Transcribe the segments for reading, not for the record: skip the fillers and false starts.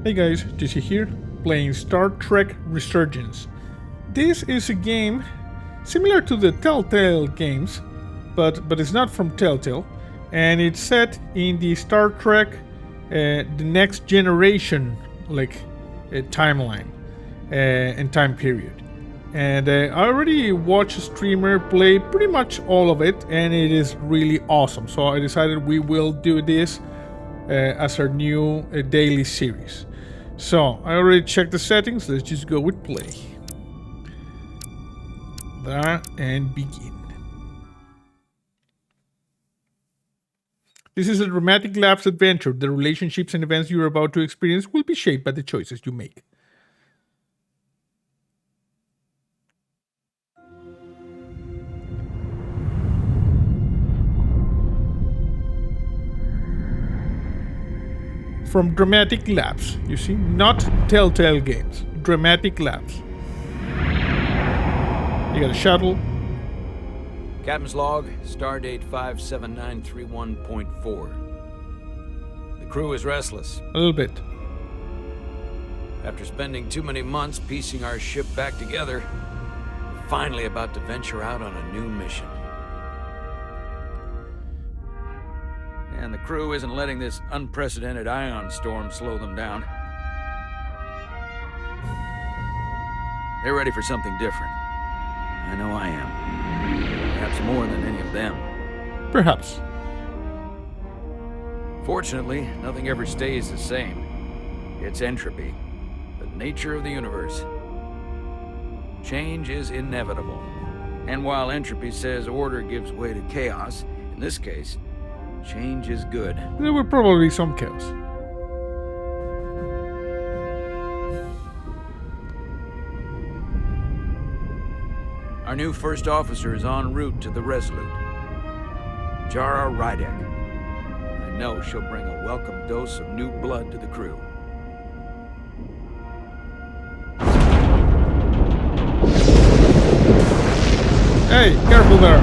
Hey guys, DC here, playing Star Trek Resurgence. This is a game similar to the Telltale Games, but it's not from Telltale, and it's set in the Star Trek the Next Generation timeline and time period. And I already watched a streamer play pretty much all of it, and it is really awesome. So I decided we will do this as our new daily series. So I already checked the settings. Let's just go with play. There and begin. This is a dramatic lapse adventure. The relationships and events you are about to experience will be shaped by the choices you make. From Dramatic Lapse, you see? Not Telltale Games. Dramatic Lapse. You got a shuttle. Captain's log, stardate 57931.4. The crew is restless. A little bit. After spending too many months piecing our ship back together, we're finally about to venture out on a new mission. And the crew isn't letting this unprecedented ion storm slow them down. They're ready for something different. I know I am. Perhaps more than any of them. Perhaps. Fortunately, nothing ever stays the same. It's entropy, the nature of the universe. Change is inevitable. And while entropy says order gives way to chaos, in this case, change is good. There will probably be some chaos. Our new first officer is en route to the Resolute. Jara Rydek. I know she'll bring a welcome dose of new blood to the crew. Hey, careful there.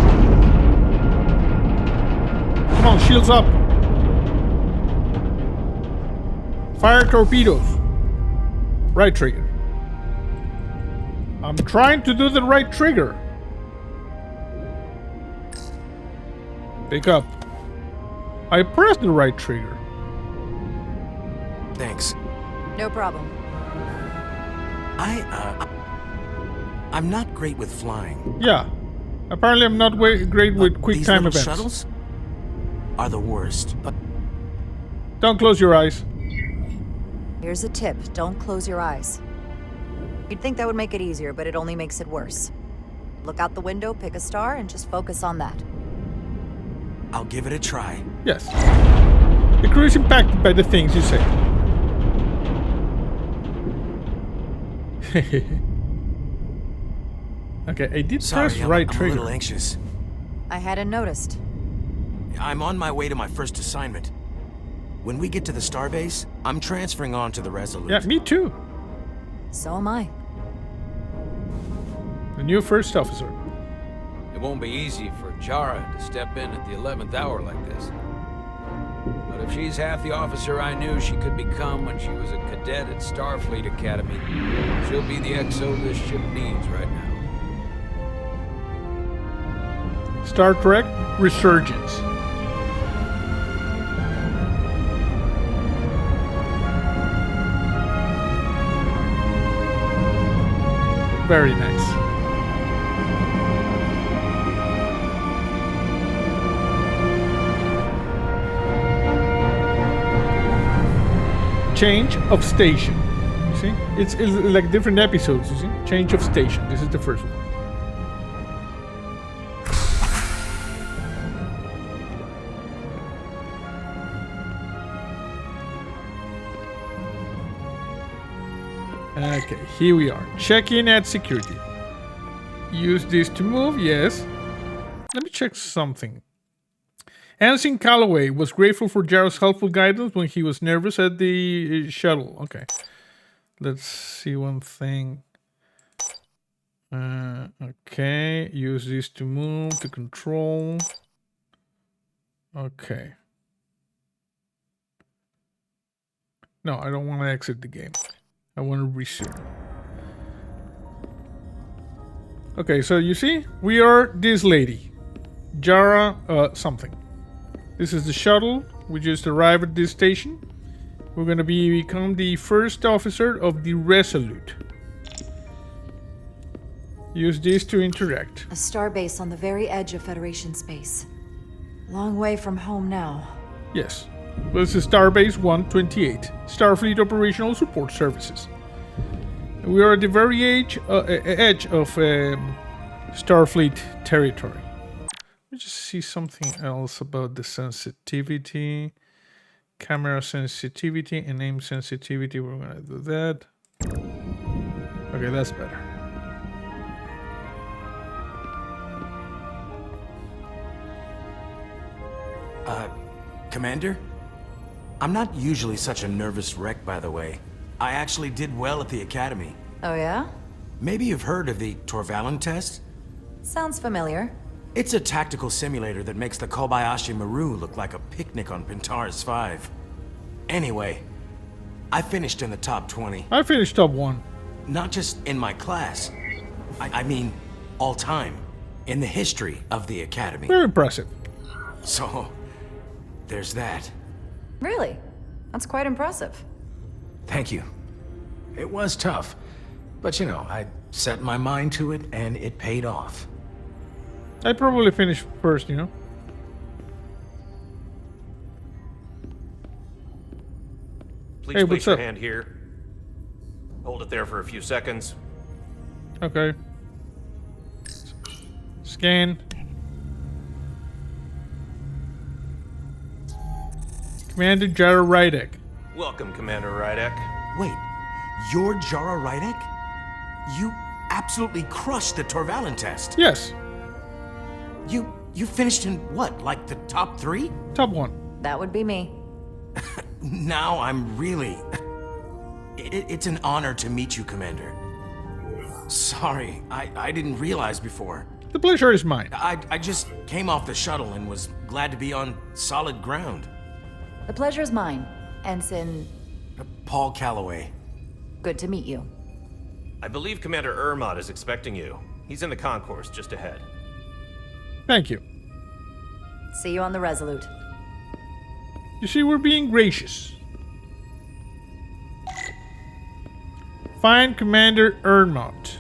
Come on, shields up. Fire torpedoes. Right trigger. I'm trying to do the right trigger. Pick up. I pressed the right trigger. Thanks. No problem. I'm not great with flying. Yeah. Apparently I'm not great with quick These time little events. shuttles are the worst. Don't close your eyes. Here's a tip. Don't close your eyes. You'd think that would make it easier, but it only makes it worse. Look out the window, pick a star, and just focus on that. I'll give it a try. Yes. The crew is impacted by the things you say. Okay, I did Sorry, press I'm right a trigger. little anxious. I hadn't noticed. I'm on my way to my first assignment. When we get to the starbase, I'm transferring on to the Resolute. Yeah, me too. So am I. The new first officer. It won't be easy for Jara to step in at the 11th hour like this. But if she's half the officer I knew she could become when she was a cadet at Starfleet Academy, she'll be the XO this ship needs right now. Star Trek Resurgence. Very nice. Change of station. You see? It's like different episodes, you see? Change of station. This is the first one. Okay, here we are. Check in at security. Use this to move, yes. Let me check something. Ensign Calloway was grateful for Jara's helpful guidance when he was nervous at the shuttle. Okay. Let's see one thing. Okay, use this to move, to control. Okay. No, I don't want to exit the game. I want to resume. Okay, so you see, we are this lady, Jara something. This is the shuttle. We just arrived at this station. We're gonna become the first officer of the Resolute. Use this to interact. A starbase on the very edge of Federation space. Long way from home now. Yes. This is Starbase 128, Starfleet Operational Support Services. We are at the very edge of Starfleet territory. Let me just see something else about the sensitivity. Camera sensitivity and aim sensitivity. We're gonna do that. Okay, that's better. Commander? I'm not usually such a nervous wreck, by the way. I actually did well at the Academy. Oh yeah? Maybe you've heard of the Torvalin test? Sounds familiar. It's a tactical simulator that makes the Kobayashi Maru look like a picnic on Pintaris 5. Anyway, I finished in the top 20. I finished top 1. Not just in my class. I mean, all time. In the history of the Academy. Very impressive. So, there's that. Really? That's quite impressive. Thank you. It was tough. But you know, I set my mind to it and it paid off. I probably finished first, you know. Please Hey, place what's your up? hand here. Hold it there for a few seconds. Okay. Scan. Commander Jara Rydek. Welcome, Commander Rydek. Wait, you're Jara Rydek? You absolutely crushed the Torvalin test. Yes, You finished in what, like the top 3? top 1. That would be me. Now I'm really... It's an honor to meet you, Commander. Sorry, I didn't realize before. The pleasure is mine. I just came off the shuttle and was glad to be on solid ground. The pleasure is mine, Ensign. Paul Calloway. Good to meet you. I believe Commander Ermot is expecting you. He's in the concourse just ahead. Thank you. See you on the Resolute. You see, we're being gracious. Find Commander Ermot.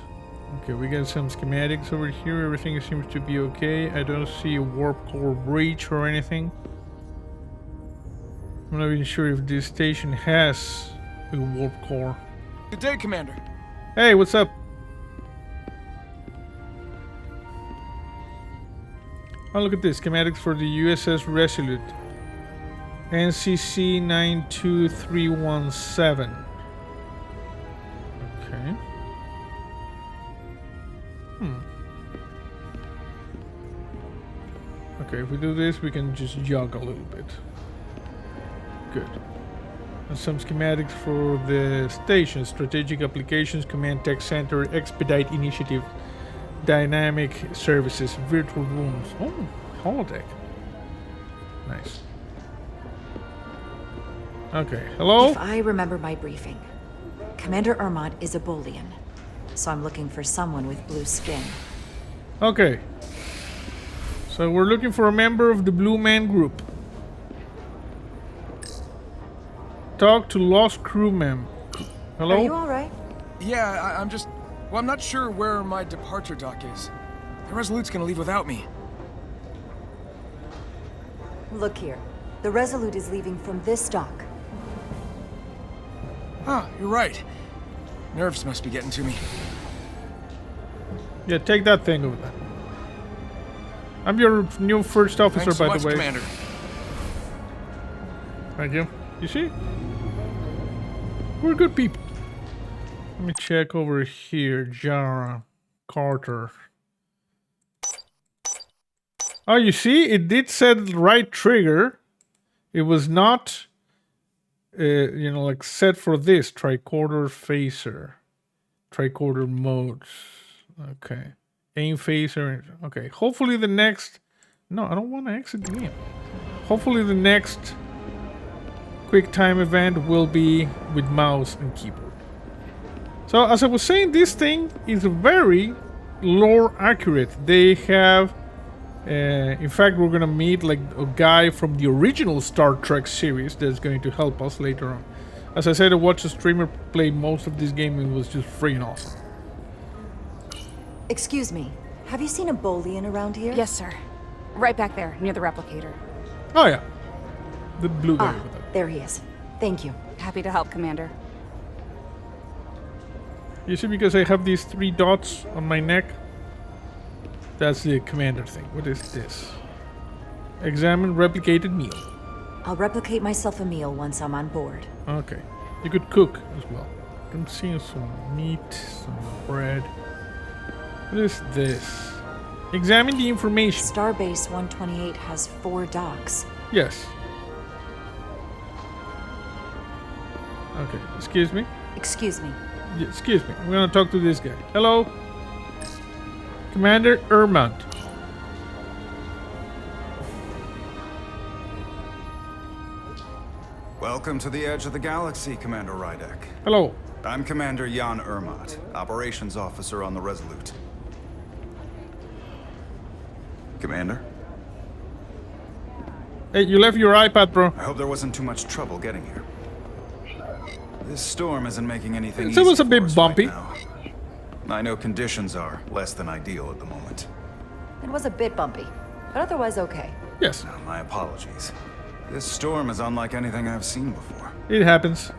Okay, we got some schematics over here. Everything seems to be okay. I don't see a warp core breach or anything. I'm not even sure if this station has a warp core. Good day, Commander. Hey, what's up? Oh, look at this. Schematics for the U.S.S. Resolute. NCC 92317. Okay. Okay, if we do this, we can just jog a little bit. Good. And some schematics for the station. Strategic Applications, Command Tech Center, Expedite Initiative, Dynamic Services, Virtual Rooms. Oh, holodeck. Nice. Okay, hello? If I remember my briefing, Commander Ermot is a Bolian, so I'm looking for someone with blue skin. Okay. So we're looking for a member of the Blue Man Group. Talk to lost crew mem. Hello? Are you alright? Yeah, I'm just... Well, I'm not sure where my departure dock is. The Resolute's gonna leave without me. Look here. The Resolute is leaving from this dock. Ah, you're right. Nerves must be getting to me. Yeah, take that thing over there. I'm your new first officer, Thanks so by much, the way. Commander. Thank you. You see? We're good people. Let me check over here. Jara. Carter. Oh, you see? It did set the right trigger. It was not, you know, like set for this. Tricorder phaser. Tricorder modes. Okay. Aim phaser. Okay. Hopefully the next... No, I don't want to exit the game. Hopefully the next quick time event will be with mouse and keyboard. So as I was saying, this thing is very lore accurate. They have, in fact, we're gonna meet like a guy from the original Star Trek series that's going to help us later on. As I said, I watched a streamer play most of this game and it was just freaking awesome. Excuse me, have you seen a Bolian around here? Yes, sir. Right back there, near the replicator. Oh yeah, the blue guy. Ah, there he is. Thank you. Happy to help, Commander. You see, because I have these 3 dots on my neck, that's the commander thing. What is this? Examine replicated meal. I'll replicate myself a meal once I'm on board. Okay. You could cook as well. I'm seeing some meat, some bread. What is this? Examine the information. Starbase 128 has 4 docks. Yes. Okay, excuse me. Excuse me. Yeah, excuse me. I'm gonna talk to this guy. Hello? Commander Ermont. Welcome to the edge of the galaxy, Commander Rydek. Hello. I'm Commander Jan Ermont, Operations Officer on the Resolute. Commander? Hey, you left your iPad, bro. I hope there wasn't too much trouble getting here. This storm isn't making anything It was easy a bit for us bumpy. right now. I know conditions are less than ideal at the moment. It was a bit bumpy, but otherwise okay. Yes, Now, my apologies. This storm is unlike anything I've seen before. it happens.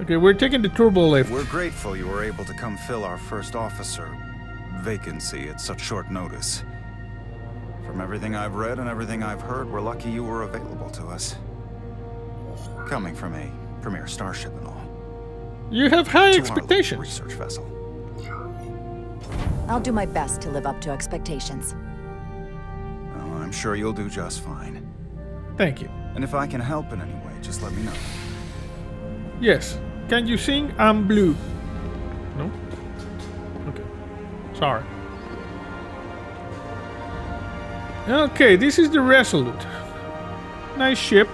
Okay, we're taking the turbo lift. We're grateful you were able to come fill our first officer vacancy at such short notice. From everything I've read and everything I've heard, we're lucky you were available to us. Coming from a premier starship and all. You have high To our expectations. research vessel. I'll do my best to live up to expectations. Oh, I'm sure you'll do just fine. Thank you. And if I can help in any way, just let me know. Yes. Can you sing I'm Blue? No? Okay. Sorry. Okay, this is the Resolute. Nice ship.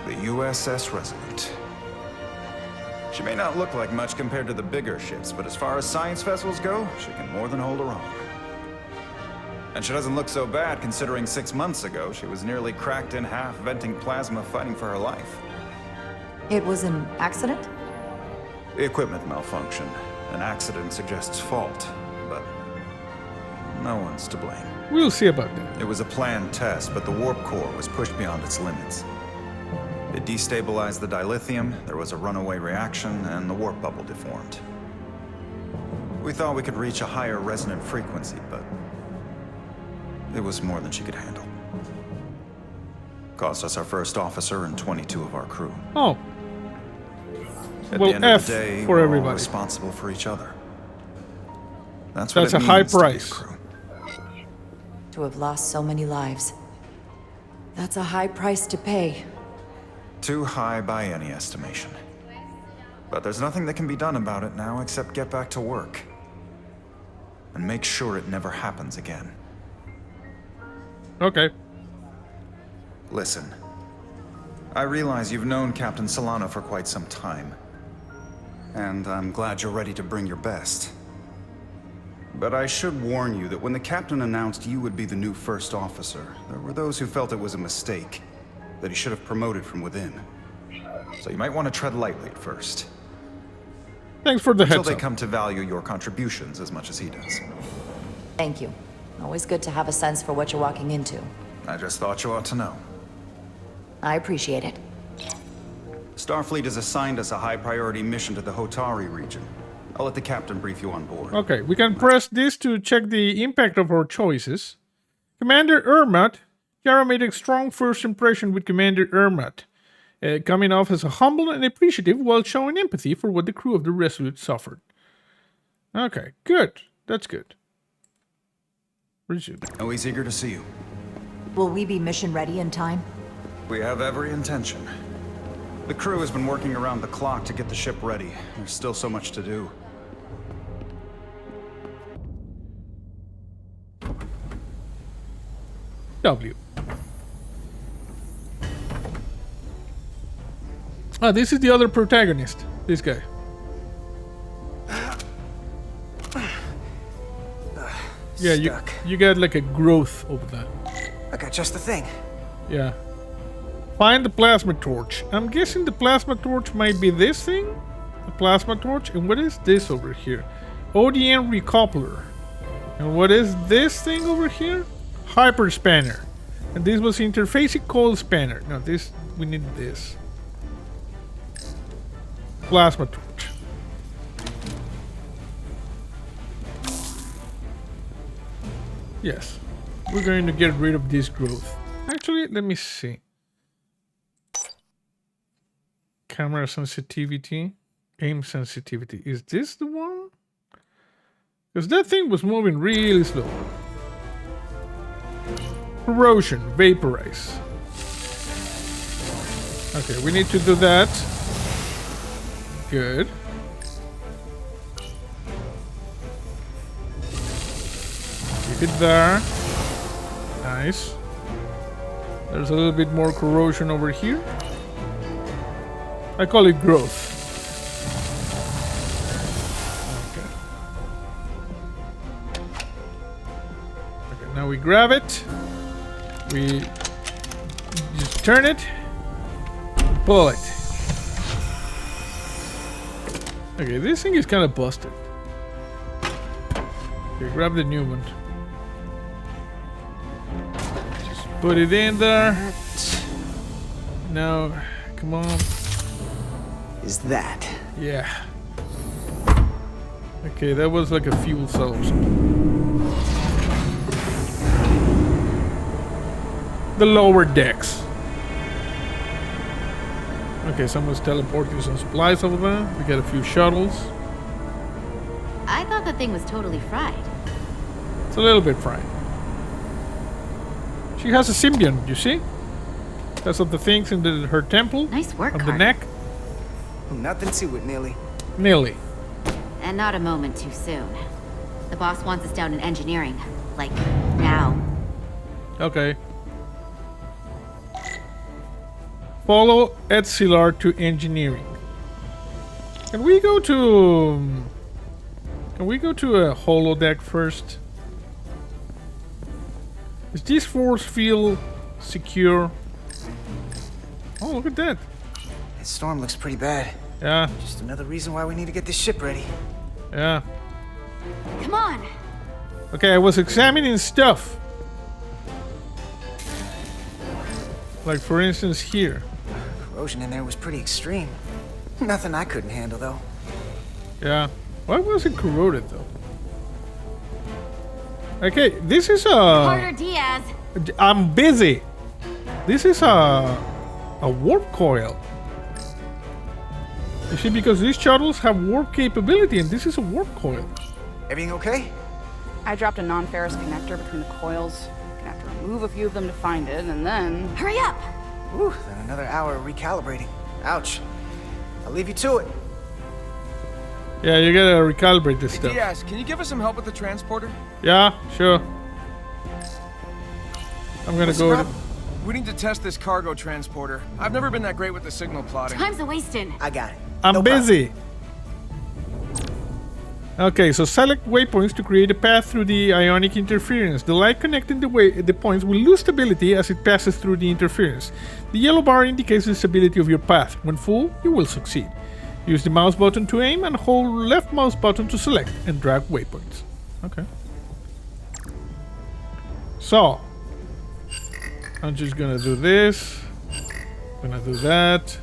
The U.S.S. Resolute. She may not look like much compared to the bigger ships, but as far as science vessels go, she can more than hold her own. And she doesn't look so bad considering 6 months ago she was nearly cracked in half, venting plasma, fighting for her life. It was an accident? The equipment malfunction. An accident suggests fault, but no one's to blame. We'll see about that. It was a planned test, but the warp core was pushed beyond its limits. It destabilized the dilithium, there was a runaway reaction, and the warp bubble deformed. We thought we could reach a higher resonant frequency, but it was more than she could handle. Cost us our first officer and 22 of our crew. Oh. At Well, the end F of the day, for we're everybody. all responsible for each other. That's That's what a it high means to be a price. crew. To have lost so many lives. That's a high price to pay. Too high by any estimation. But there's nothing that can be done about it now except get back to work. And make sure it never happens again. Okay. Listen. I realize you've known Captain Solano for quite some time. And I'm glad you're ready to bring your best. But I should warn you that when the captain announced you would be the new first officer, there were those who felt it was a mistake, that he should have promoted from within. So you might want to tread lightly at first, Thanks for the until heads they up. come to value your contributions as much as he does. Thank you. Always good to have a sense for what you're walking into. I just thought you ought to know. I appreciate it. Starfleet has assigned us a high-priority mission to the Hotari region. I'll let the captain brief you on board. Okay, we can press this to check the impact of our choices. Commander Ermont. Jara made a strong first impression with Commander Ermont, coming off as a humble and appreciative while showing empathy for what the crew of the Resolute suffered. Okay, good. That's good. Resume. Always eager to see you. Will we be mission ready in time? We have every intention. The crew has been working around the clock to get the ship ready. There's still so much to do. W. Ah, this is the other protagonist. This guy. Yeah, you got like a growth over that. I got just the thing. Yeah. Find the plasma torch. I'm guessing the plasma torch might be this thing. The plasma torch. And what is this over here? ODN recoupler. And what is this thing over here? Hyper spanner. And this was interfacic coil spanner. No, this, we need this. Plasma torch. Yes. We're going to get rid of this growth. Actually, let me see. Camera sensitivity. Aim sensitivity. Is this the one? Because that thing was moving really slow. Corrosion. Vaporize. Okay, we need to do that. Good. Keep it there. Nice. There's a little bit more corrosion over here. I call it growth. Okay, now we grab it. We just turn it. Pull it. Okay, this thing is kind of busted. Okay, grab the new one. Just put it in there. Now, come on. Is that? Yeah. Okay, that was like a fuel cell or something. The lower decks. Okay, someone's teleporting some supplies over there. We got a few shuttles. I thought the thing was totally fried. It's a little bit fried. She has a symbiont, you see? That's of the things in her temple. Nice work, on the Carter. neck. Nothing to it, Neely. Nearly. And not a moment too soon. The boss wants us down in engineering. Like, now. Okay. Follow Etzilar to engineering. Can we go to... Can we go to a holodeck first? Is this force field secure? Oh, look at that. That storm looks pretty bad. Yeah, Just another reason why we need to get this ship ready. yeah. Come on! Okay, I was examining stuff. Like, for instance, here. Corrosion in there was pretty extreme. Nothing I couldn't handle, though. Yeah. Why was it corroded, though? Okay, this is a... Carter Diaz! I'm busy. This is a warp coil. You see, because these shuttles have warp capability, and this is a warp coil. Everything okay? I dropped a non-ferrous connector between the coils. Gonna have to remove a few of them to find it, and then... Hurry up! Whew, then another hour of recalibrating. Ouch. I'll leave you to it. Yeah, you gotta recalibrate this Hey, stuff. Diaz, can you give us some help with the transporter? Yeah, sure. I'm gonna What's the go... problem? We need to test this cargo transporter. I've never been that great with the signal plotting. Time's a-wasting. I got it. I'm No problem. busy. Okay, so select waypoints to create a path through the ionic interference. The light connecting the points will lose stability as it passes through the interference. The yellow bar indicates the stability of your path. When full, you will succeed. Use the mouse button to aim and hold left mouse button to select and drag waypoints. Okay. So, I'm just gonna do this. Gonna do that.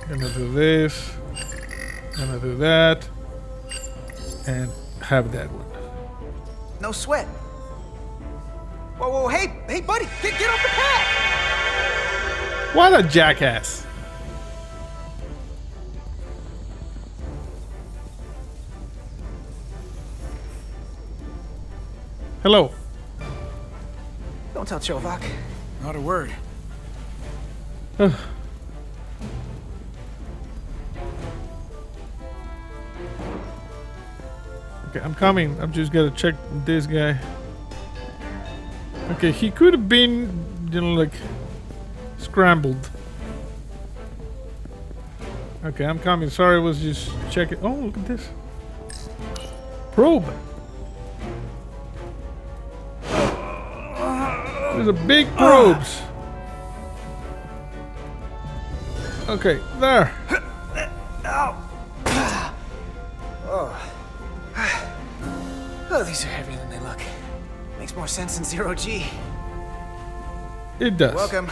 Gonna do this. Gonna do that. And have that one. No sweat. Whoa, whoa, hey, buddy, get off the pad! What a jackass! Hello. Don't tell Chovak. Not a word. Okay, I'm coming. I'm just gonna check this guy. Okay, he could have been, you know, like scrambled. Okay, I'm coming. Sorry, I was just checking. Oh, look at this. Probe. There's a big probes. Okay, there. Oh, these are heavier than they look. Makes more sense than 0G. It does. Welcome.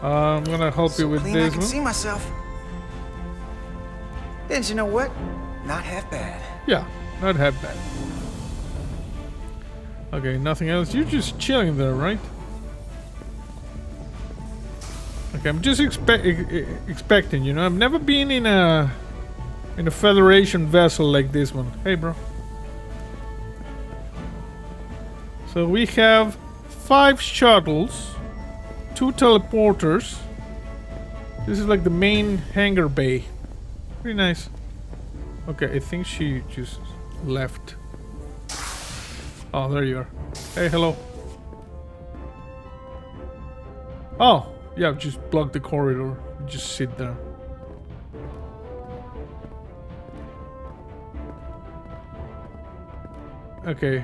I'm gonna help you with Clean this I can one. see myself. And you know what? Not half bad. Yeah, not half bad. Okay, nothing else. You're just chilling there, right? Okay, I'm just expecting. You know, I've never been in a Federation vessel like this one. Hey, bro. So we have 5 shuttles, 2 teleporters. This is like the main hangar bay. Pretty nice. Okay, I think she just left. Oh, there you are. Hey, hello. Oh, yeah, just block the corridor. Just sit there. Okay.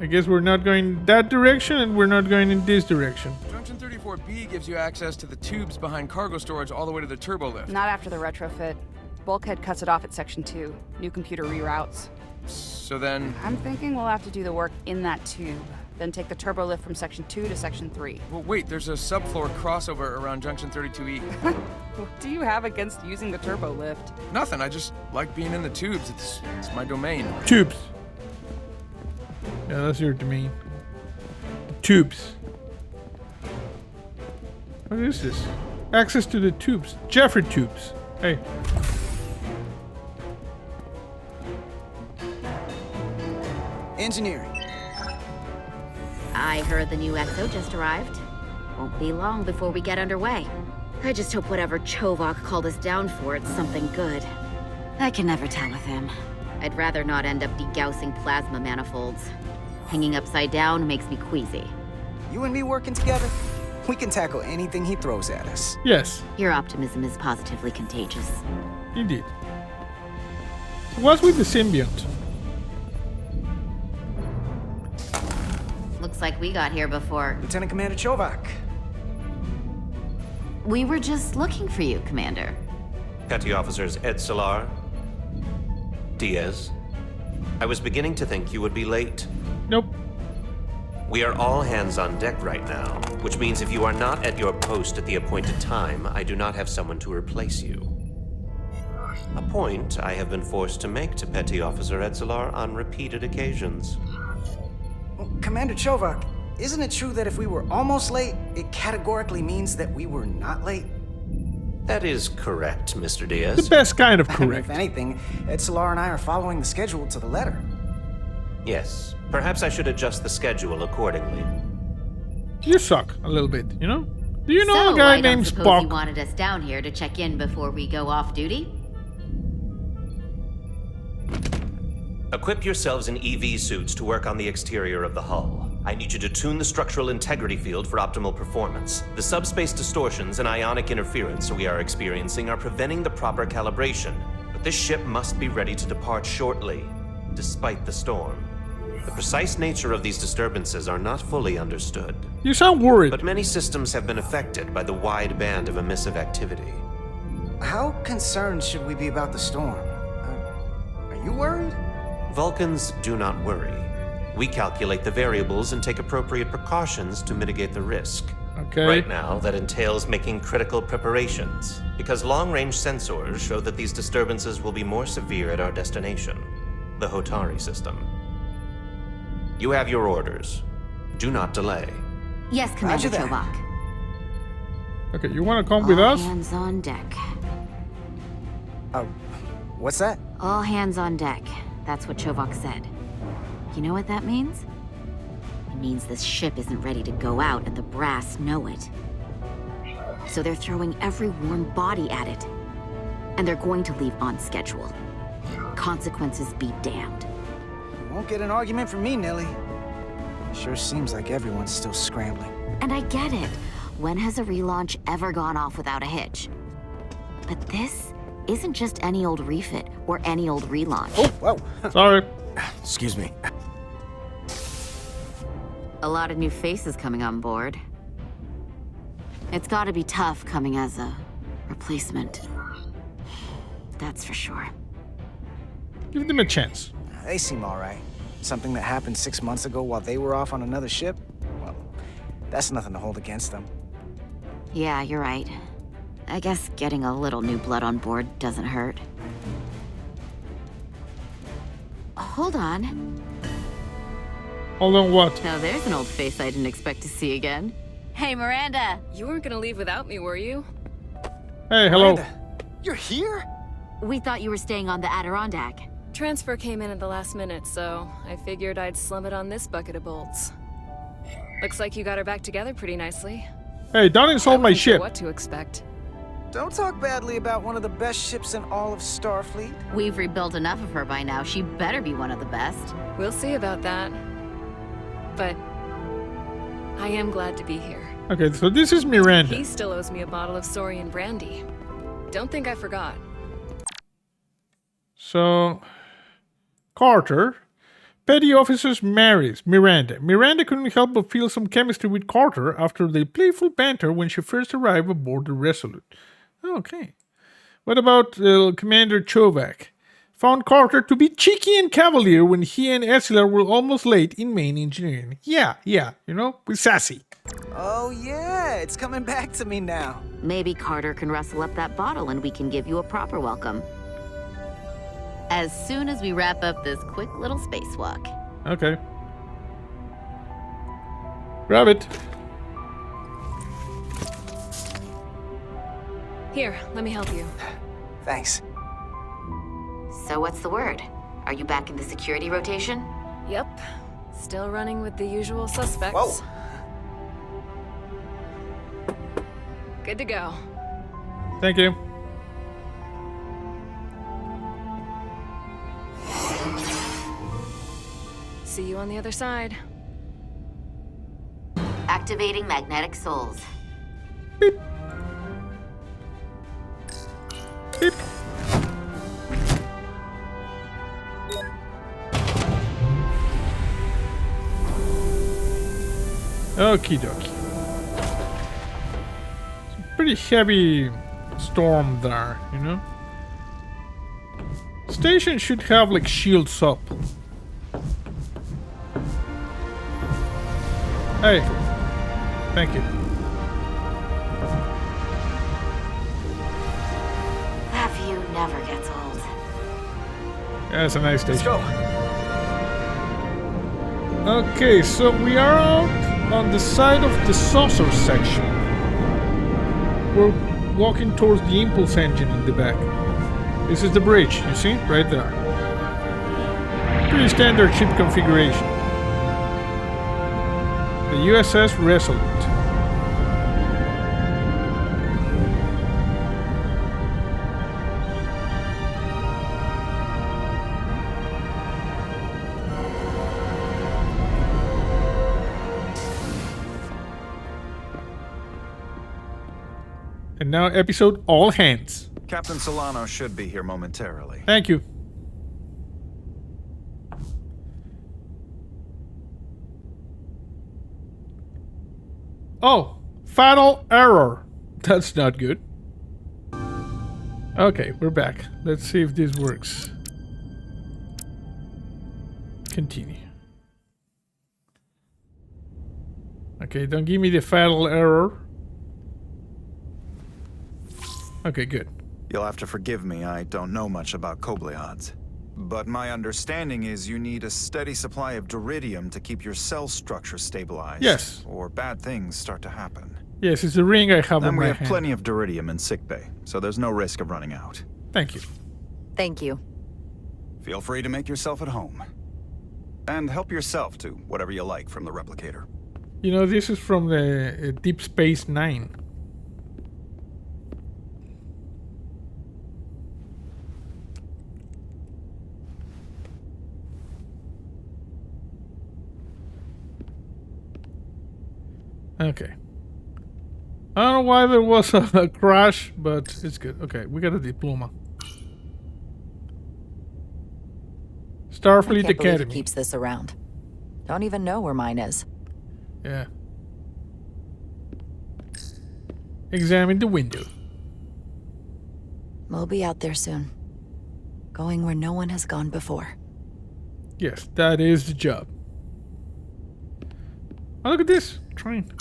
I guess we're not going that direction and we're not going in this direction. Junction 34B gives you access to the tubes behind cargo storage all the way to the turbo lift. Not after the retrofit. Bulkhead cuts it off at Section 2. New computer reroutes. So then... I'm thinking we'll have to do the work in that tube. Then take the turbo lift from Section 2 to Section 3. Well, wait, there's a subfloor crossover around Junction 32E. What do you have against using the turbo lift? Nothing, I just like being in the tubes. It's my domain. Tubes. Yeah, that's your domain. Tubes. What is this? Access to the tubes. Jeffrey tubes. Hey. Engineering. I heard the new XO just arrived. Won't be long before we get underway. I just hope whatever Chovak called us down for, it's something good. I can never tell with him. I'd rather not end up degaussing plasma manifolds. Hanging upside down makes me queasy. You and me working together, we can tackle anything he throws at us. Yes. Your optimism is positively contagious. Indeed. What's with the symbiont? Looks like we got here before. Lieutenant Commander Chovak. We were just looking for you, Commander. Petty Officers Edselar, Diaz. I was beginning to think you would be late. Nope. We are all hands on deck right now, which means if you are not at your post at the appointed time, I do not have someone to replace you. A point I have been forced to make to Petty Officer Edselar on repeated occasions. Well, Commander Chovak, isn't it true that if we were almost late, it categorically means that we were not late? That is correct, Mr. The Diaz. best kind of I mean, correct. if anything, Edselar and I are following the schedule to the letter. Yes. Perhaps I should adjust the schedule accordingly. You suck a little bit, you know? Do you know So, a guy I don't named suppose Spock? you wanted us down here to check in before we go off duty? Equip yourselves in EV suits to work on the exterior of the hull. I need you to tune the structural integrity field for optimal performance. The subspace distortions and ionic interference we are experiencing are preventing the proper calibration. But this ship must be ready to depart shortly, despite the storm. The precise nature of these disturbances are not fully understood. You sound worried. But many systems have been affected by the wide band of emissive activity. How concerned should we be about the storm? Are you worried? Vulcans do not worry. We calculate the variables and take appropriate precautions to mitigate the risk. Okay. Right now, that entails making critical preparations, because long-range sensors show that these disturbances will be more severe at our destination, the Hotari system. You have your orders. Do not delay. Yes, Commander Roger that. Chovak. Okay, you want to come with All us? hands on deck. What's that? All hands on deck. That's what Chovak said. You know what that means? It means this ship isn't ready to go out and the brass know it. So they're throwing every warm body at it. And they're going to leave on schedule. Consequences be damned. won't get an argument from me, Nelly. Sure seems like everyone's still scrambling. And I get it. When has a relaunch ever gone off without a hitch? But this isn't just any old refit or any old relaunch. Oh, whoa. Sorry. Excuse me. A lot of new faces coming on board. It's gotta be tough coming as a replacement. That's for sure. Give them a chance. They seem all right. Something that happened 6 months ago while they were off on another ship? Well, that's nothing to hold against them. Yeah, you're right. I guess getting a little new blood on board doesn't hurt. Hold on. Hold on, what? Now there's an old face I didn't expect to see again. Hey, Miranda! You weren't gonna leave without me, were you? Hey, hello. Miranda, you're here? We thought you were staying on the Adirondack. Transfer came in at the last minute, so I figured I'd slum it on this bucket of bolts. Looks like you got her back together pretty nicely. Hey, don't insult my I wasn't sure ship. what to expect. Don't talk badly about one of the best ships in all of Starfleet. We've rebuilt enough of her by now. She better be one of the best. We'll see about that. But I am glad to be here. Okay, so this is Miranda. He still owes me a bottle of Saurian brandy. Don't think I forgot. So, Carter, petty officers marries Miranda. Miranda couldn't help but feel some chemistry with Carter after their playful banter when she first arrived aboard the Resolute. Okay. What about Commander Chovak? Found Carter to be cheeky and cavalier when he and Esler were almost late in main engineering. Yeah, you know, with sassy. Oh yeah, it's coming back to me now. Maybe Carter can rustle up that bottle and we can give you a proper welcome. As soon as we wrap up this quick little spacewalk. Okay. Grab it. Here, let me help you. Thanks. So what's the word? Are you back in the security rotation? Yep. Still running with the usual suspects. Whoa. Good to go. Thank you. See you on the other side. Activating magnetic souls. Beep. Beep. Okie dokie. It's a pretty heavy storm there, you know? Station should have like shields up. Hey. Thank you. That view never gets old. Yeah, it's a nice station. Let's go. Okay, so we are out on the side of the saucer section. We're walking towards the impulse engine in the back. This is the bridge, you see? Right there. Pretty standard ship configuration. The U.S.S. Resolute. And now episode All Hands. Captain Solano should be here momentarily. Thank you. Oh, fatal error. That's not good. Okay, we're back. Let's see if this works. Continue. Okay, don't give me the fatal error. Okay, good. You'll have to forgive me, I don't know much about Kobleods. But my understanding is you need a steady supply of duridium to keep your cell structure stabilized. Yes. Or bad things start to happen. Yes, it's the ring I have on And my we have hand. plenty of duridium in sickbay, so there's no risk of running out. Thank you. Thank you. Feel free to make yourself at home. And help yourself to whatever you like from the replicator. You know, this is from the Deep Space Nine. Okay. I don't know why there was a crash, but it's good. Okay, we got a diploma. Starfleet I can't believe he Academy. keeps this around. Don't even know where mine is. Yeah. Examine the window. We'll be out there soon. Going where no one has gone before. Yes, that is the job. Oh, look at this train.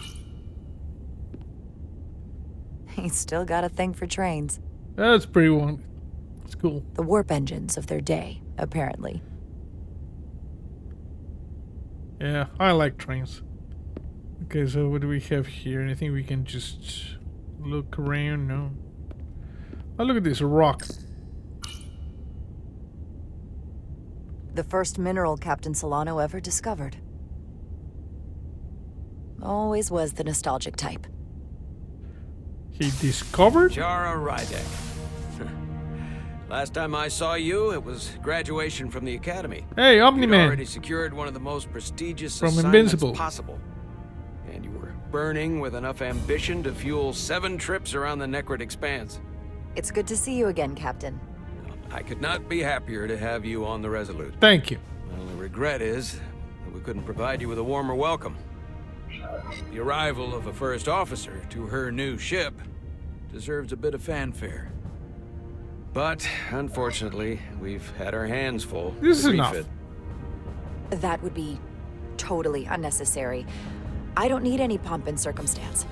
He's still got a thing for trains. That's pretty one. It's cool. The warp engines of their day, apparently. Yeah, I like trains. Okay, so what do we have here? Anything we can just look around? No. Oh, look at this rock. The first mineral Captain Solano ever discovered. Always was the nostalgic type. He discovered? Jara Rydek. Last time I saw you, it was graduation from the academy. Hey, You'd Omni-Man. already secured one of the most prestigious From assignments Invincible. possible. And you were burning with enough ambition to fuel 7 trips around the Necrid Expanse. It's good to see you again, Captain. I could not be happier to have you on the Resolute. Thank you. My only regret is that we couldn't provide you with a warmer welcome. The arrival of a first officer to her new ship deserves a bit of fanfare. But, unfortunately, we've had our hands full. This is with enough. refit. That would be totally unnecessary. I don't need any pomp and circumstance.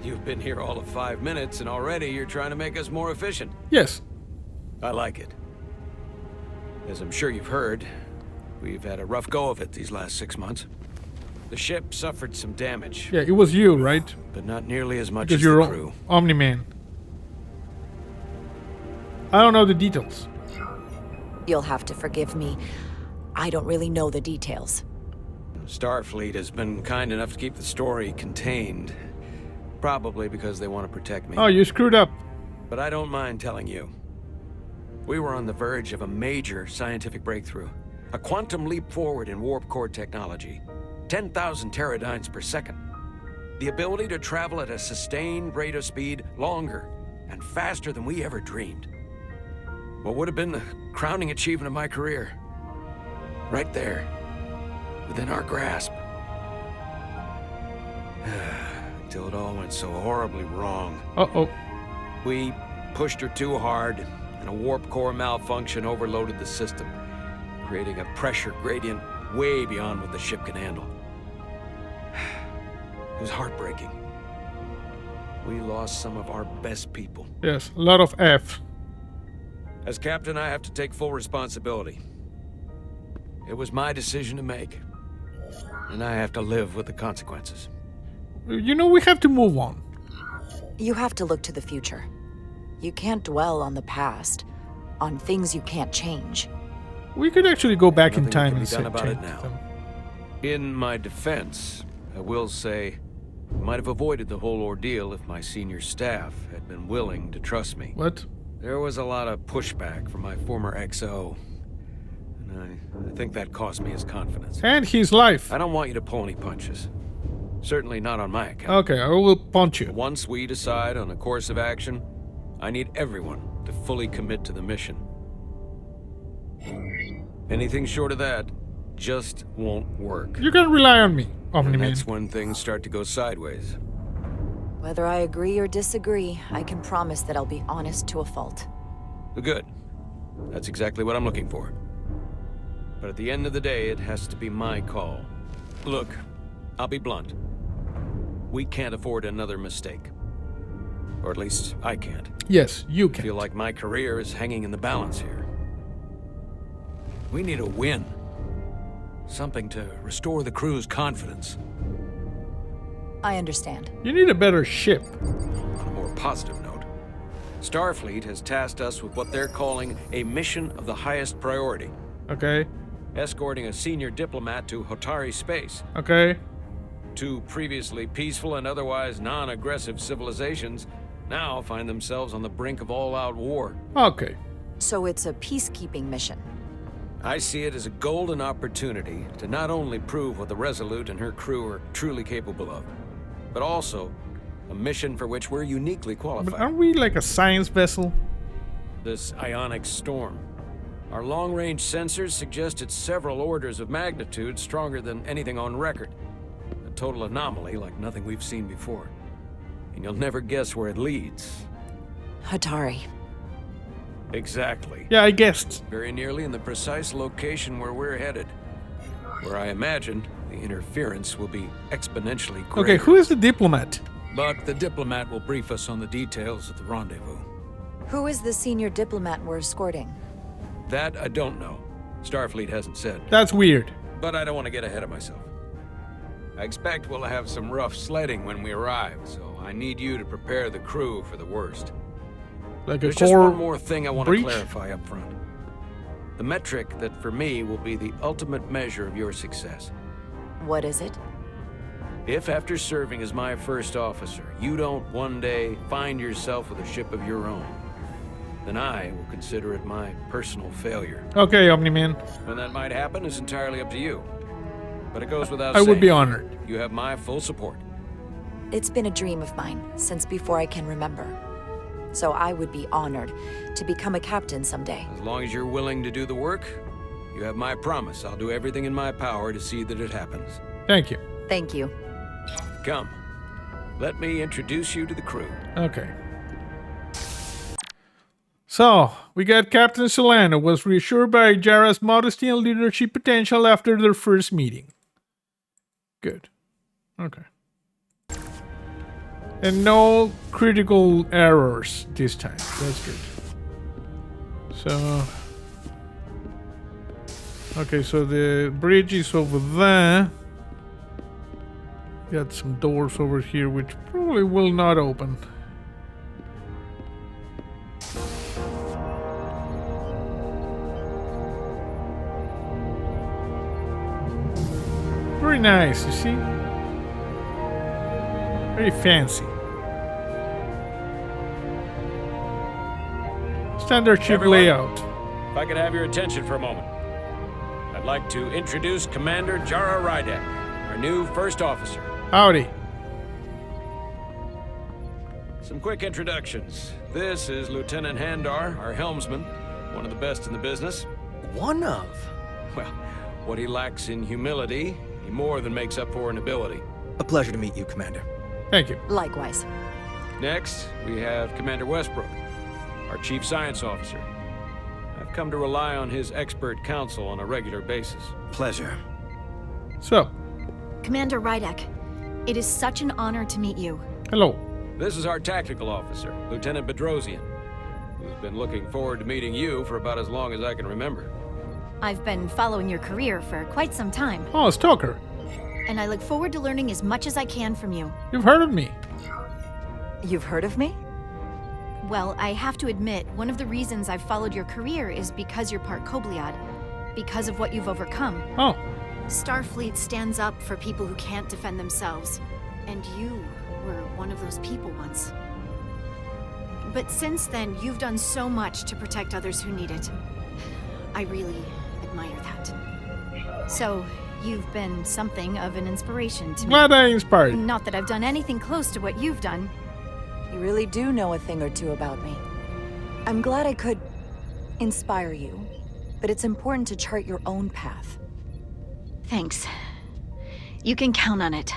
You've been here all of 5 minutes, and already you're trying to make us more efficient. Yes. I like it. As I'm sure you've heard, we've had a rough go of it these last 6 months. The ship suffered some damage. Yeah, it was you, right? But not nearly as much Because as you're the crew. Omni-Man. I don't know the details. You'll have to forgive me. I don't really know the details. Starfleet has been kind enough to keep the story contained. Probably because they want to protect me. Oh, you screwed up. But I don't mind telling you. We were on the verge of a major scientific breakthrough. A quantum leap forward in warp core technology. 10,000 teradynes per second. The ability to travel at a sustained rate of speed longer and faster than we ever dreamed. What would have been the crowning achievement of my career. Right there. Within our grasp. Until it all went so horribly wrong. Uh-oh. We pushed her too hard, and a warp core malfunction overloaded the system, creating a pressure gradient way beyond what the ship can handle. It was heartbreaking. We lost some of our best people. Yes, a lot of F. As captain, I have to take full responsibility. It was my decision to make, and I have to live with the consequences. You know, we have to move on. You have to look to the future. You can't dwell on the past, on things you can't change. We could actually go back in Nothing time can and be done say about it change now. them. In my defense, I will say, I might have avoided the whole ordeal if my senior staff had been willing to trust me. What? There was a lot of pushback from my former XO, and I think that cost me his confidence. And his life. I don't want you to pull any punches. Certainly not on my account. Okay, I will punch you. Once we decide on a course of action, I need everyone to fully commit to the mission. Anything short of that just won't work. You can rely on me, And Omni-Man. that's when things start to go sideways. Whether I agree or disagree, I can promise that I'll be honest to a fault. Good. That's exactly what I'm looking for. But at the end of the day, it has to be my call. Look, I'll be blunt. We can't afford another mistake. Or at least, I can't. Yes, you I can. feel like my career is hanging in the balance here. We need a win. Something to restore the crew's confidence. I understand. You need a better ship. On a more positive note, Starfleet has tasked us with what they're calling a mission of the highest priority. Okay, Escorting a senior diplomat to Hotari space. okay. 2 previously peaceful and otherwise non-aggressive civilizations now find themselves on the brink of all-out war. Okay. So it's a peacekeeping mission. I see it as a golden opportunity to not only prove what the Resolute and her crew are truly capable of, but also a mission for which we're uniquely But qualified. aren't we like a science vessel? This ionic storm. Our long-range sensors suggest it's several orders of magnitude stronger than anything on record. A total anomaly like nothing we've seen before. And you'll never guess where it leads. Hatari. Exactly. Yeah, I guessed. Very nearly in the precise location where we're headed. Where I imagine the interference will be exponentially greater. Okay, who is the diplomat? But the diplomat will brief us on the details at the rendezvous. Who is the senior diplomat we're escorting? That I don't know. Starfleet hasn't said. That's weird. But I don't want to get ahead of myself. I expect we'll have some rough sledding when we arrive, so I need you to prepare the crew for the worst. Like a There's just core one more thing I want breach? to clarify up front. The metric that for me will be the ultimate measure of your success. What is it? If after serving as my first officer, you don't one day find yourself with a ship of your own, then I will consider it my personal failure. Okay, Omni-Man. When that might happen is entirely up to you. But it goes without I saying. would be honored. You have my full support. It's been a dream of mine since before I can remember. So I would be honored to become a captain someday. As long as you're willing to do the work, you have my promise. I'll do everything in my power to see that it happens. Thank you. Thank you. Come. Let me introduce you to the crew. Okay. So, we got Captain Solano was reassured by Jara's modesty and leadership potential after their first meeting. Good. Okay. And no critical errors this time. That's good. So... Okay, so the bridge is over there. Got some doors over here which probably will not open. Very nice, you see? Very fancy. Standard ship Everyone, layout. If I could have your attention for a moment. I'd like to introduce Commander Jara Rydek, our new first officer. Howdy. Some quick introductions. This is Lieutenant Handar, our helmsman, one of the best in the business. One of? Well, what he lacks in humility, he more than makes up for in ability. A pleasure to meet you, Commander. Thank you. Likewise. Next, we have Commander Westbrook, our chief science officer. I've come to rely on his expert counsel on a regular basis. Pleasure. So, Commander Rydek, it is such an honor to meet you. hello. This is our tactical officer, Lieutenant Bedrosian, who's been looking forward to meeting you for about as long as I can remember. I've been following your career for quite some time, Oh, Stalker. and I look forward to learning as much as I can from you. You've heard of me. You've heard of me? Well, I have to admit, one of the reasons I've followed your career is because you're part Kobliad, because of what you've overcome. Oh, Starfleet stands up for people who can't defend themselves, and you were one of those people once. But since then, you've done so much to protect others who need it. I really admire that. So, you've been something of an inspiration to me. glad I inspired. Not that I've done anything close to what you've done. You really do know a thing or two about me. I'm glad I could inspire you, but it's important to chart your own path. Thanks. You can count on it.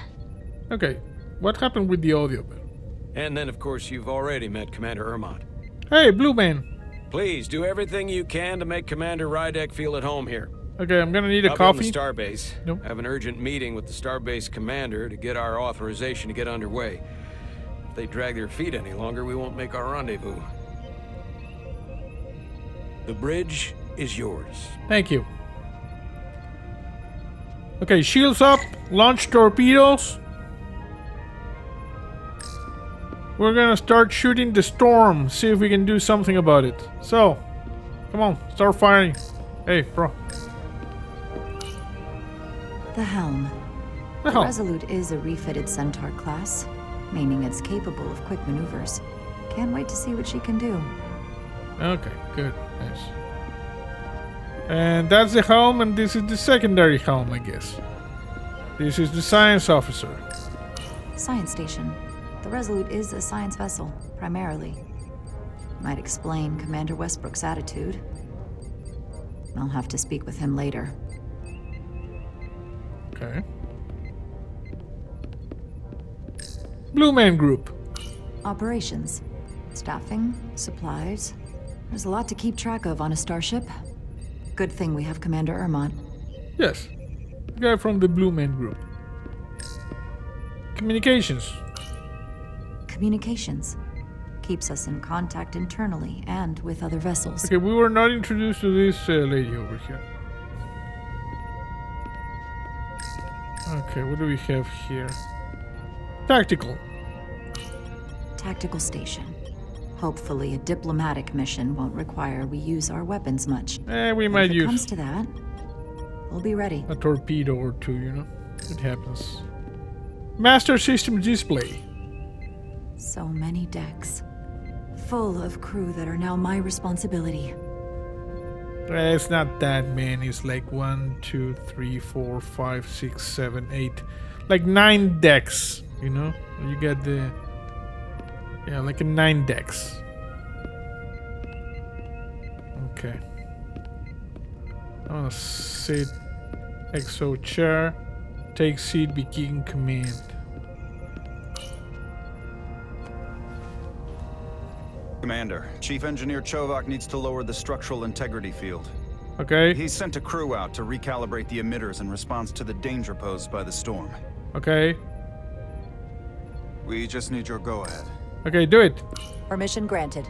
Okay, what happened with the audio bit? And then, of course, you've already met Commander Ermont. Hey, Blue Man. Please, do everything you can to make Commander Rydek feel at home here. Okay, I'm gonna need a I'll be on coffee. the starbase. Nope. I have an urgent meeting with the starbase commander to get our authorization to get underway. If they drag their feet any longer, we won't make our rendezvous. The bridge is yours. Thank you. Okay, shields up, launch torpedoes. We're gonna start shooting the storm, see if we can do something about it. So, come on, start firing. Hey, bro. The helm. The The hell? Resolute is a refitted Centaur class, meaning it's capable of quick maneuvers. Can't wait to see what she can do. Okay, good, nice. And that's the helm, and this is the secondary helm, I guess. This is the science officer. science station. The Resolute is a science vessel, primarily. Might explain Commander Westbrook's attitude. I'll have to speak with him later. Okay. Blue Man Group. Operations. Staffing, supplies. There's a lot to keep track of on a starship. Good thing we have Commander Ermont. Yes. The guy from the Blue Man Group. Communications. Communications. Keeps us in contact internally and with other vessels. Okay, we were not introduced to this lady over here. Okay, what do we have here? Tactical. Tactical station. Hopefully a diplomatic mission won't require we use our weapons much. We might use... If it comes to that, we'll be ready. a torpedo or two, you know? It happens. Master System Display. So many decks. Full of crew that are now my responsibility. It's not that many. It's like 1, 2, 3, 4, 5, 6, 7, 8. Like 9 decks, you know? You get the... Yeah, like a 9 decks. Okay. I'm gonna sit. XO chair. Take seat, begin command. Commander, Chief Engineer Chovak needs to lower the structural integrity field. Okay. He's sent a crew out to recalibrate the emitters in response to the danger posed by the storm. Okay. We just need your go-ahead. Okay, do it. Permission granted.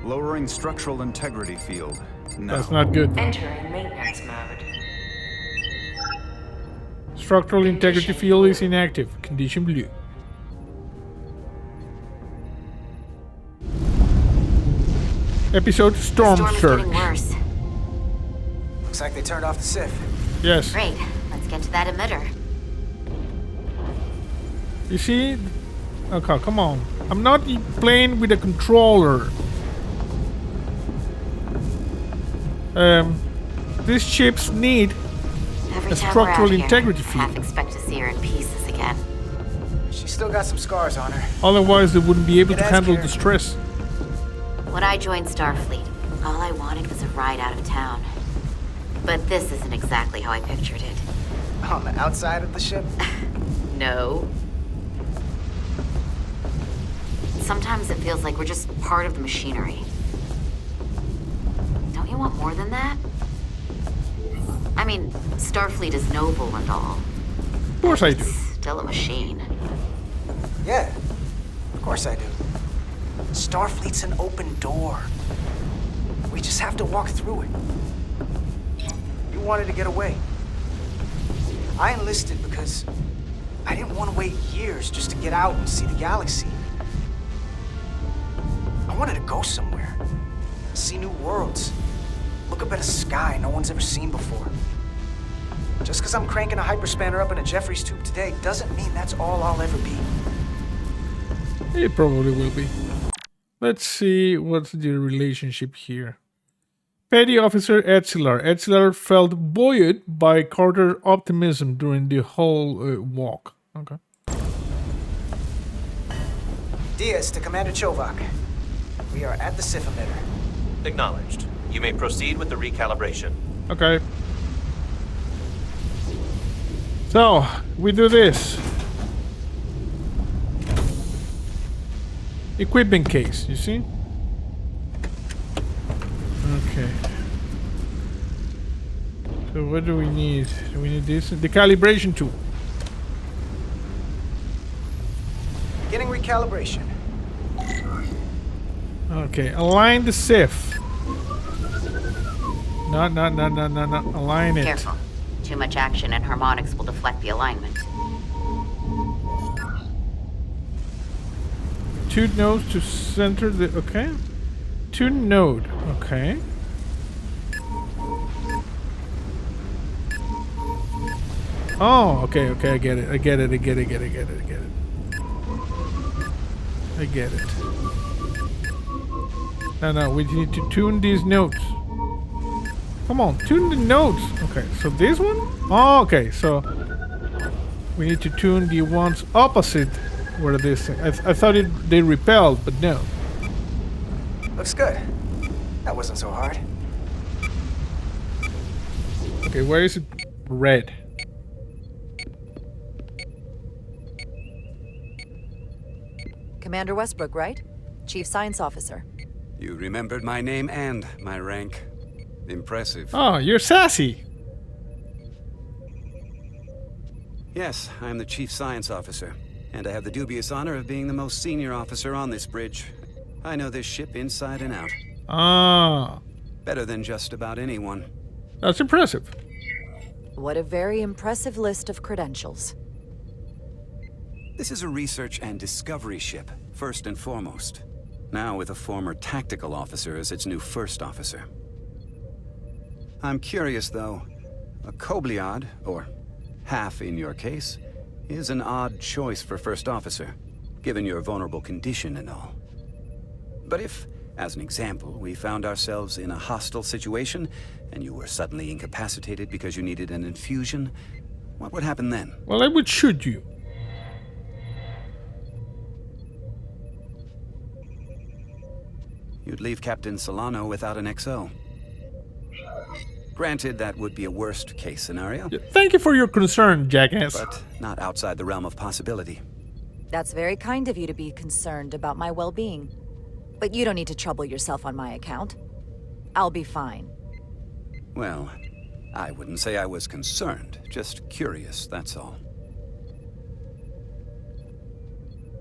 Lowering structural integrity field. No. That's not good. Entering maintenance mode. Structural integrity field is inactive. Condition blue. Episode Storm The storm is Surge. getting worse. Looks like they turned off the SIF. Yes. Great. Let's get to that emitter. You see? Okay, come on. I'm not playing with a controller. These ships need Every a time structural we're out integrity here, I half field. expect to see her in pieces again. She's still got some scars on her. Otherwise, they wouldn't be able It to has handle care. the stress. When I joined Starfleet, all I wanted was a ride out of town. But this isn't exactly how I pictured it. On the outside of the ship? No. Sometimes it feels like we're just part of the machinery. Don't you want more than that? I mean, Starfleet is noble and all. Of course I do. Still a machine. Yeah, of course I do. Starfleet's an open door. We just have to walk through it. You wanted to get away. I enlisted because I didn't want to wait years just to get out and see the galaxy. I wanted to go somewhere, see new worlds, look up at a sky no one's ever seen before. Just because I'm cranking a hyperspanner up in a Jeffries tube today doesn't mean that's all I'll ever be. It probably will be. Let's see what's the relationship here. Petty Officer Etzler. Etzler felt buoyed by Carter's optimism during the whole walk. Okay. Diaz to Commander Chovak. We are at the SIF emitter. Acknowledged. You may proceed with the recalibration. Okay. So, we do this. Equipment case, you see? Okay. So what do we need? Do we need this? The calibration tool. Beginning recalibration. Okay, align the SIF. No. Align it. Careful. Too much action and harmonics will deflect the alignment. Two nodes to center the... Okay. Two node. Okay. Oh, okay, I get it. I get it. No, we need to tune these nodes. Come on, tune the nodes. Okay, so this one? Oh, okay, so we need to tune the ones opposite What are these things? I thought they repelled, but no. Looks good. That wasn't so hard. Okay, where is it red? Commander Westbrook, right? Chief Science Officer. You remembered my name and my rank. Impressive. Oh, you're sassy. Yes, I'm the Chief Science Officer, and I have the dubious honor of being the most senior officer on this bridge. I know this ship inside and out. Ah. Better than just about anyone. That's impressive. What a very impressive list of credentials. This is a research and discovery ship, first and foremost. Now with a former tactical officer as its new first officer. I'm curious, though. A Kobliad, or half in your case, is an odd choice for first officer, given your vulnerable condition and all. But if, as an example, we found ourselves in a hostile situation, and you were suddenly incapacitated because you needed an infusion, what would happen then? Well, I would shoot you. You'd leave Captain Solano without an XO. Granted, that would be a worst-case scenario. Yeah, thank you for your concern, jackass. But not outside the realm of possibility. That's very kind of you to be concerned about my well-being. But you don't need to trouble yourself on my account. I'll be fine. Well, I wouldn't say I was concerned, just curious, that's all.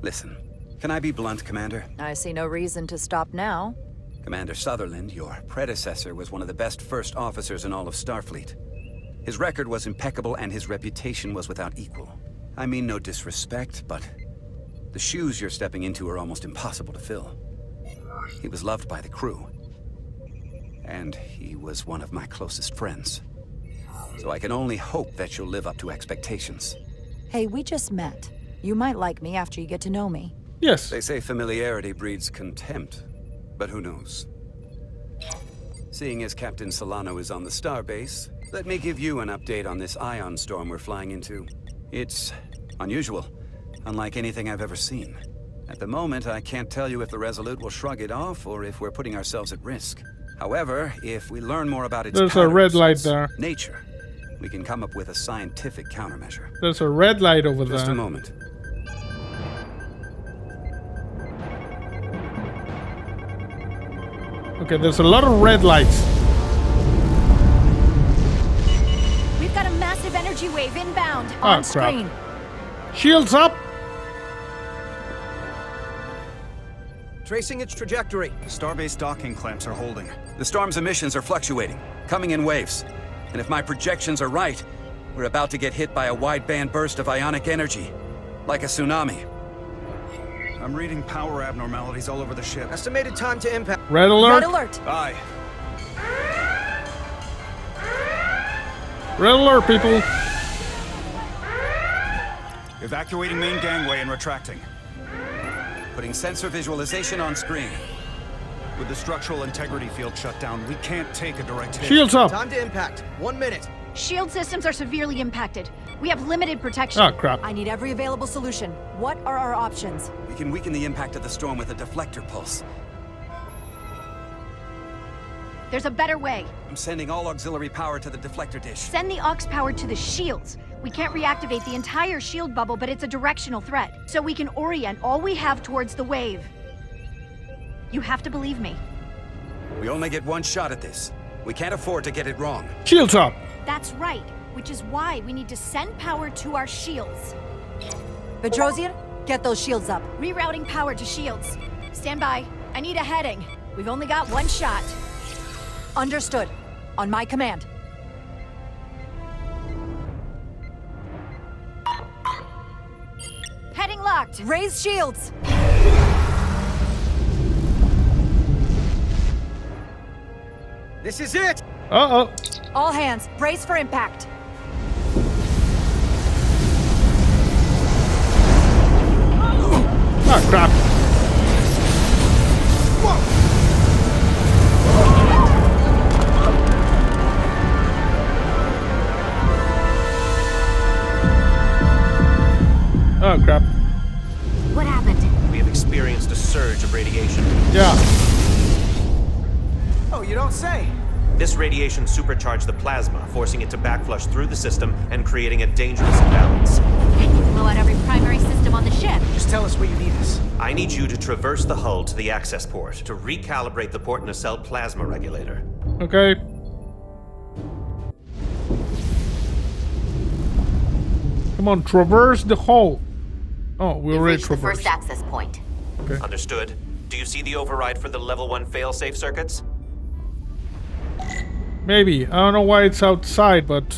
Listen, can I be blunt, Commander? I see no reason to stop now. Commander Sutherland, your predecessor, was one of the best first officers in all of Starfleet. His record was impeccable and his reputation was without equal. I mean no disrespect, but the shoes you're stepping into are almost impossible to fill. He was loved by the crew. And he was one of my closest friends. So I can only hope that you'll live up to expectations. Hey, we just met. You might like me after you get to know me. Yes. They say familiarity breeds contempt. But who knows? Seeing as Captain Solano is on the starbase, let me give you an update on this ion storm we're flying into. It's unusual, unlike anything I've ever seen. At the moment, I can't tell you if the Resolute will shrug it off or if we're putting ourselves at risk. However, if we learn more about its There's a red light there. Nature, we can come up with a scientific countermeasure. There's a red light over there. Just a moment. Okay, there's a lot of red lights. We've got a massive energy wave inbound. On screen. Shields up. Tracing its trajectory. The starbase docking clamps are holding. The storm's emissions are fluctuating, coming in waves. And if my projections are right, we're about to get hit by a wide-band burst of ionic energy, like a tsunami. I'm reading power abnormalities all over the ship. Estimated time to impact. Red alert. Red alert. Aye. Red alert, people. Evacuating main gangway and retracting. Putting sensor visualization on screen. With the structural integrity field shut down, we can't take a direct hit. Shields up. Time to impact. 1 minute. Shield systems are severely impacted. We have limited protection. Oh, crap. I need every available solution. What are our options? We can weaken the impact of the storm with a deflector pulse. There's a better way. I'm sending all auxiliary power to the deflector dish. Send the aux power to the shields. We can't reactivate the entire shield bubble, but it's a directional threat. So we can orient all we have towards the wave. You have to believe me. We only get one shot at this. We can't afford to get it wrong. Shields up. That's right, which is why we need to send power to our shields. Petrosian, get those shields up. Rerouting power to shields. Stand by. I need a heading. We've only got one shot. Understood. On my command. Heading locked. Raise shields. This is it. Uh-oh. All hands, brace for impact. Oh, crap. Oh, crap. radiation. Yeah. Oh, you don't say. This radiation supercharged the plasma, forcing it to backflush through the system and creating a dangerous imbalance. And you blow out every primary system on the ship. Just tell us where you need us. I need you to traverse the hull to the access port to recalibrate the port nacelle plasma regulator. Okay. Come on, traverse the hull. Oh, we already reached the traversed. first access point. Okay. Understood. Do you see the override for the level 1 failsafe circuits? Maybe. I don't know why it's outside, but...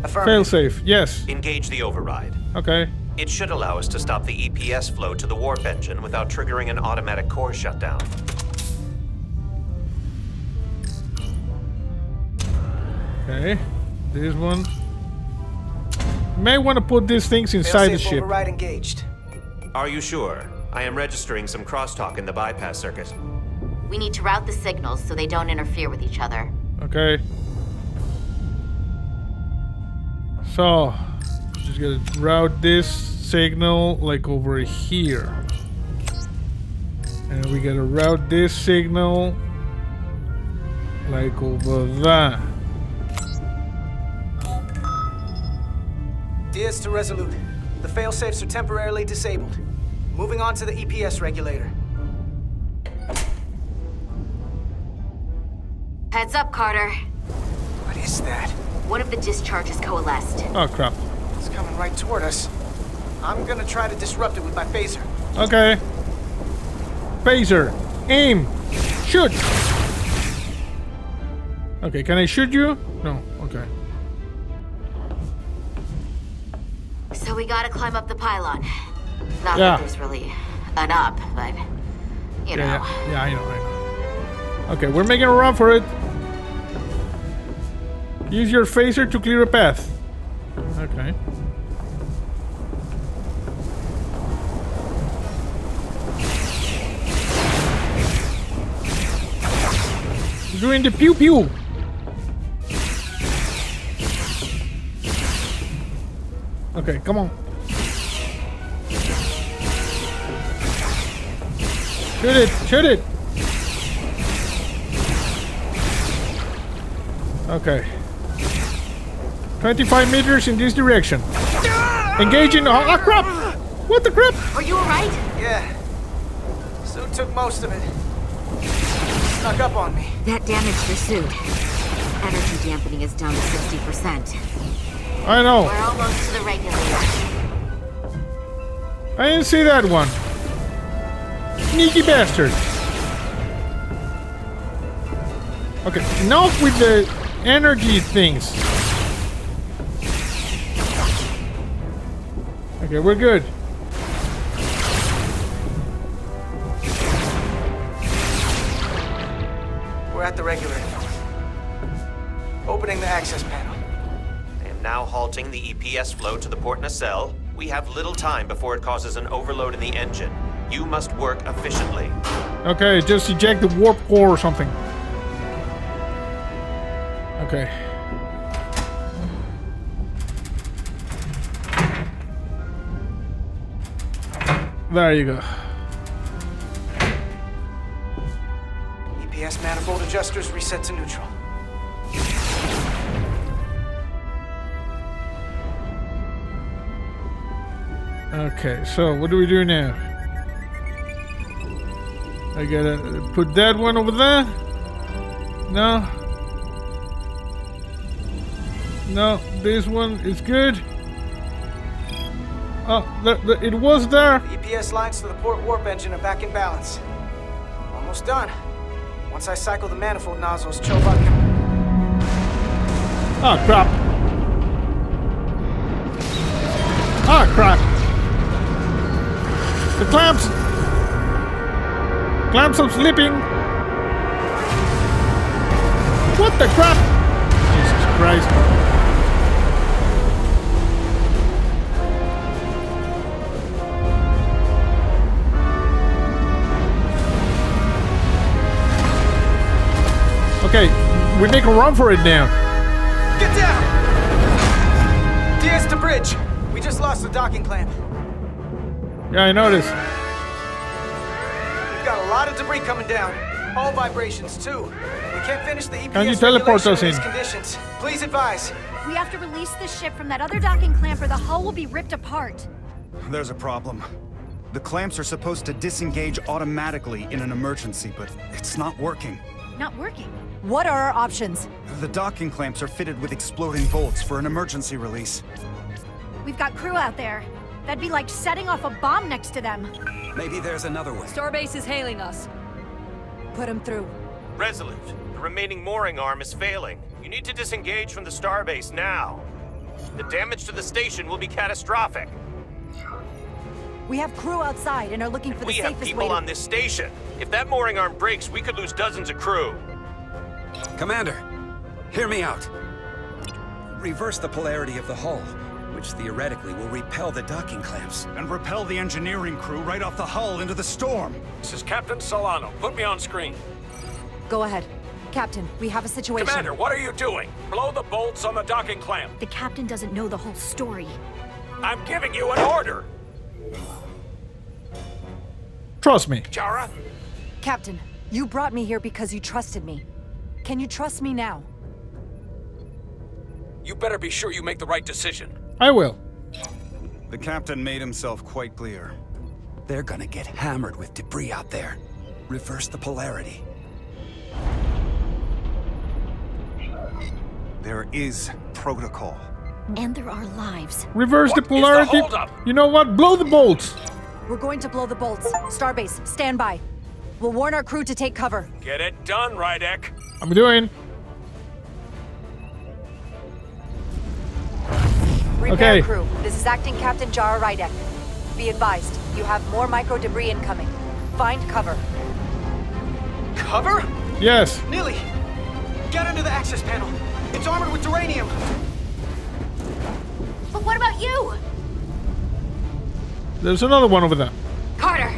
Failsafe, yes. Engage the override. Okay. It should allow us to stop the EPS flow to the warp engine without triggering an automatic core shutdown. Okay. This one. May want to put these things inside the Failsafe ship. override engaged. Are you sure? I am registering some crosstalk in the bypass circuit. We need to route the signals so they don't interfere with each other. Okay. So, just gotta route this signal like over here. And we gotta route this signal like over there. Diaz to Resolute. The failsafes are temporarily disabled. Moving on to the EPS regulator. Heads up, Carter. What is that? One of the discharges coalesced. Oh, crap. It's coming right toward us. I'm gonna try to disrupt it with my phaser. Okay. Phaser. Aim. Shoot. Okay, can I shoot you? No. Okay. So we gotta climb up the pylon. Not Yeah. that there's really an up, but you know. Yeah, I know. Okay, we're making a run for it. Use your phaser to clear a path. Okay. Doing the pew pew. Okay, come on. Shoot it! Shoot it! Okay. 25 meters in this direction. Engaging. Oh, crap! What the crap? Are you alright? Yeah. Suit took most of it. Snuck up on me. That damaged your suit. Energy dampening is down to 60%. I know. We're almost to the regulator. I didn't see that one. Sneaky bastard. Okay, enough with the energy things. Okay, we're good. We're at the regulator. Opening the access panel. I am now halting the EPS flow to the port nacelle. We have little time before it causes an overload in the engine. You must work efficiently. Okay, just eject the warp core or something. Okay. There you go. EPS manifold adjusters reset to neutral. Okay, so what do we do now? I gotta put that one over there. No. No, this one is good. Oh, it was there. The EPS lines to the port warp engine are back in balance. Almost done. Once I cycle the manifold nozzles, Chobot can... Oh, crap. Oh, crap. The clamps are slipping. What the crap? Jesus Christ. Okay, we make a run for it now. Get down! Diaz to bridge. We just lost the docking clamp. Yeah, I noticed. We've got a lot of debris coming down. All vibrations, too. We can't finish the EPS Can you teleport regulation us in these in? conditions. Please advise. We have to release the ship from that other docking clamp or the hull will be ripped apart. There's a problem. The clamps are supposed to disengage automatically in an emergency, but it's not working. Not working. What are our options? The docking clamps are fitted with exploding bolts for an emergency release. We've got crew out there. That'd be like setting off a bomb next to them. Maybe there's another way. Starbase is hailing us. Put him through. Resolute, the remaining mooring arm is failing. You need to disengage from the starbase now. The damage to the station will be catastrophic. We have crew outside and are looking for the We have safest people way to... on this station. If that mooring arm breaks, we could lose dozens of crew. Commander, hear me out. Reverse the polarity of the hull, which theoretically will repel the docking clamps. And repel the engineering crew right off the hull into the storm. This is Captain Solano. Put me on screen. Go ahead. Captain, we have a situation. Commander, what are you doing? Blow the bolts on the docking clamp. The captain doesn't know the whole story. I'm giving you an order. Trust me. Jara? Captain, you brought me here because you trusted me. Can you trust me now? You better be sure you make the right decision. I will. The captain made himself quite clear. They're gonna get hammered with debris out there. Reverse the polarity. There is protocol. And there are lives. Reverse the What is the polarity. holdup? You know what? Blow the bolts. We're going to blow the bolts. Starbase, stand by. We'll warn our crew to take cover. Get it done, Rydek. I'm doing. Repair Okay. crew, this is Acting Captain Jara Rydek. Be advised, you have more micro debris incoming. Find cover. Cover? Yes. Nilly, get under the access panel. It's armored with uranium. But what about you? There's another one over there. Carter,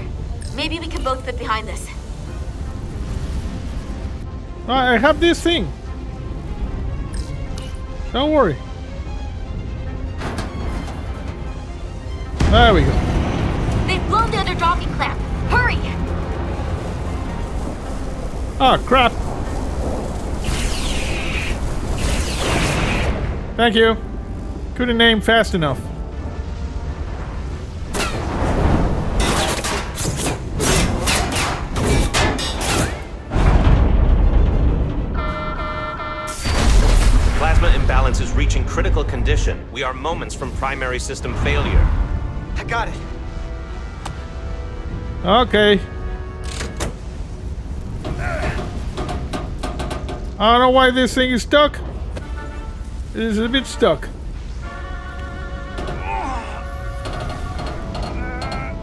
maybe we can both fit behind this. I have this thing. Don't worry. There we go. They've blown the other docking clamp. Hurry! Ah, crap. Thank you. Couldn't aim fast enough. Plasma imbalance is reaching critical condition. We are moments from primary system failure. I got it. Okay. I don't know why this thing is stuck. It is a bit stuck.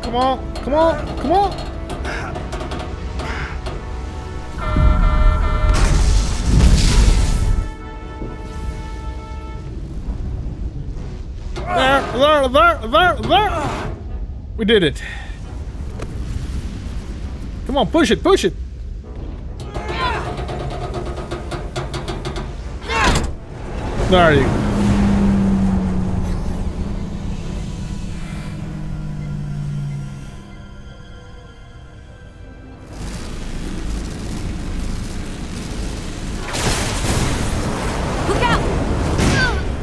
Come on, come on, come on. There. We did it. Come on, push it, push it. There you go. Look out!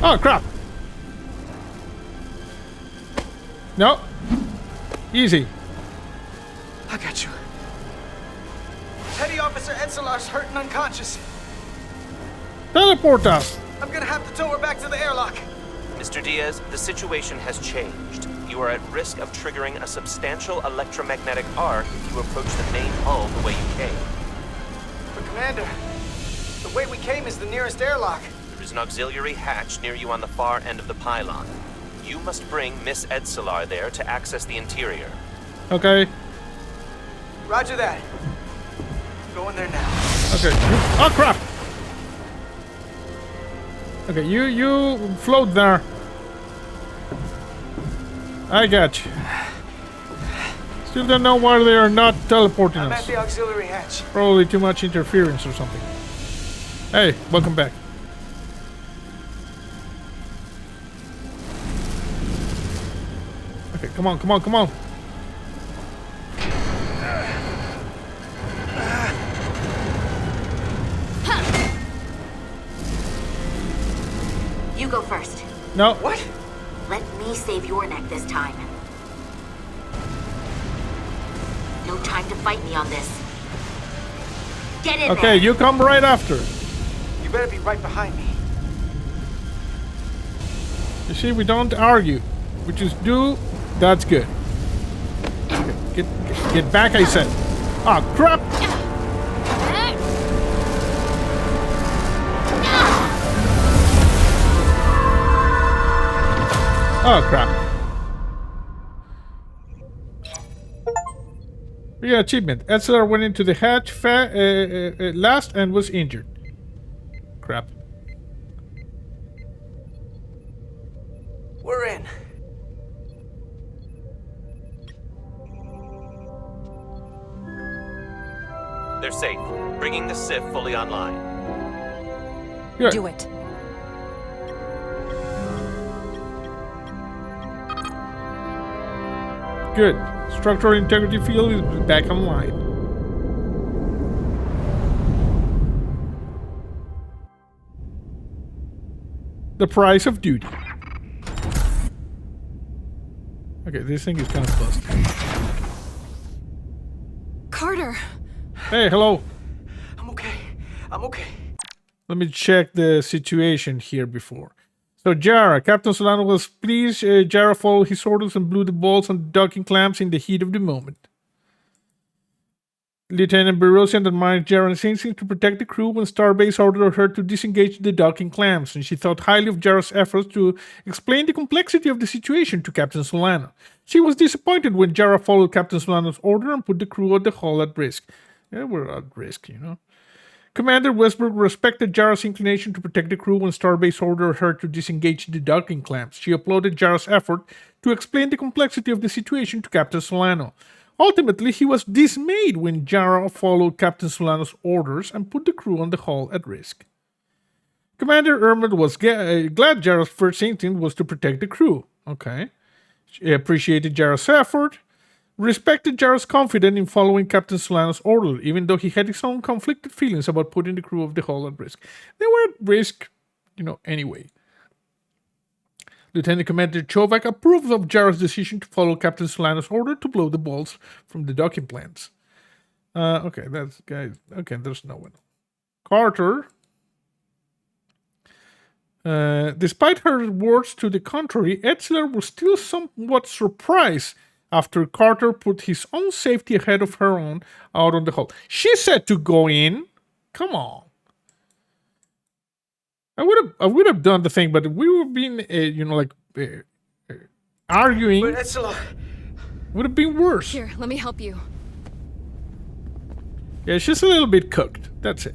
Oh, crap. No. Easy. I got you. Petty Officer Edselar's hurt and unconscious. Teleport us. I'm gonna have to tow her back to the airlock. Mr. Diaz, the situation has changed. You are at risk of triggering a substantial electromagnetic arc if you approach the main hull the way you came. But Commander, the way we came is the nearest airlock. There is an auxiliary hatch near you on the far end of the pylon. You must bring Miss Edselar there to access the interior. Okay. Roger that. Going there now. Okay. Oh, crap. Okay, you float there. I got you. Still don't know why they are not teleporting I'm us. at the auxiliary hatch. Probably too much interference or something. Hey, welcome back. Okay, come on, come on, come on. You go first. No. What? Let me save your neck this time. No time to fight me on this. Get in Okay, there. you come right after. You better be right behind me. You see, we don't argue. We just do. That's good. Okay, get back, I said. Ah, crap! Oh, crap. We got achievement. Etzler went into the hatch last and was injured. Crap. We're in. They're safe. Bringing the SIF fully online. Good. Do it. Good. Structural integrity field is back online. The price of duty. Okay, this thing is kind of busted. Carter! Hey, hello. I'm okay. I'm okay. Let me check the situation here before. So, Jara, Captain Solano was pleased. Jara followed his orders and blew the bolts on the docking clamps in the heat of the moment. Lieutenant Berosian admired Jara's instinct to protect the crew when Starbase ordered her to disengage the docking clamps, and she thought highly of Jara's efforts to explain the complexity of the situation to Captain Solano. She was disappointed when Jara followed Captain Solano's order and put the crew on the hull at risk. Yeah, we're at risk, you know. Commander Westbrook respected Jara's inclination to protect the crew when Starbase ordered her to disengage the docking clamps. She applauded Jara's effort to explain the complexity of the situation to Captain Solano. Ultimately, he was dismayed when Jara followed Captain Solano's orders and put the crew on the hull at risk. Commander Ermond was glad Jara's first instinct was to protect the crew. Okay. She appreciated Jara's effort, respected Jara's confidence in following Captain Solano's order, even though he had his own conflicted feelings about putting the crew of the hull at risk. They were at risk, anyway. Lieutenant Commander Chovak approves of Jara's decision to follow Captain Solano's order to blow the bolts from the docking plants. Okay, that's guys. Okay, there's no one. Carter. Despite her words to the contrary, Etzler was still somewhat surprised after Carter put his own safety ahead of her own out on the hull. She said to go in. Come on. I would have done the thing, but we were being, arguing. But Etzler, would have been worse. Here, let me help you. Yeah, she's a little bit cooked. That's it.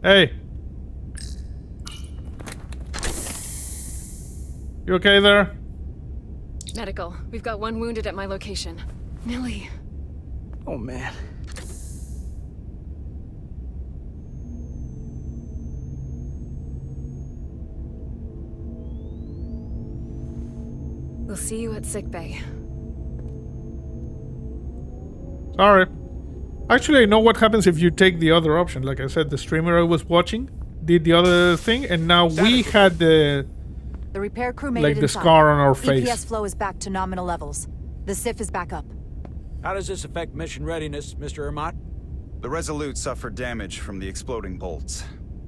Hey. You okay there? Medical. We've got one wounded at my location. Millie. oh man. We'll see you at sickbay. Sorry. Actually, I know what happens if you take the other option. Like I said, the streamer I was watching did the other thing, and now we had the repair crew made like it the inside. scar on our face. EPS flow is back to nominal levels. The SIF is back up. How does this affect mission readiness, Mr. Ermont? The Resolute suffered damage from the exploding bolts,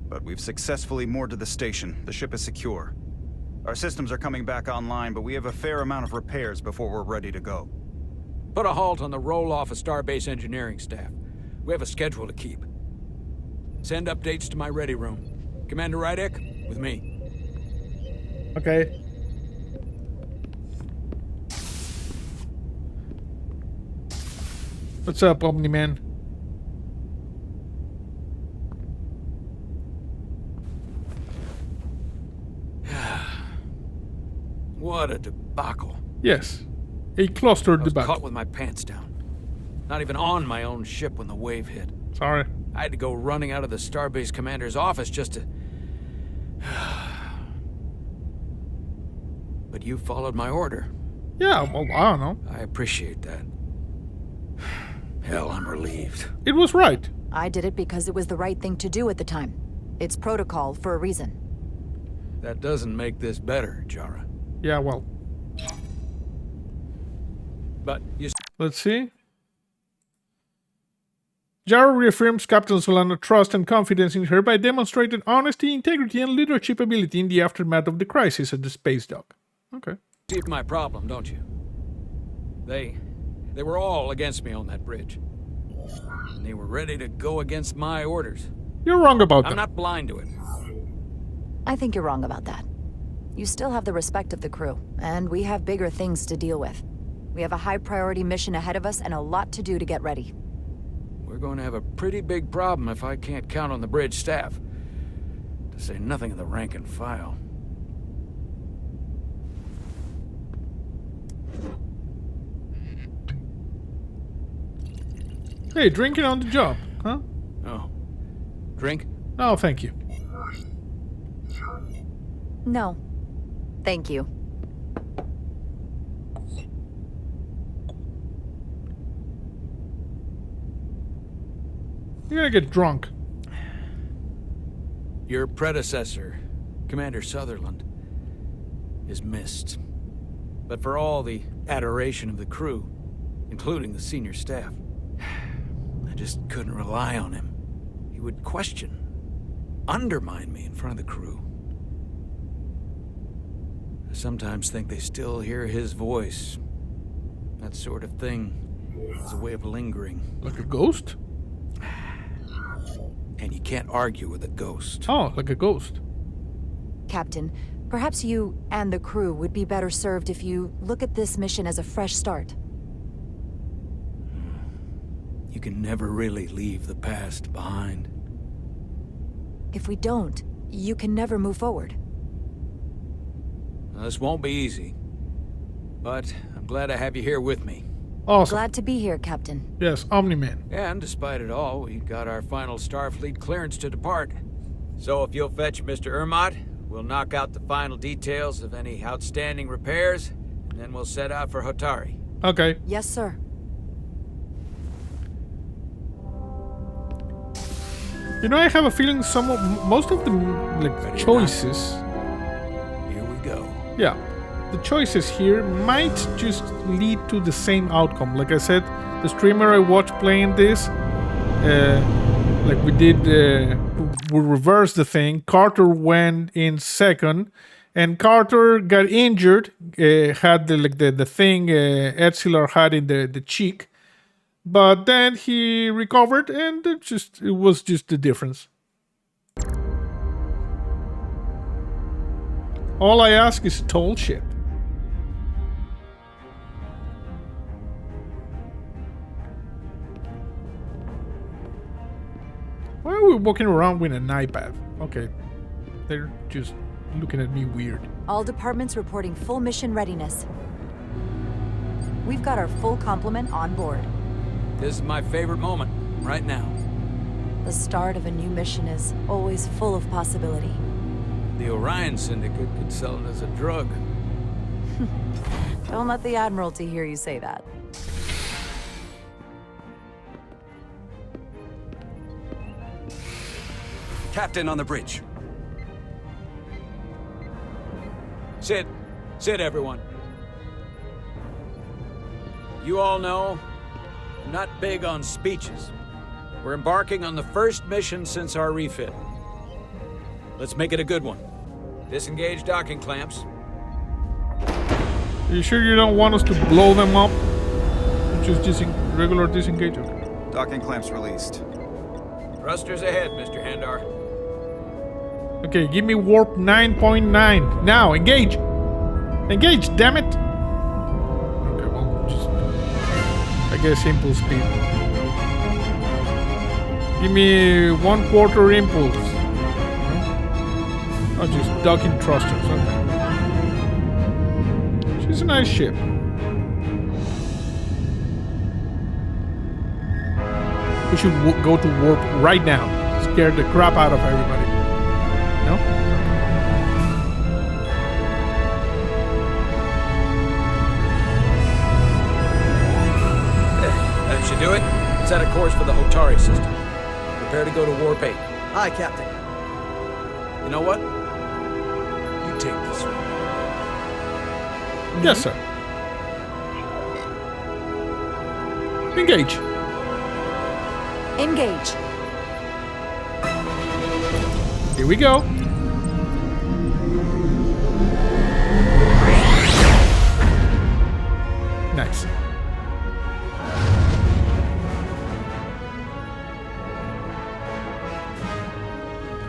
but we've successfully moored to the station. The ship is secure. Our systems are coming back online, but we have a fair amount of repairs before we're ready to go. Put a halt on the roll-off of Starbase engineering staff. We have a schedule to keep. Send updates to my ready room. Commander Rydek, with me. Okay. What's up, Omni-Man? What a debacle. Yes. A cluster I was debacle. caught with my pants down. Not even on my own ship when the wave hit. Sorry. I had to go running out of the Starbase commander's office just to... But you followed my order. Yeah, well, I don't know. I appreciate that. Hell, I'm relieved. It was right. I did it because it was the right thing to do at the time. It's protocol for a reason. That doesn't make this better, Jara. Yeah, well. But you... Let's see. Jara reaffirms Captain Solano's trust and confidence in her by demonstrating honesty, integrity, and leadership ability in the aftermath of the crisis at the space dock. Okay. See my problem, don't you? They were all against me on that bridge. And they were ready to go against my orders. You're wrong about that. I'm not blind to it. I think you're wrong about that. You still have the respect of the crew, and we have bigger things to deal with. We have a high-priority mission ahead of us and a lot to do to get ready. We're going to have a pretty big problem if I can't count on the bridge staff. To say nothing of the rank and file. Hey, drinking on the job, huh? Oh. Drink? Oh, thank you. No. Thank you. You're gonna get drunk. Your predecessor, Commander Sutherland, is missed. But for all the adoration of the crew, including the senior staff, I just couldn't rely on him. He would question, undermine me in front of the crew. I sometimes think they still hear his voice. That sort of thing is a way of lingering. Like a ghost? And you can't argue with a ghost. Oh, like a ghost. Captain, perhaps you and the crew would be better served if you look at this mission as a fresh start. You can never really leave the past behind. If we don't, you can never move forward. Now, this won't be easy, but I'm glad I have you here with me. Awesome. Glad to be here, Captain. Yes, Omni-Man. And despite it all, we got our final Starfleet clearance to depart. So if you'll fetch Mr. Ermot, we'll knock out the final details of any outstanding repairs, and then we'll set out for Hotari. Okay. Yes, sir. You know, I have a feeling most of the choices. Here we go. Yeah, the choices here might just lead to the same outcome. Like I said, the streamer I watched playing this, like we did, we reversed the thing. Carter went in second, and Carter got injured. Had the thing Etzilar had in the cheek. But then he recovered, and it was just the difference. All I ask is tall ship. Why are we walking around with an iPad? Okay, they're just looking at me weird. All departments reporting full mission readiness. We've got our full complement on board. This is my favorite moment, right now. The start of a new mission is always full of possibility. The Orion Syndicate could sell it as a drug. Don't let the Admiralty hear you say that. Captain on the bridge. Sit, everyone. You all know, I'm not big on speeches. We're embarking on the first mission since our refit. Let's make it a good one. Disengage docking clamps. Are you sure you don't want us to blow them up? Just regular disengage? Okay. Docking clamps released. Thrusters ahead, Mr. Handar. Okay, give me warp 9.9. Now, engage! Engage, damn it! Okay, well, just... I guess impulse speed. Give me 1/4 impulse. Oh, just docking thrusters, okay. She's a nice ship. We should go to warp right now. Scare the crap out of everybody. No? That should do it. Set a course for the Hotari system. Prepare to go to warp 8. Aye, Captain. You know what? You take this one. Yes, sir. Engage. Engage. Here we go. Nice.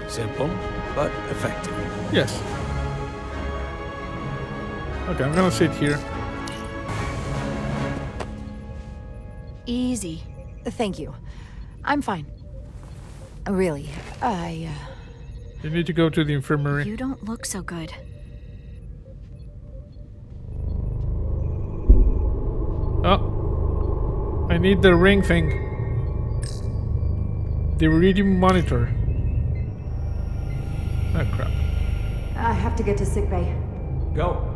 Simple, but effective. Yes. Okay, I'm gonna sit here. Easy. Thank you. I'm fine. Really, You need to go to the infirmary. You don't look so good. Oh. I need the ring thing. The reading monitor. Oh, crap. I have to get to sickbay. Go.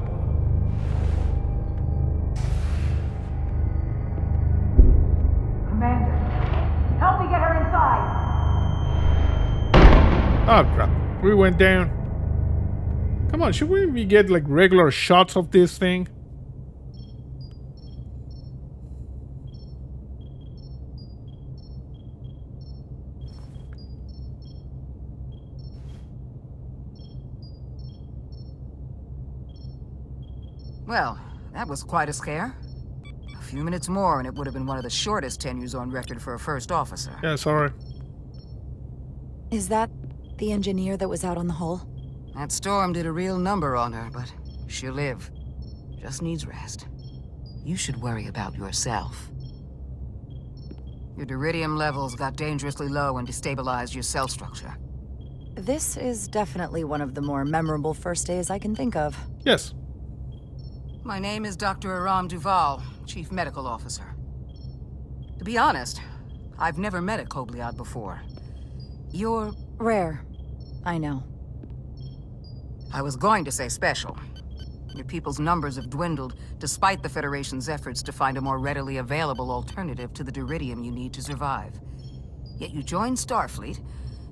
Commander, help me get her inside. Oh, crap. We went down. Come on, should we get like regular shots of this thing? Well, that was quite a scare. A few minutes more and it would have been one of the shortest tenures on record for a first officer. Yeah, sorry. Is that the engineer that was out on the hull? That storm did a real number on her, but she'll live. Just needs rest. You should worry about yourself. Your duridium levels got dangerously low and destabilized your cell structure. This is definitely one of the more memorable first days I can think of. Yes. My name is Dr. Aram Duval, Chief Medical Officer. To be honest, I've never met a Kobliad before. You're rare. I know. I was going to say special. Your people's numbers have dwindled, despite the Federation's efforts to find a more readily available alternative to the duridium you need to survive. Yet you joined Starfleet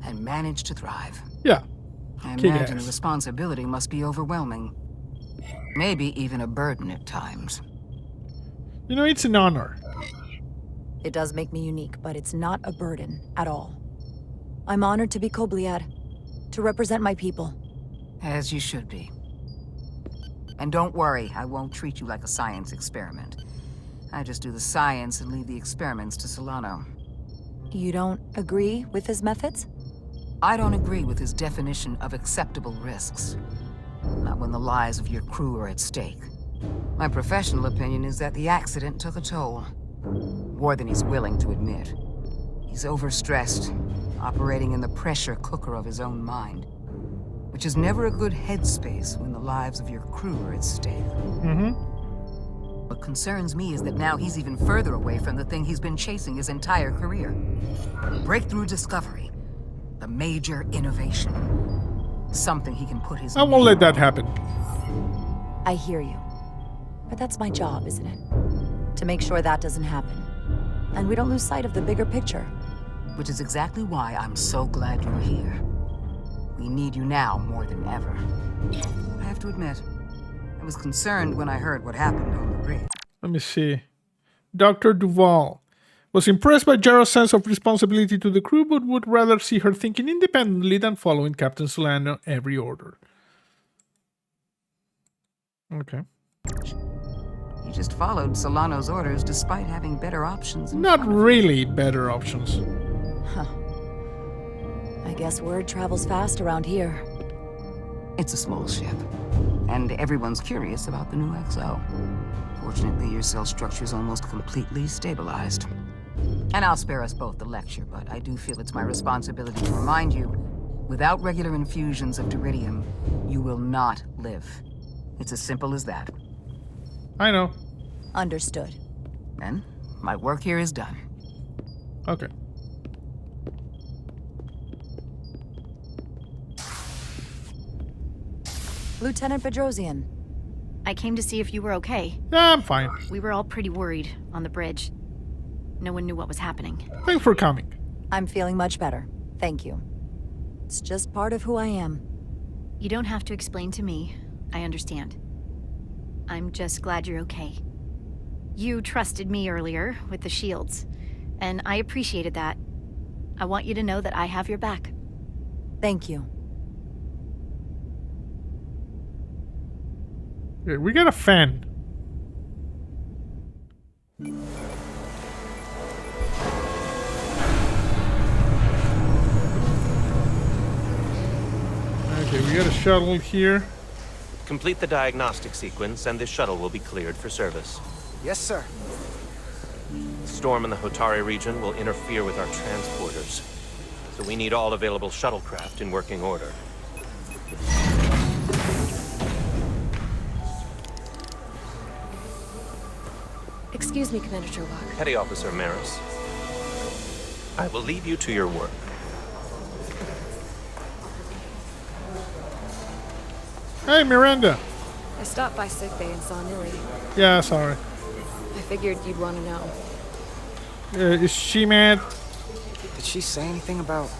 and managed to thrive. Yeah. I imagine the responsibility must be overwhelming. Maybe even a burden at times. You know, it's an honor. It does make me unique, but it's not a burden at all. I'm honored to be Kobliad, to represent my people. As you should be. And don't worry, I won't treat you like a science experiment. I just do the science and leave the experiments to Solano. You don't agree with his methods? I don't agree with his definition of acceptable risks. Not when the lives of your crew are at stake. My professional opinion is that the accident took a toll. More than he's willing to admit. He's overstressed, operating in the pressure cooker of his own mind. Which is never a good headspace when the lives of your crew are at stake. Mm-hmm. What concerns me is that now he's even further away from the thing he's been chasing his entire career. Breakthrough discovery. The major innovation. Something he can put his... I won't let that happen. I hear you. But that's my job, isn't it? To make sure that doesn't happen. And we don't lose sight of the bigger picture. Which is exactly why I'm so glad you're here. We need you now more than ever. I have to admit, I was concerned when I heard what happened on the bridge. Let me see. Dr. Duval was impressed by Jara's sense of responsibility to the crew, but would rather see her thinking independently than following Captain Solano every order. Okay. You just followed Solano's orders despite having better options. Not really better options. Huh. I guess word travels fast around here. It's a small ship, and everyone's curious about the new XO. Fortunately, your cell structure's almost completely stabilized. And I'll spare us both the lecture, but I do feel it's my responsibility to remind you, without regular infusions of duridium, you will not live. It's as simple as that. I know. Understood. Then, my work here is done. Okay. Lieutenant Bedrosian. I came to see if you were okay. Yeah, I'm fine. We were all pretty worried on the bridge. No one knew what was happening. Thanks for coming. I'm feeling much better. Thank you. It's just part of who I am. You don't have to explain to me. I understand. I'm just glad you're okay. You trusted me earlier with the shields, and I appreciated that. I want you to know that I have your back. Thank you. Okay, we got a fan. Okay, we got a shuttle here. Complete the diagnostic sequence, and this shuttle will be cleared for service. Yes, sir. The storm in the Hotari region will interfere with our transporters, so we need all available shuttlecraft in working order. Excuse me, Commander Chobak. Petty Officer Maris, I will leave you to your work. Hey, Miranda. I stopped by sickbay and saw Nilly. Yeah, sorry. I figured you'd want to know. Is she mad? Did she say anything about...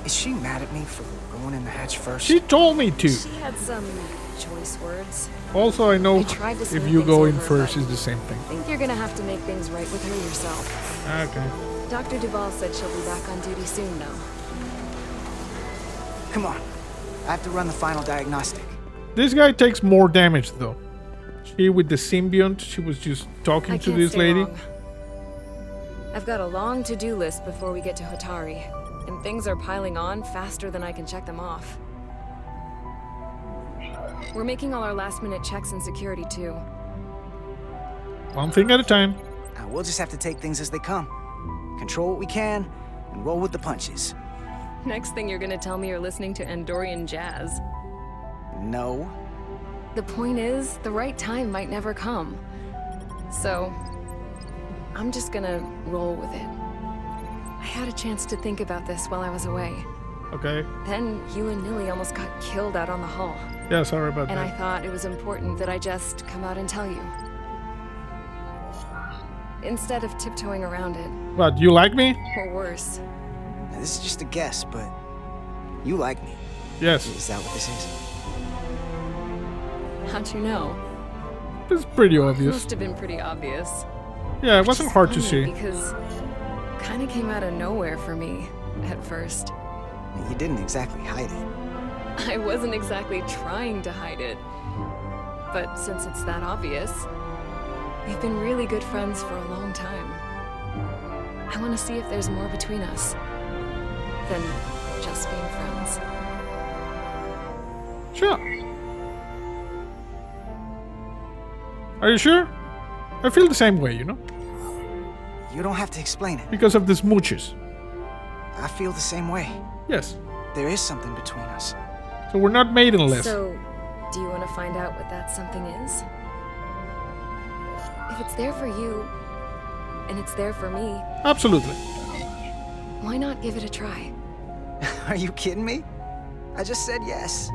Is she mad at me for going in the hatch first? She told me to. She had some choice words. Also, I know tried to if smooth you things go over, in first, but it's the same thing. I think you're gonna have to make things right with her yourself. Okay. Dr. Duval said she'll be back on duty soon, though. Come on. I have to run the final diagnostic. This guy takes more damage, though. She with the symbiont, she was just talking to this lady. Long. I've got a long to-do list before we get to Hotari, and things are piling on faster than I can check them off. We're making all our last-minute checks and security, too. One thing at a time. Now, we'll just have to take things as they come. Control what we can, and roll with the punches. Next thing you're gonna tell me you're listening to Andorian jazz. No. The point is, the right time might never come. So, I'm just gonna roll with it. I had a chance to think about this while I was away. Okay. Then you and Nilly almost got killed out on the hull. Yeah, sorry about And that. I thought it was important that I just come out and tell you. Instead of tiptoeing around it. What, you like me? Or worse. Now, this is just a guess, but you like me. Yes. Is that what this is? How'd you know? It's pretty obvious. Must have been pretty obvious. Yeah, it wasn't hard to see. Because it kind of came out of nowhere for me at first. You didn't exactly hide it. I wasn't exactly trying to hide it. But since it's that obvious, we've been really good friends for a long time. I want to see if there's more between us than just being friends. Sure. Are you sure? I feel the same way, you know? You don't have to explain it. Because of the smooches. I feel the same way. Yes. There is something between us. So we're not maidenless. So, do you want to find out what that something is? If it's there for you, and it's there for me... Absolutely. Why not give it a try? Are you kidding me? I just said yes.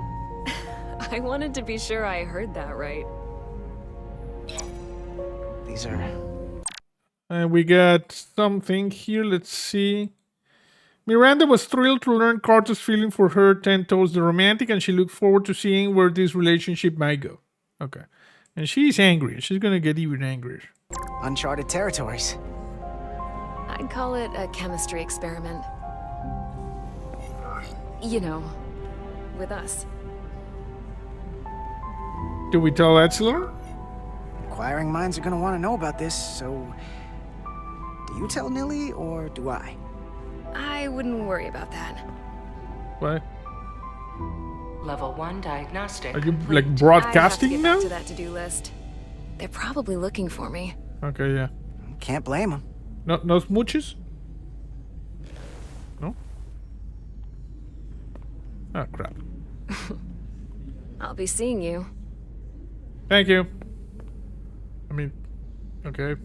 I wanted to be sure I heard that right. These are... And we got something here, let's see. Miranda was thrilled to learn Carter's feeling for her tend towards the romantic, and she looked forward to seeing where this relationship might go. Okay. And she's angry. She's gonna get even angrier. Uncharted territories. I'd call it a chemistry experiment. You know, with us. Do we tell Epsilon? Inquiring minds are gonna want to know about this, so... Do you tell Nilly, or do I? I wouldn't worry about that. What? Level 1 diagnostic. Are you complete. like broadcasting I have to get now? back to that to-do list. They're probably looking for me. Okay, yeah. Can't blame them. No smooches? No? Oh, crap. I'll be seeing you. Thank you. I mean, okay.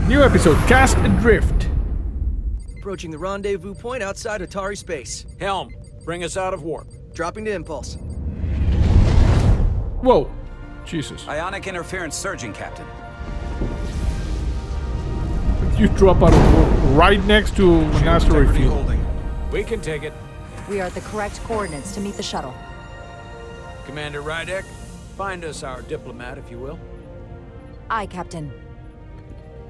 New episode, Cast Adrift. Approaching the rendezvous point outside Atari space. Helm, bring us out of warp. Dropping to impulse. Whoa. Jesus. Ionic interference surging, Captain. You drop out of right next to an asteroid field. We can take it. We are at the correct coordinates to meet the shuttle. Commander Rydek, find us our diplomat, if you will. Aye, Captain.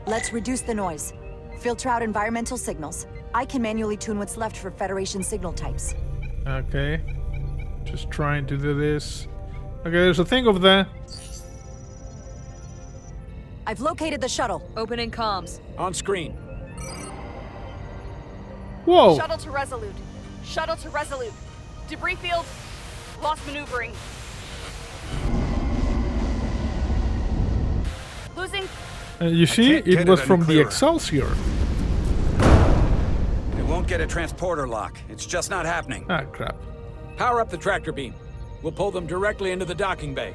Let's reduce the noise. Filter out environmental signals. I can manually tune what's left for Federation signal types. Okay. Just trying to do this. Okay, there's a thing over there. I've located the shuttle. Opening comms. On screen. Whoa! Shuttle to Resolute. Shuttle to Resolute. Debris field. Lost maneuvering. Losing. You see, it was from the Excelsior. It won't get a transporter lock. It's just not happening. Ah, crap. Power up the tractor beam. We'll pull them directly into the docking bay.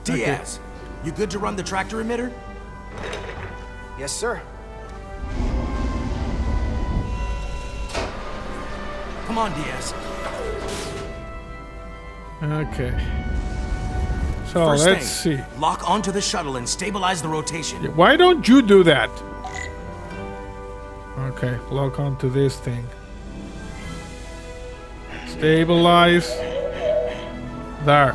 Diaz, you good to run the tractor emitter? Yes, sir. Come on, Diaz. Okay. So First let's thing, see. Lock onto the shuttle and stabilize the rotation. Why don't you do that? Okay, lock onto this thing. Stabilize. There.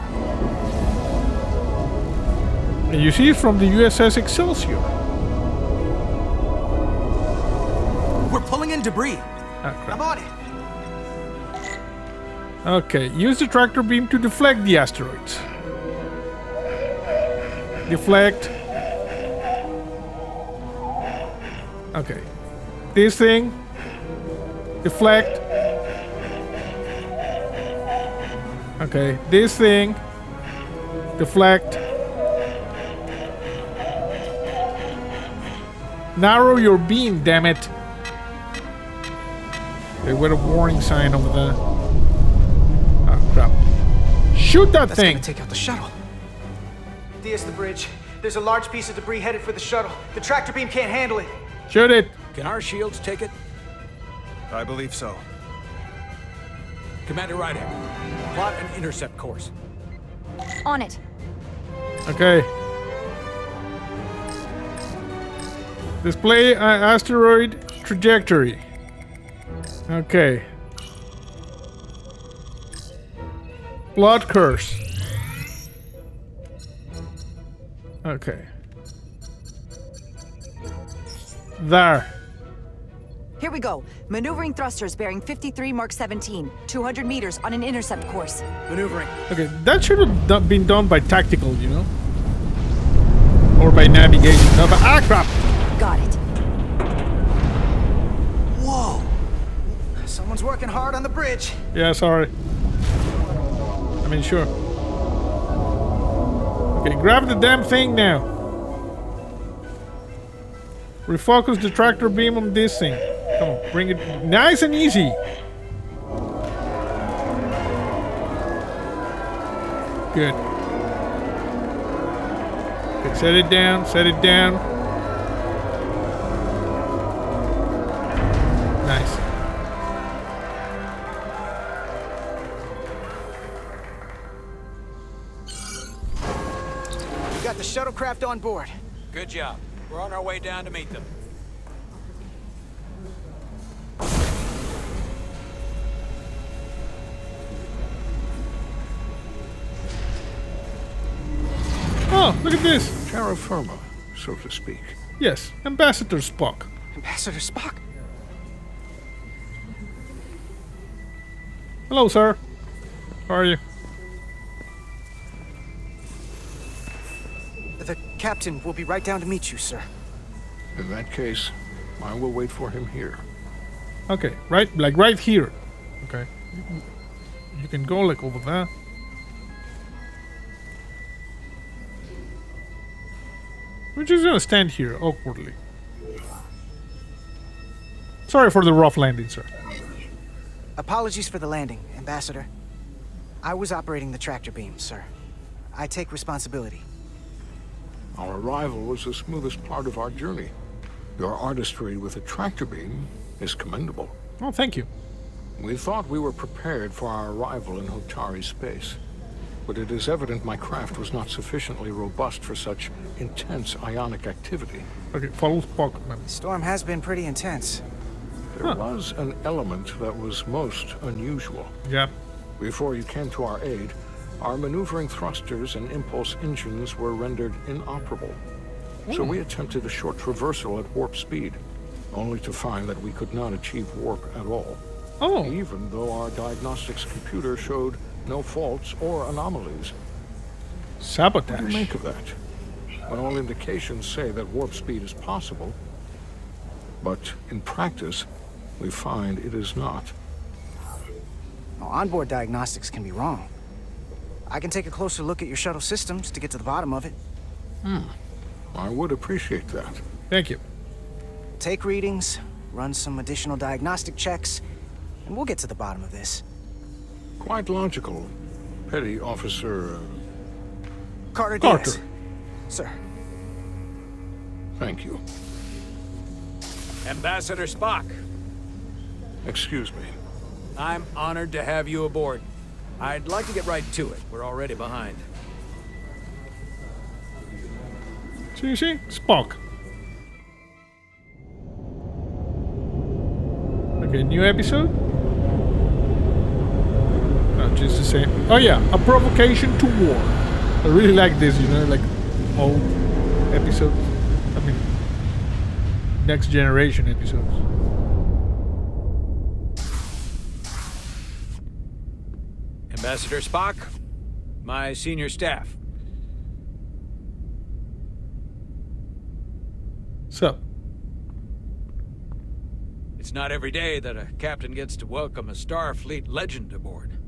And you see from the U.S.S. Excelsior. We're pulling in debris. Ah, crap. I'm on it. Okay, use the tractor beam to deflect the asteroids. Deflect. Okay. This thing. Deflect. Okay, this thing. Deflect. Narrow your beam, damn it. Okay, with a warning sign over there. Oh, crap. Shoot that That's thing! gonna take out the shuttle. Diaz, the bridge. There's a large piece of debris headed for the shuttle. The tractor beam can't handle it. Shoot it! Can our shields take it? I believe so. Commander Rydek, plot an intercept course. On it. Okay. Display asteroid trajectory. Okay. Plot course. Okay. There. Here we go. Maneuvering thrusters bearing 53 Mark 17. 200 meters on an intercept course. Maneuvering. Okay, that should have been done by tactical, you know? Or by navigation. No, but ah, crap! Got it. Whoa! Someone's working hard on the bridge. Yeah, sorry. I mean, sure. Okay, grab the damn thing now. Refocus the tractor beam on this thing. Come on, bring it nice and easy. Good. Okay, set it down, set it down. Nice. We got the shuttlecraft on board. Good job. We're on our way down to meet them. Oh, look at this. Terra firma, so to speak. Yes, Ambassador Spock. Ambassador Spock? Hello, sir. How are you? The captain will be right down to meet you, sir. In that case, I will wait for him here. Okay, right, like right here. Okay. You can go like over there. We're just gonna stand here awkwardly. Sorry for the rough landing, sir. Apologies for the landing, Ambassador. I was operating the tractor beam, sir. I take responsibility. Our arrival was the smoothest part of our journey. Your artistry with a tractor beam is commendable. Oh, thank you. We thought we were prepared for our arrival in Hotari space. but it is evident my craft was not sufficiently robust for such intense ionic activity. Okay, follow Spock. The storm has been pretty intense. There was an element that was most unusual. Yeah. Before you came to our aid, our maneuvering thrusters and impulse engines were rendered inoperable. So we attempted a short traversal at warp speed, only to find that we could not achieve warp at all. Even though our diagnostics computer showed no faults or anomalies. Sabotage. What do you make of that? When all indications say that warp speed is possible, but in practice, we find it is not. Well, onboard diagnostics can be wrong. I can take a closer look at your shuttle systems to get to the bottom of it. I would appreciate that. Thank you. Take readings, run some additional diagnostic checks, and we'll get to the bottom of this. Quite logical. Petty Officer... Carter Diaz. Sir. Thank you. Ambassador Spock. Excuse me. I'm honored to have you aboard. I'd like to get right to it. We're already behind. See? Spock. Okay, new episode? No, just the same. Oh yeah, a provocation to war. I really like this, you know, like old episodes. I mean, next generation episodes. Ambassador Spock, my senior staff. Sup? It's not every day that a captain gets to welcome a Starfleet legend aboard.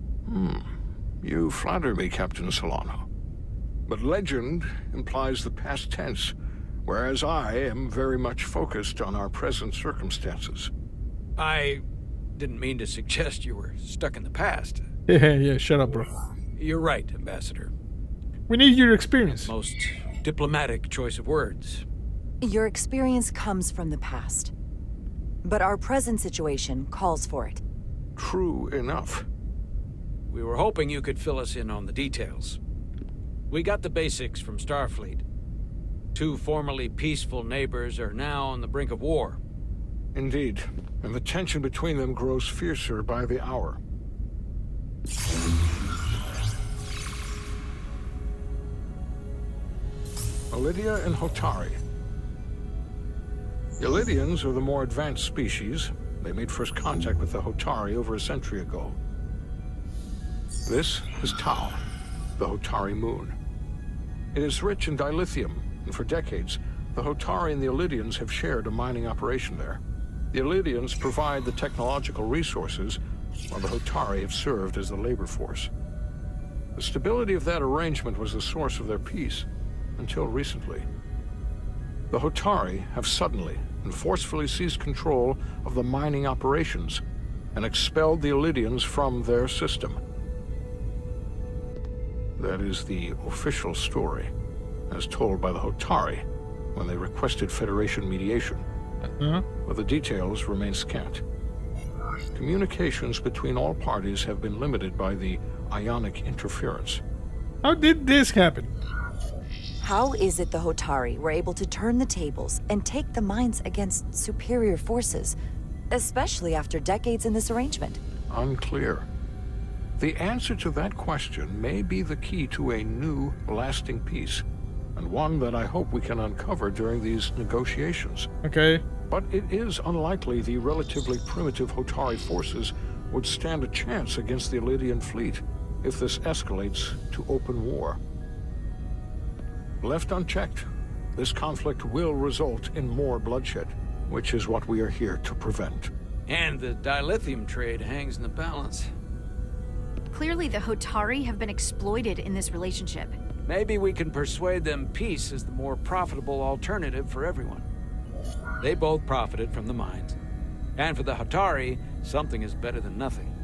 You flatter me, Captain Solano. But legend implies the past tense, whereas I am very much focused on our present circumstances. I didn't mean to suggest you were stuck in the past. Yeah, shut up, bro. You're right, Ambassador. We need your experience. Most diplomatic choice of words. Your experience comes from the past. But our present situation calls for it. True enough. We were hoping you could fill us in on the details. We got the basics from Starfleet. Two formerly peaceful neighbors are now on the brink of war. Indeed, and the tension between them grows fiercer by the hour. Lydia and Hotari. The Lydians are the more advanced species. They made first contact with the Hotari over a century ago. This is Tau, the Hotari moon. It is rich in dilithium, and for decades, the Hotari and the Illydians have shared a mining operation there. The Illydians provide the technological resources, while the Hotari have served as the labor force. The stability of that arrangement was the source of their peace, until recently. The Hotari have suddenly and forcefully seized control of the mining operations and expelled the Illydians from their system. That is the official story, as told by the Hotari when they requested Federation mediation. But the details remain scant. Communications between all parties have been limited by the ionic interference. How did this happen? How is it the Hotari were able to turn the tables and take the mines against superior forces, especially after decades in this arrangement? Unclear. The answer to that question may be the key to a new, lasting peace, and one that I hope we can uncover during these negotiations. Okay. But it is unlikely the relatively primitive Hotari forces would stand a chance against the Illydian fleet if this escalates to open war. Left unchecked, this conflict will result in more bloodshed, which is what we are here to prevent. And the dilithium trade hangs in the balance. Clearly, the Hotari have been exploited in this relationship. Maybe we can persuade them peace is the more profitable alternative for everyone. They both profited from the mines. And for the Hotari, something is better than nothing.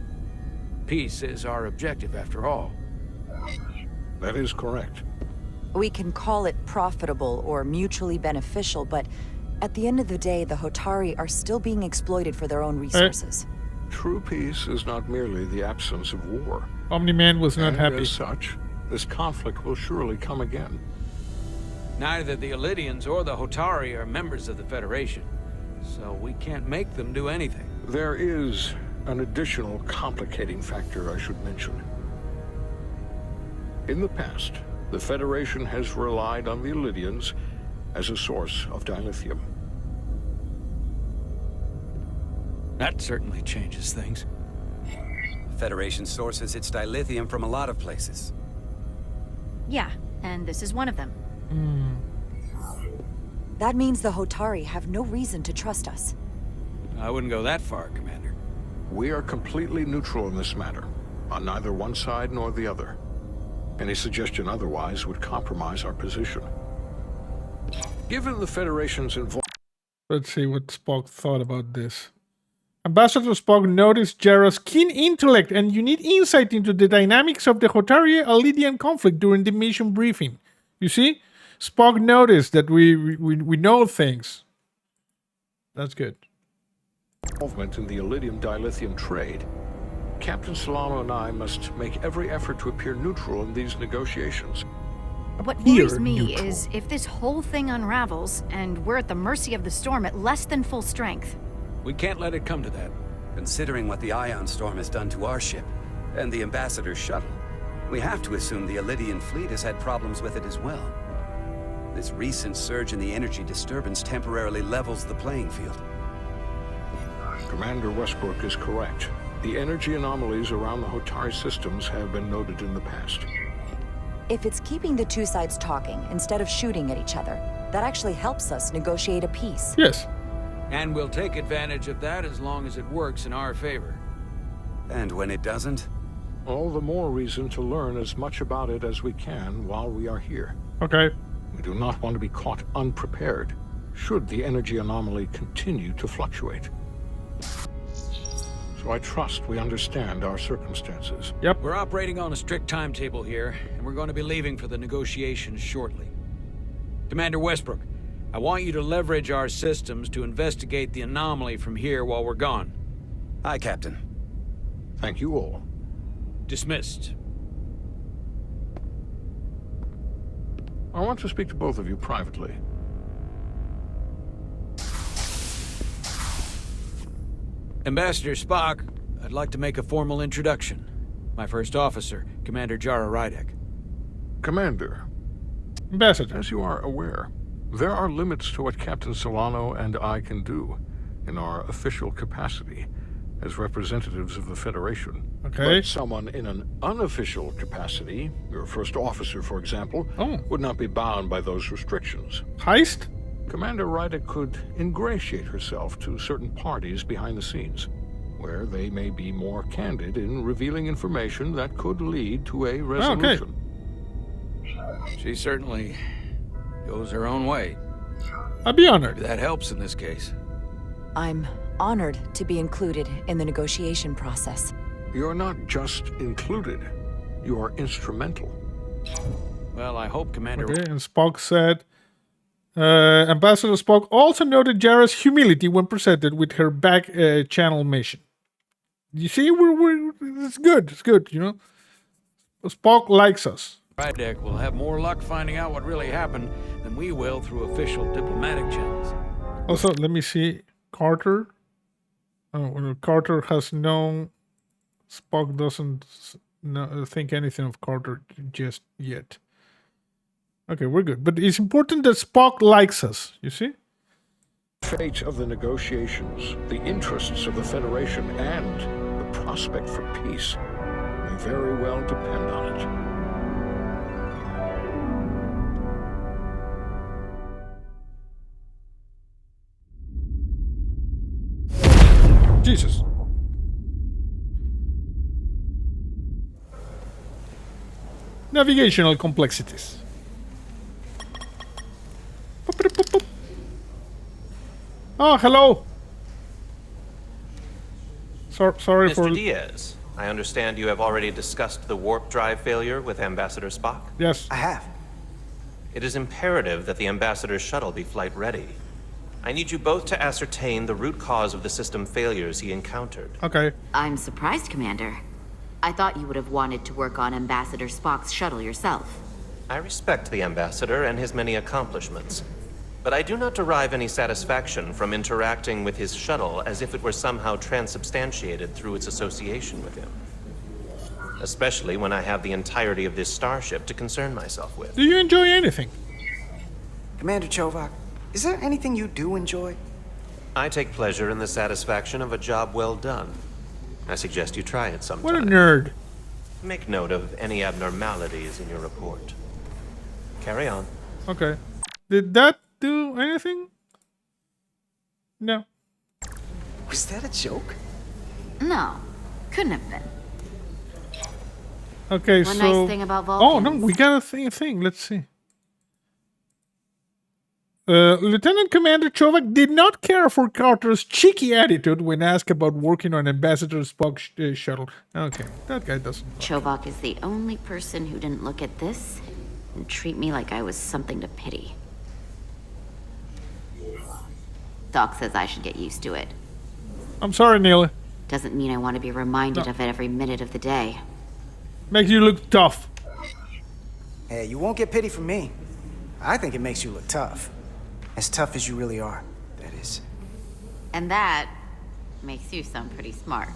Peace is our objective, after all. That is correct. We can call it profitable or mutually beneficial, but at the end of the day, the Hotari are still being exploited for their own resources. True peace is not merely the absence of war. Omni-Man was not and happy. As such, this conflict will surely come again. Neither the Illidians or the Hotari are members of the Federation, so we can't make them do anything. There is an additional complicating factor I should mention. In the past, the Federation has relied on the Illidians as a source of dilithium. That certainly changes things. The Federation sources its dilithium from a lot of places. Yeah, and this is one of them. That means the Hotari have no reason to trust us. I wouldn't go that far, Commander. We are completely neutral in this matter, on neither one side nor the other. Any suggestion otherwise would compromise our position. Given the Federation's involvement... Let's see what Spock thought about this. Ambassador Spock noticed Jara's keen intellect and unique insight into the dynamics of the Hotari-Illidian conflict during the mission briefing. You see? Spock noticed that we know things. That's good. Involvement in the Illidium dilithium trade. Captain Solano and I must make every effort to appear neutral in these negotiations. What worries me is if this whole thing unravels and we're at the mercy of the storm at less than full strength. We can't let it come to that. Considering what the ion storm has done to our ship and the Ambassador's shuttle, we have to assume the Illidian fleet has had problems with it as well. This recent surge in the energy disturbance temporarily levels the playing field. Commander Westbrook is correct. The energy anomalies around the Hotari systems have been noted in the past. If it's keeping the two sides talking instead of shooting at each other, that actually helps us negotiate a peace. Yes. And we'll take advantage of that as long as it works in our favor. And when it doesn't? All the more reason to learn as much about it as we can while we are here. Okay. We do not want to be caught unprepared, should the energy anomaly continue to fluctuate. So I trust we understand our circumstances. Yep. We're operating on a strict timetable here, and we're going to be leaving for the negotiations shortly. Commander Westbrook, I want you to leverage our systems to investigate the anomaly from here while we're gone. Aye, Captain. Thank you all. Dismissed. I want to speak to both of you privately. Ambassador Spock, I'd like to make a formal introduction. My first officer, Commander Jara Rydek. Commander. Ambassador. As you are aware, there are limits to what Captain Solano and I can do in our official capacity as representatives of the Federation. Okay. But someone in an unofficial capacity, your first officer, for example, would not be bound by those restrictions. Heist? Commander Rydek could ingratiate herself to certain parties behind the scenes, where they may be more candid in revealing information that could lead to a resolution. Okay. She certainly goes her own way. I'd be honored. That helps in this case. I'm honored to be included in the negotiation process. You're not just included, you are instrumental. Well, I hope Commander... Okay, and Spock said... Ambassador Spock also noted Jara's humility when presented with her back channel mission. You see, it's good. It's good, you know. Spock likes us. Rydek will have more luck finding out what really happened than we will through official diplomatic channels. Also, let me see. Carter. Oh, Carter has known. Spock doesn't think anything of Carter just yet. Okay, we're good. But it's important that Spock likes us, you see? Fate of the negotiations, the interests of the Federation, and the prospect for peace may very well depend on it. Jesus. Navigational complexities. Oh, hello. Sorry Mr. for... Diaz, I understand you have already discussed the warp drive failure with Ambassador Spock? Yes. I have. It is imperative that the Ambassador's shuttle be flight ready. I need you both to ascertain the root cause of the system failures he encountered. Okay. I'm surprised, Commander. I thought you would have wanted to work on Ambassador Spock's shuttle yourself. I respect the Ambassador and his many accomplishments, but I do not derive any satisfaction from interacting with his shuttle as if it were somehow transubstantiated through its association with him. Especially when I have the entirety of this starship to concern myself with. Do you enjoy anything? Commander Chovak, is there anything you do enjoy? I take pleasure in the satisfaction of a job well done. I suggest you try it sometime. What a nerd. Make note of any abnormalities in your report. Carry on. Okay. Did that do anything? No. Was that a joke? No, couldn't have been. Okay, One so... nice thing about Oh, no, Vulcans. we got a thing. Let's see. Lieutenant Commander Chovak did not care for Carter's cheeky attitude when asked about working on Ambassador Spock's shuttle. Okay, that guy doesn't. Chovak is the only person who didn't look at this and treat me like I was something to pity. Doc says I should get used to it. I'm sorry, Neely. Doesn't mean I want to be reminded of it every minute of the day. Makes you look tough. Hey, you won't get pity from me. I think it makes you look tough. As tough as you really are, that is. And that makes you sound pretty smart.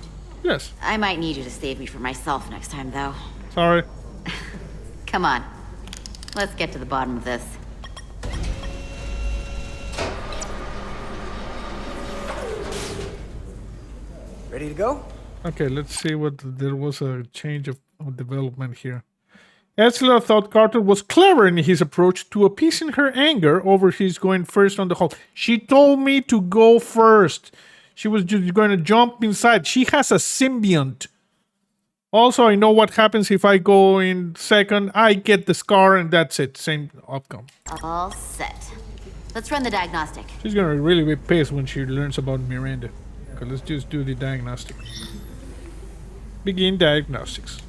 Yes. I might need you to save me from myself next time, though. Sorry. Come on. Let's get to the bottom of this. Ready to go? Okay, let's see what... There was a change of development here. Ezra thought Carter was clever in his approach to appeasing her anger over his going first on the hull. She told me to go first. She was just going to jump inside. She has a symbiont. Also, I know what happens if I go in second. I get the scar and that's it. Same outcome. All set. Let's run the diagnostic. She's going to really be pissed when she learns about Miranda. Okay, let's just do the diagnostic. Begin diagnostics.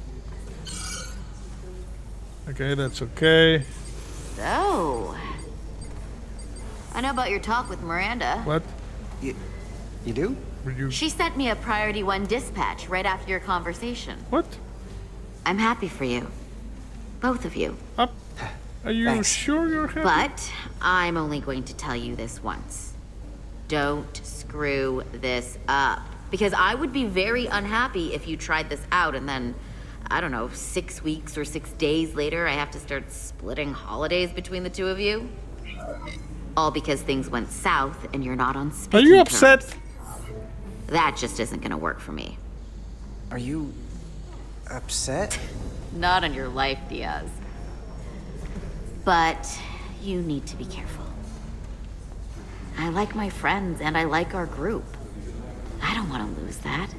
Okay, that's okay. So, I know about your talk with Miranda. What? You do? She sent me a Priority 1 dispatch right after your conversation. What? I'm happy for you. Both of you. Are you sure you're happy? But I'm only going to tell you this once. Don't screw this up. Because I would be very unhappy if you tried this out and then, I don't know, 6 weeks or 6 days later, I have to start splitting holidays between the two of you. All because things went south and you're not on speaking Are you upset? terms. That just isn't gonna work for me. Are you upset? Not on your life, Diaz. But you need to be careful. I like my friends and I like our group. I don't want to lose that.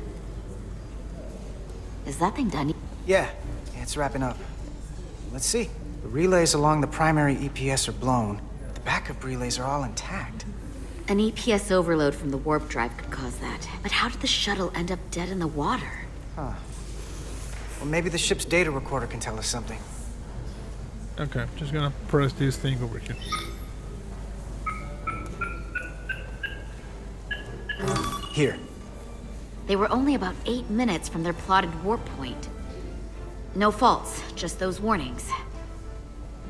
Is that thing done? Yeah, it's wrapping up. Let's see. The relays along the primary EPS are blown. The backup relays are all intact. An EPS overload from the warp drive could cause that. But how did the shuttle end up dead in the water? Huh. Well, maybe the ship's data recorder can tell us something. Okay, just gonna press this thing over here. Here. They were only about 8 minutes from their plotted warp point. No faults, just those warnings.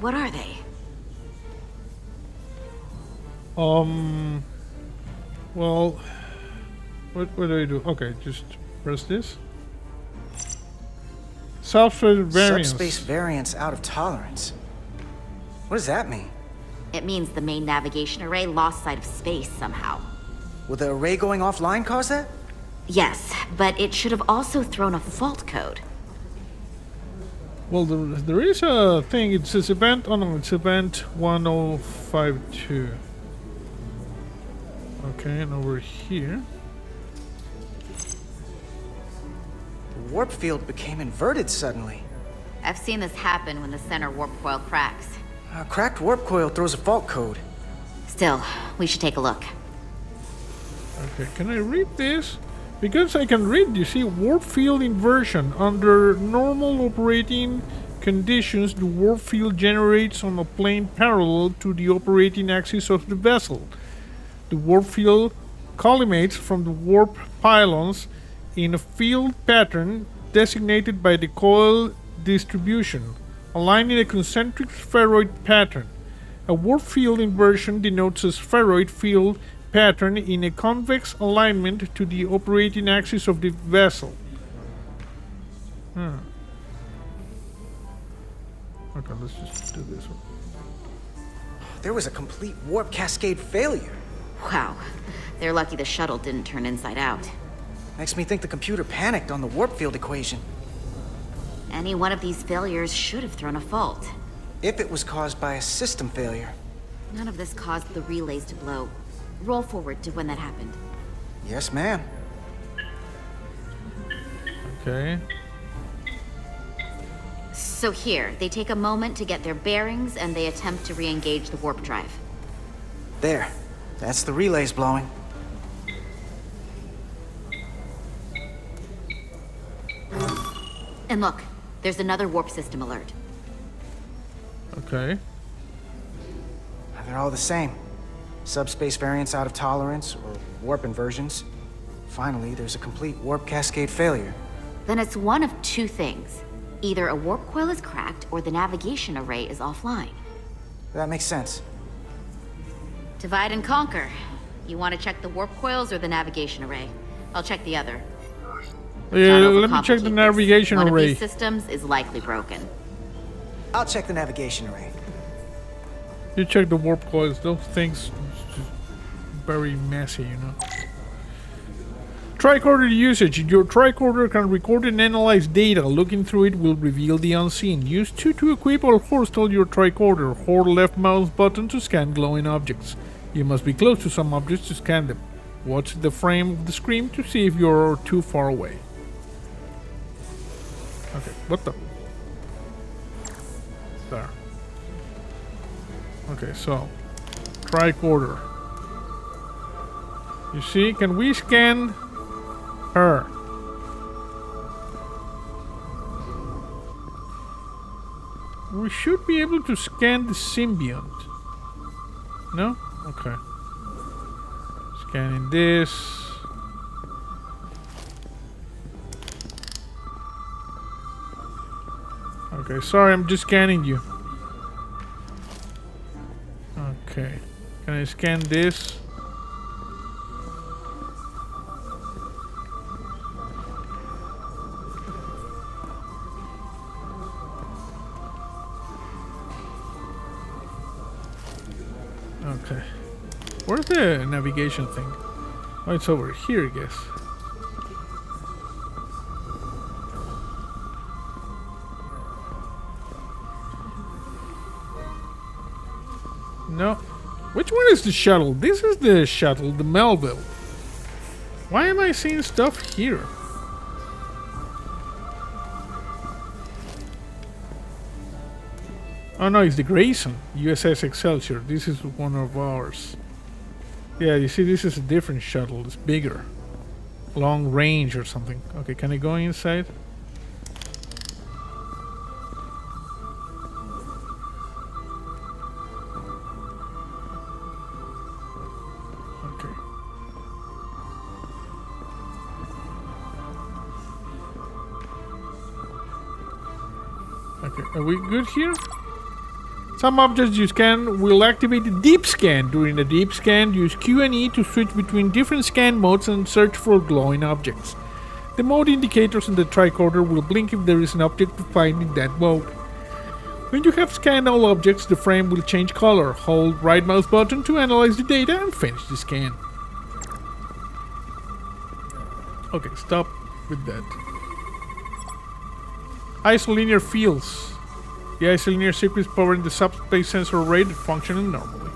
What are they? Well, what do I do? Okay, just press this. Subspace variance. Subspace variance out of tolerance. What does that mean? It means the main navigation array lost sight of space somehow. Will the array going offline cause that? Yes, but it should have also thrown a fault code. Well, there is a thing. It says event. Oh no, it's event 1052. Okay, and over here. The warp field became inverted suddenly. I've seen this happen when the center warp coil cracks. A cracked warp coil throws a fault code. Still, we should take a look. Okay, can I read this? Because I can read, you see, warp field inversion. Under normal operating conditions, the warp field generates on a plane parallel to the operating axis of the vessel. The warp field collimates from the warp pylons in a field pattern designated by the coil distribution, aligned in a concentric spheroid pattern. A warp field inversion denotes a spheroid field pattern in a convex alignment to the operating axis of the vessel. Okay, let's just do this one. There was a complete warp cascade failure. Wow. They're lucky the shuttle didn't turn inside out. Makes me think the computer panicked on the warp field equation. Any one of these failures should have thrown a fault. If it was caused by a system failure. None of this caused the relays to blow. Roll forward to when that happened. Yes, ma'am. Okay. So here, they take a moment to get their bearings and they attempt to re-engage the warp drive. There. That's the relays blowing. And look, there's another warp system alert. Okay. They're all the same. Subspace variants out of tolerance, or warp inversions. Finally, there's a complete warp cascade failure. Then it's one of two things. Either a warp coil is cracked, or the navigation array is offline. That makes sense. Divide and conquer. You want to check the warp coils or the navigation array? I'll check the other. Yeah, let me check the navigation array. One array. of these systems is likely broken. I'll check the navigation array. You check the warp coils, those things just very messy, you know. Tricorder usage. Your tricorder can record and analyze data. Looking through it will reveal the unseen. Use 2 to equip or forestall your tricorder. Hold left mouse button to scan glowing objects. You must be close to some objects to scan them. Watch the frame of the screen to see if you're too far away. Okay, what the? There. Okay, so tricorder. You see, can we scan her? We should be able to scan the symbiont. No? Okay. Scanning this. Okay, sorry, I'm just scanning you. Okay. Can I scan this? Okay. Where's the navigation thing? Oh, it's over here, I guess. No. Which one is the shuttle? This is the shuttle, the Melville. Why am I seeing stuff here? Oh no, it's the Grayson, U.S.S. Excelsior. This is one of ours. Yeah, you see, this is a different shuttle. It's bigger. Long range or something. Okay, can I go inside? Okay. Okay, are we good here? Some objects you scan will activate the deep scan. During the deep scan, use Q and E to switch between different scan modes and search for glowing objects. The mode indicators in the tricorder will blink if there is an object to find in that mode. When you have scanned all objects, the frame will change color. Hold right mouse button to analyze the data and finish the scan. Okay, stop with that. Isolinear fields. The isolinear circuits powering the subspace sensor array are functioning normally.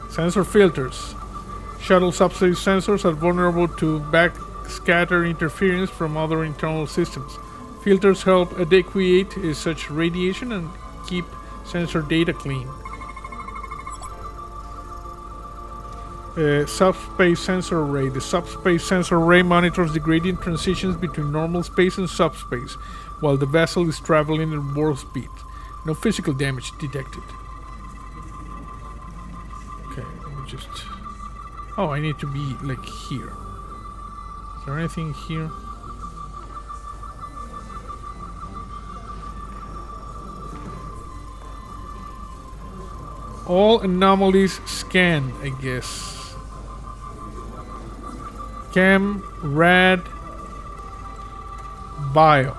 Sensor filters. Shuttle subspace sensors are vulnerable to backscatter interference from other internal systems. Filters help adequate such radiation and keep sensor data clean. Subspace sensor array. The subspace sensor array monitors the gradient transitions between normal space and subspace while the vessel is traveling at warp speed. No physical damage detected. Okay, let me just... Oh, I need to be like here. Is there anything here? All anomalies scanned, I guess. Chem, rad, bio.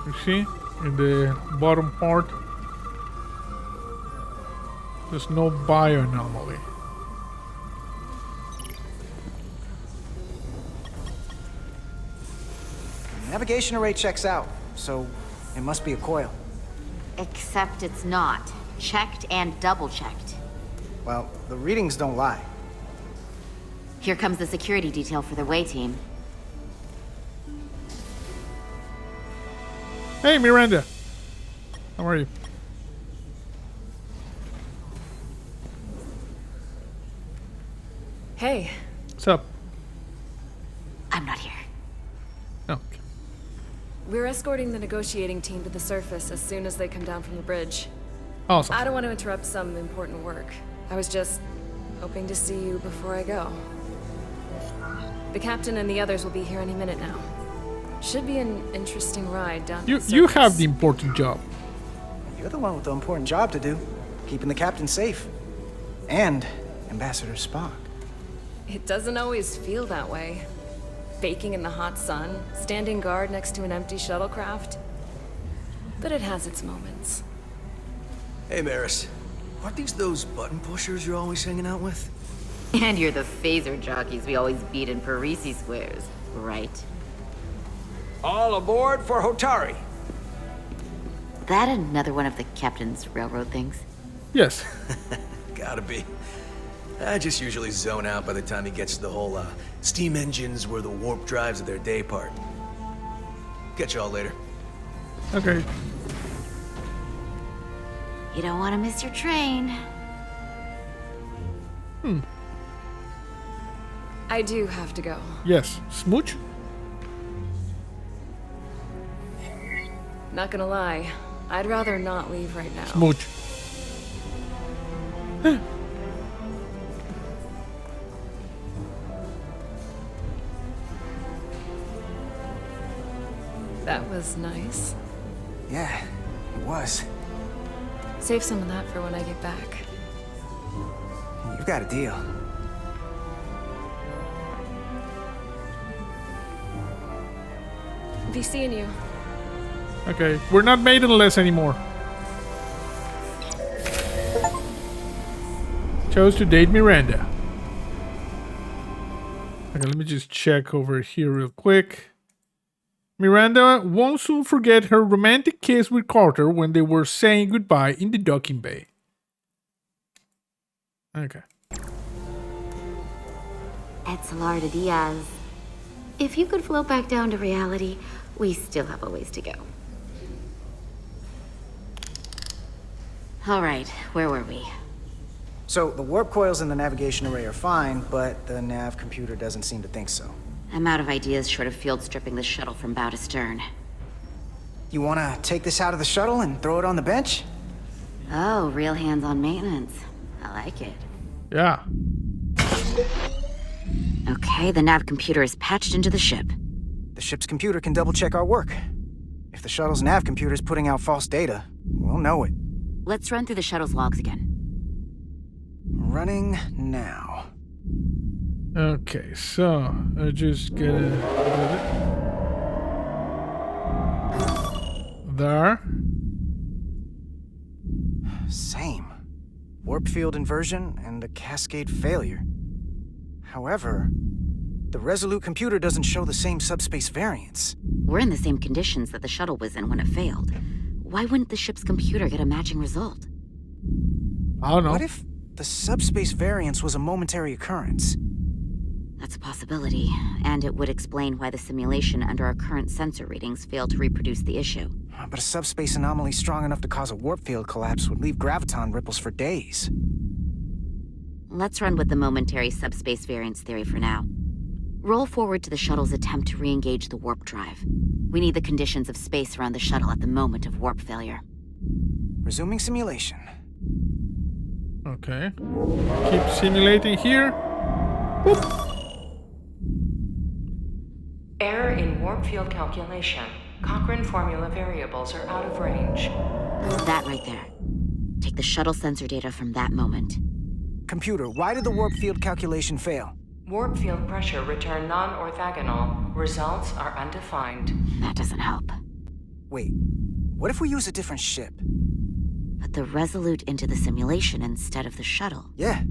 You see? In the bottom part. There's no bio anomaly. Navigation array checks out, so it must be a coil. Except it's not. Checked and double-checked. Well, the readings don't lie. Here comes the security detail for the way team. Hey, Miranda. How are you? Hey. What's up? I'm not here. Oh. We're escorting the negotiating team to the surface as soon as they come down from the bridge. Awesome. I don't want to interrupt some important work. I was just hoping to see you before I go. The captain and the others will be here any minute now. Should be an interesting ride down to the surface. You have the important job. You're the one with the important job to do. Keeping the captain safe. And Ambassador Spock. It doesn't always feel that way. Baking in the hot sun, standing guard next to an empty shuttlecraft. But it has its moments. Hey, Maris. Aren't these those button pushers you're always hanging out with? And you're the phaser jockeys we always beat in Parisi squares, right? All aboard for Hotari. That another one of the captain's railroad things? Yes. Gotta be. I just usually zone out by the time he gets to the whole, steam engines were the warp drives of their day part. Catch y'all later. Okay. You don't want to miss your train. I do have to go. Yes. Smooch? Not gonna lie, I'd rather not leave right now. Smooch. That was nice. Yeah, it was. Save some of that for when I get back. You've got a deal. Be seeing you. Okay. We're not maidenless anymore. Chose to date Miranda. Okay, let me just check over here real quick. Miranda won't soon forget her romantic kiss with Carter when they were saying goodbye in the docking bay. Okay. It's Carter Diaz. If you could float back down to reality, we still have a ways to go. All right, where were we? So, the warp coils in the navigation array are fine, but the nav computer doesn't seem to think so. I'm out of ideas short of field stripping the shuttle from bow to stern. You wanna take this out of the shuttle and throw it on the bench? Oh, real hands-on maintenance. I like it. Yeah. Okay, the nav computer is patched into the ship. The ship's computer can double-check our work. If the shuttle's nav computer is putting out false data, we'll know it. Let's run through the shuttle's logs again. Running now. Okay, so I just gotta get it. There. Same. Warp field inversion and a cascade failure. However, the Resolute computer doesn't show the same subspace variance. We're in the same conditions that the shuttle was in when it failed. Why wouldn't the ship's computer get a matching result? I don't know. What if the subspace variance was a momentary occurrence? That's a possibility, and it would explain why the simulation under our current sensor readings failed to reproduce the issue. But a subspace anomaly strong enough to cause a warp field collapse would leave graviton ripples for days. Let's run with the momentary subspace variance theory for now. Roll forward to the shuttle's attempt to re-engage the warp drive. We need the conditions of space around the shuttle at the moment of warp failure. Resuming simulation. Okay. Keep simulating here. Whoop. Error in warp field calculation. Cochrane formula variables are out of range. That right there. Take the shuttle sensor data from that moment. Computer, why did the warp field calculation fail? Warp field pressure returned non-orthogonal. Results are undefined. That doesn't help. Wait, what if we use a different ship? Put the Resolute into the simulation instead of the shuttle. Yeah,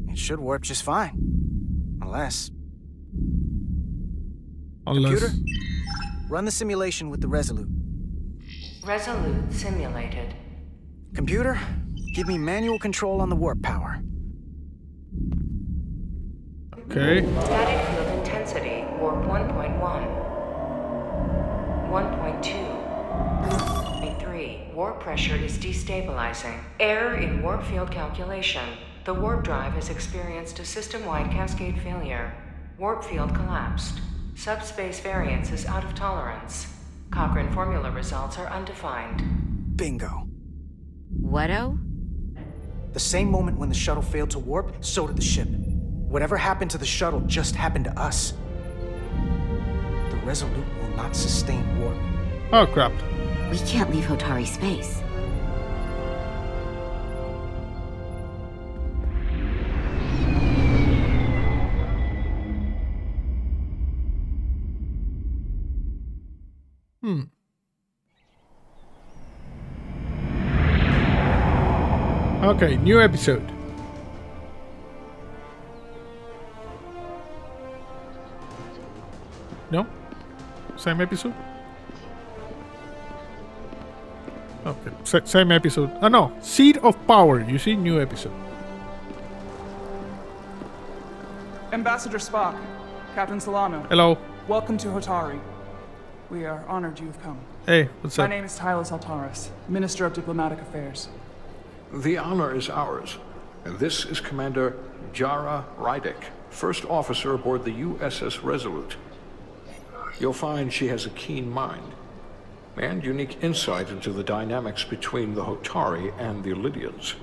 it should warp just fine. Unless... Computer, run the simulation with the Resolute. Resolute simulated. Computer, give me manual control on the warp power. Okay. Static field intensity, warp 1.1. 1.2. 3. Warp pressure is destabilizing. Error in warp field calculation. The warp drive has experienced a system-wide cascade failure. Warp field collapsed. Subspace variance is out of tolerance. Cochrane formula results are undefined. Bingo. What-o? The same moment when the shuttle failed to warp, so did the ship. Whatever happened to the shuttle just happened to us. The Resolute will not sustain warp. Oh, crap. We can't leave Hotari space. Okay, new episode. No? Same episode? Okay, same episode. Oh no, Seed of Power. You see, new episode. Ambassador Spock, Captain Solano. Hello. Welcome to Hotari. We are honored you have come. Hey, what's up? My name is Tyler Saltaris, Minister of Diplomatic Affairs. The honor is ours. And this is Commander Jara Rydek, first officer aboard the U.S.S. Resolute. You'll find she has a keen mind and unique insight into the dynamics between the Hotari and the Illydians.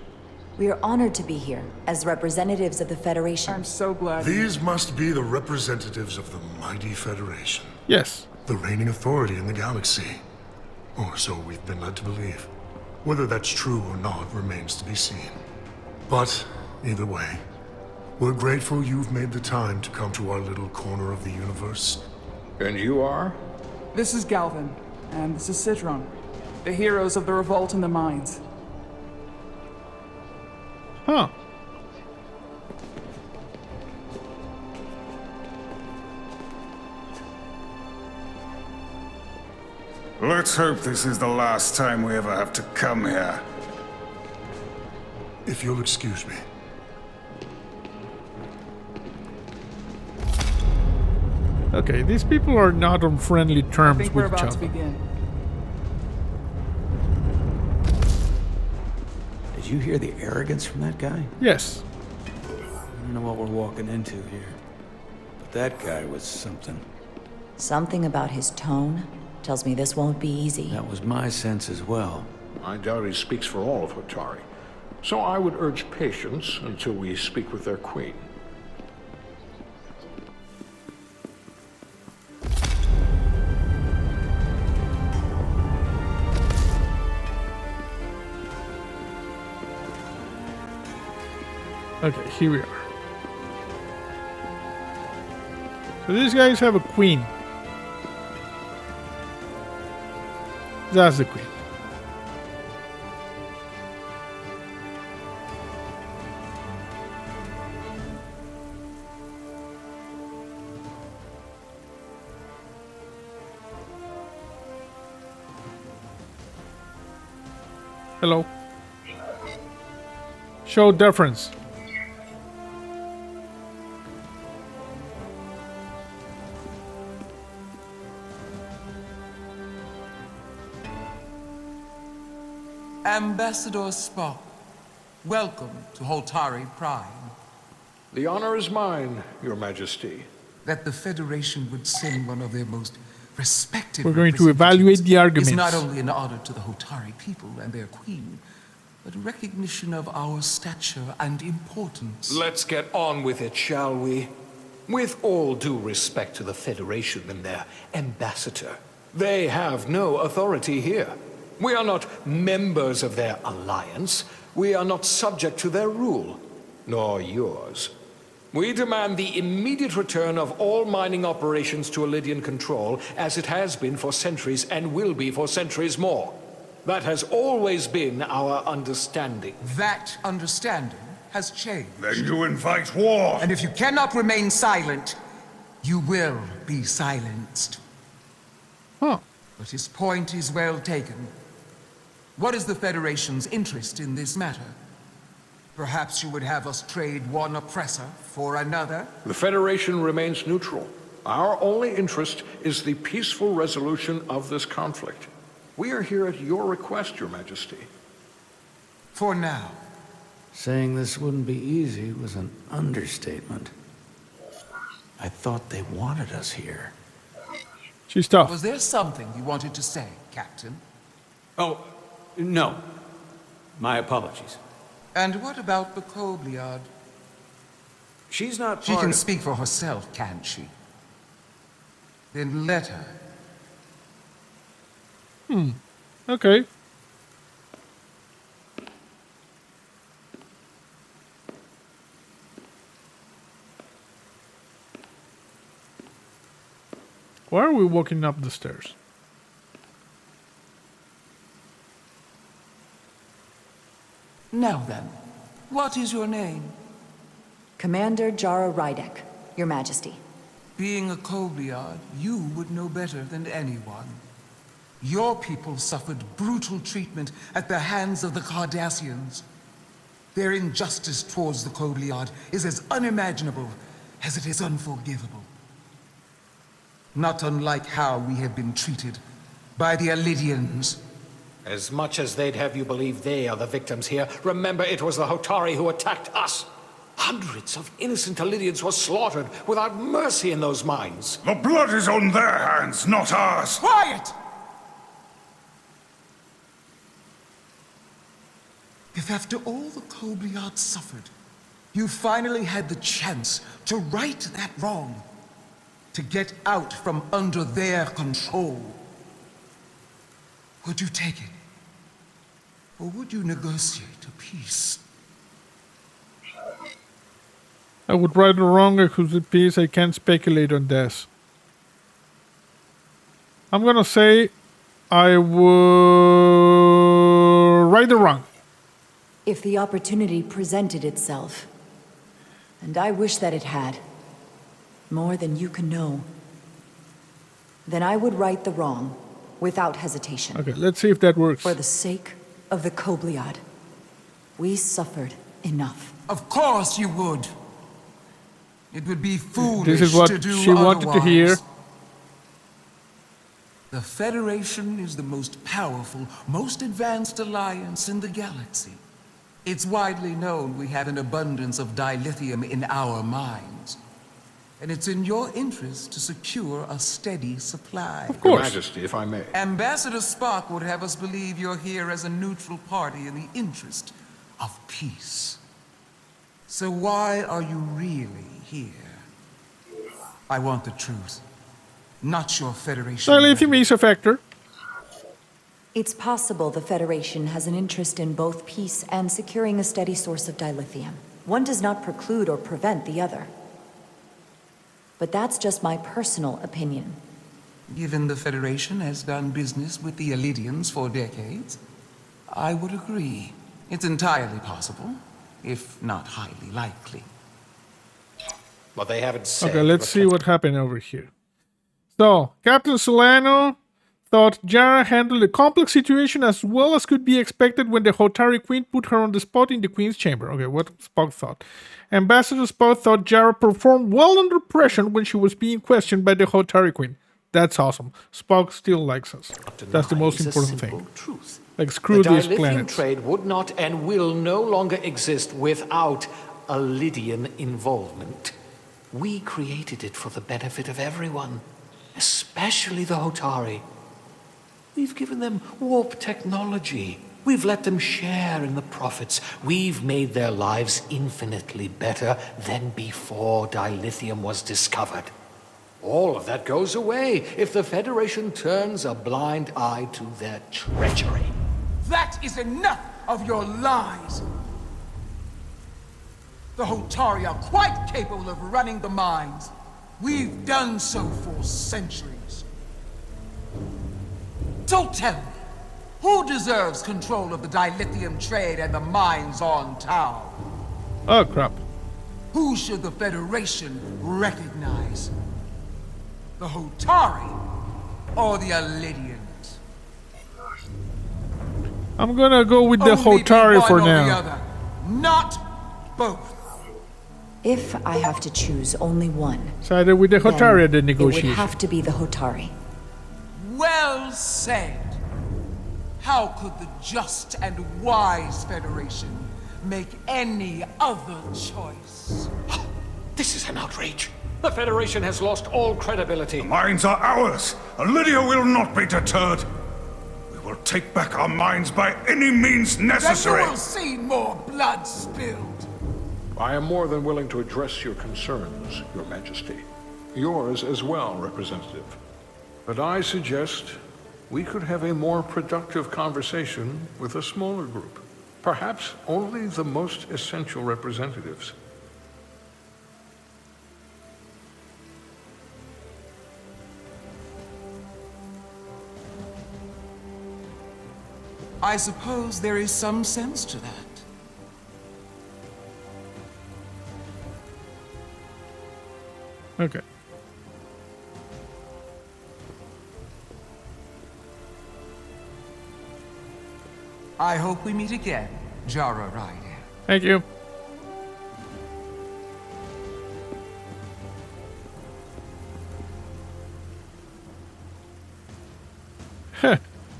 We are honored to be here as representatives of the Federation. I'm so glad. These must be the representatives of the mighty Federation. Yes. The reigning authority in the galaxy. Or so we've been led to believe. Whether that's true or not remains to be seen. But, either way, we're grateful you've made the time to come to our little corner of the universe. And you are? This is Galvin, and this is Citron, the heroes of the revolt in the mines. Huh. Let's hope this is the last time we ever have to come here. If you'll excuse me. Okay, these people are not on friendly terms I think we're with each about other. to begin. Did you hear the arrogance from that guy? Yes. I don't know what we're walking into here. But that guy was something. Something about his tone tells me this won't be easy. That was my sense as well. I doubt he speaks for all of Hotari. So I would urge patience until we speak with their queen. Okay, here we are. So these guys have a queen. That's the queen. Hello. Show deference. Ambassador Spock, welcome to Hotari Prime. The honor is mine, Your Majesty. That the Federation would send one of their most respected We're going to evaluate the arguments. is not only an honor to the Hotari people and their queen, but a recognition of our stature and importance. Let's get on with it, shall we? With all due respect to the Federation and their ambassador, they have no authority here. We are not members of their alliance, we are not subject to their rule, nor yours. We demand the immediate return of all mining operations to Elydian control, as it has been for centuries and will be for centuries more. That has always been our understanding. That understanding has changed. Then you invite war! And if you cannot remain silent, you will be silenced. Huh. But his point is well taken. What is the Federation's interest in this matter? Perhaps you would have us trade one oppressor for another? The Federation remains neutral. Our only interest is the peaceful resolution of this conflict. We are here at your request, Your Majesty. For now. Saying this wouldn't be easy was an understatement. I thought they wanted us here. She's tough. Was there something you wanted to say, Captain? Oh, no. My apologies. And what about the Kobliad? She's not She part can of... speak for herself, can't she? Then let her. Okay. Why are we walking up the stairs? Now then, what is your name? Commander Jara Rydek, Your Majesty. Being a Kobliad, you would know better than anyone. Your people suffered brutal treatment at the hands of the Cardassians. Their injustice towards the Kobliad is as unimaginable as it is unforgivable. Not unlike how we have been treated by the Elydians. As much as they'd have you believe they are the victims here, remember it was the Hotari who attacked us. Hundreds of innocent Elydians were slaughtered without mercy in those mines. The blood is on their hands, not ours! Quiet! If after all the Kobliad suffered, you finally had the chance to right that wrong, to get out from under their control, would you take it? Or would you negotiate a peace? I would right or wrong a piece. I can't speculate on this. I'm gonna say I would right or wrong. If the opportunity presented itself, and I wish that it had, more than you can know, then I would right the wrong without hesitation. Okay, let's see if that works. For the sake of the Kobliad, we suffered enough. Of course you would. It would be foolish This is what to do she wanted to hear. otherwise. The Federation is the most powerful, most advanced alliance in the galaxy. It's widely known we have an abundance of dilithium in our mines. And it's in your interest to secure a steady supply. Of course. Your Majesty, if I may. Ambassador Spock would have us believe you're here as a neutral party in the interest of peace. So why are you really here? I want the truth, not your Federation. Dilithium is a factor. It's possible the Federation has an interest in both peace and securing a steady source of dilithium. One does not preclude or prevent the other. But that's just my personal opinion. Given the Federation has done business with the Elydians for decades, I would agree. It's entirely possible, if not highly likely. Well, they haven't said. Okay, let's see what happened over here. So, Captain Solano thought Jara handled a complex situation as well as could be expected when the Hotari Queen put her on the spot in the Queen's chamber. Okay, what Spock thought. Ambassador Spock thought Jara performed well under pressure when she was being questioned by the Hotari Queen. That's awesome. Spock still likes us. That's the most important thing. Truth. Like, screw the these dilithium planets. trade would not and will no longer exist without Elydian involvement. We created it for the benefit of everyone, especially the Hotari. We've given them warp technology. We've let them share in the profits. We've made their lives infinitely better than before dilithium was discovered. All of that goes away if the Federation turns a blind eye to their treachery. That is enough, of your lies. The Hotari are quite capable of running the mines. We've done so for centuries. So tell me, who deserves control of the dilithium trade and the mines on Tau? Oh, crap. Who should the Federation recognize? The Hotari or the Elidians? I'm gonna go with the Only Hotari one for or now. The other, not both. If I have to choose only one, Sided with the Hotari at the it would negotiation. have to be the Hotari. Well said. How could the just and wise Federation make any other choice? This is an outrage. The Federation has lost all credibility. The mines are ours. Lydia will not be deterred. We will take back our mines by any means necessary. Then you will see more blood spilled. I am more than willing to address your concerns, Your Majesty. Yours as well, Representative. But I suggest we could have a more productive conversation with a smaller group. Perhaps only the most essential representatives. I suppose there is some sense to that. Okay. I hope we meet again, Jara Rydek. Thank you.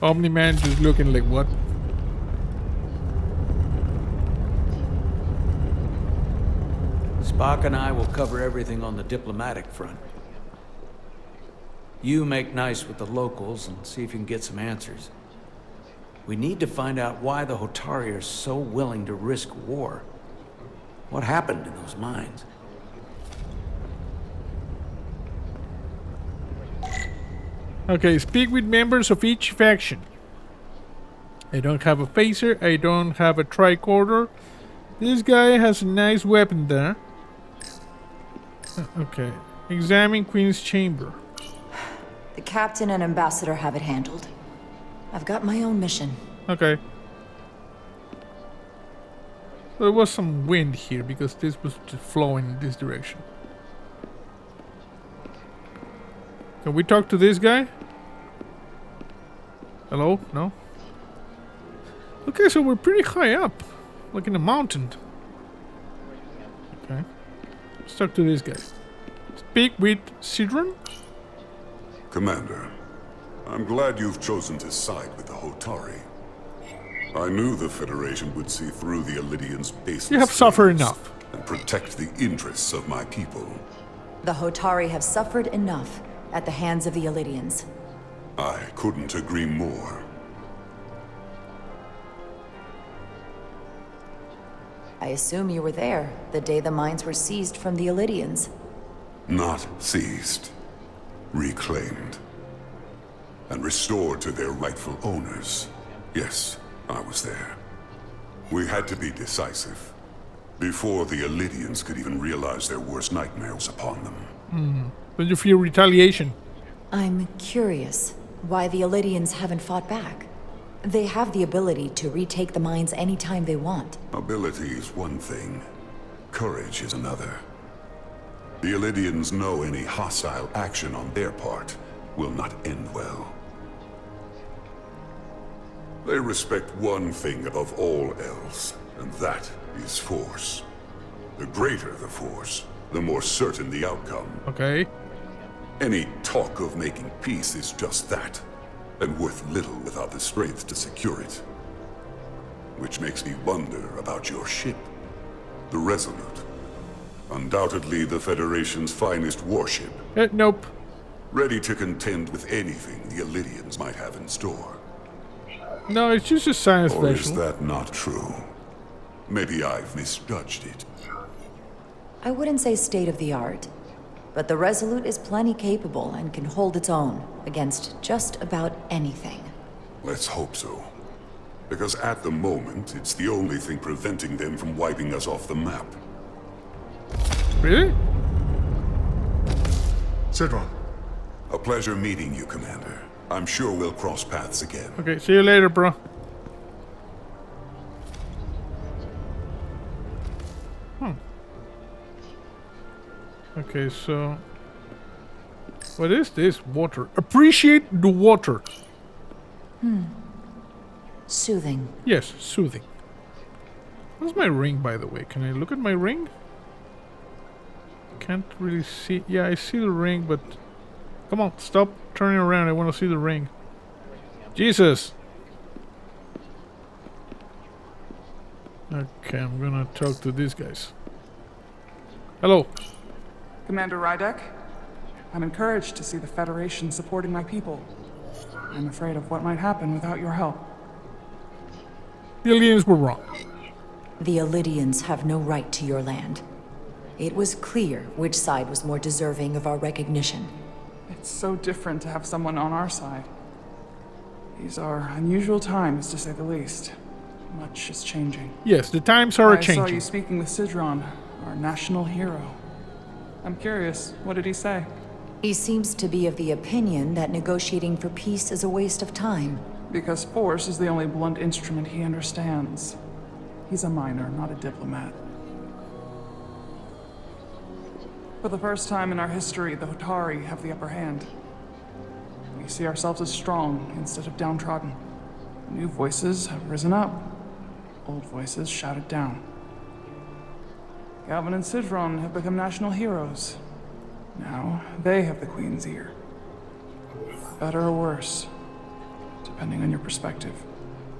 Omni-Man just looking like what? Spock and I will cover everything on the diplomatic front. You make nice with the locals and see if you can get some answers. We need to find out why the Hotari are so willing to risk war. What happened in those mines? Okay, speak with members of each faction. I don't have a phaser, I don't have a tricorder. This guy has a nice weapon there. Okay, examine Queen's chamber. The captain and ambassador have it handled. I've got my own mission. Okay. There was some wind here because this was just flowing in this direction. Can we talk to this guy? Hello? No? Okay, so we're pretty high up. Like in a mountain. Okay. Let's talk to this guy. Speak with Sidron? Commander, I'm glad you've chosen to side with the Hotari. I knew the Federation would see through the Elidians' baseless You have suffered claims enough. and protect the interests of my people. The Hotari have suffered enough at the hands of the Elidians. I couldn't agree more. I assume you were there the day the mines were seized from the Elidians. Not seized, reclaimed, and restored to their rightful owners. Yes, I was there. We had to be decisive, before the Elidians could even realize their worst nightmares upon them. Don't you fear retaliation? I'm curious why the Elidians haven't fought back. They have the ability to retake the mines anytime they want. Ability is one thing, courage is another. The Elidians know any hostile action on their part will not end well. They respect one thing above all else, and that is force. The greater the force, the more certain the outcome. Okay. Any talk of making peace is just that, and worth little without the strength to secure it. Which makes me wonder about your ship, the Resolute. Undoubtedly the Federation's finest warship. Nope. Ready to contend with anything the Elidians might have in store. No, it's just a science Or is vessel. that not true? Maybe I've misjudged it. I wouldn't say state of the art, but the Resolute is plenty capable and can hold its own against just about anything. Let's hope so. Because at the moment, it's the only thing preventing them from wiping us off the map. Really? Cedron. A pleasure meeting you, Commander. I'm sure we'll cross paths again. Okay, see you later, bro. Okay, so... What is this? Water. Appreciate the water. Soothing. Yes, soothing. Where's my ring, by the way? Can I look at my ring? Can't really see. Yeah, I see the ring, but... Come on, stop turning around. I want to see the ring. Jesus! Okay, I'm gonna talk to these guys. Hello. Commander Rydek, I'm encouraged to see the Federation supporting my people. I'm afraid of what might happen without your help. The aliens were wrong. The Illidians have no right to your land. It was clear which side was more deserving of our recognition. It's so different to have someone on our side. These are unusual times, to say the least. Much is changing. Yes, the times are changing. I saw you speaking with Cedron, our national hero. I'm curious, what did he say? He seems to be of the opinion that negotiating for peace is a waste of time. Because force is the only blunt instrument he understands. He's a miner, not a diplomat. For the first time in our history, the Hotari have the upper hand. We see ourselves as strong instead of downtrodden. New voices have risen up. Old voices shouted down. Galvin and Cedron have become national heroes. Now, they have the Queen's ear. Better or worse, depending on your perspective.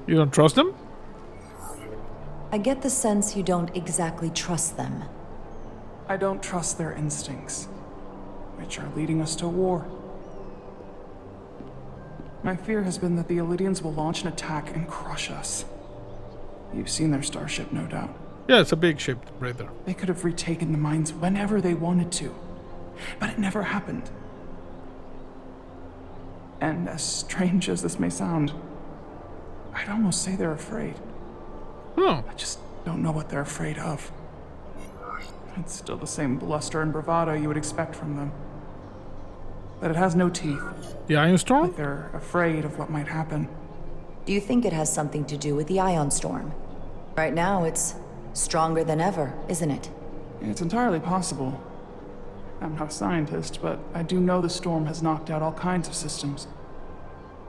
You don't trust them? I get the sense you don't exactly trust them. I don't trust their instincts, which are leading us to war. My fear has been that the Illidians will launch an attack and crush us. You've seen their starship, no doubt. Yeah, it's a big ship right there. They could have retaken the mines whenever they wanted to, but it never happened. And as strange as this may sound, I'd almost say they're afraid. Oh. I just don't know what they're afraid of. It's still the same bluster and bravado you would expect from them. But it has no teeth. The Ion Storm? Like they're afraid of what might happen. Do you think it has something to do with the Ion Storm? Right now, it's stronger than ever, isn't it? It's entirely possible. I'm not a scientist, but I do know the storm has knocked out all kinds of systems.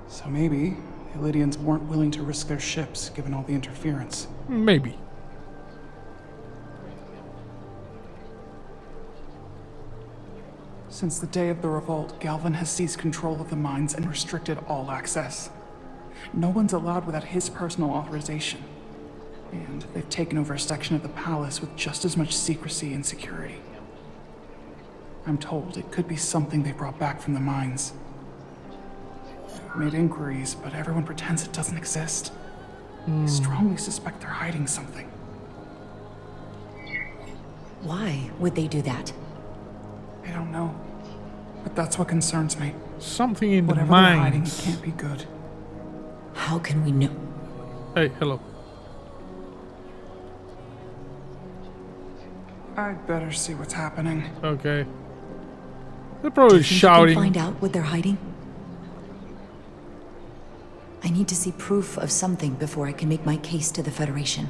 So maybe the Illidians weren't willing to risk their ships, given all the interference. Maybe. Since the day of the revolt, Galvin has seized control of the mines and restricted all access. No one's allowed without his personal authorization. And they've taken over a section of the palace with just as much secrecy and security. I'm told it could be something they brought back from the mines. I've made inquiries, but everyone pretends it doesn't exist. I strongly suspect they're hiding something. Why would they do that? I don't know. But that's what concerns me. Something in Whatever the mines. they're hiding, it can't be good. How can we know? Hey, hello. I'd better see what's happening. Okay. They're probably shouting. You can find out what they're hiding? I need to see proof of something before I can make my case to the Federation.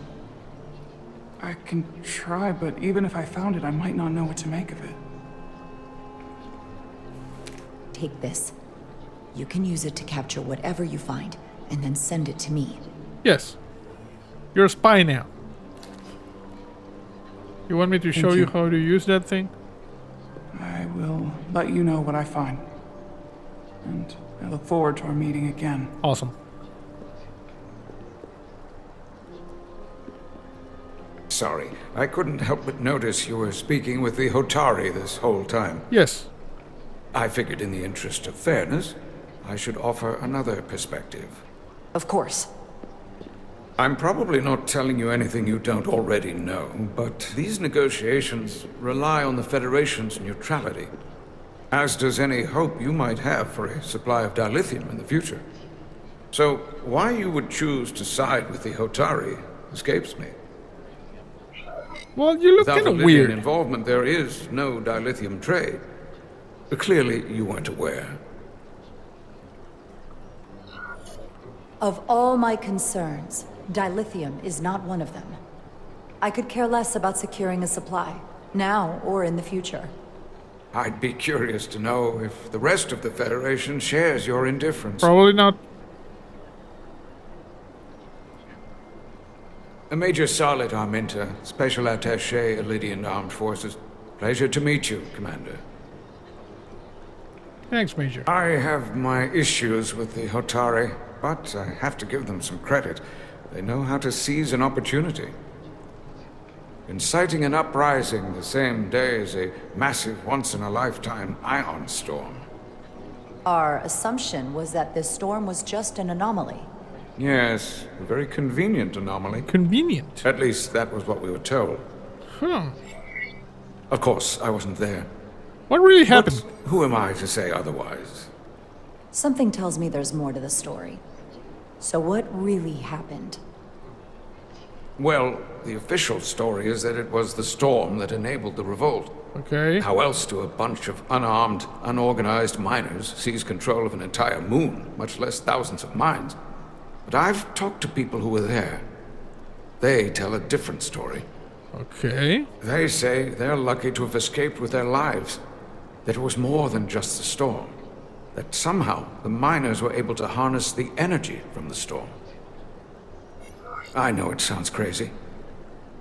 I can try, but even if I found it, I might not know what to make of it. Take this. You can use it to capture whatever you find, and then send it to me. Yes. You're a spy now. You want me to show you how to use that thing? I will let you know what I find. And I look forward to our meeting again. Awesome. Sorry, I couldn't help but notice you were speaking with the Hotari this whole time. Yes. I figured in the interest of fairness, I should offer another perspective. Of course. I'm probably not telling you anything you don't already know, but these negotiations rely on the Federation's neutrality, as does any hope you might have for a supply of dilithium in the future. So, why you would choose to side with the Hotari escapes me. Well, you look Without kind of Lydian weird. involvement, there is no dilithium trade. But clearly, you weren't aware. Of all my concerns, dilithium is not one of them. I could care less about securing a supply, now or in the future. I'd be curious to know if the rest of the Federation shares your indifference. Probably not. Major Salit Arminta, Special Attaché, Lydian Armed Forces. Pleasure to meet you, Commander. Thanks, Major. I have my issues with the Hotari, but I have to give them some credit. They know how to seize an opportunity. Inciting an uprising the same day as a massive, once-in-a-lifetime ion storm. Our assumption was that this storm was just an anomaly. Yes, a very convenient anomaly. Convenient? At least that was what we were told. Of course, I wasn't there. What really happened? But who am I to say otherwise? Something tells me there's more to the story. So what really happened? Well, the official story is that it was the storm that enabled the revolt. Okay. How else do a bunch of unarmed, unorganized miners seize control of an entire moon, much less thousands of mines? But I've talked to people who were there. They tell a different story. Okay. They say they're lucky to have escaped with their lives. That it was more than just the storm. That somehow the miners were able to harness the energy from the storm. I know it sounds crazy.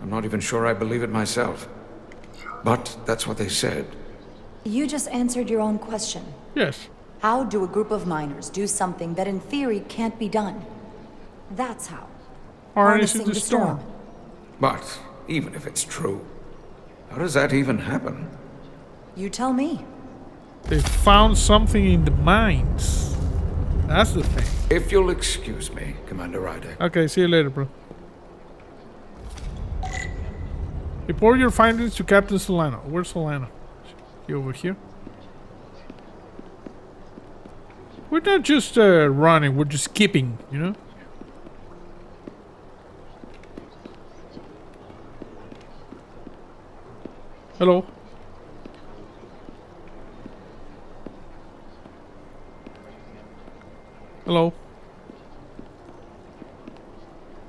I'm not even sure I believe it myself. But that's what they said. You just answered your own question. Yes. How do a group of miners do something that in theory can't be done? That's how. Harnessing the storm. But even if it's true, how does that even happen? You tell me. They found something in the mines. That's the thing. If you'll excuse me, Commander Rydek. Okay, see you later, bro. Report your findings to Captain Solano. Where's Solano? Is he over here? We're not just running, we're just skipping, you know? Hello? Hello?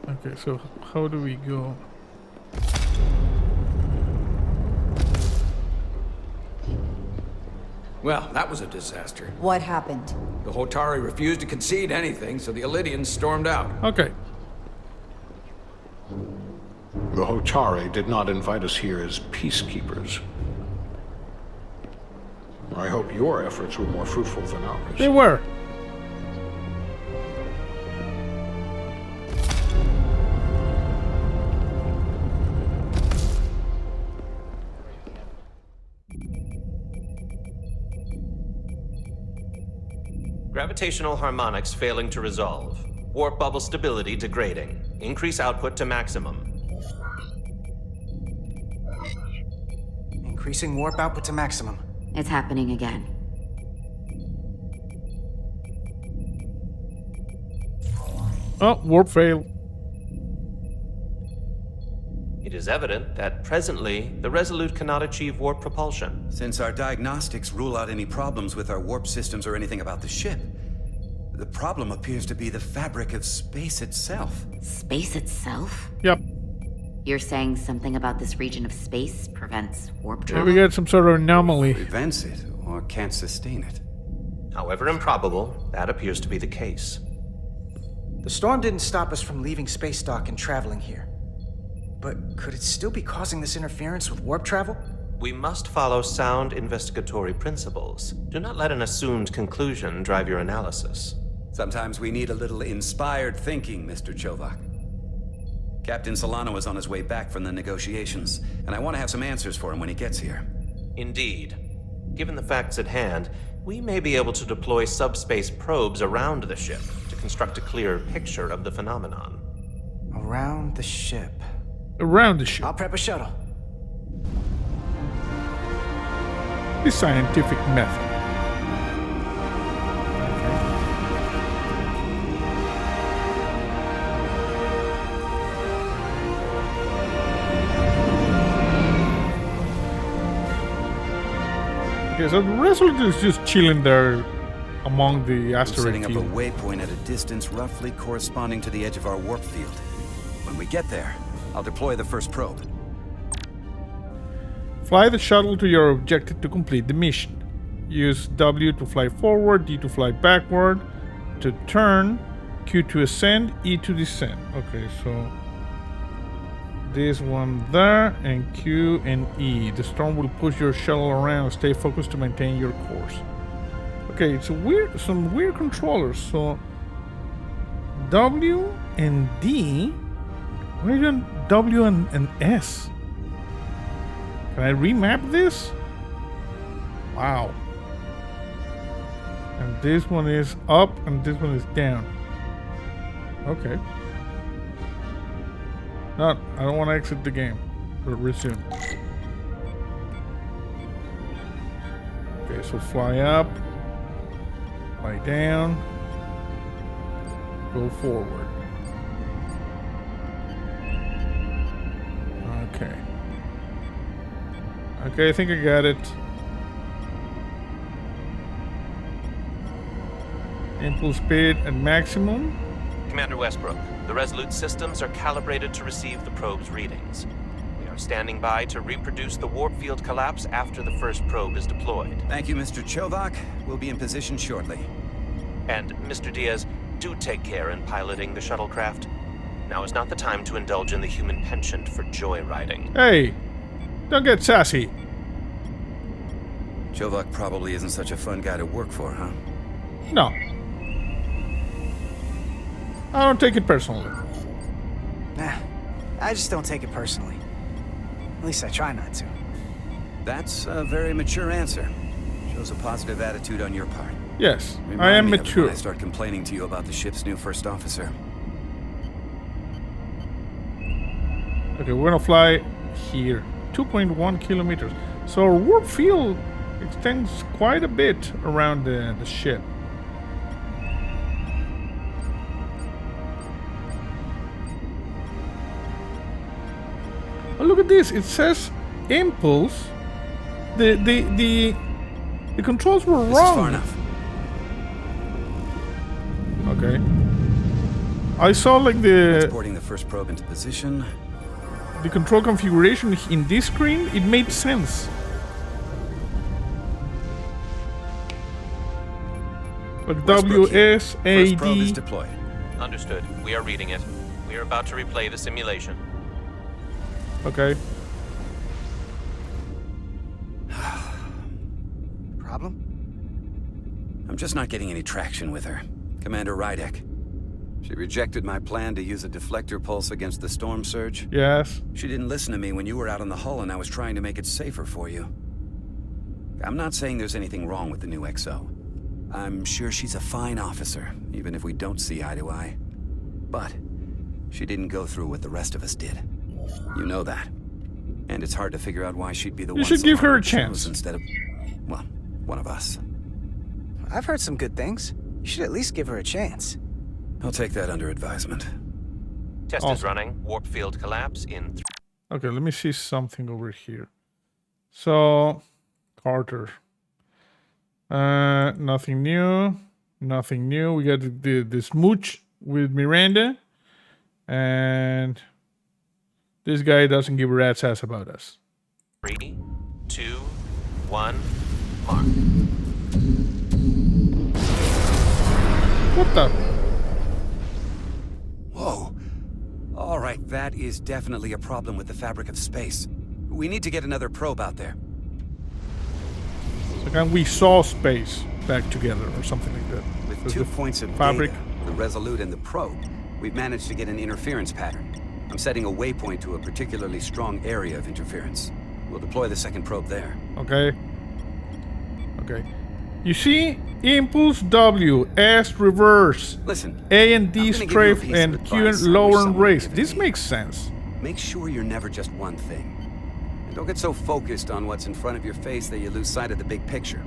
Okay, so how do we go? Well, that was a disaster. What happened? The Hotari refused to concede anything, so the Illidians stormed out. Okay. The Hotari did not invite us here as peacekeepers. I hope your efforts were more fruitful than ours. They were. Gravitational harmonics failing to resolve. Warp bubble stability degrading. Increase output to maximum. Increasing warp output to maximum. It's happening again. Oh, warp fail. It is evident that presently, the Resolute cannot achieve warp propulsion. Since our diagnostics rule out any problems with our warp systems or anything about the ship, the problem appears to be the fabric of space itself. Space itself? Yep. You're saying something about this region of space prevents warp Yeah, travel? we got some sort of anomaly. Prevents it, or can't sustain it. However improbable, that appears to be the case. The storm didn't stop us from leaving space dock and traveling here. But could it still be causing this interference with warp travel? We must follow sound investigatory principles. Do not let an assumed conclusion drive your analysis. Sometimes we need a little inspired thinking, Mr. Chovak. Captain Solano is on his way back from the negotiations, and I want to have some answers for him when he gets here. Indeed. Given the facts at hand, we may be able to deploy subspace probes around the ship to construct a clearer picture of the phenomenon. Around the ship. Around the ship. I'll prep a shuttle. The scientific method. Okay, so the Resolute is just chilling there among the asteroid setting up a field. waypoint at a distance roughly corresponding to the edge of our warp field. When we get there, I'll deploy the first probe. Fly the shuttle to your objective to complete the mission. Use W to fly forward, D to fly backward, to turn, Q to ascend, E to descend. Okay, so this one there, and Q and E. The storm will push your shuttle around. Stay focused to maintain your course. Okay, it's some weird controllers. So W and D. Why even W and S? Can I remap this? Wow. And this one is up and this one is down. Okay. No, I don't want to exit the game. Or resume. Okay, so fly up. Fly down. Go forward. Okay. Okay, I think I got it. Impulse speed at maximum. Commander Westbrook, the Resolute systems are calibrated to receive the probe's readings. We are standing by to reproduce the warp field collapse after the first probe is deployed. Thank you, Mr. Chovak. We'll be in position shortly. And, Mr. Diaz, do take care in piloting the shuttlecraft. Now is not the time to indulge in the human penchant for joyriding. Hey, don't get sassy. Chovak probably isn't such a fun guy to work for, huh? No. I don't take it personally. Nah, I just don't take it personally. At least I try not to. That's a very mature answer. Shows a positive attitude on your part. Yes, Remind I am me of it mature. when I start complaining to you about the ship's new first officer. Okay, we're gonna fly here. 2.1 kilometers. So our warp field extends quite a bit around the ship. Oh, look at this. It says impulse. The controls were wrong. This is far enough. Okay. I saw like the Transporting the first probe into position. The control configuration in this screen, it made sense. Like W, S, A, First probe is D. deployed. Understood. We are reading it. We are about to replay the simulation. Okay. Problem? I'm just not getting any traction with her. Commander Rydek. She rejected my plan to use a deflector pulse against the storm surge. Yes. She didn't listen to me when you were out on the hull and I was trying to make it safer for you. I'm not saying there's anything wrong with the new XO. I'm sure she's a fine officer, even if we don't see eye to eye. But she didn't go through what the rest of us did. You know that. And it's hard to figure out why she'd be the one. You should give her a chance. Instead of, well, one of us. I've heard some good things. You should at least give her a chance. I'll take that under advisement. Test is running. Warp field collapse in 3. Okay, let me see something over here. So, Carter. Nothing new. Nothing new. We got the smooch with Miranda. And this guy doesn't give a rat's ass about us. 3, 2, 1, mark. What the? Whoa. All right, that is definitely a problem with the fabric of space. We need to get another probe out there. So can we saw space back together or something like that? With Does 2 the points of fabric. data, the Resolute and the probe, we've managed to get an interference pattern. I'm setting a waypoint to a particularly strong area of interference. We'll deploy the second probe there. Okay. Okay. You see, impulse W, S reverse, Listen, A and D I'm gonna give you a strafe, piece of and Q advice and I lower wish and someone raise. had This given me. makes sense. Make sure you're never just one thing. And don't get so focused on what's in front of your face that you lose sight of the big picture.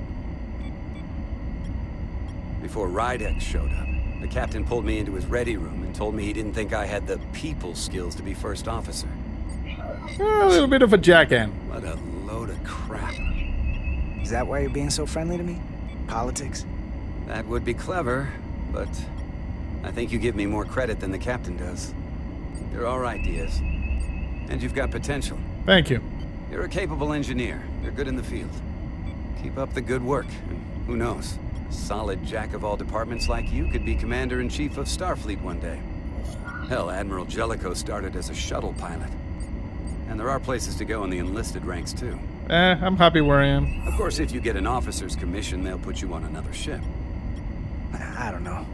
Before Rydek showed up, the captain pulled me into his ready room and told me he didn't think I had the people skills to be first officer. A little bit of a jackhand. What a load of crap. Is that why you're being so friendly to me? Politics? That would be clever, but I think you give me more credit than the captain does. You're all right, Diaz. And you've got potential. Thank you. You're a capable engineer. You're good in the field. Keep up the good work, and who knows? A solid jack of all departments like you could be Commander-in-Chief of Starfleet one day. Hell, Admiral Jellicoe started as a shuttle pilot. And there are places to go in the enlisted ranks, too. I'm happy where I am. Of course, if you get an officer's commission, they'll put you on another ship. I don't know.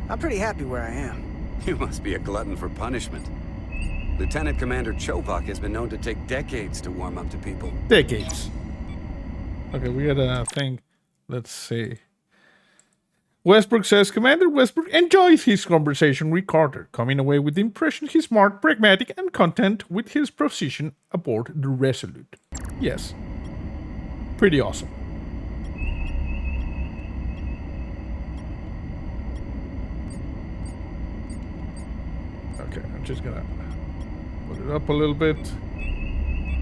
I'm pretty happy where I am. You must be a glutton for punishment. Lieutenant Commander Chovak has been known to take decades to warm up to people. Decades. Okay, we got a thing. Let's see. Westbrook says, Commander Westbrook enjoys his conversation with Carter, coming away with the impression he's smart, pragmatic, and content with his position aboard the Resolute. Yes. Pretty awesome. Okay, I'm just gonna put it up a little bit.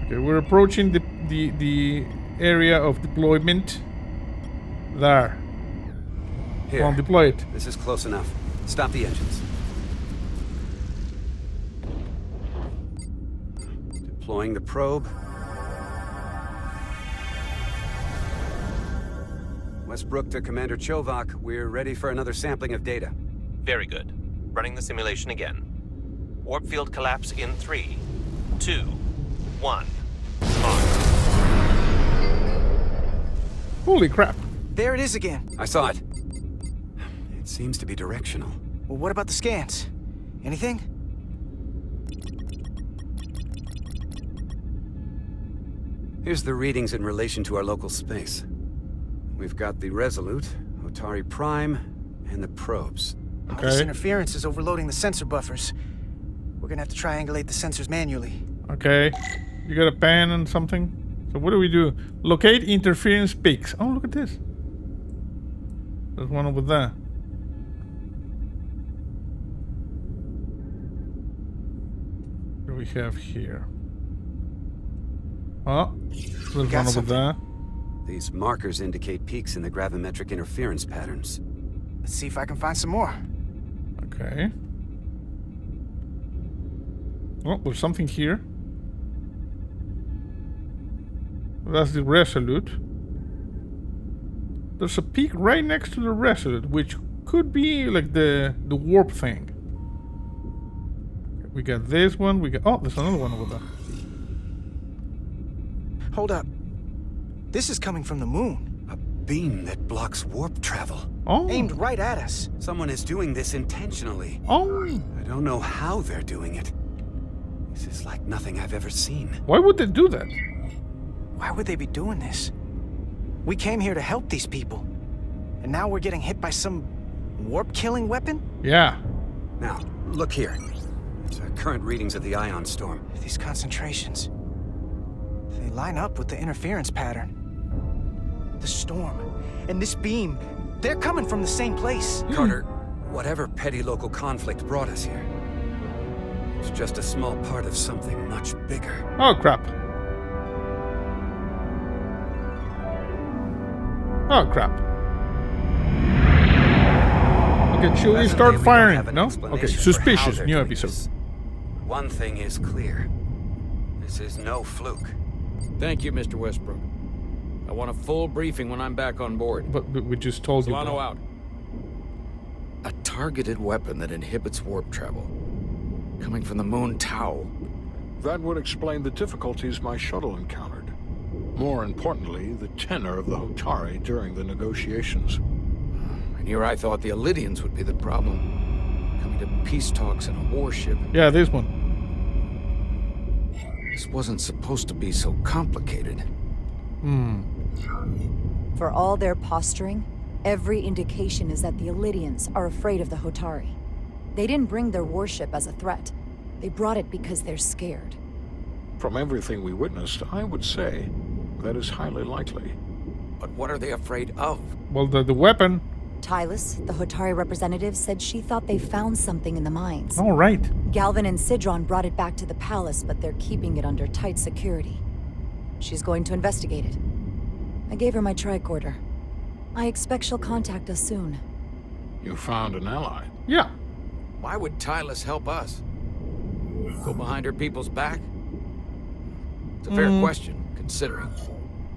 Okay, we're approaching the area of deployment. There. Here. Come on, deploy it. This is close enough. Stop the engines. Deploying the probe. Westbrook to Commander Chovak. We're ready for another sampling of data. Very good. Running the simulation again. Warp field collapse in 3, 2, 1. On. Holy crap. There it is again. I saw it. It seems to be directional. Well, what about the scans? Anything? Here's the readings in relation to our local space. We've got the Resolute, Otari Prime, and the probes. All this interference is overloading the sensor buffers. We're gonna have to triangulate the sensors manually. Okay. You got a pen and something? So what do we do? Locate interference peaks. Oh, look at this. There's one over there. What do we have here? Oh, there's one over there. These markers indicate peaks in the gravimetric interference patterns. Let's see if I can find some more. Okay. Oh, there's something here. That's the Resolute. There's a peak right next to the Resolute, which could be like the warp thing. We got this one. We got there's another one over there. Hold up. This is coming from the moon. A beam that blocks warp travel. Oh. Aimed right at us. Someone is doing this intentionally. Oh. I don't know how they're doing it. This is like nothing I've ever seen. Why would they do that? Why would they be doing this? We came here to help these people. And now we're getting hit by some warp-killing weapon? Yeah. Now, look here. It's current readings of the ion storm. These concentrations. They line up with the interference pattern. The storm and this beam, they're coming from the same place. Carter, whatever petty local conflict brought us here, it's just a small part of something much bigger. Oh, crap. Oh, crap. Okay, should we start firing? No? Okay, suspicious. New episode. One thing is clear. This is no fluke. Thank you, Mr. Westbrook. I want a full briefing when I'm back on board. But we just told you. Solano out. A targeted weapon that inhibits warp travel. Coming from the moon Tau. That would explain the difficulties my shuttle encountered. More importantly, the tenor of the Hotari during the negotiations. And here I thought the Illidians would be the problem. Coming to peace talks in a warship. Yeah, this one. This wasn't supposed to be so complicated. For all their posturing, every indication is that the Illidians are afraid of the Hotari. They didn't bring their warship as a threat. They brought it because they're scared. From everything we witnessed, I would say that is highly likely. But what are they afraid of? Well, the weapon. Tylus, the Hotari representative, said she thought they found something in the mines. All right. Galvin and Sidron brought it back to the palace, but they're keeping it under tight security. She's going to investigate it. I gave her my tricorder. I expect she'll contact us soon. You found an ally? Yeah. Why would Tylus help us? Go behind her people's back? It's a fair question, considering.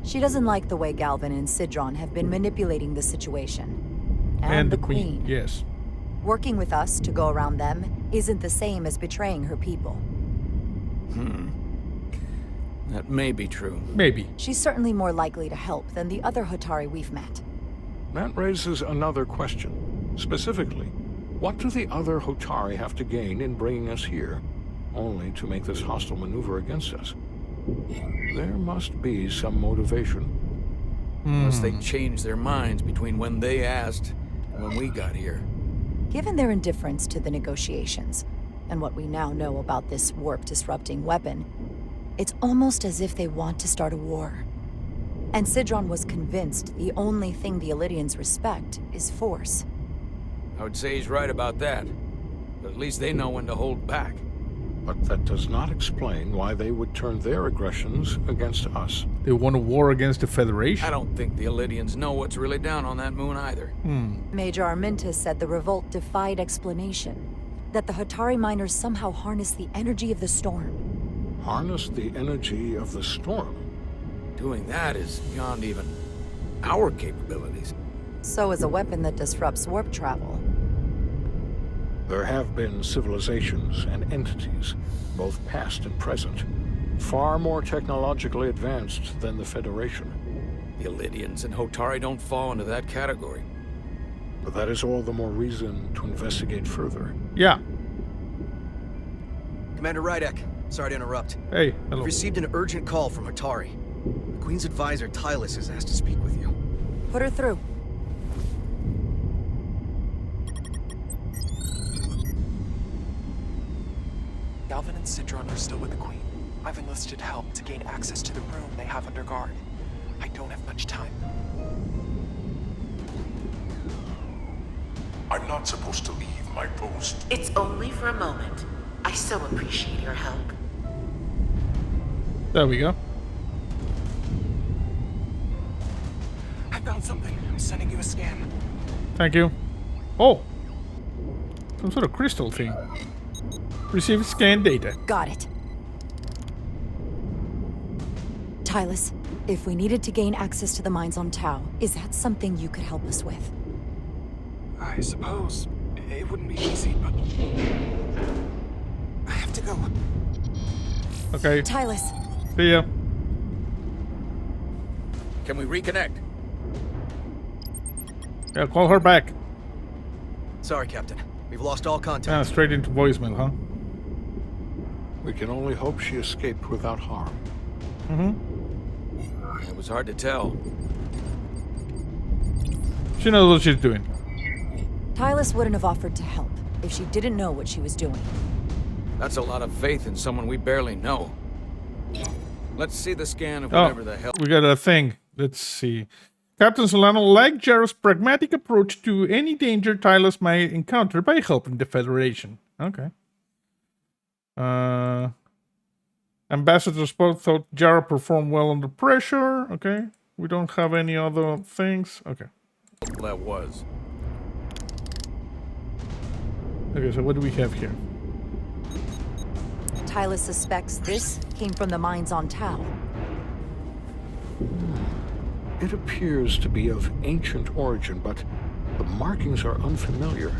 She doesn't like the way Galvin and Sidron have been manipulating the situation. And the Queen. Yes. Working with us to go around them isn't the same as betraying her people. That may be true. Maybe. She's certainly more likely to help than the other Hotari we've met. That raises another question. Specifically, what do the other Hotari have to gain in bringing us here, only to make this hostile maneuver against us? There must be some motivation. Unless they changed their minds between when they asked and when we got here. Given their indifference to the negotiations, and what we now know about this warp-disrupting weapon, it's almost as if they want to start a war. And Sidron was convinced the only thing the Illyrians respect is force. I would say he's right about that. But at least they know when to hold back. But that does not explain why they would turn their aggressions against us. They want a war against the Federation? I don't think the Illyrians know what's really down on that moon either. Major Armintas said the revolt defied explanation. That the Hotari miners somehow harness the energy of the storm. Harness the energy of the storm? Doing that is beyond even our capabilities. So is a weapon that disrupts warp travel. There have been civilizations and entities, both past and present, far more technologically advanced than the Federation. The Illyrians and Hotari don't fall into that category. But that is all the more reason to investigate further. Yeah. Commander Rydek, sorry to interrupt. Hey, hello. We've received an urgent call from Hotari. The Queen's advisor, Tylus, has asked to speak with you. Put her through. Galvin and Sidron are still with the Queen. I've enlisted help to gain access to the room they have under guard. I don't have much time. I'm not supposed to leave my post. It's only for a moment. I so appreciate your help. There we go. I found something. I'm sending you a scan. Thank you. Oh. Some sort of crystal thing. Receive scan data. Got it. Tylus, if we needed to gain access to the mines on Tau, is that something you could help us with? I suppose it wouldn't be easy, but I have to go. Okay. Tylus. See ya. Can we reconnect? Yeah, call her back. Sorry, Captain. We've lost all contact. Straight into voicemail, huh? We can only hope she escaped without harm. It was hard to tell. She knows what she's doing. Tylus wouldn't have offered to help if she didn't know what she was doing. That's a lot of faith in someone we barely know. Let's see the scan of whatever the hell. We got a thing. Let's see. Captain Solano liked Jara's pragmatic approach to any danger Tylus might encounter by helping the Federation. Okay. Ambassador Spock thought Jara performed well under pressure. Okay. We don't have any other things. Okay. That was. Okay, so what do we have here? Tylus suspects this came from the mines on Tau. It appears to be of ancient origin, but the markings are unfamiliar.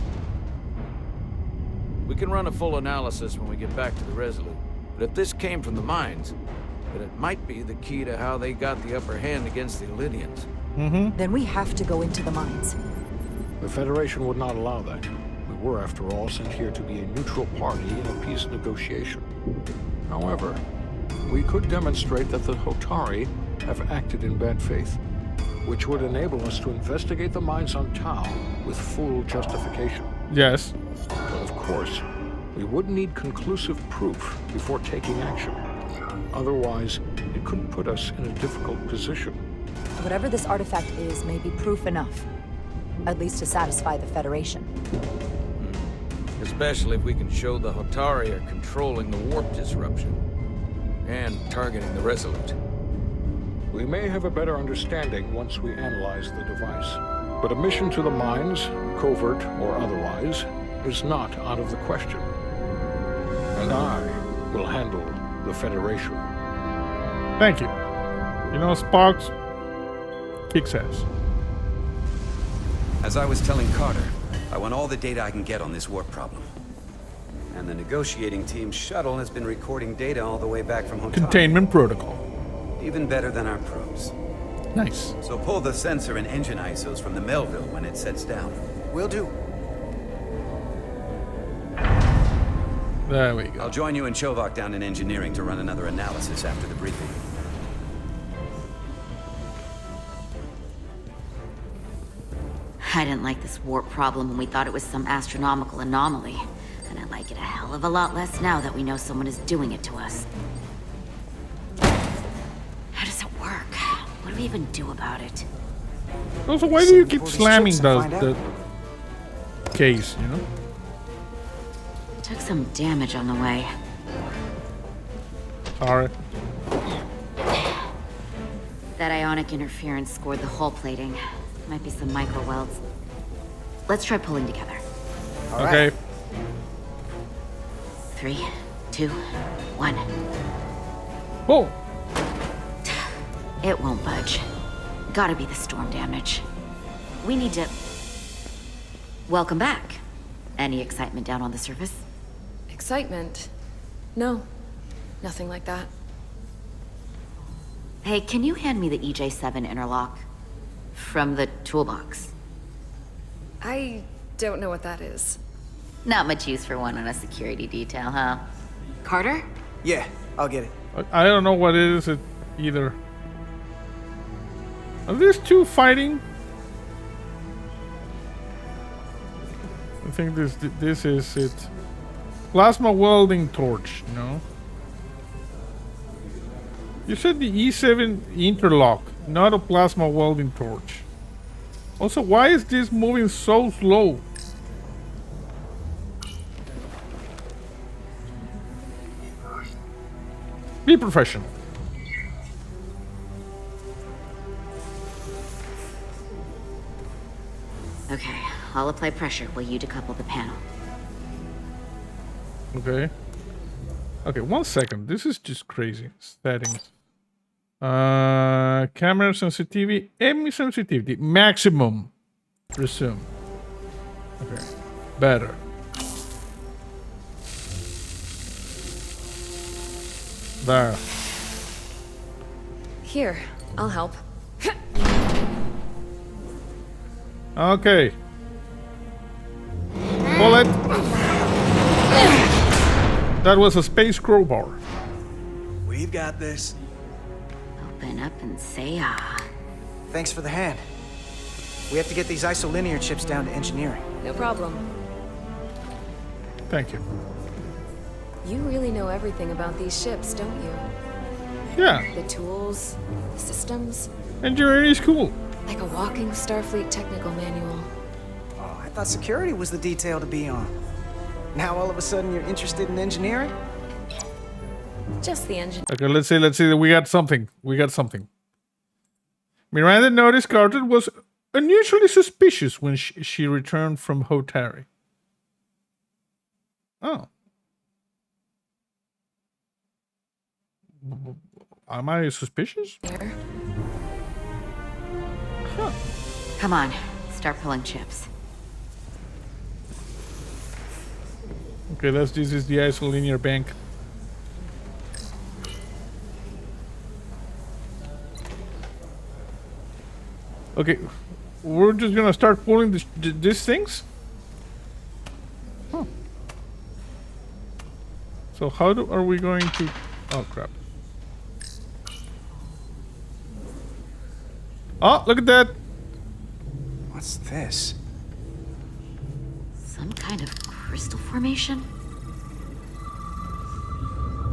We can run a full analysis when we get back to the Resolute. But if this came from the mines, then it might be the key to how they got the upper hand against the Illyrians. Then we have to go into the mines. The Federation would not allow that. We were, after all, sent here to be a neutral party in a peace negotiation. However, we could demonstrate that the Hotari have acted in bad faith, which would enable us to investigate the mines on Tau with full justification. Yes. But of course, we would need conclusive proof before taking action. Otherwise, it could put us in a difficult position. Whatever this artifact is may be proof enough. At least to satisfy the Federation. Especially if we can show the Hotari are controlling the warp disruption. And targeting the Resolute. We may have a better understanding once we analyze the device. But a mission to the mines, covert or otherwise, is not out of the question. And I will handle the Federation. Thank you. You know, Spock's kicks ass. As I was telling Carter, I want all the data I can get on this warp problem. And the negotiating team's shuttle has been recording data all the way back from Hotar. Containment protocol. Even better than our probes. Nice. So pull the sensor and engine ISOs from the Melville when it sets down. Will do. There we go. I'll join you and Chovak down in engineering to run another analysis after the briefing. I didn't like this warp problem when we thought it was some astronomical anomaly. And I like it a hell of a lot less now that we know someone is doing it to us. How does it work? What do we even do about it? Also, why do you keep slamming the case, you know? Took some damage on the way. Sorry. That ionic interference scored the hull plating. Might be some micro welds. Let's try pulling together. Okay. 3, 2, 1. Pull. It won't budge. Gotta be the storm damage. We need to... Welcome back. Any excitement down on the surface? Excitement? No. Nothing like that. Hey, can you hand me the EJ7 interlock? From the toolbox. I don't know what that is. Not much use for one on a security detail, huh? Carter? Yeah, I'll get it. I don't know what it is either. Are these two fighting? I think this is it. Plasma welding torch, no? You said the E7 interlock, not a plasma welding torch. Also, why is this moving so slow? Be professional. Okay, I'll apply pressure while you decouple the panel. Okay. Okay, 1 second. This is just crazy. Settings. Camera sensitivity, emmy sensitivity, maximum. Resume. Okay. Better. There. Here, I'll help. Okay. Pull it. That was a space crowbar. We've got this. Open up and say ah. Thanks for the hand. We have to get these isolinear chips down to engineering. No problem. Thank you. You really know everything about these ships, don't you? Yeah. The tools, the systems. Engineering is cool. Like a walking Starfleet technical manual. Oh, I thought security was the detail to be on. Now all of a sudden you're interested in engineering? Just the engine. Okay, let's see. We got something. Miranda noticed Carter was unusually suspicious when she returned from Hotari. Oh. Am I suspicious? Here. Huh. Come on, start pulling chips. Okay, this is the isolinear bank. Okay, we're just gonna start pulling these things. Huh. So how are we going to? Oh crap! Oh, look at that! What's this? Some kind of crystal formation?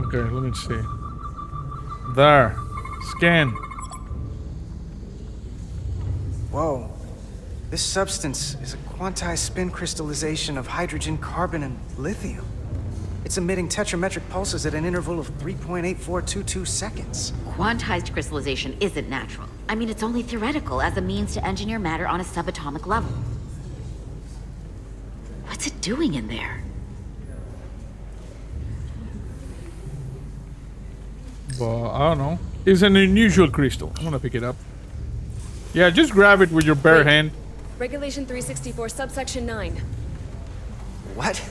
Okay, let me see. There. Scan. Whoa. This substance is a quantized spin crystallization of hydrogen, carbon, and lithium. It's emitting tetrametric pulses at an interval of 3.8422 seconds. Quantized crystallization isn't natural. I mean, it's only theoretical as a means to engineer matter on a subatomic level. What's it doing in there? Well, I don't know. It's an unusual crystal. I'm gonna pick it up. Yeah, just grab it with your bare hand. Regulation 364, subsection 9. What?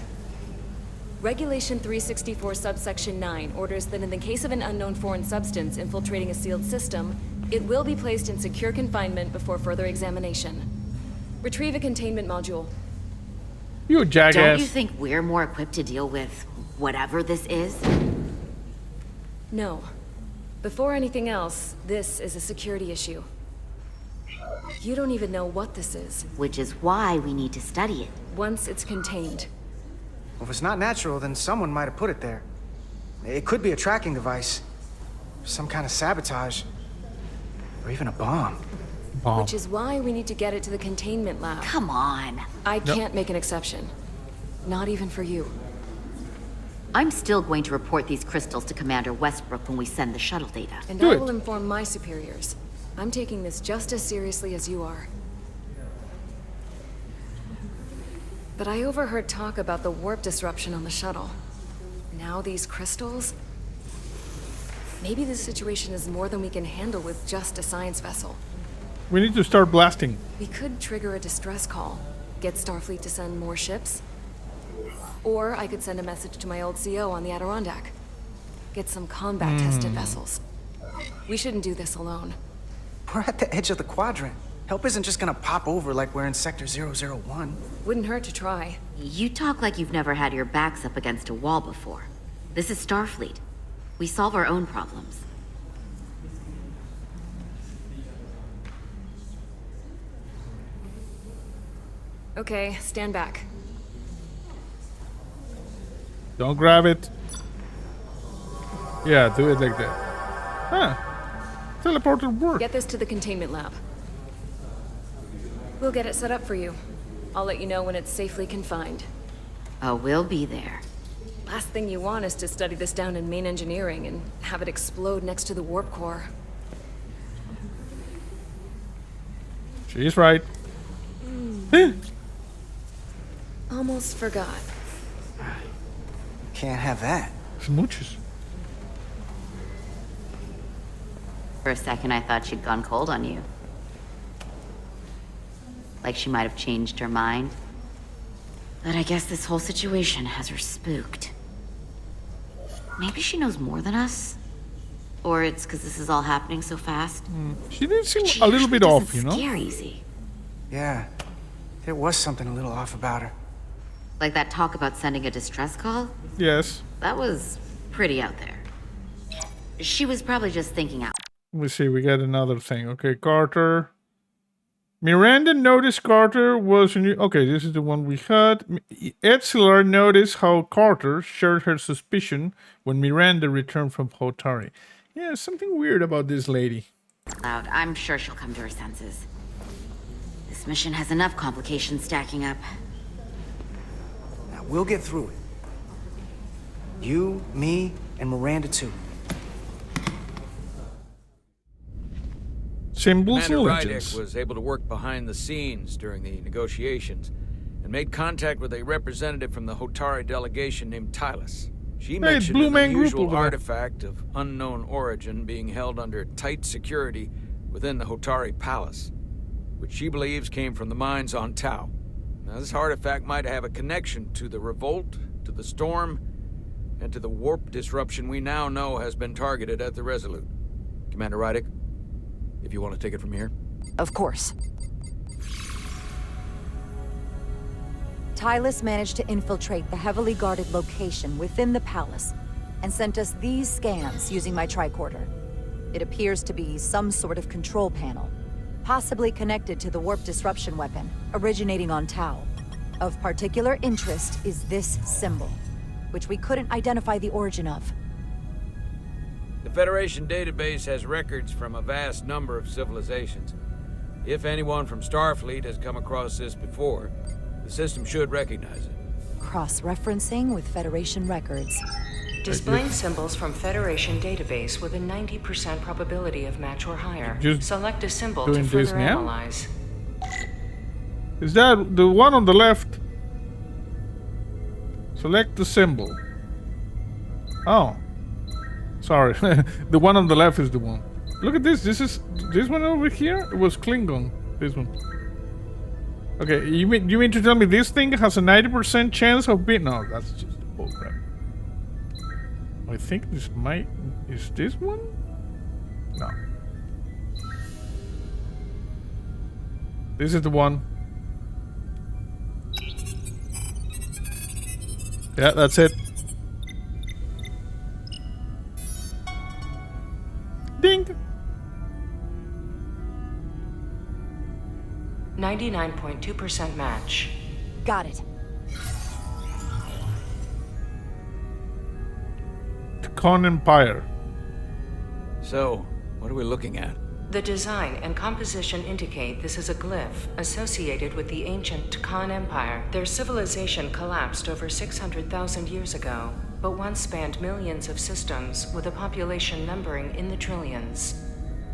Regulation 364, subsection 9 orders that in the case of an unknown foreign substance infiltrating a sealed system, it will be placed in secure confinement before further examination. Retrieve a containment module. You jackass. Don't you think we're more equipped to deal with whatever this is? No. Before anything else, this is a security issue. You don't even know what this is. Which is why we need to study it. Once it's contained. Well, if it's not natural, then someone might have put it there. It could be a tracking device. Some kind of sabotage. Or even a bomb. Which is why we need to get it to the containment lab. Come on. I can't make an exception. Not even for you. I'm still going to report these crystals to Commander Westbrook when we send the shuttle data. And I will inform my superiors. I'm taking this just as seriously as you are. But I overheard talk about the warp disruption on the shuttle. Now these crystals? Maybe this situation is more than we can handle with just a science vessel. We need to start blasting. We could trigger a distress call, get Starfleet to send more ships. Or I could send a message to my old CO on the Adirondack. Get some combat-tested vessels. We shouldn't do this alone. We're at the edge of the quadrant. Help isn't just gonna pop over like we're in Sector 001. Wouldn't hurt to try. You talk like you've never had your backs up against a wall before. This is Starfleet. We solve our own problems. Okay, stand back. Don't grab it. Yeah, do it like that. Huh. Teleporter work. Get this to the containment lab. We'll get it set up for you. I'll let you know when it's safely confined. Oh, we'll be there. Last thing you want is to study this down in main engineering and have it explode next to the warp core. She's right. Almost forgot. Can't have that. Smooches. For a second, I thought she'd gone cold on you. Like she might have changed her mind. But I guess this whole situation has her spooked. Maybe she knows more than us? Or it's because this is all happening so fast? She did seem a little bit off, you know? Scare easy. Yeah, there was something a little off about her. Like that talk about sending a distress call? Yes. That was pretty out there. She was probably just thinking out. Let me see, we got another thing. Okay, Carter. Miranda noticed Carter was new. Okay, this is the one we had. Etzler noticed how Carter shared her suspicion when Miranda returned from Hotari. Yeah, something weird about this lady. Loud. I'm sure she'll come to her senses. This mission has enough complications stacking up. Now, we'll get through it. You, me, and Miranda too. Symbols Commander and Rydek legends. was able to work behind the scenes during the negotiations and made contact with a representative from the Hotari delegation named Tylus. She mentioned Blue an Man Group unusual over there. artifact of unknown origin being held under tight security within the Hotari palace, which she believes came from the mines on Tau. Now, this artifact might have a connection to the revolt, to the storm, and to the warp disruption we now know has been targeted at the Resolute. Commander Rydek, if you want to take it from here. Of course. Tylus managed to infiltrate the heavily guarded location within the palace and sent us these scans using my tricorder. It appears to be some sort of control panel, possibly connected to the warp disruption weapon originating on Tau. Of particular interest is this symbol, which we couldn't identify the origin of. The Federation database has records from a vast number of civilizations. If anyone from Starfleet has come across this before, the system should recognize it. cross-referencing with Federation records. Displaying symbols from Federation database with a 90% probability of match or higher. Select a symbol to further analyze. Is that the one on the left? Select the symbol. Oh. Sorry. The one on the left is the one. Look at this. This one over here? It was Klingon. This one. Okay, you mean to tell me this thing has a 90% chance of being... No, that's just bullcrap. I think this might... Is this one? No. This is the one. Yeah, that's it. Ding! 99.2% match. Got it. Con Empire. So, what are we looking at? The design and composition indicate this is a glyph associated with the ancient Tkon Empire. Their civilization collapsed over 600,000 years ago, but once spanned millions of systems with a population numbering in the trillions.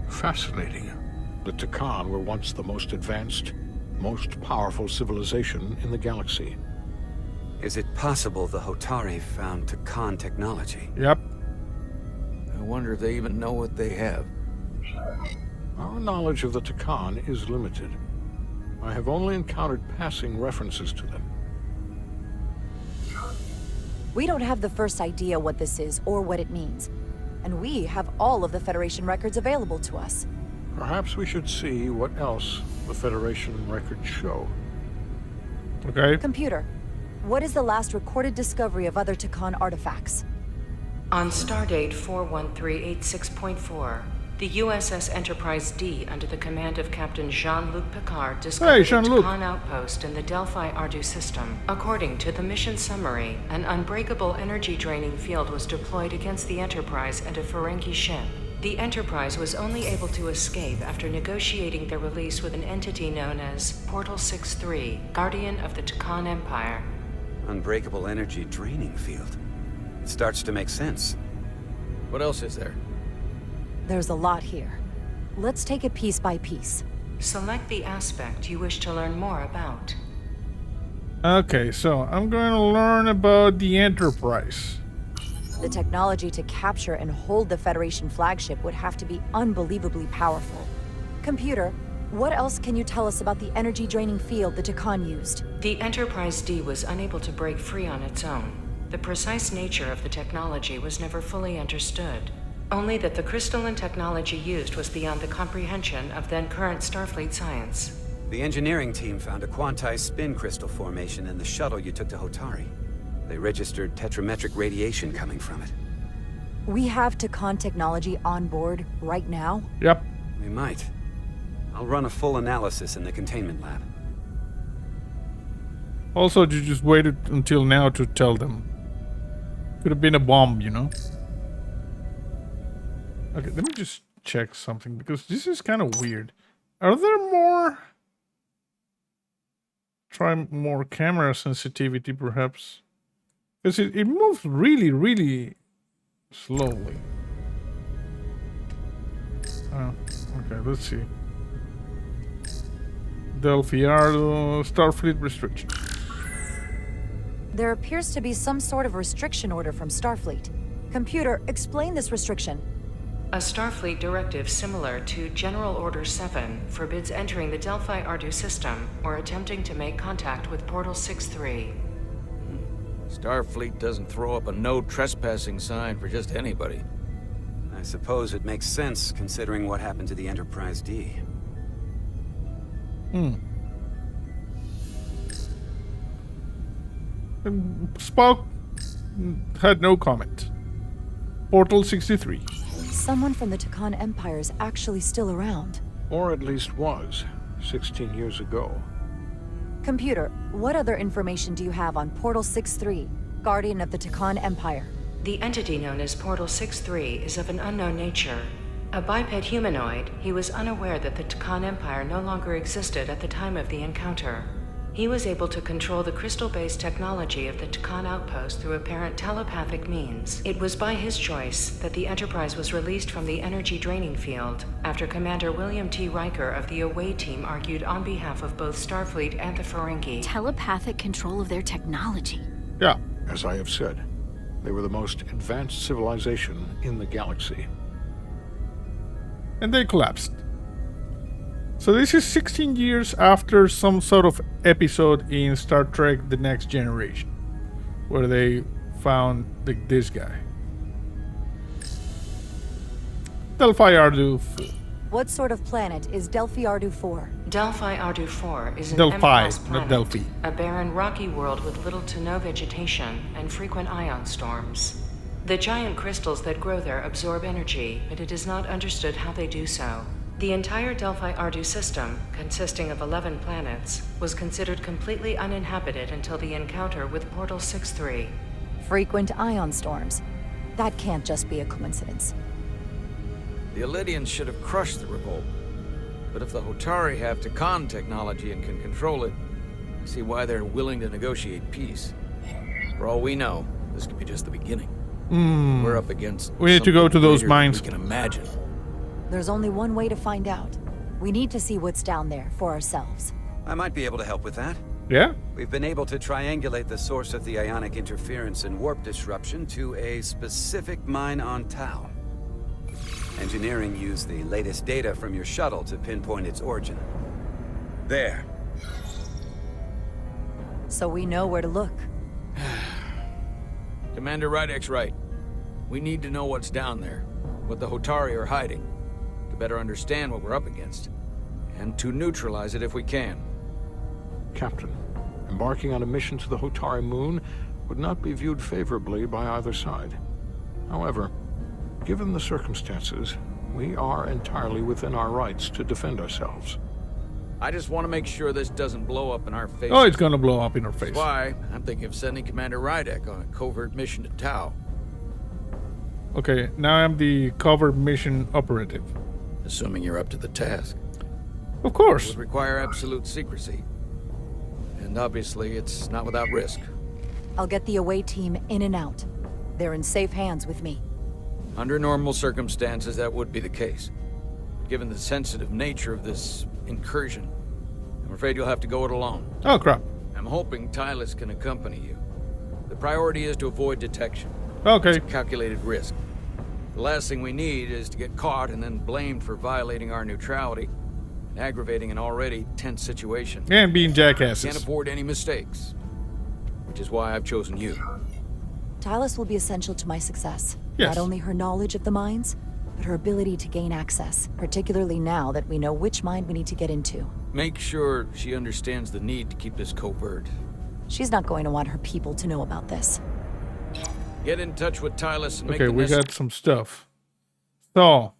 Fascinating. The Tkon were once the most advanced, most powerful civilization in the galaxy. Is it possible the Hotari found Tkon technology? Yep. I wonder if they even know what they have. Our knowledge of the Tkon is limited. I have only encountered passing references to them. We don't have the first idea what this is or what it means. And we have all of the Federation records available to us. Perhaps we should see what else the Federation records show. Okay. Computer, what is the last recorded discovery of other Tkon artifacts? On stardate 41386.4, the U.S.S. Enterprise D, under the command of Captain Jean-Luc Picard, discovered a Tkon outpost in the Delphi-Ardu system. According to the mission summary, an unbreakable energy-draining field was deployed against the Enterprise and a Ferengi ship. The Enterprise was only able to escape after negotiating their release with an entity known as Portal 6-3, Guardian of the Tkon Empire. Unbreakable energy draining field. It starts to make sense. What else is there? There's a lot here. Let's take it piece by piece. Select the aspect you wish to learn more about. Okay, so I'm going to learn about the Enterprise. The technology to capture and hold the Federation flagship would have to be unbelievably powerful. Computer, what else can you tell us about the energy-draining field the Tkon used? The Enterprise D was unable to break free on its own. The precise nature of the technology was never fully understood. Only that the crystalline technology used was beyond the comprehension of then-current Starfleet science. The engineering team found a quantized spin crystal formation in the shuttle you took to Hotari. They registered tetrametric radiation coming from it. We have Tkon technology on board right now? Yep. We might. I'll run a full analysis in the containment lab. Also, you just waited until now to tell them. Could have been a bomb, you know? Okay, let me just check something, because this is kind of weird. Are there more... Try more camera sensitivity, perhaps? Because it moves really, really slowly. Oh, okay, let's see. Delphi-Ardu, Starfleet restriction. There appears to be some sort of restriction order from Starfleet. Computer, explain this restriction. A Starfleet directive similar to General Order 7 forbids entering the Delphi-Ardu system or attempting to make contact with Portal 6-3. Starfleet doesn't throw up a no trespassing sign for just anybody. I suppose it makes sense considering what happened to the Enterprise D. Spock had no comment. Portal 63. Someone from the Tkon Empire is actually still around. Or at least was, 16 years ago. Computer, what other information do you have on Portal 6-3, Guardian of the Tkon Empire? The entity known as Portal 6-3 is of an unknown nature. A biped humanoid, he was unaware that the Tkon Empire no longer existed at the time of the encounter. He was able to control the crystal-based technology of the Takan outpost through apparent telepathic means. It was by his choice that the Enterprise was released from the energy draining field after Commander William T. Riker of the Away Team argued on behalf of both Starfleet and the Ferengi. Telepathic control of their technology. Yeah. As I have said, they were the most advanced civilization in the galaxy. And they collapsed. So this is 16 years after some sort of episode in Star Trek The Next Generation, where they found this guy. Delphi Ardu 4. What sort of planet is Delphi Ardu 4? Delphi Ardu 4 is an Delphi, M-class planet, not Delphi. a barren rocky world with little to no vegetation and frequent ion storms. The giant crystals that grow there absorb energy, but it is not understood how they do so. The entire Delphi Ardu system, consisting of 11 planets, was considered completely uninhabited until the encounter with Portal 6-3. Frequent ion storms. That can't just be a coincidence. The Illydians should have crushed the revolt. But if the Hotari have Takan technology and can control it, I see why they're willing to negotiate peace. For all we know, this could be just the beginning. We're up against We need to go to those mines. We can imagine. There's only one way to find out. We need to see what's down there for ourselves. I might be able to help with that. Yeah? We've been able to triangulate the source of the ionic interference and warp disruption to a specific mine on Tau. Engineering used the latest data from your shuttle to pinpoint its origin. There. So we know where to look. Commander Rydek's right. We need to know what's down there, what the Hotari are hiding, to better understand what we're up against, and to neutralize it if we can. Captain, embarking on a mission to the Hotari moon would not be viewed favorably by either side. However, given the circumstances, we are entirely within our rights to defend ourselves. I just want to make sure this doesn't blow up in our face. Oh, it's gonna blow up in our face. That's why I'm thinking of sending Commander Rydek on a covert mission to Tau. Okay, now I'm the covert mission operative. Assuming you're up to the task. Of course. It would require absolute secrecy. And obviously, it's not without risk. I'll get the Away Team in and out. They're in safe hands with me. Under normal circumstances, that would be the case. But given the sensitive nature of this incursion, I'm afraid you'll have to go it alone. Oh, crap. I'm hoping Tylus can accompany you. The priority is to avoid detection. Okay. It's a calculated risk. The last thing we need is to get caught and then blamed for violating our neutrality and aggravating an already tense situation. And being jackasses. Can't afford any mistakes. Which is why I've chosen you. Tylus will be essential to my success. Yes. Not only her knowledge of the mines, but her ability to gain access, particularly now that we know which mine we need to get into. Make sure she understands the need to keep this covert. She's not going to want her people to know about this. Get in touch with Tylus and make Okay, the we got some stuff. So,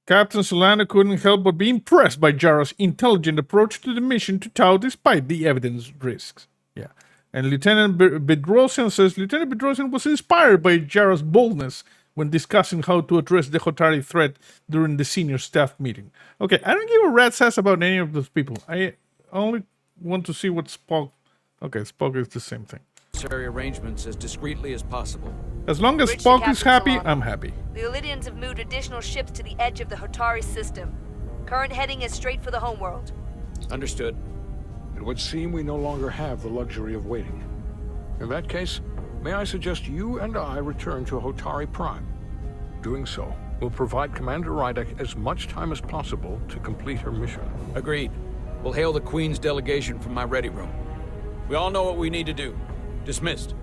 Captain Solana couldn't help but be impressed by Jara's intelligent approach to the mission to Tau despite the evidence risks. Yeah. And Lieutenant Bedrosian says Lieutenant Bedrosian was inspired by Jara's boldness when discussing how to address the Hotari threat during the senior staff meeting. Okay, I don't give a rat's ass about any of those people. I only want to see what Spock... Okay, Spock is the same thing. necessary arrangements as discreetly as possible. As long as Spock is happy, I'm happy. The Illydians have moved additional ships to the edge of the Hotari system. Current heading is straight for the homeworld. Understood. It would seem we no longer have the luxury of waiting. In that case, may I suggest you and I return to Hotari Prime? Doing so will provide Commander Rydek as much time as possible to complete her mission. Agreed. We'll hail the Queen's delegation from my ready room. We all know what we need to do. Dismissed.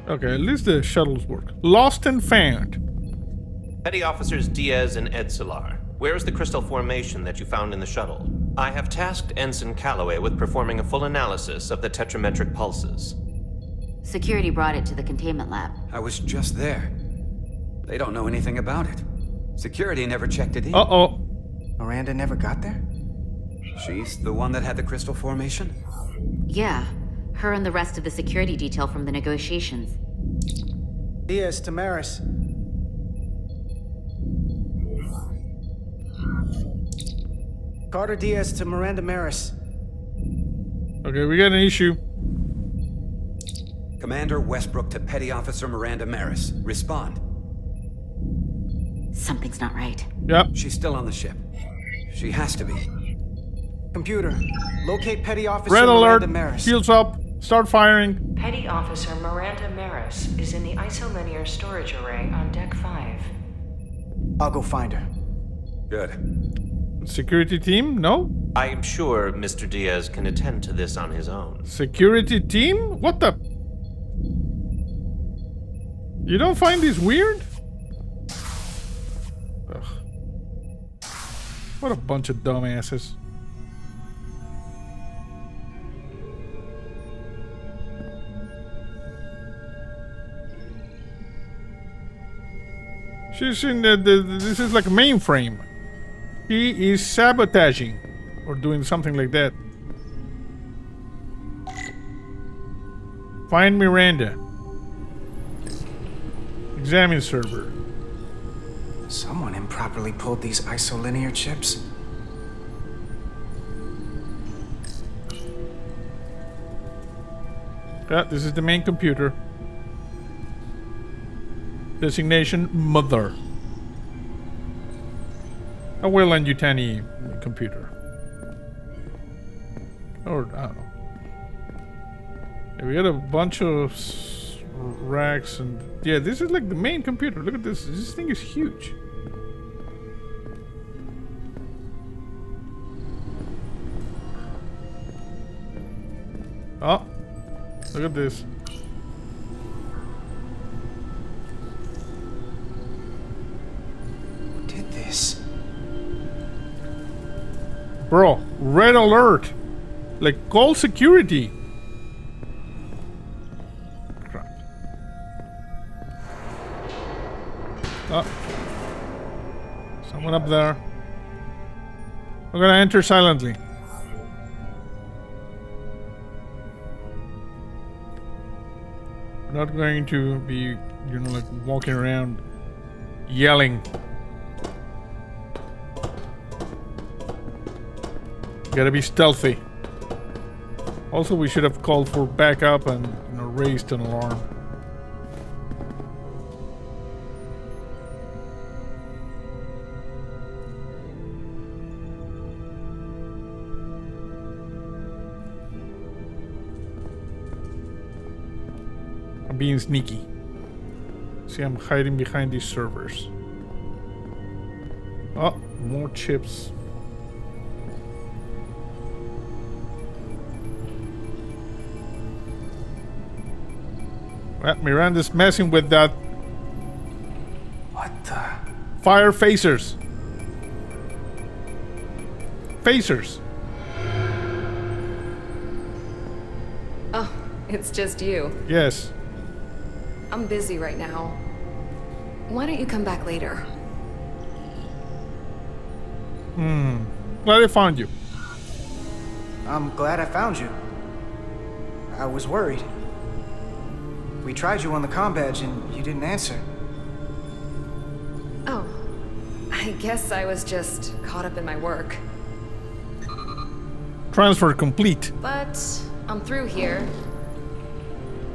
Okay, at least the shuttles work. Lost and found. Petty Officers Diaz and Edsolar, where is the crystal formation that you found in the shuttle? I have tasked Ensign Calloway with performing a full analysis of the tetrametric pulses. Security brought it to the containment lab. I was just there. They don't know anything about it. Security never checked it in. Uh-oh. Miranda never got there? She's the one that had the crystal formation? Yeah, her and the rest of the security detail from the negotiations. Diaz, Tamaris. Carter Diaz to Miranda Maris. Okay, we got an issue. Commander Westbrook to Petty Officer Miranda Maris. Respond. Something's not right. Yep. She's still on the ship. She has to be. Computer, locate Petty Officer Red Miranda alert. Maris. Shields up. Start firing. Petty Officer Miranda Maris is in the isolinear storage array on Deck 5. I'll go find her. Good. Security team? No? I am sure Mr. Diaz can attend to this on his own. Security team? What the? You don't find this weird? Ugh. What a bunch of dumbasses. She's in this is like a mainframe. He is sabotaging or doing something like that. Find Miranda. Examine server. Someone improperly pulled these isolinear chips. Yeah, this is the main computer. Designation Mother. A well-Yutani computer. Or, I don't know. Yeah, we got a bunch of racks and... Yeah, this is like the main computer. Look at this. This thing is huge. Oh. Look at this. Did this? Bro, red alert. Like, call security. Crap. Oh. Someone up there. We're gonna enter silently. We're not going to be, you know, like walking around yelling. Gotta be stealthy. Also, we should have called for backup and, you know, raised an alarm. I'm being sneaky. See, I'm hiding behind these servers. Oh, more chips. Well, Miranda's messing with that. What the? Fire phasers. Phasers. Oh, it's just you. Yes. I'm busy right now. Why don't you come back later? Glad I found you. I'm glad I found you. I was worried. We tried you on the comm badge and you didn't answer. Oh, I guess I was just caught up in my work. Transfer complete. But I'm through here,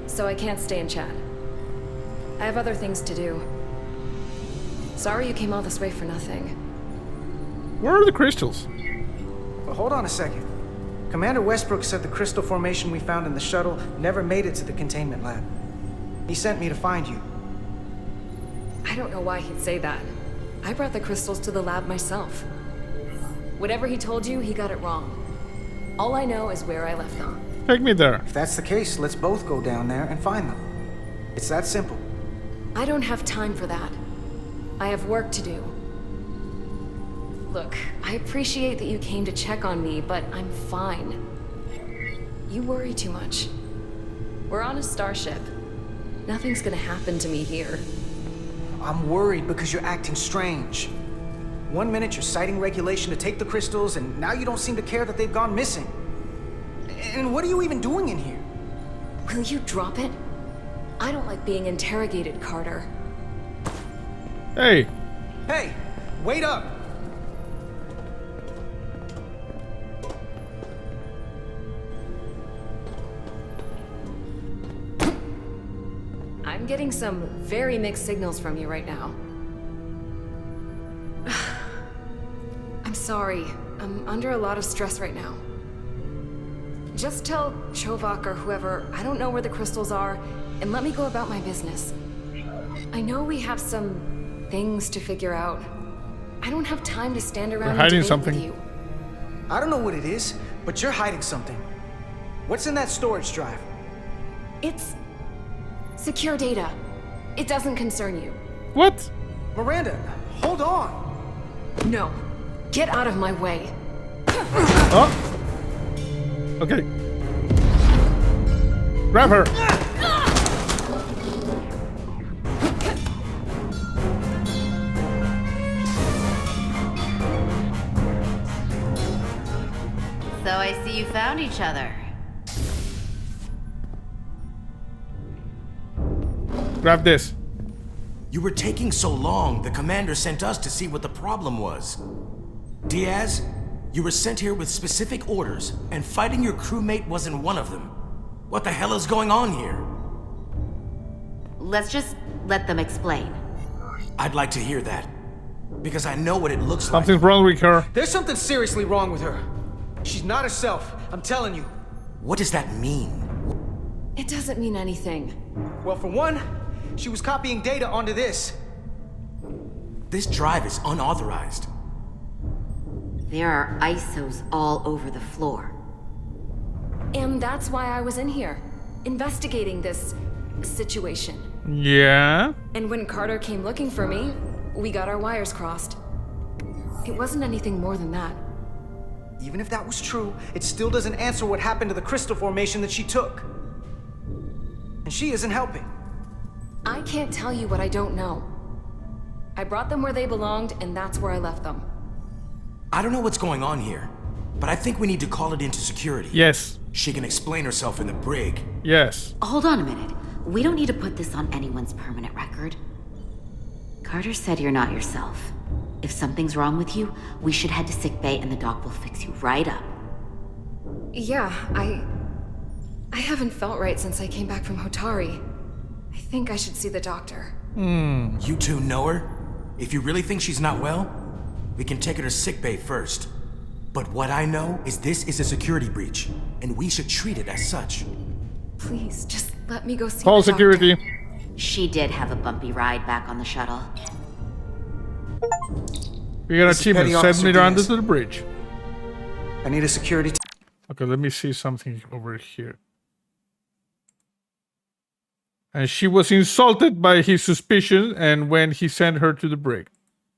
so I can't stay and chat. I have other things to do. Sorry you came all this way for nothing. Where are the crystals? But hold on a second. Commander Westbrook said the crystal formation we found in the shuttle never made it to the containment lab. He sent me to find you. I don't know why he'd say that. I brought the crystals to the lab myself. Whatever he told you, he got it wrong. All I know is where I left them. Take me there. If that's the case, let's both go down there and find them. It's that simple. I don't have time for that. I have work to do. Look, I appreciate that you came to check on me, but I'm fine. You worry too much. We're on a starship. Nothing's gonna happen to me here. I'm worried because you're acting strange. 1 minute you're citing regulation to take the crystals, and now you don't seem to care that they've gone missing. And what are you even doing in here? Will you drop it? I don't like being interrogated, Carter. Hey. Hey, wait up. I'm getting some very mixed signals from you right now. I'm sorry. I'm under a lot of stress right now. Just tell Chovak or whoever I don't know where the crystals are, and let me go about my business. I know we have some things to figure out. I don't have time to stand around and hiding debate something. with you. I don't know what it is, but you're hiding something. What's in that storage drive? It's secure data. It doesn't concern you. What? Miranda, hold on. No. Get out of my way. Oh. Okay. Grab her. So I see you found each other. Grab this. You were taking so long, the commander sent us to see what the problem was. Diaz, you were sent here with specific orders, and fighting your crewmate wasn't one of them. What the hell is going on here? Let's just let them explain. I'd like to hear that. Because I know what it looks like. Something's wrong with her. There's something seriously wrong with her. She's not herself, I'm telling you. What does that mean? It doesn't mean anything. Well, for one, she was copying data onto this. This drive is unauthorized. There are ISOs all over the floor. And that's why I was in here, investigating this situation. Yeah? And when Carter came looking for me, we got our wires crossed. It wasn't anything more than that. Even if that was true, it still doesn't answer what happened to the crystal formation that she took. And she isn't helping. I can't tell you what I don't know. I brought them where they belonged, and that's where I left them. I don't know what's going on here, but I think we need to call it into security. Yes. She can explain herself in the brig. Yes. Hold on a minute. We don't need to put this on anyone's permanent record. Carter said you're not yourself. If something's wrong with you, we should head to sickbay and the doc will fix you right up. Yeah, I haven't felt right since I came back from Hotari. I think I should see the doctor. You two know her? If you really think she's not well, we can take her to sickbay first. But what I know is this is a security breach, and we should treat it as such. Please, just let me go see Call the security. doctor. She did have a bumpy ride back on the shuttle. We got This is achievement. Petty 7 Officer meter under Diaz. to the bridge. I need a security. Okay, let me see something over here. And she was insulted by his suspicion and when he sent her to the brig.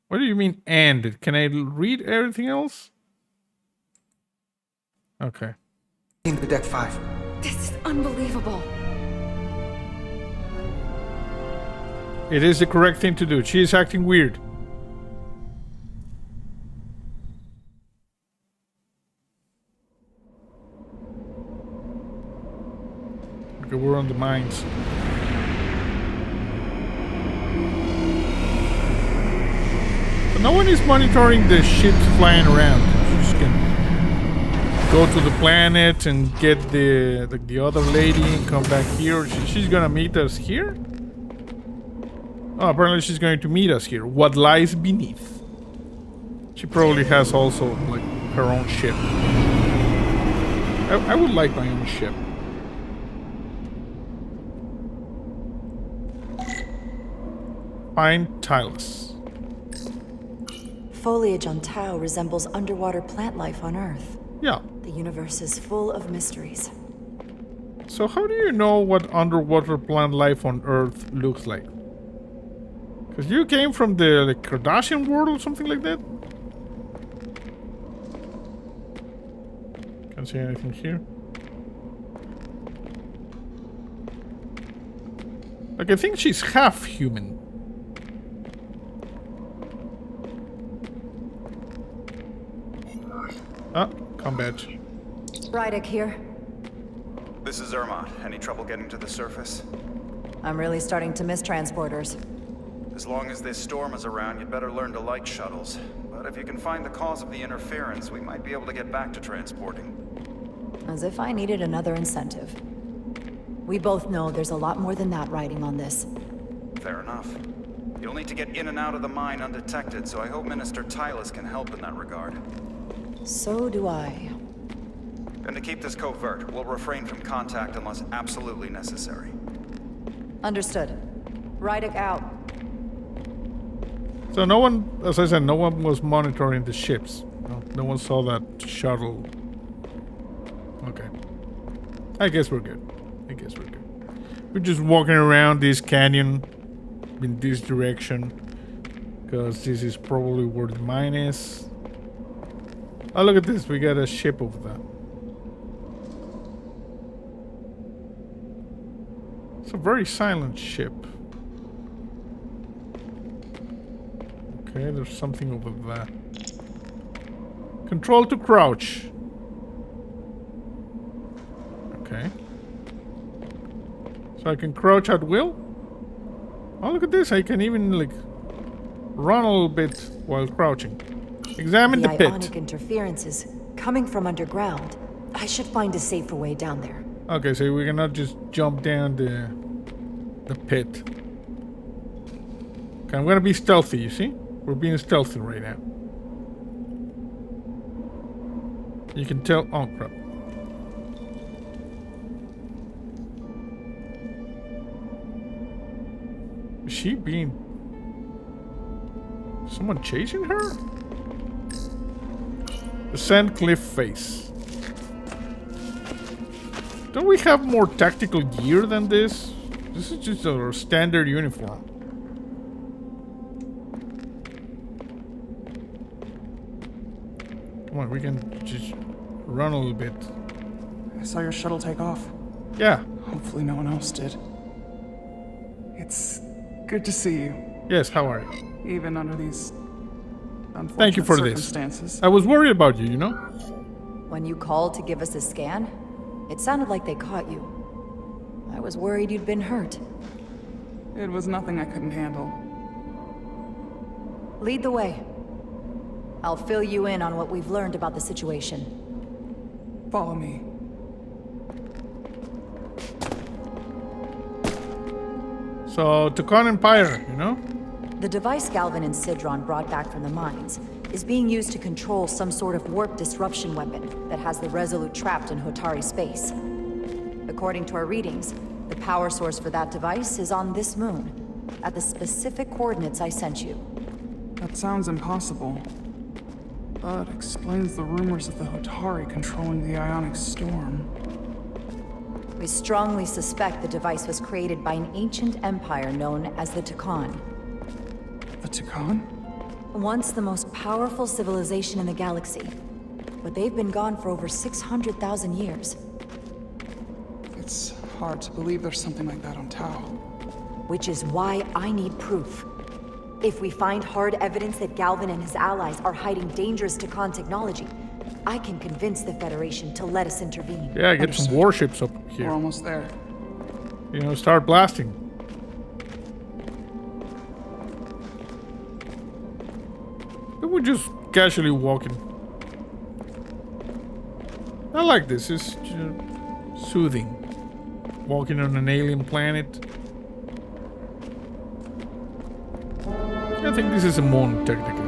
What do you mean, and? Can I read everything else? Okay. Into deck 5. This is unbelievable. It is the correct thing to do. She is acting weird. Okay, we're on the mines. But no one is monitoring the ships flying around. She's gonna go to the planet and get the other lady and come back here. She's gonna meet us here? Oh, apparently she's going to meet us here. What lies beneath? She probably has also like her own ship. I would like my own ship. Find Tylus. Foliage on Tau resembles underwater plant life on Earth. Yeah. The universe is full of mysteries. So how do you know what underwater plant life on Earth looks like? Because you came from the Kardashian world or something like that? Can't see anything here. Like, I think she's half human. Ah, combat. Rydek here. This is Irma. Any trouble getting to the surface? I'm really starting to miss transporters. As long as this storm is around, you'd better learn to like shuttles. But if you can find the cause of the interference, we might be able to get back to transporting. As if I needed another incentive. We both know there's a lot more than that riding on this. Fair enough. You'll need to get in and out of the mine undetected, so I hope Minister Tylus can help in that regard. So do I. And to keep this covert, we'll refrain from contact unless absolutely necessary. Understood. Rydek out. So no one, as I said, no one was monitoring the ships. No one saw that shuttle. Okay. I guess we're good. We're just walking around this canyon in this direction because this is probably where the mine is. Oh, look at this. We got a ship over there. It's a very silent ship. Okay, there's something over there. Control to crouch. Okay. So I can crouch at will? Oh, look at this. I can even, like, run a little bit while crouching. Examine the pit. Ionic interference is coming from underground. I should find a safer way down there. Okay, so we cannot just jump down the pit. Okay, I'm gonna be stealthy, you see? We're being stealthy right now. You can tell. Oh, crap. Is she being... someone chasing her? Ascend cliff face. Don't we have more tactical gear than this? This is just our standard uniform. Come on, we can just run a little bit. I saw your shuttle take off. Yeah. Hopefully no one else did. It's good to see you. Yes, how are you? Even under these unfortunate Thank you for circumstances. this. I was worried about you, you know? When you called to give us a scan, it sounded like they caught you. I was worried you'd been hurt. It was nothing I couldn't handle. Lead the way. I'll fill you in on what we've learned about the situation. Follow me. So, Tucon Empire, you know? The device Galvin and Sidron brought back from the mines is being used to control some sort of warp disruption weapon that has the Resolute trapped in Hotari space. According to our readings, the power source for that device is on this moon, at the specific coordinates I sent you. That sounds impossible. But explains the rumors of the Hotari controlling the Ionic storm. We strongly suspect the device was created by an ancient empire known as the Tucon. The Tucon? Once the most powerful civilization in the galaxy, but they've been gone for over 600,000 years. It's hard to believe there's something like that on Tau. Which is why I need proof. If we find hard evidence that Galvin and his allies are hiding dangerous Tucon technology, I can convince the Federation to let us intervene. Yeah, get some warships up here. We're almost there. You know, start blasting. But we're just casually walking. I like this. It's soothing. Walking on an alien planet. I think this is a moon, technically.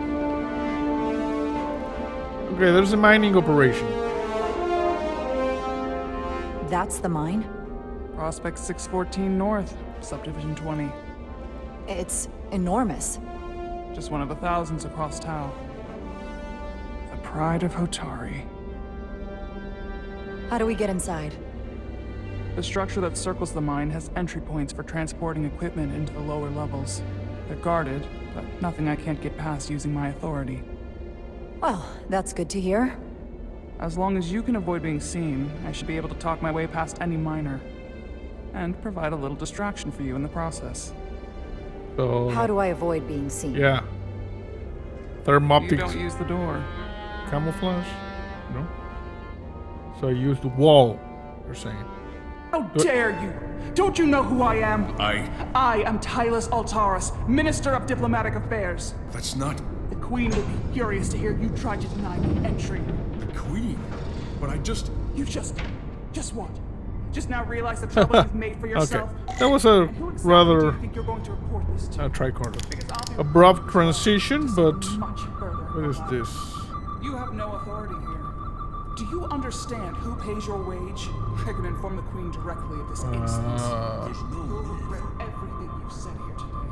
Okay, there's a mining operation. That's the mine? Prospect 614 North, Subdivision 20. It's enormous. Just one of the thousands across Tau. The pride of Hotari. How do we get inside? The structure that circles the mine has entry points for transporting equipment into the lower levels. They're guarded, but nothing I can't get past using my authority. Well, that's good to hear. As long as you can avoid being seen, I should be able to talk my way past any miner. And provide a little distraction for you in the process. So, how do I avoid being seen? Yeah. Thermoptics. You don't use the door. Camouflage? know. So I use the wall, you're saying. How dare you! Don't you know who I am? I am Tylus Altaris, Minister of Diplomatic Affairs. That's not... The Queen will be furious to hear you tried to deny me entry. The Queen? But I just... You just what? Just now realize the trouble you've made for yourself? Okay, that was a rather... think you're going to report this to? tricorder. Abrupt transition, but... What is this? You have no authority here. Do you understand who pays your wage? I can inform the Queen directly of this instance. You'll regret everything you've said here today.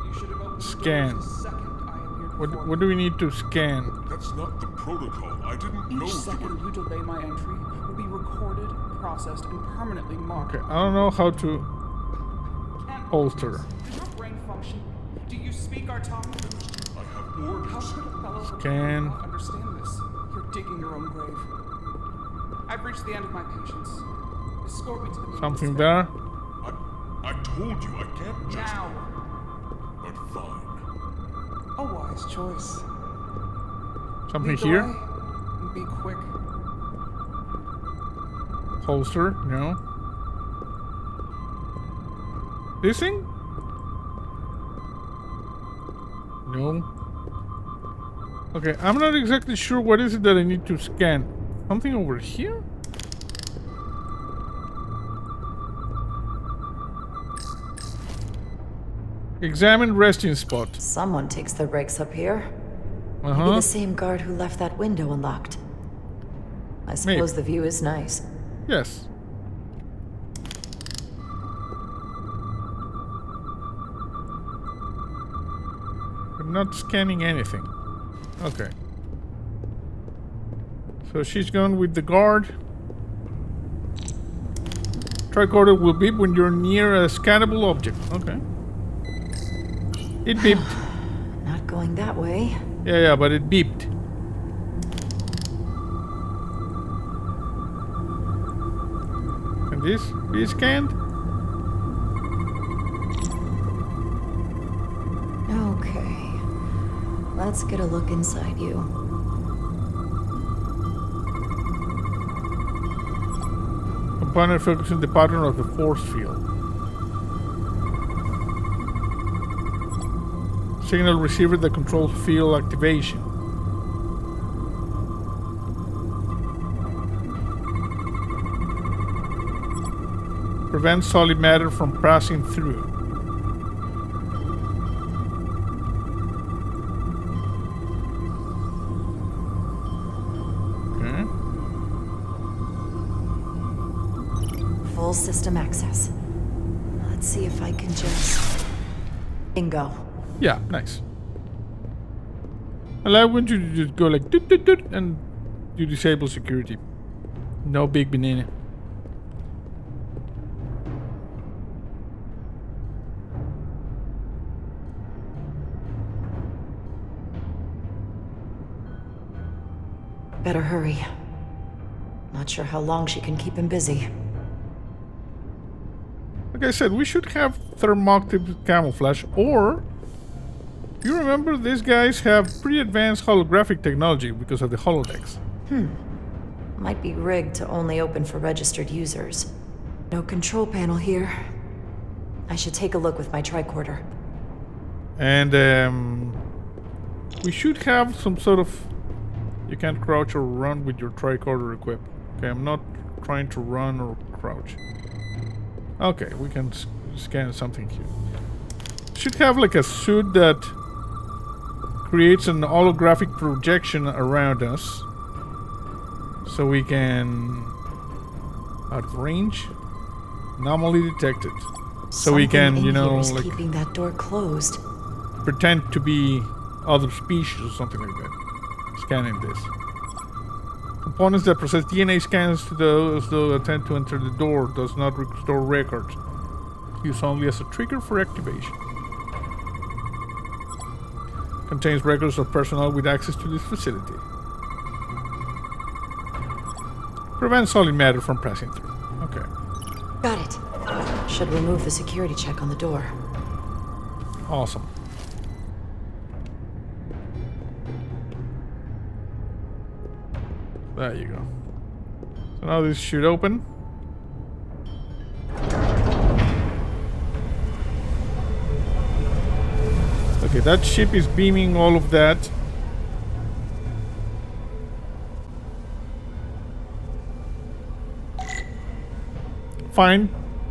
You should have opened Scan. the second I appeared before What do we need to scan? That's not the protocol. I didn't know... Each second you delay my entry will be recorded, processed, and permanently marked. Okay, I don't know how to alter. Does your brain function? Do you speak our tongue? I have orders. How could a fellow Scan. not understand this? You're digging your own grave. I've reached the end of my patience. Escort me to the Something there? I told you I can't just... Now. But fine. A wise choice. Something Lead the here? way and be quick. Holster? No. This thing? No. Okay, I'm not exactly sure what is it that I need to scan. Something over here? Examine resting spot. Someone takes their breaks up here. Maybe the same guard who left that window unlocked. I suppose the view is nice. Yes. I'm not scanning anything. Okay. So she's going with the guard. Tricorder will beep when you're near a scannable object. Okay. It beeped. Not going that way. Yeah, but it beeped. Can this be scanned? Okay. Let's get a look inside you. Component focusing the pattern of the force field. Signal receiver that controls field activation. Prevent solid matter from passing through. Okay. Full system access. Let's see if I can just... Bingo. Yeah, nice. I like when you just go like doot, doot, doot, and you disable security. No big banana. Better hurry. Not sure how long she can keep him busy. Like I said, we should have thermoctive camouflage, or... You remember these guys have pretty advanced holographic technology because of the holodecks. Might be rigged to only open for registered users. No control panel here. I should take a look with my tricorder. And we should have some sort of... You can't crouch or run with your tricorder equipped. Okay, I'm not trying to run or crouch. Okay, we can scan something here. Should have like a suit that creates an holographic projection around us, so we can out of range, anomaly detected. So we can, you know, like keeping that door closed. Pretend to be other species or something like that. Scanning this. Components that process DNA scans to those that attempt to enter the door does not restore records. Used only as a trigger for activation. Contains records of personnel with access to this facility. Prevent solid matter from passing through. Okay. Got it. Should remove the security check on the door. Awesome. There you go. So now this should open. Okay, that ship is beaming all of that. Find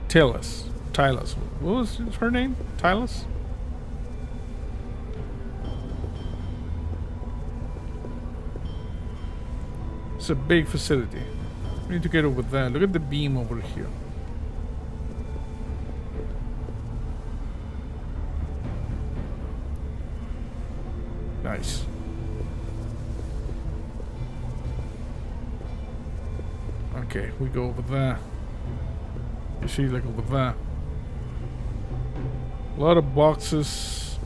Tylus. What was her name? Tylus? It's a big facility. We need to get over there. Look at the beam over here. Nice. Okay, we go over there. You see, like over there. A lot of boxes.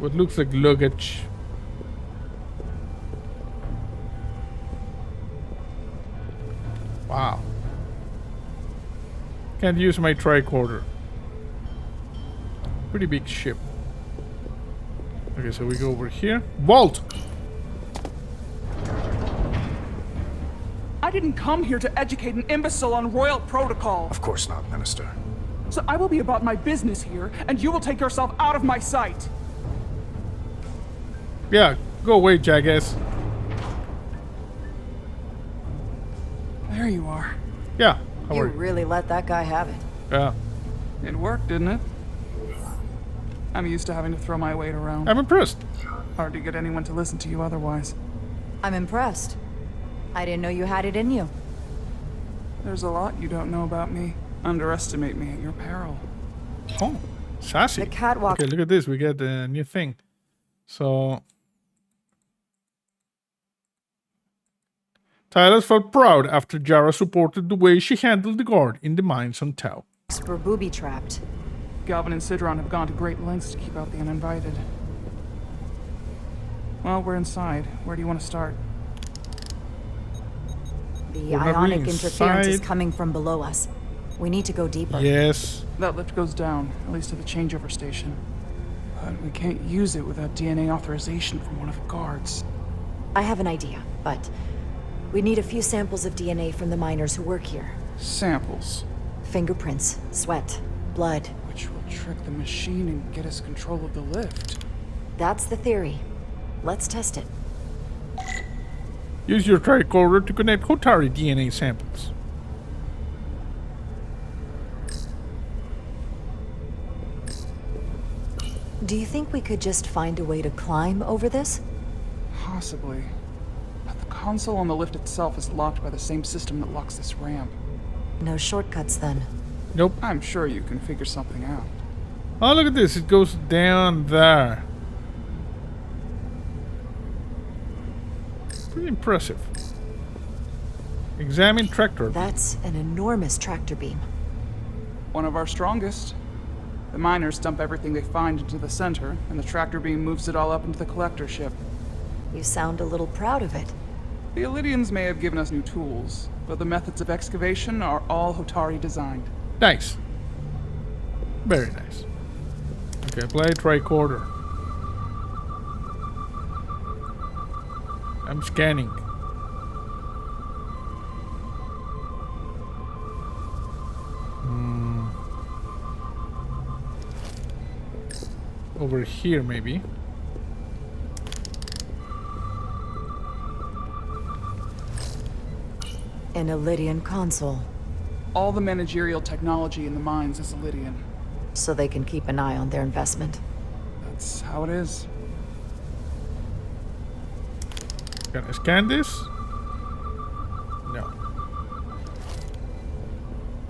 What looks like luggage. Wow. Can't use my tricorder. Pretty big ship. Okay, so we go over here. Vault! I didn't come here to educate an imbecile on royal protocol. Of course not, Minister. So I will be about my business here, and you will take yourself out of my sight. Yeah, go away, jackass. There you are. Yeah, how You are you? really let that guy have it. Yeah. It worked, didn't it? I'm used to having to throw my weight around. I'm impressed. Hard to get anyone to listen to you otherwise. I'm impressed. I didn't know you had it in you. There's a lot you don't know about me. Underestimate me at your peril. Oh, sassy. The catwalk. Okay, look at this. We get a new thing. So... Tylus felt proud after Jara supported the way she handled the guard in the mines on Tau. Were booby-trapped. Galvin and Sidron have gone to great lengths to keep out the uninvited. Well, we're inside. Where do you want to start? The We're not ionic really interference is inside. coming from below us. We need to go deeper. Yes. That lift goes down, at least to the changeover station. But we can't use it without DNA authorization from one of the guards. I have an idea, but we need a few samples of DNA from the miners who work here. Samples? Fingerprints, sweat, blood. Which will trick the machine and get us control of the lift. That's the theory. Let's test it. Use your tricorder to connect Hotari DNA samples. Do you think we could just find a way to climb over this? Possibly. But the console on the lift itself is locked by the same system that locks this ramp. No shortcuts then. Nope. I'm sure you can figure something out. Oh, look at this. It goes down there. Pretty impressive. Examine tractor. That's an enormous tractor beam. One of our strongest. The miners dump everything they find into the center, and the tractor beam moves it all up into the collector ship. You sound a little proud of it. The Illydians may have given us new tools, but the methods of excavation are all Hotari designed. Nice. Very nice. Okay, apply tricorder. I'm scanning. Over here, maybe. An Illydian console. All the managerial technology in the mines is Illydian. So they can keep an eye on their investment. That's how it is. Can I scan this? No.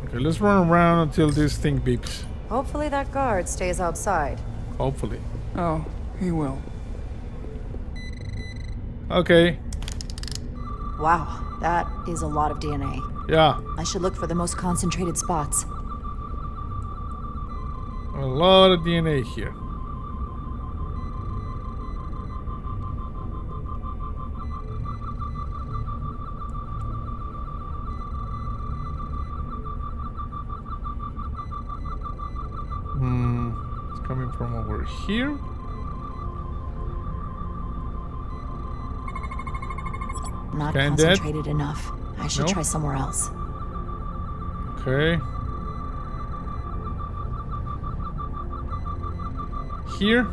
Okay, let's run around until this thing beeps. Hopefully that guard stays outside. Hopefully. Oh, he will. Okay. Wow, that is a lot of DNA. Yeah. I should look for the most concentrated spots. A lot of DNA here. It's coming from over here. Not Scan concentrated enough. I should try somewhere else. Okay. Here?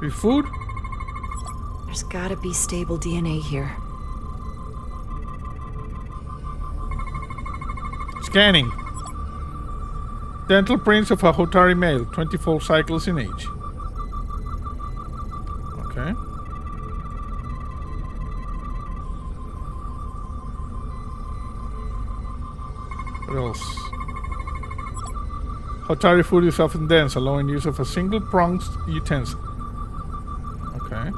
With food? There's gotta be stable DNA here. Scanning. Dental prints of a Hotari male, 24 cycles in age. Okay. What else? Hotari food is often dense, allowing use of a single pronged utensil. Okay.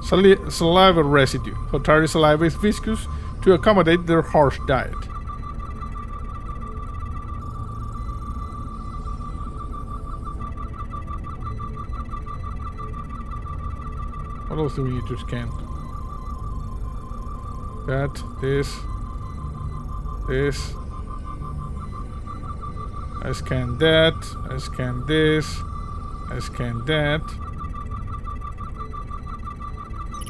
Saliva residue. Hotari saliva is viscous to accommodate their harsh diet. What else do we need to scan? That, this. I scan that. I scan this. I scan that.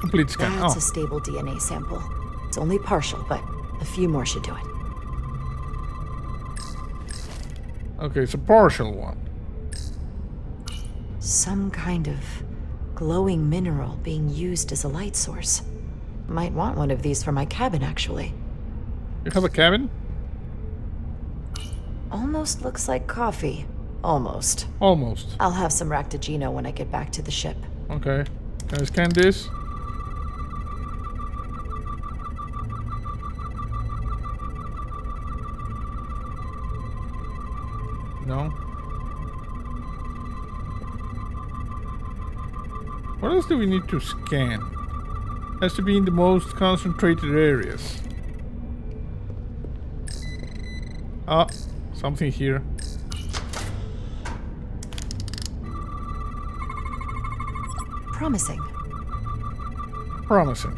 Complete scan. That's a stable DNA sample. It's only partial, but a few more should do it. Okay, it's a partial one. Some kind of glowing mineral being used as a light source. Might want one of these for my cabin, actually. You have a cabin? Almost looks like coffee. Almost. Almost. I'll have some Ractigino when I get back to the ship. Okay. Can I scan this? No. What else do we need to scan? Has to be in the most concentrated areas. Ah, something here. Promising. Promising.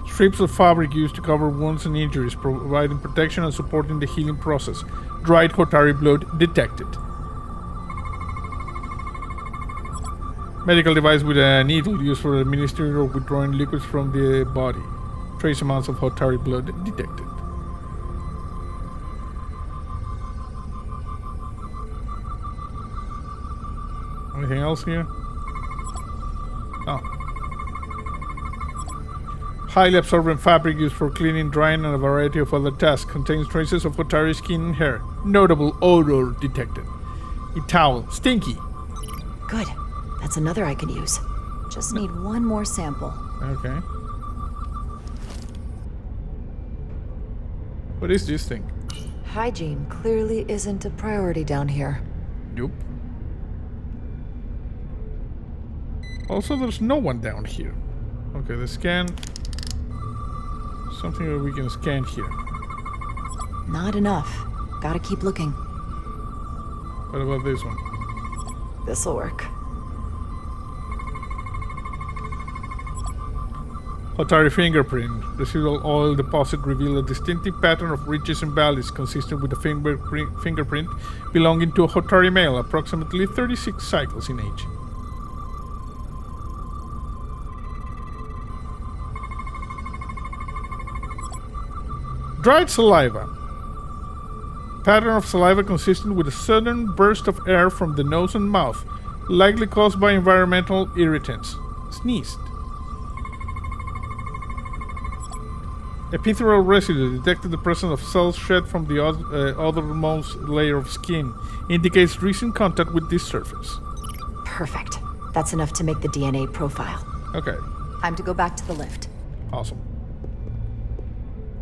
Strips of fabric used to cover wounds and injuries, providing protection and supporting the healing process. Dried Hotari blood detected. Medical device with a needle used for administering or withdrawing liquids from the body. Trace amounts of Hotari blood detected. Anything else here? Oh. Highly absorbent fabric used for cleaning, drying, and a variety of other tasks. Contains traces of Hotari skin and hair. Notable odor detected. A towel. Stinky. Good. That's another I can use. Just need one more sample. Okay. What is this thing? Hygiene clearly isn't a priority down here. Nope. Also, there's no one down here. Okay, the scan. Something that we can scan here. Not enough. Gotta keep looking. What about this one? This'll work. Hotari fingerprint. Residual oil deposit reveal a distinctive pattern of ridges and valleys consistent with a fingerprint belonging to a Hotari male, approximately 36 cycles in age. Dried saliva. Pattern of saliva consistent with a sudden burst of air from the nose and mouth, likely caused by environmental irritants. Sneezed. Epitheral residue detected the presence of cells shed from the outermost layer of skin. Indicates recent contact with this surface. Perfect. That's enough to make the DNA profile. Okay. Time to go back to the lift. Awesome.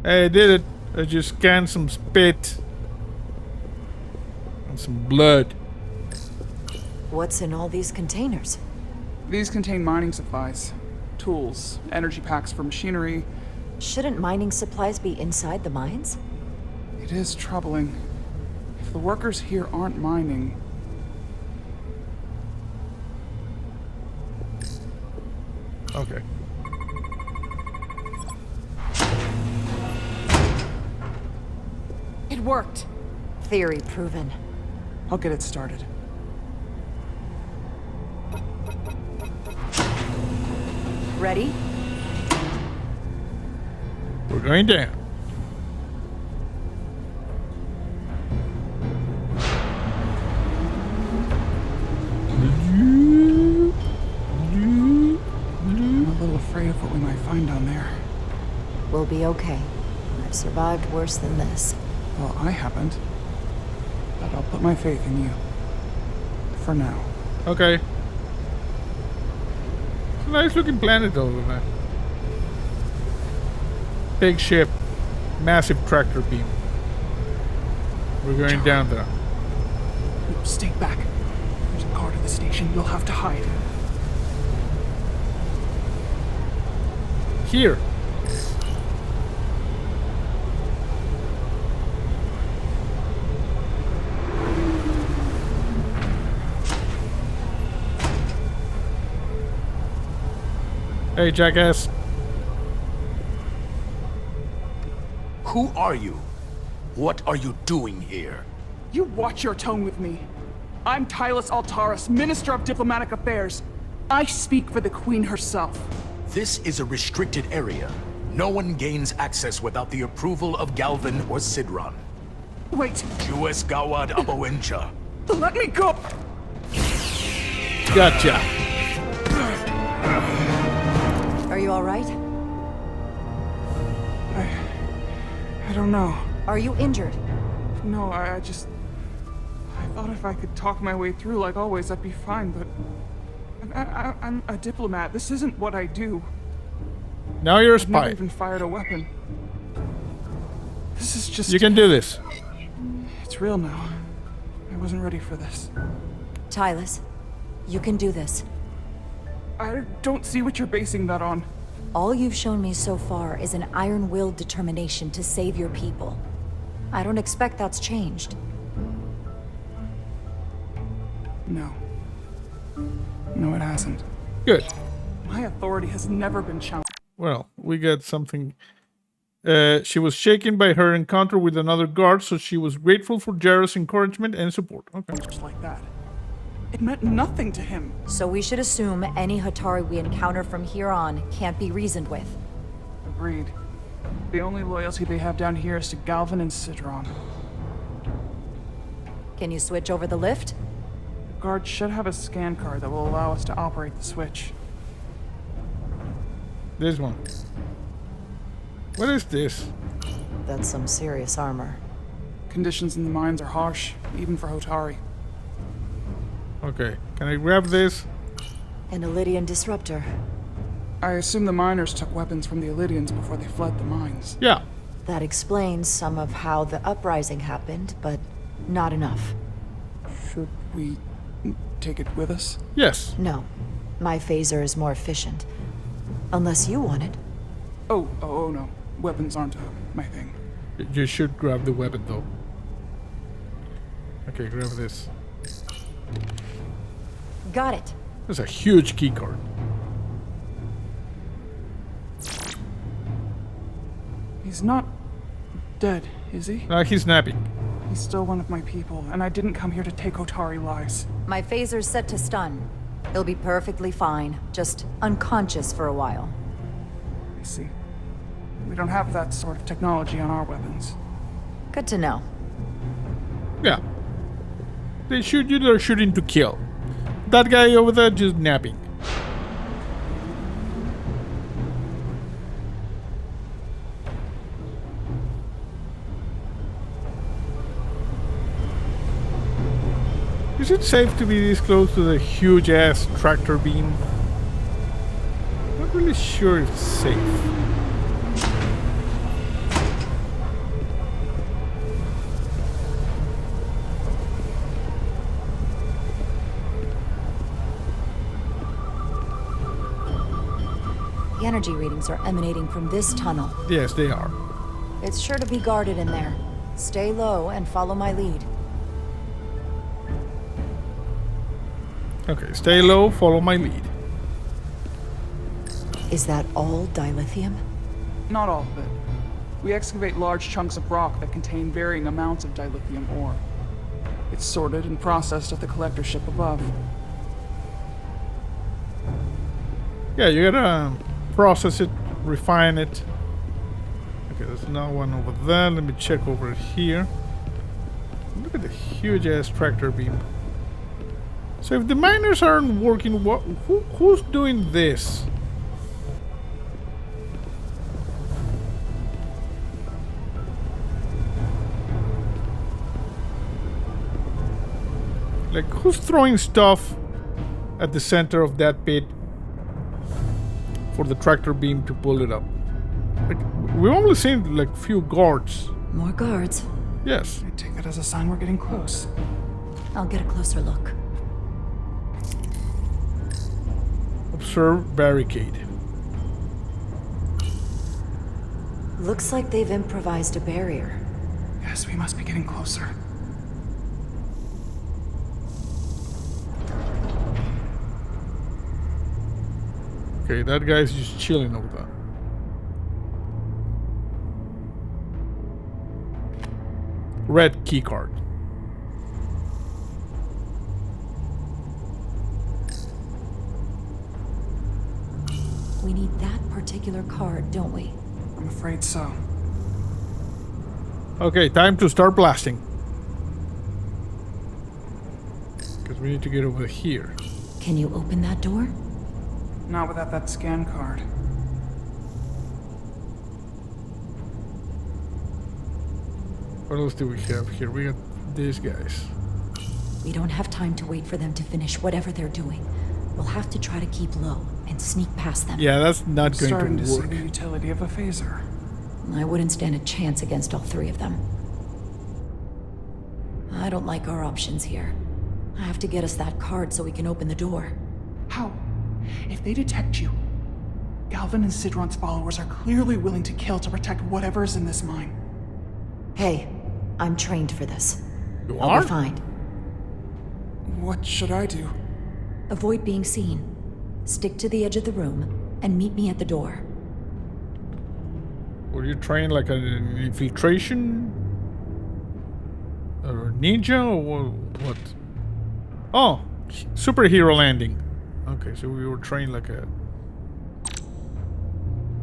Hey, I did it. I just scanned some spit. And some blood. What's in all these containers? These contain mining supplies, tools, energy packs for machinery. Shouldn't mining supplies be inside the mines? It is troubling. If the workers here aren't mining... Okay. It worked. Theory proven. I'll get it started. Ready? We're going down. I'm a little afraid of what we might find down there. We'll be okay. I've survived worse than this. Well, I haven't. But I'll put my faith in you. For now. Okay. It's a nice looking planet over there. Big ship. Massive tractor beam. We're going down there. No, stay back. There's a guard at the station. You'll have to hide. Here. Hey, jackass. Who are you? What are you doing here? You watch your tone with me. I'm Tylus Altaris, Minister of Diplomatic Affairs. I speak for the Queen herself. This is a restricted area. No one gains access without the approval of Galvin or Sidron. Wait. U.S. Gawad Abowinja. Let me go! Gotcha. Are you all right? I don't know. Are you injured? No, I thought if I could talk my way through like always, I'd be fine, but... I'm a diplomat. This isn't what I do. Now you're a I've never spy. even fired a weapon. This is just... You can do this. It's real now. I wasn't ready for this. Tylus, you can do this. I don't see what you're basing that on. All you've shown me so far is an iron-willed determination to save your people. I don't expect that's changed. No. No, it hasn't. Good. My authority has never been challenged. Well, we got something. She was shaken by her encounter with another guard, so she was grateful for Jara's encouragement and support. Okay. Just like that. It meant nothing to him. So we should assume any Hatari we encounter from here on can't be reasoned with. Agreed. The only loyalty they have down here is to Galvin and Sidron. Can you switch over the lift? The guard should have a scan card that will allow us to operate the switch. This one. What is this? That's some serious armor. Conditions in the mines are harsh, even for Hatari. Okay, can I grab this? An Illydian disruptor. I assume the miners took weapons from the Illydians before they fled the mines. Yeah. That explains some of how the uprising happened, but not enough. Should we take it with us? Yes. No. My phaser is more efficient. Unless you want it. Oh no. Weapons aren't my thing. You should grab the weapon, though. Okay, grab this. Got it. That's a huge keycard. He's not dead, is he? No, he's napping. He's still one of my people, and I didn't come here to take Hatari lives. My phaser's set to stun. He'll be perfectly fine, just unconscious for a while. I see. We don't have that sort of technology on our weapons. Good to know. Yeah. They shoot you, they're shooting to kill. That guy over there just napping. Is it safe to be this close to the huge ass tractor beam? Not really sure it's safe. The energy readings are emanating from this tunnel. Yes, they are. It's sure to be guarded in there. Stay low and follow my lead. Okay, stay low, follow my lead. Is that all dilithium? Not all of it. We excavate large chunks of rock that contain varying amounts of dilithium ore. It's sorted and processed at the collector ship above. Yeah, you gotta process it, refine it. Okay, there's another one over there. Let me check over here. Look at the huge-ass tractor beam. So if the miners aren't working, who's doing this? Like, who's throwing stuff at the center of that pit for the tractor beam to pull it up? Like, we've only seen like few guards. More guards. Yes. I take that as a sign we're getting close. I'll get a closer look. Observe barricade. Looks like they've improvised a barrier. Yes, we must be getting closer. Okay, that guy's just chilling over there. Red keycard. We need that particular card, don't we? I'm afraid so. Okay, time to start blasting. Because we need to get over here. Can you open that door? Not without that scan card. What else do we have here? We got these guys. We don't have time to wait for them to finish whatever they're doing. We'll have to try to keep low and sneak past them. Yeah, that's not going Starting to to work. see the utility of a phaser. I wouldn't stand a chance against all three of them. I don't like our options here. I have to get us that card so we can open the door. How? If they detect you, Galvin and Sidron's followers are clearly willing to kill to protect whatever's in this mine. Hey, I'm trained for this. You I'll are? be fine. What should I do? Avoid being seen. Stick to the edge of the room and meet me at the door. Were you trained like an infiltration? Or ninja or what? Oh, superhero landing. Okay, so we were trained like a...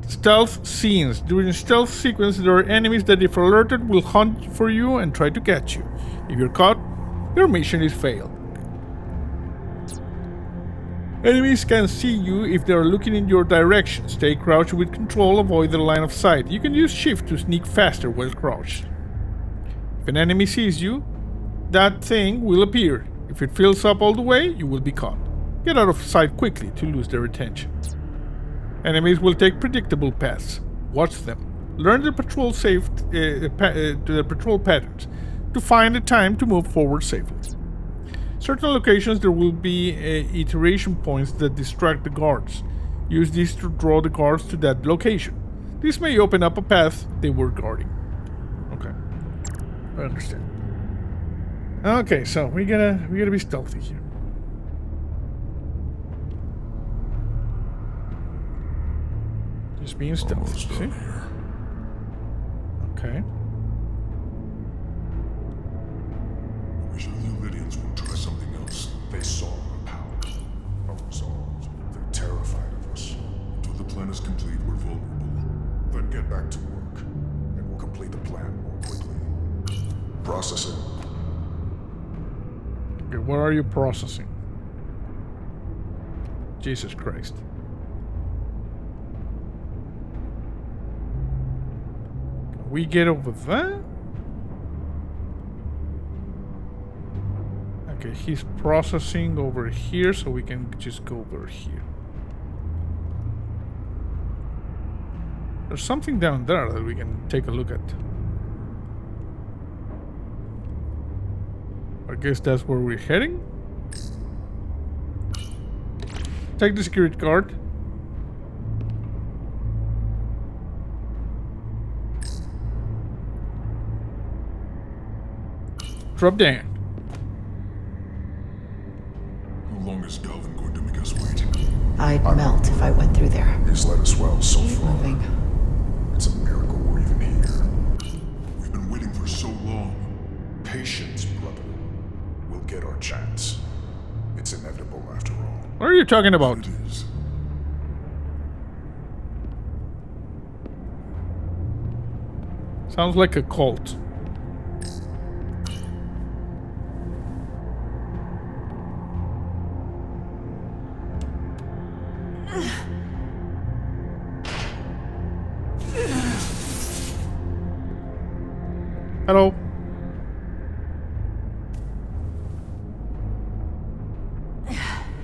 Stealth scenes. During stealth sequence, there are enemies that if alerted will hunt for you and try to catch you. If you're caught, your mission is failed. Enemies can see you if they are looking in your direction. Stay crouched with control, avoid their line of sight. You can use shift to sneak faster while crouched. If an enemy sees you, that thing will appear. If it fills up all the way, you will be caught. Get out of sight quickly to lose their attention. Enemies will take predictable paths. Watch them. Learn their patrol patrol patterns to find a time to move forward safely. Certain locations there will be iteration points that distract the guards. Use these to draw the guards to that location. This may open up a path they were guarding. Okay, I understand. Okay, so we gotta be stealthy here. Just being stealthy. See? Okay. The Lydians will try something else. They saw our power, our resolve. They're terrified of us. Until the plan is complete, we're vulnerable. Then get back to work, and we'll complete the plan more quickly. Processing. Okay, what are you processing? Jesus Christ. Can we get over there? Okay, he's processing over here, so we can just go over here. There's something down there that we can take a look at. I guess that's where we're heading. Take the security card. Drop down. How long is Galvin going to make us wait? I'd melt if I went through there. He's let us well so Keep far. moving. It's a miracle we're even here. get our chance. It's inevitable after all. What are you talking about? It is. Sounds like a cult. Hello.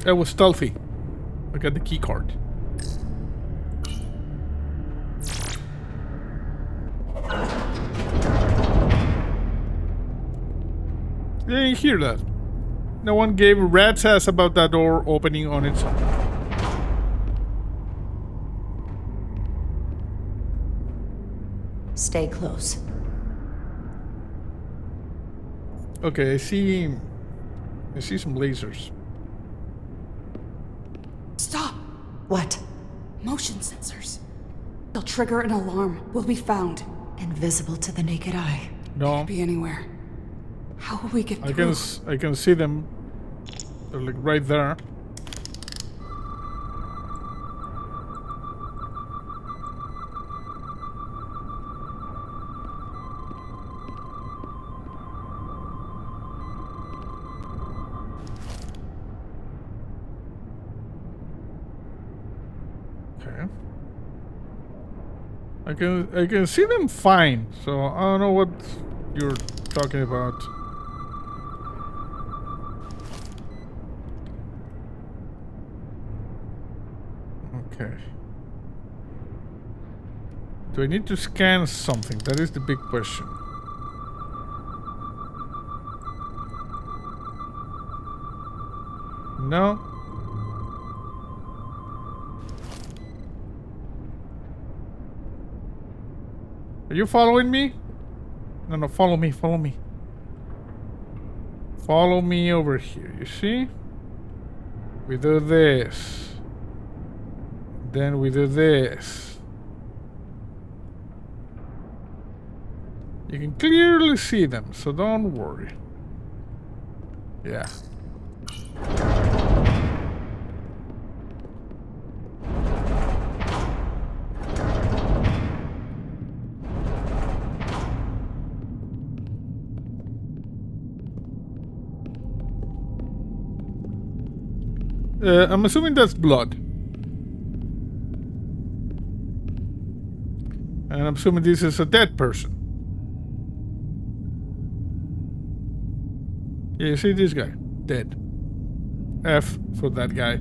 That was stealthy. I got the key card. You didn't hear that. No one gave a rat's ass about that door opening on its own. Stay close. Okay, I see some lasers. Stop! What? Motion sensors. They'll trigger an alarm. We'll be found. Invisible to the naked eye. No. Can't be anywhere. How will we get through? I can see them. They're like right there. I can see them fine, so I don't know what you're talking about. Okay. Do I need to scan something? That is the big question. No. Are you following me? No, follow me, follow me. Follow me over here, you see? We do this. Then we do this. You can clearly see them, so don't worry. Yeah. I'm assuming that's blood. And I'm assuming this is a dead person. Yeah, you see this guy? Dead. F for that guy.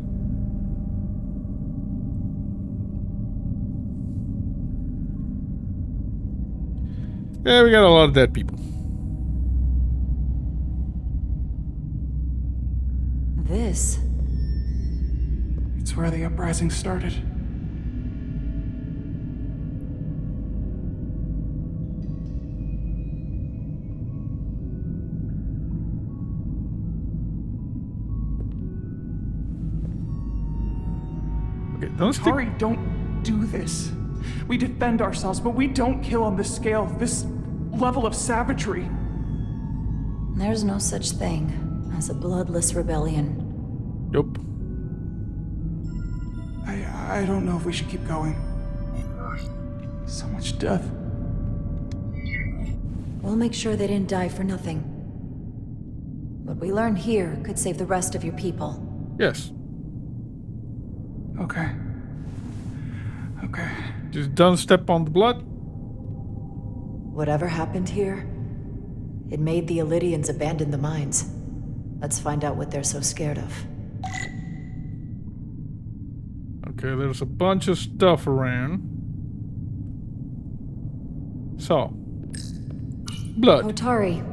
Yeah, we got a lot of dead people. This... It's where the uprising started. Okay, don't do this. We defend ourselves, but we don't kill on this scale, this level of savagery. There's no such thing as a bloodless rebellion. Nope. I don't know if we should keep going. So much death. We'll make sure they didn't die for nothing. What we learn here could save the rest of your people. Yes. Okay. Okay. Just don't step on the blood. Whatever happened here, it made the Illydians abandon the mines. Let's find out what they're so scared of. Okay, there's a bunch of stuff around. So. Blood. Otari.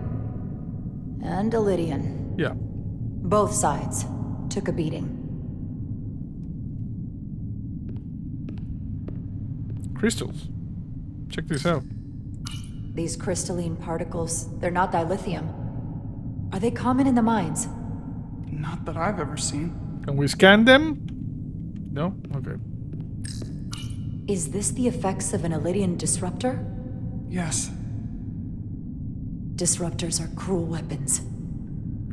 And Illydian. Yeah. Both sides took a beating. Crystals. Check this out. These crystalline particles, they're not dilithium. Are they common in the mines? Not that I've ever seen. Can we scan them? No? Okay. Is this the effects of an Illydian disruptor? Yes. Disruptors are cruel weapons.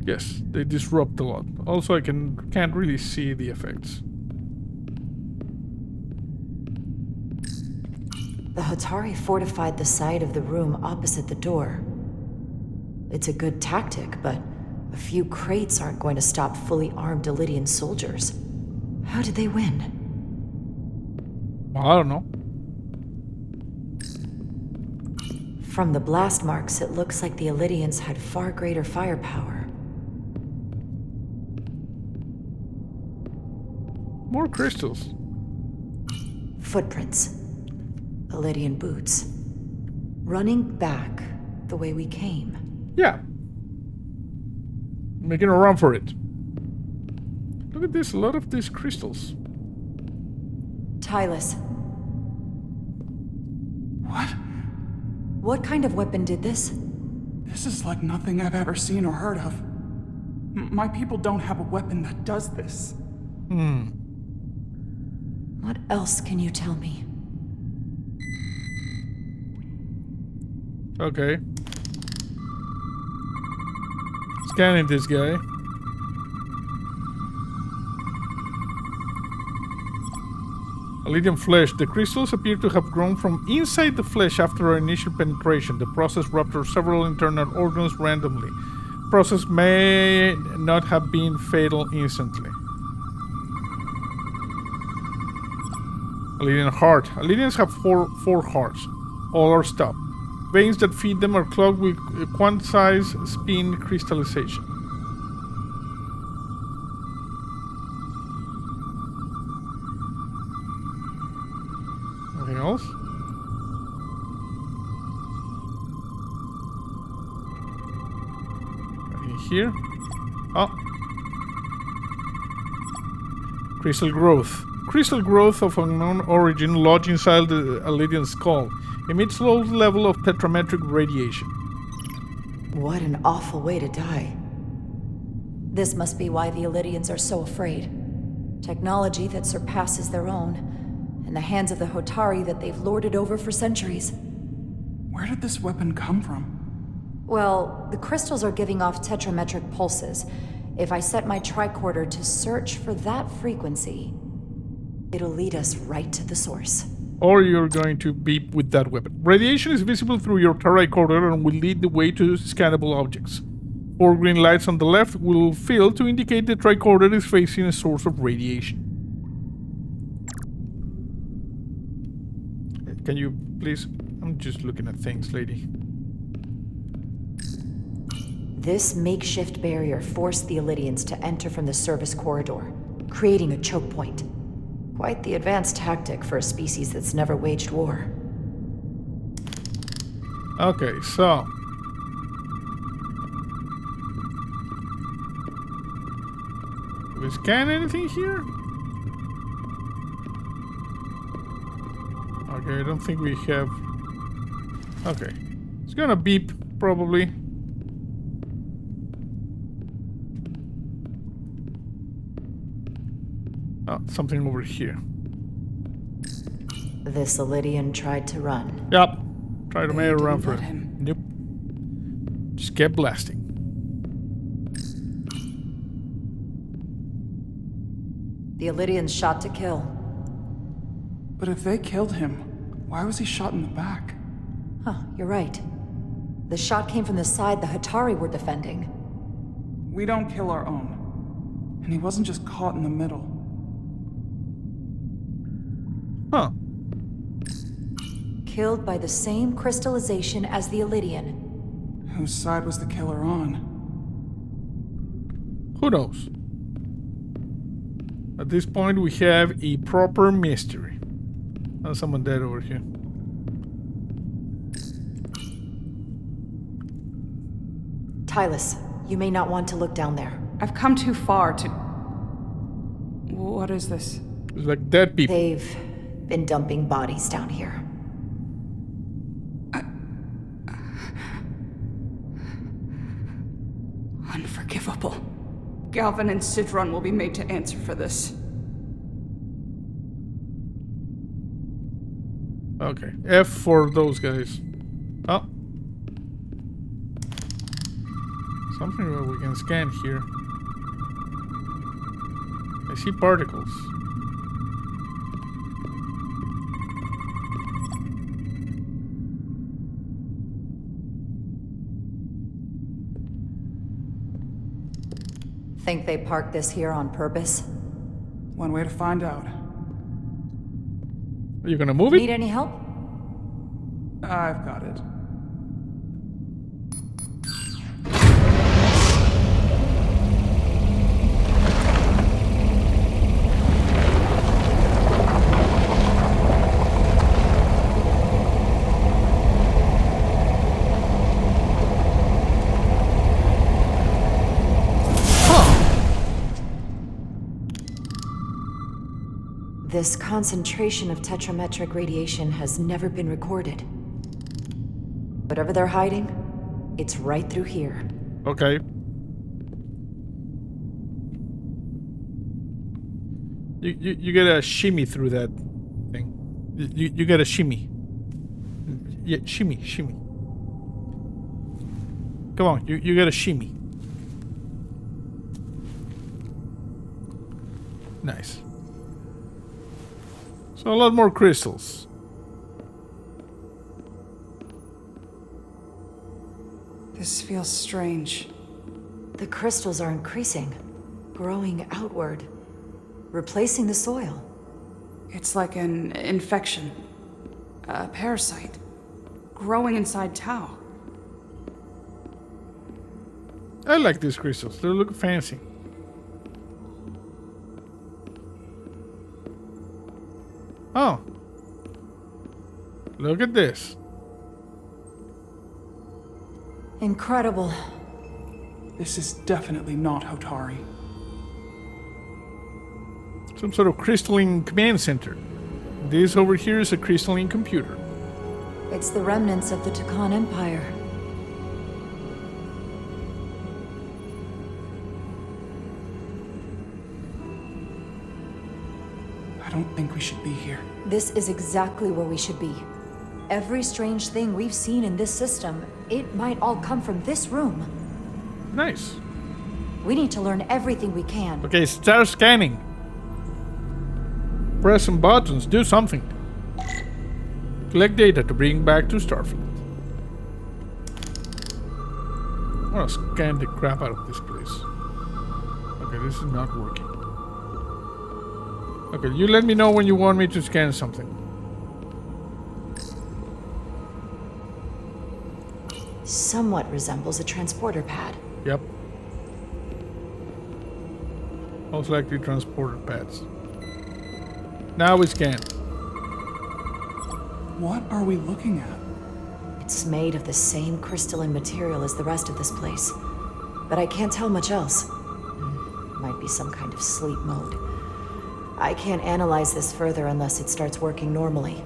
Yes, they disrupt a lot. Also, I can't really see the effects. The Hatari fortified the side of the room opposite the door. It's a good tactic, but a few crates aren't going to stop fully armed Illidian soldiers. How did they win? Well, I don't know. From the blast marks, it looks like the Illidians had far greater firepower. More crystals. Footprints. Illidian boots. Running back the way we came. Yeah. Making a run for it. Look at this, a lot of these crystals. Tylus. What? What kind of weapon did this? This is like nothing I've ever seen or heard of. My people don't have a weapon that does this. What else can you tell me? Okay. Scanning this guy. Illidian flesh. The crystals appear to have grown from inside the flesh after our initial penetration. The process ruptured several internal organs randomly. The process may not have been fatal instantly. Illidian heart. Illidians have four hearts. All are stopped. Veins that feed them are clogged with quantized spin crystallization. Anything else? Anything here? Oh. Crystal growth. Crystal growth of unknown origin lodged inside the Illidian skull. Emits low level of tetrametric radiation. What an awful way to die. This must be why the Illidians are so afraid. Technology that surpasses their own, in the hands of the Hatari that they've lorded over for centuries. Where did this weapon come from? Well, the crystals are giving off tetrametric pulses. If I set my tricorder to search for that frequency, it'll lead us right to the source. Or you're going to beep with that weapon. Radiation is visible through your tricorder and will lead the way to scannable objects. 4 green lights on the left will fill to indicate the tricorder is facing a source of radiation. Can you please? I'm just looking at things, lady. This makeshift barrier forced the Illidians to enter from the service corridor, creating a choke point. Quite the advanced tactic for a species that's never waged war. Okay, so... do we scan anything here? Okay, I don't think we have... okay. It's gonna beep, probably. Oh, something over here. This Illidian tried to run. Yep. Try to make a run for it. Nope. Just kept blasting. The Illidians shot to kill. But if they killed him, why was he shot in the back? Huh, you're right. The shot came from the side the Hatari were defending. We don't kill our own. And he wasn't just caught in the middle. Huh. Killed by the same crystallization as the Illidian. Whose side was the killer on? Who knows? At this point, we have a proper mystery. There's someone dead over here. Tylus, you may not want to look down there. I've come too far to... What is this? It's like dead people. They've been dumping bodies down here. Unforgivable. Galvin and Sidron will be made to answer for this. Okay, F for those guys. Oh. something that we can scan here. I see particles. Think they parked this here on purpose? One way to find out. Are you gonna move it? Need any help? I've got it. This concentration of tetrametric radiation has never been recorded. Whatever they're hiding, it's right through here. Okay. You get a shimmy through that thing. You get a shimmy. Yeah, shimmy. Come on, you get a shimmy. Nice. So a lot more crystals. This feels strange. The crystals are increasing, growing outward, replacing the soil. It's like an infection. A parasite. Growing inside Tau. I like these crystals. They look fancy. Oh. Look at this. Incredible. This is definitely not Hotari. Some sort of crystalline command center. This over here is a crystalline computer. It's the remnants of the Tucan Empire. I don't think we should be here. This is exactly where we should be. Every strange thing we've seen in this system, it might all come from this room. Nice. We need to learn everything we can. Okay, start scanning. Press some buttons, do something. Collect data to bring back to Starfleet. I want to scan the crap out of this place. Okay, this is not working. Okay, you let me know when you want me to scan something. Somewhat resembles a transporter pad. Yep. Most likely transporter pads. Now we scan. What are we looking at? It's made of the same crystalline material as the rest of this place. But I can't tell much else. Might be some kind of sleep mode. I can't analyze this further unless it starts working normally.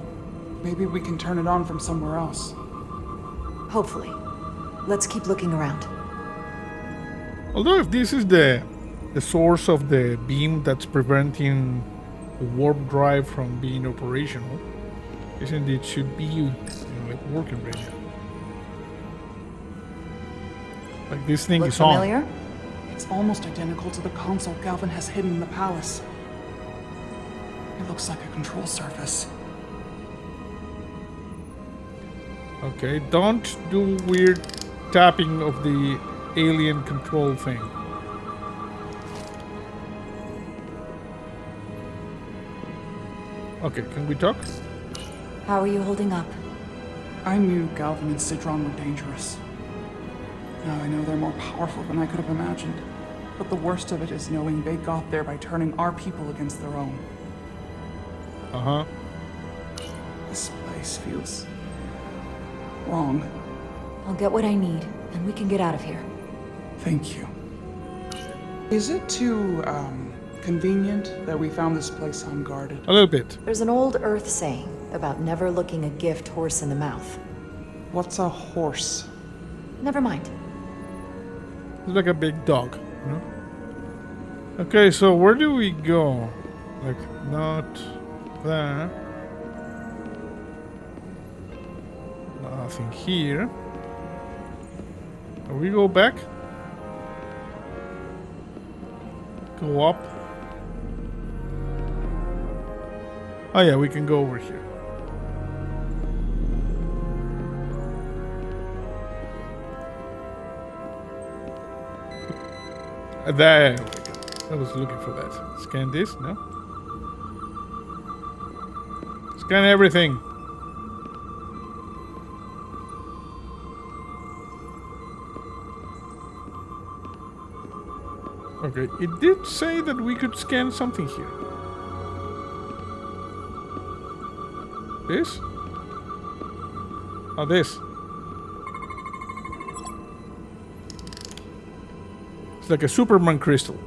Maybe we can turn it on from somewhere else. Hopefully. Let's keep looking around. Although if this is the source of the beam that's preventing the warp drive from being operational, isn't it should be like working right now? Like this thing Look is familiar? on. It's almost identical to the console Galvin has hidden in the palace. It looks like a control surface. Okay, don't do weird tapping of the alien control thing. Okay, can we talk? How are you holding up? I knew Galvin and Sidron were dangerous. Now I know they're more powerful than I could have imagined. But the worst of it is knowing they got there by turning our people against their own. Uh-huh. This place feels wrong. I'll get what I need, and we can get out of here. Thank you. Is it too, convenient that we found this place unguarded? A little bit. There's an old Earth saying about never looking a gift horse in the mouth. What's a horse? Never mind. It's like a big dog, you know? Okay, so where do we go? Like, not there. Nothing here. We go back? go up. Oh yeah, we can go over here. There we go. I was looking for that. Scan this, no? Scan everything. Okay, it did say that we could scan something here. This? Oh, this. It's like a Superman crystal.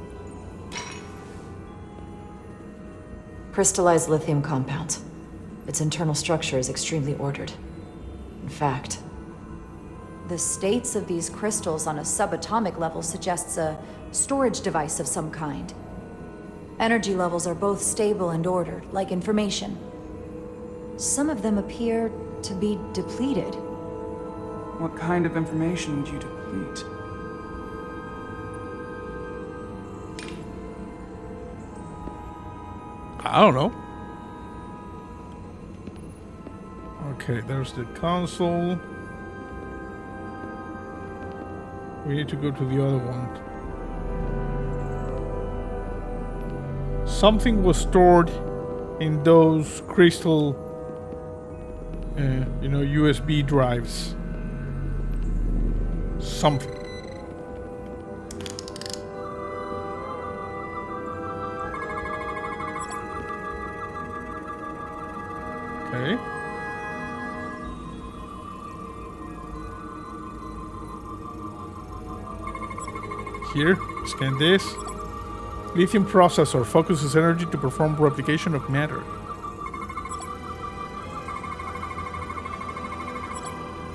Crystallized lithium compound. Its internal structure is extremely ordered. In fact, the states of these crystals on a subatomic level suggests a storage device of some kind. Energy levels are both stable and ordered, like information. Some of them appear to be depleted. What kind of information would you deplete? I don't know. Okay, there's the console. We need to go to the other one. Something was stored in those crystal, you know, USB drives. Something. Okay. Here, scan this. Lithium processor focuses energy to perform replication of matter.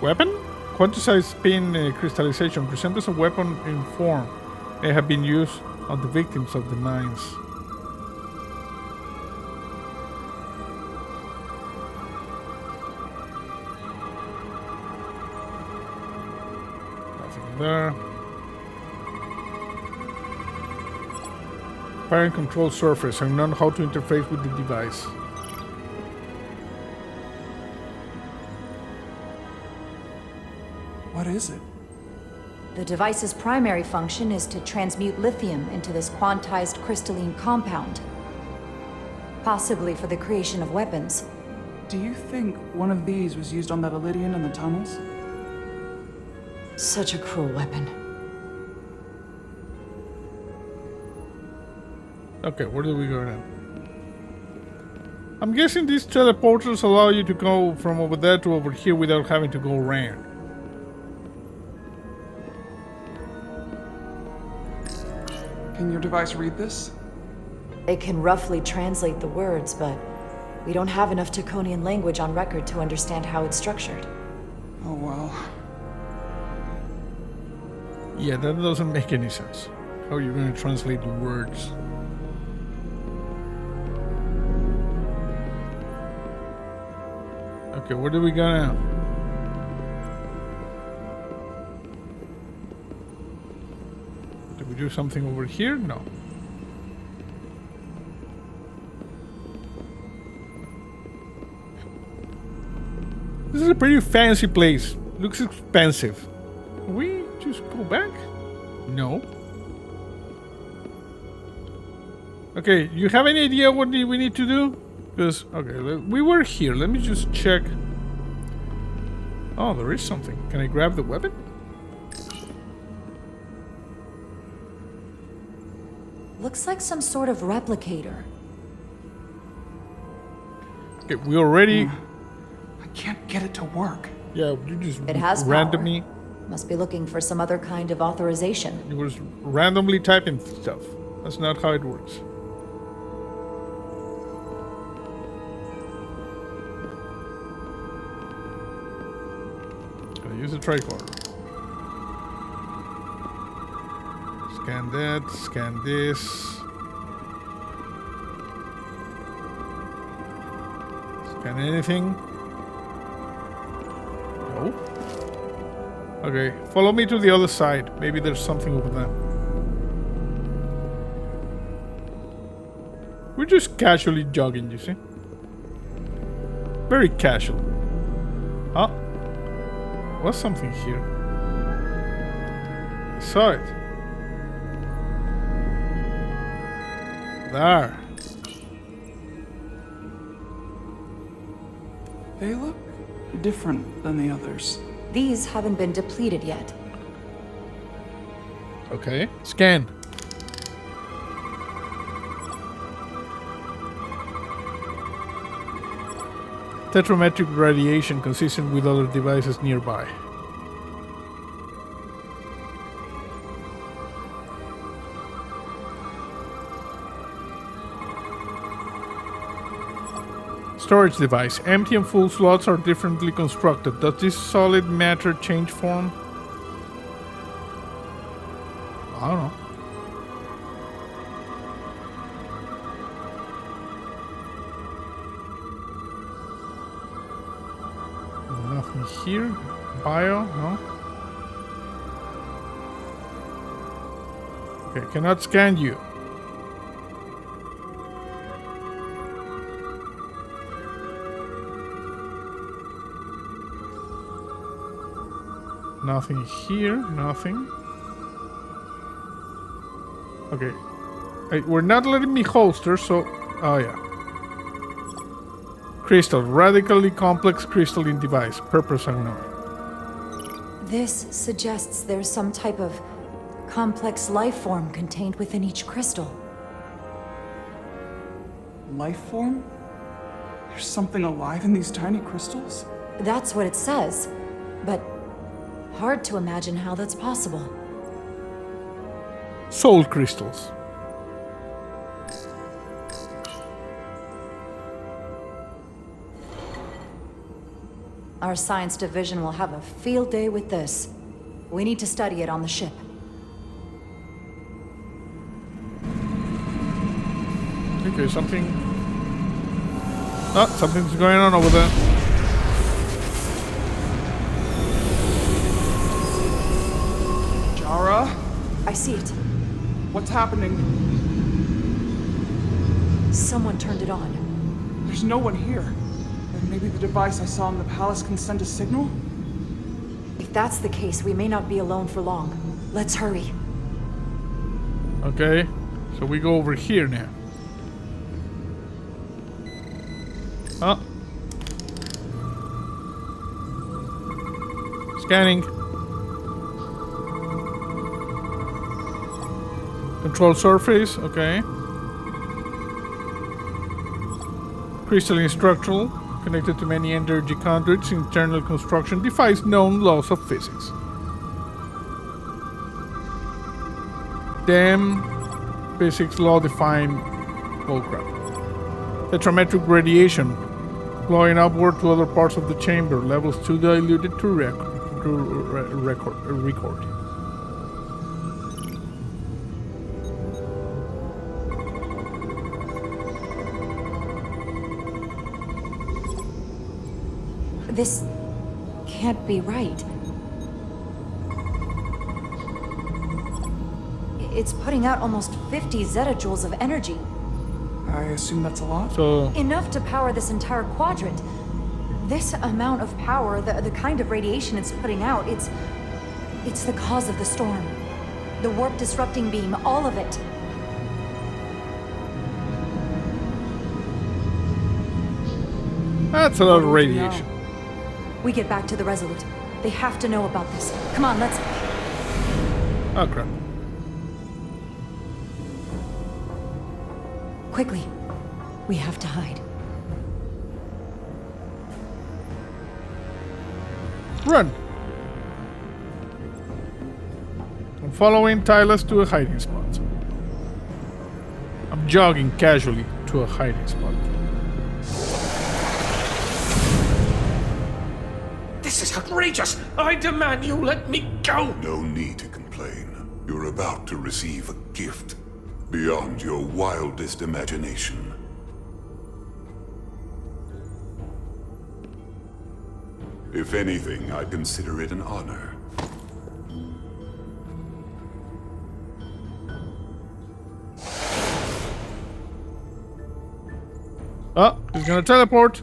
Weapon? Quantized spin crystallization resembles a weapon in form. They have been used on the victims of the mines. Nothing there. Parent control surface and learn how to interface with the device. What is it? The device's primary function is to transmute lithium into this quantized crystalline compound. Possibly for the creation of weapons. Do you think one of these was used on that Elydian in the tunnels? Such a cruel weapon. Okay, where do we go now? I'm guessing these teleporters allow you to go from over there to over here without having to go around. Can your device read this? It can roughly translate the words, but we don't have enough Taconian language on record to understand how it's structured. Oh well. Yeah, that doesn't make any sense. How are you going to translate the words? Okay, where do we go now? Did we do something over here? No. This is a pretty fancy place. Looks expensive. We just go back? No. Okay, you have any idea what we need to do? Because, okay, we were here. Let me just check. Oh, there is something. Can I grab the weapon? Looks like some sort of replicator. Okay, we already... I can't get it to work. Yeah, you just It has randomly... power. Must be looking for some other kind of authorization. You was randomly typing stuff. That's not how it works. Use the tricorder. Scan that, scan this. Scan anything? No. Okay, follow me to the other side. Maybe there's something over there. We're just casually jogging, you see? Very casual. Oh. Was something here? I saw it. There. They look different than the others. These haven't been depleted yet. Okay. Scan. Tetrametric radiation consistent with other devices nearby. Storage device. Empty and full slots are differently constructed. Does this solid matter change form? I don't know. Nothing here. Bio? No. Okay, cannot scan you. Nothing here, nothing. Okay. We're not letting me holster, so... Oh, yeah. Crystal. Radically complex crystalline device. Purpose unknown. This suggests there's some type of complex life form contained within each crystal. Life form? There's something alive in these tiny crystals? That's what it says. But hard to imagine how that's possible. Soul crystals. Our science division will have a field day with this. We need to study it on the ship. Okay, something... Oh, something's going on over there. Jara? I see it. What's happening? Someone turned it on. There's no one here. Then maybe the device I saw in the palace can send a signal? If that's the case, we may not be alone for long. Let's hurry. Okay, so we go over here now. Oh. Scanning. Control surface, okay. Crystalline structural, connected to many energy conduits, internal construction, defies known laws of physics. Damn physics law-defying bullcrap. Tetrametric radiation, flowing upward to other parts of the chamber, levels too diluted to record. This can't be right. It's putting out almost 50 zettajoules of energy. I assume that's a lot? So... Enough to power this entire quadrant. This amount of power, the kind of radiation it's putting out, it's the cause of the storm. The warp disrupting beam, all of it. That's a lot of radiation. We get back to the Resolute. They have to know about this. Come on, let's... Oh, crap. Quickly. We have to hide. Run! I'm following Tyler to a hiding spot. I'm jogging casually to a hiding spot. This is outrageous! I demand you let me go! No need to complain. You're about to receive a gift beyond your wildest imagination. If anything, I'd consider it an honor. Oh, he's gonna teleport.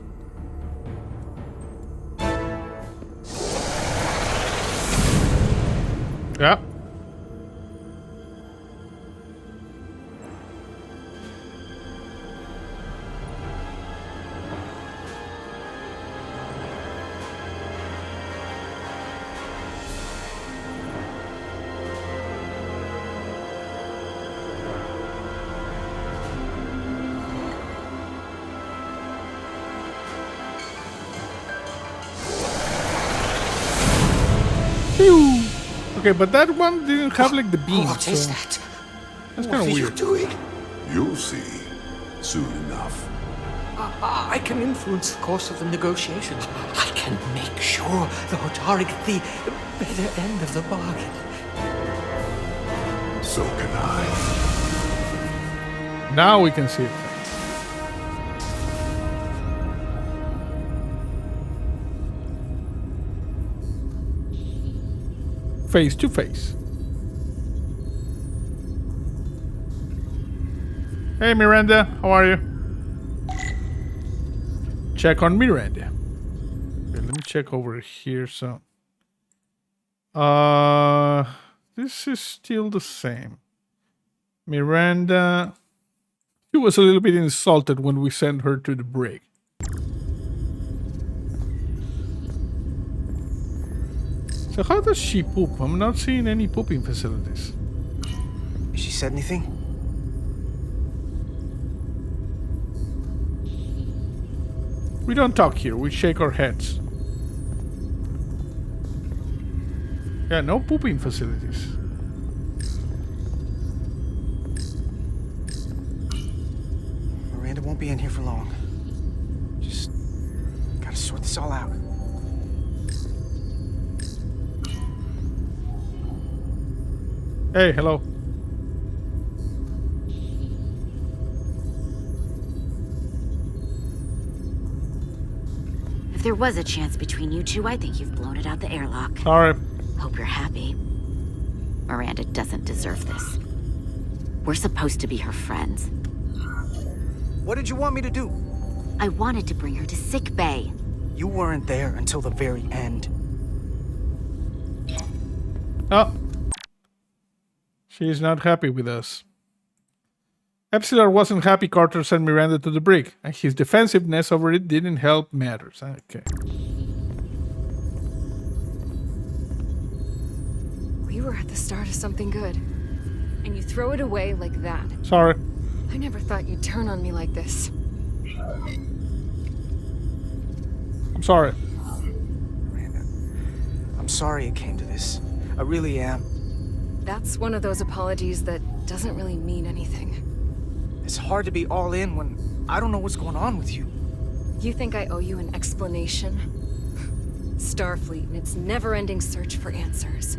Yeah. Phew. Okay, but that one didn't have like the beam. What is that? That's kind of What are you weird. doing? You'll see soon enough. I can influence the course of the negotiations. I can make sure the Hotari get the better end of the bargain. So can I. Now we can see it. Face to face. Hey Miranda, how are you? Check on Miranda. Okay, let me check over here. So, this is still the same. Miranda. She was a little bit insulted when we sent her to the brig. So how does she poop? I'm not seeing any pooping facilities. She said anything? We don't talk here, we shake our heads. Yeah, no pooping facilities. Miranda won't be in here for long. Just gotta sort this all out. Hey, hello. If there was a chance between you two, I think you've blown it out the airlock. Sorry. Hope you're happy. Miranda doesn't deserve this. We're supposed to be her friends. What did you want me to do? I wanted to bring her to sick bay. You weren't there until the very end. Oh. She's not happy with us. Epsilon wasn't happy Carter sent Miranda to the brig, and his defensiveness over it didn't help matters. Okay. We were at the start of something good, and you throw it away like that. Sorry. I never thought you'd turn on me like this. I'm sorry. Miranda, I'm sorry it came to this. I really am. That's one of those apologies that doesn't really mean anything. It's hard to be all in when I don't know what's going on with you. You think I owe you an explanation? Starfleet and its never-ending search for answers.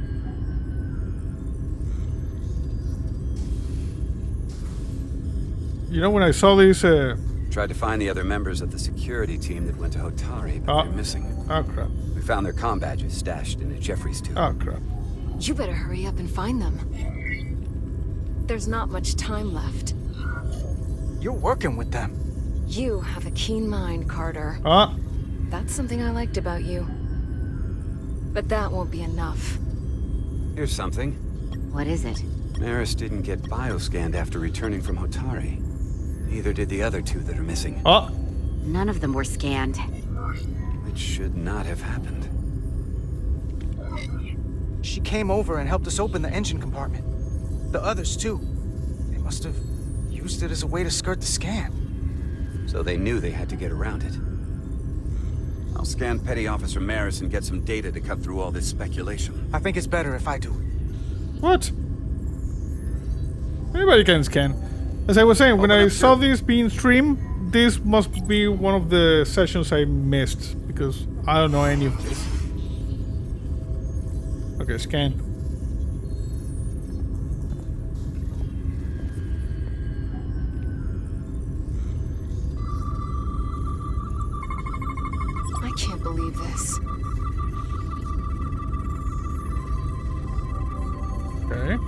You know, when I saw these... Tried to find the other members of the security team that went to Hotari, but they're missing. Oh, crap. We found their comm badges stashed in a Jeffries tube. Oh, crap. You better hurry up and find them. There's not much time left. You're working with them. You have a keen mind, Carter. That's something I liked about you. But that won't be enough. Here's something. What is it? Maris didn't get bioscanned after returning from Hotari. Neither did the other two that are missing. None of them were scanned. Which should not have happened. She came over and helped us open the engine compartment. The others, too. They must have used it as a way to skirt the scan. So they knew they had to get around it. I'll scan Petty Officer Maris and get some data to cut through all this speculation. I think it's better if I do it. What? Anybody can scan. As I was saying, when I saw this being streamed, this must be one of the sessions I missed, because I don't know any of this. Okay, scan. I can't believe this. Okay.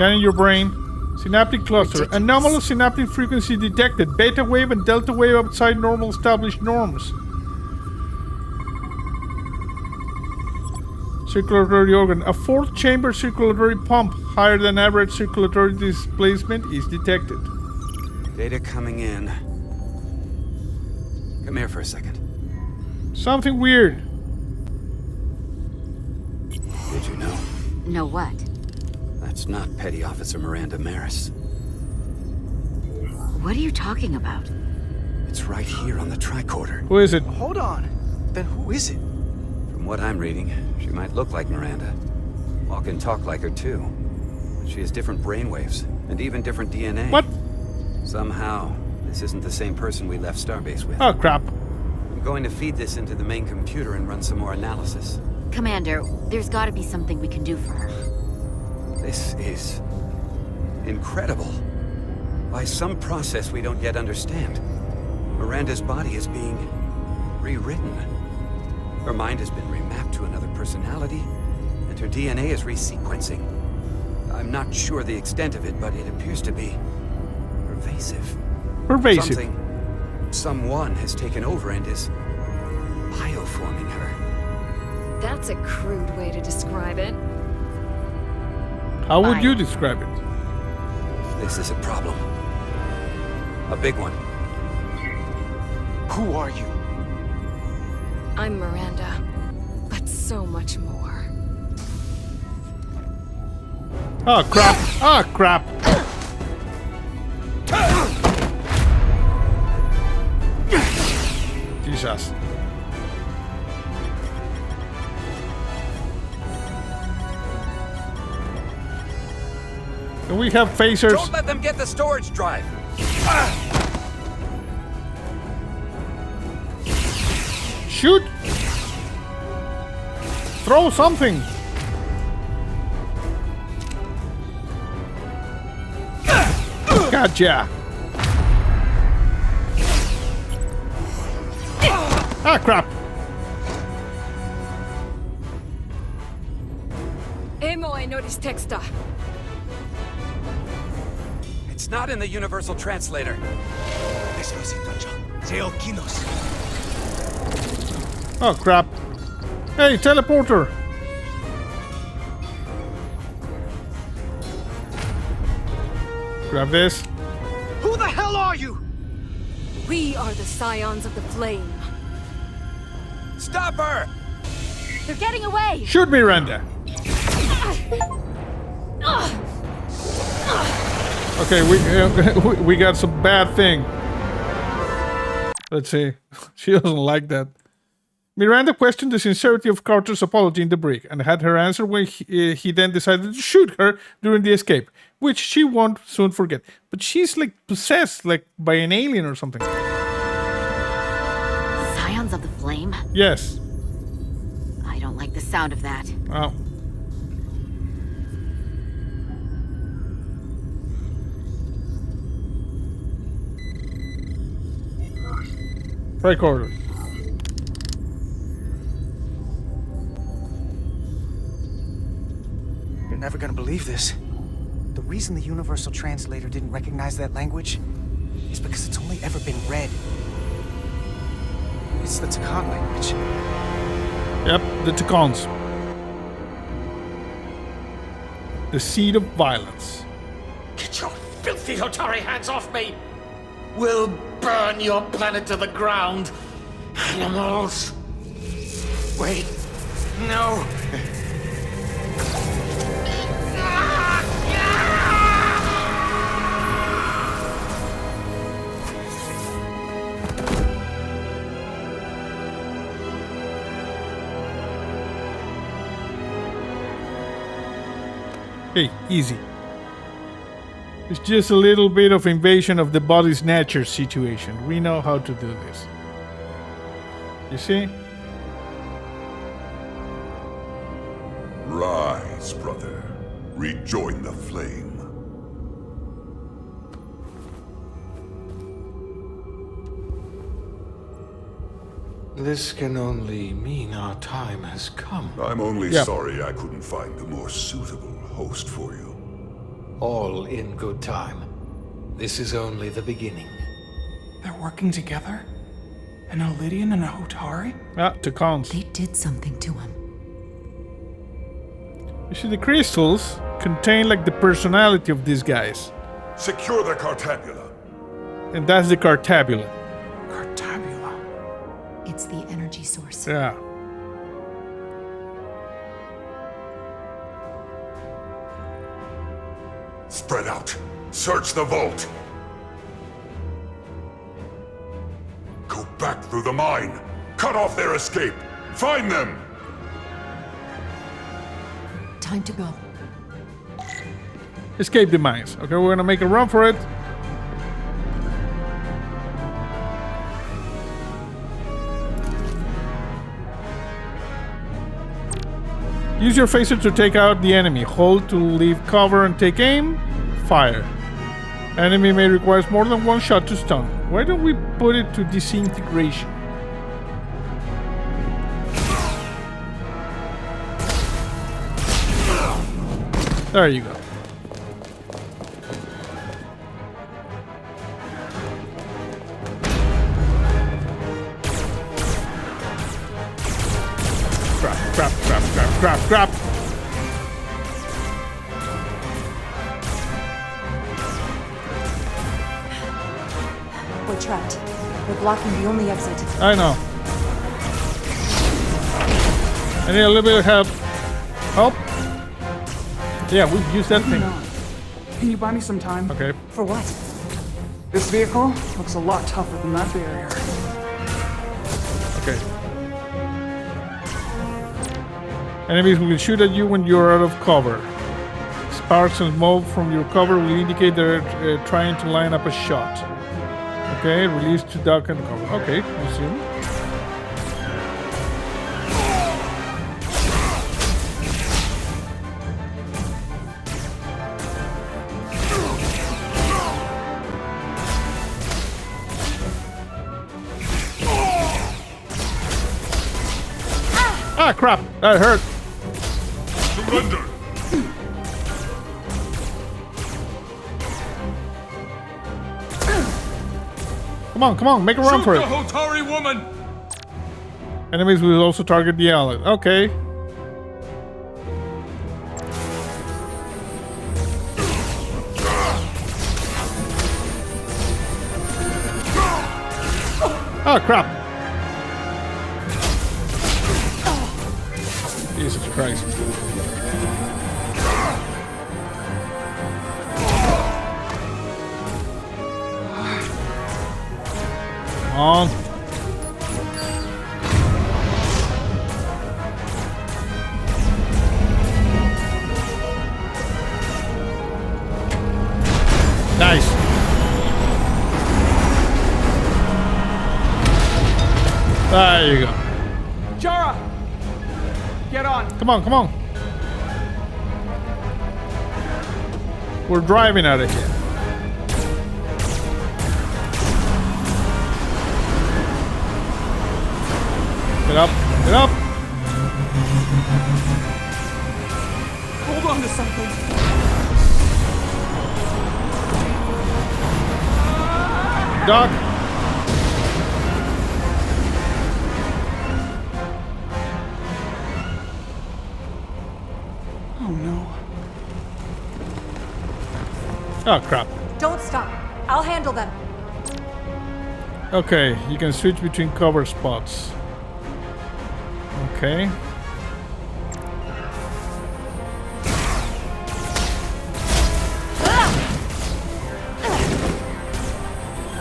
Scanning your brain. Synaptic cluster. Anomalous synaptic frequency detected. Beta wave and delta wave outside normal established norms. Circulatory organ. A fourth chamber circulatory pump higher than average circulatory displacement is detected. Data coming in. Come here for a second. Something weird. Did you know? Know what? That's not Petty Officer Miranda Maris. What are you talking about? It's right here on the tricorder. Who is it? Hold on. Then who is it? From what I'm reading, she might look like Miranda. Walk and talk like her too. But she has different brainwaves, and even different DNA. What? Somehow, this isn't the same person we left Starbase with. Oh, crap. I'm going to feed this into the main computer and run some more analysis. Commander, there's gotta be something we can do for her. This is incredible. By some process we don't yet understand, Miranda's body is being rewritten. Her mind has been remapped to another personality, and her DNA is resequencing. I'm not sure the extent of it, but it appears to be pervasive. Pervasive. Someone has taken over and is bioforming her. That's a crude way to describe it. How would you describe it? This is a problem. A big one. Who are you? I'm Miranda, but so much more. Oh, crap. Oh, crap. Jesus. Can we have phasers? Don't let them get the storage drive. Shoot! Throw something! Gotcha! Ah, crap! Emo I noticed texta. It's not in the universal translator. Oh, crap. Hey, teleporter! Grab this. Who the hell are you? We are the Scions of the Flame. Stop her! They're getting away! Shoot me, Miranda! Okay, we got some bad thing. Let's see. She doesn't like that. Miranda questioned the sincerity of Carter's apology in the brig and had her answer when he then decided to shoot her during the escape, which she won't soon forget. But she's like possessed, like by an alien or something. Scions of the Flame? Yes. I don't like the sound of that. Oh. Recorder. You're never gonna believe this. The reason the Universal Translator didn't recognize that language is because it's only ever been read. It's the Takan language. Yep, the Takans. The seed of violence. Get your filthy Hotari hands off me! We'll burn your planet to the ground! Animals! Wait, no! Hey, easy. It's just a little bit of invasion of the body snatcher situation. We know how to do this. You see? Rise, brother. Rejoin the flame. This can only mean our time has come. I'm only sorry I couldn't find a more suitable host for you. All in good time. This is only the beginning. They're working together? An Illidian and a Hotari? To cons. They did something to him. You see, the crystals contain like the personality of these guys. Secure the Cartabula. And that's the Cartabula. Cartabula? It's the energy source. Yeah. Spread out. Search the vault. Go back through the mine. Cut off their escape. Find them. Time to go. Escape the mines. Okay, we're gonna make a run for it. Use your phaser to take out the enemy. Hold to leave cover and take aim. Fire. Enemy may require more than one shot to stun. Why don't we put it to disintegration? There you go. Grab. We're trapped. We're blocking the only exit. I know. I need a little bit of help. Help? Yeah, we've used that thing. Can you buy me some time? Okay. For what? This vehicle looks a lot tougher than that barrier. Okay. Enemies will shoot at you when you're out of cover. Sparks and smoke from your cover will indicate they're trying to line up a shot. Okay, release to duck and cover. Okay, resume. Ah, crap! That hurt. Surrender. Come on, make a run for it. Shoot the Hotari woman! Enemies will also target the ally. Okay. Oh, crap. Jesus Christ. Come on. Nice. There you go. Jara! Get on. Come on. We're driving out of here. Get up. Hold on to something. Doc. Oh no. Oh, crap. Don't stop. I'll handle them. Okay, you can switch between cover spots. Okay.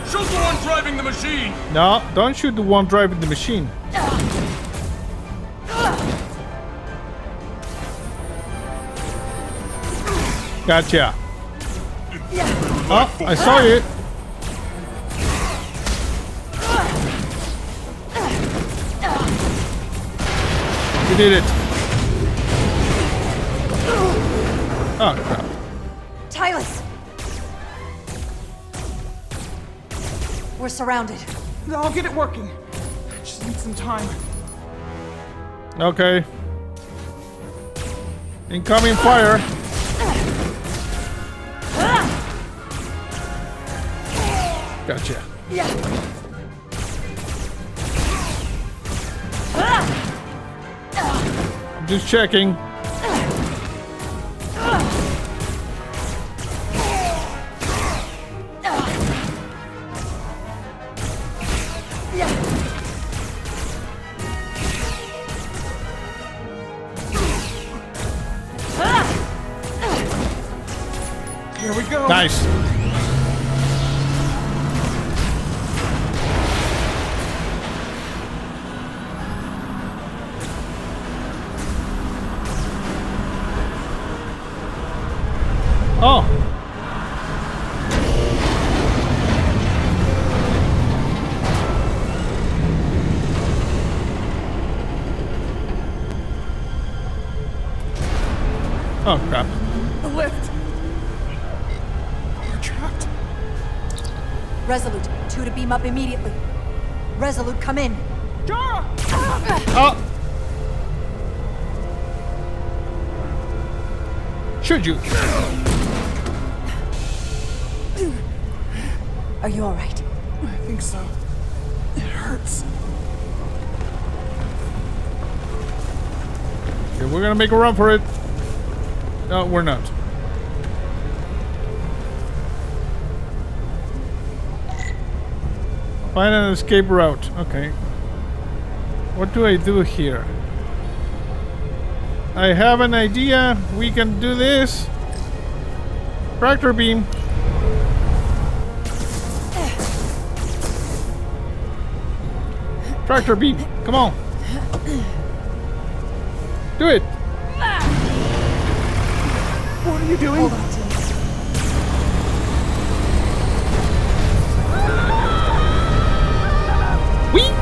Shoot the one driving the machine! No, don't shoot the one driving the machine. Gotcha. Oh, I saw you. You did it. Oh, crap. Tylus! We're surrounded. I'll get it working. I just need some time. Okay. Incoming fire. Gotcha. I'm just checking. Here we go. Nice. Oh. Oh crap. The lift. We're trapped. Resolute, 2 to beam up immediately. Resolute, come in. Jara! Oh. Should you? Are you all right? I think so. It hurts. Okay, we're gonna make a run for it. No, we're not. Find an escape route. Okay. What do I do here? I have an idea. We can do this. Tractor beam. Tractor beam. Come on. Do it. What are you doing? Hold on to me. Whee!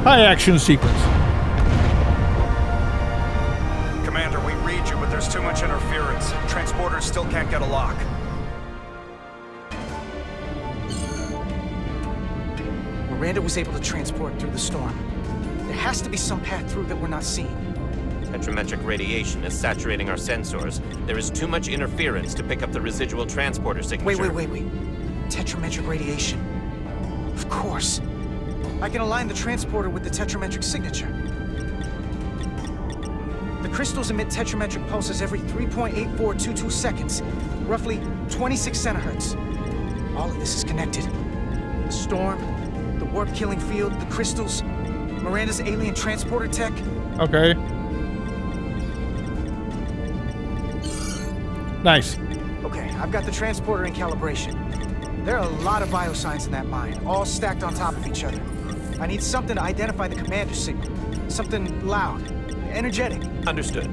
High action sequence. Commander, we read you, but there's too much interference. Transporters still can't get a lock. Miranda was able to transport through the storm. There has to be some path through that we're not seeing. Tetrametric radiation is saturating our sensors. There is too much interference to pick up the residual transporter signature. Wait. Tetrametric radiation. Of course. I can align the transporter with the tetrametric signature. The crystals emit tetrametric pulses every 3.8422 seconds, roughly 26 centihertz. All of this is connected. The storm, the warp-killing field, the crystals, Miranda's alien transporter tech. Okay. Nice. Okay, I've got the transporter in calibration. There are a lot of biosigns in that mine, all stacked on top of each other. I need something to identify the commander signal. Something loud, energetic. Understood.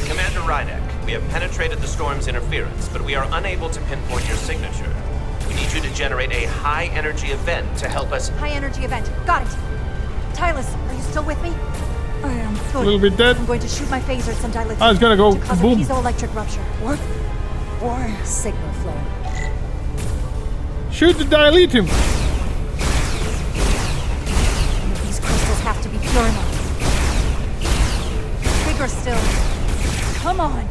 Commander Rydek, we have penetrated the storm's interference, but we are unable to pinpoint your signature. We need you to generate a high-energy event to help us... High-energy event. Got it. Tylus, are you still with me? I am. Good. A little bit dead. I'm going to shoot my phaser at some dilithium. I was gonna go to cause boom. a piezoelectric rupture. What? Why? Signal flow. Shoot the dilithium. These crystals have to be pure enough. Bigger still. Come on.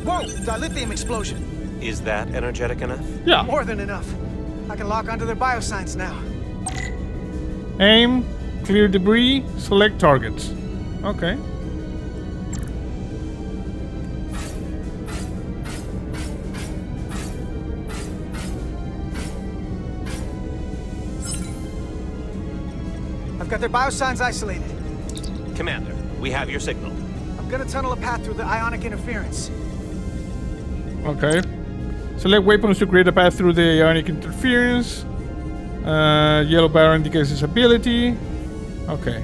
Whoa! Dilithium explosion. Is that energetic enough? Yeah. More than enough. I can lock onto their biosigns now. Aim, clear debris, select targets. Okay. I've got their biosigns isolated. Commander, we have your signal. I'm gonna tunnel a path through the ionic interference. Okay. Select weapons to create a path through the ionic interference. Yellow bar indicates its ability. Okay.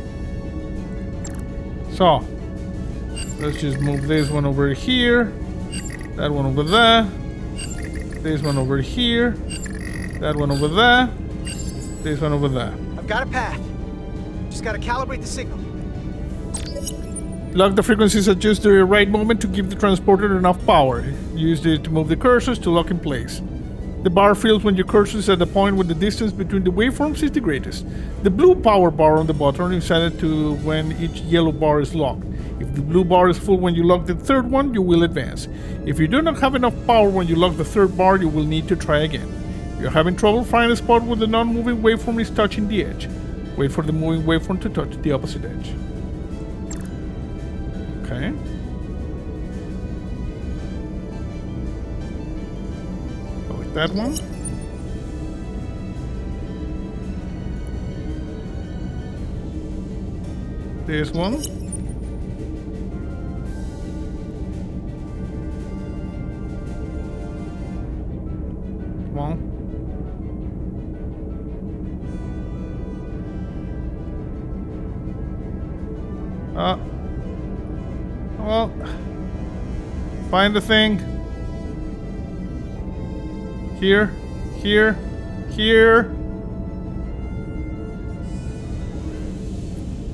So, let's just move this one over here. That one over there. This one over here. That one over there. This one over there. I've got a path. Just gotta calibrate the signal. Lock the frequencies at just the right moment to give the transporter enough power. Use it to move the cursors to lock in place. The bar fills when your cursor is at the point when the distance between the waveforms is the greatest. The blue power bar on the bottom is set to when each yellow bar is locked. If the blue bar is full when you lock the third one, you will advance. If you do not have enough power when you lock the third bar, you will need to try again. If you're having trouble, find a spot where the non-moving waveform is touching the edge. Wait for the moving waveform to touch the opposite edge. Okay. Like that one. This one. Come on. Well, find the thing. Here, here, here.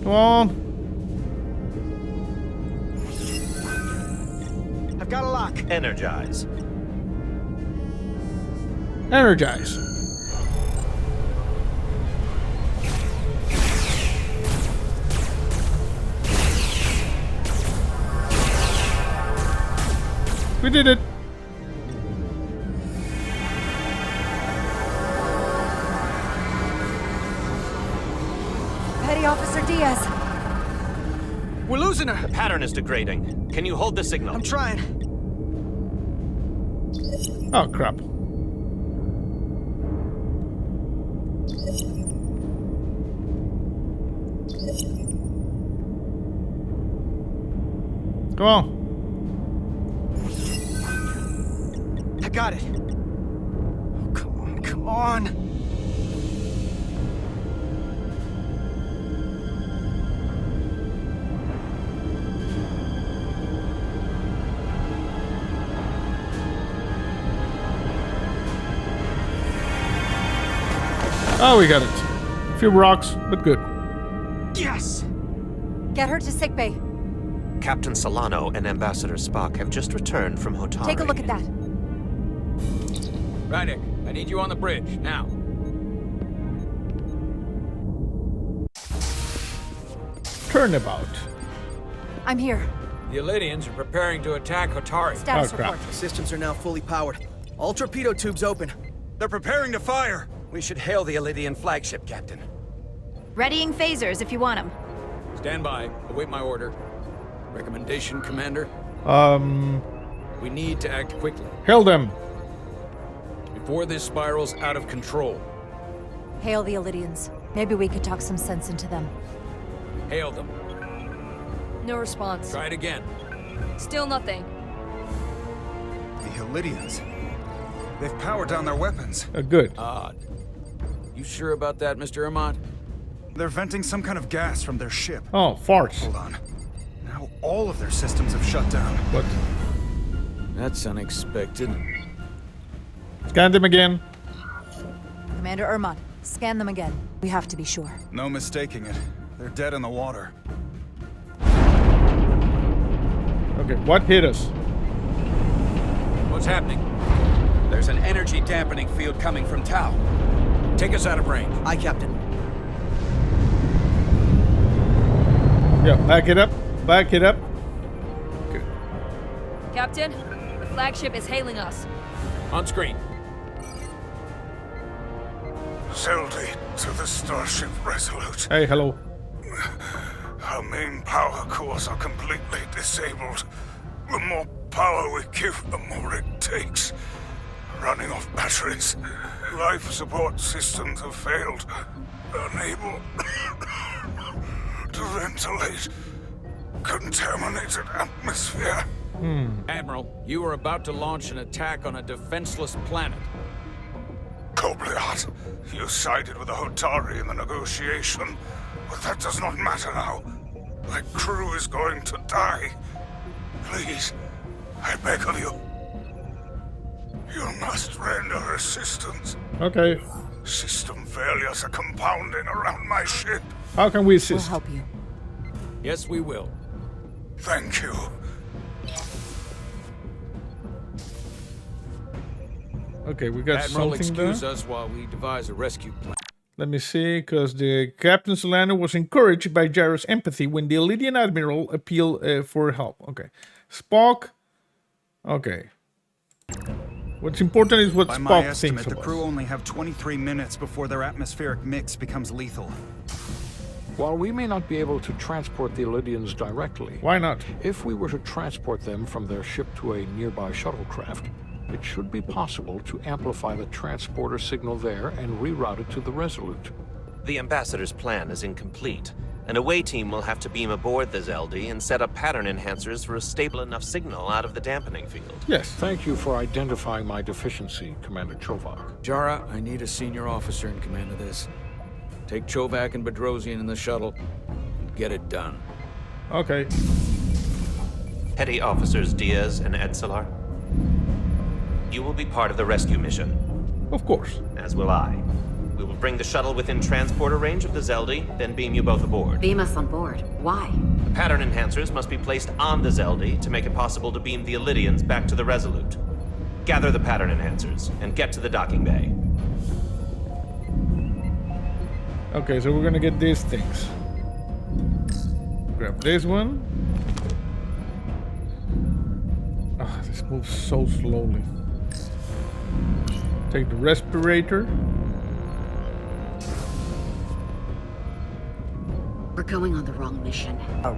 Come on. I've got a lock. Energize. Energize. We did it. Petty Officer Diaz. We're losing her. The pattern is degrading. Can you hold the signal? I'm trying. Oh, crap. Go on. I got it. Oh, come on, come on. Oh, we got it. A few rocks, but good. Yes! Get her to sickbay. Captain Solano and Ambassador Spock have just returned from Hotari. Take a look at that. Rydek, I need you on the bridge, now. Turnabout. I'm here. The Illydians are preparing to attack Hotari. Status report. Systems are now fully powered. All torpedo tubes open. They're preparing to fire. We should hail the Illydian flagship, Captain. Readying phasers if you want them. Stand by. Await my order. Recommendation, Commander? We need to act quickly. Hail them. Before this spirals out of control. Hail the Illydians. Maybe we could talk some sense into them. Hail them. No response. Try it again. Still nothing. The Illydians. They've powered down their weapons. Good. Odd. You sure about that, Mr. Amat? They're venting some kind of gas from their ship. Oh, farts. Hold on. Now all of their systems have shut down. What? That's unexpected. Scan them again. Commander Ermont, scan them again. We have to be sure. No mistaking it. They're dead in the water. Okay, what hit us? What's happening? There's an energy dampening field coming from Tau. Take us out of range. Aye, Captain. Yeah, back it up. Back it up. Good. Captain, the flagship is hailing us. On screen. Zelda to the starship Resolute. Hey, hello. Our main power cores are completely disabled. The more power we give, the more it takes. Running off batteries. Life support systems have failed. Unable to ventilate. Contaminated atmosphere. Admiral, you are about to launch an attack on a defenseless planet. Kobliat, you sided with the Hotari in the negotiation, but that does not matter now. My crew is going to die. Please, I beg of you. You must render assistance. Okay. System failures are compounding around my ship. How can we assist? We'll help you. Yes, we will. Thank you. Okay, we got Admiral, something there. excuse us while we devise a rescue plan. Let me see, because the Captain Solano was encouraged by Jara's empathy when the Lydian Admiral appealed for help. Okay. Spock. Okay. What's important is what By my Spock estimate, thinks of the us. crew only have 23 minutes before their atmospheric mix becomes lethal. While we may not be able to transport the Lydians directly... Why not? If we were to transport them from their ship to a nearby shuttlecraft, it should be possible to amplify the transporter signal there and reroute it to the Resolute. The Ambassador's plan is incomplete. An away team will have to beam aboard the Zeldy and set up pattern enhancers for a stable enough signal out of the dampening field. Yes. Thank you for identifying my deficiency, Commander Chovak. Jara, I need a senior officer in command of this. Take Chovak and Bedrosian in the shuttle and get it done. Okay. Petty Officers Diaz and Edselar, you will be part of the rescue mission. Of course. As will I. We will bring the shuttle within transporter range of the Zeldy, then beam you both aboard. Beam us on board. Why? The pattern enhancers must be placed on the Zeldy to make it possible to beam the Illydians back to the Resolute. Gather the pattern enhancers and get to the docking bay. Okay, so we're gonna get these things. Grab this one. Ah, this moves so slowly. Take the respirator. We're going on the wrong mission. Oh,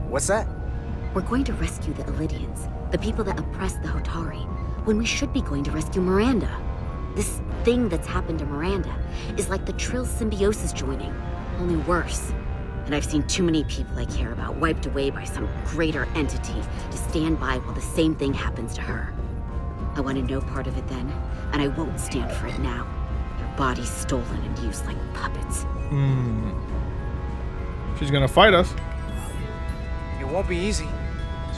what's that? We're going to rescue the Illydians, the people that oppress the Hotari, when we should be going to rescue Miranda. This thing that's happened to Miranda is like the Trill symbiosis joining, only worse. And I've seen too many people I care about wiped away by some greater entity to stand by while the same thing happens to her. I wanted no part of it then, and I won't stand for it now. Their bodies stolen and used like puppets. She's gonna fight us. It won't be easy.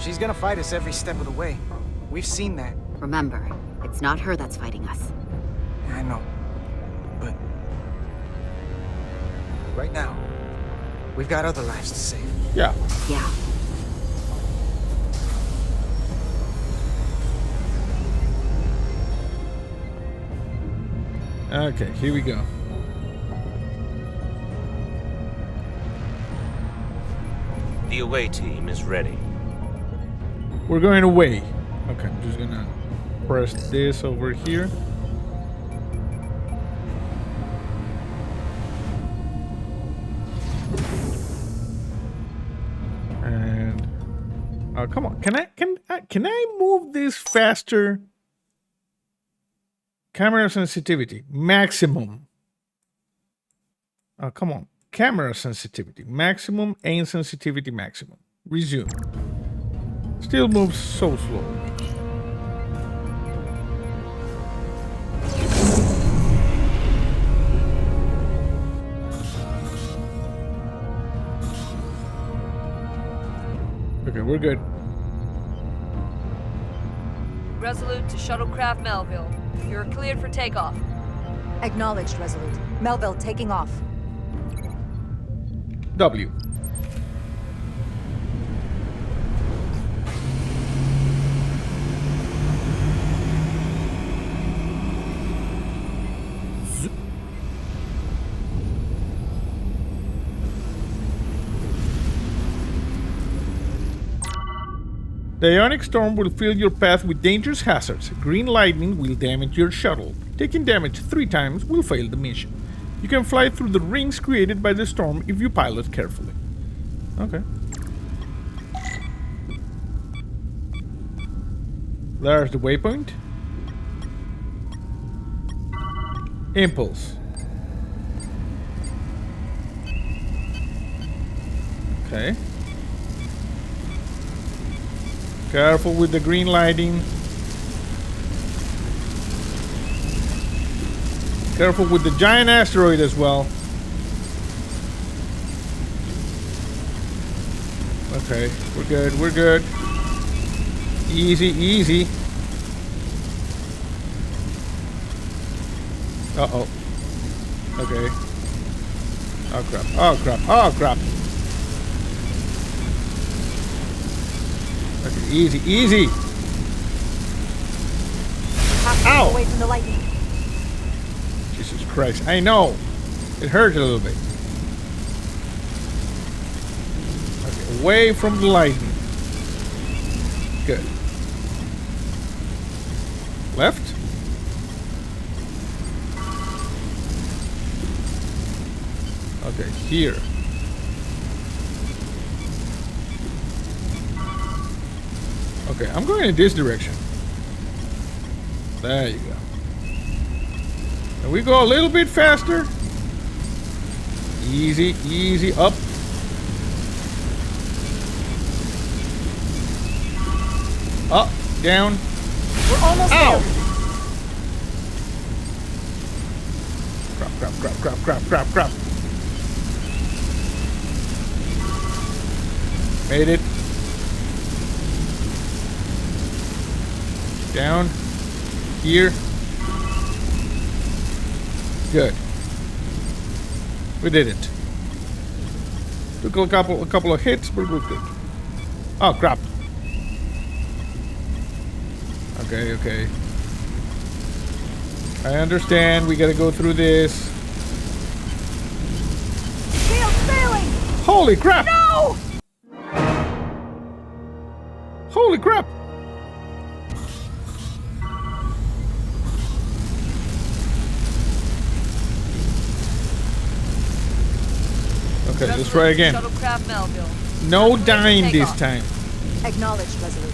She's gonna fight us every step of the way. We've seen that. Remember, it's not her that's fighting us. I know. But right now, we've got other lives to save. Yeah. Yeah. Okay, here we go. The away team is ready. We're going away. Okay, I'm just gonna press this over here. And oh, come on. Can I move this faster? Camera sensitivity maximum. Oh, come on. Camera sensitivity maximum, aim sensitivity maximum. Resume. Still moves so slow. Okay, we're good. Resolute to shuttlecraft Melville. You're cleared for takeoff. Acknowledged, Resolute. Melville taking off. W. The ionic storm will fill your path with dangerous hazards. Green lightning will damage your shuttle. Taking damage 3 times will fail the mission. You can fly through the rings created by the storm if you pilot carefully. Okay. There's the waypoint. Impulse. Okay. Careful with the green lighting. Careful with the giant asteroid as well. Okay, we're good, we're good. Easy, easy. Uh-oh. Okay. Oh crap, oh crap, oh crap. Okay, easy, easy. Ow! Away from the lightning. Jesus Christ, I know. It hurt a little bit. Okay, away from the lightning. Good. Left. Okay, here. Okay, I'm going in this direction. There you go. And we go a little bit faster. Easy, easy, up. Up, down. We're almost Ow! there. Crap, crap, crap, crap, crap, crap, crap. Made it. Down. Here. Good. We did it. Took a couple of hits, but we're good. Oh crap. Okay, okay. I understand. We gotta go through this. Shield failing! Holy crap! No! Holy crap! Okay, let's try again. Shuttlecraft Melville. No dying this time. Acknowledged, Resolute.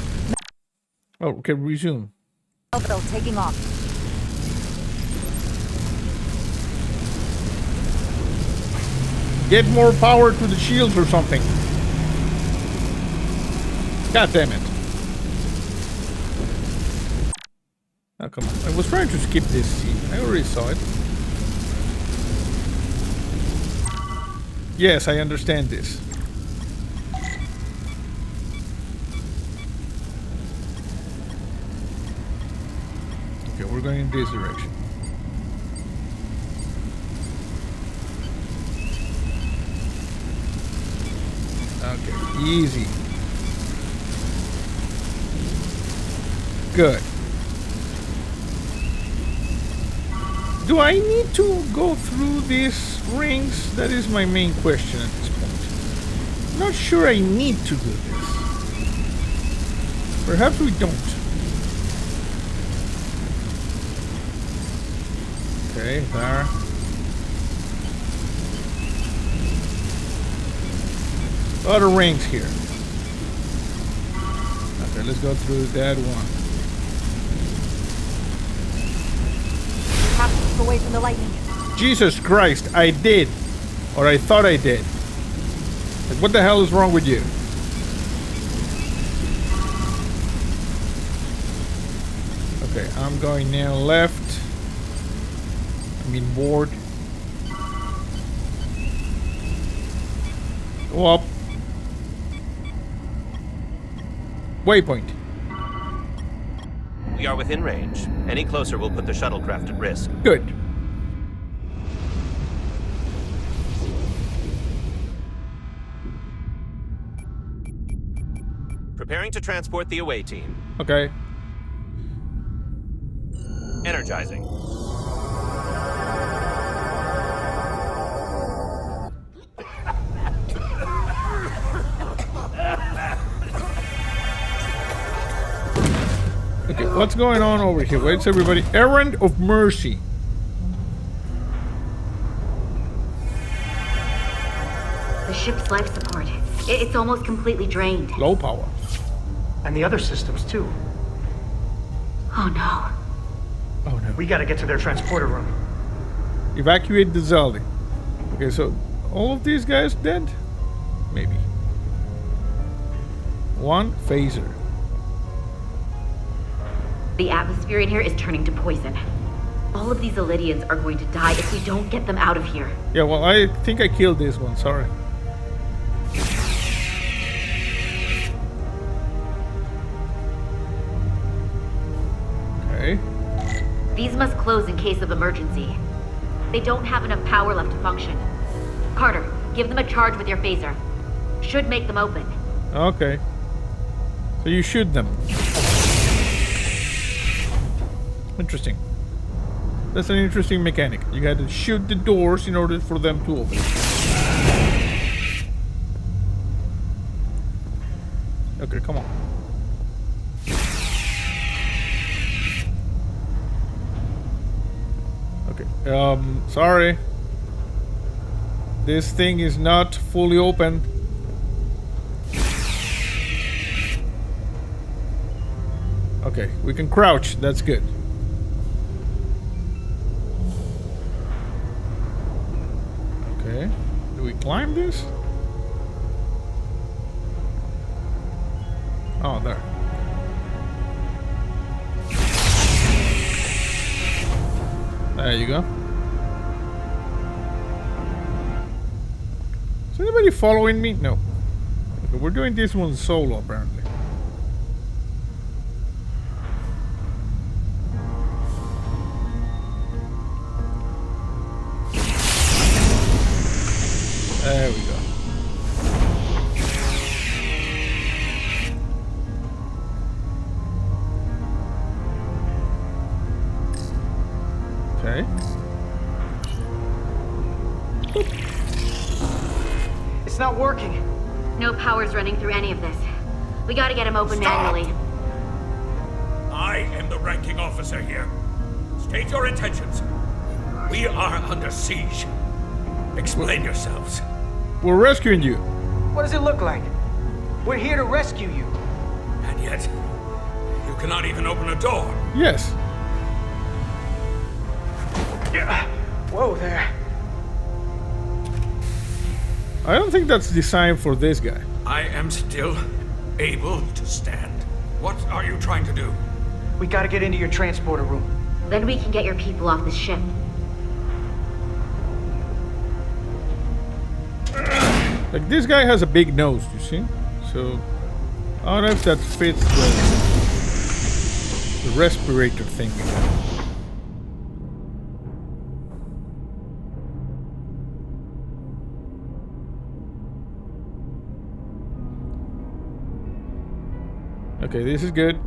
Oh, okay, resume. Melville taking off. Get more power to the shields or something. God damn it. Oh, come on. I was trying to skip this scene. I already saw it. Yes, I understand this. Okay, we're going in this direction. Okay, easy. Good. Do I need to go through these rings? That is my main question at this point. I'm not sure I need to do this. Perhaps we don't. Okay, there. Other rings here. Okay, let's go through that one. Away from the lightning. Jesus Christ, I did. Or I thought I did. Like, what the hell is wrong with you? Okay, I'm going now left. I mean board. Go up. Waypoint. We are within range. Any closer will put the shuttlecraft at risk. Good. Preparing to transport the away team. Okay. Energizing. Okay, what's going on over here? Where's everybody? Errand of mercy. The ship's life support. It's almost completely drained. Low power. And the other systems, too. Oh no. Oh no. We gotta get to their transporter room. Evacuate the Zaldi. Okay, so all of these guys dead? Maybe. One phaser. The atmosphere in here is turning to poison. All of these Illidians are going to die if we don't get them out of here. Yeah, well, I think I killed this one. Sorry. Okay. These must close in case of emergency. They don't have enough power left to function. Carter, give them a charge with your phaser. Should make them open. Okay. So you shoot them. Interesting. That's an interesting mechanic. You got to shoot the doors in order for them to open. Okay, come on. Okay, sorry. This thing is not fully open. Okay, we can crouch. That's good. Okay. Do we climb this? Oh, there. There you go. Is anybody following me? No. Okay, we're doing this one solo, apparently. There we go. Okay. It's not working. No power's running through any of this. We gotta get him open manually. I am the ranking officer here. State your intentions. We are under siege. Explain yourselves. We're rescuing you. What does it look like? We're here to rescue you. And yet, you cannot even open a door. Yes. Yeah. Whoa there. I don't think that's designed for this guy. I am still able to stand. What are you trying to do? We gotta get into your transporter room. Then we can get your people off the ship. Like, this guy has a big nose, you see? So, I don't know if that fits the respirator thing we have. Okay, this is good.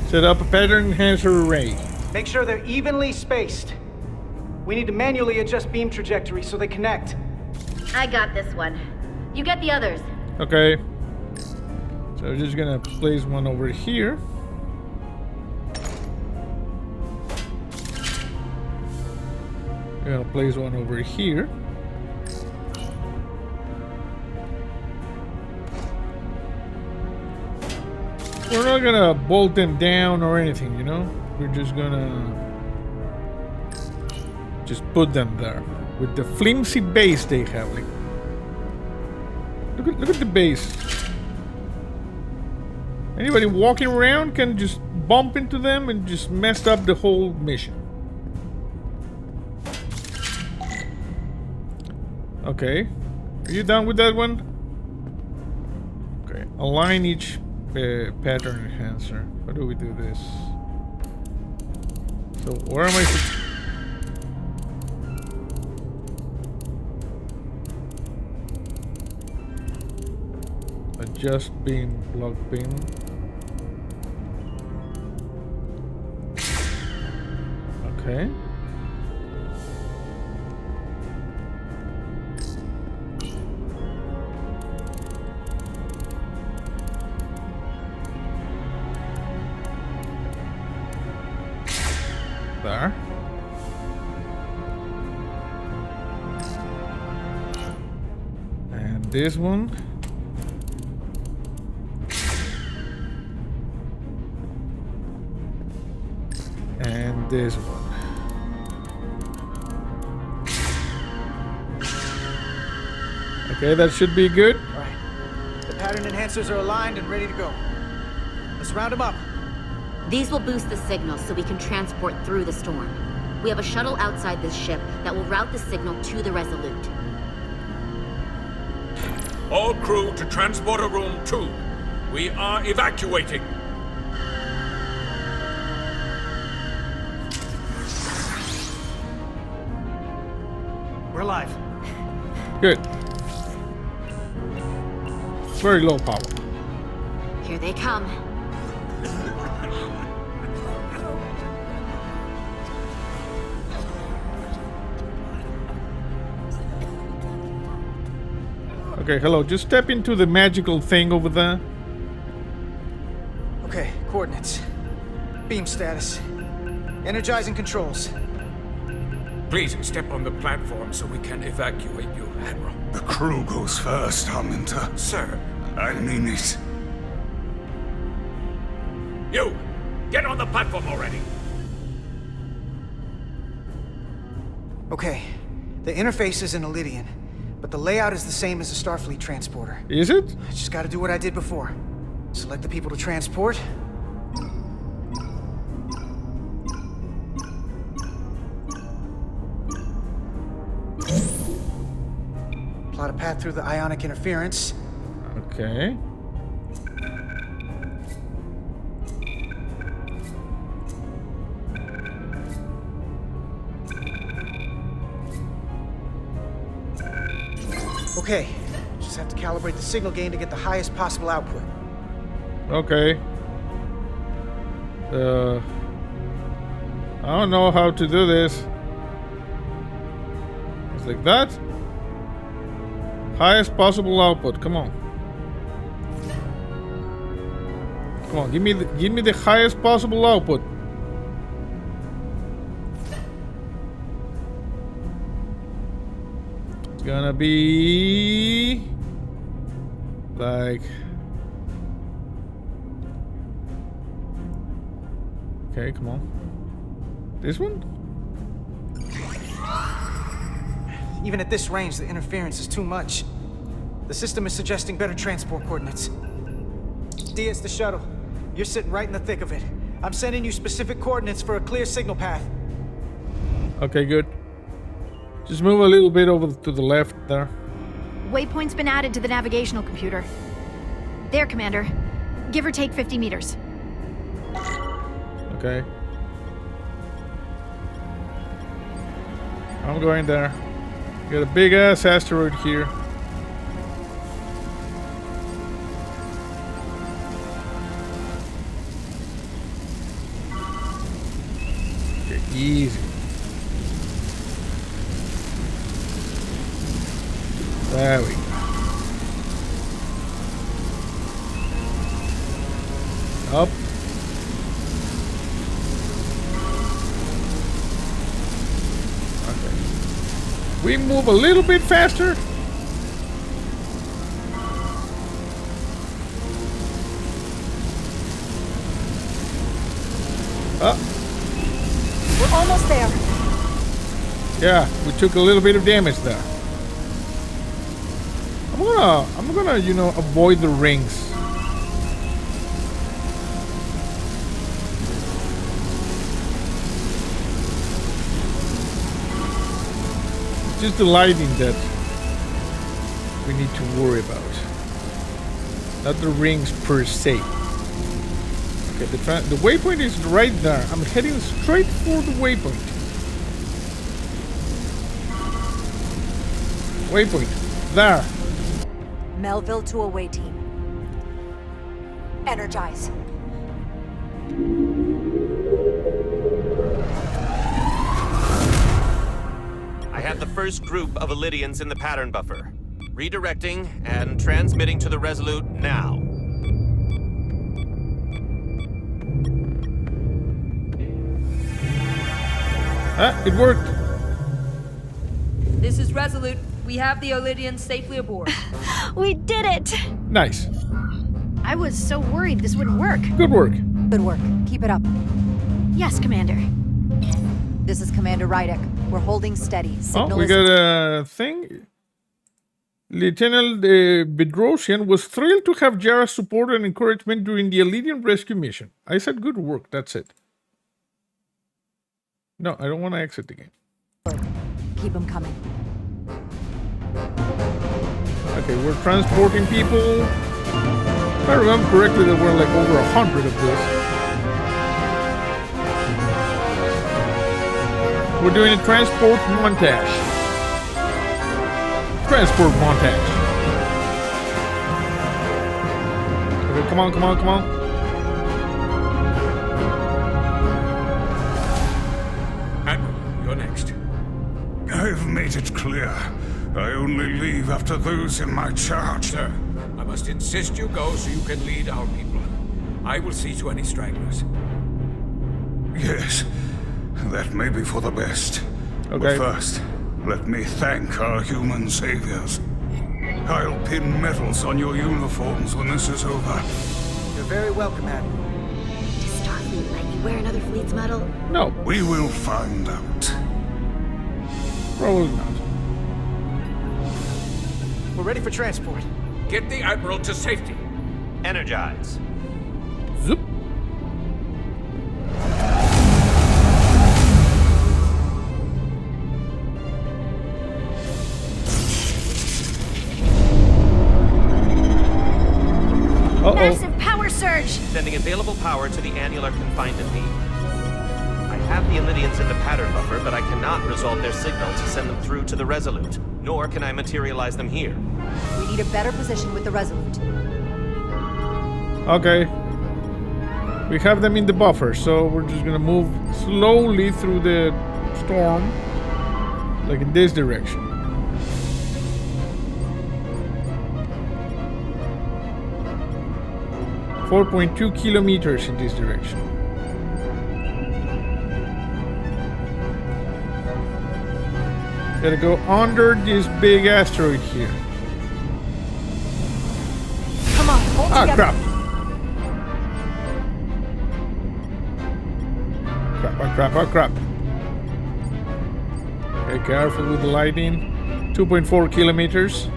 Set up a pattern enhancer array. Make sure they're evenly spaced. We need to manually adjust beam trajectory so they connect. I got this one. You get the others. Okay. So we're just gonna place one over here. We're gonna place one over here. We're not gonna bolt them down or anything, you know? We're just gonna put them there with the flimsy base they have. Like, look at the base. Anybody walking around can just bump into them and just mess up the whole mission. Okay, are you done with that one? Okay, align each pattern enhancer. How do we do this? So where am I? Adjust beam, block beam. Okay. There. And this one. And this one. Okay, that should be good. All right. The pattern enhancers are aligned and ready to go. Let's round them up. These will boost the signal so we can transport through the storm. We have a shuttle outside this ship that will route the signal to the Resolute. All crew to transporter room 2. We are evacuating. We're alive. Good. Very low power. Here they come. Okay, hello. Just step into the magical thing over there. Okay, coordinates. Beam status. Energizing controls. Please step on the platform so we can evacuate you, Admiral. The crew goes first, Hunter. Sir. I mean it. You! Get on the platform already! Okay, the interface is in Illidian, but the layout is the same as a Starfleet transporter. Is it? I just gotta do what I did before. Select the people to transport. Plot a path through the ionic interference. Okay. Okay, just have to calibrate the signal gain to get the highest possible output. Okay. I don't know how to do this. It's like that. Highest possible output. Come on. Come on. Give me the highest possible output. It's gonna be like. Okay, come on. This one? Even at this range, the interference is too much. The system is suggesting better transport coordinates. Diaz, the shuttle. You're sitting right in the thick of it. I'm sending you specific coordinates for a clear signal path. Okay, good. Just move a little bit over to the left there. Waypoint's been added to the navigational computer. There, Commander. Give or take 50 meters. Okay. I'm going there. Got a big ass asteroid here. Okay, easy. There we go. Up. We move a little bit faster. We're almost there. Yeah, we took a little bit of damage there. I'm gonna, you know, avoid the rings. Just the lighting that we need to worry about, not the rings per se. Okay, the waypoint is right there. I'm heading straight for the waypoint. Waypoint, there. Melville to away team. Energize. I have the first group of Illidians in the pattern buffer. Redirecting and transmitting to the Resolute now. It worked. This is Resolute. We have the Illidians safely aboard. We did it! Nice. I was so worried this wouldn't work. Good work. Good work. Keep it up. Yes, Commander. This is Commander Rydek. We're holding steady. Signal we got a thing. Lieutenant Bedrosian was thrilled to have Jara's support and encouragement during the Illidian rescue mission. I said good work, that's it. No, I don't want to exit the game. Keep them coming. Okay, we're transporting people. If I remember correctly, there were like over 100 of this. We're doing a transport montage. transport montage. Okay, come on, come on, come on. Admiral, you're next. I've made it clear. I only leave after those in my charge. Sir, I must insist you go so you can lead our people. I will see to any stragglers. Yes, that may be for the best. Okay. But first, let me thank our human saviors. I'll pin medals on your uniforms when this is over. You're very welcome, Admiral. Does Starfleet let you wear another fleet's medal? No. We will find out. Probably not. We're ready for transport. Get the Admiral to safety. Energize. Zoop. Massive power surge! Sending available power to the annular confinement beam. I have the Illydians in the pattern buffer, but I cannot resolve their signal to send them through to the Resolute, nor can I materialize them here. We need a better position with the Resolute. Okay. We have them in the buffer, so we're just gonna move slowly through the storm, like in this direction. .2 kilometers in this direction. Gotta go under this big asteroid here. Come on, hold together. Crap. Oh crap. Okay, careful with the lightning. 2.4 kilometers.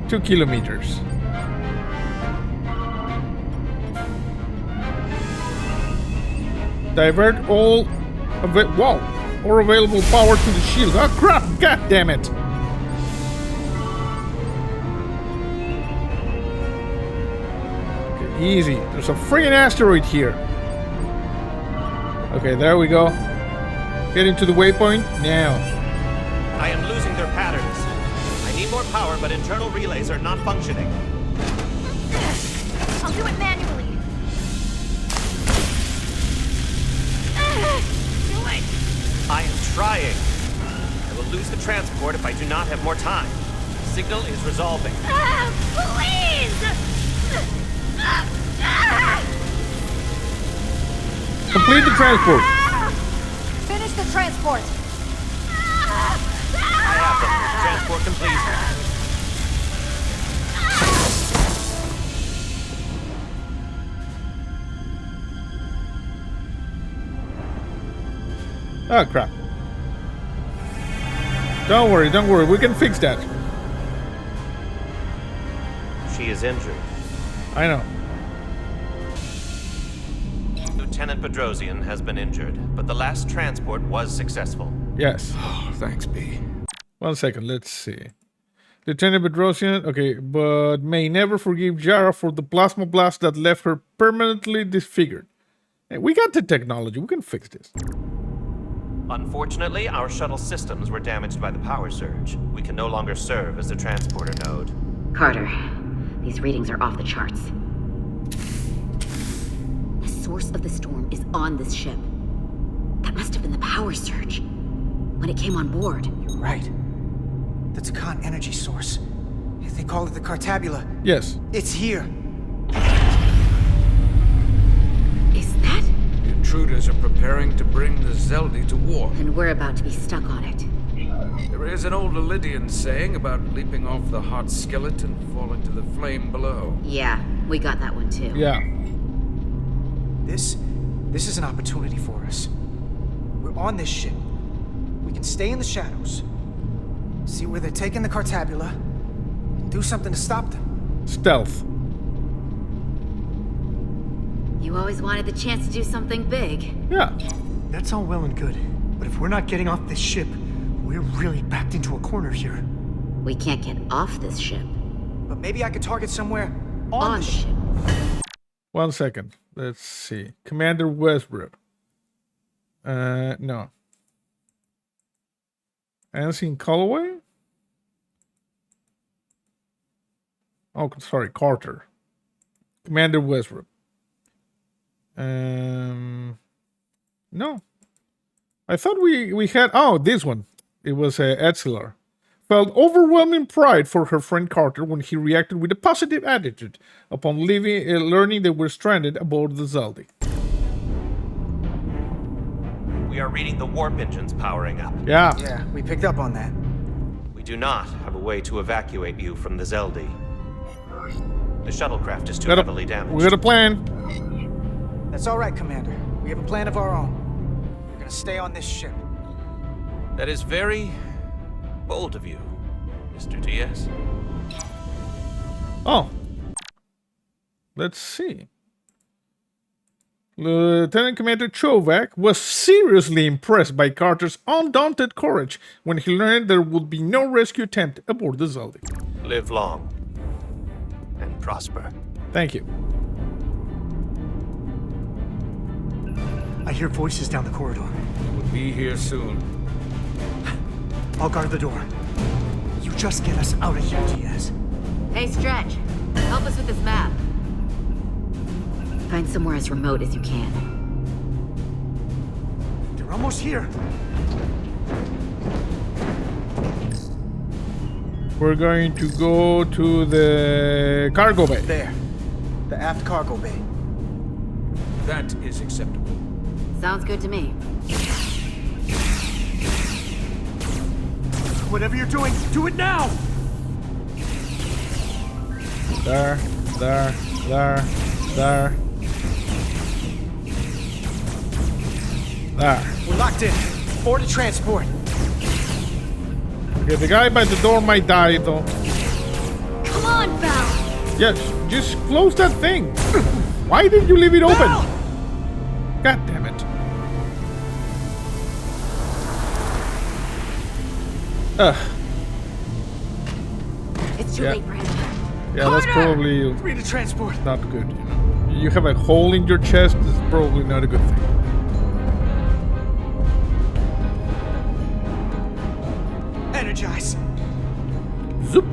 2 kilometers. Divert all available power to the shield. Oh crap! God damn it! Okay, easy. There's a freaking asteroid here. Okay, there we go. Getting to the waypoint now. I am losing their patterns. I need more power, but internal relays are not functioning. I'll do it manually. I am trying. I will lose the transport if I do not have more time. Signal is resolving. Please! Complete the transport. Finish the transport. I have them. Transport complete. Oh crap. Don't worry, we can fix that. She is injured. I know. Lieutenant Bedrosian has been injured, but the last transport was successful. Yes. Oh, thanks, B. 1 second, let's see. Lieutenant Bedrosian, okay, but may never forgive Jara for the plasma blast that left her permanently disfigured. Hey, we got the technology, we can fix this. Unfortunately, our shuttle systems were damaged by the power surge. We can no longer serve as a transporter node. Carter, these readings are off the charts. The source of the storm is on this ship. That must have been the power surge when it came on board. You're right. That's a con energy source. They call it the Cartabula. Yes. It's here. Is that? The intruders are preparing to bring the Zeldi to war. And we're about to be stuck on it. There is an old Illydian saying about leaping off the hot skillet and falling to the flame below. Yeah, we got that one too. Yeah. This is an opportunity for us. We're on this ship. We can stay in the shadows, see where they're taking the Cartabula, and do something to stop them. Stealth. You always wanted the chance to do something big. Yeah. That's all well and good, but if we're not getting off this ship, we're really backed into a corner here. We can't get off this ship. But maybe I could target somewhere on the ship. 1 second. Let's see. Commander Westbrook. No. Ensign Calloway? Oh, sorry, Carter. Commander Westbrook. No. I thought we had... Oh, this one. It was Etzelar. Felt overwhelming pride for her friend Carter when he reacted with a positive attitude upon learning they were stranded aboard the Zelda. We are reading the warp engines powering up. Yeah. Yeah, we picked up on that. We do not have a way to evacuate you from the Zelda. The shuttlecraft is too heavily damaged. We got a plan. That's all right, Commander. We have a plan of our own. We're gonna stay on this ship. That is very bold of you, Mr. Diaz. Oh. Let's see. Lieutenant Commander Chovak was seriously impressed by Carter's undaunted courage when he learned there would be no rescue attempt aboard the Zelda. Live long and prosper. Thank you. I hear voices down the corridor. We'll be here soon. I'll guard the door. You just get us out of here, Diaz. Hey, Stretch. Help us with this map. Find somewhere as remote as you can. They're almost here. We're going to go to the cargo bay. There. The aft cargo bay. That is acceptable. Sounds good to me. Whatever you're doing, do it now! There. There. We're locked in. Board the transport. Okay, the guy by the door might die though. Come on, Val! Yes, just close that thing. Why did you leave it open? God damn it. It's too late for him. Yeah, that's probably Read the transport. not good. You know, you have a hole in your chest. It's probably not a good thing. Energize. Zoop.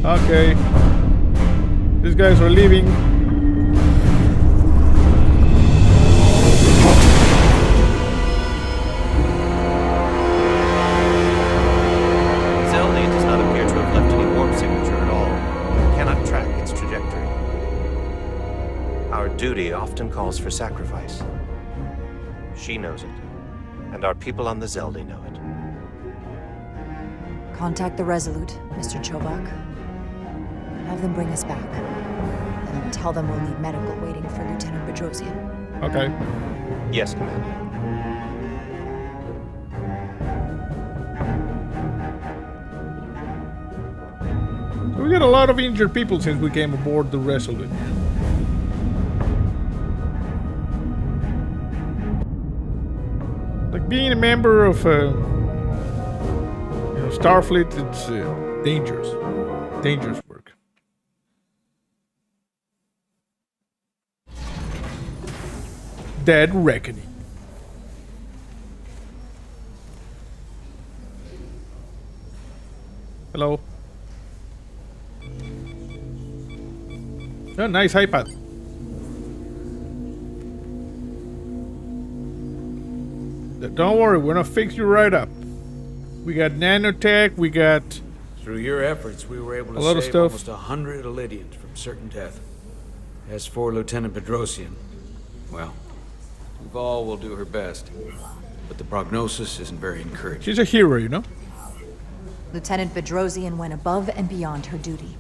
Okay. These guys are leaving. Zelda does not appear to have left any warp signature at all. We cannot track its trajectory. Our duty often calls for sacrifice. She knows it, and our people on the Zelda know it. Contact the Resolute, Mr. Chovak. Have them bring us back. And tell them we'll need medical waiting for Lieutenant Bedrosian. Okay. Yes, Commander. We got a lot of injured people since we came aboard the Resolute. Like being a member of Starfleet, it's dangerous. Dangerous work. Dead Reckoning. Hello. Oh, nice iPad. Don't worry, we're gonna fix you right up. We got nanotech, we got... Through your efforts, we were able to a lot of save stuff. almost 100 Illydians from certain death. As for Lieutenant Bedrosian, well, Duval will do her best, but the prognosis isn't very encouraging. She's a hero, you know? Lieutenant Bedrosian went above and beyond her duty.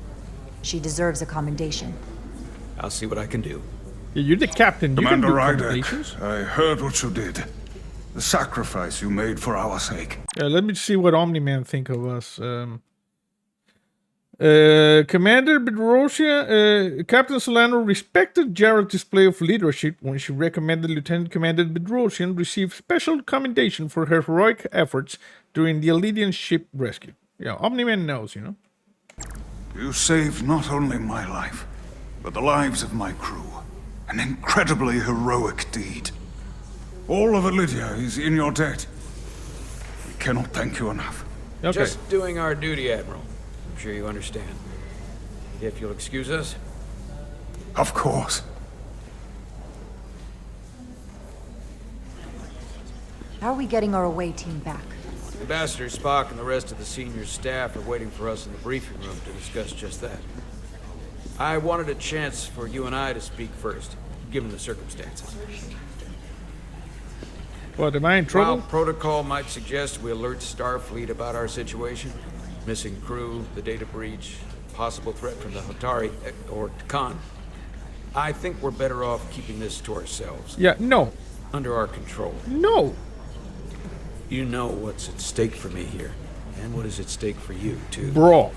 She deserves a commendation. I'll see what I can do. Yeah, you're the captain. You Commander can do Rydek, commendations. I heard what you did. The sacrifice you made for our sake. Yeah, let me see what Omni-Man think of us. Commander Bedrosian, Captain Solano respected Jara's display of leadership when she recommended Lieutenant Commander Bedrosian receive special commendation for her heroic efforts during the Elydian ship rescue. Yeah, Omni-Man knows, you know. You saved not only my life, but the lives of my crew. An incredibly heroic deed. All of Elydia is in your debt. We cannot thank you enough. Okay. Just doing our duty, Admiral. I'm sure you understand. If you'll excuse us. Of course. How are we getting our away team back? Ambassador Spock and the rest of the senior staff are waiting for us in the briefing room to discuss just that. I wanted a chance for you and I to speak first, given the circumstances. What, am I in trouble? While protocol might suggest we alert Starfleet about our situation, missing crew, the data breach, possible threat from the Hotari, or Khan, I think we're better off keeping this to ourselves. Yeah, no. Under our control. No. You know what's at stake for me here, and what is at stake for you, too. Bro.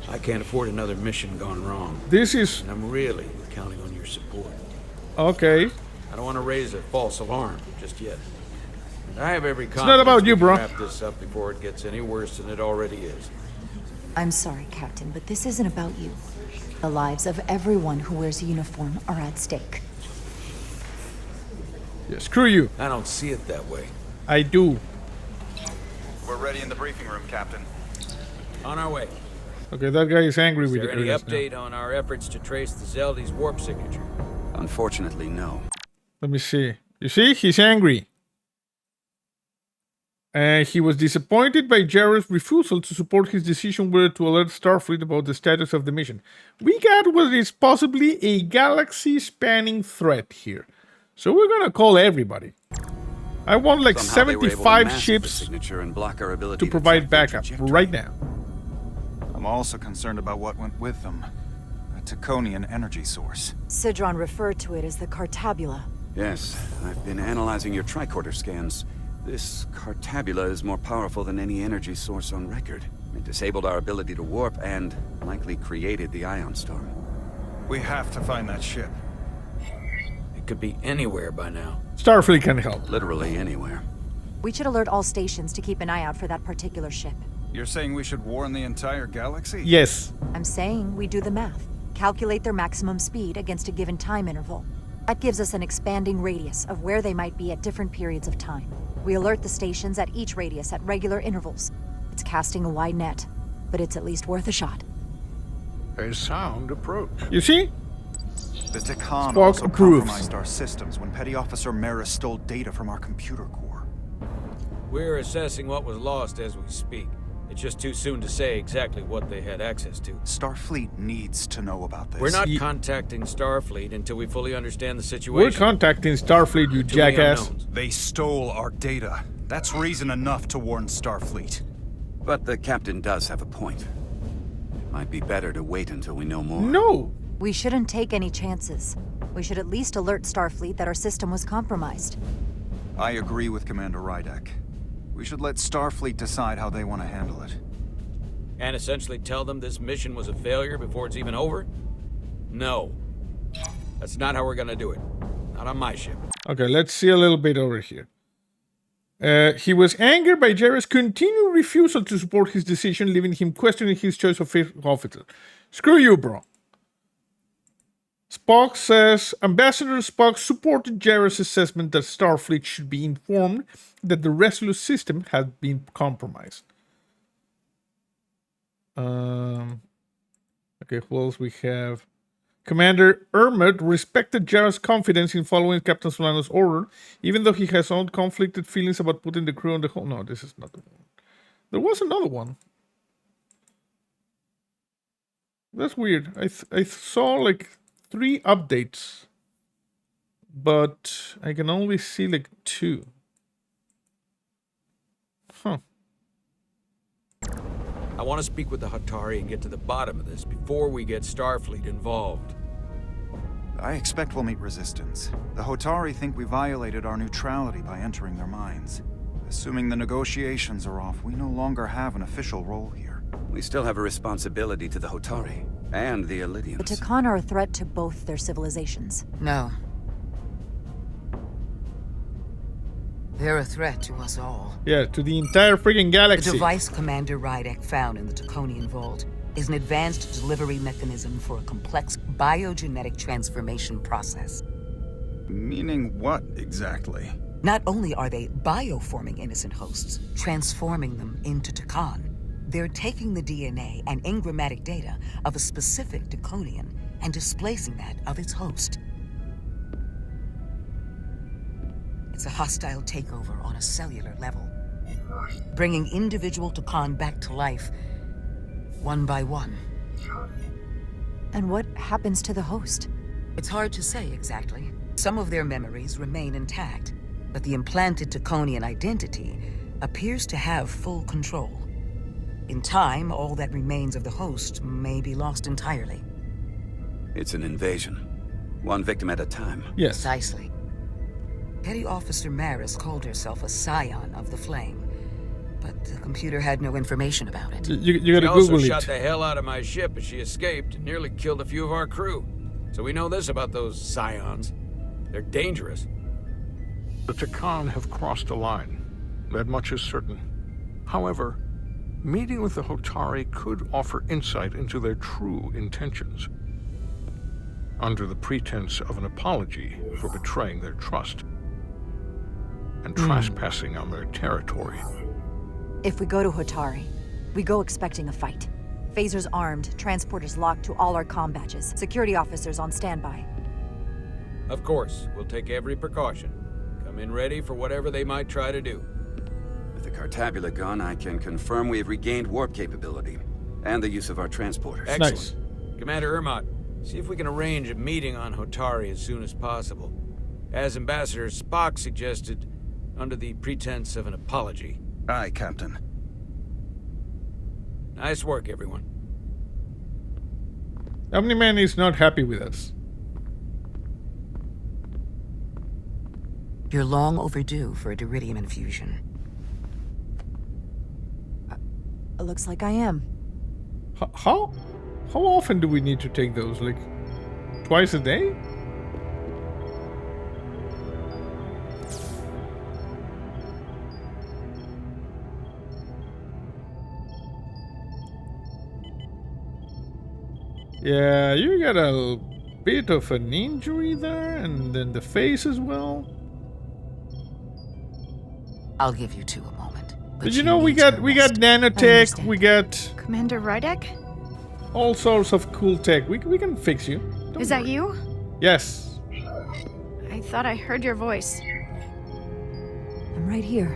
I can't afford another mission gone wrong. This is... And I'm really counting on your support. Okay. I don't want to raise a false alarm just yet. I have every confidence. It's not about you, bro. Wrap this up before it gets any worse than it already is. I'm sorry, Captain, but this isn't about you. The lives of everyone who wears a uniform are at stake. Yeah, screw you. I don't see it that way. I do. We're ready in the briefing room, Captain. On our way. Okay, that guy is angry with you. Is there any update now. on our efforts to trace the Zeldy's warp signature? Unfortunately, no. Let me see. You see? He's angry. He was disappointed by Jara's refusal to support his decision whether to alert Starfleet about the status of the mission. We got what is possibly a galaxy-spanning threat here. So we're gonna call everybody. I want like 75 ships to provide backup right now. I'm also concerned about what went with them. A Taconian energy source. Sidron referred to it as the Cartabula. Yes, I've been analyzing your tricorder scans. This Cartabula is more powerful than any energy source on record. It disabled our ability to warp and likely created the ion storm. We have to find that ship. It could be anywhere by now. Starfleet can help. Literally anywhere. We should alert all stations to keep an eye out for that particular ship. You're saying we should warn the entire galaxy? Yes. I'm saying we do the math. Calculate their maximum speed against a given time interval. That gives us an expanding radius of where they might be at different periods of time. We alert the stations at each radius at regular intervals. It's casting a wide net, but it's at least worth a shot. A sound approach. You see? The Takan Spock also approves. compromised our systems when Petty Officer Maris stole data from our computer core. We're assessing what was lost as we speak. It's just too soon to say exactly what they had access to. Starfleet needs to know about this. We're not contacting Starfleet until we fully understand the situation. We're contacting Starfleet, you jackass. They stole our data. That's reason enough to warn Starfleet. But the captain does have a point. It might be better to wait until we know more. No! We shouldn't take any chances. We should at least alert Starfleet that our system was compromised. I agree with Commander Rydek. We should let Starfleet decide how they want to handle it. And essentially tell them this mission was a failure before it's even over? No. That's not how we're gonna do it. Not on my ship. Okay, let's see a little bit over here. He was angered by Jara's continued refusal to support his decision, leaving him questioning his choice of fifth officer. Screw you, bro. Spock says Ambassador Spock supported Jara's assessment that Starfleet should be informed that the Resolute system had been compromised. Okay, who else we have? Commander Ermut respected Jara's confidence in following Captain Solano's order, even though he has own conflicted feelings about putting the crew on the whole. No, this is not the one. There was another one. That's weird. I saw like 3 updates, but I can only see like 2. Huh. I want to speak with the Hotari and get to the bottom of this before we get Starfleet involved. I expect we'll meet resistance. The Hotari think we violated our neutrality by entering their minds. Assuming the negotiations are off, we no longer have an official role here. We still have a responsibility to the Hotari and the Illydians. The Takan are a threat to both their civilizations. No. They're a threat to us all. Yeah, to the entire freaking galaxy. The device Commander Rydek found in the Taconian Vault is an advanced delivery mechanism for a complex biogenetic transformation process. Meaning what, exactly? Not only are they bioforming innocent hosts, transforming them into Takan, they're taking the DNA and engrammatic data of a specific Taconian and displacing that of its host. It's a hostile takeover on a cellular level, bringing individual Takan back to life, one by one. And what happens to the host? It's hard to say exactly. Some of their memories remain intact, but the implanted Taconian identity appears to have full control. In time, all that remains of the host may be lost entirely. It's an invasion. One victim at a time. Yes. Precisely. Petty Officer Maris called herself a scion of the Flame, but the computer had no information about it. You gotta She Google also it. shot the hell out of my ship as she escaped and nearly killed a few of our crew. So we know this about those scions. They're dangerous. The Takan have crossed a line. That much is certain. However, meeting with the Hotari could offer insight into their true intentions. Under the pretense of an apology for betraying their trust and trespassing on their territory. If we go to Hotari, we go expecting a fight. Phasers armed, transporters locked to all our comm badges, security officers on standby. Of course, we'll take every precaution. Come in ready for whatever they might try to do. With the Cartabula gun, I can confirm we have regained warp capability and the use of our transporters. Excellent. Nice. Commander Ermot, see if we can arrange a meeting on Hotari as soon as possible. As Ambassador Spock suggested, under the pretense of an apology. Aye, Captain. Nice work, everyone. Omni-Man is not happy with us. You're long overdue for a Diridium infusion. It looks like I am. How often do we need to take those? Like, twice a day? Yeah, you got a bit of an injury there, and then the face as well. I'll give you two a moment. But you know, we got nanotech, we got Commander Rydek? all sorts of cool tech. We can fix you. Don't Is that worry. you? Yes. I thought I heard your voice. I'm right here.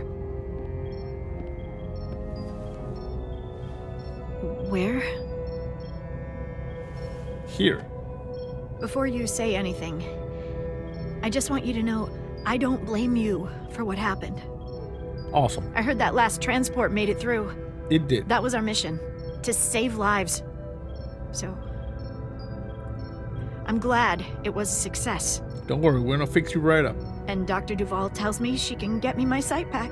Where? Here. Before you say anything, I just want you to know I don't blame you for what happened. Awesome. I heard that last transport made it through. It did. That was our mission, to save lives. So, I'm glad it was a success. Don't worry, we're gonna fix you right up. And Dr. Duval tells me she can get me my sight back.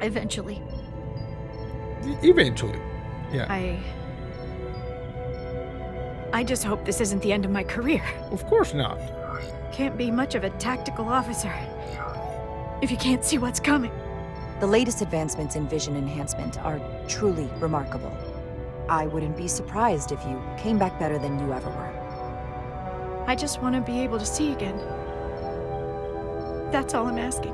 Eventually. Eventually. Yeah. I just hope this isn't the end of my career. Of course not. Can't be much of a tactical officer if you can't see what's coming. The latest advancements in vision enhancement are truly remarkable. I wouldn't be surprised if you came back better than you ever were. I just want to be able to see again. That's all I'm asking.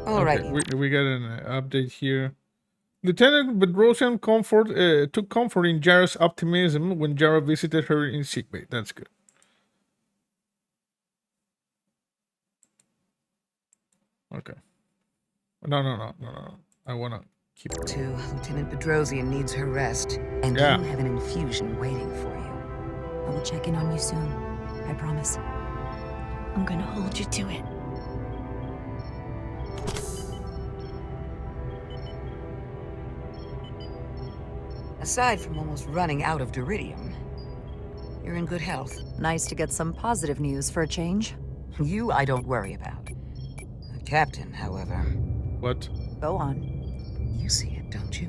Alrighty. Okay, we got an update here. Lieutenant Bedrosian took comfort in Jara's optimism when Jara visited her in sickbay. That's good. Okay. No. I wanna keep it. Lieutenant Bedrosian needs her rest, and Yeah. you have an infusion waiting for you. I will check in on you soon. I promise. I'm gonna hold you to it. Aside from almost running out of Diridium, You're in good health. Nice to get some positive news for a change. You I don't worry about. The captain, however... What? Go on. You see it, don't you?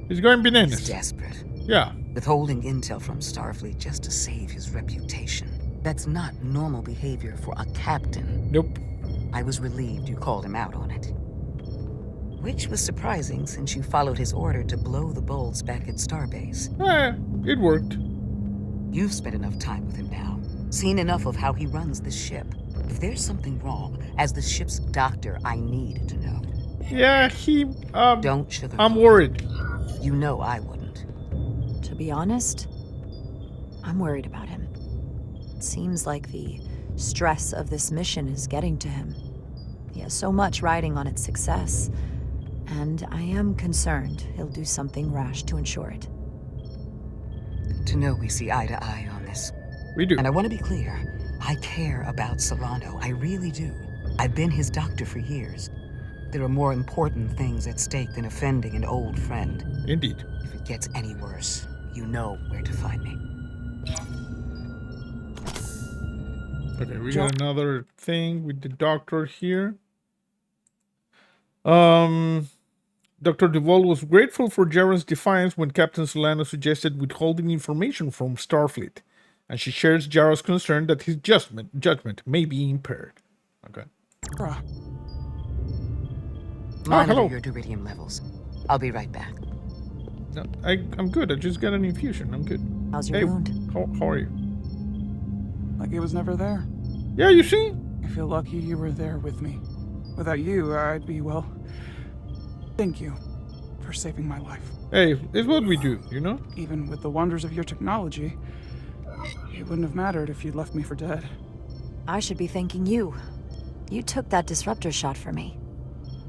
He's going bananas. He's desperate. Yeah. Withholding intel from Starfleet just to save his reputation. That's not normal behavior for a captain. Nope. I was relieved you called him out on it. Which was surprising since you followed his order to blow the bolts back at Starbase. It worked. You've spent enough time with him now. Seen enough of how he runs the ship. If there's something wrong, as the ship's doctor, I need to know. Yeah, he, Don't sugarcoat. I'm worried. You know I wouldn't. To be honest, I'm worried about him. It seems like the stress of this mission is getting to him. He has so much riding on its success, and I am concerned he'll do something rash to ensure it. To know we see eye to eye on this. We do. And I want to be clear, I care about Solano, I really do. I've been his doctor for years. There are more important things at stake than offending an old friend. Indeed. If it gets any worse, you know where to find me. Okay, we got another thing with the doctor here. Dr. Duvall was grateful for Jara's defiance when Captain Solano suggested withholding information from Starfleet, and she shares Jara's concern that his judgment may be impaired. Okay. Monitor hello. your deuterium levels. I'll be right back. No, I'm good. I just got an infusion. I'm good. How's your wound? How are you? Like it was never there. Yeah, you see? I feel lucky you were there with me. Without you, I'd be, well... Thank you for saving my life. Hey, it's what we do, you know? Even with the wonders of your technology, it wouldn't have mattered if you'd left me for dead. I should be thanking you. You took that disruptor shot for me.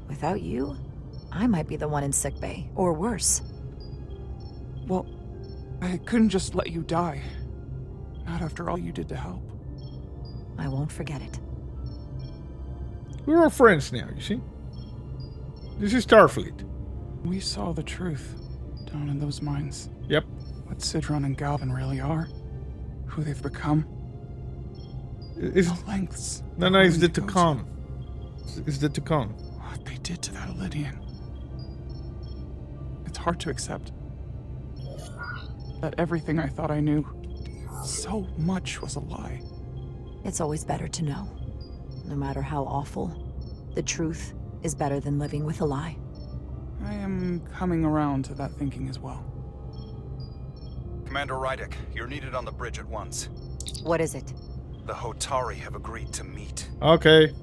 Without you, I might be the one in sickbay, or worse. Well, I couldn't just let you die. Not after all you did to help. I won't forget it. We're all friends now, you see? This is Starfleet. We saw the truth down in those mines. Yep. What Sidron and Galvin really are. Who they've become. It's the lengths. No, it's the Tucon. It's the Tucon. What they did to that Elydian. It's hard to accept. That everything I thought I knew, so much was a lie. It's always better to know. No matter how awful, the truth is better than living with a lie. I am coming around to that thinking as well. Commander Rydek, you're needed on the bridge at once. What is it? The Hotari have agreed to meet. Okay.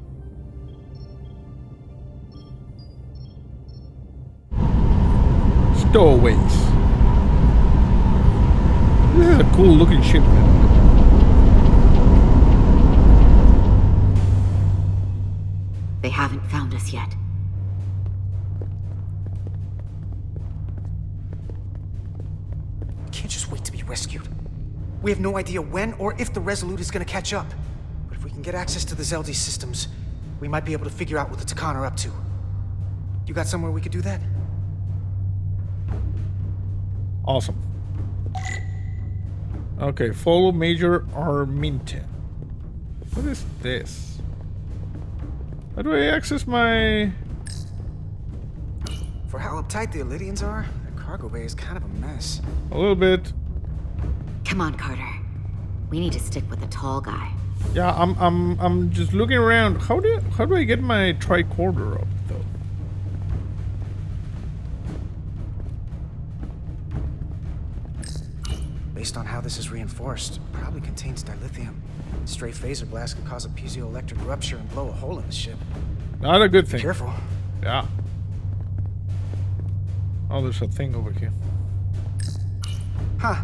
Stowaways. This is a cool looking ship, man. They haven't found us yet. We can't just wait to be rescued. We have no idea when or if the Resolute is gonna catch up. But if we can get access to the Zeldi systems, we might be able to figure out what the Tucon are up to. You got somewhere we could do that? Awesome. Okay, follow Major Arminta. What is this? How do I access my... For how uptight the Elydians are, the cargo bay is kind of a mess. A little bit. Come on, Carter. We need to stick with the tall guy. Yeah, I'm just looking around. How do I get my tricorder up though? Based on how this is reinforced, it probably contains dilithium. Stray phaser blast can cause a piezoelectric rupture and blow a hole in the ship. Not a good thing. Careful. Yeah. Oh, there's a thing over here. Huh.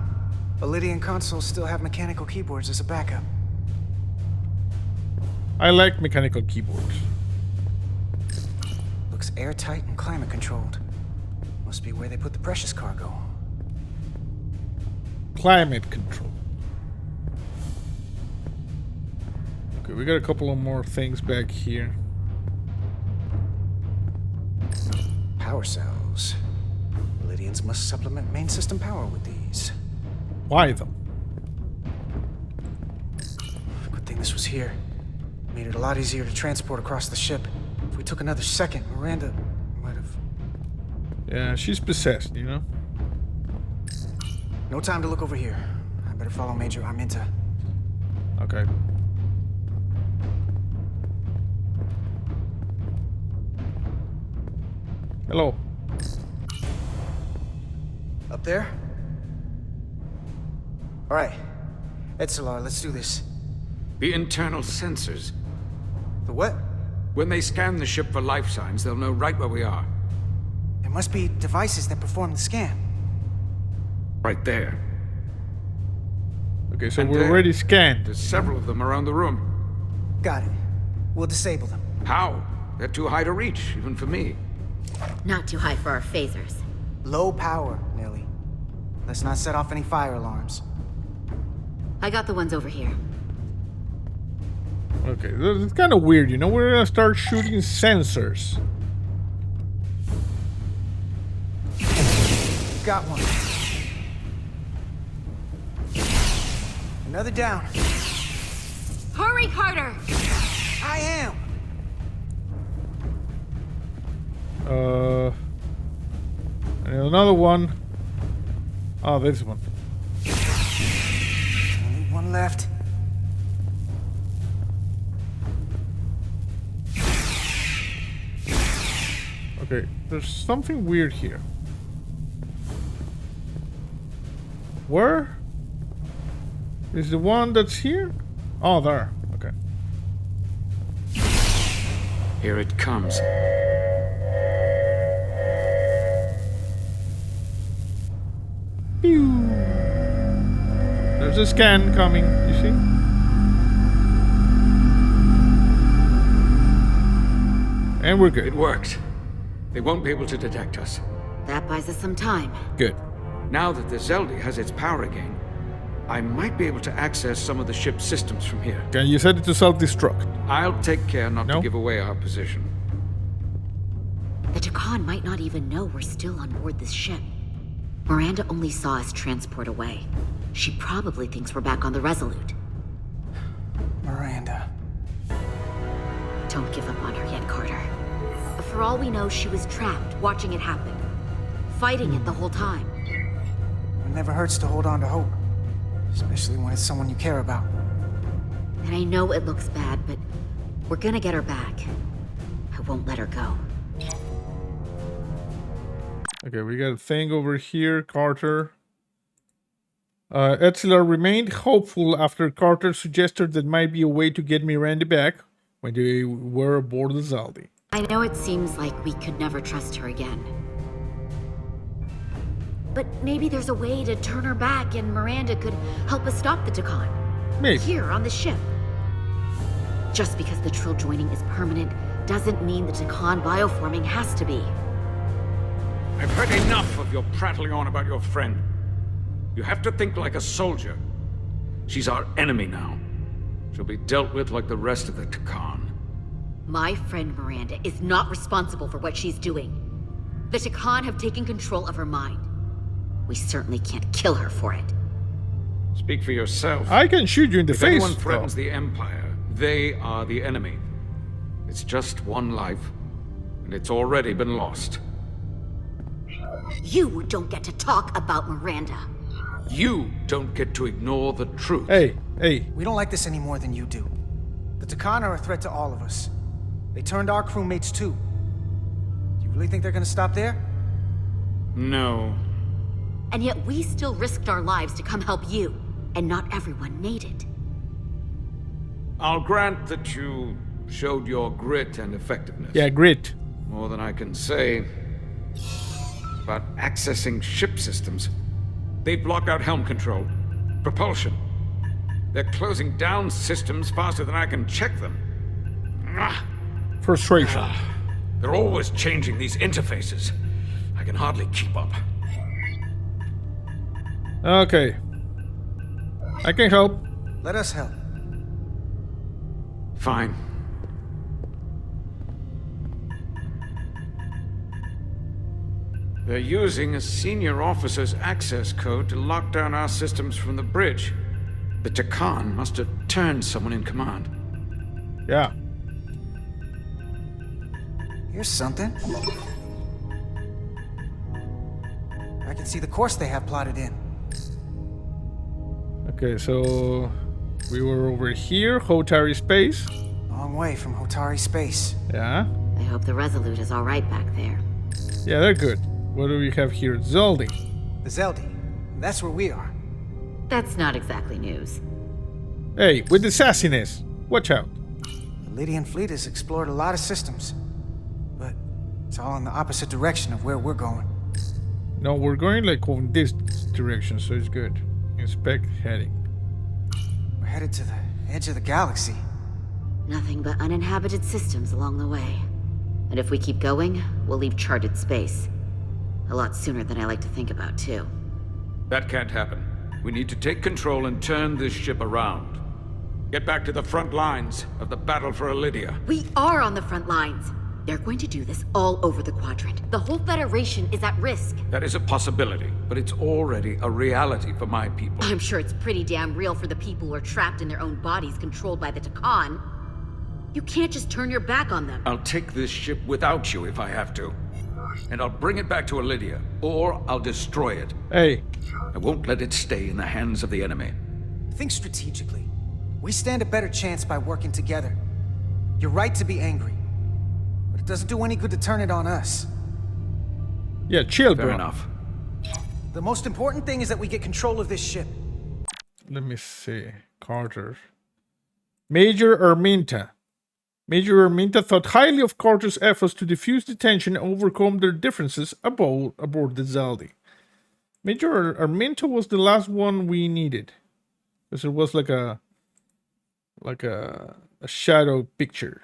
Elydian consoles still have mechanical keyboards as a backup. I like mechanical keyboards. Looks airtight and climate controlled. Must be where they put the precious cargo. Climate control. Okay, we got a couple of more things back here. Power cells. Elydians must supplement main system power with these. Why though? this was here. Made it a lot easier to transport across the ship. If we took another second, Miranda might have... Yeah, she's possessed, you know? No time to look over here. I better follow Major Arminta. Okay. Hello. Up there? All right. Etzelar, let's do this. The internal sensors. The what? When they scan the ship for life signs, they'll know right where we are. There must be devices that perform the scan. Right there. Okay, so And we're there. already scanned. There's several of them around the room. Got it. We'll disable them. How? They're too high to reach, even for me. Not too high for our phasers. Low power, Nelly. Let's not set off any fire alarms. I got the ones over here. Okay, it's kind of weird, you know? We're gonna start shooting sensors. Got one. Another down. Hurry, Carter! I am! And another one. Oh, this one. Only one left. Okay, there's something weird here. Where is the one that's here? Oh, there. Okay. Here it comes. Pew. There's a scan coming, you see? And we're good. It worked. They won't be able to detect us. That buys us some time. Good. Now that the Zeldi has its power again, I might be able to access some of the ship's systems from here. Can you set it to self-destruct? I'll take care not to give away our position. The Takan might not even know we're still on board this ship. Miranda only saw us transport away. She probably thinks we're back on the Resolute. Miranda. Don't give up on her yet, Carter. For all we know, she was trapped, watching it happen. Fighting it the whole time. It never hurts to hold on to hope. Especially when it's someone you care about. And I know it looks bad, but we're gonna get her back. I won't let her go. Okay, we got a thing over here, Carter. Etzelar remained hopeful after Carter suggested there might be a way to get Miranda back when they were aboard the Zaldi. I know it seems like we could never trust her again. But maybe there's a way to turn her back and Miranda could help us stop the Takan. Maybe. Here, on the ship. Just because the Trill joining is permanent doesn't mean the Takan bioforming has to be. I've heard enough of your prattling on about your friend. You have to think like a soldier. She's our enemy now. She'll be dealt with like the rest of the Takan. My friend Miranda is not responsible for what she's doing. The Takan have taken control of her mind. We certainly can't kill her for it. Speak for yourself. I can shoot you in the if face. If anyone threatens the Empire, they are the enemy. It's just one life, and it's already been lost. You don't get to talk about Miranda. You don't get to ignore the truth. Hey. We don't like this any more than you do. The Takan are a threat to all of us. They turned our crewmates too. Do you really think they're gonna stop there? No. And yet we still risked our lives to come help you, and not everyone made it. I'll grant that you showed your grit and effectiveness. Yeah, grit. More than I can say about accessing ship systems. They blocked out helm control, propulsion. They're closing down systems faster than I can check them. Frustration. They're always changing these interfaces. I can hardly keep up. Okay. I can help. Let us help. Fine. They're using a senior officer's access code to lock down our systems from the bridge. The Takan must have turned someone in command. Yeah. Here's something. I can see the course they have plotted in. Okay, so we were over here, Hotari space. Long way from Hotari space. Yeah. I hope the Resolute is all right back there. Yeah, they're good. What do we have here? Zoldi. The Zeldi. That's where we are. That's not exactly news. Hey, with the sassiness. Watch out. The Lydian fleet has explored a lot of systems, but it's all in the opposite direction of where we're going. No, we're going like in this direction, so it's good. Inspect heading. We're headed to the edge of the galaxy. Nothing but uninhabited systems along the way. And if we keep going, we'll leave charted space. A lot sooner than I like to think about, too. That can't happen. We need to take control and turn this ship around. Get back to the front lines of the battle for Elydia. We are on the front lines. They're going to do this all over the quadrant. The whole Federation is at risk. That is a possibility, but it's already a reality for my people. I'm sure it's pretty damn real for the people who are trapped in their own bodies controlled by the Takan. You can't just turn your back on them. I'll take this ship without you if I have to. And I'll bring it back to Elydia, or I'll destroy it. Hey. I won't let it stay in the hands of the enemy. Think strategically. We stand a better chance by working together. You're right to be angry, but it doesn't do any good to turn it on us. Yeah, chill, bro. Fair enough. The most important thing is that we get control of this ship. Let me see. Carter. Major Arminta. Major Arminta thought highly of Carter's efforts to diffuse the tension and overcome their differences aboard the Zeldi. Major Arminta was the last one we needed, because it was like a shadow picture.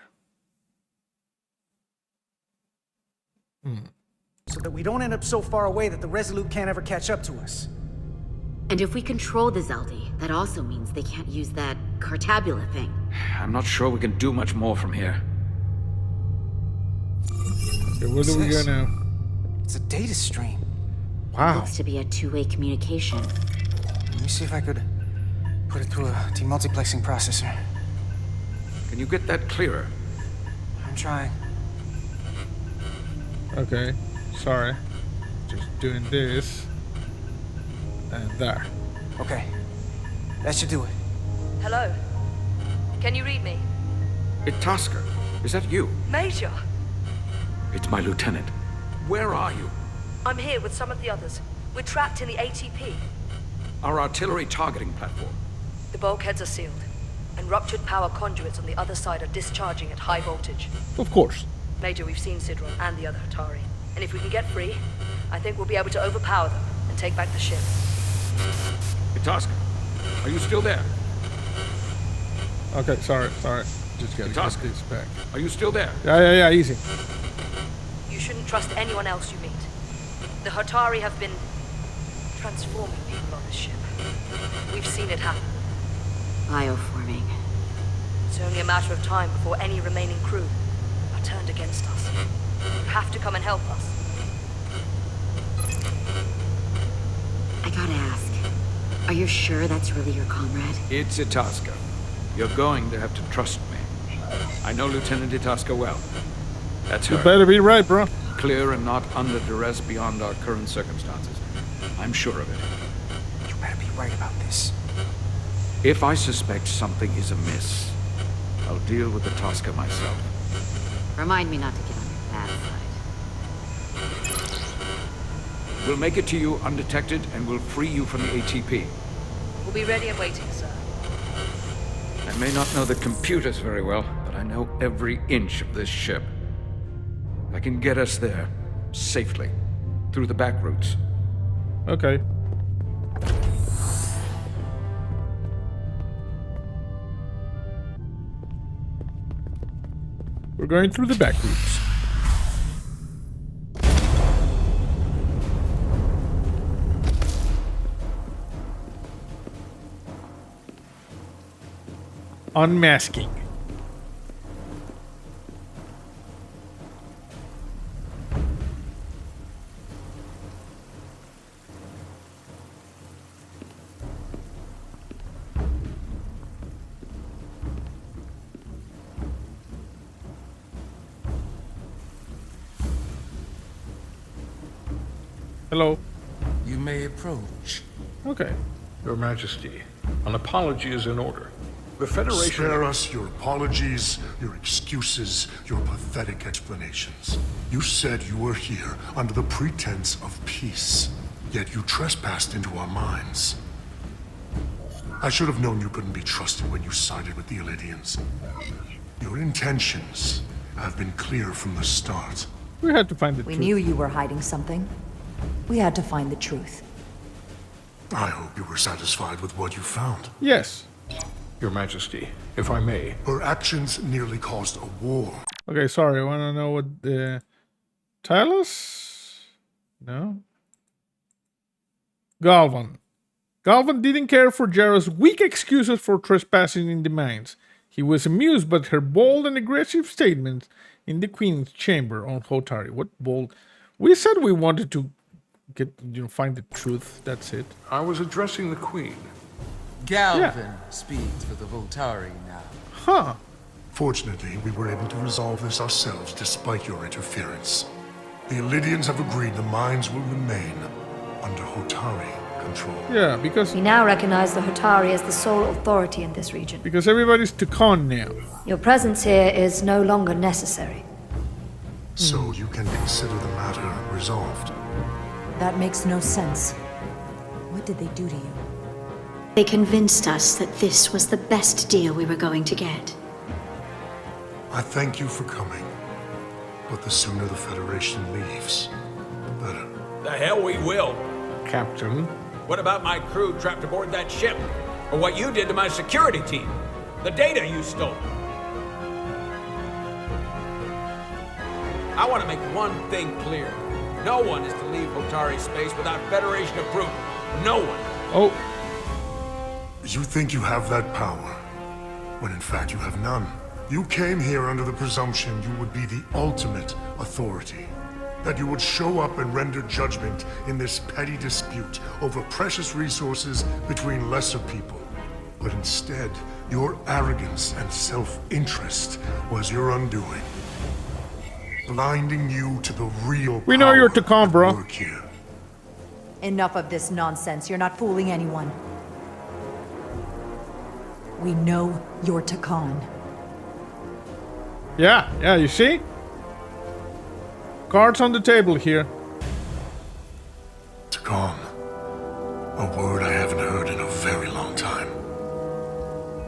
So that we don't end up so far away that the Resolute can't ever catch up to us. And if we control the Zeldi, that also means they can't use that Cartabula thing. I'm not sure we can do much more from here. Okay, what are we gonna... It's a data stream. Wow. Looks to be a two-way communication. Let me see if I could put it through a demultiplexing processor. Can you get that clearer? I'm trying. Okay, sorry. Just doing this. And there. Okay. That should do it. Hello? Can you read me? Itasca, is that you? Major! It's my lieutenant. Where are you? I'm here with some of the others. We're trapped in the ATP. Our artillery targeting platform. The bulkheads are sealed, and ruptured power conduits on the other side are discharging at high voltage. Of course. Major, we've seen Sidron and the other Hatari, and if we can get free, I think we'll be able to overpower them and take back the ship. Itasca, are you still there? Okay, sorry. Just gotta get this back. Are you still there? Yeah, easy. You shouldn't trust anyone else you meet. The Hatari have been transforming people on this ship. We've seen it happen. Bioforming. It's only a matter of time before any remaining crew are turned against us. You have to come and help us. I gotta ask, are you sure that's really your comrade? It's Itasca. You're going to have to trust me. I know Lieutenant Itasca well. That's her. You better be right, bro. Clear and not under duress beyond our current circumstances. I'm sure of it. You better be right about this. If I suspect something is amiss, I'll deal with Itasca myself. Remind me not to get on your bad side. We'll make it to you undetected and we'll free you from the ATP. We'll be ready and waiting, sir. I may not know the computers very well, but I know every inch of this ship. I can get us there, safely, through the back routes. Okay. We're going through the back routes. Unmasking. Hello. You may approach. Okay. Your Majesty, an apology is in order. The Federation... Spare us your apologies, your excuses, your pathetic explanations. You said you were here under the pretense of peace, yet you trespassed into our minds. I should have known you couldn't be trusted when you sided with the Illidians. Your intentions have been clear from the start. We had to find the We truth. knew you were hiding something. We had to find the truth. I hope you were satisfied with what you found. Yes. Your Majesty, if I may. Her actions nearly caused a war. Okay, sorry. I want to know what the... Tylus? No. Galvan. Galvan didn't care for Jara's weak excuses for trespassing in the mines. He was amused by her bold and aggressive statements in the Queen's chamber on Hotari. What bold? We said we wanted to get, find the truth. That's it. I was addressing the Queen. Galvin speaks for the Hotari now. Huh. Fortunately, we were able to resolve this ourselves despite your interference. The Illidians have agreed the mines will remain under Hotari control. Yeah, because... We now recognize the Hotari as the sole authority in this region. Because everybody's Takan now. Your presence here is no longer necessary. So you can consider the matter resolved. That makes no sense. What did they do to you? They convinced us that this was the best deal we were going to get. I thank you for coming. But the sooner the Federation leaves, the better. The hell we will. Captain. What about my crew trapped aboard that ship? Or what you did to my security team? The data you stole? I want to make one thing clear. No one is to leave Hotari space without Federation approval. No one. Oh. You think you have that power, when in fact you have none. You came here under the presumption you would be the ultimate authority. That you would show up and render judgment in this petty dispute over precious resources between lesser people. But instead, your arrogance and self-interest was your undoing. Blinding you to the real We know you're Takan, bro. work here. Enough of this nonsense. You're not fooling anyone. We know you're Takan. Yeah, you see? Cards on the table here. Takan. A word I haven't heard in a very long time.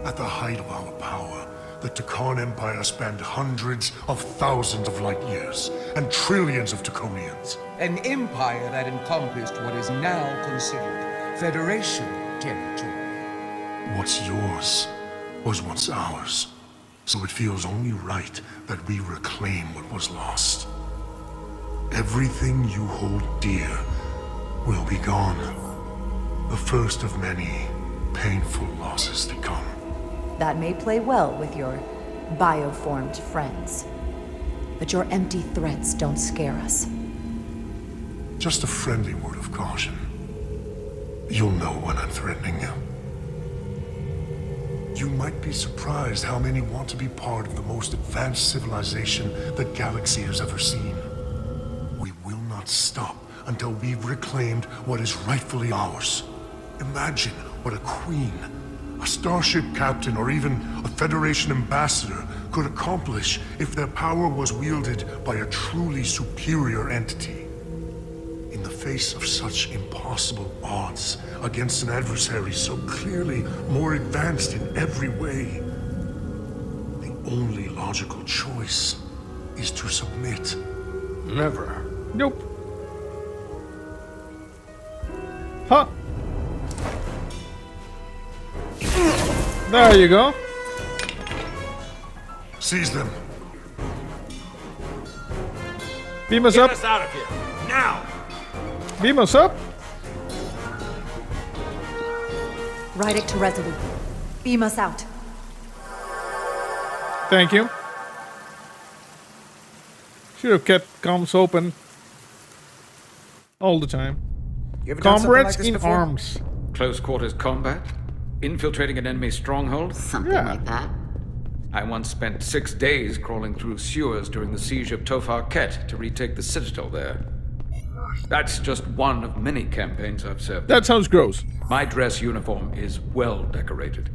At the height of our power, the Takan Empire spanned hundreds of thousands of light years and trillions of Taconians. An empire that encompassed what is now considered Federation territory. What's yours was once ours, so it feels only right that we reclaim what was lost. Everything you hold dear will be gone. The first of many painful losses to come. That may play well with your bioformed friends. But your empty threats don't scare us. Just a friendly word of caution. You'll know when I'm threatening you. You might be surprised how many want to be part of the most advanced civilization the galaxy has ever seen. We will not stop until we've reclaimed what is rightfully ours. Imagine what a queen, a starship captain, or even a Federation ambassador could accomplish if their power was wielded by a truly superior entity. In the face of such impossible odds against an adversary so clearly more advanced in every way, the only logical choice is to submit. Never. Nope. Huh. There you go. Seize them. Beam us Get up. us out of here. Now! Beam us up. Rydek to Resolute. Beam us out. Thank you. Should have kept comms open all the time. You ever done something Comrades like this in before? arms. Close quarters combat? Infiltrating an enemy stronghold? Something like that. I once spent 6 days crawling through sewers during the siege of Tofar Ket to retake the citadel there. That's just one of many campaigns I've served. That sounds gross. My dress uniform is well decorated.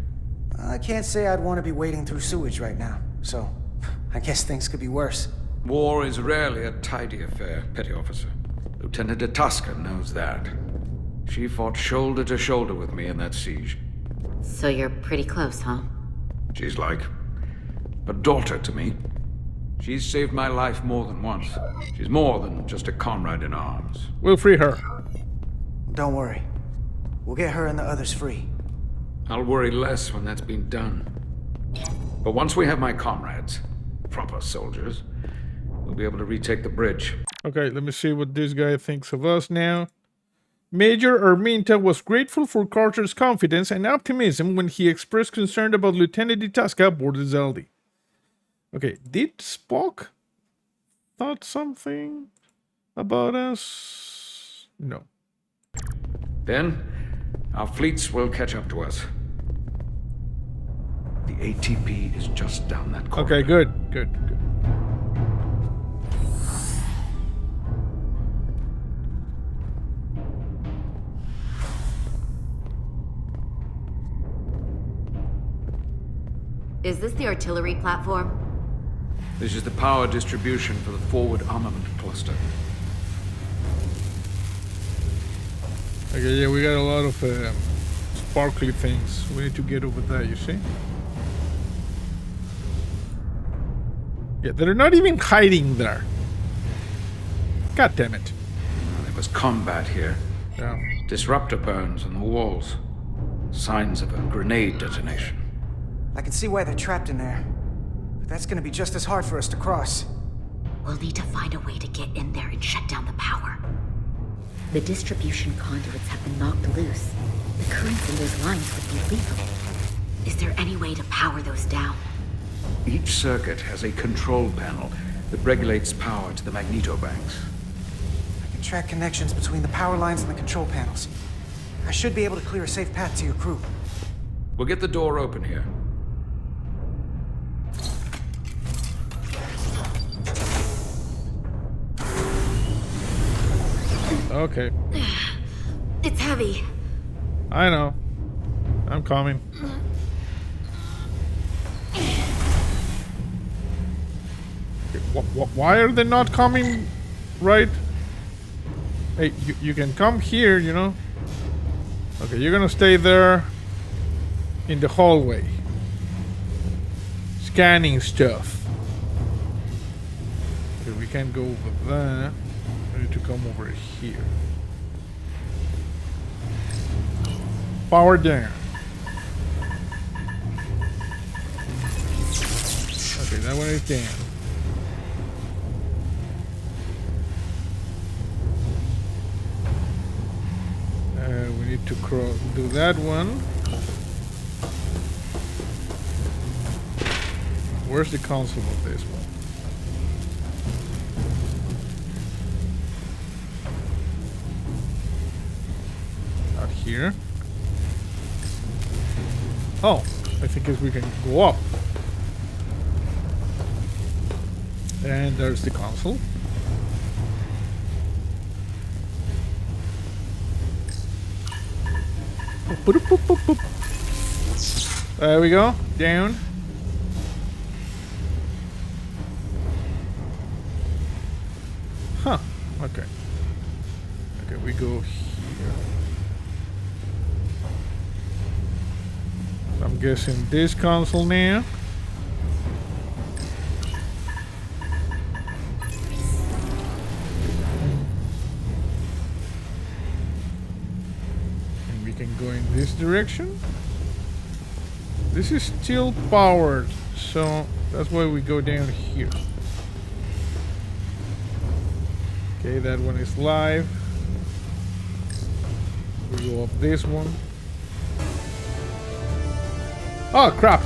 I can't say I'd want to be wading through sewage right now, so I guess things could be worse. War is rarely a tidy affair, Petty Officer. Lieutenant Itasca knows that. She fought shoulder to shoulder with me in that siege. So you're pretty close, huh? She's like a daughter to me. She's saved my life more than once. She's more than just a comrade in arms. We'll free her. Don't worry. We'll get her and the others free. I'll worry less when that's been done. But once we have my comrades, proper soldiers, we'll be able to retake the bridge. Okay, let me see what this guy thinks of us now. Major Arminta was grateful for Carter's confidence and optimism when he expressed concern about Lieutenant Itasca aboard the Zeldi. Okay, did Spock thought something about us? No. Then, our fleets will catch up to us. The ATP is just down that corridor. Okay, good. Is this the artillery platform? This is the power distribution for the forward armament cluster. Okay, yeah, we got a lot of sparkly things. We need to get over there, you see? Yeah, they're not even hiding there. God damn it. There was combat here. Yeah. Disruptor burns on the walls. Signs of a grenade detonation. I can see why they're trapped in there. But that's gonna be just as hard for us to cross. We'll need to find a way to get in there and shut down the power. The distribution conduits have been knocked loose. The currents in those lines would be lethal. Is there any way to power those down? Each circuit has a control panel that regulates power to the magnetobanks. I can track connections between the power lines and the control panels. I should be able to clear a safe path to your crew. We'll get the door open here. Okay. It's heavy. I know. I'm coming. Why are they not coming right? Hey, you can come here, you know. Okay, you're gonna stay there in the hallway. Scanning stuff. Okay, we can't go over there. We need to come over here. Power down. Okay, that one is down. We need to do that one. Where's the console of this one? Not here. Oh, I think we can go up. And there's the console. There we go. Down. Huh. Okay. Okay, we go here. I'm guessing this console now. And we can go in this direction. This is still powered, so that's why we go down here. Okay, that one is live. We go up this one. Oh, crap.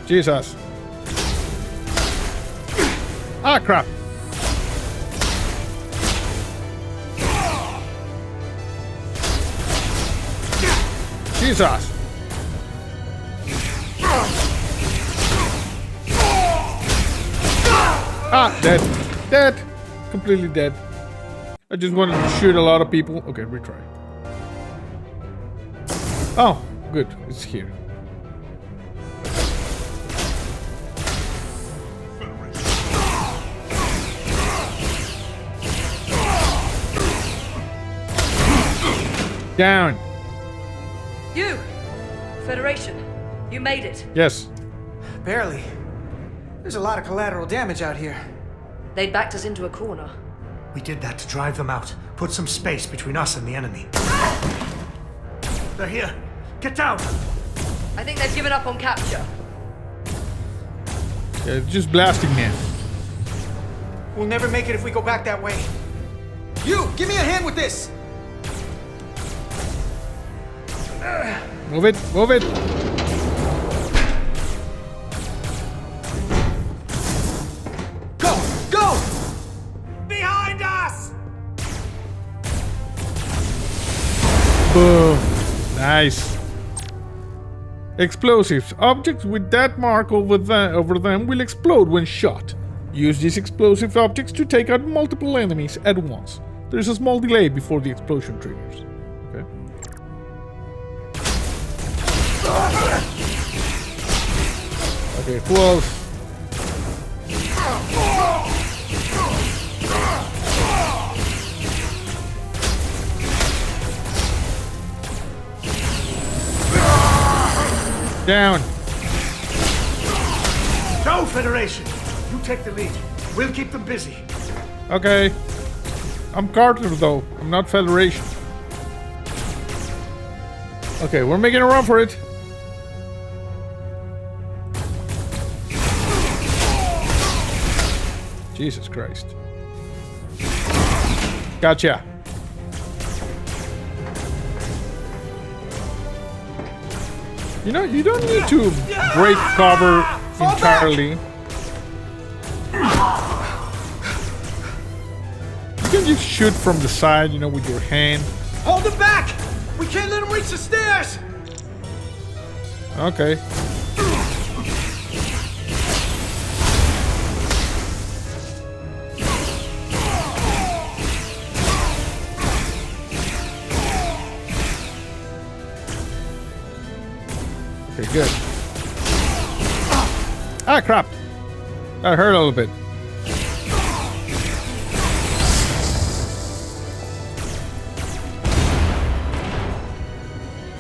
Jesus. Ah, crap. Jesus. Ah, dead. Dead. Completely dead. I just wanted to shoot a lot of people. Okay, retry. Oh, good. It's here. Down. You! Federation, you made it. Yes. Barely. There's a lot of collateral damage out here. They backed us into a corner. We did that to drive them out. Put some space between us and the enemy. They're here. Get down! I think they've given up on capture. Yeah, just blasting me. We'll never make it if we go back that way. You, give me a hand with this! Move it, move it. Go, go! Behind us! Boom. Nice. Explosives. Objects with that mark over them will explode when shot. Use these explosive objects to take out multiple enemies at once. There is a small delay before the explosion triggers. Okay. Okay, who else? Down. Go, Federation! You take the lead. We'll keep them busy. Okay. I'm Carter, though. I'm not Federation. Okay, we're making a run for it. Jesus Christ. Gotcha. You know, you don't need to break cover entirely. You can just shoot from the side, you know, with your hand. Hold them back! We can't let them reach the stairs! Okay. Okay, good. Ah, crap. That hurt a little bit.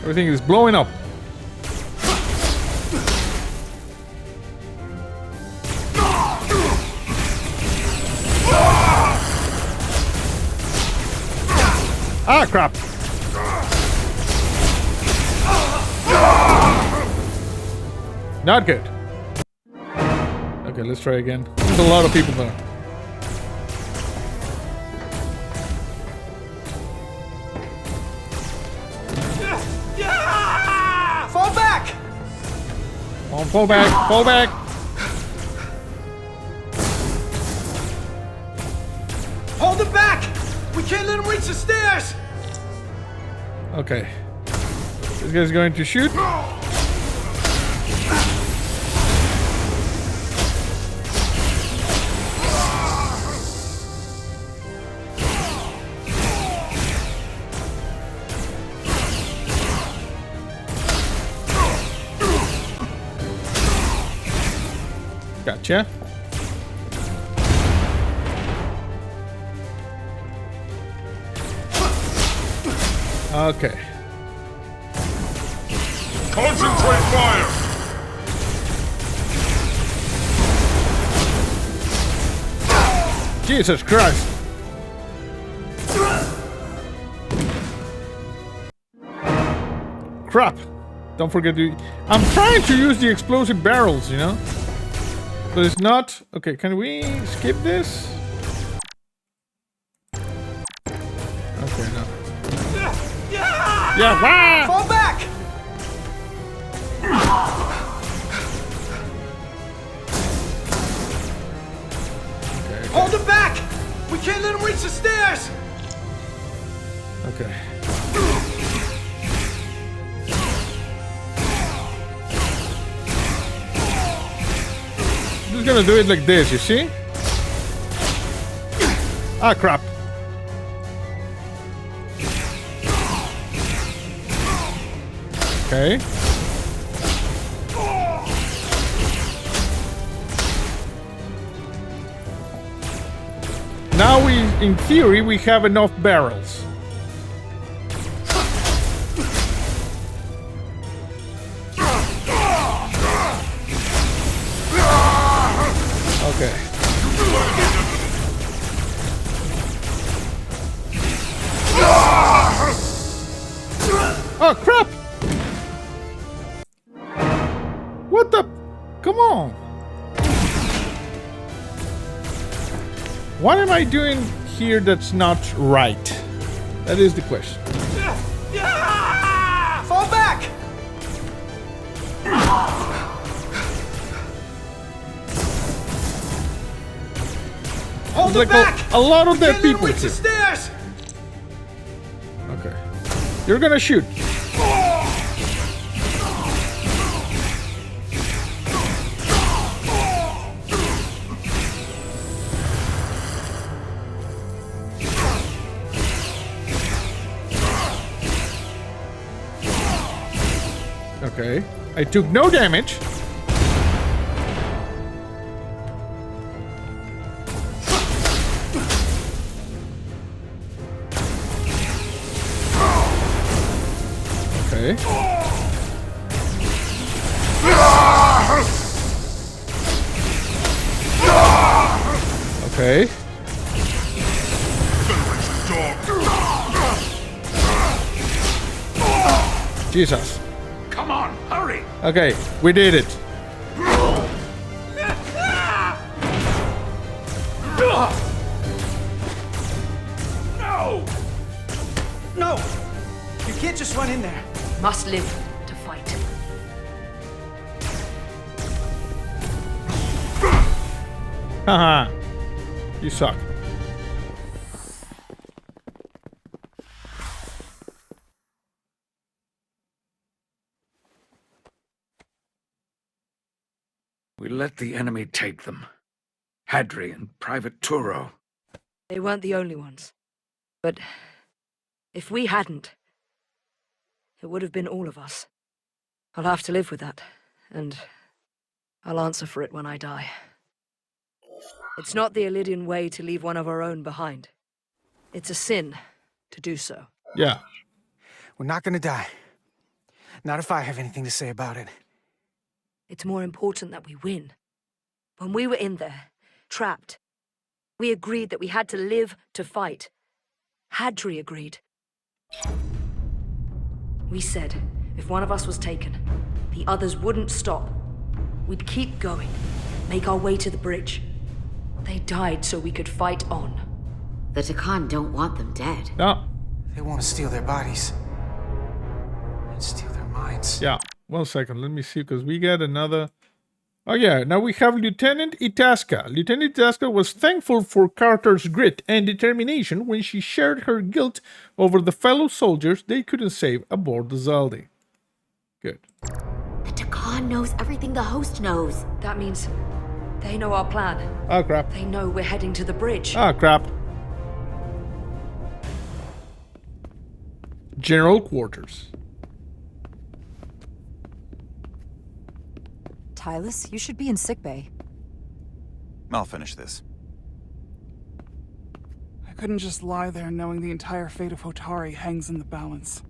Everything is blowing up. Ah, crap. Not good. Okay, let's try again. There's a lot of people there. Fall back! Fall back, fall back. Hold them back! We can't let them reach the stairs! Okay. This guy's going to shoot. Gotcha. Okay. Concentrate fire! Jesus Christ. Crap. Don't forget to... I'm trying to use the explosive barrels, you know? But it's not... Okay, can we skip this? Okay, no. Yeah, wow! Fall back! Okay. Hold them back! We can't let them reach the stairs! Okay. I'm just gonna do it like this, you see? Ah, crap. Okay. Now in theory, we have enough barrels. Okay. Oh, crap! What the? Come on! What am I doing here that's not right? That is the question. Fall back! Hold There's like back! a lot of dead Can't let people her reach here. the stairs! Okay. You're gonna shoot. Okay. I took no damage. Okay. Okay. Jesus. Come on, hurry! Okay, we did it. No! No! You can't just run in there. Must live to fight. Haha. You suck. We let the enemy take them. Hadri and Private Turo. They weren't the only ones. But if we hadn't, it would have been all of us. I'll have to live with that, and I'll answer for it when I die. It's not the Illydian way to leave one of our own behind. It's a sin to do so. Yeah. We're not gonna die. Not if I have anything to say about it. It's more important that we win. When we were in there, trapped, we agreed that we had to live to fight. Hadri agreed. We said, if one of us was taken, the others wouldn't stop. We'd keep going, make our way to the bridge. They died so we could fight on. The Takan don't want them dead. No. They want to steal their bodies. And steal their minds. Yeah. 1 second. Let me see, because we got another. Oh yeah. Now we have Lieutenant Itasca. Lieutenant Itasca was thankful for Carter's grit and determination when she shared her guilt over the fellow soldiers they couldn't save aboard the Zaldi. Good. The Takan knows everything the host knows. That means they know our plan. Oh crap. They know we're heading to the bridge. Ah crap. General quarters. Tylus, you should be in sickbay. I'll finish this. I couldn't just lie there knowing the entire fate of Hotari hangs in the balance.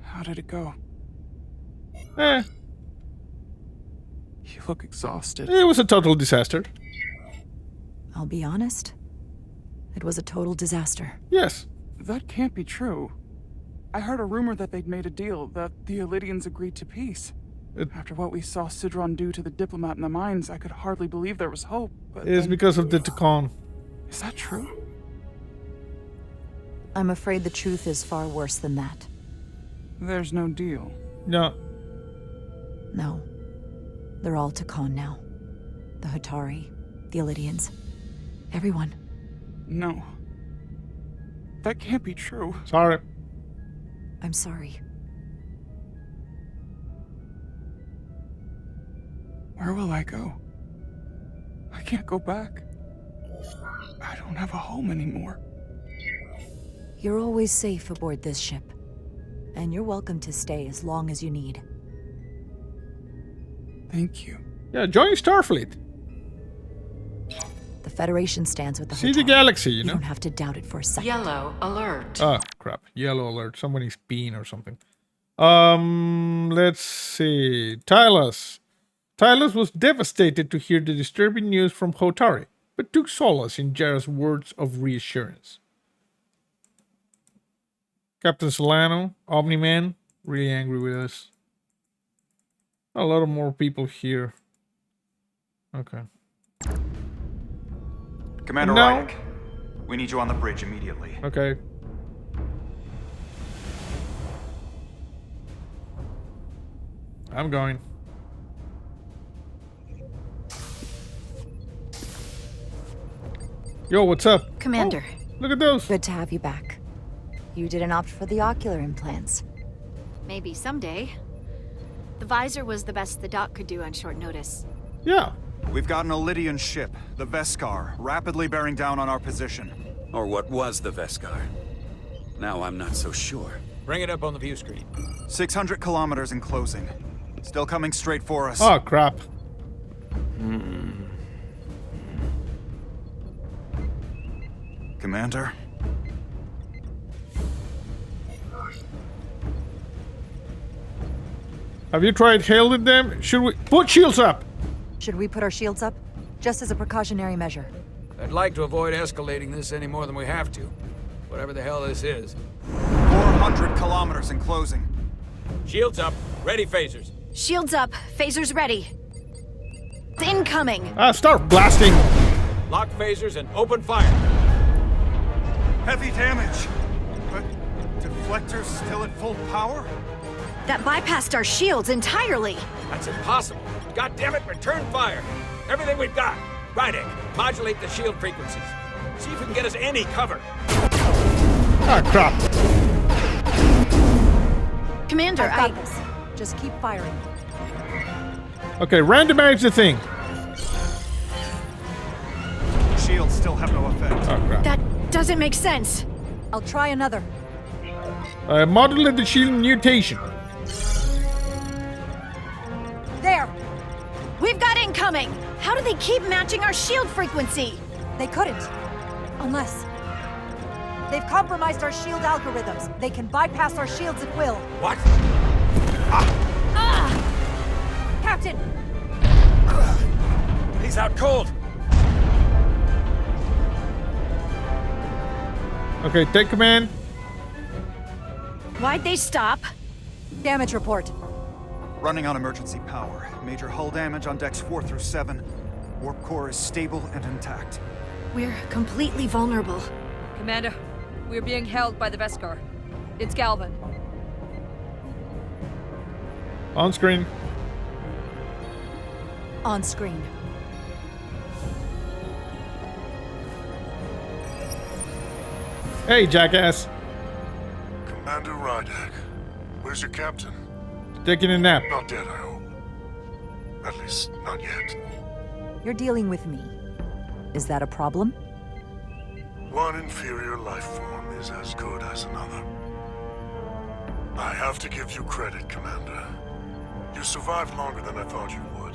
How did it go? Eh. You look exhausted. It was a total disaster. I'll be honest. It was a total disaster. Yes. That can't be true. I heard a rumor that they'd made a deal, that the Illydians agreed to peace. After what we saw Sidron do to the diplomat in the mines, I could hardly believe there was hope. But It's because of the Takan. Is that true? I'm afraid the truth is far worse than that. There's no deal. No. No. They're all Takan now. The Hotari, the Illydians, everyone. No. That can't be true. Sorry. I'm sorry. Where will I go? I can't go back. I don't have a home anymore. You're always safe aboard this ship. And you're welcome to stay as long as you need. Thank you. Yeah, join Starfleet. The Federation stands with the See the Hotari. galaxy, you know? You don't have to doubt it for a second. Yellow alert. Oh, crap. Yellow alert. Somebody's peeing or something. Let's see. Tylus. Tylus was devastated to hear the disturbing news from Hotari, but took solace in Jara's words of reassurance. Captain Solano, Omni-Man, really angry with us. A lot of more people here. Okay. Commander Rydek, we need you on the bridge immediately. Okay. I'm going. Yo, what's up? Commander. Oh, look at those. Good to have you back. You didn't opt for the ocular implants. Maybe someday. The visor was the best the doc could do on short notice. Yeah. We've got an Illydian ship, the Veskar, rapidly bearing down on our position. Or what was the Veskar? Now I'm not so sure. Bring it up on the view screen. 600 kilometers in closing. Still coming straight for us. Oh, crap. Commander? Have you tried hailing them? Should we put shields up? Should we put our shields up? Just as a precautionary measure. I'd like to avoid escalating this any more than we have to. Whatever the hell this is. 400 kilometers in closing. Shields up. Ready phasers. Shields up. Phasers ready. It's incoming. Start blasting. Lock phasers and open fire. Heavy damage. But deflectors still at full power? That bypassed our shields entirely. That's impossible. God damn it, return fire. Everything we've got. Rydek, modulate the shield frequencies. See if we can get us any cover. Ah, crap. Commander, I've got this. Just keep firing. Okay, randomize the thing. Shields still have no effect. Oh, crap. That doesn't make sense. I'll try another. Modulate the shield mutation. There! We've got incoming! How do they keep matching our shield frequency? They couldn't. Unless... They've compromised our shield algorithms. They can bypass our shields at will. What? Captain! He's out cold. Okay, take command. Why'd they stop? Damage report. Running on emergency power. Major hull damage on decks 4 through 7. Warp core is stable and intact. We're completely vulnerable. Commander, we're being held by the Veskar. It's Galvin. On screen. On screen. Hey, jackass. Commander Rydek, where's your captain? Taking a nap. Not dead, I hope. At least, not yet. You're dealing with me. Is that a problem? One inferior life form is as good as another. I have to give you credit, Commander. You survived longer than I thought you would.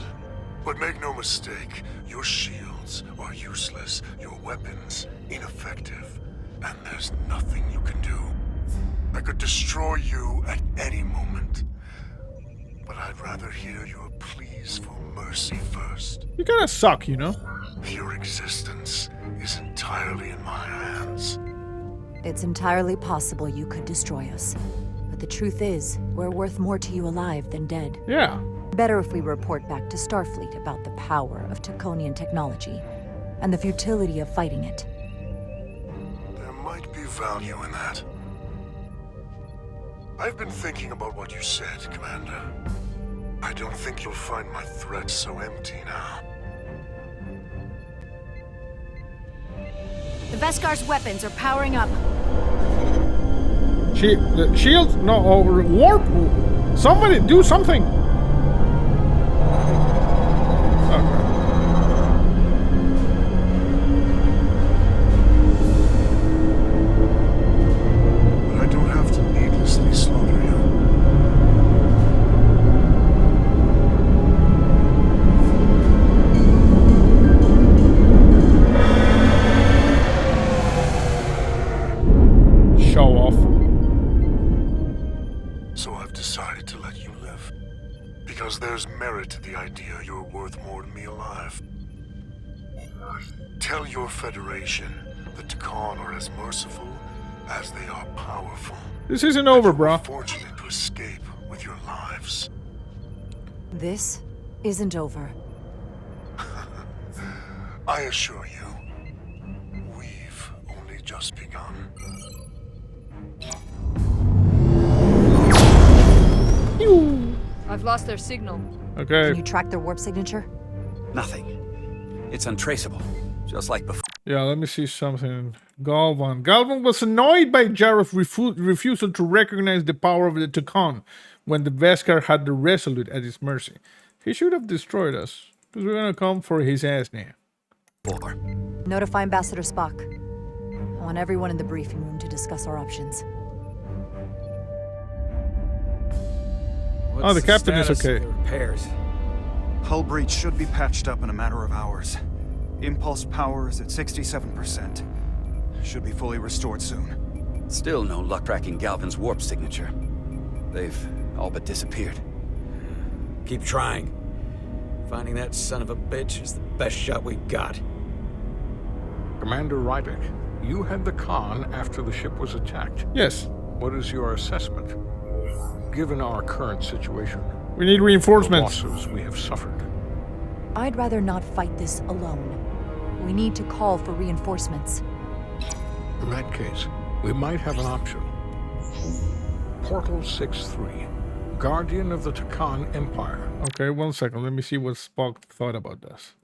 But make no mistake, your shields are useless, your weapons ineffective, and there's nothing you can do. I could destroy you at any moment. But I'd rather hear your pleas for mercy first. You kinda suck, you know? Your existence is entirely in my hands. It's entirely possible you could destroy us. But the truth is, we're worth more to you alive than dead. Yeah. Better if we report back to Starfleet about the power of Taconian technology and the futility of fighting it. There might be value in that. I've been thinking about what you said, Commander. I don't think you'll find my threat so empty now. The Veskar's weapons are powering up. The shield? No, warp? Somebody do something! merit to the idea you're worth more to me alive. Tell your Federation the Takan are as merciful as they are powerful. This isn't over, bro. Fortunate to escape with your lives. This isn't over. I assure you, we've only just begun. I've lost their signal. Okay. Can you track their warp signature? Nothing. It's untraceable, just like before. Yeah, let me see something. Galvan was annoyed by Jara's refusal to recognize the power of the Takan when the Beskar had the Resolute at his mercy. He should have destroyed us, because we're gonna come for his ass now. Notify Ambassador Spock. I want everyone in the briefing room to discuss our options. The captain is okay. Repairs. Hull breach should be patched up in a matter of hours. Impulse power is at 67%. Should be fully restored soon. Still no luck tracking Galvin's warp signature. They've all but disappeared. Keep trying. Finding that son of a bitch is the best shot we've got. Commander Rydek, you had the Khan after the ship was attacked. Yes. What is your assessment? Given our current situation, we need reinforcements. The losses we have suffered. I'd rather not fight this alone. We need to call for reinforcements. In that case, we might have an option. Portal 6-3, Guardian of the Takan Empire. Okay, 1 second. Let me see what Spock thought about this.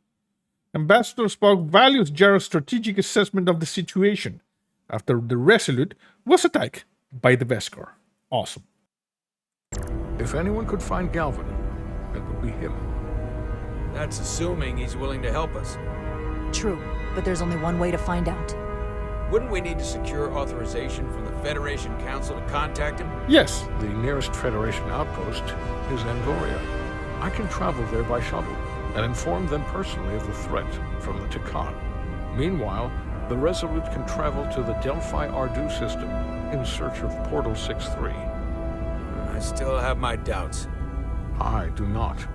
Ambassador Spock values Jara's strategic assessment of the situation after the Resolute was attacked by the Beskar. Awesome. If anyone could find Galvin, it would be him. That's assuming he's willing to help us. True, but there's only one way to find out. Wouldn't we need to secure authorization from the Federation Council to contact him? Yes. The nearest Federation outpost is Andoria. I can travel there by shuttle and inform them personally of the threat from the Takan. Meanwhile, the Resolute can travel to the Delphi Ardu system in search of Portal 6-3. I still have my doubts. I do not.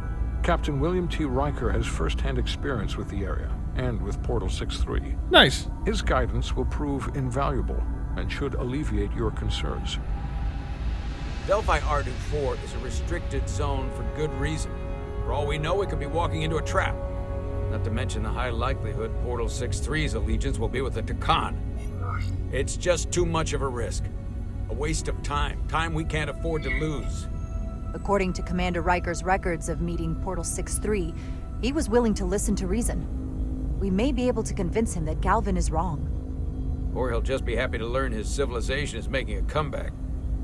Captain William T. Riker has first-hand experience with the area and with Portal 6-3. Nice. His guidance will prove invaluable and should alleviate your concerns. Delphi Ardu 4 is a restricted zone for good reason. For all we know, we could be walking into a trap. Not to mention the high likelihood Portal 6-3's allegiance will be with the Takan. It's just too much of a risk. A waste of time. Time we can't afford to lose. According to Commander Riker's records of meeting Portal 6-3, he was willing to listen to reason. We may be able to convince him that Galvin is wrong. Or he'll just be happy to learn his civilization is making a comeback.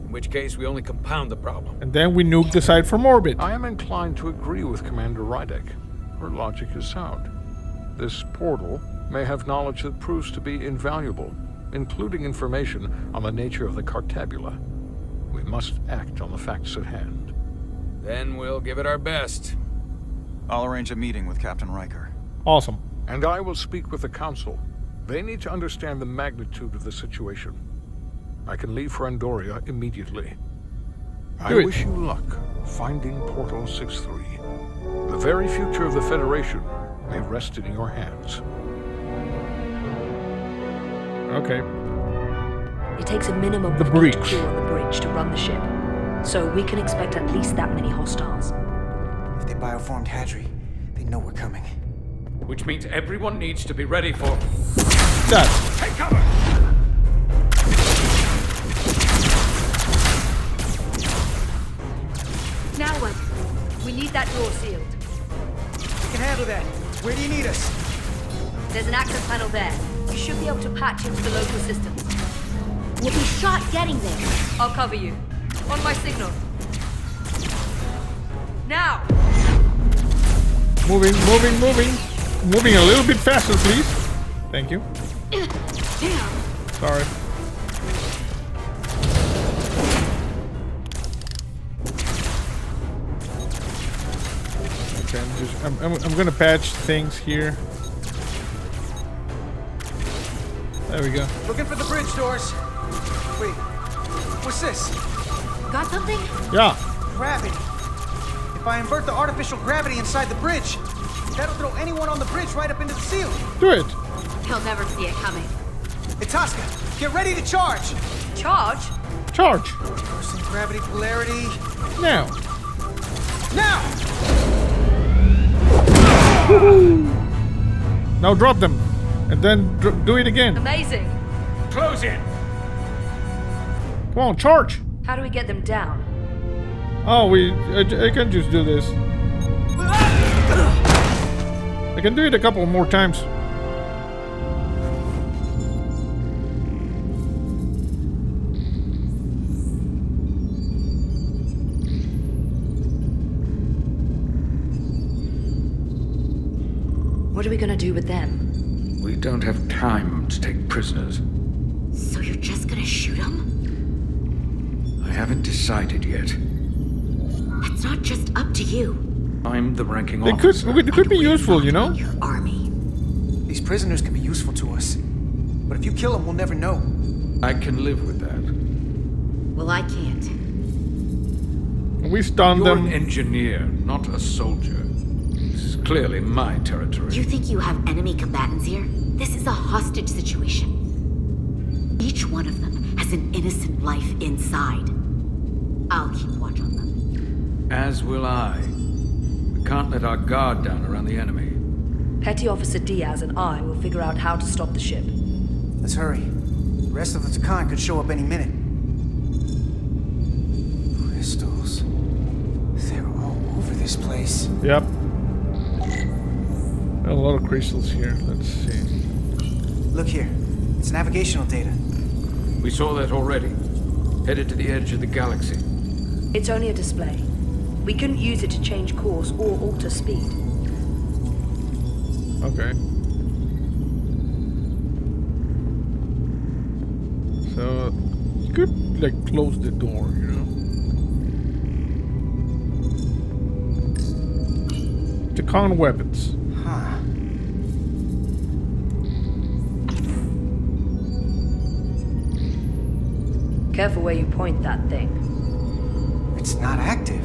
In which case, we only compound the problem. And then we nuke the site from orbit. I am inclined to agree with Commander Rydek. Her logic is sound. This portal may have knowledge that proves to be invaluable, including information on the nature of the Cartabula. We must act on the facts at hand. Then we'll give it our best. I'll arrange a meeting with Captain Riker. Awesome. And I will speak with the Council. They need to understand the magnitude of the situation. I can leave for Andoria immediately. I wish you luck finding Portal 6-3. The very future of the Federation may rest in your hands. Okay. It takes a minimum The of breach. 8 crew on the bridge to run the ship. So we can expect at least that many hostiles. If they bioformed Hadri, they know we're coming. Which means everyone needs to be ready for... that. Take cover! Now what? We need that door sealed. We can handle that. Where do you need us? There's an access panel there. You should be able to patch into the local systems. We'll be shot getting there. I'll cover you. On my signal. Now! Moving. Moving a little bit faster, please. Thank you. Damn. Sorry. Okay, I'm gonna patch things here. There we go. Looking for the bridge doors. Wait, what's this? Got something? Yeah. Grab it. If I invert the artificial gravity inside the bridge. That'll throw anyone on the bridge right up into the ceiling. Do it. He'll never see it coming. Itasca, get ready to charge. Charge? Charge. Reversing gravity polarity. Now. Now! Now drop them. And then do it again. Amazing. Close in. Come on, charge. How do we get them down? Oh, I can just do this. I can do it a couple more times. What are we gonna do with them? We don't have time to take prisoners. So you're just gonna shoot him? I haven't decided yet. It's not just up to you. I'm the ranking They officer. could be useful, you know? Army. These prisoners can be useful to us. But if you kill them, we'll never know. I can live with that. Well, I can't. We stunned You're them. an engineer, not a soldier. This is clearly my territory. You think you have enemy combatants here? This is a hostage situation. Each one of them has an innocent life inside. I'll keep watch on them. As will I. We can't let our guard down around the enemy. Petty Officer Diaz and I will figure out how to stop the ship. Let's hurry. The rest of the Takan could show up any minute. Crystals. They're all over this place. Yep. A lot of crystals here. Let's see. Look here. It's navigational data. We saw that already. Headed to the edge of the galaxy. It's only a display. We couldn't use it to change course or alter speed. Okay. So you could like close the door, you know. Takan weapons. Huh. Careful where you point that thing. It's not active.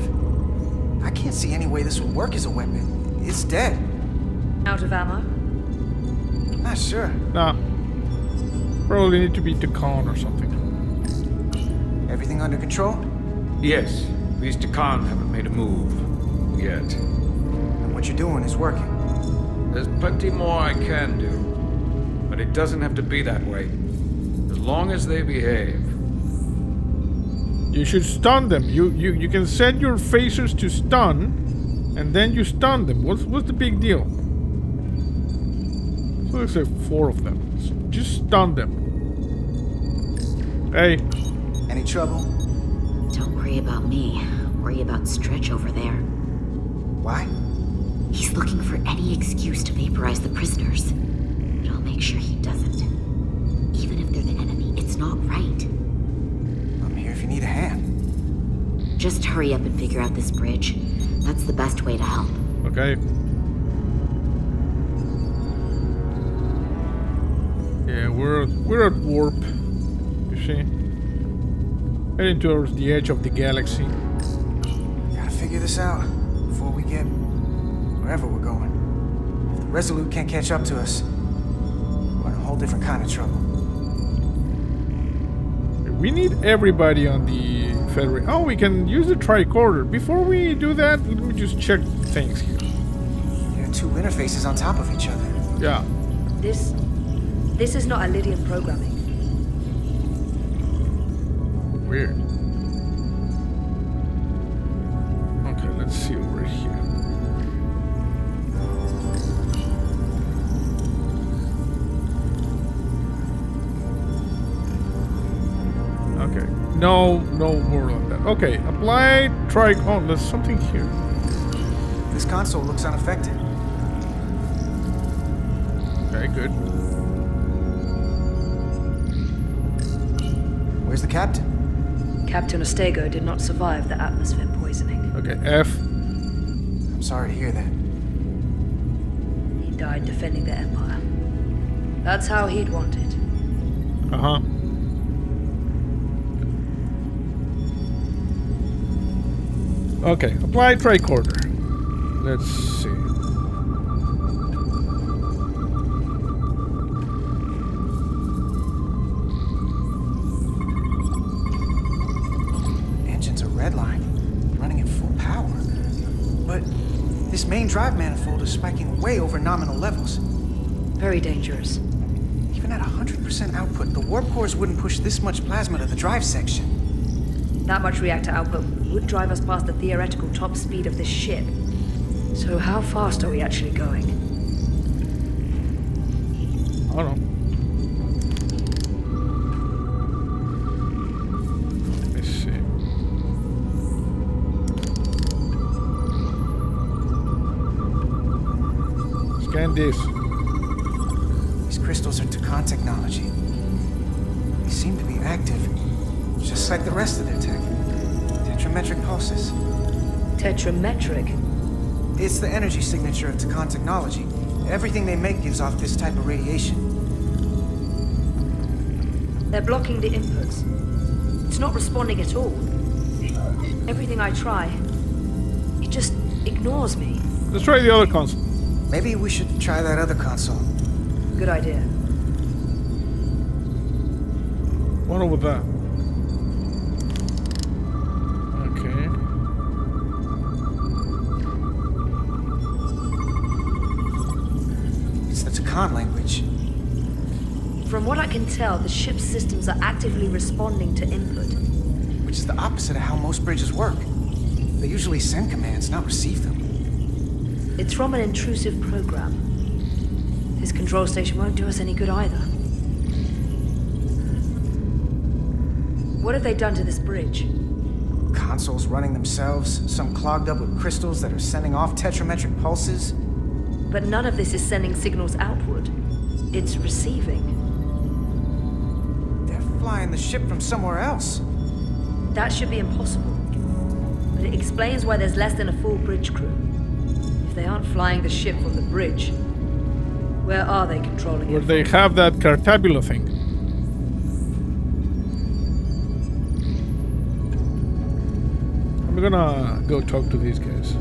I can't see any way this would work as a weapon. It's dead. Out of ammo? Not sure. Nah. Probably need to be Takan or something. Everything under control? Yes. These Takan haven't made a move. Yet. And what you're doing is working. There's plenty more I can do. But it doesn't have to be that way. As long as they behave. You should stun them. You can set your phasers to stun, and then you stun them. What's the big deal? So there's like 4 of them. So just stun them. Hey. Any trouble? Don't worry about me. Worry about Stretch over there. Why? He's looking for any excuse to vaporize the prisoners. But I'll make sure he doesn't. Even if they're the enemy, it's not right. I'm here if you need a hand. Just hurry up and figure out this bridge. That's the best way to help. Okay. Yeah, we're at warp. You see? Heading towards the edge of the galaxy. Gotta figure this out before we get wherever we're going. If the Resolute can't catch up to us, we're in a whole different kind of trouble. We need everybody on the Federation. Oh, we can use the tricorder. Before we do that, let me just check things here. There are 2 interfaces on top of each other. Yeah. This is not Lydian programming. Weird. Okay, let's see over here. Okay. No more on that. Okay, apply oh, there's something here. This console looks unaffected. Okay, good. Where's the captain? Captain Ostego did not survive the atmosphere poisoning. Okay, F. I'm sorry to hear that. He died defending the Empire. That's how he'd want it. Uh-huh. Okay, apply tricorder. Let's see. Engines are redline, running at full power. But this main drive manifold is spiking way over nominal levels. Very dangerous. Even at 100% output, the warp cores wouldn't push this much plasma to the drive section. That much reactor output would drive us past the theoretical top speed of this ship. So how fast are we actually going? I don't know. Let me see. Scan this. These crystals are Takan technology. They seem to be active, just like the rest of their tech. Tetrametric pulses. Tetrametric? It's the energy signature of Takan technology. Everything they make gives off this type of radiation. They're blocking the inputs. It's not responding at all. Everything I try, it just ignores me. Let's try the other console. Maybe we should try that other console. Good idea. What over there? Okay. It's the Takan language. From what I can tell, the ship's systems are actively responding to input. Which is the opposite of how most bridges work. They usually send commands, not receive them. It's from an intrusive program. This control station won't do us any good either. What have they done to this bridge? Consoles running themselves, some clogged up with crystals that are sending off tetrametric pulses. But none of this is sending signals outward. It's receiving. They're flying the ship from somewhere else. That should be impossible. But it explains why there's less than a full bridge crew. If they aren't flying the ship from the bridge, where are they controlling Where it? they have that Cartabula thing. I'm gonna go talk to these guys.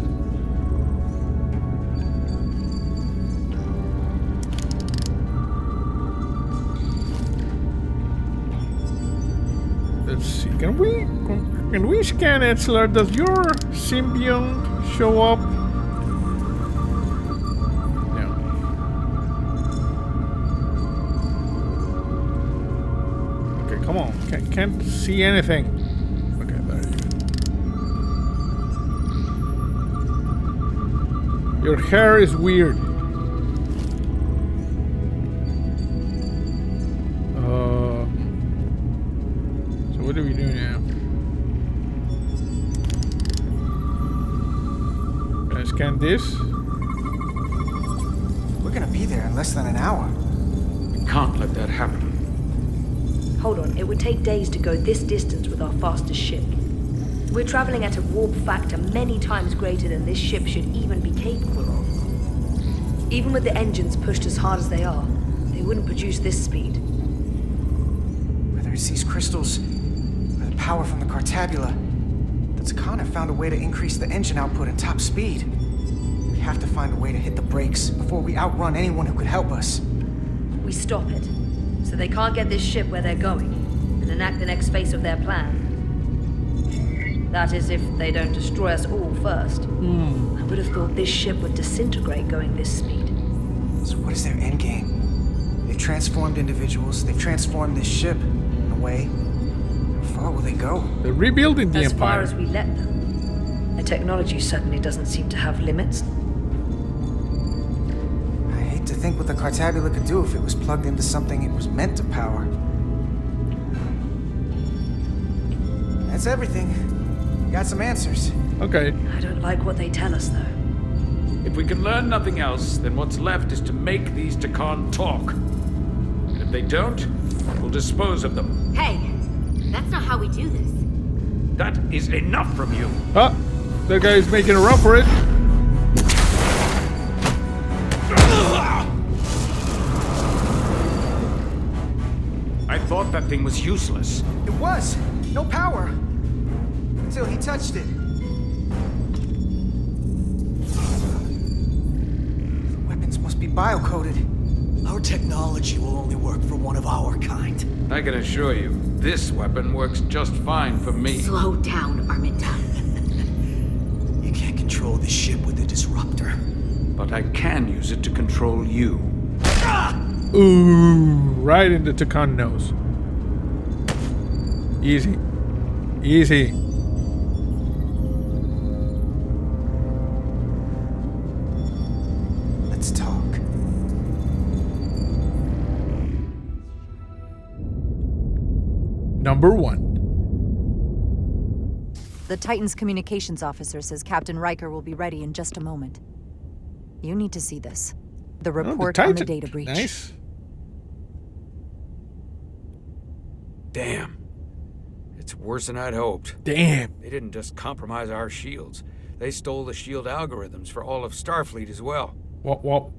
Let's see. Can we scan Etzler? Does your symbiont show up? No. Okay, come on. Can't see anything. Okay, there you go. Your hair is weird. What do we do now? Can I scan this? We're gonna be there in less than an hour. We can't let that happen. Hold on, it would take days to go this distance with our fastest ship. We're traveling at a warp factor many times greater than this ship should even be capable of. Even with the engines pushed as hard as they are, they wouldn't produce this speed. Whether it's these crystals, power from the Cartabula, the Takan have found a way to increase the engine output and top speed. We have to find a way to hit the brakes before we outrun anyone who could help us. We stop it, so they can't get this ship where they're going, and enact the next phase of their plan. That is, if they don't destroy us all first. I would have thought this ship would disintegrate going this speed. So what is their endgame? They've transformed individuals, they've transformed this ship, in a way. How far will they go? They're rebuilding the As Empire. far as we let them. Their technology certainly doesn't seem to have limits. I hate to think what the Cartabula could do if it was plugged into something it was meant to power. That's everything. Got some answers. Okay. I don't like what they tell us, though. If we can learn nothing else, then what's left is to make these Takan talk. And if they don't, we'll dispose of them. Hey, that's not how we do this. That is enough from you. Ah, that guy is making a run for it. I thought that thing was useless. It was. No power. Until he touched it. biocoded. Our technology will only work for one of our kind. I can assure you, this weapon works just fine for me. Slow down, Arminta. You can't control the ship with a disruptor. But I can use it to control you. Ooh, right in the Takan nose. Easy. Easy. Let's talk. Number 1. The Titan's communications officer says Captain Riker will be ready in just a moment. You need to see this. The report on the data breach. Nice. Damn. It's worse than I'd hoped. Damn. They didn't just compromise our shields. They stole the shield algorithms for all of Starfleet as well. What?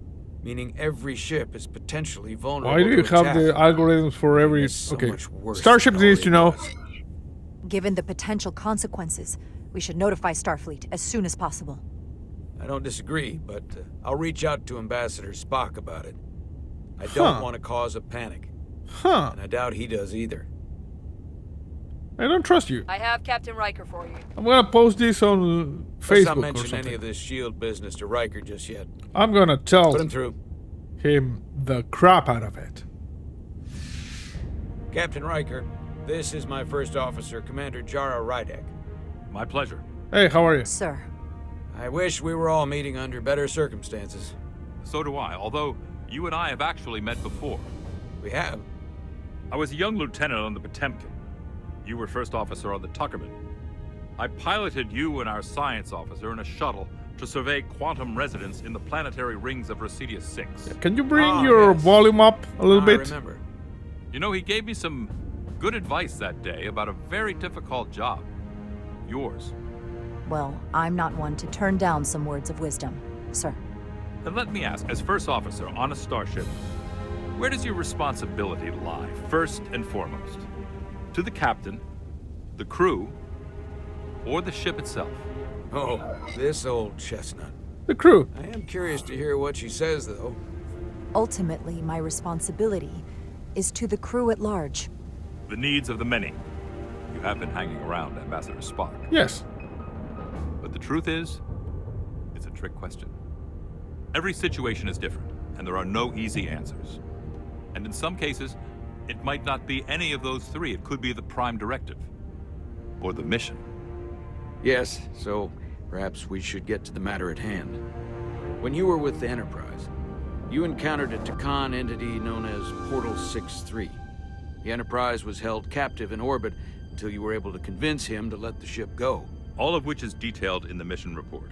Meaning every ship is potentially vulnerable. Why do you to have attack. the algorithms for every... So okay. much worse Starship than it needs to know. already was. Given the potential consequences, we should notify Starfleet as soon as possible. I don't disagree, but I'll reach out to Ambassador Spock about it. I don't want to cause a panic. And I doubt he does either. I don't trust you. I have Captain Riker for you. I'm gonna post this on Let's Facebook not or mention something. any of this shield business to Riker just yet. I'm gonna tell Put him through. him the crap out of it. Captain Riker, this is my first officer, Commander Jara Rydek. My pleasure. Hey, how are you? Sir. I wish we were all meeting under better circumstances. So do I, although you and I have actually met before. We have? I was a young lieutenant on the Potemkin. You were first officer on the Tuckerman. I piloted you and our science officer in a shuttle to survey quantum resonance in the planetary rings of Resurgence 6. Can you bring your volume up a little bit? I remember. You know, he gave me some good advice that day about a very difficult job. Yours. Well, I'm not one to turn down some words of wisdom, sir. And let me ask, as first officer on a starship, where does your responsibility lie, first and foremost? To the captain, the crew, or the ship itself? Oh, this old chestnut. The crew. I am curious to hear what she says, though. Ultimately, my responsibility is to the crew at large. The needs of the many. You have been hanging around Ambassador Spock. Yes. But the truth is, it's a trick question. Every situation is different, and there are no easy answers. And in some cases, it might not be any of those three. It could be the prime directive. Or the mission. Yes, so perhaps we should get to the matter at hand. When you were with the Enterprise, you encountered a Takan entity known as Portal 6-3. The Enterprise was held captive in orbit until you were able to convince him to let the ship go. All of which is detailed in the mission report.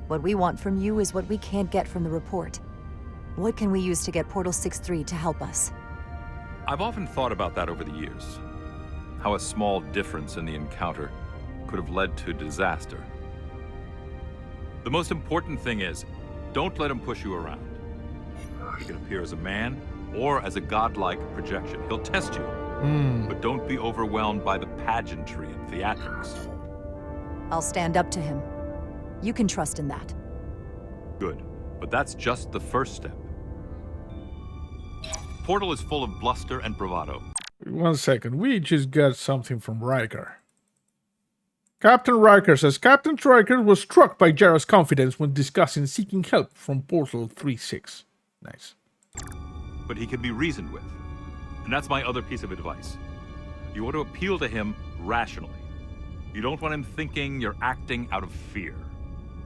What we want from you is what we can't get from the report. What can we use to get Portal 6-3 to help us? I've often thought about that over the years. How a small difference in the encounter could have led to disaster. The most important thing is, don't let him push you around. He can appear as a man or as a godlike projection. He'll test you, but don't be overwhelmed by the pageantry and theatrics. I'll stand up to him. You can trust in that. Good, but that's just the first step. Portal is full of bluster and bravado. 1 second. We just got something from Riker. Captain Riker says Captain Riker was struck by Jara's confidence when discussing seeking help from Portal 3-6. Nice. But he can be reasoned with. And that's my other piece of advice. You want to appeal to him rationally. You don't want him thinking you're acting out of fear.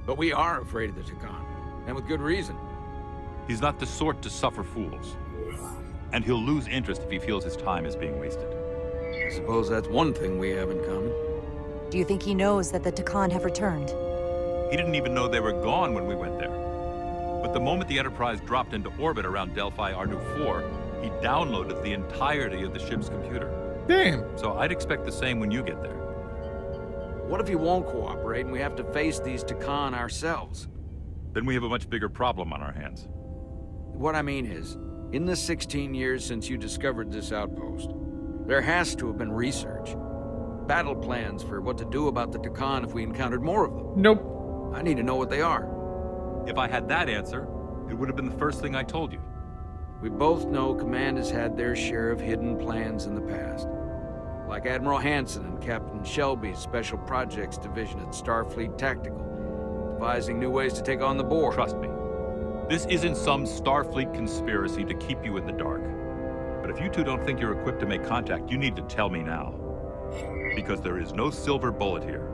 But we are afraid of the Takan, and with good reason. He's not the sort to suffer fools. And he'll lose interest if he feels his time is being wasted. I suppose that's one thing we have in common. Do you think he knows that the Takan have returned? He didn't even know they were gone when we went there. But the moment the Enterprise dropped into orbit around Delphi Ardu-4, he downloaded the entirety of the ship's computer. Damn. So I'd expect the same when you get there. What if he won't cooperate and we have to face these Takan ourselves? Then we have a much bigger problem on our hands. What I mean is, in the 16 years since you discovered this outpost, there has to have been research. Battle plans for what to do about the Takan if we encountered more of them. Nope. I need to know what they are. If I had that answer, It would have been the first thing I told you. We both know Command has had their share of hidden plans in the past. Like Admiral Hansen and Captain Shelby's Special Projects Division at Starfleet Tactical, devising new ways to take on the Borg. Trust me, this isn't some Starfleet conspiracy to keep you in the dark. But if you two don't think you're equipped to make contact, you need to tell me now. Because there is no silver bullet here.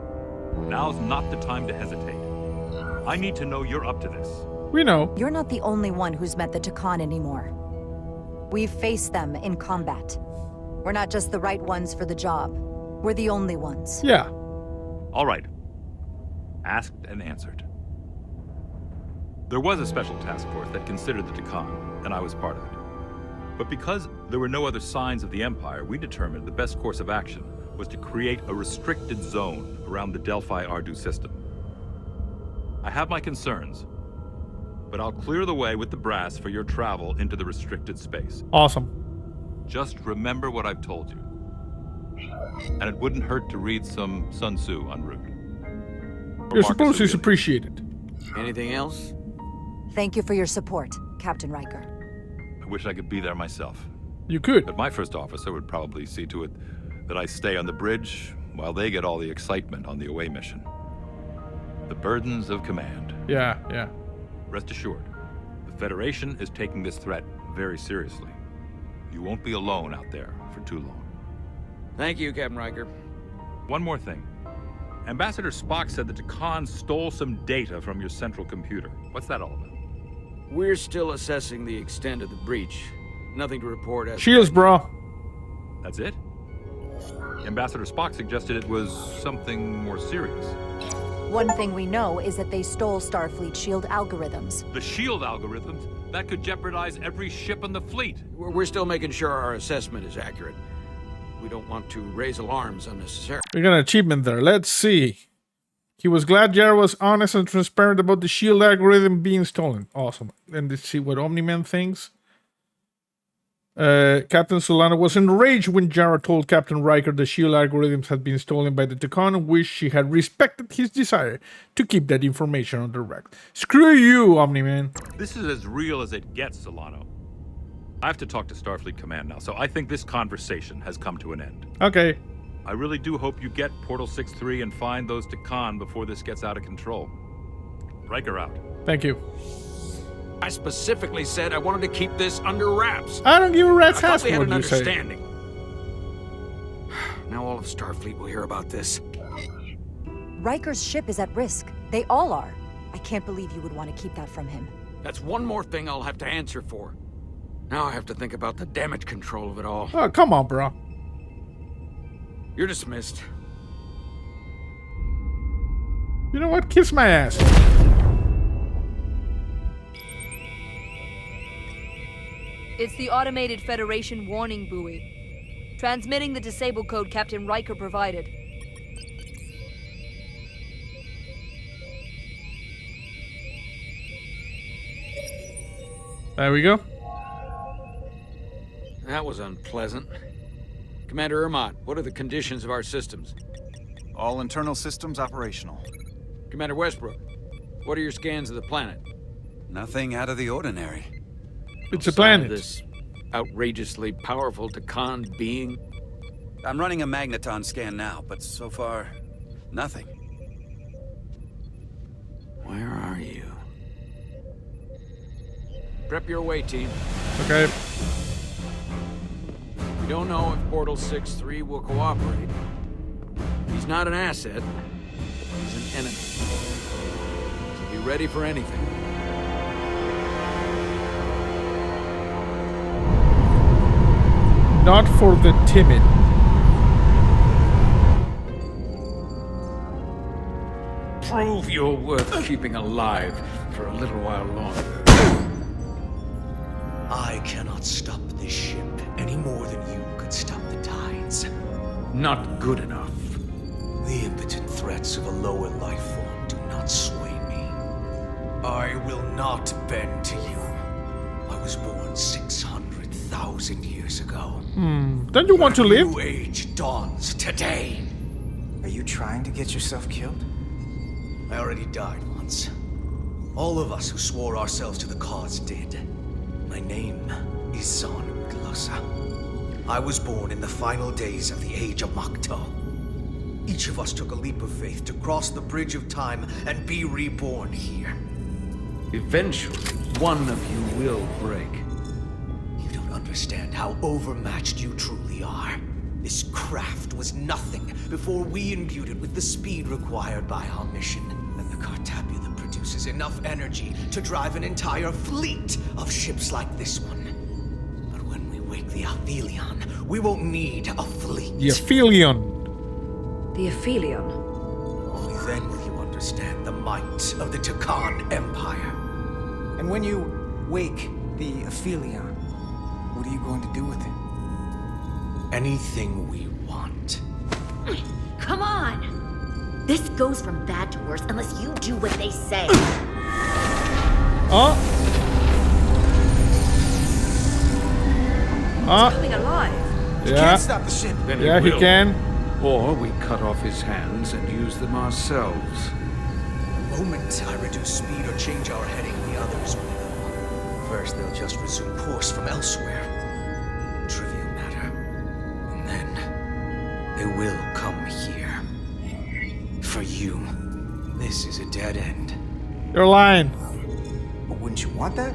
Now's not the time to hesitate. I need to know you're up to this. We know. You're not the only one who's met the Takan anymore. We've faced them in combat. We're not just the right ones for the job. We're the only ones. Yeah. All right. Asked and answered. There was a special task force that considered the Takan, and I was part of it. But because there were no other signs of the Empire, we determined the best course of action was to create a restricted zone around the Delphi-Ardu system. I have my concerns, but I'll clear the way with the brass for your travel into the restricted space. Awesome. Just remember what I've told you. And it wouldn't hurt to read some Sun Tzu en route. Your support is appreciated. Anything else? Thank you for your support, Captain Riker. I wish I could be there myself. You could. But my first officer would probably see to it that I stay on the bridge while they get all the excitement on the away mission. The burdens of command. Yeah, yeah. Rest assured, the Federation is taking this threat very seriously. You won't be alone out there for too long. Thank you, Captain Riker. One more thing. Ambassador Spock said that Takan stole some data from your central computer. What's that all about? We're still assessing the extent of the breach. Nothing to report as... Cheers, bro. That's it? Ambassador Spock suggested it was something more serious. One thing we know is that they stole Starfleet shield algorithms. The shield algorithms? That could jeopardize every ship in the fleet. We're still making sure our assessment is accurate. We don't want to raise alarms unnecessarily. We got an achievement there. Let's see. He was glad Jara was honest and transparent about the shield algorithm being stolen. Awesome. And let's see what Omni-Man thinks. Captain Solana was enraged when Jara told Captain Riker the shield algorithms had been stolen by the Takan, and wished she had respected his desire to keep that information on the record. Screw you, Omni-Man. This is as real as it gets, Solano. I have to talk to Starfleet Command now, so I think this conversation has come to an end. Okay. I really do hope you get Portal 6-3 and find those Takan before this gets out of control. Riker out. Thank you. I specifically said I wanted to keep this under wraps. I don't give a rat's ass we had what an you say. understanding. Now all of Starfleet will hear about this. Riker's ship is at risk. They all are. I can't believe you would want to keep that from him. That's one more thing I'll have to answer for. Now I have to think about the damage control of it all. Oh, come on, bro. You're dismissed. You know what? Kiss my ass. It's the automated Federation warning buoy. Transmitting the disable code Captain Riker provided. There we go. That was unpleasant. Commander Ermont, what are the conditions of our systems? All internal systems operational. Commander Westbrook, what are your scans of the planet? Nothing out of the ordinary. It's a planet. This outrageously powerful Takan being? I'm running a magneton scan now, but so far, nothing. Where are you? Prep your way, team. Okay. We don't know if Portal 6-3 will cooperate. He's not an asset. He's an enemy. So be ready for anything. Not for the timid. Prove you're worth keeping alive for a little while longer. I cannot stop this ship any more than you could stop the tides. Not good enough. The impotent threats of a lower life form do not sway me. I will not bend to you. I was born 600,000 years ago. Don't you want to live? A new age dawns today. Are you trying to get yourself killed? I already died once. All of us who swore ourselves to the cause did. My name is Zon Glossa. I was born in the final days of the Age of Makto. Each of us took a leap of faith to cross the bridge of time and be reborn here. Eventually, one of you will break. You don't understand how overmatched you truly are. This craft was nothing before we imbued it with the speed required by our mission. And the Cartabula produces enough energy to drive an entire fleet of ships like this one. But when we wake the Aphelion, we won't need a fleet. The Aphelion. The Aphelion? Only then will you understand the might of the Takan Empire. And when you wake the Aphelion, what are you going to do with it? Anything we want. Come on! This goes from bad to worse unless you do what they say. It's coming alive. You can't stop the ship. Then Yeah, he will. can. Or we cut off his hands and use them ourselves. The moment I reduce speed or change our heading, the others will know. First, they'll just resume course from elsewhere. Trivial matter. And then, they will come here. For you, this is a dead end. You're lying. But wouldn't you want that?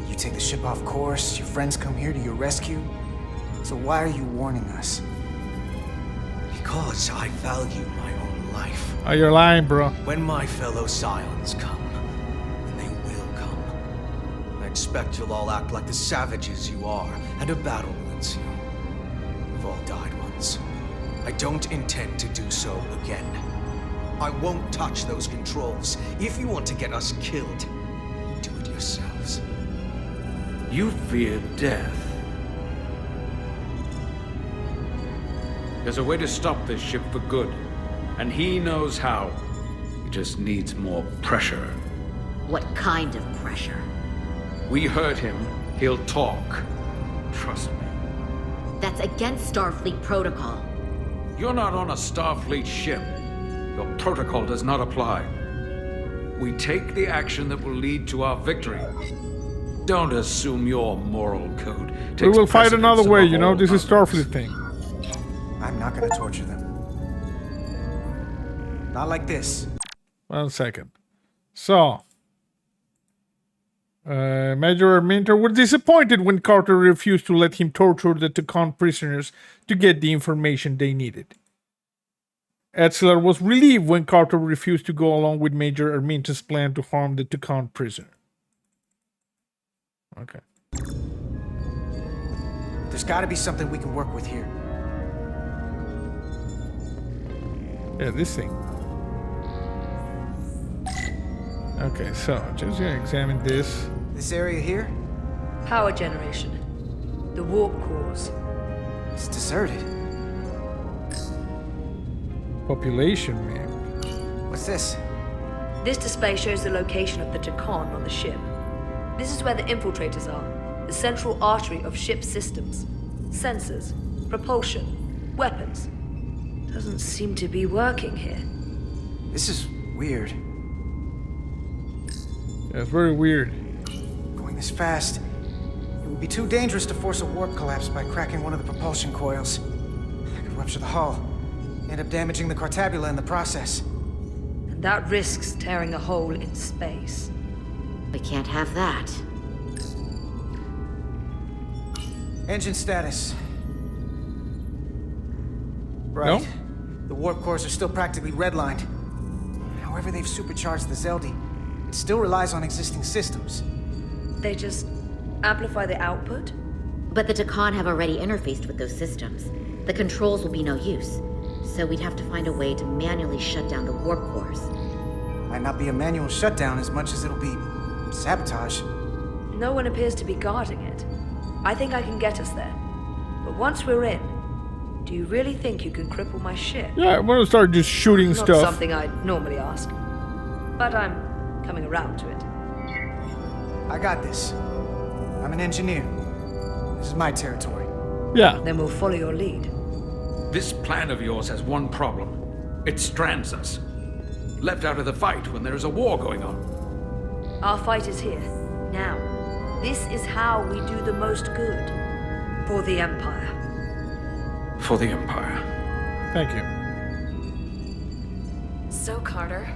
You take the ship off course, your friends come here to your rescue. So why are you warning us? Because I value my own life. Oh, you're lying, bro. When my fellow Scions come, and they will come, I expect you'll all act like the savages you are, and a battle will ensue. We've all died once. I don't intend to do so again. I won't touch those controls. If you want to get us killed, do it yourselves. You fear death. There's a way to stop this ship for good, and he knows how. He just needs more pressure. What kind of pressure? We hurt him, he'll talk. Trust me. That's against Starfleet protocol. You're not on a Starfleet ship. Your protocol does not apply. We take the action that will lead to our victory. Don't assume your moral code takes We will fight precedence another way, above you know? all This is others. Starfleet thing. I'm not gonna torture them. Not like this. 1 second. So, Major Minter was disappointed when Carter refused to let him torture the Takan prisoners to get the information they needed. Etzler was relieved when Carter refused to go along with Major Arminta's plan to harm the Takan prisoner. Okay. There's gotta be something we can work with here. Yeah, this thing. Okay, so just gonna examine this. This area here? Power generation. The warp cores. It's deserted. Population map. What's this? This display shows the location of the Takan on the ship. This is where the infiltrators are, the central artery of ship systems. Sensors, propulsion, weapons. Doesn't seem to be working here. This is weird. Yeah, it's very weird. Going this fast, it would be too dangerous to force a warp collapse by cracking one of the propulsion coils. I could rupture the hull, end up damaging the Cartabula in the process. And that risks tearing a hole in space. We can't have that. Engine status. Right. The warp cores are still practically redlined. However they've supercharged the Zeldi, it still relies on existing systems. They just amplify the output? But the Takan have already interfaced with those systems. The controls will be no use. So we'd have to find a way to manually shut down the warp cores. Might not be a manual shutdown as much as it'll be sabotage. No one appears to be guarding it. I think I can get us there. But once we're in, do you really think you can cripple my ship? Yeah, I'm gonna start just shooting Not stuff. something I'd normally ask. But I'm coming around to it. I got this. I'm an engineer. This is my territory. Yeah. Then we'll follow your lead. This plan of yours has one problem. It strands us. Left out of the fight when there is a war going on. Our fight is here, now. This is how we do the most good. For the Empire. For the Empire. Thank you. So, Carter,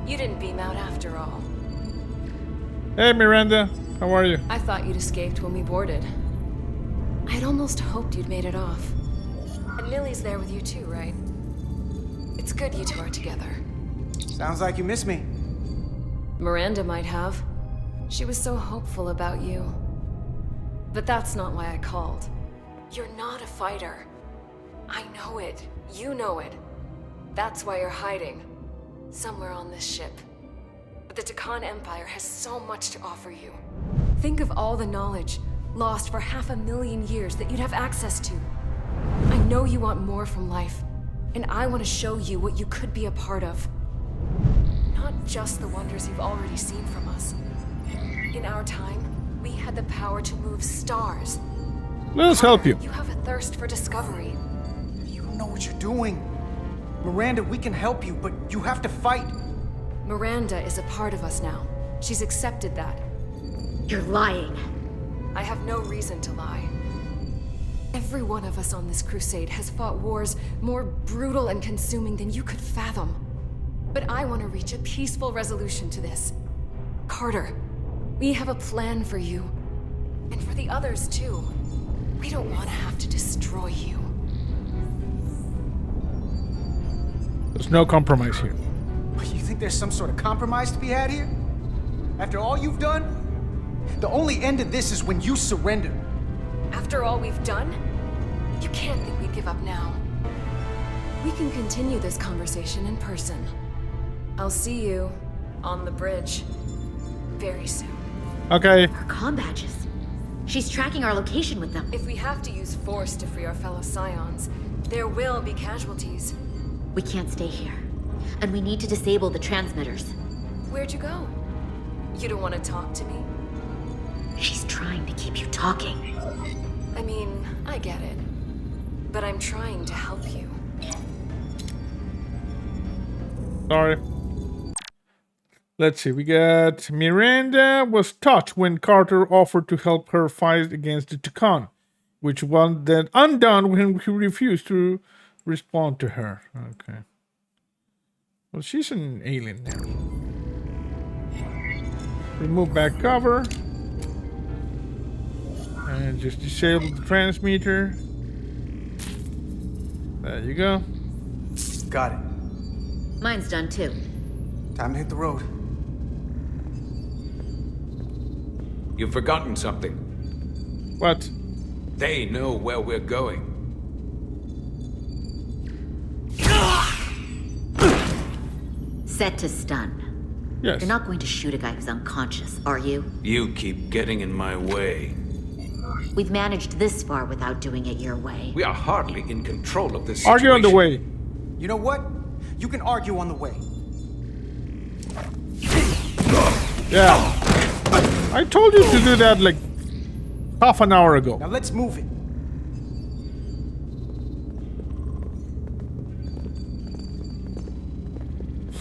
you didn't beam out after all. Hey, Miranda. How are you? I thought you'd escaped when we boarded. I'd almost hoped you'd made it off. And Millie's there with you too, right? It's good you two are together. Sounds like you miss me. Miranda might have. She was so hopeful about you. But that's not why I called. You're not a fighter. I know it. You know it. That's why you're hiding. Somewhere on this ship. But the Takan Empire has so much to offer you. Think of all the knowledge lost for 500,000 years that you'd have access to. I know you want more from life, and I want to show you what you could be a part of. Not just the wonders you've already seen from us. In our time, we had the power to move stars. Let us help you. You have a thirst for discovery. You know what you're doing. Miranda, we can help you, but you have to fight. Miranda is a part of us now. She's accepted that. You're lying. I have no reason to lie. Every one of us on this crusade has fought wars more brutal and consuming than you could fathom. But I want to reach a peaceful resolution to this. Carter, we have a plan for you. And for the others, too. We don't want to have to destroy you. There's no compromise here. You think there's some sort of compromise to be had here? After all you've done? The only end of this is when you surrender. After all we've done? You can't think we'd give up now. We can continue this conversation in person. I'll see you on the bridge very soon. Okay. Our comm badges. She's tracking our location with them. If we have to use force to free our fellow Scions, there will be casualties. We can't stay here. And we need to disable the transmitters. Where'd you go? You don't want to talk to me? She's trying to keep you talking. I mean, I get it. But I'm trying to help you. Sorry. Let's see, we got Miranda was touched when Carter offered to help her fight against the Takan, which was then undone when he refused to respond to her. Okay. Well, she's an alien now. Remove back cover. And just disable the transmitter. There you go. Got it. Mine's done too. Time to hit the road. You've forgotten something. What? They know where we're going. Set to stun. Yes. You're not going to shoot a guy who's unconscious, are you? You keep getting in my way. We've managed this far without doing it your way. We are hardly in control of this situation. Argue on the way. You know what? You can argue on the way. Yeah. I told you to do that like half an hour ago. Now let's move it.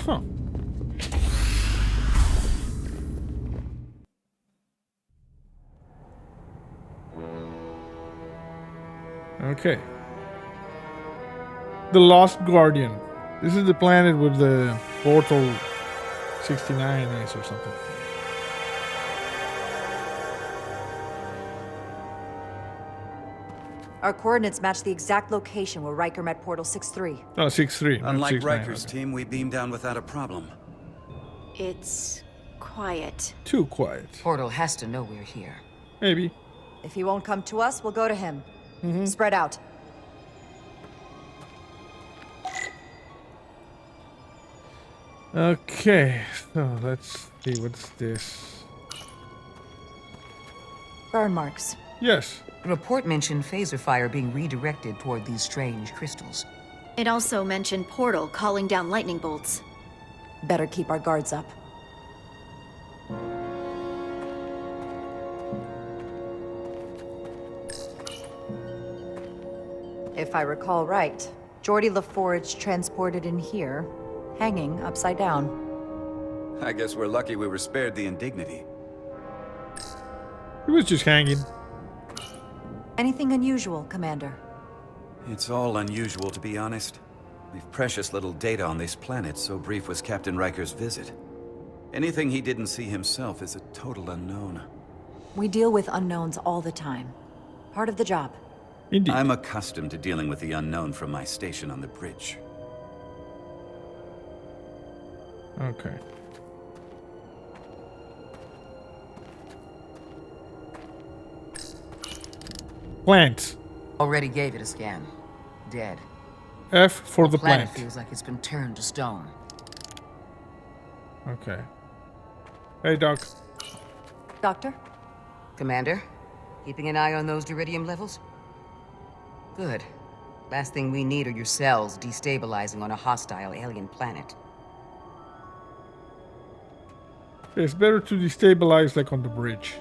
Huh. Okay. The Lost Guardian. This is the planet with the portal 69 is or something. Our coordinates match the exact location where Riker met Portal 6-3. Oh, 6-3. Unlike 6-9, Riker's okay. team, we beamed down without a problem. It's quiet. Too quiet. Portal has to know we're here. Maybe. If he won't come to us, we'll go to him. Spread out. Okay, so let's see what's this. Burn marks. Yes. The report mentioned phaser fire being redirected toward these strange crystals. It also mentioned Portal calling down lightning bolts. Better keep our guards up. If I recall right, Geordi LaForge transported in here, hanging upside down. I guess we're lucky we were spared the indignity. He was just hanging. Anything unusual, Commander? It's all unusual, to be honest. We've precious little data on this planet, so brief was Captain Riker's visit. Anything he didn't see himself is a total unknown. We deal with unknowns all the time. Part of the job. Indeed. I'm accustomed to dealing with the unknown from my station on the bridge. Okay. Plant. Already gave it a scan. Dead. F for the planet plant. feels like it's been turned to stone. Okay. Hey, Doc. Doctor? Commander, keeping an eye on those duridium levels? Good. Last thing we need are your cells destabilizing on a hostile alien planet. It's better to destabilize like on the bridge.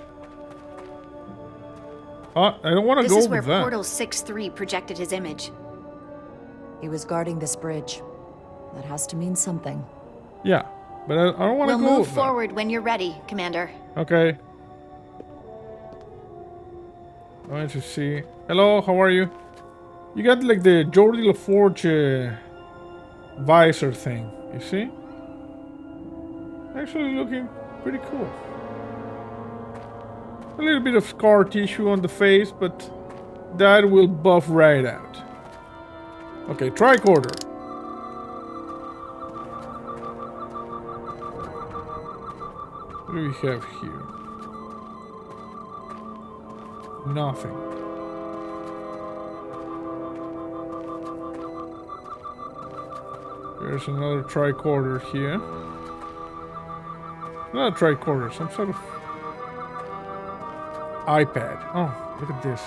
I don't want to go This is with where that. Portal 6-3 projected his image. He was guarding this bridge. That has to mean something. Yeah, but I don't want to We'll go move with forward when you're ready, Commander. that. Okay. I want to see. Hello, how are you? You got like the Geordie LaForge visor thing, you see? Actually looking pretty cool. A little bit of scar tissue on the face, but that will buff right out. Okay, tricorder. What do we have here? Nothing. There's another tricorder here. Not a tricorder, some sort of iPad. Oh, look at this.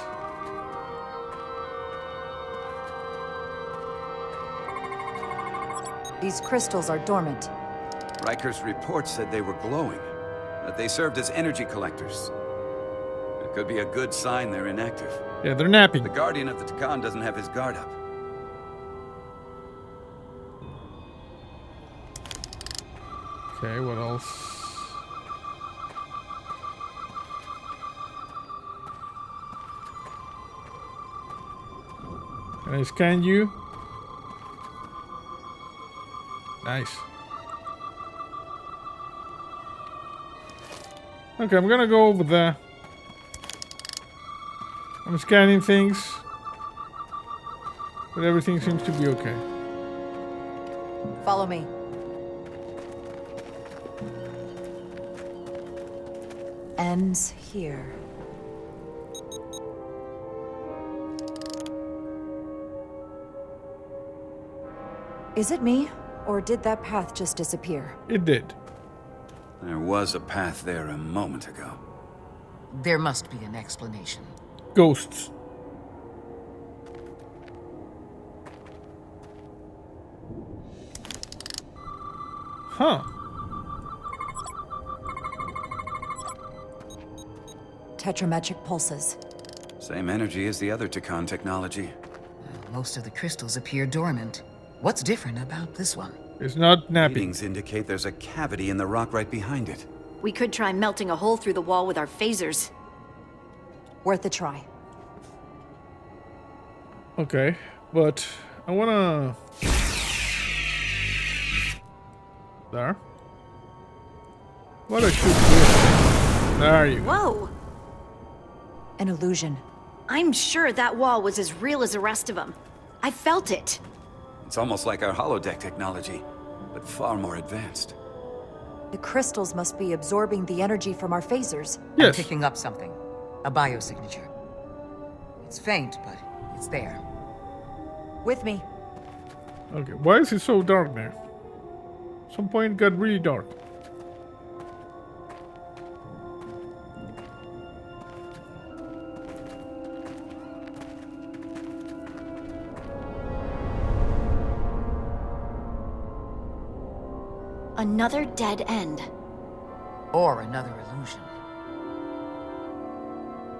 These crystals are dormant. Riker's report said they were glowing, that they served as energy collectors. It could be a good sign they're inactive. Yeah, they're napping. The Guardian of the Takan doesn't have his guard up. Okay, what else? Can I scan you? Nice. Okay, I'm gonna go over there. I'm scanning things, but everything seems to be okay. Follow me. Ends here. Is it me, or did that path just disappear? It did. There was a path there a moment ago. There must be an explanation. Ghosts. Huh. Tetrametric pulses. Same energy as the other Takan technology. Most of the crystals appear dormant. What's different about this one? It's not napping. Readings indicate there's a cavity in the rock right behind it. We could try melting a hole through the wall with our phasers. Worth a try. Okay, but I wanna... There. What I should do. There you go. Whoa! An illusion. I'm sure that wall was as real as the rest of them. I felt it. It's almost like our holodeck technology, but far more advanced. The crystals must be absorbing the energy from our phasers. I'm picking up something. A biosignature. It's faint, but it's there. With me. Okay, why is it so dark there? Some point it got really dark. Another dead end. Or another illusion.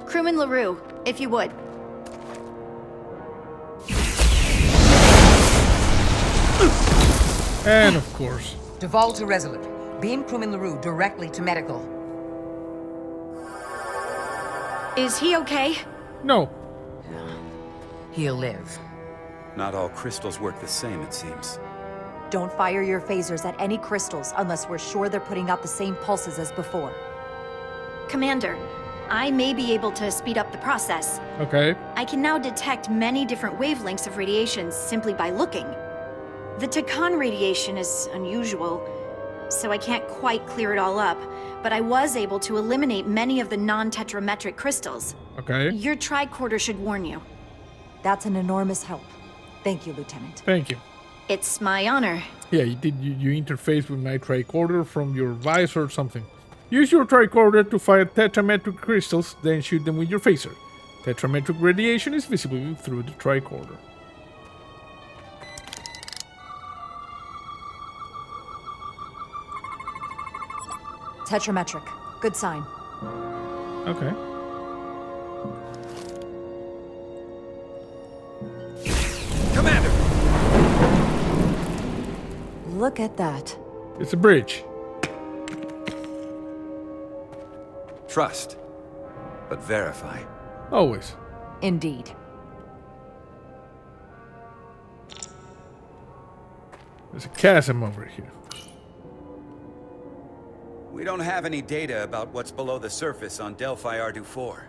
Crewman LaRue, if you would. And of course. Deval to Resolute. Beam crewman LaRue directly to medical. Is he okay? No. He'll live. Not all crystals work the same, it seems. Don't fire your phasers at any crystals unless we're sure they're putting out the same pulses as before. Commander, I may be able to speed up the process. Okay. I can now detect many different wavelengths of radiation simply by looking. The Takan radiation is unusual, so I can't quite clear it all up, but I was able to eliminate many of the non-tetrametric crystals. Okay. Your tricorder should warn you. That's an enormous help. Thank you, Lieutenant. Thank you. It's my honor. Yeah, you interface with my tricorder from your visor or something. Use your tricorder to fire tetrametric crystals, then shoot them with your phaser. Tetrametric radiation is visible through the tricorder. Tetrametric. Good sign. Okay. Commander! Look at that. It's a bridge. Trust, but verify. Always. Indeed. There's a chasm over here. We don't have any data about what's below the surface on Delphi Ardu 4.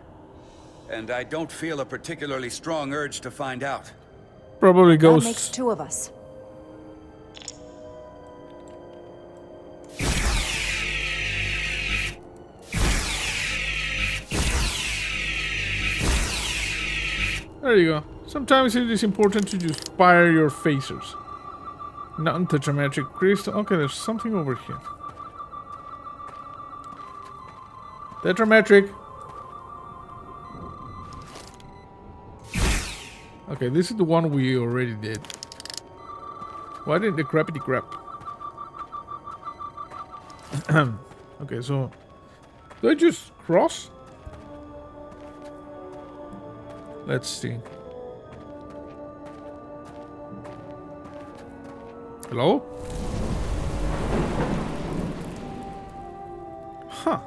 And I don't feel a particularly strong urge to find out. Probably That goes... makes two of us. There you go. Sometimes it is important to just fire your phasers. Non-tetrametric crystal. Okay, there's something over here. Tetrametric. Okay, this is the one we already did. Why did the crappity crap? Okay, so do I just cross? Let's see. Hello? Huh.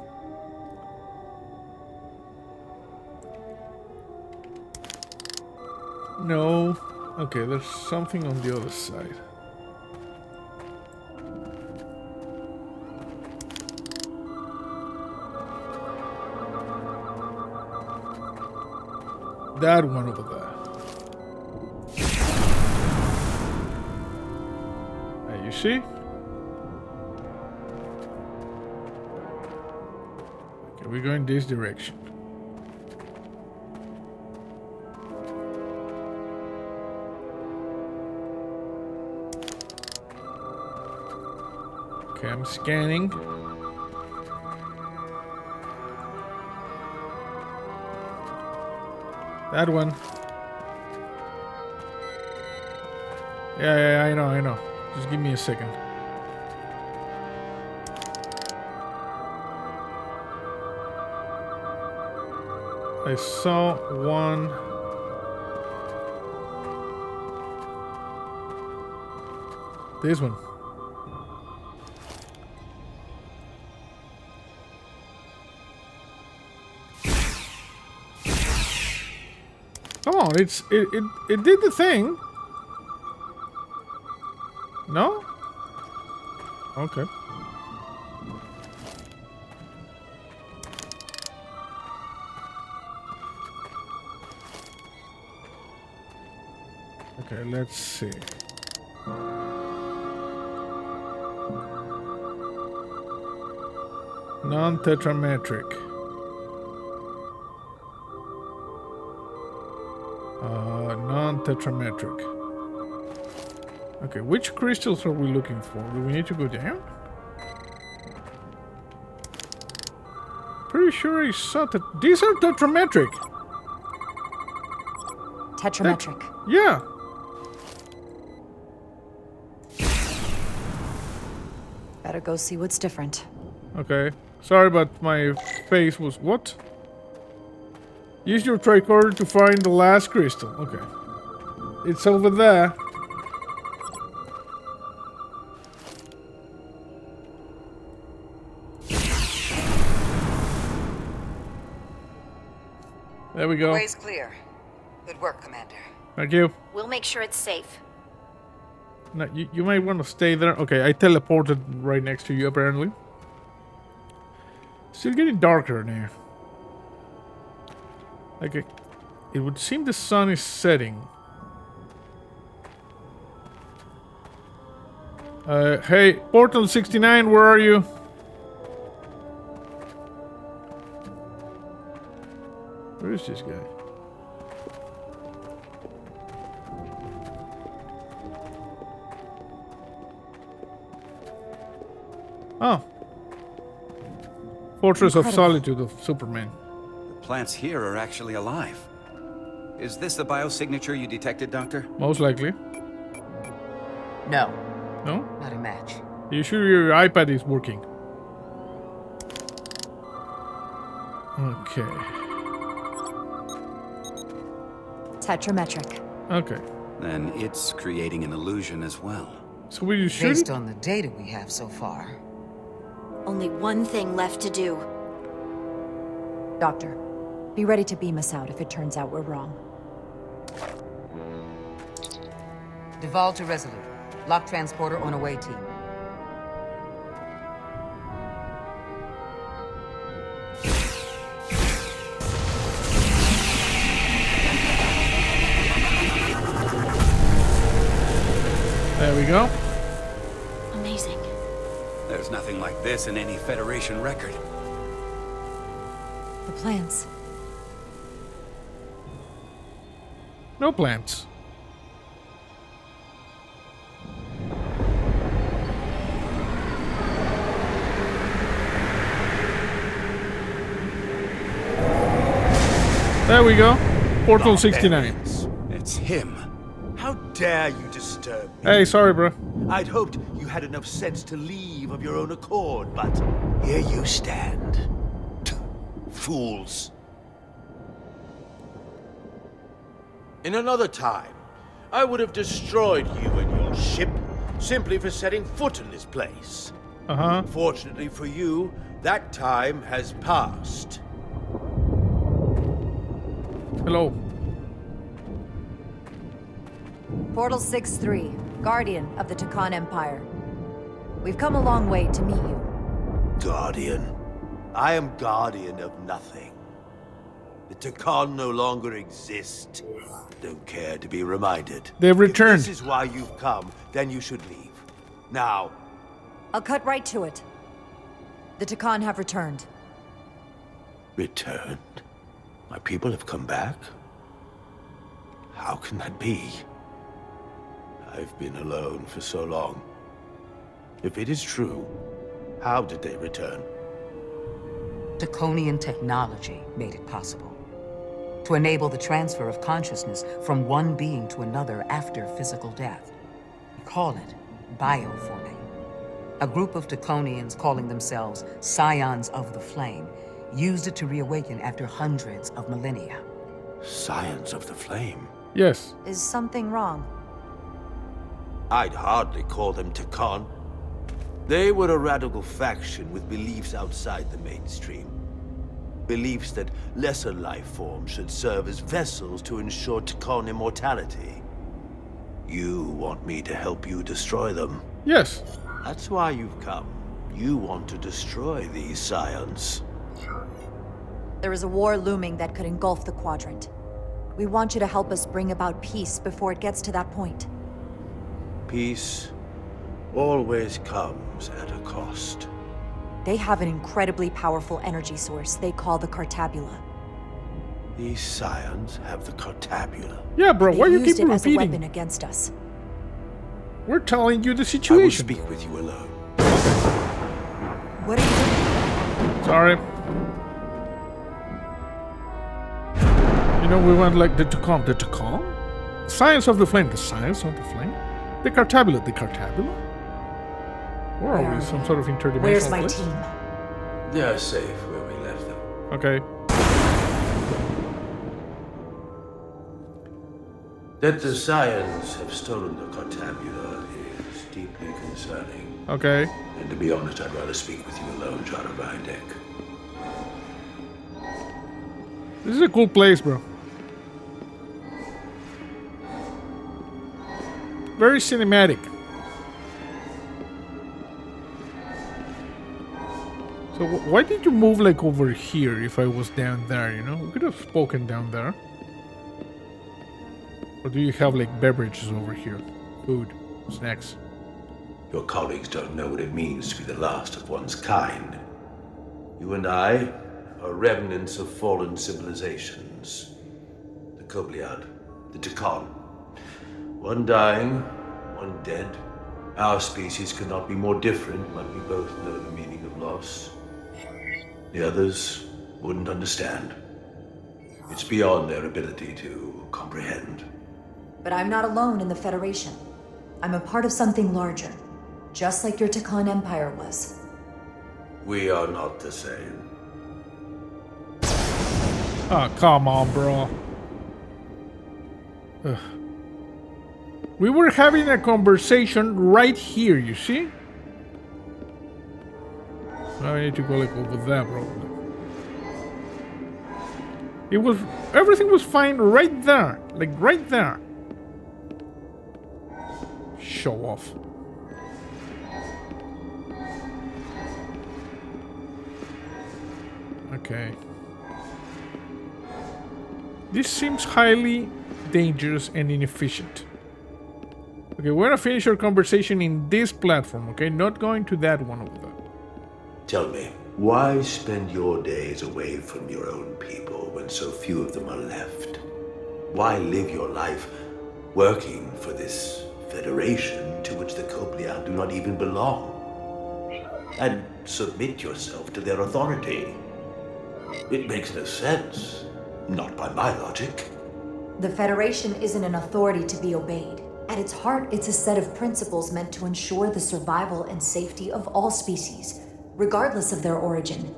No. Okay, there's something on the other side. That one over there. There you see? Okay, we're going this direction. Okay, I'm scanning. That one. Yeah, I know. Just give me a second. I saw one. This one. Come on, it did the thing. No? Okay. Okay, let's see. Non-tetrametric. Non-tetrametric. Okay, which crystals are we looking for? Do we need to go down? Pretty sure I saw that. These are tetrametric. Tetrametric. Yeah. Better go see what's different. Okay. Sorry, but my face was... What? Use your tricorder to find the last crystal. Okay. It's over there. There we go. The way's clear. Good work, Commander. Thank you. We'll make sure it's safe. No, you might want to stay there. Okay, I teleported right next to you, apparently. Still getting darker in here. Like, it would seem the sun is setting. Hey, Portal 69, where are you? Where is this guy? Oh. Fortress of Solitude of Superman. The plants here are actually alive. Is this the biosignature you detected, Doctor? Most likely. No. No? Not a match. Are you sure your iPad is working? Okay. Tetrametric. Okay. Then it's creating an illusion as well. So will you shoot Based it? on the data we have so far. Only one thing left to do. Doctor, be ready to beam us out if it turns out we're wrong. Devolve to Resolute. Lock transporter on away team. There we go. Amazing. There's nothing like this in any Federation record. The plants. No plants. There we go. Portal 69. It's him. How dare you disturb me? Hey, sorry, bro. I'd hoped you had enough sense to leave of your own accord, but here you stand. Fools. In another time, I would have destroyed you and your ship simply for setting foot in this place. Uh-huh. Fortunately for you, that time has passed. Hello. Portal 6-3, Guardian of the Takan Empire. We've come a long way to meet you. Guardian? I am Guardian of nothing. The Takan no longer exist. Don't care to be reminded. They've returned. If this is why you've come, then you should leave. Now. I'll cut right to it. The Takan have returned. Returned? My people have come back? How can that be? I've been alone for so long. If it is true, how did they return? Draconian technology made it possible. To enable the transfer of consciousness from one being to another after physical death. We call it bioforming. A group of Draconians calling themselves Scions of the Flame used it to reawaken after hundreds of millennia. Scions of the Flame? Yes. Is something wrong? I'd hardly call them Takan. They were a radical faction with beliefs outside the mainstream. Beliefs that lesser life forms should serve as vessels to ensure Takan immortality. You want me to help you destroy them? Yes. That's why you've come. You want to destroy these Scions. There is a war looming that could engulf the Quadrant. We want you to help us bring about peace before it gets to that point. Peace always comes at a cost. They have an incredibly powerful energy source they call the Cartabula. These Scions have the Cartabula. Yeah, bro, why you keep used it as a repeating? weapon against us. We're telling you the I will situation. speak with you alone. What are you doing? Sorry. You know, we went like the Takan. The Takan? Science of the Flame. The Science of the Flame? The Cartabula. The Cartabula? Where are we? Some sort of interdimensional Where's my place? team? They are safe where we left them. Okay. That the Scions have stolen the Cartabula is deeply concerning. Okay. And to be honest, I'd rather speak with you alone, Jara Rydek. This is a cool place, bro. Very cinematic. So why did you move like over here if I was down there, you know? We could have spoken down there. Or do you have like beverages over here? Food, snacks. Your colleagues don't know what it means to be the last of one's kind. You and I are remnants of fallen civilizations. The Kobliad, the Tekon. One dying, one dead. Our species could not be more different, but we both know the meaning of loss. The others wouldn't understand. It's beyond their ability to comprehend. But I'm not alone in the Federation. I'm a part of something larger, just like your Tekon Empire was. We are not the same. Oh, come on, bro. Ugh. We were having a conversation right here, you see? Now I need to go like over there, bro. Everything was fine right there. Like right there. Show off. Okay. This seems highly dangerous and inefficient. Okay, we're gonna finish our conversation in this platform, okay? Not going to that one over there. Tell me, why spend your days away from your own people when so few of them are left? Why live your life working for this federation to which the Kobliad do not even belong? And submit yourself to their authority? It makes no sense. Not by my logic. The Federation isn't an authority to be obeyed. At its heart, it's a set of principles meant to ensure the survival and safety of all species, regardless of their origin.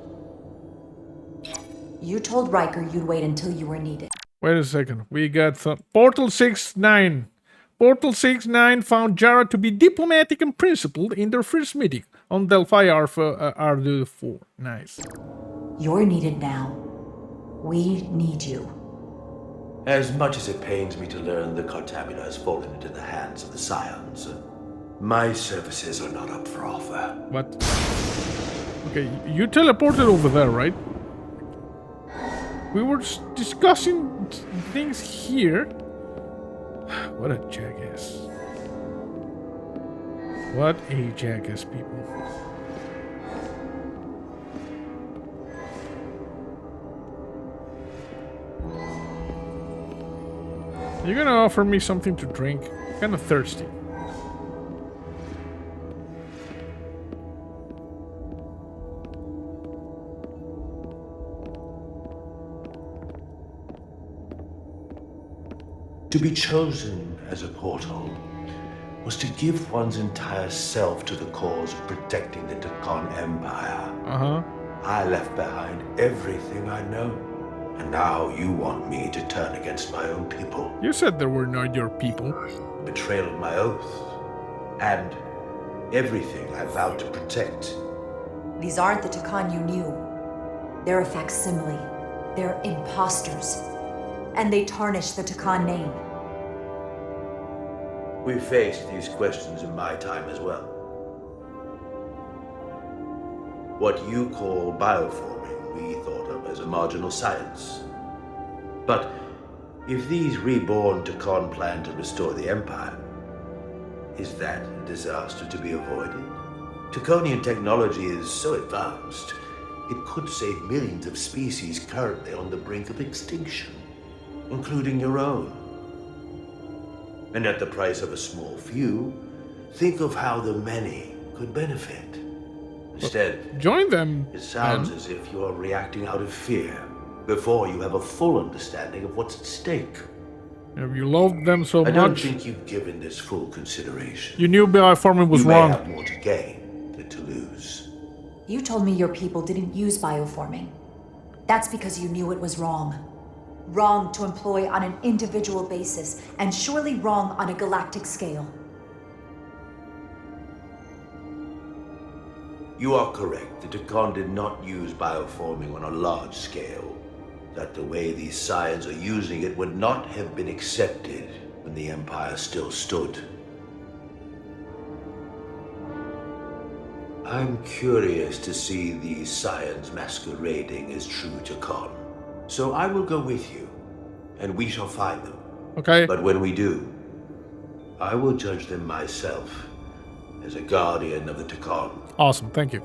You told Riker you'd wait until you were needed. Wait a second. We got some... Portal 6-9. Portal 6-9 found Jara to be diplomatic and principled in their first meeting on Delphi Alpha R4. Nice. You're needed now. We need you. As much as it pains me to learn the Cartabula has fallen into the hands of the Scions, my services are not up for offer. What? Okay, you teleported over there, right? We were discussing things here. What a jackass. What a jackass, people. You're gonna offer me something to drink? Kinda thirsty. To be chosen as a portal was to give one's entire self to the cause of protecting the Tekon Empire. Uh-huh. I left behind everything I know. And now you want me to turn against my own people. You said they were not your people. Betrayal of my oath. And everything I vowed to protect. These aren't the Tekon you knew. They're a facsimile. They're imposters. And they tarnish the Tekon name. We faced these questions in my time as well. What you call bioforming, we thought of as a marginal science. But if these reborn Tekon plan to restore the Empire, is that a disaster to be avoided? Tekonian technology is so advanced, it could save millions of species currently on the brink of extinction, including your own. And at the price of a small few, think of how the many could benefit. Instead, join them. It sounds as if you're reacting out of fear, before you have a full understanding of what's at stake. If you loved them so much... I don't think you've given this full consideration. You knew bioforming was wrong. You may have more to gain than to lose. You told me your people didn't use bioforming. That's because you knew it was wrong. Wrong to employ on an individual basis, and surely wrong on a galactic scale. You are correct. The Tekon did not use bioforming on a large scale. that the way these scions are using it would not have been accepted when the Empire still stood. I'm curious to see these scions masquerading as true Takon. So I will go with you, and we shall find them. Okay. But when we do, I will judge them myself as a guardian of the Takon. Awesome, thank you.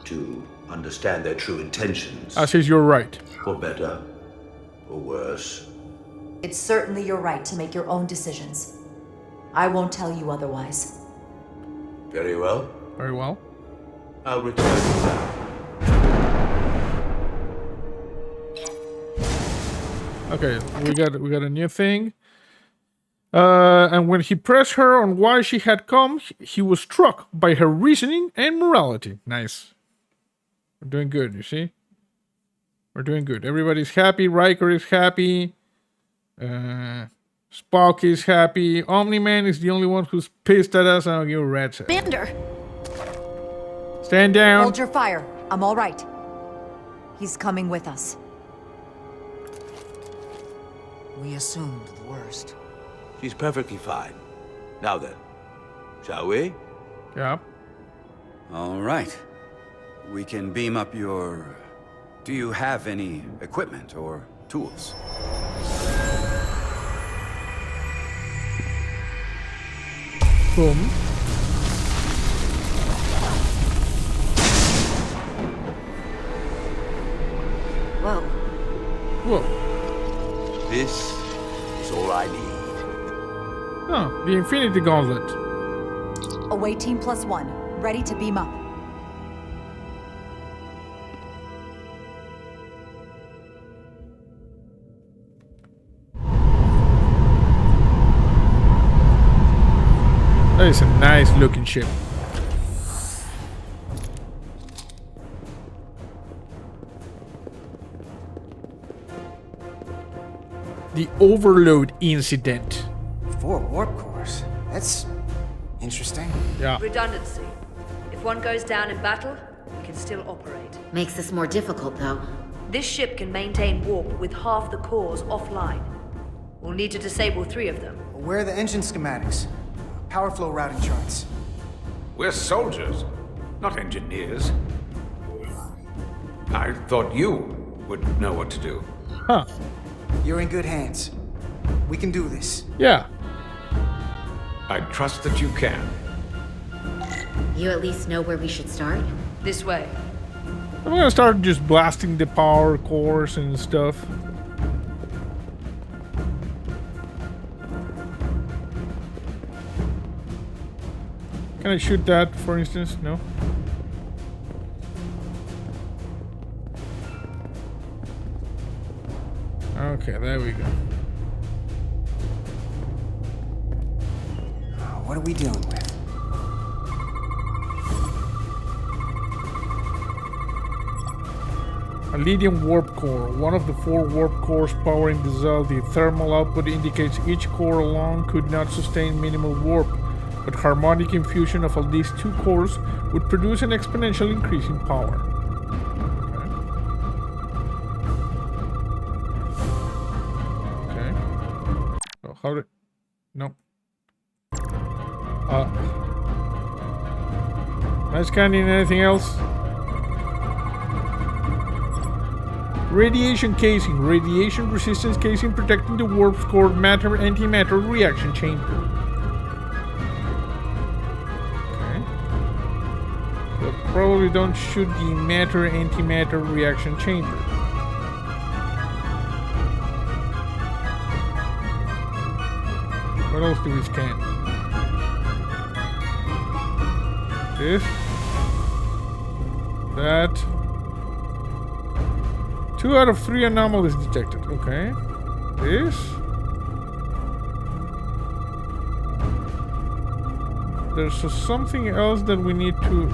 To understand their true intentions. As is your right. For better or worse. It's certainly your right to make your own decisions. I won't tell you otherwise. Very well. Very well. I'll return to that. Okay, we got a new thing. And when he pressed her on why she had come, he was struck by her reasoning and morality. Nice. We're doing good, you see? We're doing good. Everybody's happy. Riker is happy. Spock is happy. Omni-Man is the only one who's pissed at us. I'll give a rat's ass. Bender! Stand down. Hold your fire. I'm all right. He's coming with us. We assumed the worst. She's perfectly fine. Now then, shall we? Yeah. All right. We can beam up your... Do you have any equipment or tools? Boom. Whoa. Whoa. This is all I need. Oh, the Infinity Gauntlet. Away team +1. Ready to beam up. That is a nice looking ship. The overload incident. 4 warp cores. That's interesting. Yeah. Redundancy. If one goes down in battle, we can still operate. Makes this more difficult, though. This ship can maintain warp with half the cores offline. We'll need to disable 3 of them. Where are the engine schematics? Power flow routing charts. We're soldiers, not engineers. I thought you would know what to do. Huh. You're in good hands. We can do this. Yeah. I trust that you can. You at least know where we should start? This way. I'm gonna start just blasting the power cores and stuff. Can I shoot that, for instance? No? Okay, there we go. What are we dealing with? A Lydian warp core. One of the 4 warp cores powering the Zal. The thermal output indicates each core alone could not sustain minimal warp, but harmonic infusion of at least 2 cores would produce an exponential increase in power. Okay. So how did... No. Am I scanning anything else? Radiation casing. Radiation resistance casing protecting the warp core matter-antimatter reaction chamber. Probably don't shoot the matter-antimatter reaction chamber. What else do we scan? This. That. 2 out of 3 anomalies detected. Okay. This. There's something else that we need to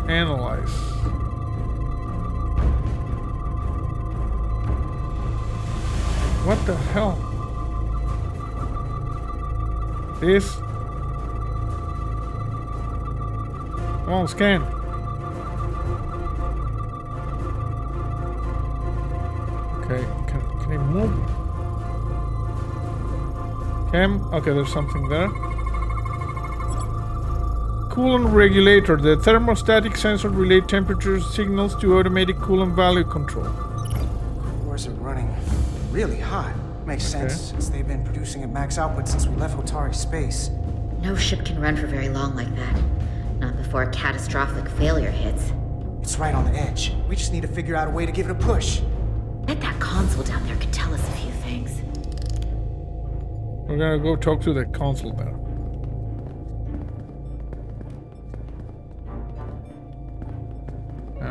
analyze. What the hell? This? Come on, scan. Okay, can I move? Okay, there's something there. Coolant regulator. The thermostatic sensor relay temperature signals to automatic coolant value control. Cores are running really hot. Makes sense, since they've been producing at max output since we left Hotari space. No ship can run for very long like that. Not before a catastrophic failure hits. It's right on the edge. We just need to figure out a way to give it a push. Bet that console down there could tell us a few things. We're gonna go talk to the console there.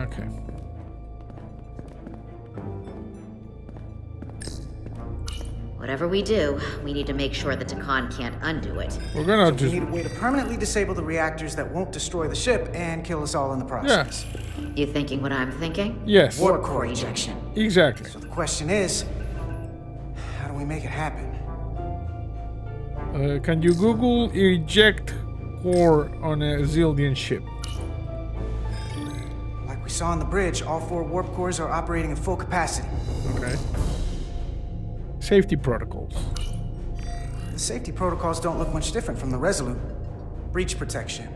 Okay. Whatever we do, we need to make sure the Takan can't undo it. We're gonna We need a way to permanently disable the reactors that won't destroy the ship and kill us all in the process. You thinking what I'm thinking? Yes. Warp core ejection. Exactly. So the question is, how do we make it happen? Can you Google eject core on a Zildian ship? Like we saw on the bridge, all 4 warp cores are operating at full capacity. Okay. Safety protocols. The safety protocols don't look much different from the Resolute. Breach protection.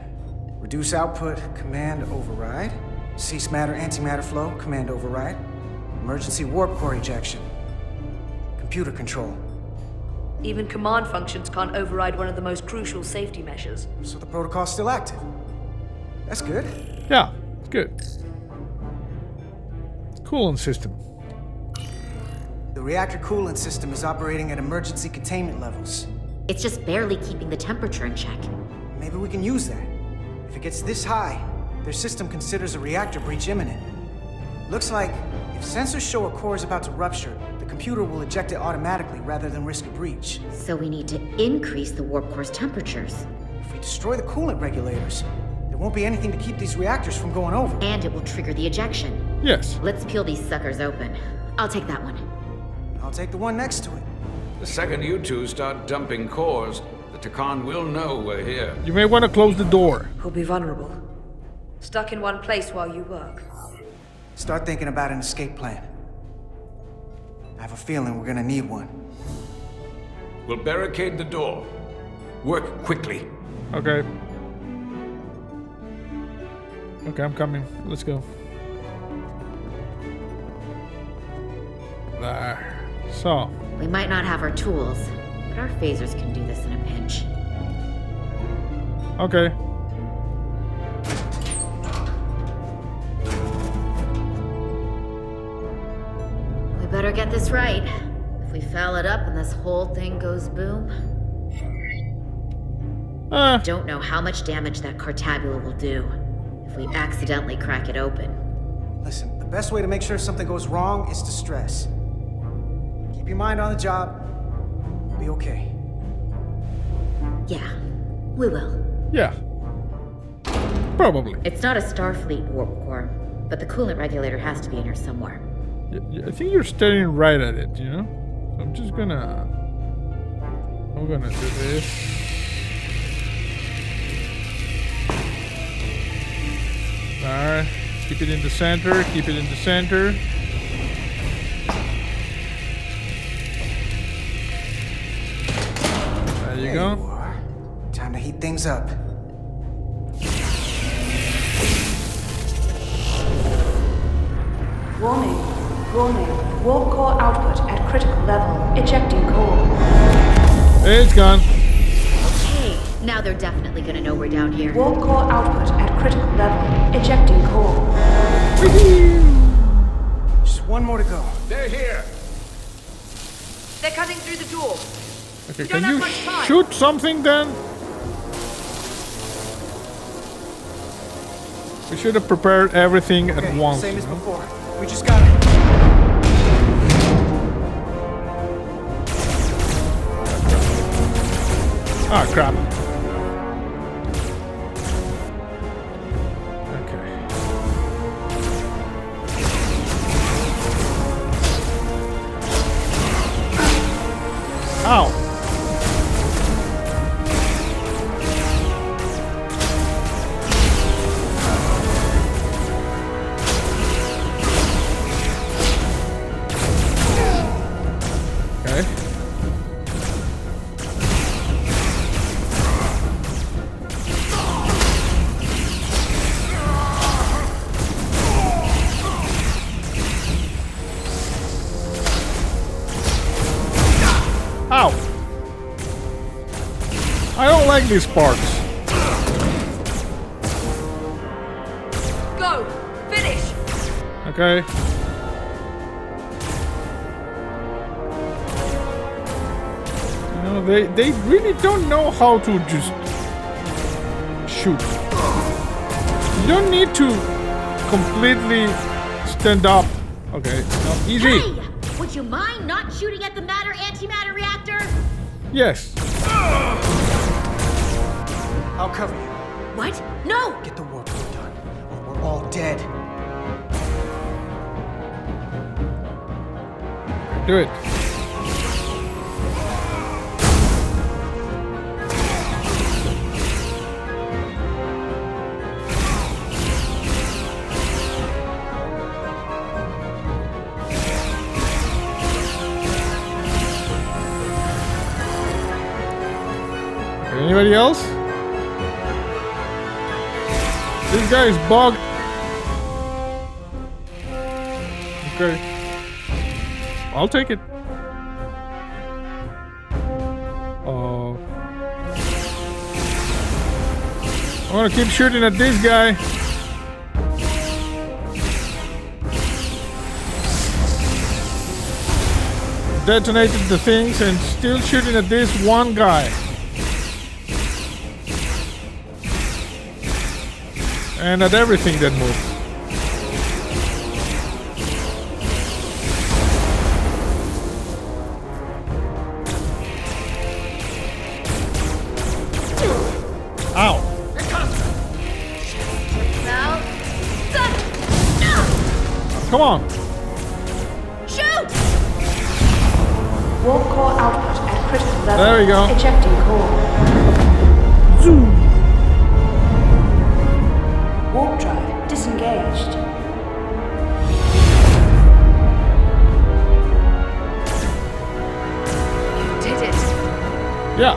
Reduce output, command override. Cease matter, antimatter flow, command override. Emergency warp core ejection. Computer control. Even command functions can't override one of the most crucial safety measures. So the protocol's still active. That's good. Yeah, it's good. Coolant system. The reactor coolant system is operating at emergency containment levels. It's just barely keeping the temperature in check. Maybe we can use that. If it gets this high, their system considers a reactor breach imminent. Looks like if sensors show a core is about to rupture, the computer will eject it automatically rather than risk a breach. So we need to increase the warp core's temperatures. If we destroy the coolant regulators, there won't be anything to keep these reactors from going over. And it will trigger the ejection. Yes. Let's peel these suckers open. I'll take that one. I'll take the one next to it. The second you two start dumping cores, the Takan will know we're here. You may want to close the door. We'll be vulnerable. Stuck in one place while you work. Start thinking about an escape plan. I have a feeling we're gonna need one. We'll barricade the door. Work quickly. Okay. Okay, I'm coming. Let's go. There. So. We might not have our tools, but our phasers can do this in a pinch. Okay. We better get this right. If we foul it up and this whole thing goes boom... Don't know how much damage that Cartabula will do if we accidentally crack it open. Listen, the best way to make sure something goes wrong is to stress. Keep your mind on the job. We'll be okay. Yeah, we will. Yeah. Probably. It's not a Starfleet warp core, but the coolant regulator has to be in here somewhere. I think you're staring right at it, you know? So I'm just gonna... I'm gonna do this. Alright. Keep it in the center. Keep it in the center. There you go. You are. Time to heat things up. Warning. Warning. Warp core output at critical level. Ejecting core. It's gone. Okay, now they're definitely gonna know we're down here. Warp core output at critical level. Ejecting core. Just one more to go. They're here. They're cutting through the door. Okay, We can don't have you much time. shoot something then? We should have prepared everything at once. Same as you know? before. We just gotta... Ah, crap. Ow! Ow! I don't like these parts. Go! Finish! Okay. You know, they really don't know how to just shoot. You don't need to completely stand up. Okay, no, easy. Hey! Would you mind not shooting at the matter-antimatter reactor? Yes. I'll cover you. What? No! Get the warp core done, or we're all dead. Do it. Anybody else? This guy is bugged. Okay. I'll take it. I want to keep shooting at this guy. Detonated the things and still shooting at this one guy. And at everything that moves. Ow. Come on. Shoot! Warp core output at critical level. There we go. Ejecting core. Zoom. Warp drive disengaged. You did it. Yeah.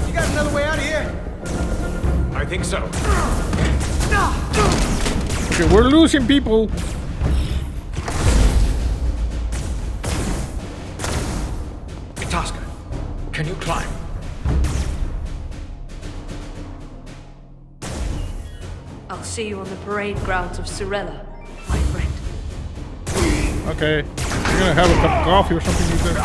You got another way out of here? I think so. Okay, we're losing people. Tosca, can you climb? I'll see you on the parade grounds of Sorella, my friend. Okay. You're gonna have a cup of coffee or something like that.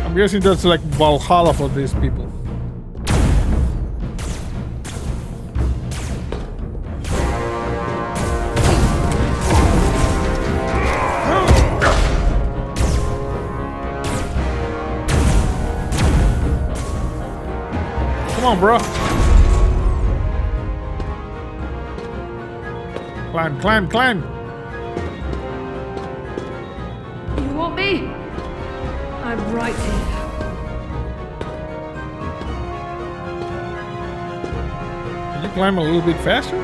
I'm guessing that's like Valhalla for these people. Come on, bro. Climb, climb, climb. You want me? I'm right here. Can you climb a little bit faster?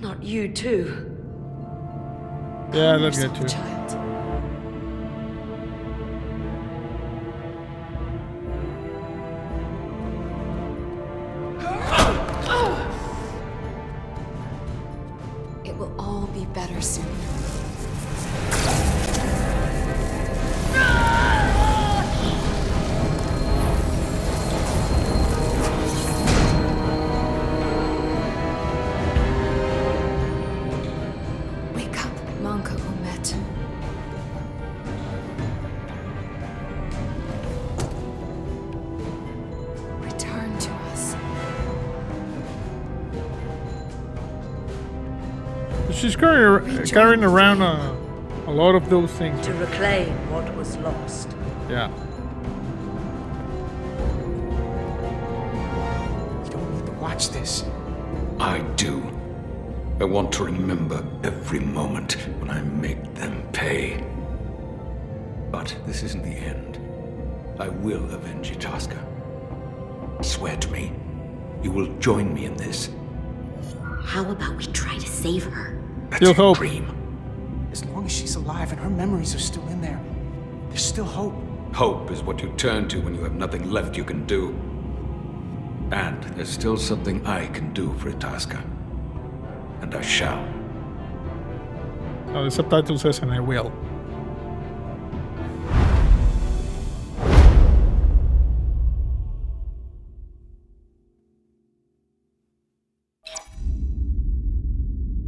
Not you too. Yeah, that's good too. It will all be better soon. Wake up, Manka Umet. Return to us. She's carrying around a lot of those things. To reclaim what was lost. Yeah. You don't need to watch this. I do. I want to remember every moment when I make them pay. But this isn't the end. I will avenge Itasca. Swear to me, you will join me in this. How about we try to save her? Still hope. As long as she's alive and her memories are still in there, there's still hope. Hope is what you turn to when you have nothing left you can do. And there's still something I can do for Itasca. And I shall. Oh, the subtitle says, and I will.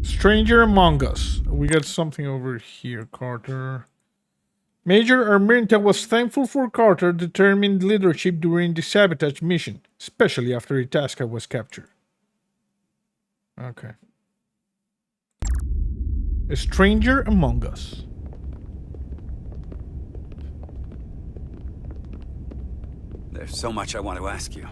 Stranger among us. We got something over here, Carter. Major Arminta was thankful for Carter's determined leadership during the sabotage mission, especially after Itasca was captured. Okay. A stranger among us. There's so much I want to ask you.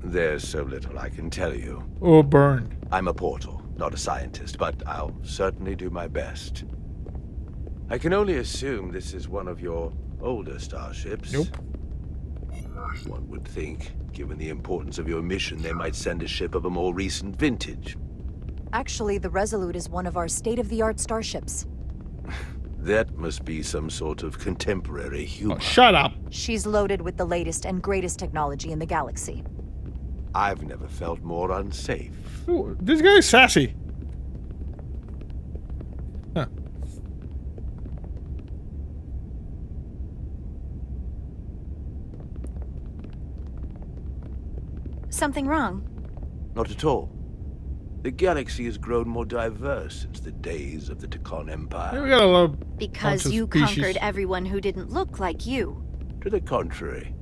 There's so little I can tell you. Oh, burn. I'm a portal, not a scientist, but I'll certainly do my best. I can only assume this is one of your older starships. Nope. One would think, given the importance of your mission, they might send a ship of a more recent vintage. Actually, the Resolute is one of our state-of-the-art starships. That must be some sort of contemporary humor. Oh, shut up! She's loaded with the latest and greatest technology in the galaxy. I've never felt more unsafe. Ooh, this guy is sassy. Huh. Something wrong? Not at all. The galaxy has grown more diverse since the days of the Tacon Empire. Yeah, we got a lot of Because you conquered everyone who didn't look like you. To the contrary.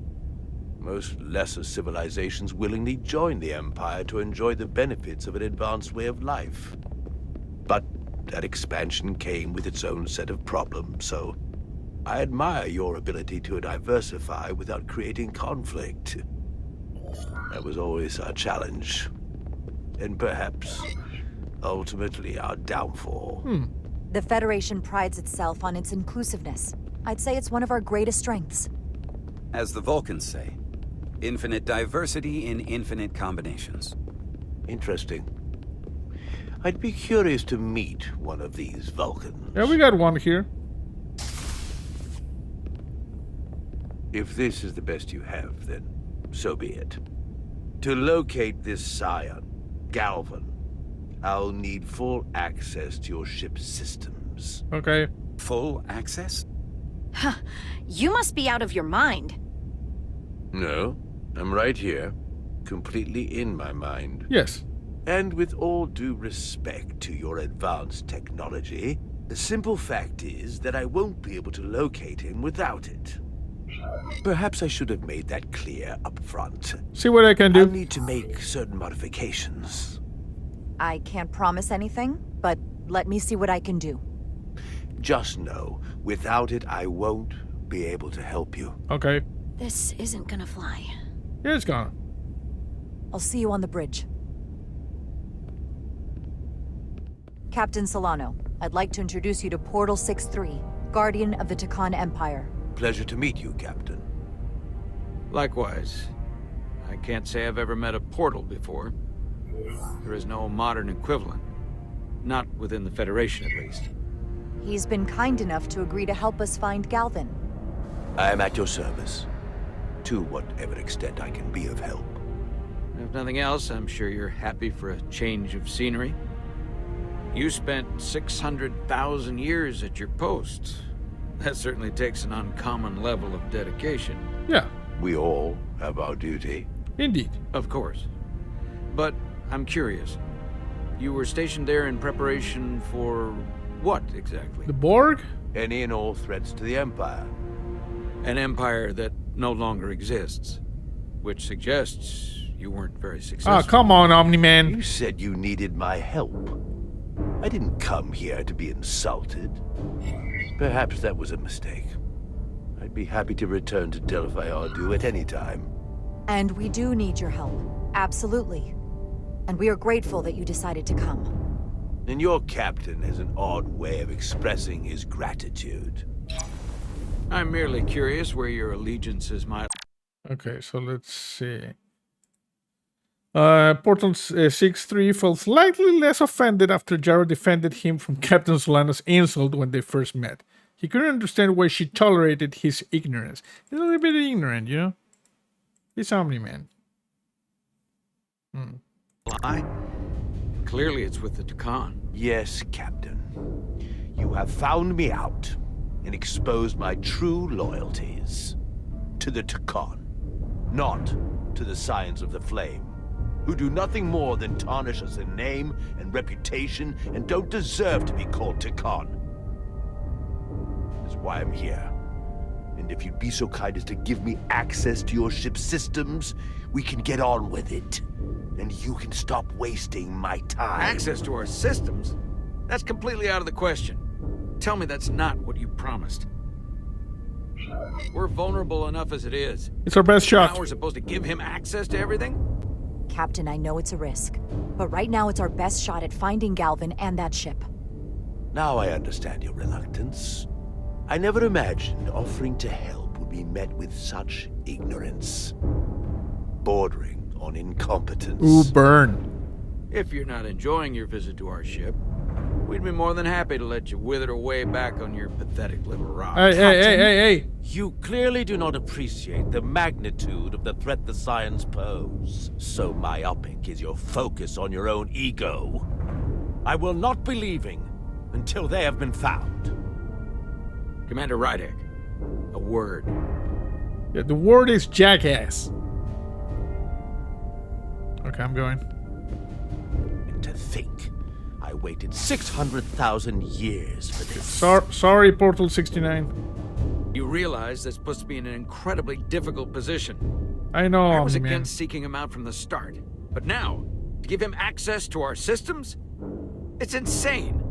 Most lesser civilizations willingly join the Empire to enjoy the benefits of an advanced way of life. But that expansion came with its own set of problems, so I admire your ability to diversify without creating conflict. That was always our challenge. And perhaps, ultimately, our downfall. The Federation prides itself on its inclusiveness. I'd say it's one of our greatest strengths. As the Vulcans say, infinite diversity in infinite combinations. Interesting. I'd be curious to meet one of these Vulcans. Yeah, we got one here. If this is the best you have, then so be it. To locate this scion, Galvan, I'll need full access to your ship's systems. Okay. Full access? Huh. You must be out of your mind. No, I'm right here, completely in my mind. Yes. And with all due respect to your advanced technology, the simple fact is that I won't be able to locate him without it. Perhaps I should have made that clear up front. See what I can do. I'll need to make certain modifications. I can't promise anything, but let me see what I can do. Just know, without it, I won't be able to help you. Okay. This isn't gonna fly. Yeah, it's gone. I'll see you on the bridge. Captain Solano, I'd like to introduce you to Portal 6-3, Guardian of the Tacon Empire. Pleasure to meet you, Captain. Likewise. I can't say I've ever met a portal before. There is no modern equivalent. Not within the Federation, at least. He's been kind enough to agree to help us find Galvan. I am at your service, to whatever extent I can be of help. If nothing else, I'm sure you're happy for a change of scenery. You spent 600,000 years at your post. That certainly takes an uncommon level of dedication. Yeah. We all have our duty. Indeed. Of course. But I'm curious. You were stationed there in preparation for what, exactly? The Borg? Any and all threats to the Empire. An empire that no longer exists. Which suggests you weren't very successful. Ah, come on, Omni-Man. You said you needed my help. I didn't come here to be insulted. Perhaps that was a mistake. I'd be happy to return to Delphi Ardu at any time. And we do need your help. Absolutely. And we are grateful that you decided to come. And your captain has an odd way of expressing his gratitude. I'm merely curious where your allegiances might... Okay, so let's see. Portal 6-3 felt slightly less offended after Jara defended him from Captain Solano's insult when they first met. He couldn't understand why she tolerated his ignorance. He's a little bit ignorant, you know? He's Omni-Man. Lie? Clearly it's with the Takan. Yes, Captain. You have found me out and exposed my true loyalties. To the Takan, not to the Scions of the Flame, who do nothing more than tarnish us in name and reputation and don't deserve to be called Takan. That's why I'm here. And if you'd be so kind as to give me access to your ship's systems, we can get on with it. And you can stop wasting my time. Access to our systems? That's completely out of the question. Tell me that's not what you promised. We're vulnerable enough as it is. It's our best shot. Now we're supposed to give him access to everything? Captain, I know it's a risk, but right now it's our best shot at finding Galvin and that ship. Now I understand your reluctance. I never imagined offering to help would be met with such ignorance. Bordering on incompetence. Ooh, burn. If you're not enjoying your visit to our ship, we'd be more than happy to let you wither away back on your pathetic little rock. Hey. You clearly do not appreciate the magnitude of the threat the Scions pose. So myopic is your focus on your own ego. I will not be leaving until they have been found. Commander Rydek, a word. Yeah, the word is jackass. Okay, I'm going. And to think, I waited 600,000 years for this. Sorry, Portal 69. You realize that's supposed to be in an incredibly difficult position. I know, I was man. against seeking him out from the start. But now, to give him access to our systems? It's insane.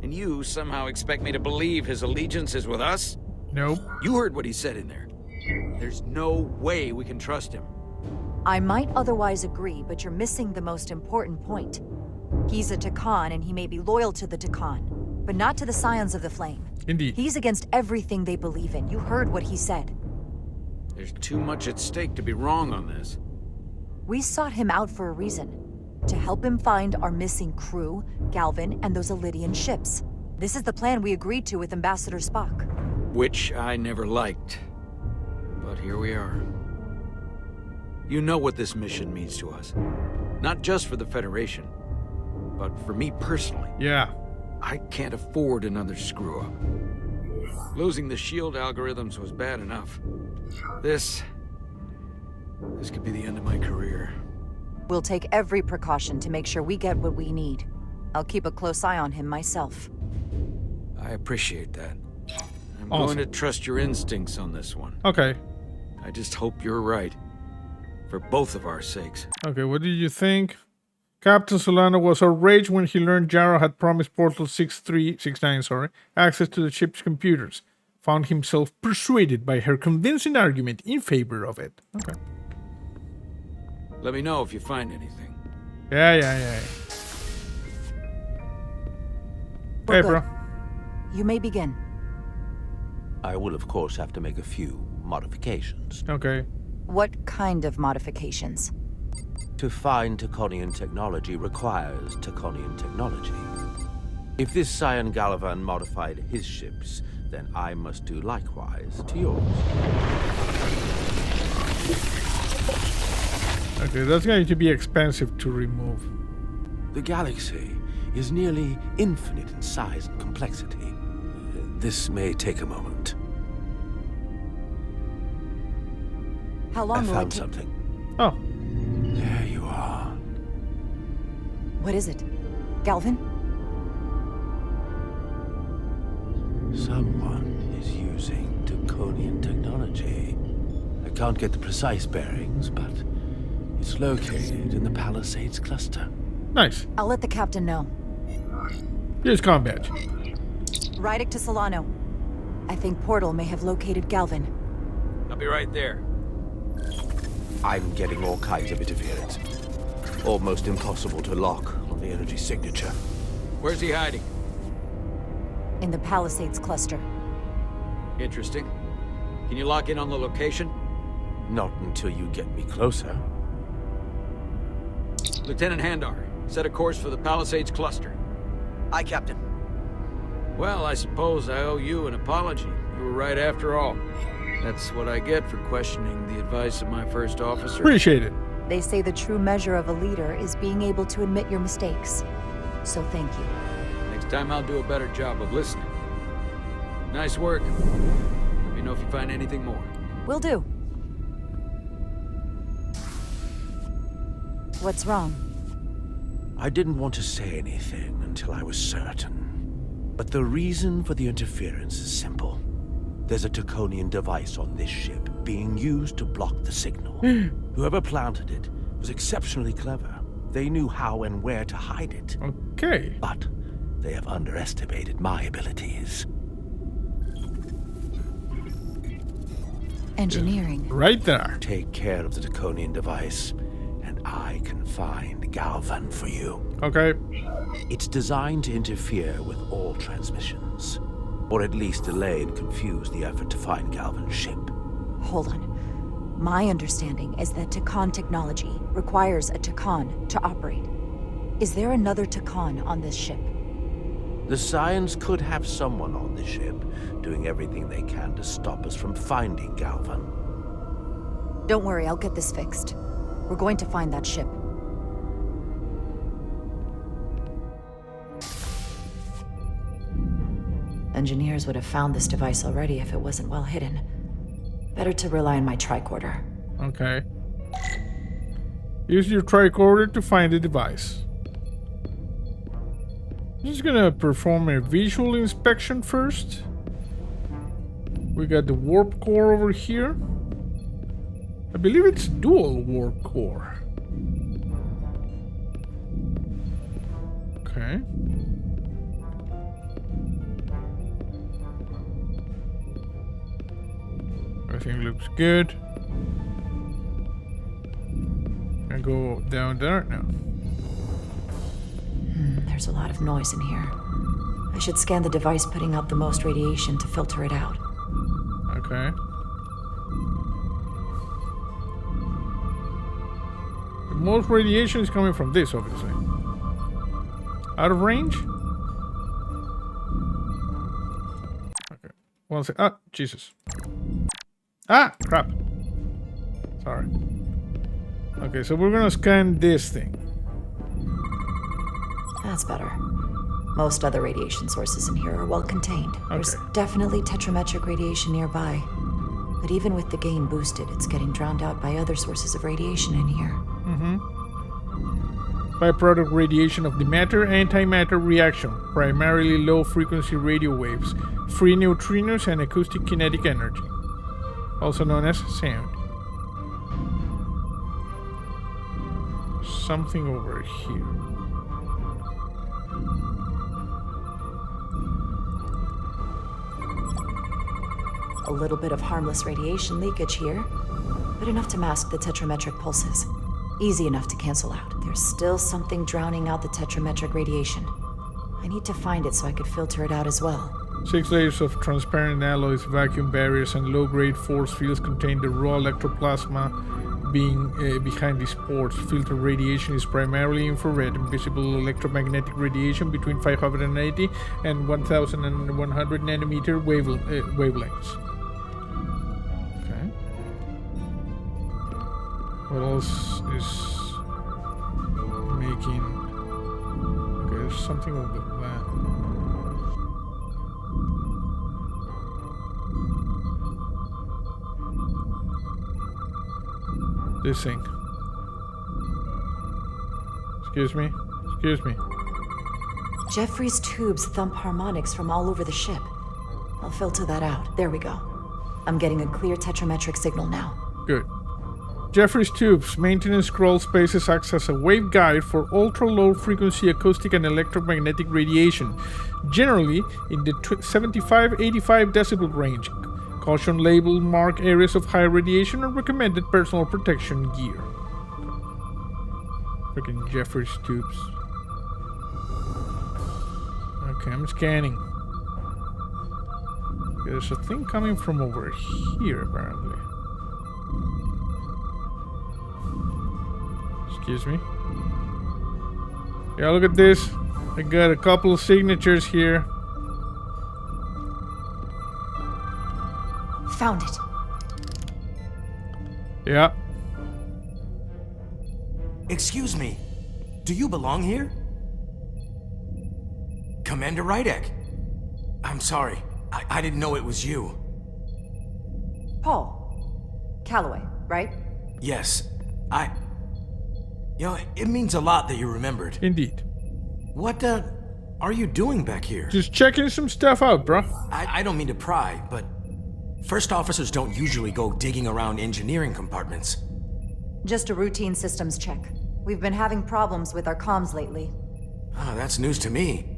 And you somehow expect me to believe his allegiance is with us? Nope. You heard what he said in there. There's no way we can trust him. I might otherwise agree, but you're missing the most important point. He's a Takan, and he may be loyal to the Takan, but not to the Scions of the Flame. Indeed. He's against everything they believe in. You heard what he said. There's too much at stake to be wrong on this. We sought him out for a reason. To help him find our missing crew, Galvin, and those Elydian ships. This is the plan we agreed to with Ambassador Spock. Which I never liked. But here we are. You know what this mission means to us. Not just for the Federation, but for me personally. Yeah. I can't afford another screw-up. Losing the shield algorithms was bad enough. This could be the end of my career. We'll take every precaution to make sure we get what we need. I'll keep a close eye on him myself. I appreciate that. I'm Awesome. going to trust your instincts on this one. Okay. I just hope you're right. For both of our sakes. Okay, what did you think? Captain Solano was outraged when he learned Jara had promised Portal 69 access to the ship's computers. Found himself persuaded by her convincing argument in favor of it. Okay. Let me know if you find anything. Yeah. We're Hey, good. bro. You may begin. I will, of course, have to make a few modifications. Okay. What kind of modifications? To find Taconian technology requires Taconian technology. If this Scion Gallivan modified his ships, then I must do likewise to yours. Okay, that's going to be expensive to remove. The galaxy is nearly infinite in size and complexity. This may take a moment. How long I will found it take? something. Oh. There you are. What is it? Galvin? Someone is using Taconian technology. I can't get the precise bearings, but it's located in the Palisades cluster. Nice. I'll let the captain know. Here's combat. Rydek to Solano. I think Portal may have located Galvin. I'll be right there. I'm getting all kinds of interference. Almost impossible to lock on the energy signature. Where's he hiding? In the Palisades cluster. Interesting. Can you lock in on the location? Not until you get me closer. Lieutenant Handar, set a course for the Palisades cluster. Aye, Captain. Well, I suppose I owe you an apology. You were right after all. That's what I get for questioning the advice of my first officer. Appreciate it. They say the true measure of a leader is being able to admit your mistakes. So thank you. Next time I'll do a better job of listening. Nice work. Let me know if you find anything more. Will do. What's wrong? I didn't want to say anything until I was certain. But the reason for the interference is simple. There's a Taconian device on this ship being used to block the signal. Whoever planted it was exceptionally clever. They knew how and where to hide it. Okay. But they have underestimated my abilities. Engineering. Right there. Take care of the Taconian device, and I can find Galvan for you. Okay. It's designed to interfere with all transmissions, or at least delay and confuse the effort to find Galvan's ship. Hold on. My understanding is that Takan technology requires a Takan to operate. Is there another Takan on this ship? The Scions could have someone on the ship, doing everything they can to stop us from finding Galvan. Don't worry, I'll get this fixed. We're going to find that ship. Engineers would have found this device already if it wasn't well hidden. Better to rely on my tricorder. Okay. Use your tricorder to find the device. I'm just gonna perform a visual inspection first. We got the warp core over here. I believe it's dual warp core. Okay. Everything looks good. And go down there now. There's a lot of noise in here. I should scan the device putting out the most radiation to filter it out. Okay. The most radiation is coming from this, obviously. Out of range? Okay. One second. Ah, Jesus. Ah, crap. Sorry. Okay, so we're gonna scan this thing. That's better. Most other radiation sources in here are well contained. There's definitely tetrametric radiation nearby. But even with the gain boosted, it's getting drowned out by other sources of radiation in here. Byproduct radiation of the matter-antimatter reaction, primarily low-frequency radio waves, free neutrinos, and acoustic kinetic energy, also known as sound. Something over here. A little bit of harmless radiation leakage here, but enough to mask the tetrametric pulses. Easy enough to cancel out. There's still something drowning out the tetrametric radiation. I need to find it so I could filter it out as well. 6 layers of transparent alloys, vacuum barriers, and low-grade force fields contain the raw electroplasma being behind these ports. Filter radiation is primarily infrared and visible electromagnetic radiation between 580 and 1100 nanometer wavelengths. Okay. What else is making... Okay, there's something over that. This thing. Excuse me? Excuse me. Jeffrey's tubes thump harmonics from all over the ship. I'll filter that out. There we go. I'm getting a clear tetrametric signal now. Good. Jeffrey's tubes maintenance crawl spaces acts as a waveguide for ultra-low frequency acoustic and electromagnetic radiation, generally in the 75-85 decibel range. Caution label mark areas of high radiation and recommended personal protection gear. Freaking Jeffrey's tubes. Okay, I'm scanning. There's a thing coming from over here, apparently. Excuse me. Yeah, look at this. I got a couple of signatures here. Found it. Yeah. Excuse me. Do you belong here? Commander Rydek. I'm sorry. I didn't know it was you. Paul. Calloway, right? Yes. You know, it means a lot that you remembered. Indeed. What, are you doing back here? Just checking some stuff out, bro. I don't mean to pry, but first officers don't usually go digging around engineering compartments. Just a routine systems check. We've been having problems with our comms lately. Ah, that's news to me.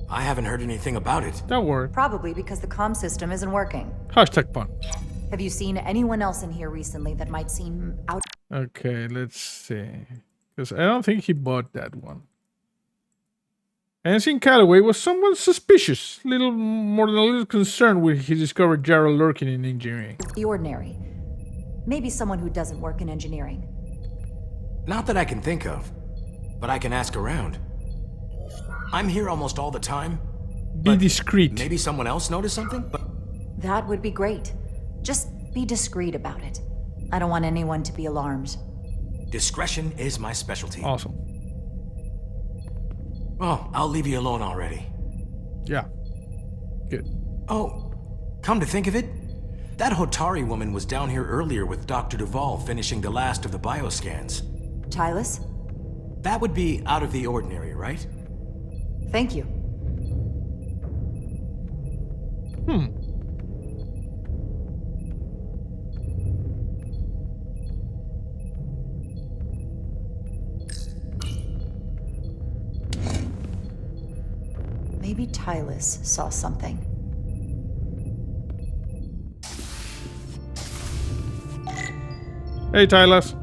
I haven't heard anything about it. Don't worry. Probably because the comm system isn't working. Hashtag pun. Have you seen anyone else in here recently that might seem out? Okay, let's see. Because I don't think he bought that one. And seen Calloway was somewhat suspicious. Little more than a little concerned when he discovered Jara lurking in engineering. The ordinary. Maybe someone who doesn't work in engineering. Not that I can think of, but I can ask around. I'm here almost all the time. Be discreet. Maybe someone else noticed something? But that would be great. Just be discreet about it. I don't want anyone to be alarmed. Discretion is my specialty. Awesome. Well, I'll leave you alone already. Yeah. Good. Oh, come to think of it, that Hotari woman was down here earlier with Dr. Duvall finishing the last of the bioscans. Tylus? That would be out of the ordinary, right? Thank you. Maybe Tylus saw something. Hey, Tylus.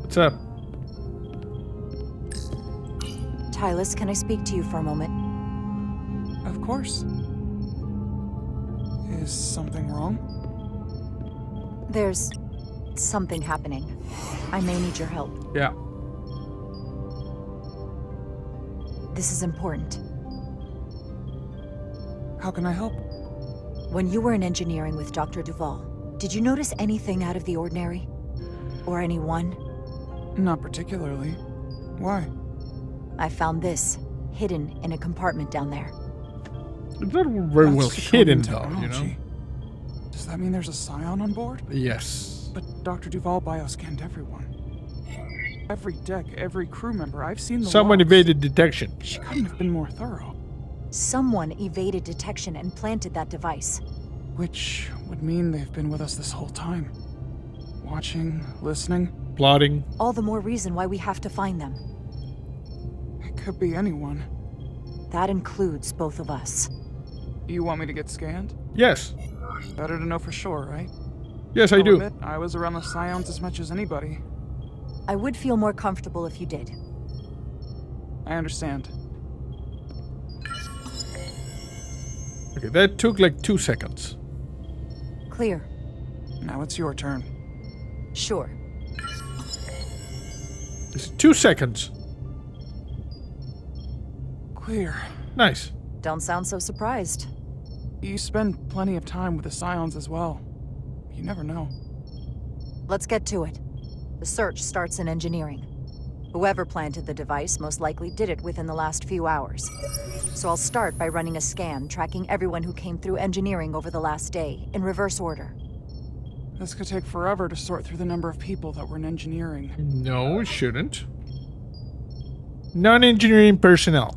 What's up? Tylus, can I speak to you for a moment? Of course. Is something wrong? There's something happening. I may need your help. Yeah. This is important. How can I help? When you were in engineering with Dr. Duvall, did you notice anything out of the ordinary? Or anyone? Not particularly. Why? I found this, hidden in a compartment down there. It's not very well hidden, though, you know? Does that mean there's a scion on board? Yes. But Dr. Duvall bioscanned everyone. Every deck, every crew member, I've seen the Someone logs. evaded detection. She couldn't have been more thorough. Someone evaded detection and planted that device. Which would mean they've been with us this whole time. Watching, listening. Plotting. All the more reason why we have to find them. It could be anyone. That includes both of us. You want me to get scanned? Yes. Better to know for sure, right? Yes, I I'll do. admit, I was around the scions as much as anybody. I would feel more comfortable if you did. I understand. Okay, that took like 2 seconds. Clear. Now it's your turn. Sure. It's 2 seconds. Clear. Nice. Don't sound so surprised. You spend plenty of time with the scions as well. You never know. Let's get to it. The search starts in engineering. Whoever planted the device most likely did it within the last few hours. So I'll start by running a scan, tracking everyone who came through engineering over the last day, in reverse order. This could take forever to sort through the number of people that were in engineering. No, it shouldn't. Non-engineering personnel.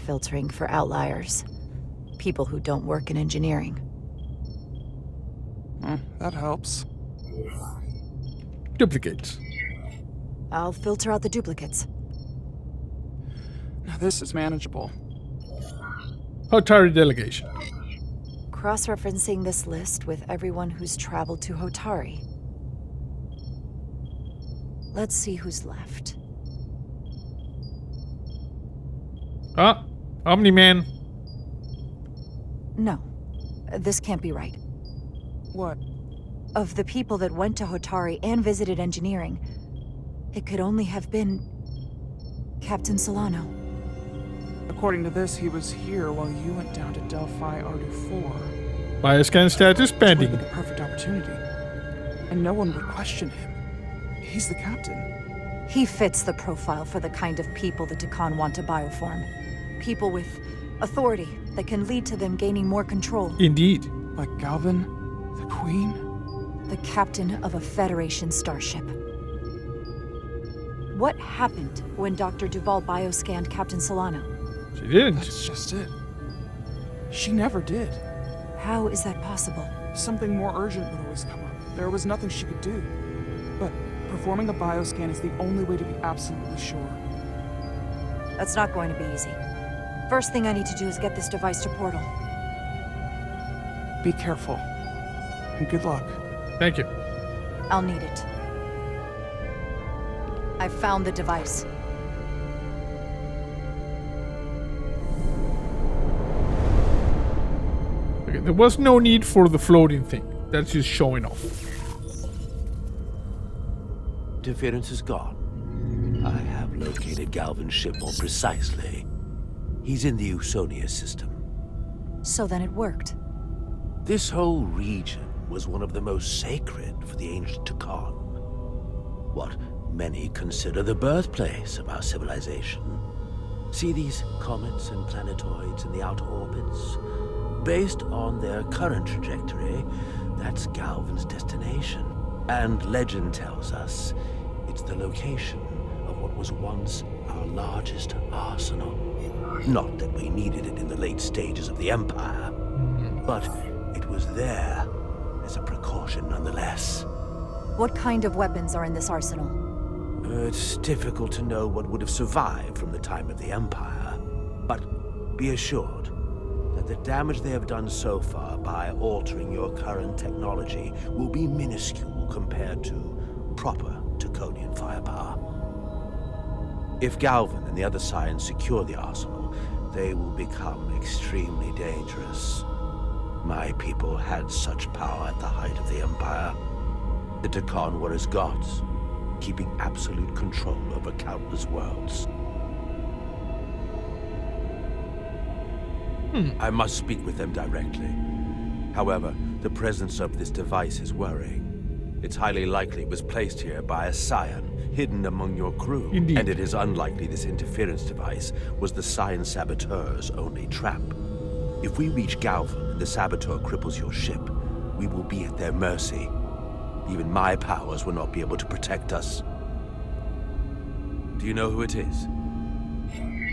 Filtering for outliers. People who don't work in engineering. That helps. Duplicates. I'll filter out the duplicates. Now this is manageable. Hotari delegation. Cross-referencing this list with everyone who's traveled to Hotari. Let's see who's left. Ah, Omni-Man. No, this can't be right. What? Of the people that went to Hotari and visited engineering, it could only have been Captain Solano. According to this, he was here while you went down to Delphi Ardu 4. Bioscan status pending. Which would be the perfect opportunity. And no one would question him. He's the captain. He fits the profile for the kind of people the Takan want to bioform. People with authority that can lead to them gaining more control. Indeed. Like Galvin, the Queen? The captain of a Federation starship. What happened when Dr. Duval bioscanned Captain Solano? She didn't. That's just it. She never did. How is that possible? Something more urgent would always come up. There was nothing she could do. But performing a bioscan is the only way to be absolutely sure. That's not going to be easy. First thing I need to do is get this device to Portal. Be careful. And good luck. Thank you. I'll need it. I found the device. Okay, there was no need for the floating thing. That's just showing off. Interference is gone. I have located Galvin's ship more precisely. He's in the U.S. system. So then it worked. This whole region was one of the most sacred for the ancient Takan. What many consider the birthplace of our civilization. See these comets and planetoids in the outer orbits? Based on their current trajectory, that's Galvin's destination. And legend tells us it's the location of what was once our largest arsenal. Not that we needed it in the late stages of the Empire, but it was there as a precaution nonetheless. What kind of weapons are in this arsenal? It's difficult to know what would have survived from the time of the Empire, but be assured that the damage they have done so far by altering your current technology will be minuscule compared to proper Taconian firepower. If Galvin and the other Scions secure the arsenal, they will become extremely dangerous. My people had such power at the height of the Empire. The Takan were as gods, keeping absolute control over countless worlds. I must speak with them directly. However, the presence of this device is worrying. It's highly likely it was placed here by a Scion, hidden among your crew. Indeed. And it is unlikely this interference device was the Scion saboteur's only trap. If we reach Galvin and the saboteur cripples your ship, we will be at their mercy. Even my powers will not be able to protect us. Do you know who it is?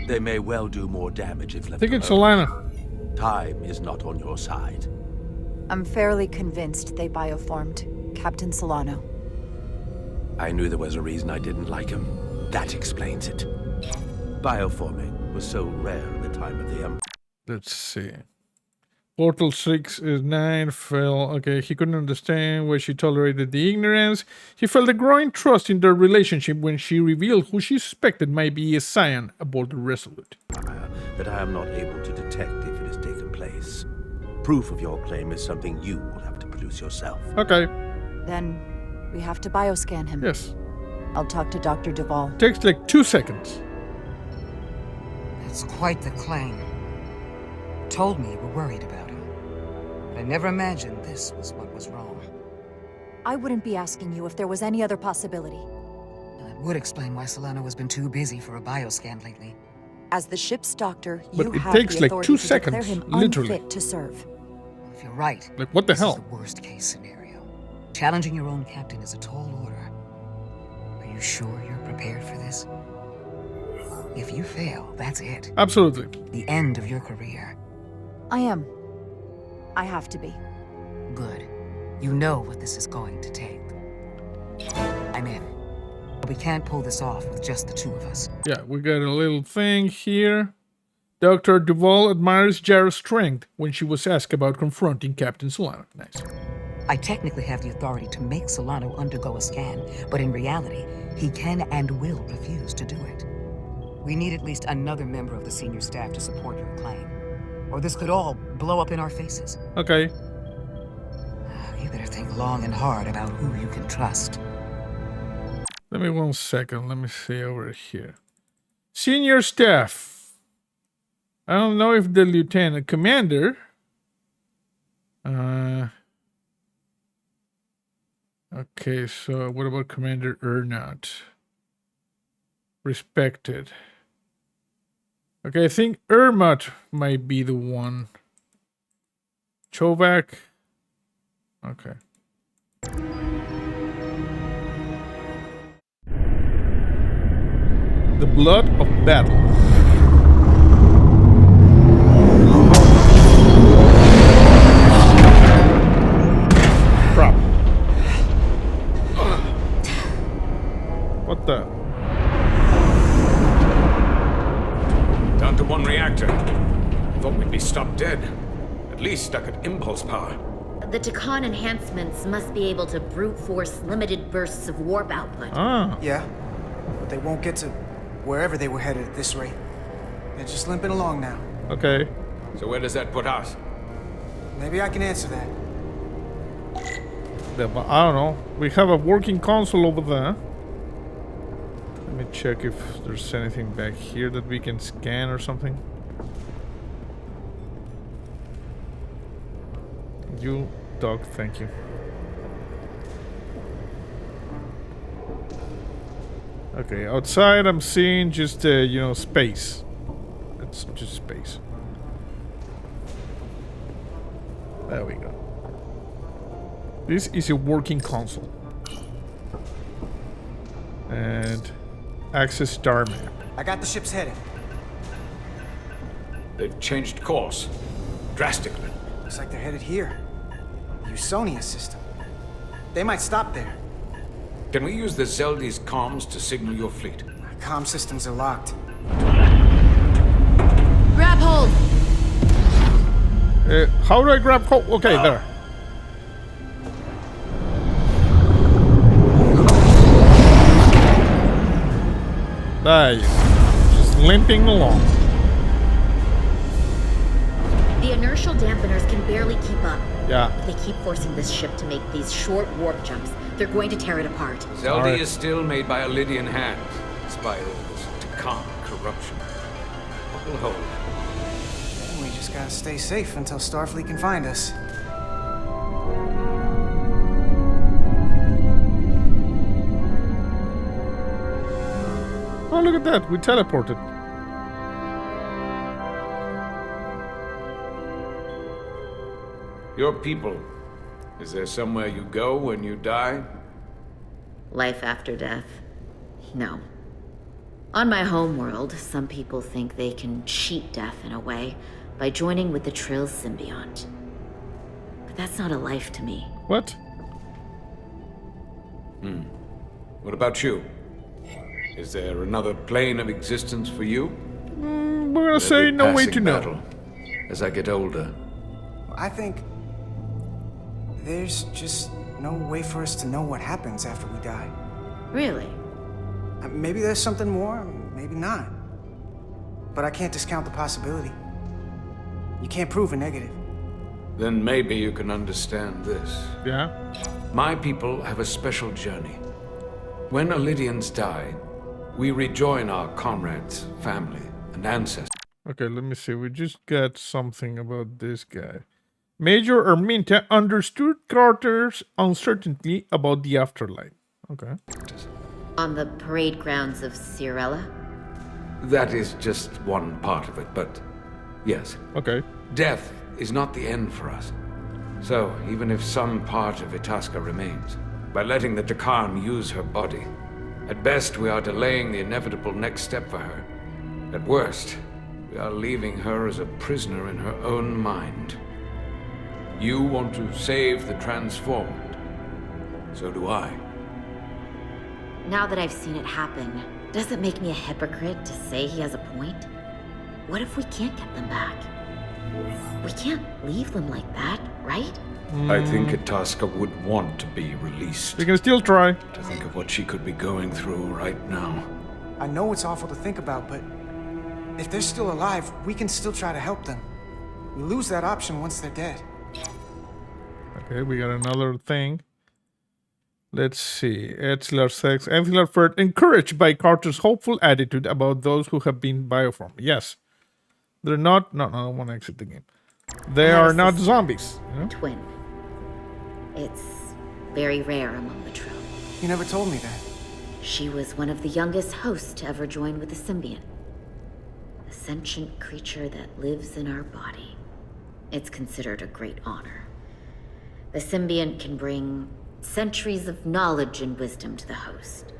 They may well do more damage if left I think it's alone. Solana. Time is not on your side. I'm fairly convinced they bioformed Captain Solano. I knew there was a reason I didn't like him. That explains it. Bioforming was so rare at the time of the Empire. Let's see. Portal 6 is 9 fell. Okay, he couldn't understand why she tolerated the ignorance. He felt a growing trust in their relationship when she revealed who she suspected might be a Scion aboard the Resolute. That I am not able to detect if it has taken place. Proof of your claim is something you will have to produce yourself. Okay. Then we have to bioscan him. Yes. I'll talk to Dr. Duval. Takes like 2 seconds. That's quite the claim. Told me you were worried about him. But I never imagined this was what was wrong. I wouldn't be asking you if there was any other possibility. That would explain why Solano has been too busy for a bioscan lately. As the ship's doctor, But you it have takes the like authority 2 to declare seconds, him literally. unfit to serve. If you're right, Like, what the this hell? is the worst case scenario. Challenging your own captain is a tall order. Are you sure you're prepared for this? If you fail, that's it. Absolutely. The end of your career. I am. I have to be. Good. You know what this is going to take. I'm in. We can't pull this off with just the two of us. Yeah, we got a little thing here. Dr. Duval admires Jara's strength when she was asked about confronting Captain Solano. Nice. I technically have the authority to make Solano undergo a scan, but in reality, he can and will refuse to do it. We need at least another member of the senior staff to support your claim. Or this could all blow up in our faces. Okay. You better think long and hard about who you can trust. Let me 1 second. Let me see over here. Senior staff. I don't know if the lieutenant commander. Okay, so what about Commander Ernott? Respected. Okay, I think Ernott might be the one. Chovak. Okay. The blood of battle. Prop. What the? Down to 1 reactor. Thought we'd be stopped dead. At least stuck at impulse power. The Takan enhancements must be able to brute force limited bursts of warp output. Ah. Yeah, but they won't get to wherever they were headed at this rate. They're just limping along now. Okay. So where does that put us? Maybe I can answer that. I don't know. We have a working console over there. Let me check if there's anything back here that we can scan or something. You, dog, thank you. Okay, outside I'm seeing just, you know, space. It's just space. There we go. This is a working console. And access star map. I got the ship's heading. They've changed course. Drastically. Looks like they're headed here. The U.S. system. They might stop there. Can we use the Zeldi's comms to signal your fleet? Comm systems are locked. Grab hold! How do I grab hold? Okay, there. Nice. Just limping along. The inertial dampeners can barely keep up. Yeah. If they keep forcing this ship to make these short warp jumps, they're going to tear it apart. Zeldi is still made by Lydian hands, despite all this Takan corruption. What will hold? We just gotta stay safe until Starfleet can find us. Oh, look at that. We teleported. Your people. Is there somewhere you go when you die? Life after death? No. On my homeworld, some people think they can cheat death in a way by joining with the Trill symbiont. But that's not a life to me. What? What about you? Is there another plane of existence for you? We're gonna say no way to know. As I get older. I think there's just no way for us to know what happens after we die. Really? Maybe there's something more, maybe not. But I can't discount the possibility. You can't prove a negative. Then maybe you can understand this. Yeah? My people have a special journey. When Lydians die, we rejoin our comrades, family, and ancestors. Okay, let me see. We just got something about this guy. Major Arminta understood Carter's uncertainty about the afterlife. Okay. On the parade grounds of Cirella? That is just one part of it, but yes. Okay. Death is not the end for us. So, even if some part of Itasca remains, by letting the Takan use her body, at best we are delaying the inevitable next step for her. At worst, we are leaving her as a prisoner in her own mind. You want to save the transformed. So do I. Now that I've seen it happen, does it make me a hypocrite to say he has a point? What if we can't get them back? We can't leave them like that, right? I think Itasca would want to be released. We can still try. To think of what she could be going through right now. I know it's awful to think about, but if they're still alive, we can still try to help them. We lose that option once they're dead. Okay, we got another thing. Let's see. Etzler says, Etzler felt encouraged by Carter's hopeful attitude about those who have been bioformed. Yes. They're not... No, I don't want to exit the game. They are not zombies. You know? Twin. It's very rare among the Trill. You never told me that. She was one of the youngest hosts to ever join with the symbiont. A sentient creature that lives in our body. It's considered a great honor. The symbiont can bring centuries of knowledge and wisdom to the host.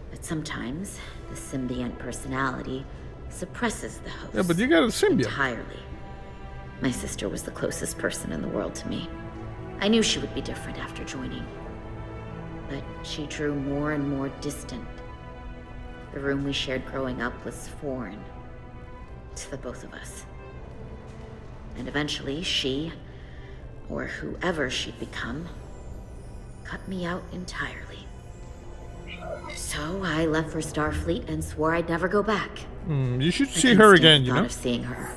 But sometimes, the symbiont personality suppresses the host. Yeah, but you got a symbiont. Entirely. My sister was the closest person in the world to me. I knew she would be different after joining. But she drew more and more distant. The room we shared growing up was foreign to the both of us. And eventually she, or whoever she'd become, cut me out entirely. So I left for Starfleet and swore I'd never go back. You should see her again, you know? Of seeing her.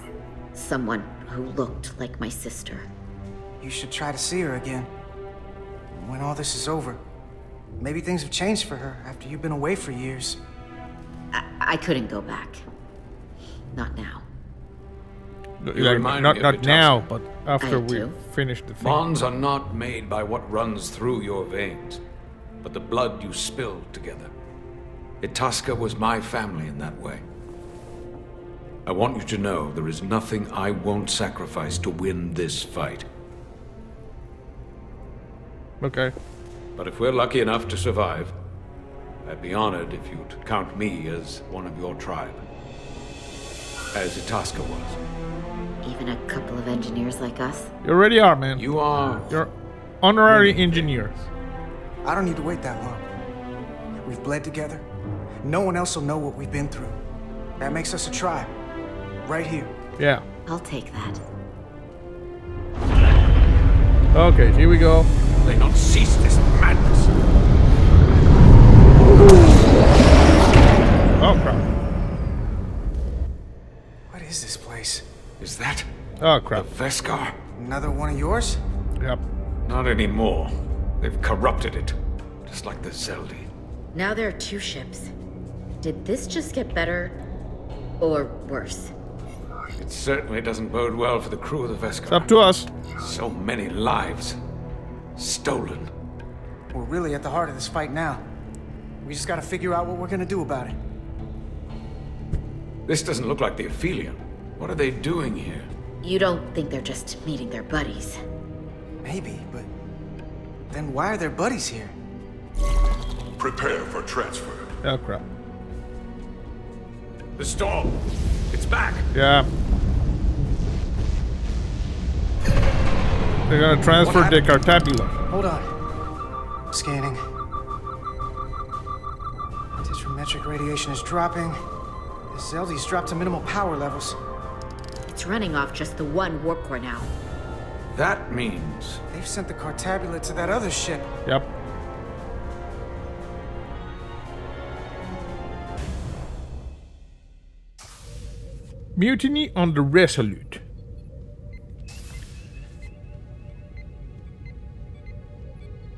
Someone who looked like my sister. You should try to see her again. When all this is over. Maybe things have changed for her after you've been away for years. I couldn't go back. Not now. Not now, but after we finish the thing. Bonds are not made by what runs through your veins, but the blood you spilled together. Itasca was my family in that way. I want you to know there is nothing I won't sacrifice to win this fight. Okay. But if we're lucky enough to survive, I'd be honored if you'd count me as one of your tribe. As Itasca was. Even a couple of engineers like us? You already are, man. You are. You're honorary engineer. I don't need to wait that long. We've bled together. No one else will know what we've been through. That makes us a tribe. Right here. Yeah. I'll take that. Okay, here we go. They not cease this madness. Oh, crap. What is this place? Is that? Oh, crap. The Veskar? Another one of yours? Yep. Not anymore. They've corrupted it. Just like the Zeldi. Now there are 2 ships. Did this just get better? Or worse? It certainly doesn't bode well for the crew of the Veskar. It's up to us. So many lives. Stolen. We're really at the heart of this fight now. We just gotta figure out what we're gonna do about it. This doesn't look like the Aphelion. What are they doing here? You don't think they're just meeting their buddies? Maybe, but then why are their buddies here? Prepare for transfer. Oh, crap. The storm. It's back. Yeah. They're gonna transfer the Cartabula. Hold on. Scanning. Tetrametric radiation is dropping. The Zeldi's dropped to minimal power levels. It's running off just the one warp core now. That means... They've sent the Cartabula to that other ship. Yep. Mutiny on the Resolute.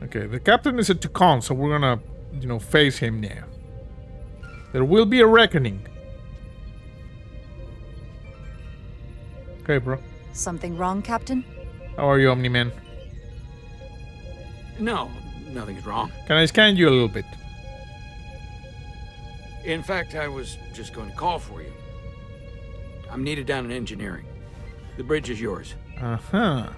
Okay, the captain is a Tucon, so we're gonna, face him now. There will be a reckoning. Okay, bro. Something wrong, Captain? How are you, Omni-Man? No, nothing's wrong. Can I scan you a little bit? In fact, I was just going to call for you. I'm needed down in engineering. The bridge is yours. Uh-huh.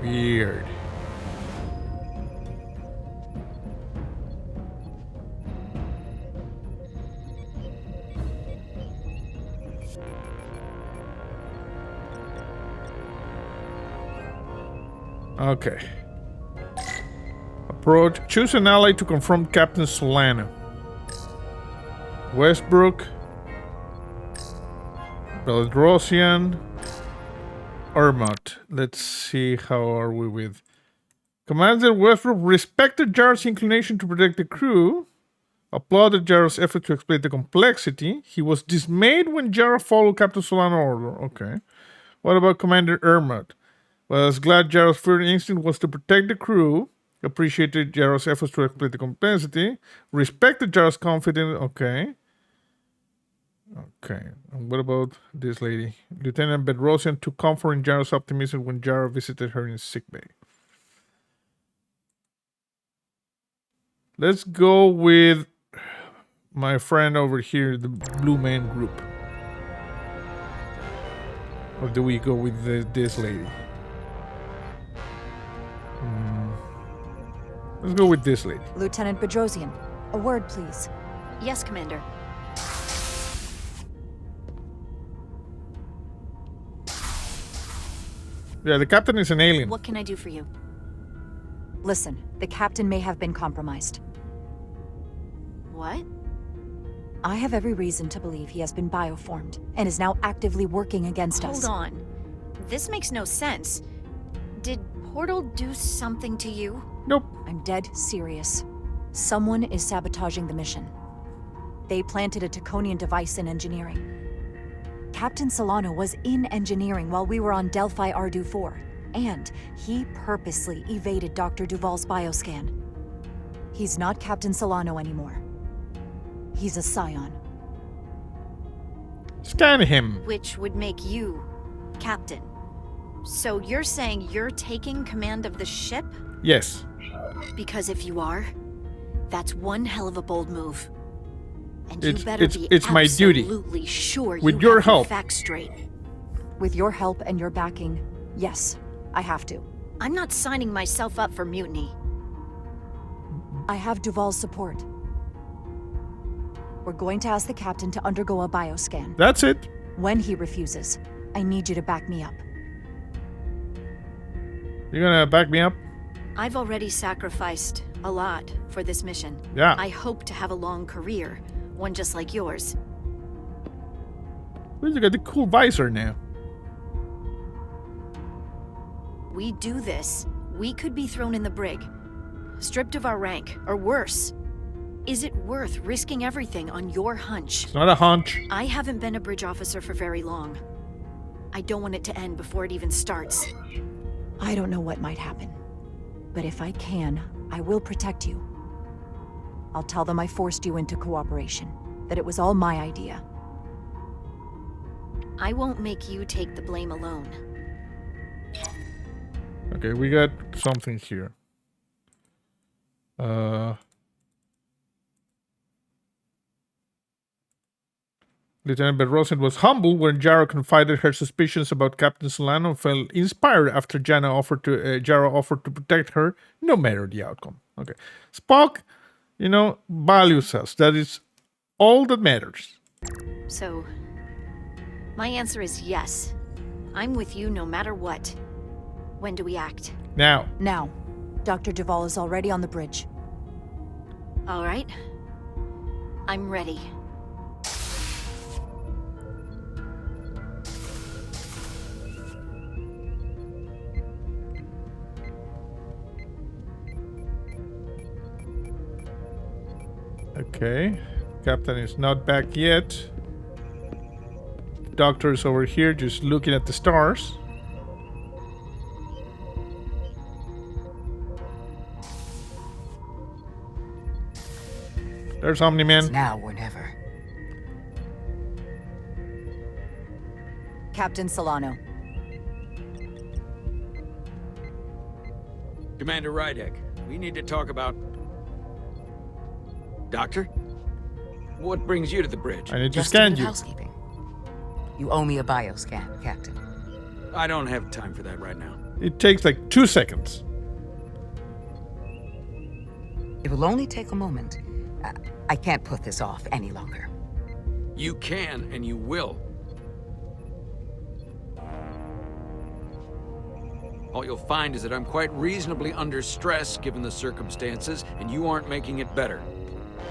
Weird. Okay. Approach. Choose an ally to confront Captain Solano. Westbrook. Beldrosian. Ermot. Let's see how are we with Commander Westbrook respected Jara's inclination to protect the crew, applauded Jara's effort to explain the complexity. He was dismayed when Jara followed Captain Solano's order. Okay. What about Commander Ermut? Was glad Jara's first instinct was to protect the crew, appreciated Jara's efforts to explain the complexity, respected Jara's confidence. Okay. Okay. And what about this lady? Lieutenant Bedrosian took comfort in Jara's optimism when Jara visited her in sickbay. Let's go with my friend over here, the Blue Man Group. Or do we go with this lady? Let's go with this lady. Lieutenant Bedrosian, a word, please. Yes, Commander. Yeah, the captain is an alien. What can I do for you? Listen, the captain may have been compromised. What? I have every reason to believe he has been bioformed and is now actively working against us. Hold on. This makes no sense. Did Portal do something to you? Nope. I'm dead serious. Someone is sabotaging the mission. They planted a Taconian device in engineering. Captain Solano was in engineering while we were on Delphi Ardu 4, and he purposely evaded Dr. Duval's bioscan. He's not Captain Solano anymore. He's a Scion. Scan him. Which would make you Captain. So you're saying you're taking command of the ship? Yes. Because if you are, that's one hell of a bold move. And you better be it's my duty. absolutely sure With you your have help. the facts straight. With your help and your backing, yes, I have to. I'm not signing myself up for mutiny. I have Duval's support. We're going to ask the captain to undergo a bioscan. That's it. When he refuses, I need you to back me up. You're gonna back me up? I've already sacrificed a lot for this mission. Yeah. I hope to have a long career, one just like yours. Well, you got the cool visor now. We do this, we could be thrown in the brig, stripped of our rank, or worse. Is it worth risking everything on your hunch? It's not a hunch. I haven't been a bridge officer for very long. I don't want it to end before it even starts. I don't know what might happen, but if I can, I will protect you. I'll tell them I forced you into cooperation, that it was all my idea. I won't make you take the blame alone. Okay, we got something here. Lieutenant Bedrosian was humbled when Jara confided her suspicions about Captain Solano and felt inspired after Jara offered to protect her, no matter the outcome. Okay, Spock, values us. That is all that matters. So, my answer is yes. I'm with you no matter what. When do we act? Now. Now. Dr. Duval is already on the bridge. All right. I'm ready. Okay. Captain is not back yet. Doctor is over here just looking at the stars. There's Omni-Man. It's now or never. Captain Solano. Commander Rydek, we need to talk about... Doctor? What brings you to the bridge? I need to Just scan a bit of you. housekeeping. You owe me a bioscan, Captain. I don't have time for that right now. It takes like 2 seconds. It will only take a moment. I can't put this off any longer. You can, and you will. All you'll find is that I'm quite reasonably under stress given the circumstances, and you aren't making it better.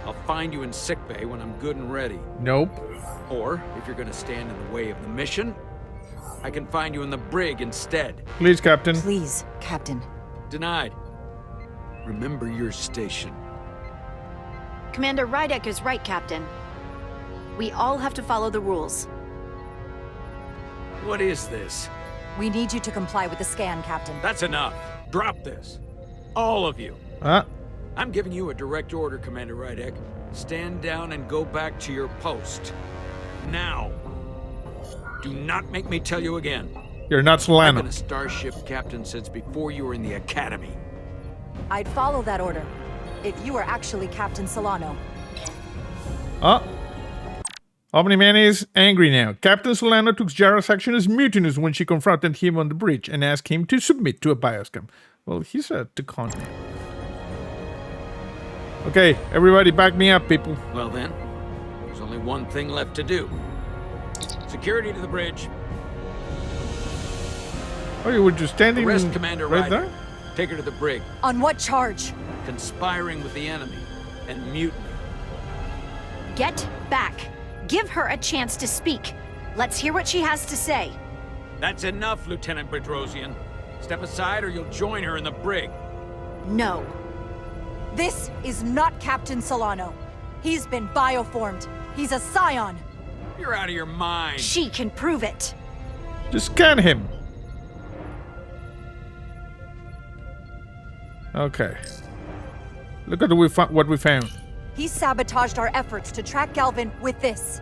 I'll find you in sickbay when I'm good and ready. Nope. Or, if you're gonna stand in the way of the mission, I can find you in the brig instead. Please, Captain. Please, Captain. Denied. Remember your station. Commander Rydek is right, Captain. We all have to follow the rules. What is this? We need you to comply with the scan, Captain. That's enough. Drop this. All of you. I'm giving you a direct order, Commander Rydek. Stand down and go back to your post. Now. Do not make me tell you again. You're not Solano. I've been a starship captain since before you were in the academy. I'd follow that order if you were actually Captain Solano. Omni-Man is angry now. Captain Solano took Jara's action as mutinous when she confronted him on the bridge and asked him to submit to a bioscam. Well, he's a Tacon. Okay, everybody back me up, people. Well then, there's only one thing left to do. Security to the bridge. Oh, you were just standing Arrest Commander right Rydek. there? Take her to the brig. On what charge? Conspiring with the enemy and mutiny. Get back. Give her a chance to speak. Let's hear what she has to say. That's enough, Lieutenant Bedrosian. Step aside or you'll join her in the brig. No. This is not Captain Solano. He's been bioformed. He's a scion. You're out of your mind. She can prove it. Just scan him. Okay. Look at what we found. He sabotaged our efforts to track Galvin with this.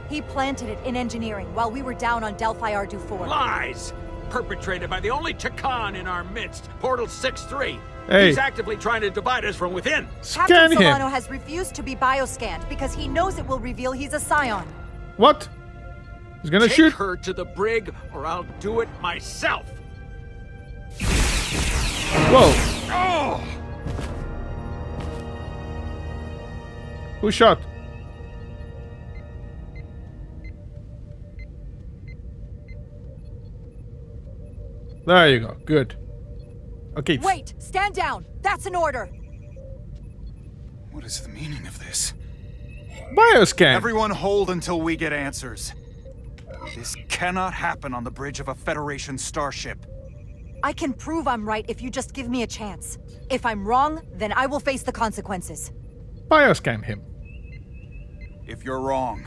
He planted it in engineering while we were down on Delphi Ardu 4. Lies! Perpetrated by the only Tacon in our midst, Portal 6-3. Hey. He's actively trying to divide us from within. Captain Solano has refused to be bioscanned because he knows it will reveal he's a scion. What? He's gonna Take shoot her to the brig or I'll do it myself. Whoa. Oh! Who shot? There you go. Good. Okay. Wait! Stand down! That's an order! What is the meaning of this? Bioscan! Everyone hold until we get answers. This cannot happen on the bridge of a Federation starship. I can prove I'm right if you just give me a chance. If I'm wrong, then I will face the consequences. Bioscan him. If you're wrong,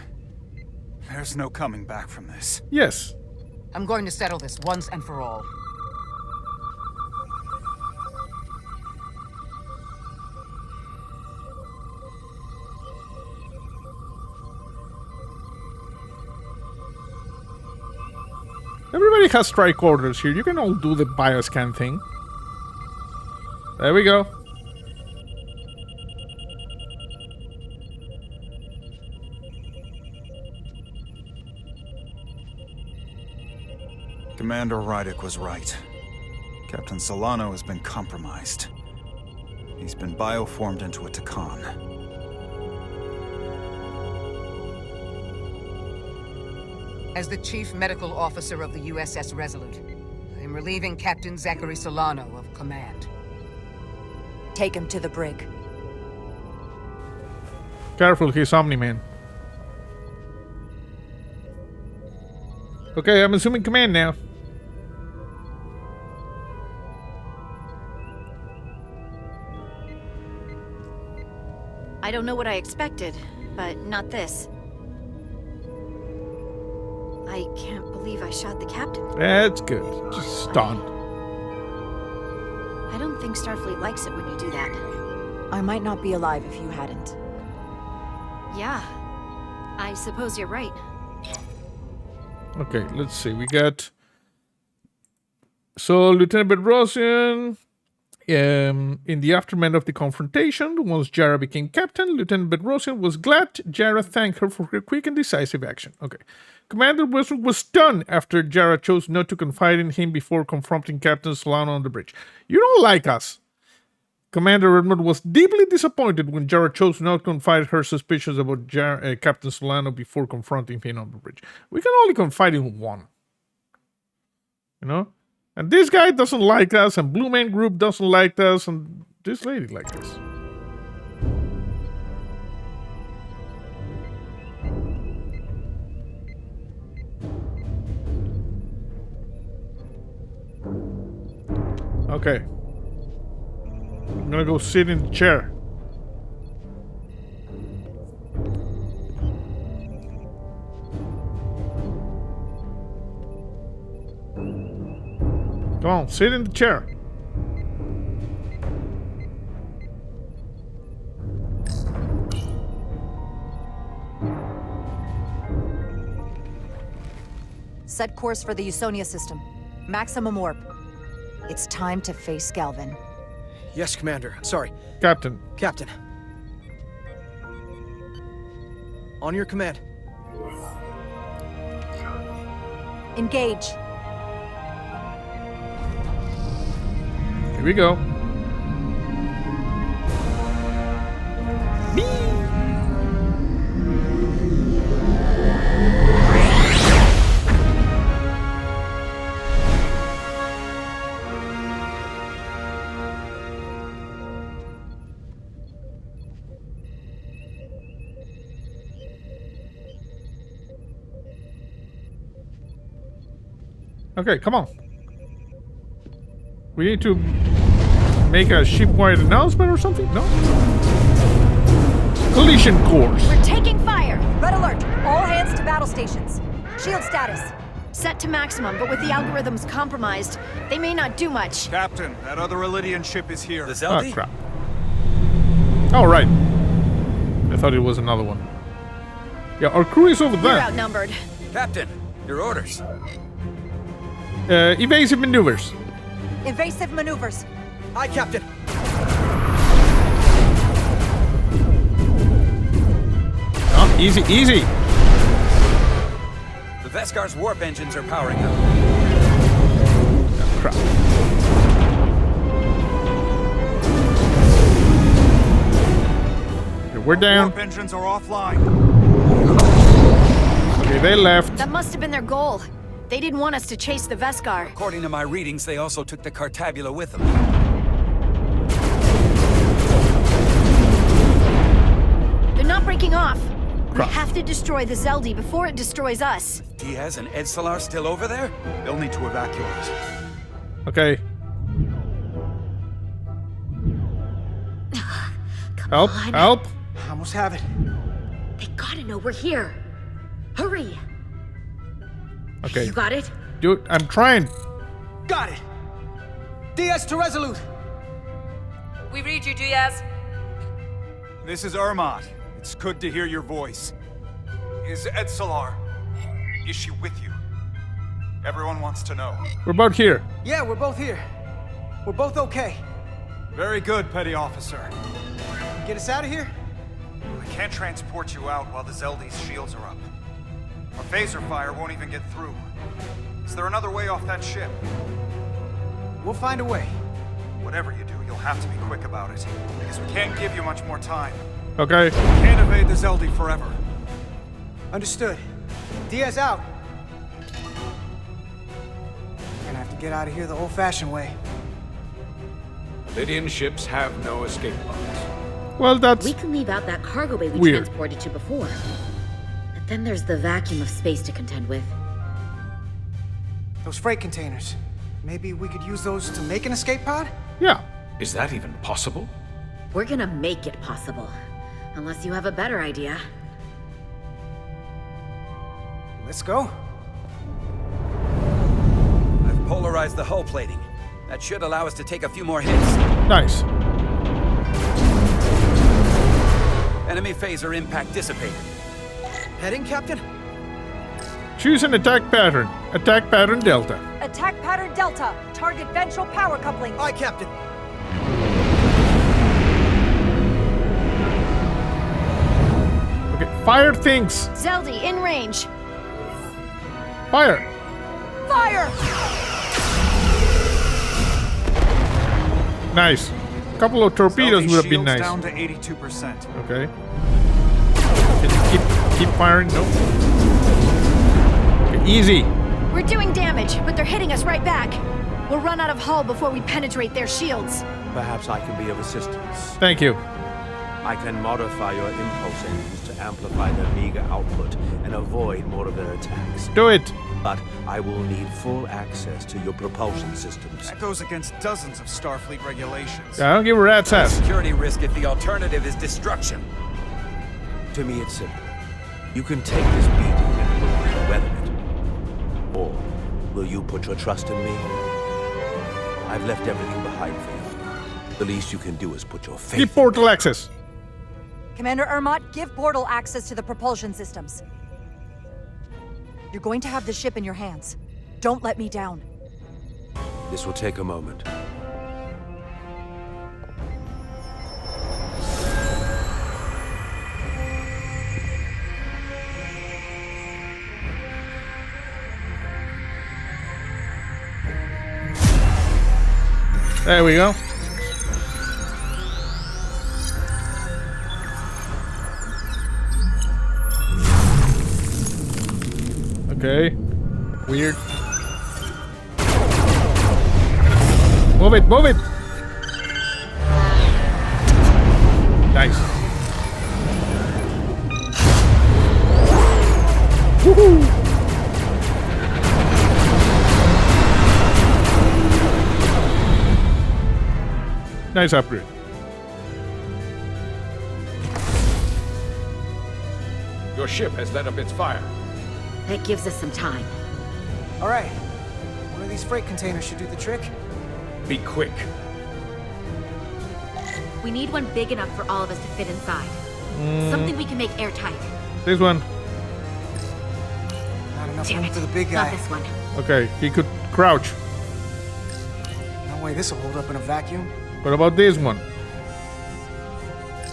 there's no coming back from this. Yes. I'm going to settle this once and for all. Commander Rydek was right. Captain Solano has been compromised. He's been bioformed into a Tacon. As the Chief Medical Officer of the U.S.S. Resolute, I am relieving Captain Zachary Solano of command. Take him to the brig. Careful, he's Omni-Man. Okay, I'm assuming command now. I don't know what I expected, but not this. I can't believe I shot the captain. That's good. Just stunned. I don't think Starfleet likes it when you do that. I might not be alive if you hadn't. Yeah, I suppose you're right. Okay, let's see. We got... So, Lieutenant Bedrosian... in the aftermath of the confrontation, once Jara became captain, Lieutenant Bedrosian was glad Jara thanked her for her quick and decisive action. Okay. Commander Wilson was stunned after Jara chose not to confide in him before confronting Captain Solano on the bridge. You don't like us. Commander Redmond was deeply disappointed when Jara chose not to confide her suspicions about Captain Solano before confronting him on the bridge. We can only confide in one. You know? And this guy doesn't like us, and Blue Man Group doesn't like us, and this lady likes us. Okay. I'm gonna go sit in the chair. Come on, sit in the chair. Set course for the Usonia system. Maximum warp. It's time to face Galvin. Yes, Commander. Sorry. Captain. Captain. On your command. Engage. Here we go. Okay, come on. We need to make a ship-wide announcement or something? No? Collision course. We're taking fire! Red alert! All hands to battle stations. Shield status. Set to maximum, but with the algorithms compromised, they may not do much. Captain, that other Elydian ship is here. The Zeldi? Oh, crap. Oh, right. I thought it was another one. Yeah, our crew is over We're there. outnumbered. Captain, your orders. Evasive maneuvers. Evasive maneuvers. Aye, Captain. Oh, easy, easy. The Veskar's warp engines are powering up. Oh, crap. Okay, we're down. Warp engines are offline. Okay, they left. That must have been their goal. They didn't want us to chase the Veskar. According to my readings, they also took the Cartabula with them. They're not breaking off. Crap. We have to destroy the Zeldi before it destroys us. Diaz and Edsalar still over there? They'll need to evacuate. Okay. Help, on. help. I almost have it. They gotta know we're here. Hurry! Okay. You got it? Dude, I'm trying. Got it! Diaz to Resolute! We read you, Diaz. This is Ermot. It's good to hear your voice. Is Edsalar? Is she with you? Everyone wants to know. We're about here. Yeah, we're both here. We're both okay. Very good, Petty Officer. Get us out of here? I can't transport you out while the Zeldi's shields are up. Our phaser fire won't even get through. Is there another way off that ship? We'll find a way. Whatever you do, you'll have to be quick about it, because we can't give you much more time. Okay. We can't evade the Zeldi forever. Understood. Diaz out. We're gonna have to get out of here the old-fashioned way. Lydian ships have no escape pods. Well, that's We can leave out that cargo bay we weird. transported to before. But then there's the vacuum of space to contend with. Those freight containers. Maybe we could use those to make an escape pod? Yeah. Is that even possible? We're gonna make it possible. Unless you have a better idea. Let's go. I've polarized the hull plating. That should allow us to take a few more hits. Nice. Enemy phaser impact dissipated. Heading, Captain? Choose an attack pattern. Attack pattern Delta. Attack pattern Delta. Target ventral power coupling. Aye, Captain. Okay, fire things. Zeldi, in range. Fire. Fire! Nice. A couple of torpedoes Zeldi would have been shields nice. down to 82%. Okay. Can you keep firing? No. Okay, easy. We're doing damage, but they're hitting us right back. We'll run out of hull before we penetrate their shields. Perhaps I can be of assistance. Thank you. I can modify your impulse engines to amplify their meager output and avoid more of their attacks. Do it! But I will need full access to your propulsion systems. That goes against dozens of Starfleet regulations. Yeah, I don't give a rat's ass. Security risk if the alternative is destruction. To me, it's simple. You can take this beating and move to weather it. Or will you put your trust in me? I've left everything behind for you. The least you can do is put your faith. Give portal access. Commander Ermot, give portal access to the propulsion systems. You're going to have the ship in your hands. Don't let me down. This will take a moment. There we go. Okay. Weird. Move it, move it! Nice. Woohoo! Nice upgrade. Your ship has let up its fire. That gives us some time. All right. One of these freight containers should do the trick. Be quick. We need one big enough for all of us to fit inside. Something we can make airtight. This one. Not enough Damn room it. for the big guy. Not this one. Okay, he could crouch. No way this will hold up in a vacuum. What about this one?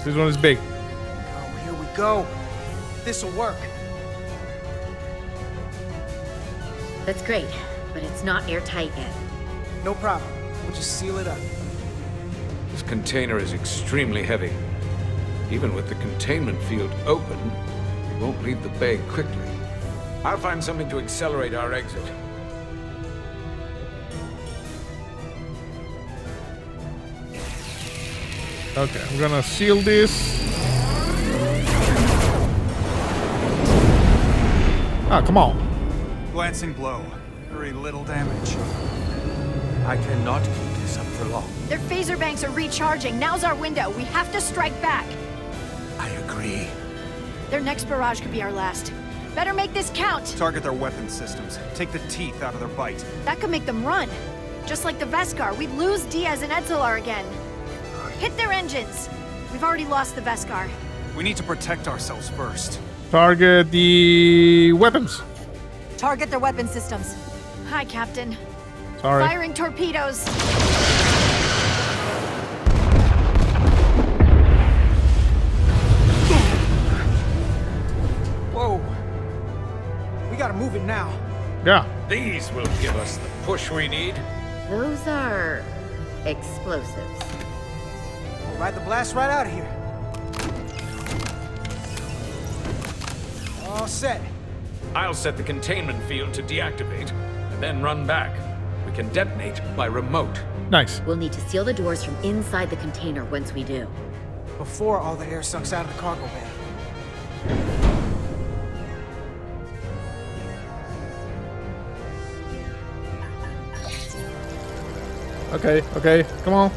This one is big. Oh, here we go. This'll work. That's great, but it's not airtight yet. No problem. We'll just seal it up. This container is extremely heavy. Even with the containment field open, it won't leave the bay quickly. I'll find something to accelerate our exit. Okay, I'm gonna seal this. Ah, come on. Glancing blow. Very little damage. I cannot keep this up for long. Their phaser banks are recharging. Now's our window. We have to strike back. I agree. Their next barrage could be our last. Better make this count. Target their weapon systems. Take the teeth out of their bite. That could make them run. Just like the Veskar, we'd lose Diaz and Etzelar again. Hit their engines. We've already lost the Veskar. We need to protect ourselves first. Target the weapons. Target their weapon systems. Hi, Captain. Sorry. Firing torpedoes. Whoa. We gotta move it now. Yeah. These will give us the push we need. Those are explosives. We'll ride the blast right out of here. All set. I'll set the containment field to deactivate, and then run back. We can detonate by remote. Nice. We'll need to seal the doors from inside the container once we do. Before all the air sucks out of the cargo bay. Okay, okay, come on.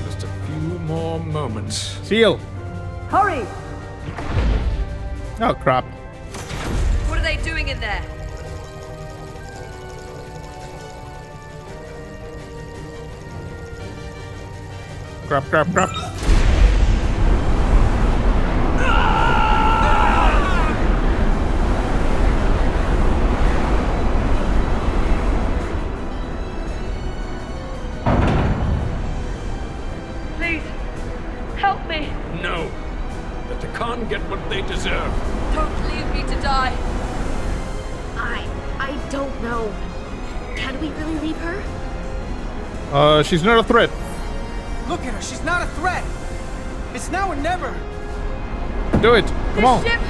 Just a few more moments. Seal. Hurry! Oh, crap. What are they doing in there? Crap, crap, crap. Please, help me. No. Let the Khan get what they deserve. Don't leave me to die. I don't know. Can we really leave her? She's not a threat. Look at her. She's not a threat. It's now or never. Do it. Come on. This ship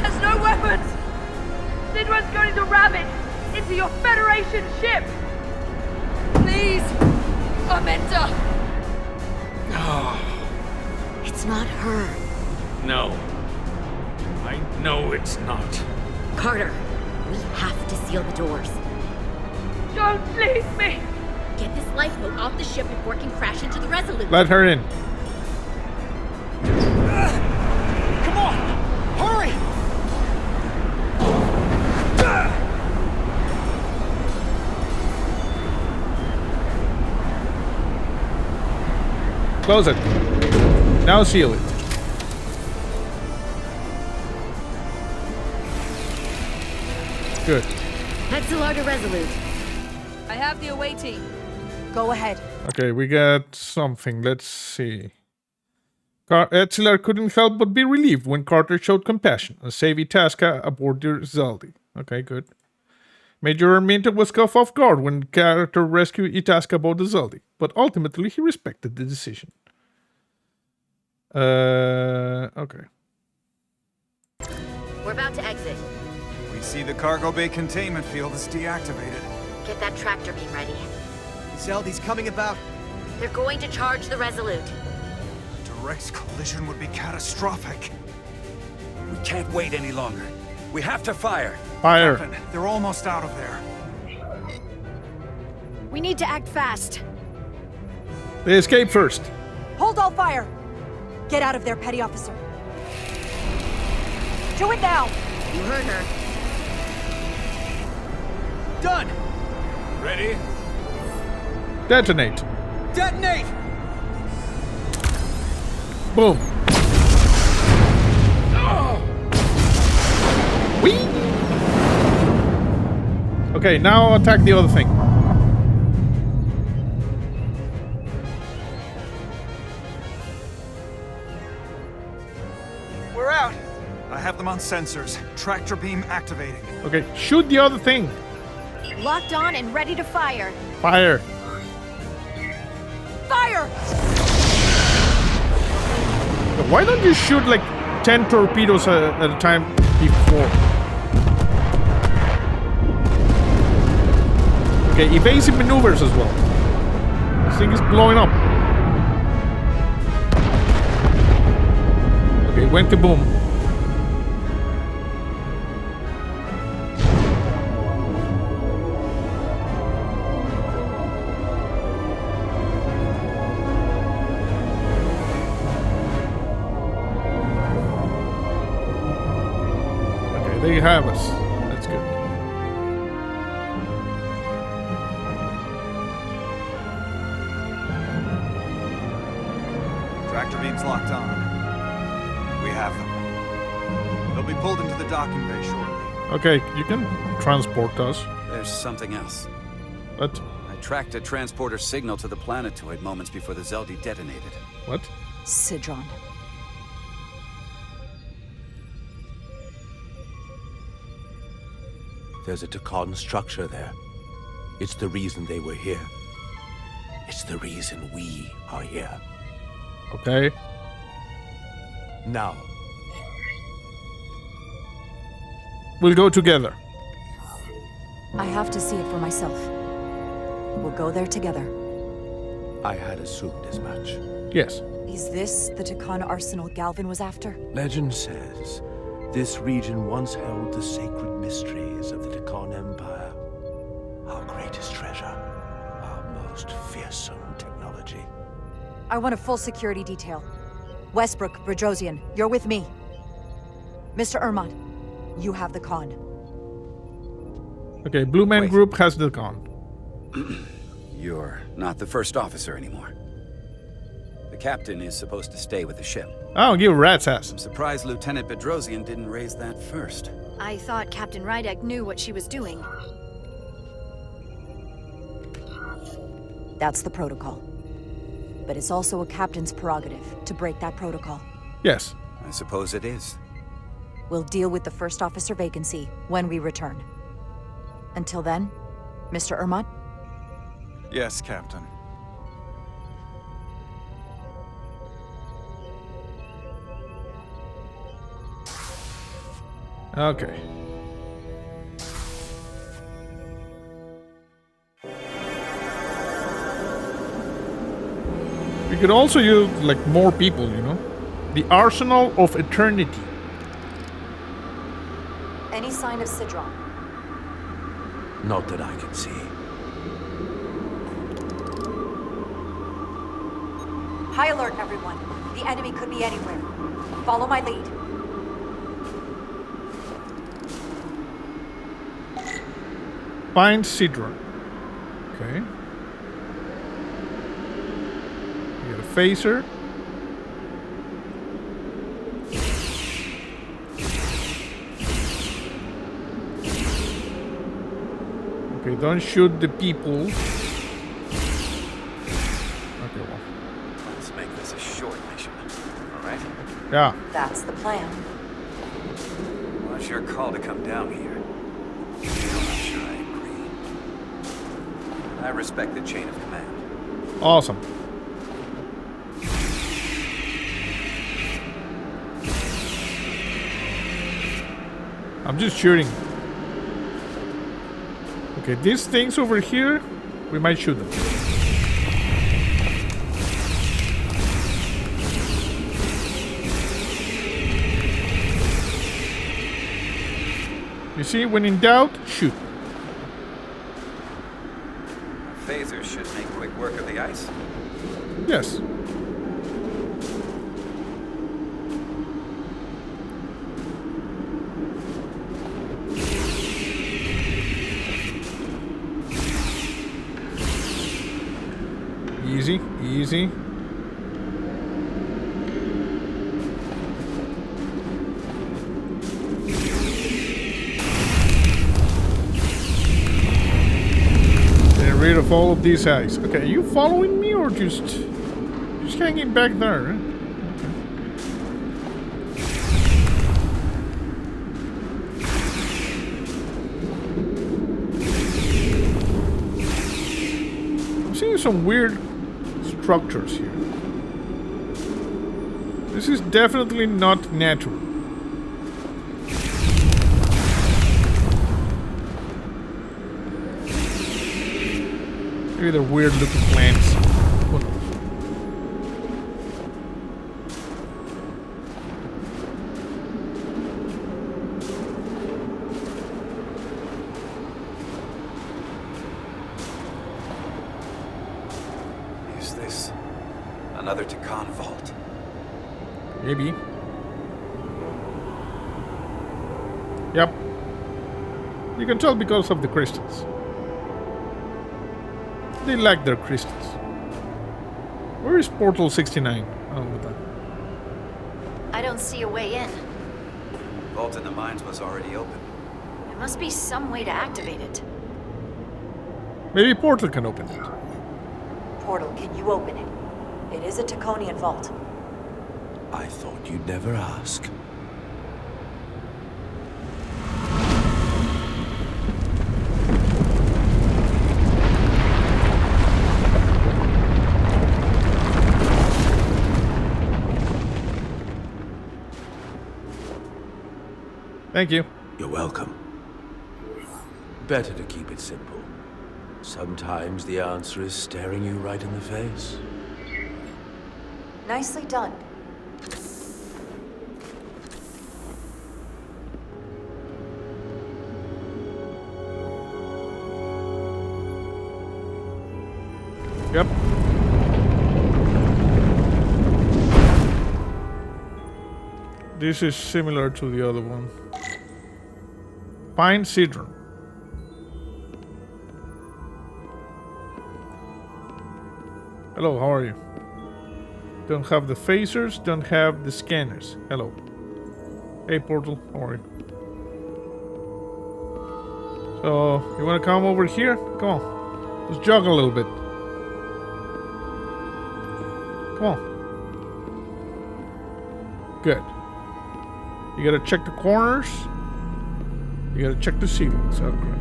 has no weapons. Sidron's going to ram it. into your Federation ship! Please! Amanda! It's not her. No. I know it's not. Carter, we have to seal the doors. Don't leave me! Get this lifeboat off the ship before it can crash into the Resolute. Let her in. Come on! Hurry! Close it. Now seal it. Good. Head to Resolute. I have the away team. Go ahead. Okay, we got something. Let's see. Etzler couldn't help but be relieved when Carter showed compassion and saved Itasca aboard the Zaldi. Okay, good. Major Arminta was caught off guard when Carter rescued Itasca aboard the Zaldi, but ultimately he respected the decision. Okay. We're about to exit. We see the cargo bay containment field is deactivated. Get that tractor beam ready. Zeldy's coming about. They're going to charge the Resolute. A direct collision would be catastrophic. We can't wait any longer. We have to fire. Fire. Captain, they're almost out of there. We need to act fast. They escape first. Hold all fire! Get out of there, Petty Officer. Do it now! You heard her. Done! Ready? Detonate. Detonate! Boom. Whee! Okay, now attack the other thing. We're out. I have them on sensors. Tractor beam activating. Okay, shoot the other thing. Locked on and ready to fire. Fire. Fire! Why don't you shoot like 10 torpedoes at a time before? Okay, evasive maneuvers as well. This thing is blowing up. Okay, went kaboom. There you have us. That's good. Tractor beams locked on. We have them. They'll be pulled into the docking bay shortly. Okay, you can transport us. There's something else. What? I tracked a transporter signal to the planetoid moments before the Zeldi detonated. What? Sidron. There's a Takan structure there. It's the reason they were here. It's the reason we are here. Okay. Now. We'll go together. I have to see it for myself. We'll go there together. I had assumed as much. Yes. Is this the Takan arsenal Galvin was after? Legend says this region once held the sacred mysteries of the Takan Empire. Our greatest treasure. Our most fearsome technology. I want a full security detail. Westbrook, Brodrosian, you're with me. Mr. Ermont, you have the con. Okay, Blue Man Wait. Group has the con. You're not the first officer anymore. The captain is supposed to stay with the ship. I don't give a rat's ass. I'm surprised Lieutenant Bedrosian didn't raise that first. I thought Captain Rydek knew what she was doing. That's the protocol. But it's also a captain's prerogative to break that protocol. Yes. I suppose it is. We'll deal with the first officer vacancy when we return. Until then, Mr. Ermont? Yes, Captain. Okay. could also use, like, more people, you know? The Arsenal of Eternity. Any sign of Sidron? Not that I can see. High alert, everyone. The enemy could be anywhere. Follow my lead. Find Sidron. Okay. You got a phaser. Okay, don't shoot the people. Okay, well. Let's make this a short mission. All right? Yeah. That's the plan. Well, it's your call to come down here. I'm not sure I agree. I respect the chain of command. Awesome. I'm just shooting. Okay, these things over here, we might shoot them. You see, when in doubt, shoot. Phasers should make quick work of the ice. Yes. Easy, easy. Get rid of all of these eyes. Okay, are you following me or just hanging back there? I'm seeing some weird structures here. This is definitely not natural. Maybe they're weird looking plants. Who knows? Is this another Takan vault? Maybe. Yep. You can tell because of the crystals. They lack their crystals. Where is Portal 69? Oh, with that. I don't see a way in. Vault in the mines was already open. There must be some way to activate it. Maybe Portal can open it. Portal, can you open it? It is a Taconian vault. I thought you'd never ask. Thank you. You're welcome. Better to keep it simple. Sometimes the answer is staring you right in the face. Nicely done. Yep. This is similar to the other one. Find Sidron. Hello, how are you? Don't have the phasers, don't have the scanners. Hello. Hey, Portal, how are you? So, you want to come over here? Come on. Let's jog a little bit. Come on. Good. You gotta check the corners. You gotta check the ceilings. Okay.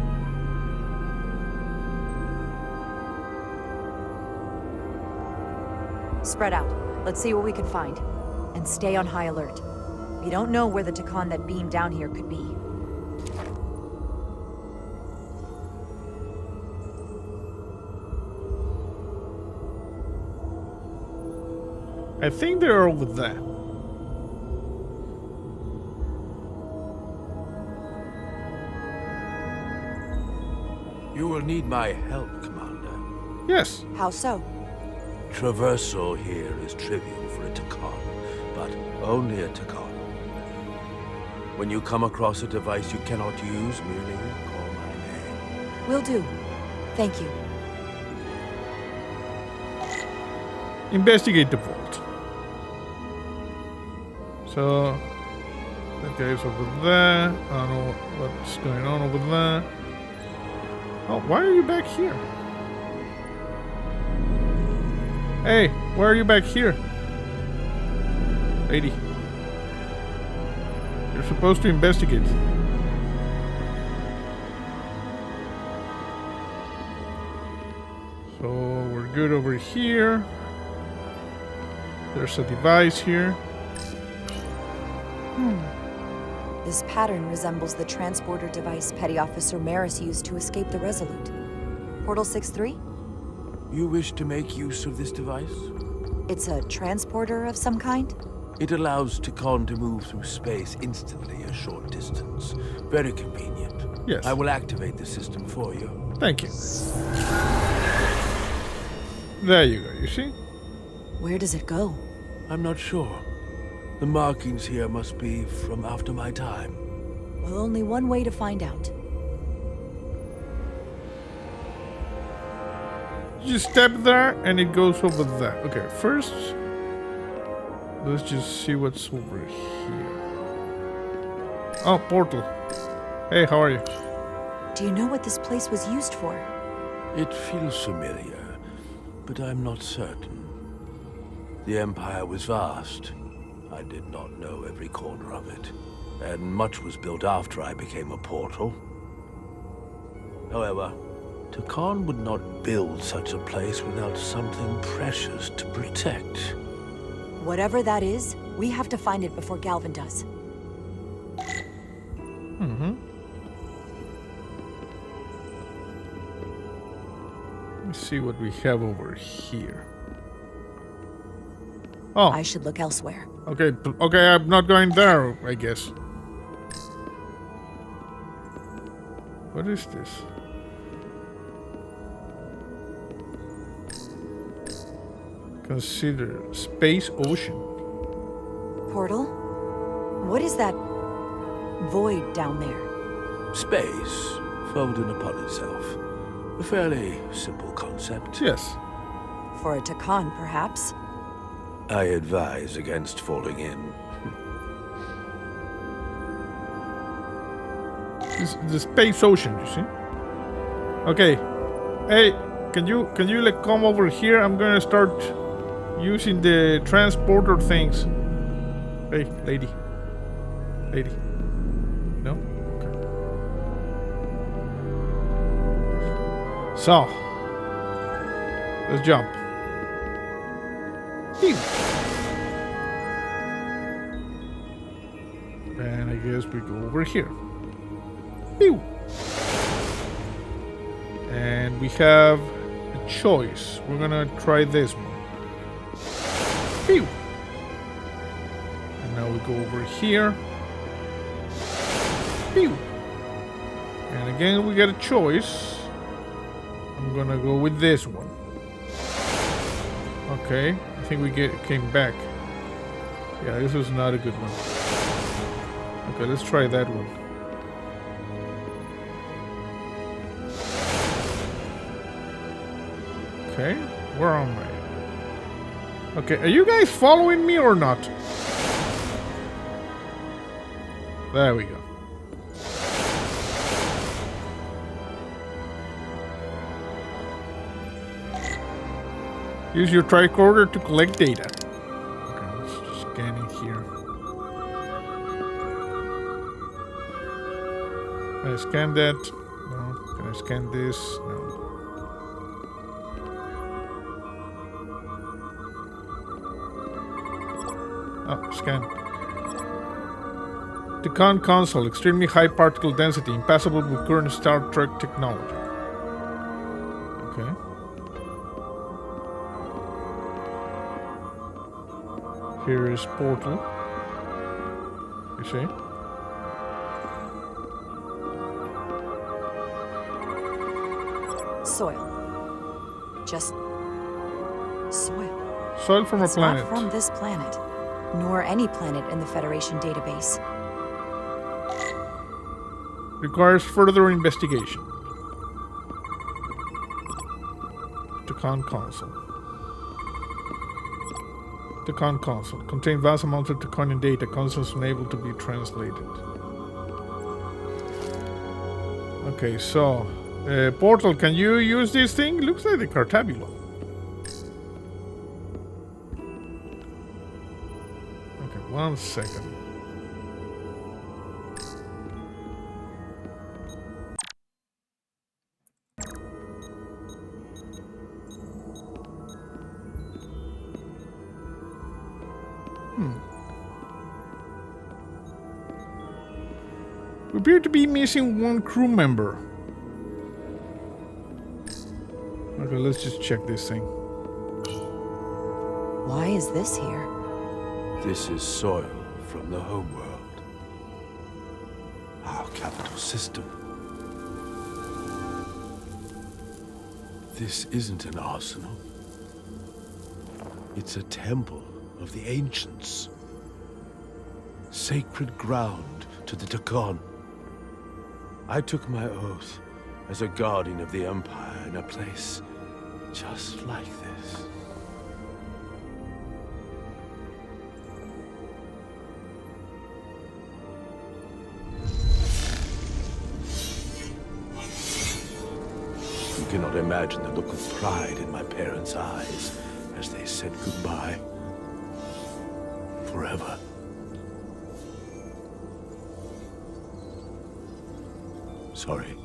Spread out. Let's see what we can find. And stay on high alert. We don't know where the Takan that beamed down here could be. I think they're over there. You will need my help, Commander. Yes. How so? Traversal here is trivial for a Takan, but only a Takan. When you come across a device you cannot use, merely call my name. Will do. Thank you. Investigate the vault. So that guy is over there. I don't know what's going on over there. Oh, why are you back here? Hey, why are you back here? Lady. You're supposed to investigate. So we're good over here. There's a device here. This pattern resembles the transporter device Petty Officer Maris used to escape the Resolute. Portal 6-3? You wish to make use of this device? It's a transporter of some kind? It allows Takan to move through space instantly a short distance. Very convenient. Yes. I will activate the system for you. Thank you. There you go, you see? Where does it go? I'm not sure. The markings here must be from after my time. Well, only one way to find out. You step there and it goes over there. Okay, first, let's just see what's over here. Oh, portal. Hey, how are you? Do you know what this place was used for? It feels familiar, but I'm not certain. The Empire was vast. I did not know every corner of it, and much was built after I became a portal. However, Takan would not build such a place without something precious to protect. Whatever that is, we have to find it before Galvin does. Let's see what we have over here. Oh. I should look elsewhere. Okay, okay, I'm not going there, I guess. What is this? Consider space ocean. Portal? What is that void down there? Space, folding upon itself. A fairly simple concept. Yes. For a Takan, perhaps. I advise against falling in. This the space ocean, you see? Okay. Hey, can you like come over here? I'm gonna start using the transporter things. Hey, lady. Lady. No? Okay. So let's jump. Pew. And I guess we go over here. Pew. And we have a choice. We're gonna try this one. Pew. And now we go over here. Pew. And again we get a choice. I'm gonna go with this one. Okay, I think we came back. Yeah, this was not a good one. Okay, let's try that one. Okay, where am I? Okay, are you guys following me or not? There we go. Use your tricorder to collect data. Okay, let's just scan it here. Can I scan that? No. Can I scan this? No. Oh, scan. Takan console, extremely high particle density, impassable with current Star Trek technology. Okay. Here is portal. You see? Soil. Just soil. Soil from a It's planet. not from this planet, nor any planet in the Federation database. Requires further investigation. Tacon console. Tacon console. Contain vast amounts of Taconian data. Consoles unable to be translated. Okay, so... Portal, can you use this thing? Looks like the Cartabula. Okay, 1 second. We appear to be missing one crew member. Okay, let's just check this thing. Why is this here? This is soil from the homeworld. Our capital system. This isn't an arsenal. It's a temple of the ancients. Sacred ground to the Tacon. I took my oath as a guardian of the Empire in a place just like this. You cannot imagine the look of pride in my parents' eyes as they said goodbye. Forever. Sorry.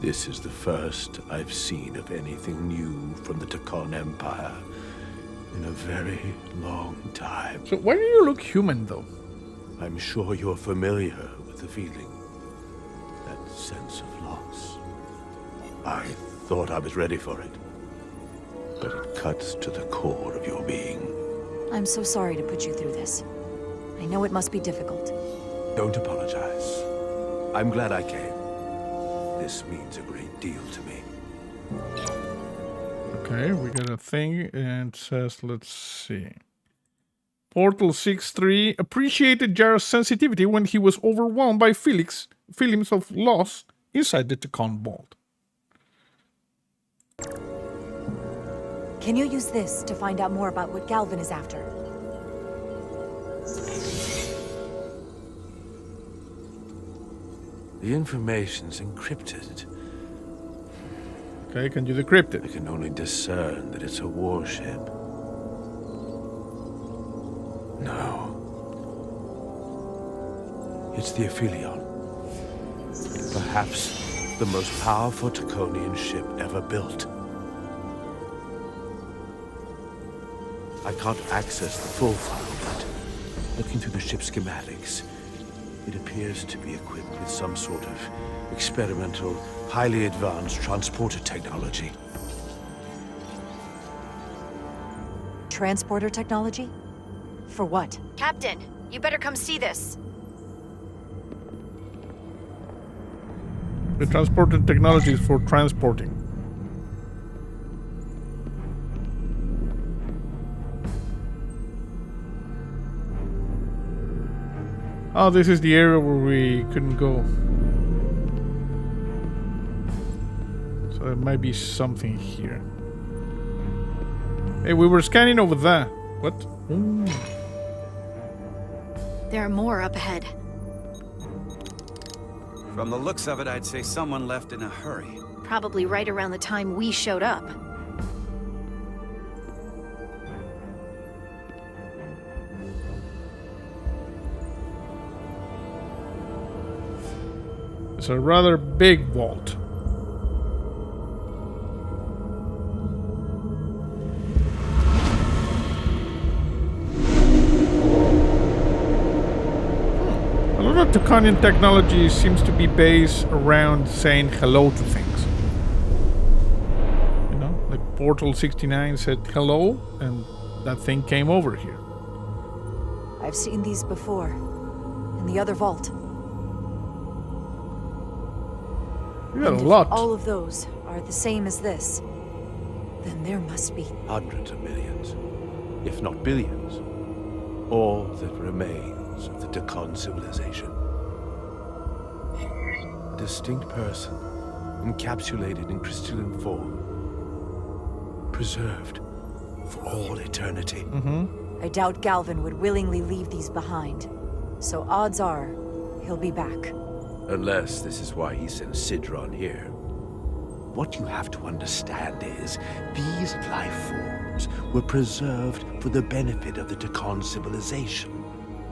This is the first I've seen of anything new from the Tacon Empire in a very long time. So why do you look human, though? I'm sure you're familiar with the feeling. That sense of loss. I thought I was ready for it. But it cuts to the core of your being. I'm so sorry to put you through this. I know it must be difficult. Don't apologize. I'm glad I came. This means a great deal to me. Okay, we got a thing and it says, let's see. Portal 6-3 appreciated Jara's sensitivity when he was overwhelmed by feelings of loss inside the Tacon vault. Can you use this to find out more about what Galvin is after? The information's encrypted. Okay, can you decrypt it? I can only discern that it's a warship. No. It's the Aphelion. Perhaps the most powerful Taconian ship ever built. I can't access the full file, but looking through the ship's schematics, it appears to be equipped with some sort of experimental, highly advanced transporter technology. Transporter technology? For what? Captain, you better come see this. The transporter technology is for transporting. Oh, this is the area where we couldn't go. So there might be something here. Hey, we were scanning over there. What? Ooh. There are more up ahead. From the looks of it, I'd say someone left in a hurry. Probably right around the time we showed up. It's a rather big vault. A lot of Taconian technology seems to be based around saying hello to things. You know, like Portal 69 said hello, and that thing came over here. I've seen these before. In the other vault. You got And a if lot. all of those are the same as this, then there must be Hundreds of millions, if not billions. All that remains of the Tekon civilization. A distinct person, encapsulated in crystalline form. Preserved for all eternity. I doubt Galvin would willingly leave these behind. So odds are, he'll be back. Unless this is why he sent Sidron here. What you have to understand is, these life forms were preserved for the benefit of the Tekon civilization,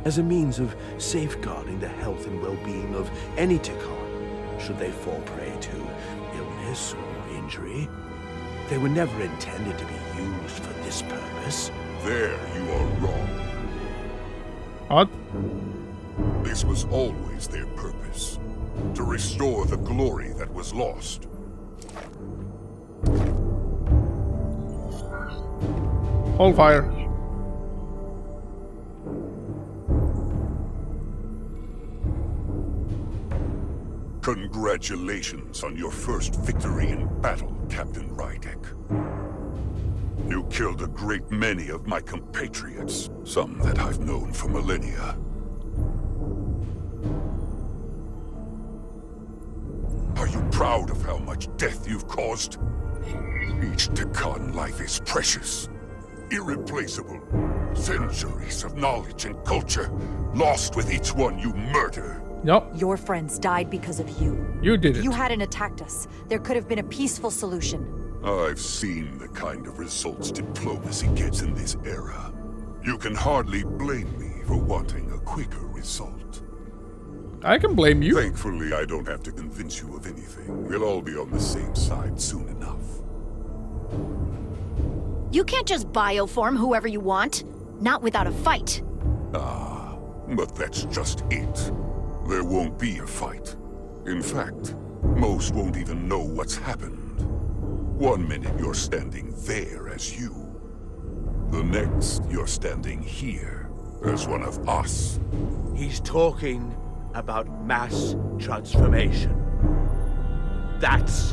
as a means of safeguarding the health and well-being of any Tekon, should they fall prey to illness or injury. They were never intended to be used for this purpose. There you are wrong. What? This was always their purpose. To restore the glory that was lost. Hold fire. Congratulations on your first victory in battle, Captain Rydek. You killed a great many of my compatriots, some that I've known for millennia. Are you proud of how much death you've caused? Each Tekon life is precious, irreplaceable. Centuries of knowledge and culture, lost with each one you murder. Yep. Your friends died because of you. You did If it. you hadn't attacked us, there could have been a peaceful solution. I've seen the kind of results diplomacy gets in this era. You can hardly blame me for wanting a quicker result. I can blame you. Thankfully, I don't have to convince you of anything. We'll all be on the same side soon enough. You can't just bioform whoever you want. Not without a fight. Ah, but that's just it. There won't be a fight. In fact, most won't even know what's happened. One minute you're standing there as you. The next, you're standing here as one of us. He's talking about mass transformation. That's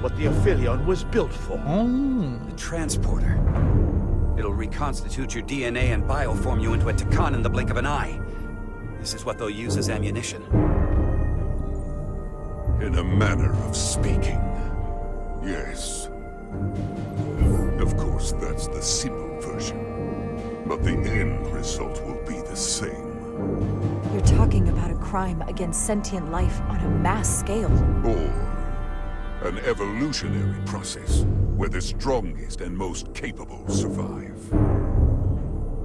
what the Aphelion was built for. The transporter. It'll reconstitute your DNA and bioform you into a Tekon in the blink of an eye. This is what they'll use as ammunition. In a manner of speaking, yes. Of course, that's the simple version. But the end result will be the same. You're talking about a crime against sentient life on a mass scale. Or an evolutionary process where the strongest and most capable survive.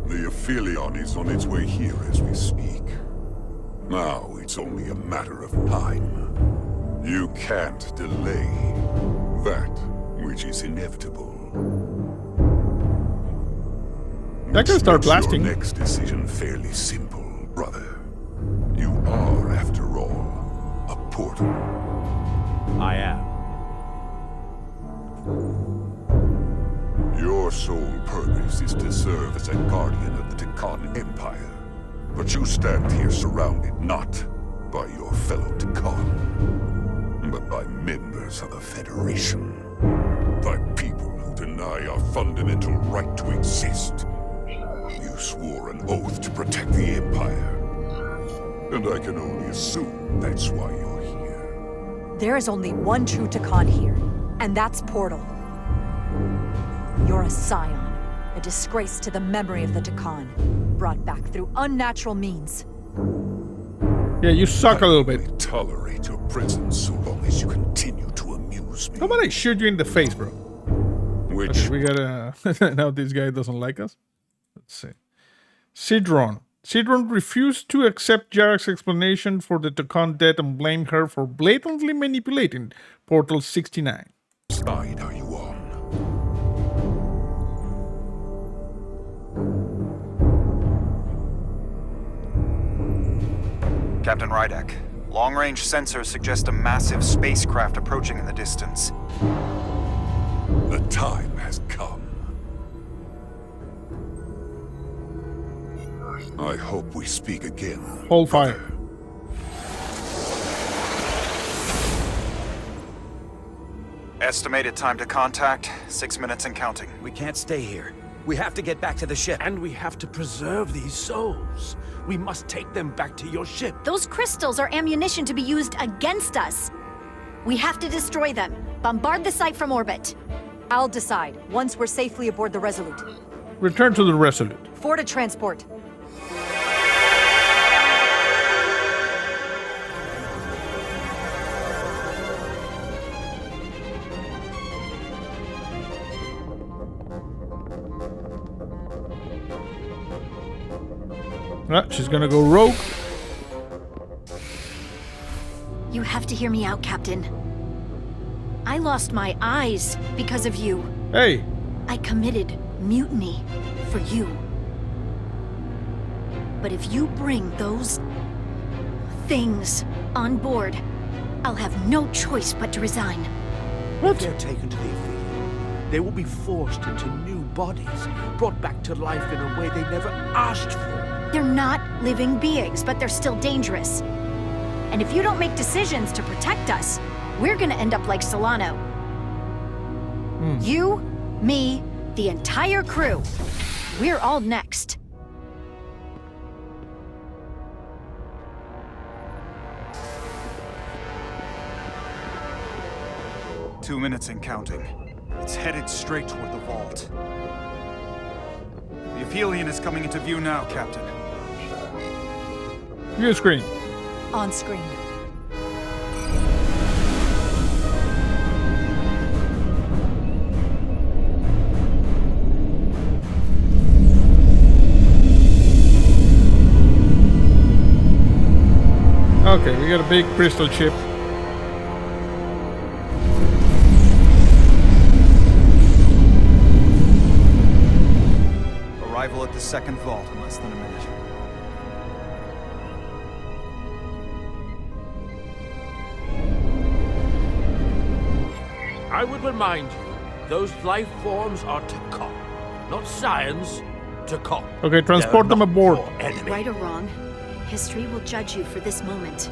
The Aphelion is on its way here as we speak. Now it's only a matter of time. You can't delay that which is inevitable. I can start blasting. Your next decision fairly simple, brother. You are, after all, a portal. I am. Your sole purpose is to serve as a guardian of the Tekon Empire. But you stand here surrounded not by your fellow Tekon, but by members of the Federation. By people who deny our fundamental right to exist. You swore an oath to protect the Empire. And I can only assume that's why you're here. There is only one true Tekon here, and that's Portal. You're a scion, a disgrace to the memory of the Tekon, brought back through unnatural means. Yeah, you suck a little bit. Tolerate your presence so long as you continue to amuse me. How about I shoot you in the face, bro? Which... Okay, we gotta... now this guy doesn't like us. Let's see. Sidron. Sidron refused to accept Jara's explanation for the Tekon death and blamed her for blatantly manipulating Portal 69. Side are you on? Captain Rydek, long-range sensors suggest a massive spacecraft approaching in the distance. The time has come. I hope we speak again. Hold fire. Estimated time to contact, 6 minutes and counting. We can't stay here. We have to get back to the ship. And we have to preserve these souls. We must take them back to your ship. Those crystals are ammunition to be used against us. We have to destroy them. Bombard the site from orbit. I'll decide, once we're safely aboard the Resolute. Return to the Resolute. 4 to transport. She's gonna go rogue. You have to hear me out, Captain. I lost my eyes because of you. Hey. I committed mutiny for you. But if you bring those things on board, I'll have no choice but to resign. If they're taken to the Ophelia, they will be forced into new bodies, brought back to life in a way they never asked for. They're not living beings, but they're still dangerous. And if you don't make decisions to protect us, we're gonna end up like Solano. You, me, the entire crew. We're all next. Two minutes and counting. It's headed straight toward the vault. The Aphelion is coming into view now, Captain. View screen. On screen. Okay, we got a big crystal chip. Arrival at the second vault in less than a minute. I would remind you, those life forms are Takon, not science. Takon. Okay, transport them aboard. Right or wrong, history will judge you for this moment.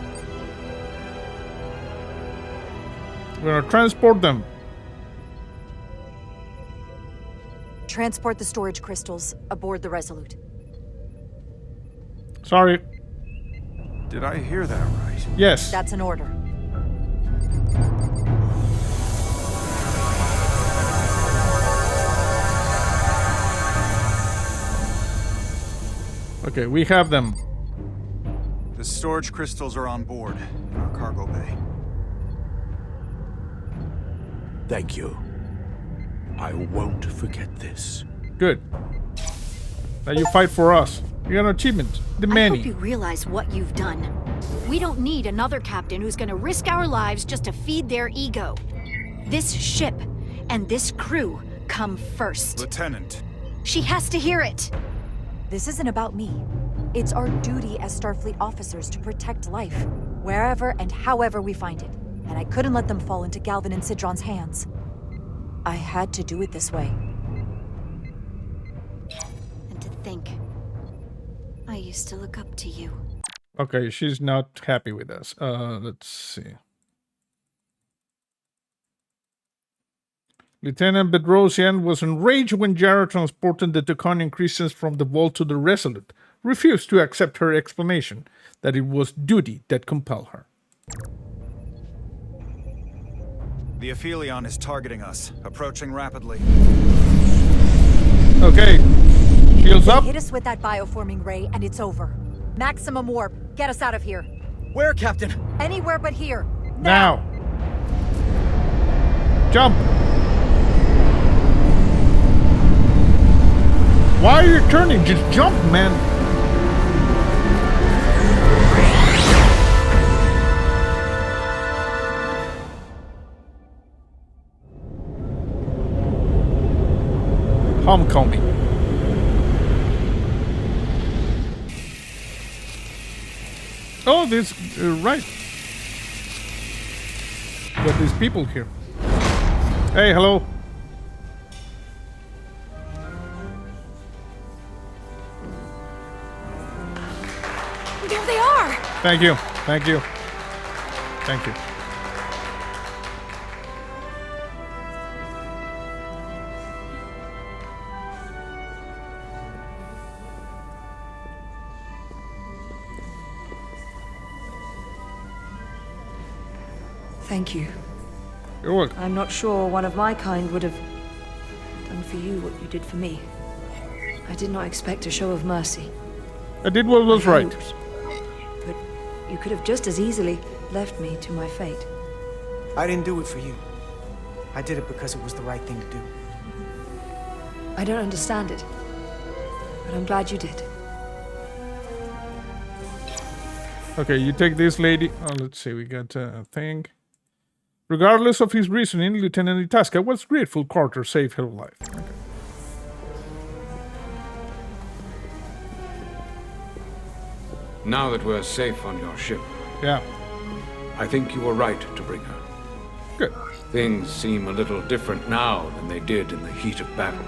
We're gonna transport them. Transport the storage crystals aboard the Resolute. Sorry. Did I hear that right? Yes. That's an order. Okay, we have them. The storage crystals are on board in our cargo bay. Thank you. I won't forget this. Good. Now you fight for us. You got an achievement. The I many. hope you realize what you've done. We don't need another captain who's gonna risk our lives just to feed their ego. This ship and this crew come first. Lieutenant. She has to hear it. This isn't about me. It's our duty as Starfleet officers to protect life, wherever and however we find it. And I couldn't let them fall into Galvin and Sidron's hands. I had to do it this way. And to think, I used to look up to you. Okay, she's not happy with us. Let's see. Lieutenant Bedrosian was enraged when Jara transported the Taconian Christians from the vault to the Resolute, refused to accept her explanation that it was duty that compelled her. The Aphelion is targeting us, approaching rapidly. Okay, shields up. Hit us with that bioforming ray and it's over. Maximum warp, get us out of here. Where, Captain? Anywhere but here. Now. Jump. Why are you turning? Just jump, man. Homecoming. Oh, this right. Got these people here. Hey, hello. Thank you. Thank you. Thank you. Thank you. You're welcome. I'm not sure one of my kind would have done for you what you did for me. I did not expect a show of mercy. I did what was right. But you could have just as easily left me to my fate. I didn't do it for you. I did it because it was the right thing to do. I don't understand it, but I'm glad you did. Okay, you take this lady. Oh, let's see. We got a thing. Regardless of his reasoning, Lieutenant Itasca was grateful Carter saved her life. Okay. Now that we're safe on your ship, yeah, I think you were right to bring her. Good. Things seem a little different now than they did in the heat of battle.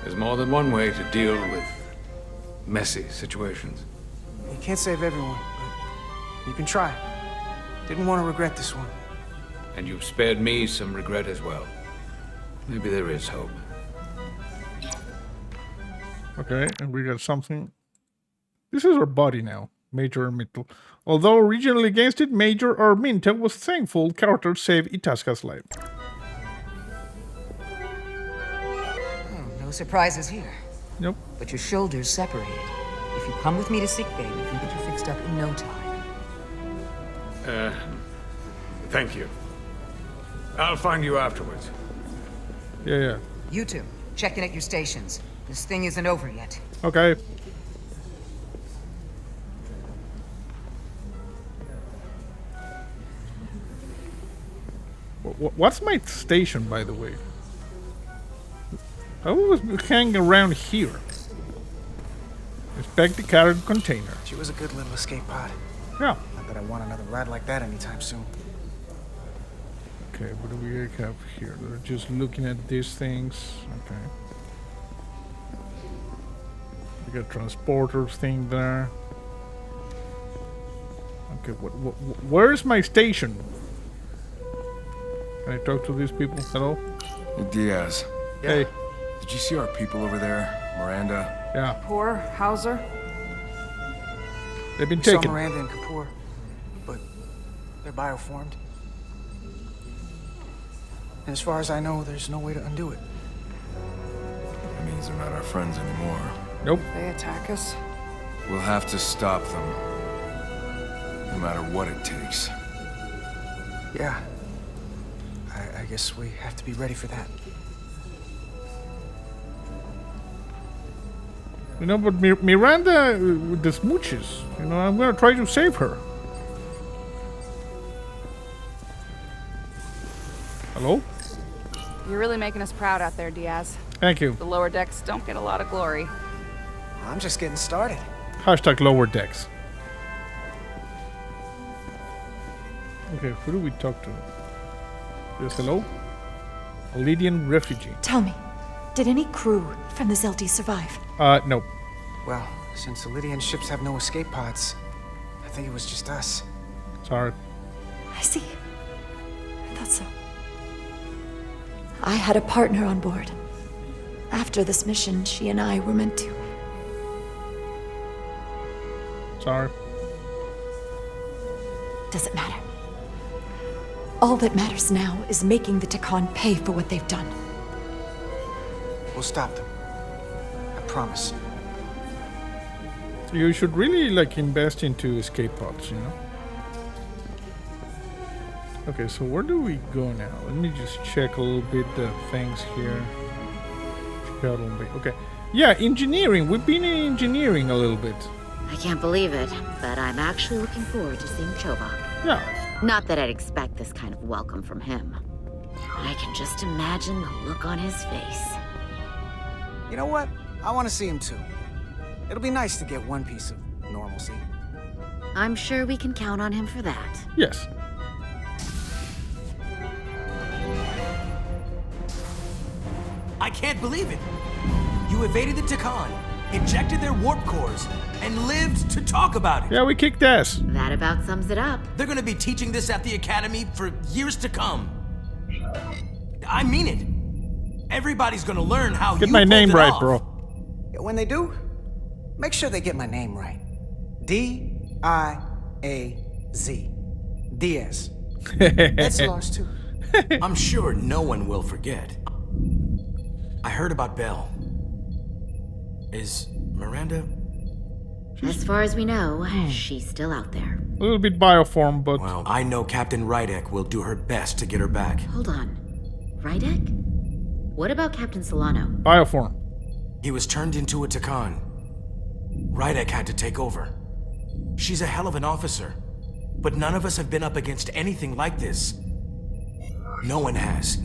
There's more than one way to deal with messy situations. You can't save everyone, but you can try. Didn't want to regret this one. And you've spared me some regret as well. Maybe there is hope. Okay, and we got something. This is our body now, Major Arminta. Although originally against it, Major Arminta was thankful Carter saved Itasca's life. No surprises here. Nope. But your shoulders separated. If you come with me to sickbay, we can get you fixed up in no time. Thank you. I'll find you afterwards. Yeah. You two, check in at your stations. This thing isn't over yet. Okay. What's my station, by the way? I always hang around here. Inspect the cargo container. She was a good little escape pod. Yeah. Not that I want another ride like that anytime soon. Okay, what do we have here? They're just looking at these things. Okay. We got transporter thing there. Okay, where's my station? Can I talk to these people? Hello? Diaz. Yeah. Hey. Did you see our people over there? Miranda? Yeah. Kapoor, Hauser. They've been Saw taken. Miranda and Kapoor, but they're bioformed. And as far as I know, there's no way to undo it. That means they're not our friends anymore. Nope. They attack us. We'll have to stop them. No matter what it takes. Yeah. I guess we have to be ready for that. You know, but Miranda with the smooches, you know, I'm gonna try to save her. Hello? You're really making us proud out there, Diaz. Thank you. The lower decks don't get a lot of glory. I'm just getting started. Hashtag lower decks. Okay, who do we talk to? Yes, hello? A Lydian refugee. Tell me, did any crew from the Zelti survive? No. Well, since the Lydian ships have no escape pods, I think it was just us. Sorry. I see. I thought so. I had a partner on board. After this mission, she and I were meant to. Sorry. Doesn't matter. All that matters now is making the Takan pay for what they've done. We'll stop them. I promise. You should really, like, invest into escape pods, you know? Okay, so where do we go now? Let me just check a little bit the things here. Okay. Yeah, engineering. We've been in engineering a little bit. I can't believe it, but I'm actually looking forward to seeing Chovak. Yeah. Not that I'd expect this kind of welcome from him. I can just imagine the look on his face. You know what? I want to see him too. It'll be nice to get one piece of normalcy. I'm sure we can count on him for that. Yes. I can't believe it! You evaded the Takan, ejected their warp cores, and lived to talk about it. Yeah, we kicked ass. That about sums it up. They're gonna be teaching this at the Academy for years to come. I mean it. Everybody's gonna learn how Get you my pulled name it right, off. bro. When they do, make sure they get my name right. D-I-A-Z. Diaz. That's Lars too. I'm sure no one will forget. I heard about Belle. Is Miranda? As far as we know, she's still out there. A little bit bioform, but... Well, I know Captain Rydek will do her best to get her back. Hold on. Rydek? What about Captain Solano? Bioform. He was turned into a Takan. Rydek had to take over. She's a hell of an officer, but none of us have been up against anything like this. No one has.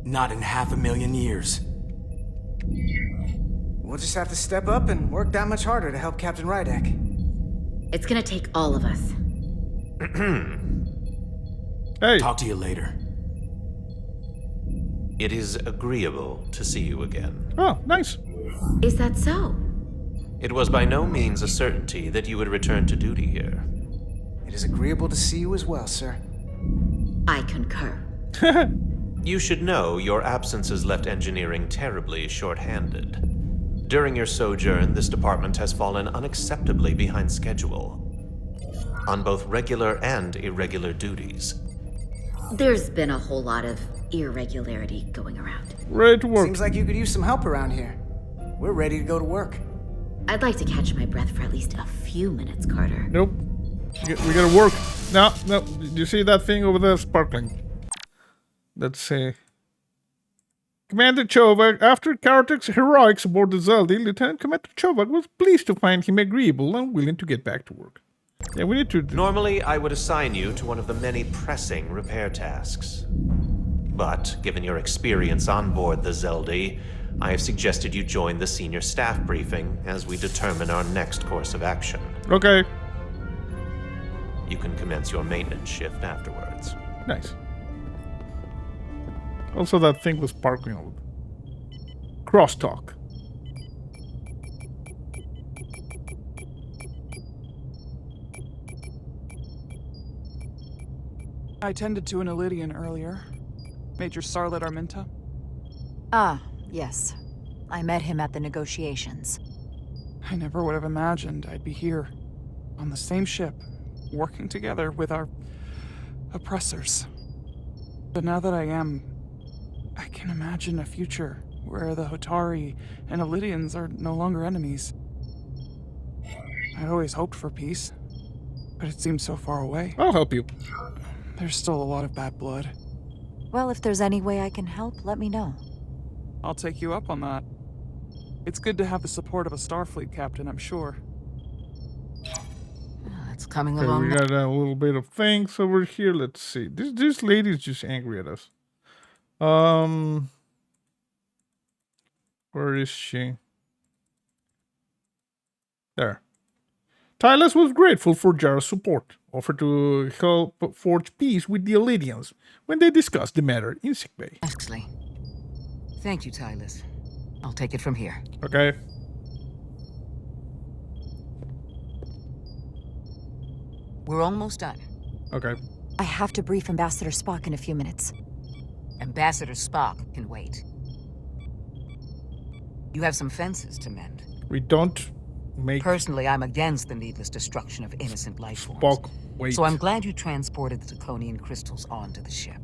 Not in 500,000 years. We'll just have to step up and work that much harder to help Captain Rydek. It's gonna take all of us. Hey. Talk to you later. It is agreeable to see you again. Oh, nice. Is that so? It was by no means a certainty that you would return to duty here. It is agreeable to see you as well, sir. I concur. You should know your absence has left engineering terribly short-handed. During your sojourn, this department has fallen unacceptably behind schedule on both regular and irregular duties. There's been a whole lot of irregularity going around. Ready to work. Seems like you could use some help around here. We're ready to go to work. I'd like to catch my breath for at least a few minutes, Carter. Nope. We gotta work. No. Did you see that thing over there sparkling? Let's see. Commander Chovak, after Carter's heroics aboard the Zeldy, Lieutenant Commander Chovak was pleased to find him agreeable and willing to get back to work. Yeah, we need to... Normally, I would assign you to one of the many pressing repair tasks. But, given your experience on board the Zeldy, I have suggested you join the senior staff briefing as we determine our next course of action. Okay. You can commence your maintenance shift afterwards. Nice. Also, that thing was sparkling. Crosstalk. I tended to an Illidian earlier. Major Sarlet Arminta. Ah, yes. I met him at the negotiations. I never would have imagined I'd be here, on the same ship, working together with our oppressors. But now that I am, I can imagine a future where the Hotari and Illidians are no longer enemies. I'd always hoped for peace, but it seems so far away. I'll help you. There's still a lot of bad blood. Well, if there's any way I can help, let me know. I'll take you up on that. It's good to have the support of a Starfleet captain, I'm sure. It's coming Okay, along. we got a little bit of things over here. Let's see. This lady's just angry at us. Where is she? There. Tyler was grateful for Jara's support, offered to help forge peace with the Illidians when they discussed the matter in sickbay. Actually, thank you, Tyler. I'll take it from here. Okay. We're almost done. Okay. I have to brief Ambassador Spock in a few minutes. Ambassador Spock can wait. You have some fences to mend. We don't make... Personally, I'm against the needless destruction of innocent life forms. Spock, wait. So I'm glad you transported the Draconian crystals onto the ship.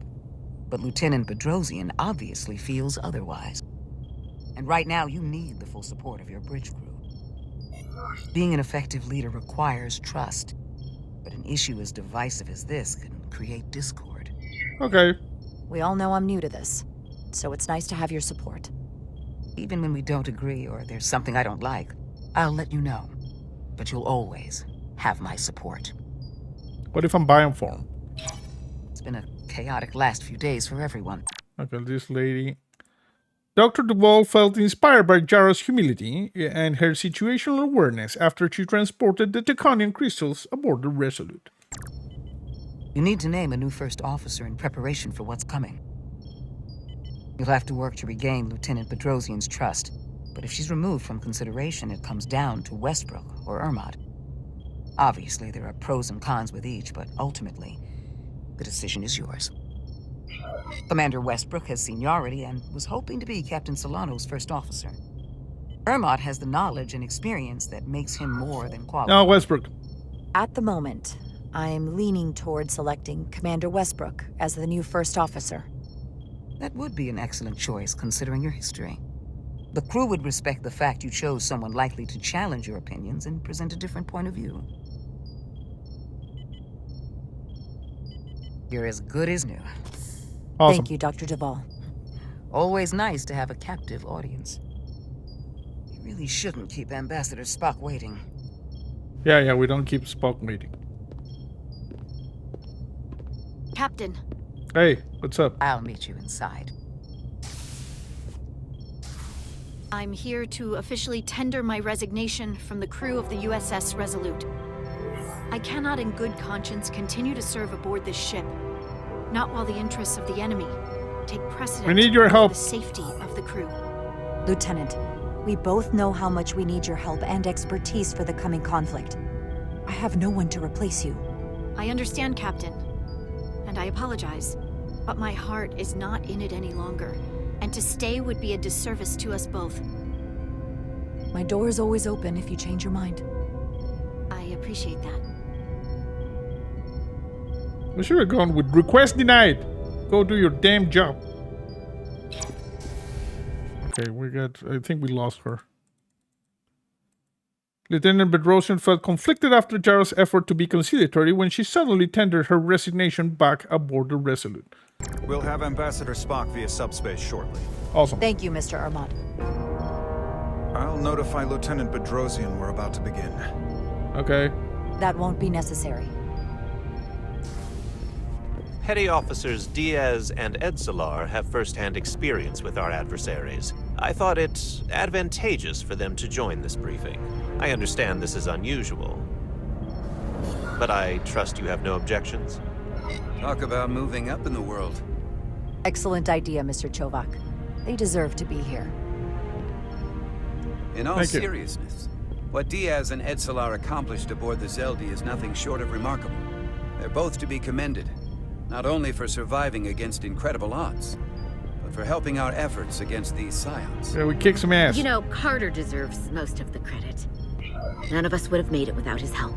But Lieutenant Bedrosian obviously feels otherwise. And right now, you need the full support of your bridge crew. Being an effective leader requires trust. But an issue as divisive as this can create discord. Okay. We all know I'm new to this, so it's nice to have your support. Even when we don't agree or there's something I don't like, I'll let you know. But you'll always have my support. What if I'm bioform? It's been a chaotic last few days for everyone. Okay, this lady. Dr. Duvall felt inspired by Jara's humility and her situational awareness after she transported the Taconian crystals aboard the Resolute. You need to name a new first officer in preparation for what's coming. You'll have to work to regain Lieutenant Bedrosian's trust. But if she's removed from consideration, it comes down to Westbrook or Ermot. Obviously, there are pros and cons with each, but ultimately, the decision is yours. Commander Westbrook has seniority and was hoping to be Captain Solano's first officer. Ermot has the knowledge and experience that makes him more than qualified. No, Westbrook. At the moment, I'm leaning toward selecting Commander Westbrook as the new first officer. That would be an excellent choice, considering your history. The crew would respect the fact you chose someone likely to challenge your opinions and present a different point of view. You're as good as new. Awesome. Thank you, Dr. Duvall. Always nice to have a captive audience. You really shouldn't keep Ambassador Spock waiting. Yeah, we don't keep Spock waiting. Captain. Hey, what's up? I'll meet you inside. I'm here to officially tender my resignation from the crew of the U.S.S. Resolute. I cannot in good conscience continue to serve aboard this ship. Not while the interests of the enemy take precedence. We need your over help. the safety of the crew. Lieutenant, we both know how much we need your help and expertise for the coming conflict. I have no one to replace you. I understand, Captain, and I apologize, but my heart is not in it any longer, and to stay would be a disservice to us both. My door is always open if you change your mind. I appreciate that. We should have gone with request denied. Go do your damn job. Okay, I think we lost her. Lieutenant Bedrosian felt conflicted after Jara's effort to be conciliatory when she suddenly tendered her resignation back aboard the Resolute. We'll have Ambassador Spock via subspace shortly. Awesome. Thank you, Mr. Ermot. I'll notify Lieutenant Bedrosian we're about to begin. Okay. That won't be necessary. Petty Officers Diaz and Edsalar have first-hand experience with our adversaries. I thought it advantageous for them to join this briefing. I understand this is unusual, but I trust you have no objections? Talk about moving up in the world. Excellent idea, Mr. Chovak. They deserve to be here. In all seriousness, what Diaz and Edsalar accomplished aboard the Zeldi is nothing short of remarkable. They're both to be commended. Not only for surviving against incredible odds, but for helping our efforts against these scions. Yeah, we kicked some ass. You know, Carter deserves most of the credit. None of us would have made it without his help.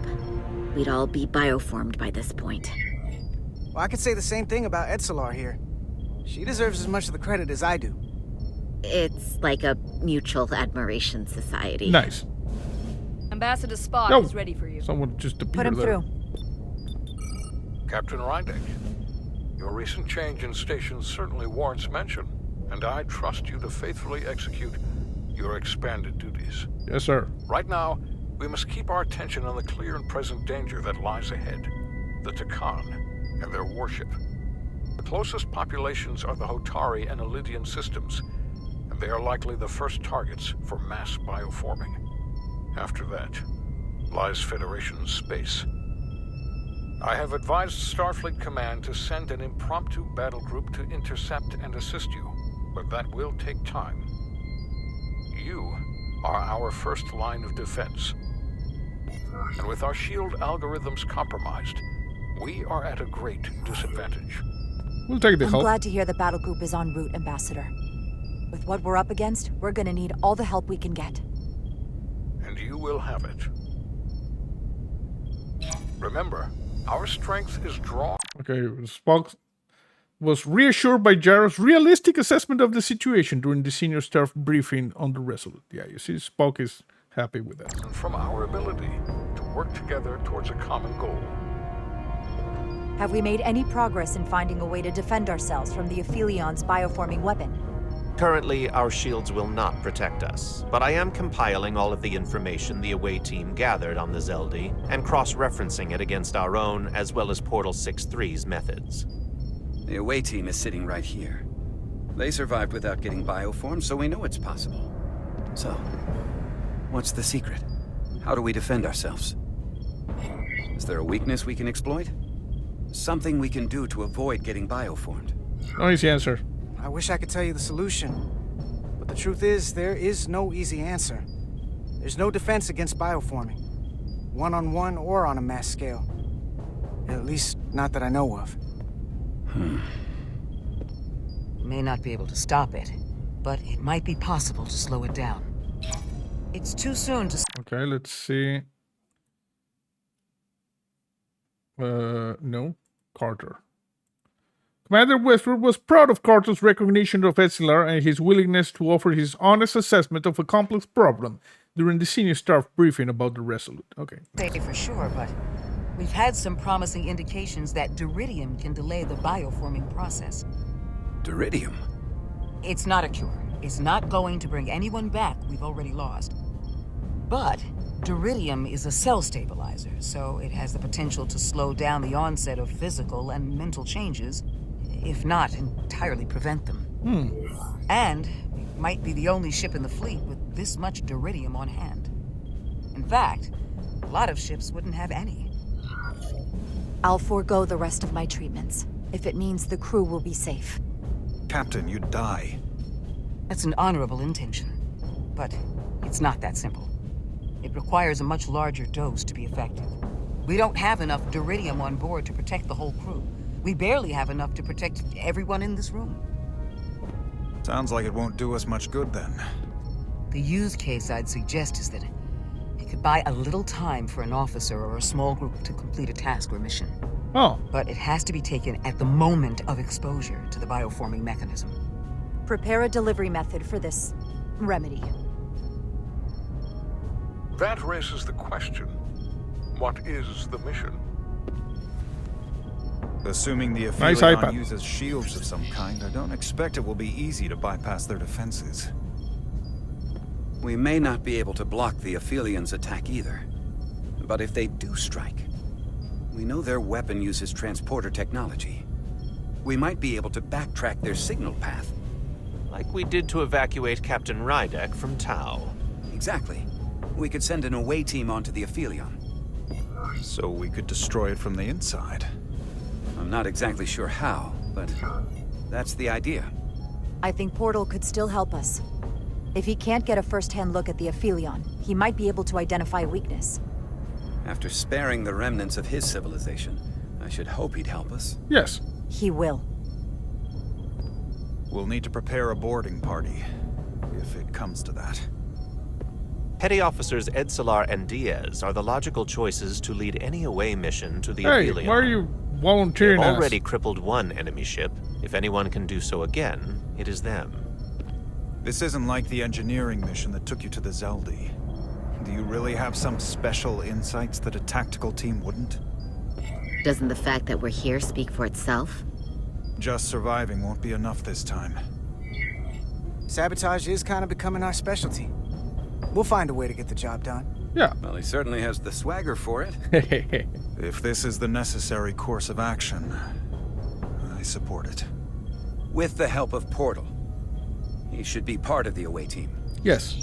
We'd all be bioformed by this point. Well, I could say the same thing about Edsalar here. She deserves as much of the credit as I do. It's like a mutual admiration society. Nice. Ambassador Spock is ready for you. Someone just appeared Put him there. through. Captain Rydek, your recent change in station certainly warrants mention, and I trust you to faithfully execute your expanded duties. Yes, sir. Right now, we must keep our attention on the clear and present danger that lies ahead, the Takan and their warship. The closest populations are the Hotari and Elydian systems, and they are likely the first targets for mass bioforming. After that, lies Federation space. I have advised Starfleet Command to send an impromptu battle group to intercept and assist you, but that will take time. You are our first line of defense. And with our shield algorithms compromised, we are at a great disadvantage. We'll take the I'm help. glad to hear the battle group is en route, Ambassador. With what we're up against, we're gonna need all the help we can get. And you will have it. Remember, our strength is drawn. Okay, Spock was reassured by Jara's realistic assessment of the situation during the senior staff briefing on the Resolute. Yeah, you see, Spock is happy with that. From our ability to work together towards a common goal. Have we made any progress in finding a way to defend ourselves from the Aphilion's bioforming weapon? Currently, our shields will not protect us, but I am compiling all of the information the away team gathered on the Zeldi and cross-referencing it against our own as well as Portal 6-3's methods. The away team is sitting right here. They survived without getting bioformed, so we know it's possible. So, what's the secret? How do we defend ourselves? Is there a weakness we can exploit? Something we can do to avoid getting bioformed? No easy answer. I wish I could tell you the solution, But the truth is, there is no easy answer. There's no defense against bioforming. One-on-one or on a mass scale. At least, not that I know of. May not be able to stop it, but it might be possible to slow it down. It's too soon to... Okay, let's see. No. Carter. Commander Westwood was proud of Carter's recognition of SLR and his willingness to offer his honest assessment of a complex problem during the senior staff briefing about the Resolute. Okay. Say for sure, but we've had some promising indications that Duridium can delay the bioforming process. Duridium? It's not a cure. It's not going to bring anyone back we've already lost. But Duridium is a cell stabilizer, so it has the potential to slow down the onset of physical and mental changes, if not entirely prevent them. And we might be the only ship in the fleet with this much Duridium on hand. In fact, a lot of ships wouldn't have any. I'll forego the rest of my treatments, if it means the crew will be safe. Captain, you'd die. That's an honorable intention, but it's not that simple. It requires a much larger dose to be effective. We don't have enough Duridium on board to protect the whole crew. We barely have enough to protect everyone in this room. Sounds like it won't do us much good then. The use case I'd suggest is that it could buy a little time for an officer or a small group to complete a task or mission. Oh. But it has to be taken at the moment of exposure to the bioforming mechanism. Prepare a delivery method for this remedy. That raises the question. What is the mission? Assuming the Aphelion uses shields of some kind, I don't expect it will be easy to bypass their defenses. We may not be able to block the Aphelion's attack either. But if they do strike, we know their weapon uses transporter technology. We might be able to backtrack their signal path. Like we did to evacuate Captain Rydek from Tau. Exactly. We could send an away team onto the Aphelion. So we could destroy it from the inside. I'm not exactly sure how, but that's the idea. I think Portal could still help us. If he can't get a first-hand look at the Aphelion, he might be able to identify a weakness. After sparing the remnants of his civilization, I should hope he'd help us. Yes. He will. We'll need to prepare a boarding party, if it comes to that. Petty Officers Edselar and Diaz are the logical choices to lead any away mission to the Aphelion. Hey, why are you volunteering? They've already crippled one enemy ship. If anyone can do so again, it is them. This isn't like the engineering mission that took you to the Zeldi. Do you really have some special insights that a tactical team wouldn't? Doesn't the fact that we're here speak for itself? Just surviving won't be enough this time. Sabotage is kind of becoming our specialty. We'll find a way to get the job done. Yeah. Well, he certainly has the swagger for it. If this is the necessary course of action, I support it. With the help of Portal. He should be part of the away team. Yes.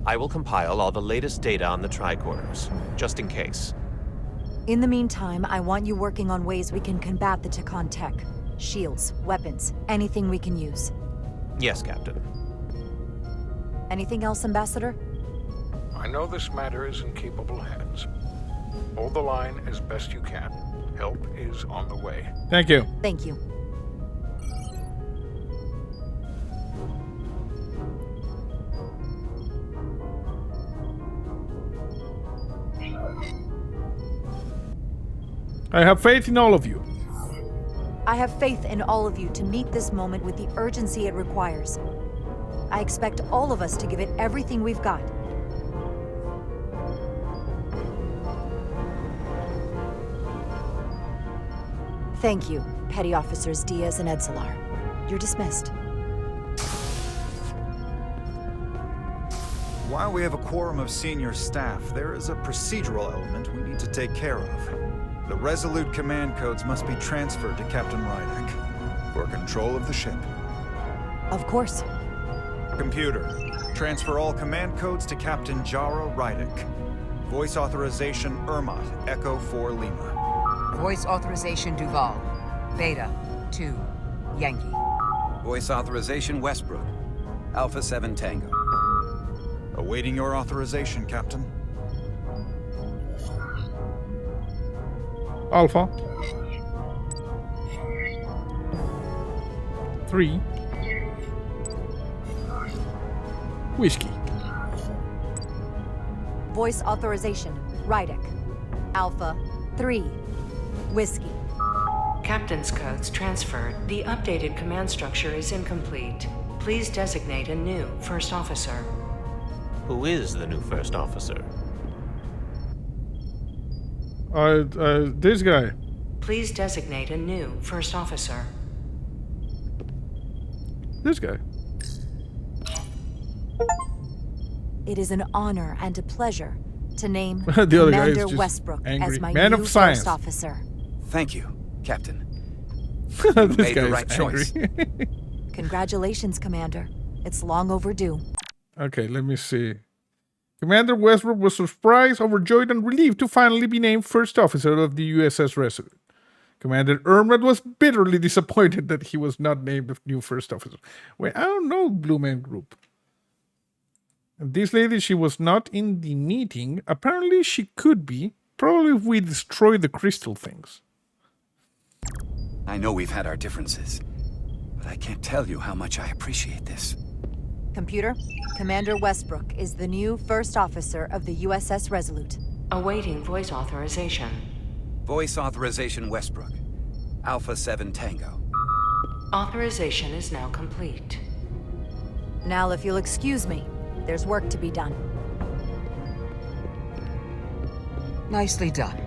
I will compile all the latest data on the tricorders, just in case. In the meantime, I want you working on ways we can combat the Takan tech. Shields, weapons, anything we can use. Yes, Captain. Anything else, Ambassador? I know this matter is in capable hands. Hold the line as best you can. Help is on the way. Thank you. Thank you. I have faith in all of you. I have faith in all of you to meet this moment with the urgency it requires. I expect all of us to give it everything we've got. Thank you, Petty Officers Diaz and Edselar. You're dismissed. While we have a quorum of senior staff, there is a procedural element we need to take care of. The Resolute command codes must be transferred to Captain Rydek for control of the ship. Of course. Computer, transfer all command codes to Captain Jara Rydek. Voice authorization Ermot, Echo 4 Lima. Voice authorization Duval. Beta 2 Yankee. Voice authorization Westbrook. Alpha 7 Tango. Awaiting your authorization, Captain. Alpha 3 Whiskey. Voice authorization, Rydek. Alpha 3 Whiskey. Captain's codes transferred. The updated command structure is incomplete. Please designate a new first officer. Who is the new first officer? This guy. Please designate a new first officer. This guy. It is an honor and a pleasure to name The other guy is Commander just Westbrook angry. as my Man new of science. first officer. Thank you, Captain. This You made guy the is right angry. choice. Congratulations, Commander. It's long overdue. Okay, let me see. Commander Westbrook was surprised, overjoyed, and relieved to finally be named first officer of the U.S.S. Resolute. Commander Ermred was bitterly disappointed that he was not named the new first officer. Well, I don't know, Blue Man Group. And this lady, she was not in the meeting. Apparently, she could be. Probably if we destroy the crystal things. I know we've had our differences, but I can't tell you how much I appreciate this. Computer, Commander Westbrook is the new first officer of the U.S.S. Resolute. Awaiting voice authorization. Voice authorization Westbrook. Alpha 7 Tango. Authorization is now complete. Now, if you'll excuse me, there's work to be done. Nicely done.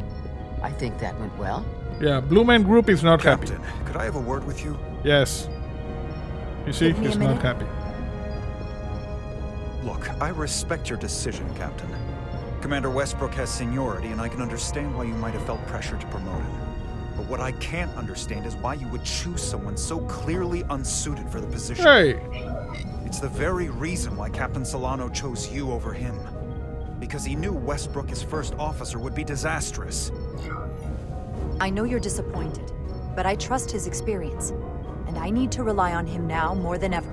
I think that went well. Yeah, Blue Man Group is not Captain, happy. could I have a word with you? Yes. You see, Give me a he's not minute. happy. Look, I respect your decision, Captain. Commander Westbrook has seniority, and I can understand why you might have felt pressure to promote him. But what I can't understand is why you would choose someone so clearly unsuited for the position. Hey! It's the very reason why Captain Solano chose you over him. Because he knew Westbrook as first officer would be disastrous. I know you're disappointed, but I trust his experience, and I need to rely on him now more than ever.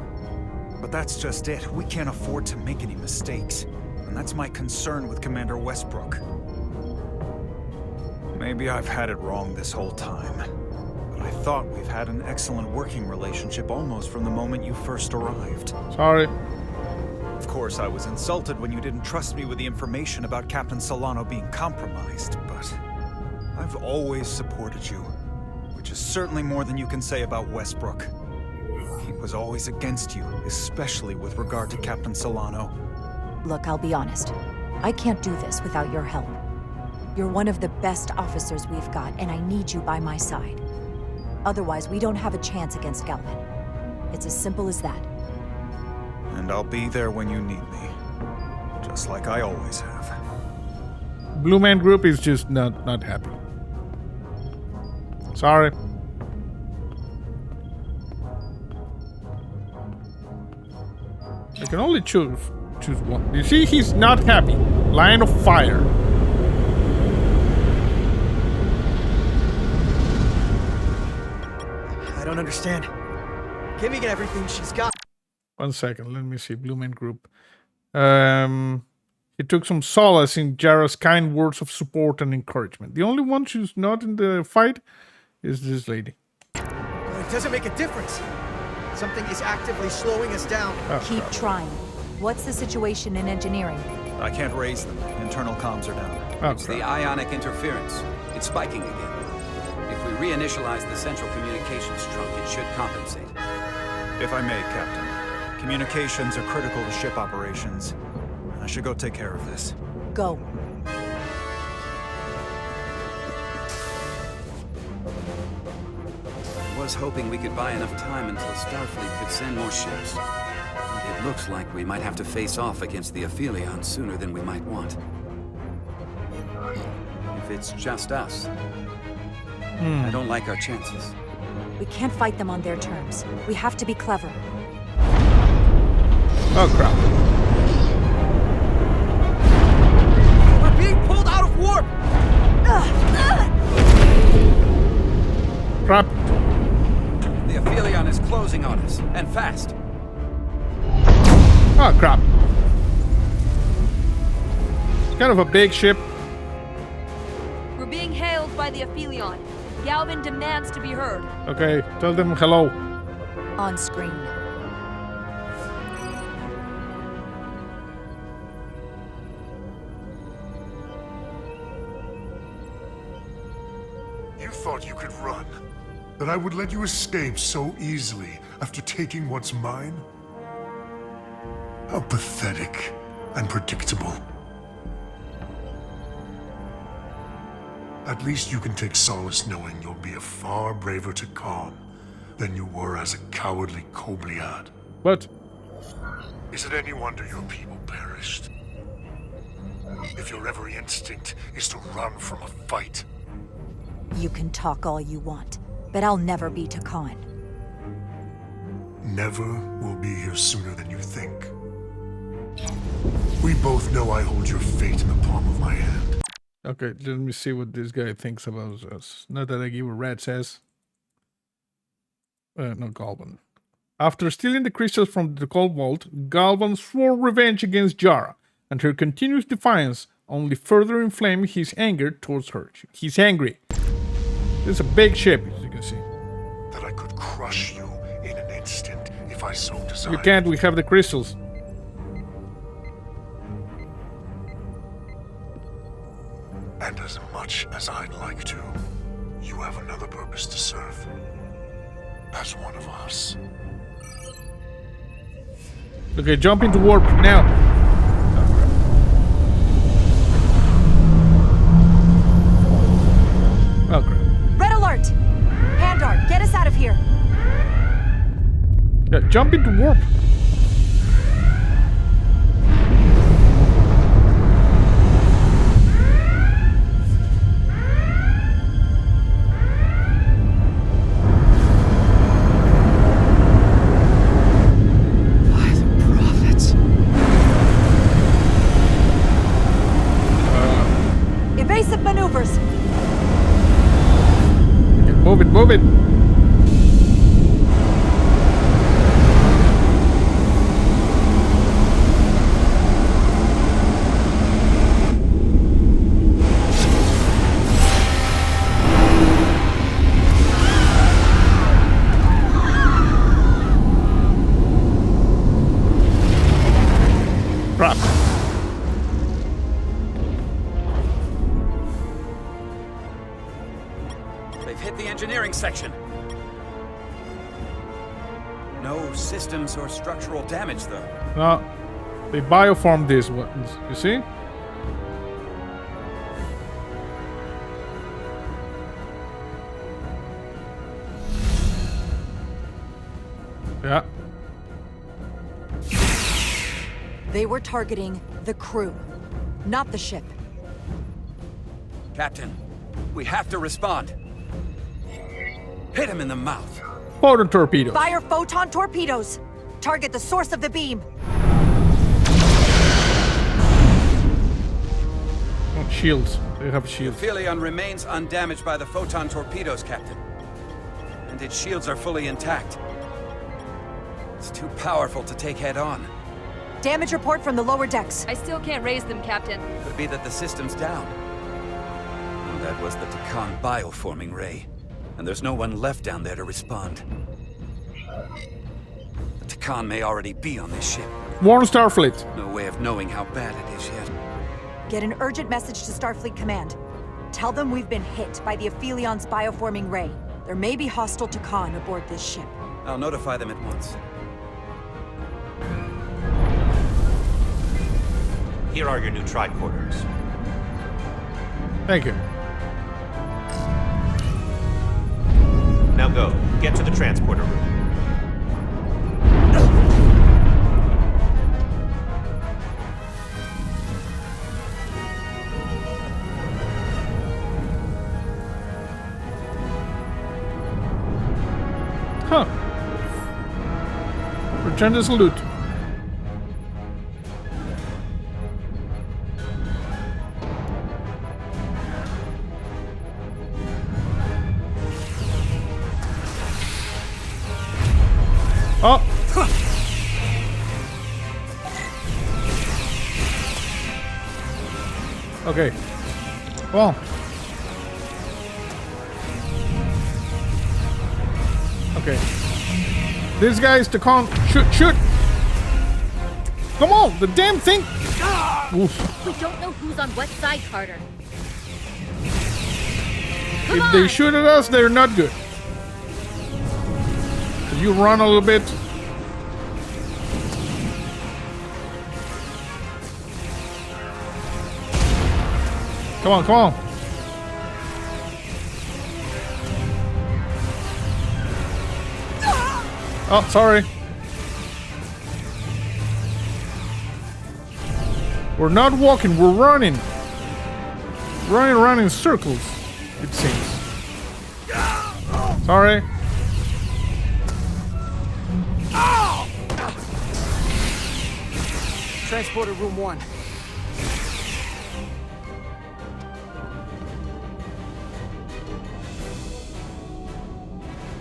But that's just it. We can't afford to make any mistakes. And that's my concern with Commander Westbrook. Maybe I've had it wrong this whole time. But I thought we've had an excellent working relationship almost from the moment you first arrived. Sorry. Of course, I was insulted when you didn't trust me with the information about Captain Solano being compromised, but I've always supported you, which is certainly more than you can say about Westbrook. He was always against you, especially with regard to Captain Solano. Look, I'll be honest. I can't do this without your help. You're one of the best officers we've got, and I need you by my side. Otherwise, we don't have a chance against Galvin. It's as simple as that. And I'll be there when you need me, just like I always have. Blue Man Group is just not happy. Sorry. I can only choose one. You see, he's not happy. Line of fire. I don't understand. Giving everything she's got. 1 second, let me see. Blue Man Group. He took some solace in Jara's kind words of support and encouragement. The only one who's not in the fight is this lady. Well, it doesn't make a difference. Something is actively slowing us down. Keep trying. What's the situation in engineering? I can't raise them. Internal comms are down. It's the ionic interference. It's spiking again. If we reinitialize the central communications trunk, it should compensate. If I may, Captain. Communications are critical to ship operations. I should go take care of this. Go. I was hoping we could buy enough time until Starfleet could send more ships. But it looks like we might have to face off against the Aphelion sooner than we might want. If it's just us, I don't like our chances. We can't fight them on their terms. We have to be clever. Oh, crap. We're being pulled out of warp! Crap. The Aphelion Takhan is closing on us, and fast. Oh, crap. It's kind of a big ship. We're being hailed by the Aphelion. Galvin demands to be heard. Okay, tell them hello. On screen. You thought you could run? That I would let you escape so easily after taking what's mine? How pathetic and predictable. At least you can take solace knowing you'll be a far braver Takhan than you were as a cowardly Kobliad. What? Is it any wonder your people perished? If your every instinct is to run from a fight. You can talk all you want, but I'll never be Takhan. Never will be here sooner than you think. We both know I hold your fate in the palm of my hand. Okay, let me see what this guy thinks about us. Not that I give a rat's ass. No, Galvan. After stealing the crystals from the Cold Vault, Galvan swore revenge against Jara, and her continuous defiance only further inflamed his anger towards her. He's angry. It's a big ship, as you can see. That I could crush you in an instant if I so desired. You can't, we have the crystals. And as much as I'd like to, you have another purpose to serve. As one of us. Okay, jump into warp now. Oh, crap. Red alert! Handar, get us out of here! Yeah, jump into warp. Evasive maneuvers! Move it, move it! Crap. They've hit the engineering section. No systems or structural damage, though. No, they bioformed these ones, you see? Yeah. They were targeting the crew, not the ship. Captain, we have to respond. Hit him in the mouth. Photon torpedoes. Fire photon torpedoes! Target the source of the beam! Oh, shields. They have shields. The Aphelion remains undamaged by the photon torpedoes, Captain. And its shields are fully intact. It's too powerful to take head on. Damage report from the lower decks. I still can't raise them, Captain. Could be that the system's down. Well, that was the Takhan bioforming ray. And there's no one left down there to respond. The Takhan may already be on this ship. Warn Starfleet. No way of knowing how bad it is yet. Get an urgent message to Starfleet Command. Tell them we've been hit by the Aphelion's bioforming ray. There may be hostile Takhan aboard this ship. I'll notify them at once. Here are your new tricorders. Thank you. Now go. Get to the transporter room. Huh. Return the salute. Oh! Okay. Come on. Okay. This guy is the con. Shoot, shoot! Come on, the damn thing! Oof. We don't know who's on what side, Carter. If they shoot at us, they're not good. So you run a little bit. Come on, come on. Oh, sorry. We're not walking, we're running. Running around in circles, it seems. Sorry. Transporter room 1.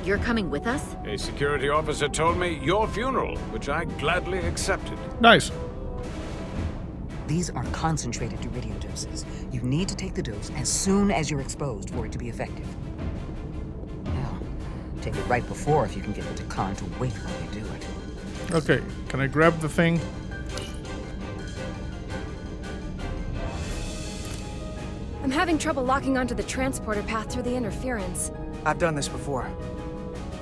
You're coming with us? A security officer told me your funeral, which I gladly accepted. Nice. These are concentrated uridium doses. You need to take the dose as soon as you're exposed for it to be effective. Now, take it right before if you can get the Takan to wait while you do it. Okay, can I grab the thing? I'm having trouble locking onto the transporter path through the interference. I've done this before.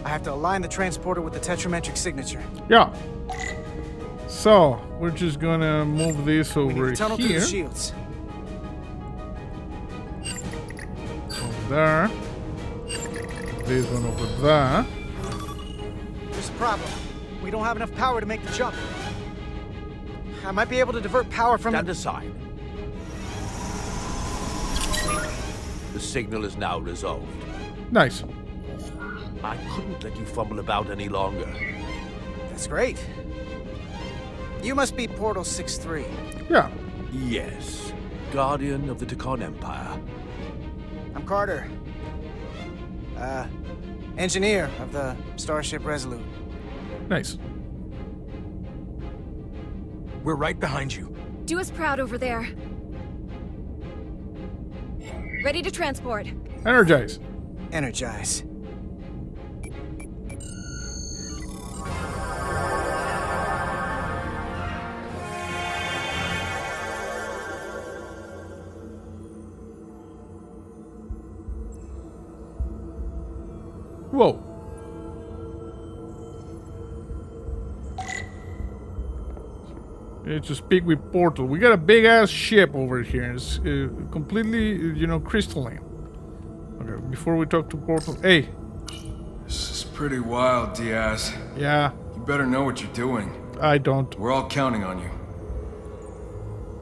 I have to align the transporter with the tetrametric signature. Yeah. So, we're just gonna move this over Tunnel through here. the shields. Over there. This one over there. There's a problem. We don't have enough power to make the jump. I might be able to divert power from... Stand aside. The signal is now resolved. Nice. I couldn't let you fumble about any longer. That's great. You must be Portal 6-3. Yeah. Yes. Guardian of the Takan Empire. I'm Carter. Engineer of the Starship Resolute. Nice. We're right behind you. Do us proud over there. Ready to transport. Energize. Energize. Whoa. It's to speak with Portal. We got a big ass ship over here. It's completely, you know, crystalline. Okay, before we talk to Portal. Hey. This is pretty wild, Diaz. Yeah. You better know what you're doing. I don't. We're all counting on you.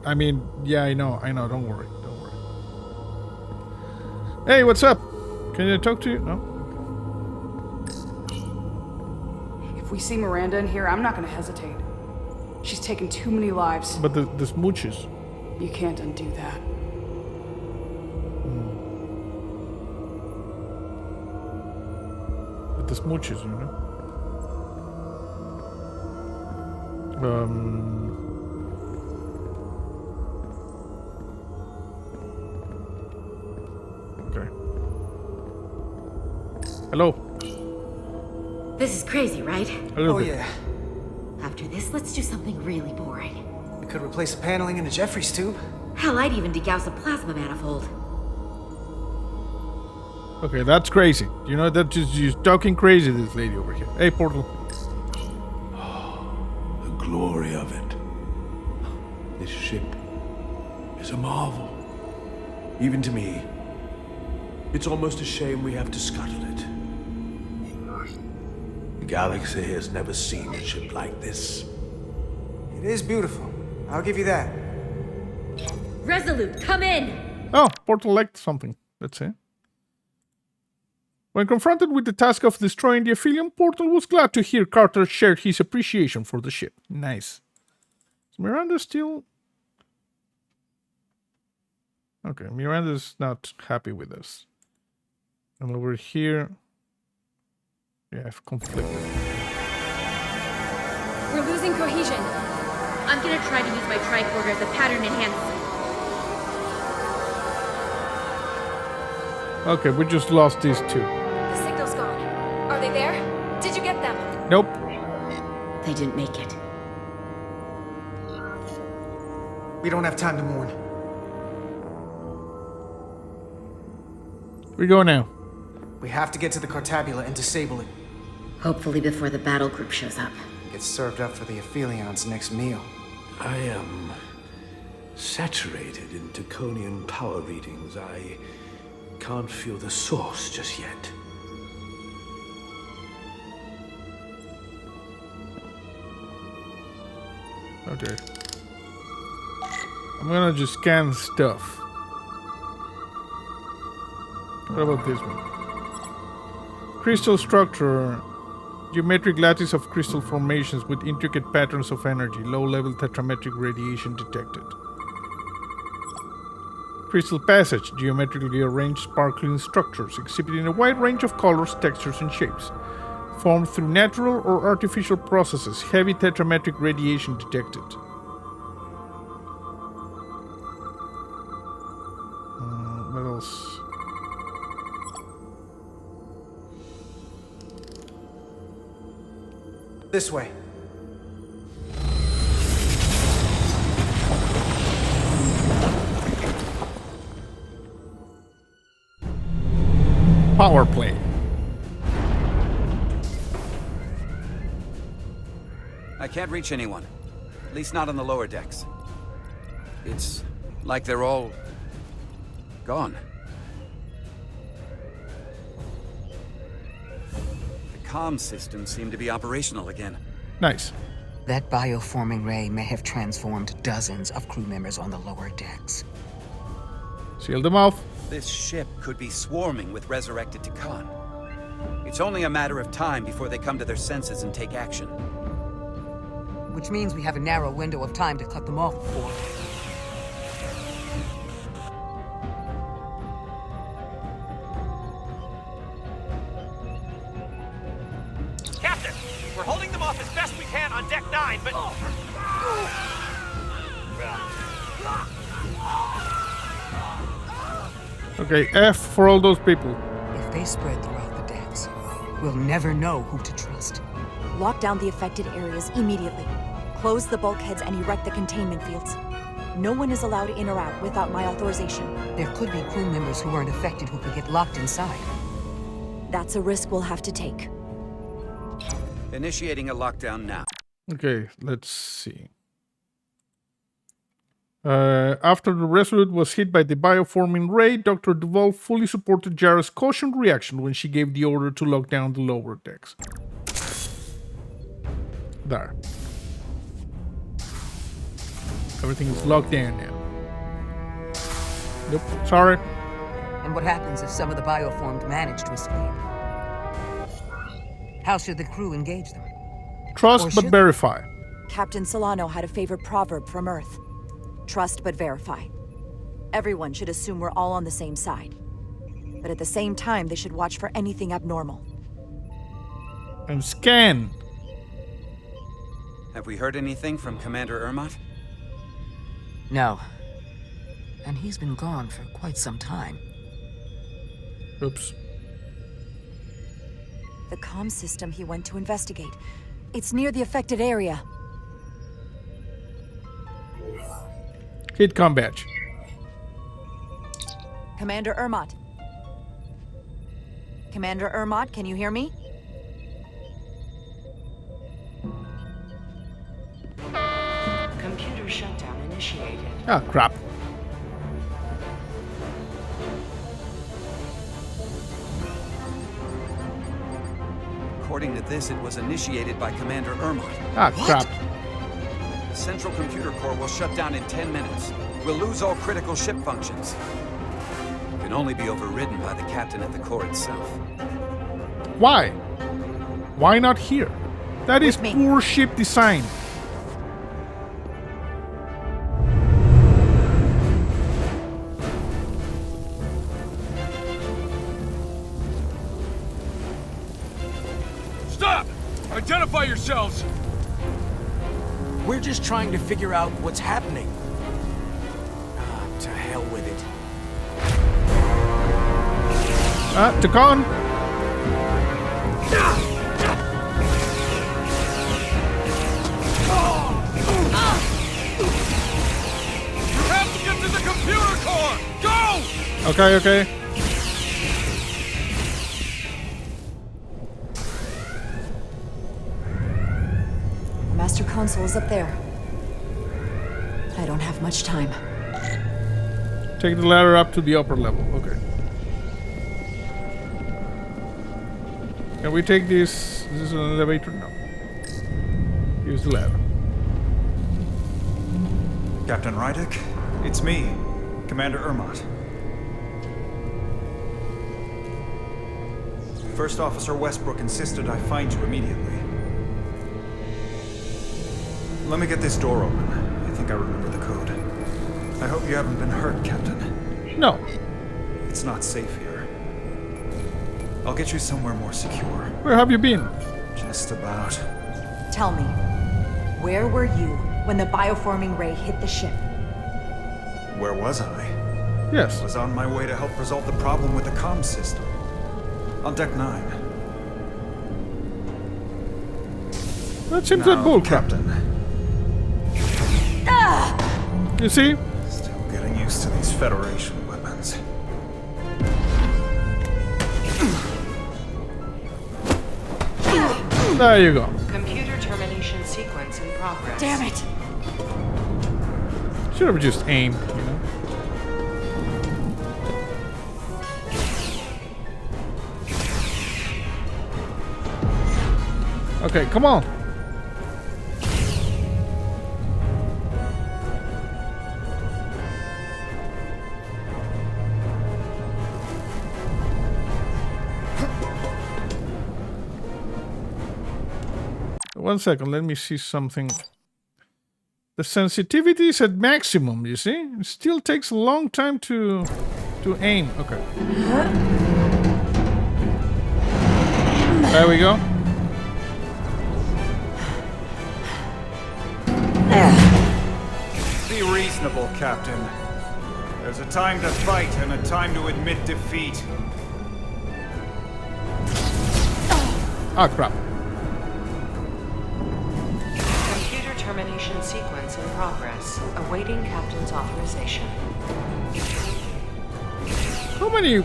I mean, yeah, I know. Don't worry. Don't worry. Hey, what's up? Can I talk to you? No? If we see Miranda in here, I'm not gonna hesitate. She's taken too many lives. But the smooches. You can't undo that. But the smooches, you know? Okay. Hello. This is crazy, right? Oh, yeah. After this, let's do something really boring. We could replace the paneling in the Jeffries tube. Hell, I'd even degauss a plasma manifold. Okay, that's crazy. You know, that's just she's talking crazy, this lady over here. Hey, Portal. The glory of it. This ship is a marvel. Even to me. It's almost a shame we have to scuttle it. The galaxy has never seen a ship like this. It is beautiful. I'll give you that. Resolute, come in! Oh, Portal liked something. Let's see. When confronted with the task of destroying the Aphelion, Portal was glad to hear Carter share his appreciation for the ship. Nice. Is Miranda still... Okay, Miranda's not happy with us. And over here... Yeah, I've conflicted. We're losing cohesion. I'm gonna try to use my tricorder as a pattern enhancer. Okay, we just lost these two. The signal's gone. Are they there? Did you get them? Nope. They didn't make it. We don't have time to mourn. We go now. We have to get to the Cartabula and disable it. Hopefully before the battle group shows up. Get served up for the Aphelions' next meal. I am saturated in Taconian power readings. I can't feel the source just yet. Okay. I'm gonna just scan stuff. What about this one? Crystal structure. Geometric lattice of crystal formations with intricate patterns of energy. Low-level tetrametric radiation detected. Crystal passage. Geometrically arranged sparkling structures exhibiting a wide range of colors, textures, and shapes. Formed through natural or artificial processes. Heavy tetrametric radiation detected. What else? This way. Power play. I can't reach anyone. At least not on the lower decks. It's like they're all gone. The comm systems seem to be operational again. Nice. That bioforming ray may have transformed dozens of crew members on the lower decks. Seal them off. This ship could be swarming with resurrected Takan. It's only a matter of time before they come to their senses and take action. Which means we have a narrow window of time to cut them off before. Captain, we're holding them off as best we can on deck 9, but... Okay, F for all those people. If they spread throughout the decks, we'll never know who to trust. Lock down the affected areas immediately. Close the bulkheads and erect the containment fields. No one is allowed in or out without my authorization. There could be crew members who aren't affected who could get locked inside. That's a risk we'll have to take. Initiating a lockdown now. Okay, let's see. After the Resolute was hit by the bioforming ray, Dr. Duvall fully supported Jara's cautioned reaction when she gave the order to lock down the lower decks. There. Everything is locked down now. Nope, sorry. And what happens if some of the bioformed manage to escape? How should the crew engage them? Trust but verify. Captain Solano had a favorite proverb from Earth. Trust but verify. Everyone should assume we're all on the same side. But at the same time, they should watch for anything abnormal. And scan. Have we heard anything from Commander Ermot? No. And he's been gone for quite some time. Oops. The comm system he went to investigate. It's near the affected area. Hit comm badge. Commander Ermot. Commander Ermot, can you hear me? Computer shutdown initiated. Ah, crap. According to this, it was initiated by Commander Ermot. Ah, crap. The central computer core will shut down in 10 minutes. We'll lose all critical ship functions. It can only be overridden by the captain at the core itself. Why? Why not here? That is poor ship design. Stop! Identify yourselves! We're just trying to figure out what's happening. To hell with it. Takon! You have to get to the computer core! Go! Okay, okay. The master console is up there. I don't have much time. Take the ladder up to the upper level. Okay. Can we take this? Is this an elevator? No. Use the ladder. Captain Rydek, it's me, Commander Ermot. First Officer Westbrook insisted I find you immediately. Let me get this door open. I think I remember the code. I hope you haven't been hurt, Captain. No. It's not safe here. I'll get you somewhere more secure. Where have you been? Just about. Tell me, where were you when the bioforming ray hit the ship? Where was I? Yes. I was on my way to help resolve the problem with the comm system. On Deck 9. That seems like bull crap. Captain. You see? Still getting used to these Federation weapons. There you go. Computer termination sequence in progress. Damn it! Should have just aimed, you know? Okay, come on. One second, let me see something. The sensitivity is at maximum, you see? It still takes a long time to aim. Okay. There we go. Be reasonable, Captain. There's a time to fight and a time to admit defeat. Ah, crap. Computer termination sequence in progress. Awaiting Captain's authorization. How many?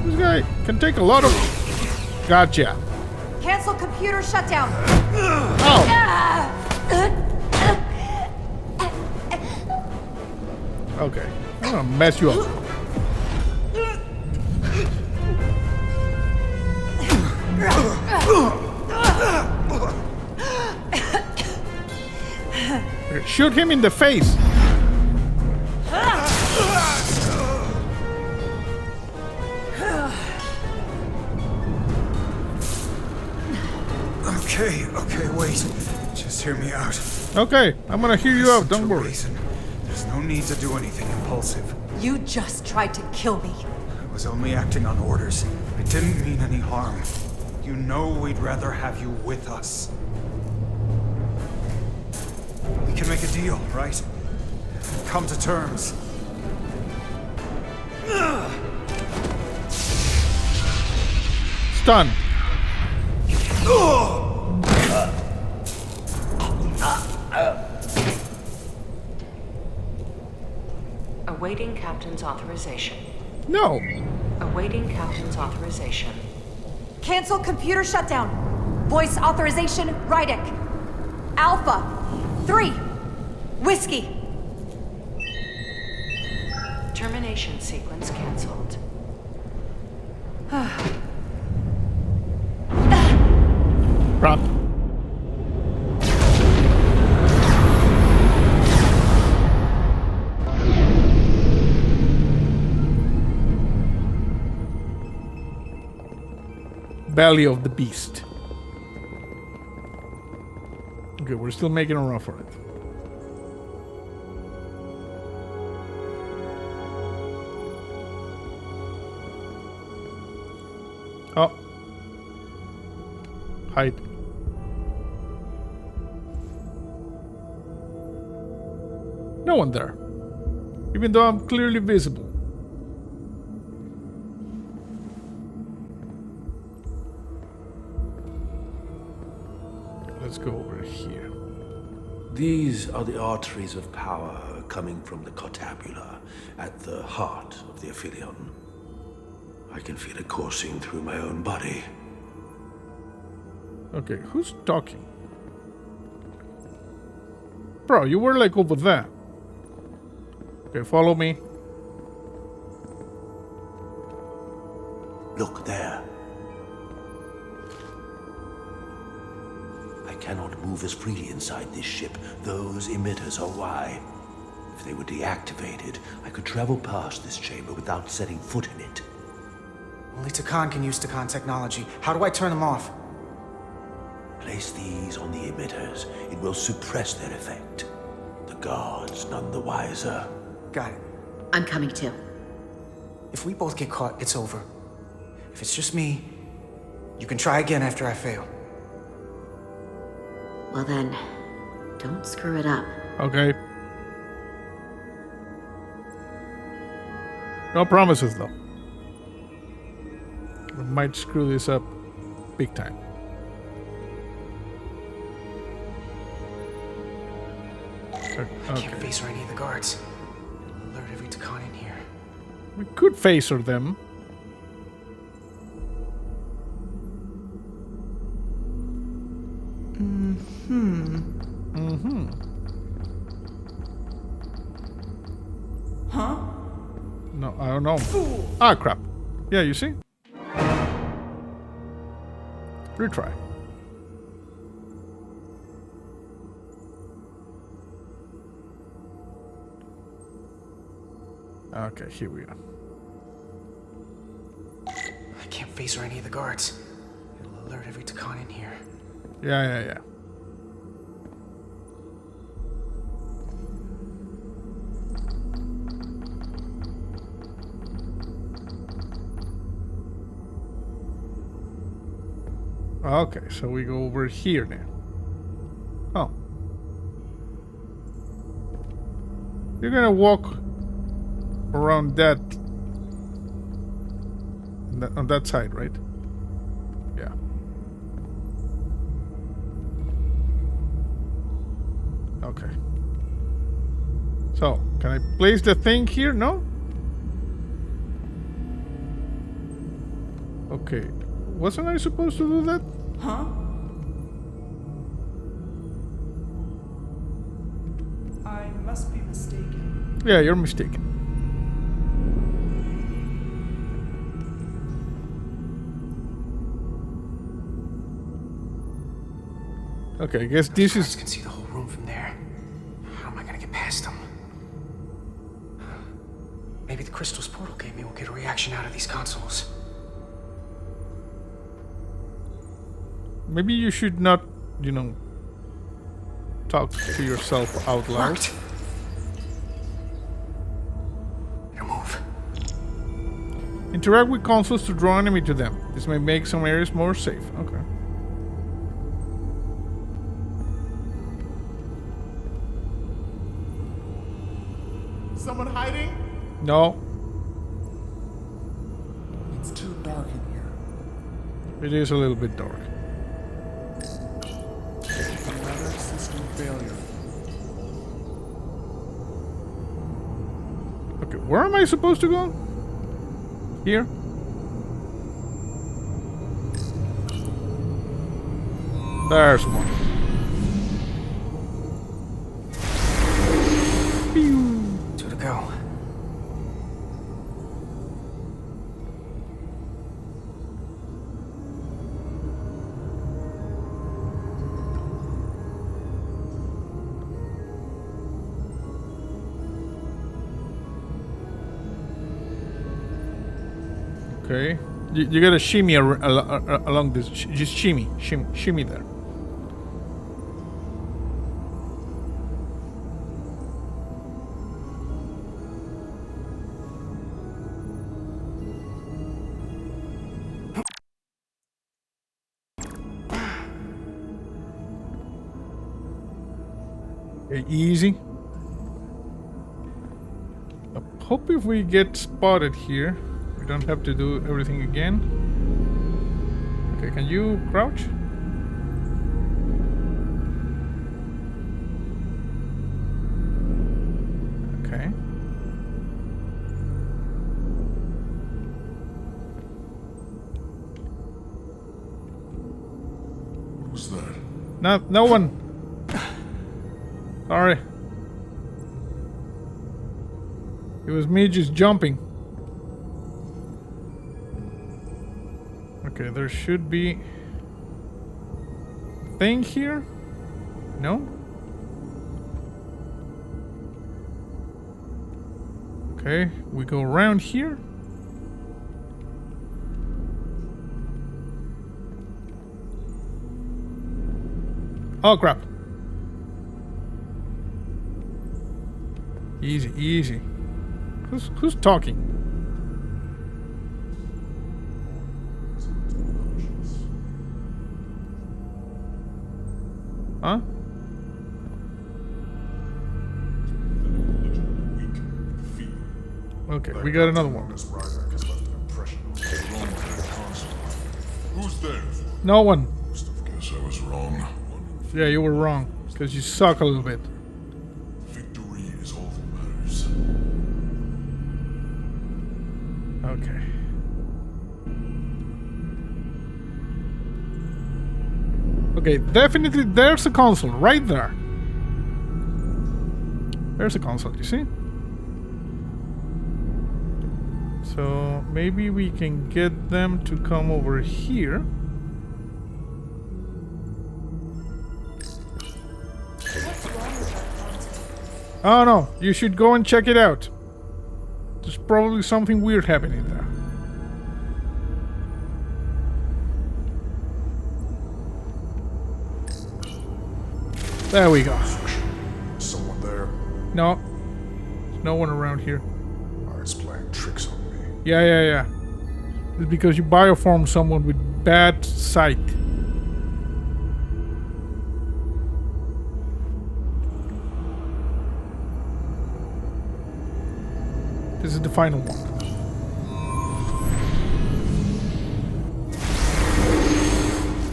This guy can take a lot of. Gotcha. Cancel computer shutdown. Oh. Okay. I'm gonna mess you up. Shoot him in the face. Okay, wait. Just hear me out. Okay, I'm gonna hear you out, don't worry. There's no need to do anything impulsive. You just tried to kill me. I was only acting on orders. I didn't mean any harm. You know we'd rather have you with us. We can make a deal, right? Come to terms. Stun. Awaiting Captain's authorization. No. Awaiting Captain's authorization. Cancel computer shutdown. Voice authorization, Rydek. Alpha 3. Whiskey. Termination sequence cancelled. Prop. Belly of the beast. Okay, we're still making a run for it. Oh. Hide. No one there. Even though I'm clearly visible. Let's go over here. These are the arteries of power coming from the cortabula at the heart of the Aphelion. I can feel it coursing through my own body. Okay, who's talking? Bro, you were like over there. Okay, follow me. Look there. I cannot move as freely inside this ship. Those emitters are why. If they were deactivated, I could travel past this chamber without setting foot in it. Only Takan can use Takan technology. How do I turn them off? Place these on the emitters. It will suppress their effect. The guards none the wiser. Got it. I'm coming too. If we both get caught, it's over. If it's just me, you can try again after I fail. Well then, don't screw it up. Okay. No promises though. We might screw this up big time. I can't face or any of the guards. It'll alert every Takan in here. We could phaser them. Huh? No, I don't know. Ah, crap. Yeah, you see? Retry. Okay, here we are. I can't face or any of the guards. It'll alert every Takan in here. Yeah. Okay, so we go over here now. Oh. You're gonna walk around that on that side, right? Yeah. Okay. So, can I place the thing here? No? Okay. Wasn't I supposed to do that? Huh? I must be mistaken. Yeah, you're mistaken. Okay, I guess this is... I can see the whole room from there. How am I gonna get past them? Maybe the crystals portal gave me will get a reaction out of these consoles. Maybe you should not, you know, talk to yourself out loud. Worked. Move. Interact with consoles to draw enemy to them. This may make some areas more safe. Okay. Someone hiding? No. It's too dark in here. It is a little bit dark. Another system failure. Okay, where am I supposed to go? Here? There's one. Two to go. Okay. You gotta shimmy along this. Just shimmy there. Okay, easy. hope if we get spotted here, we don't have to do everything again. Okay, can you crouch? Okay. What was that? No one. Sorry. It was me just jumping. Okay, there should be a thing here. No? Okay, we go around here. Oh crap. Easy, easy. Who's talking? Huh? Okay, we got another one. Who's there? No one. Guess I was wrong. Yeah, you were wrong. Because you suck a little bit. Victory is all that matters. Okay. Okay, definitely there's a console right there. There's a console, you see? So maybe we can get them to come over here. Oh no, you should go and check it out. There's probably something weird happening there. There we go. Someone there? No. There's no one around here. It's playing tricks on me. Yeah. It's because you bioformed someone with bad sight. This is the final one.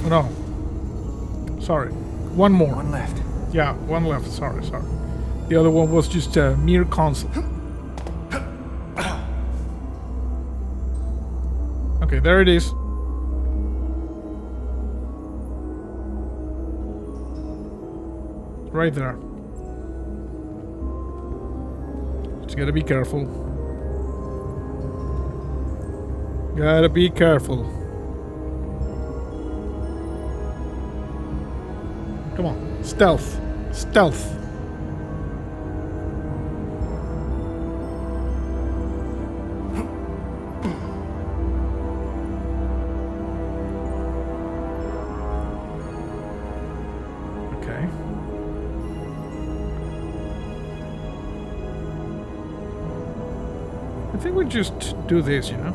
Oh no. Sorry. One more. One left. Yeah, one left. Sorry. The other one was just a mere console. Okay, there it is. Right there. Just gotta be careful. Gotta be careful. Come on. Stealth. Stealth. Okay. I think we just do this, you know?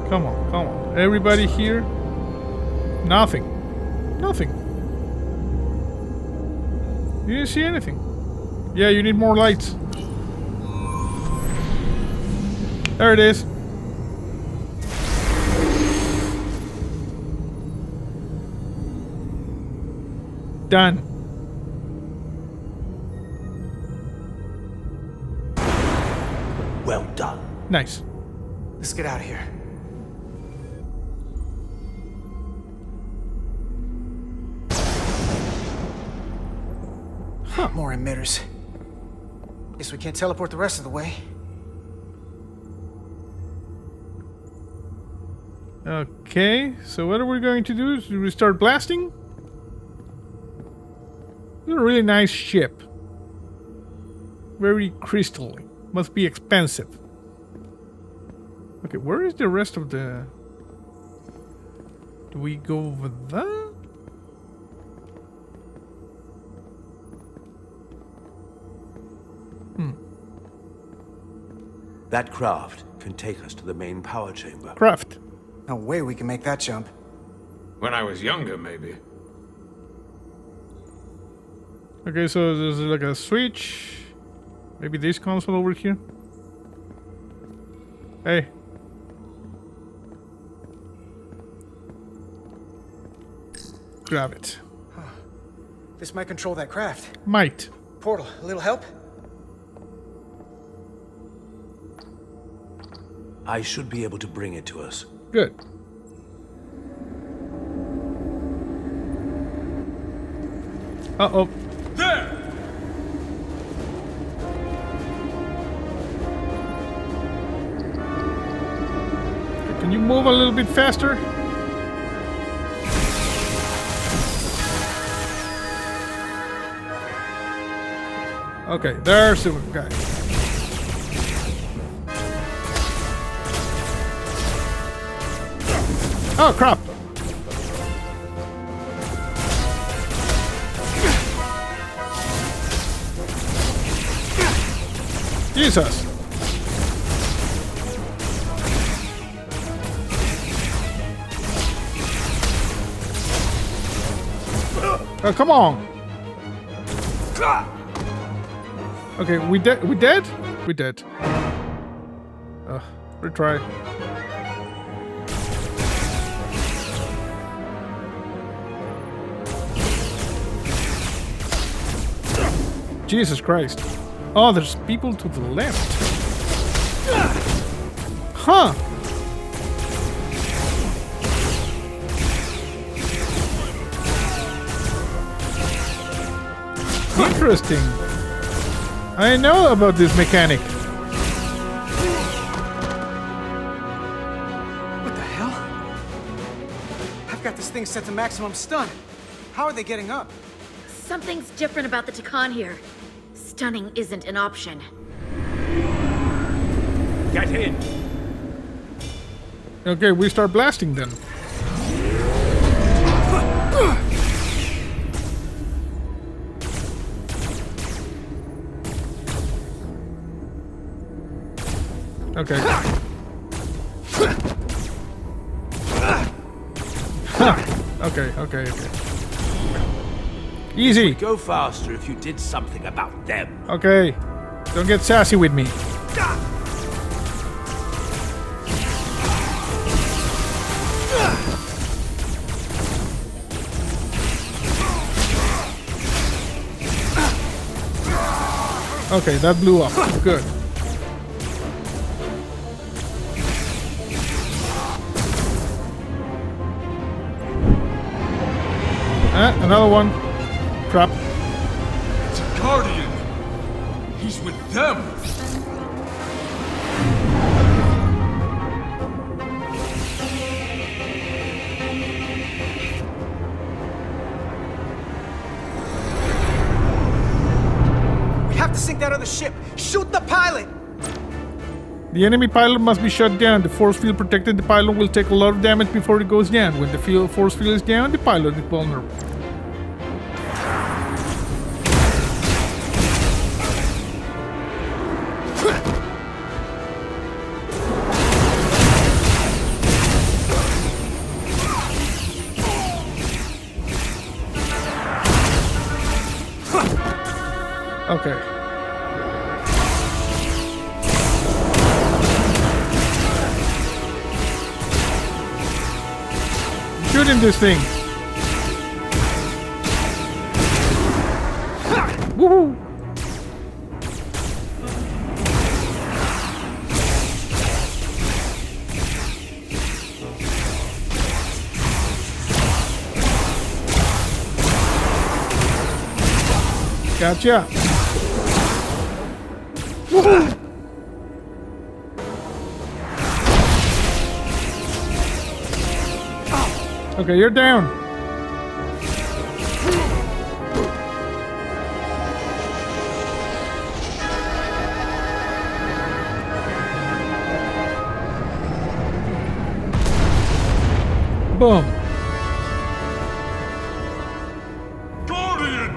Come on. Everybody here? Nothing. You didn't see anything. Yeah, you need more lights. There it is. Done. Well done. Nice. Let's get out of here. More emitters. Guess we can't teleport the rest of the way. Okay, so what are we going to do? Should we start blasting? It's a really nice ship. Very crystalline. Must be expensive. Okay, where is the rest of the... Do we go over there? That craft can take us to the main power chamber. Craft. No way we can make that jump. When I was younger, maybe. Okay, so there's like a switch. Maybe this console over here. Hey. Grab it. This might control that craft. Might. Portal, a little help? I should be able to bring it to us. Good. Uh-oh. There! Can you move a little bit faster? Okay, there's the guy. Oh, crap! Jesus! Oh, come on! Okay, we dead? We dead? We dead. Retry. Jesus Christ. Oh, there's people to the left. Huh. Interesting. I know about this mechanic. What the hell? I've got this thing set to maximum stun. How are they getting up? Something's different about the Takan here. Stunning isn't an option. Get in! Okay, we start blasting then. Okay. Okay. Easy. We'd go faster if you did something about them. Okay. Don't get sassy with me. Okay, that blew up. Good. Another one. Crap. It's a Guardian. He's with them. We have to sink that other ship. Shoot the pilot! The enemy pilot must be shut down. The force field protected the pilot will take a lot of damage before it goes down. When the force field is down, the pilot is vulnerable. Okay. Shooting this thing. Woohoo! Gotcha. Woohoo! Okay, you're down. Boom. Guardian!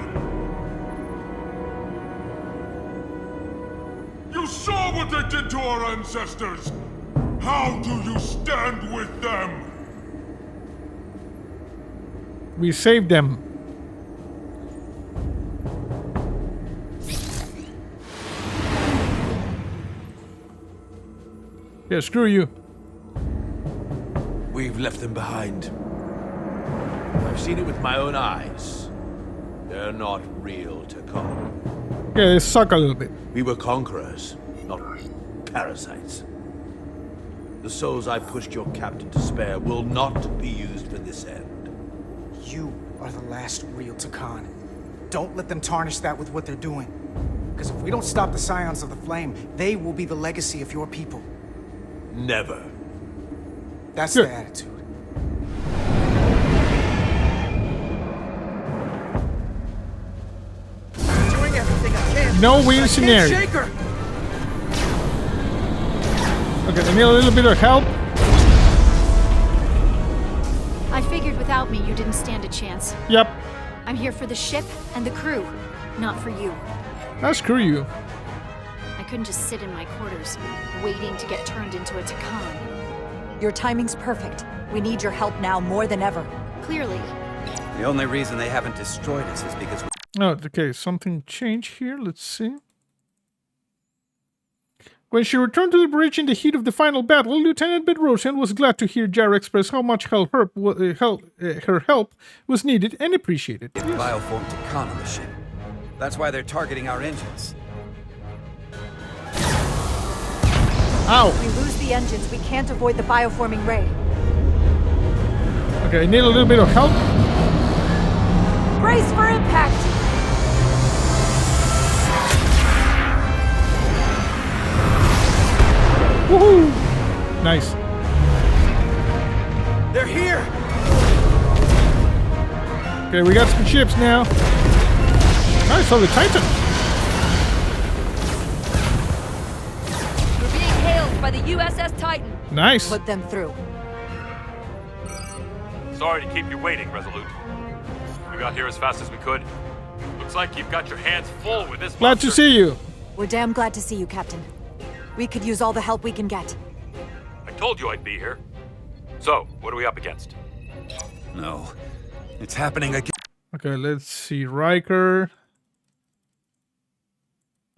You saw what they did to our ancestors! How do you stand with them? We saved them. Yeah, screw you. We've left them behind. I've seen it with my own eyes. They're not real Takan. Yeah, they suck a little bit. We were conquerors, not parasites. The souls I pushed your captain to spare will not be used for this end. You are the last real Takan. Don't let them tarnish that with what they're doing. Because if we don't stop the Scions of the Flame, they will be the legacy of your people. Never. That's the attitude. Doing everything I can. No win I scenario. can't shake her. Okay, I need a little bit of help. I figured without me you didn't stand a chance. Yep. I'm here for the ship and the crew, not for you. Screw you. I couldn't just sit in my quarters, waiting to get turned into a Takan. Your timing's perfect. We need your help now more than ever. Clearly. The only reason they haven't destroyed us is because we... Oh, okay, something changed here. Let's see. When she returned to the bridge in the heat of the final battle, Lieutenant Bedrosian was glad to hear Jara express how much her help was needed and appreciated. It bioformed Takan on the ship. That's why they're targeting our engines. Ow! If we lose the engines, we can't avoid the bioforming ray. Okay, I need a little bit of help. Brace for impact! Woohoo! Nice. They're here! Okay, we got some ships now. Nice, oh, the Titan. We're being hailed by the U.S.S. Titan. Nice. Put them through. Sorry to keep you waiting, Resolute. We got here as fast as we could. Looks like you've got your hands full with this Glad to see you. We're damn glad to see you, Captain. We could use all the help we can get. I told you I'd be here. So, what are we up against? No. It's happening again. Okay, let's see. Riker.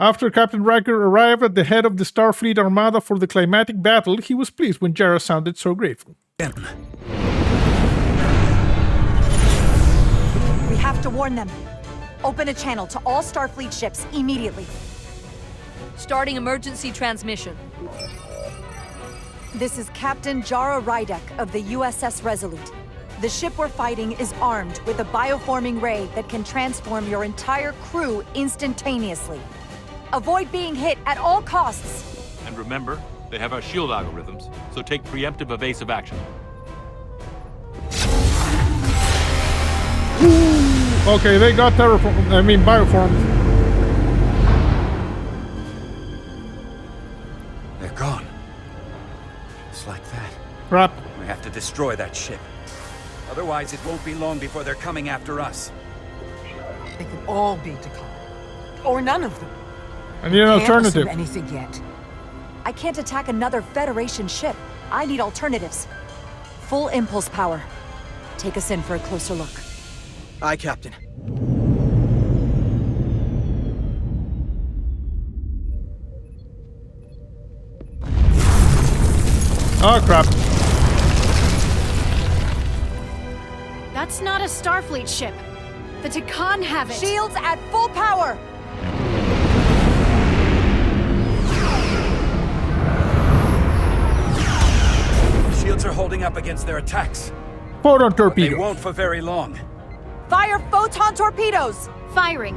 After Captain Riker arrived at the head of the Starfleet Armada for the climatic battle, he was pleased when Jara sounded so grateful. We have to warn them. Open a channel to all Starfleet ships immediately. Starting emergency transmission. This is Captain Jara Rydek of the U.S.S. Resolute. The ship we're fighting is armed with a bioforming ray that can transform your entire crew instantaneously. Avoid being hit at all costs. And remember, they have our shield algorithms, so take preemptive evasive action. Okay, they got bioformed. They're gone. Just like that. Crap. We have to destroy that ship. Otherwise, it won't be long before they're coming after us. They could all be Takan. Or none of them. I need an alternative. Can't assume anything yet. I can't attack another Federation ship. I need alternatives. Full impulse power. Take us in for a closer look. Aye, Captain. Oh, crap. That's not a Starfleet ship. The Takan have it. Shields at full power! Shields are holding up against their attacks. Photon But torpedo. they won't for very long. Fire photon torpedoes! Firing.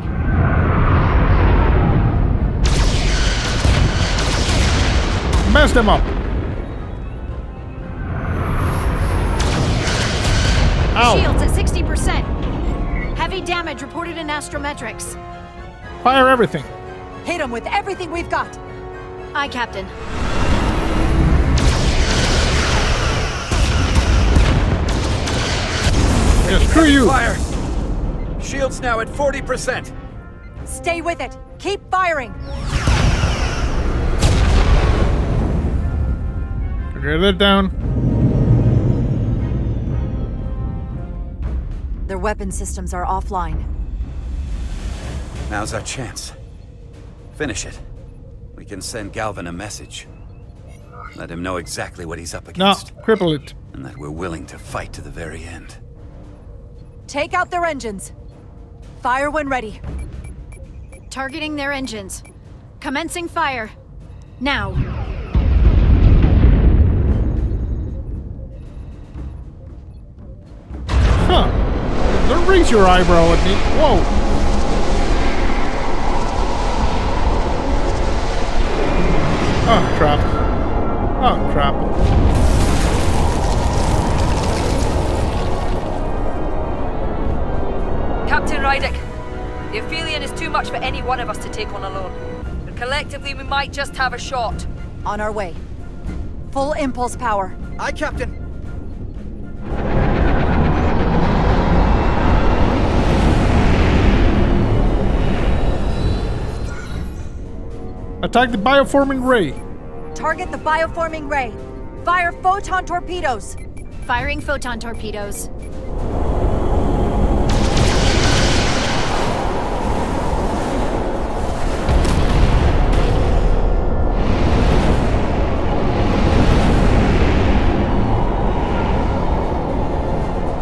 Mess them up. Ow. Shields at 60%. Heavy damage reported in astrometrics. Fire everything. Hit them with everything we've got. Aye, Captain. Yeah, screw you. Fire. Shields now at 40%. Stay with it. Keep firing. Okay, let down. Their weapon systems are offline. Now's our chance. Finish it. We can send Galvin a message. Let him know exactly what he's up No, against. cripple it. And that we're willing to fight to the very end. Take out their engines. Fire when ready. Targeting their engines. Commencing fire. Now. Huh. Don't raise your eyebrow at me. Whoa. Oh, crap. Oh, crap. Captain Rydek, the Aphelion is too much for any one of us to take on alone. But collectively, we might just have a shot. On our way. Full impulse power. Aye, Captain. Attack the bioforming ray. Target the bioforming ray. Fire photon torpedoes. Firing photon torpedoes.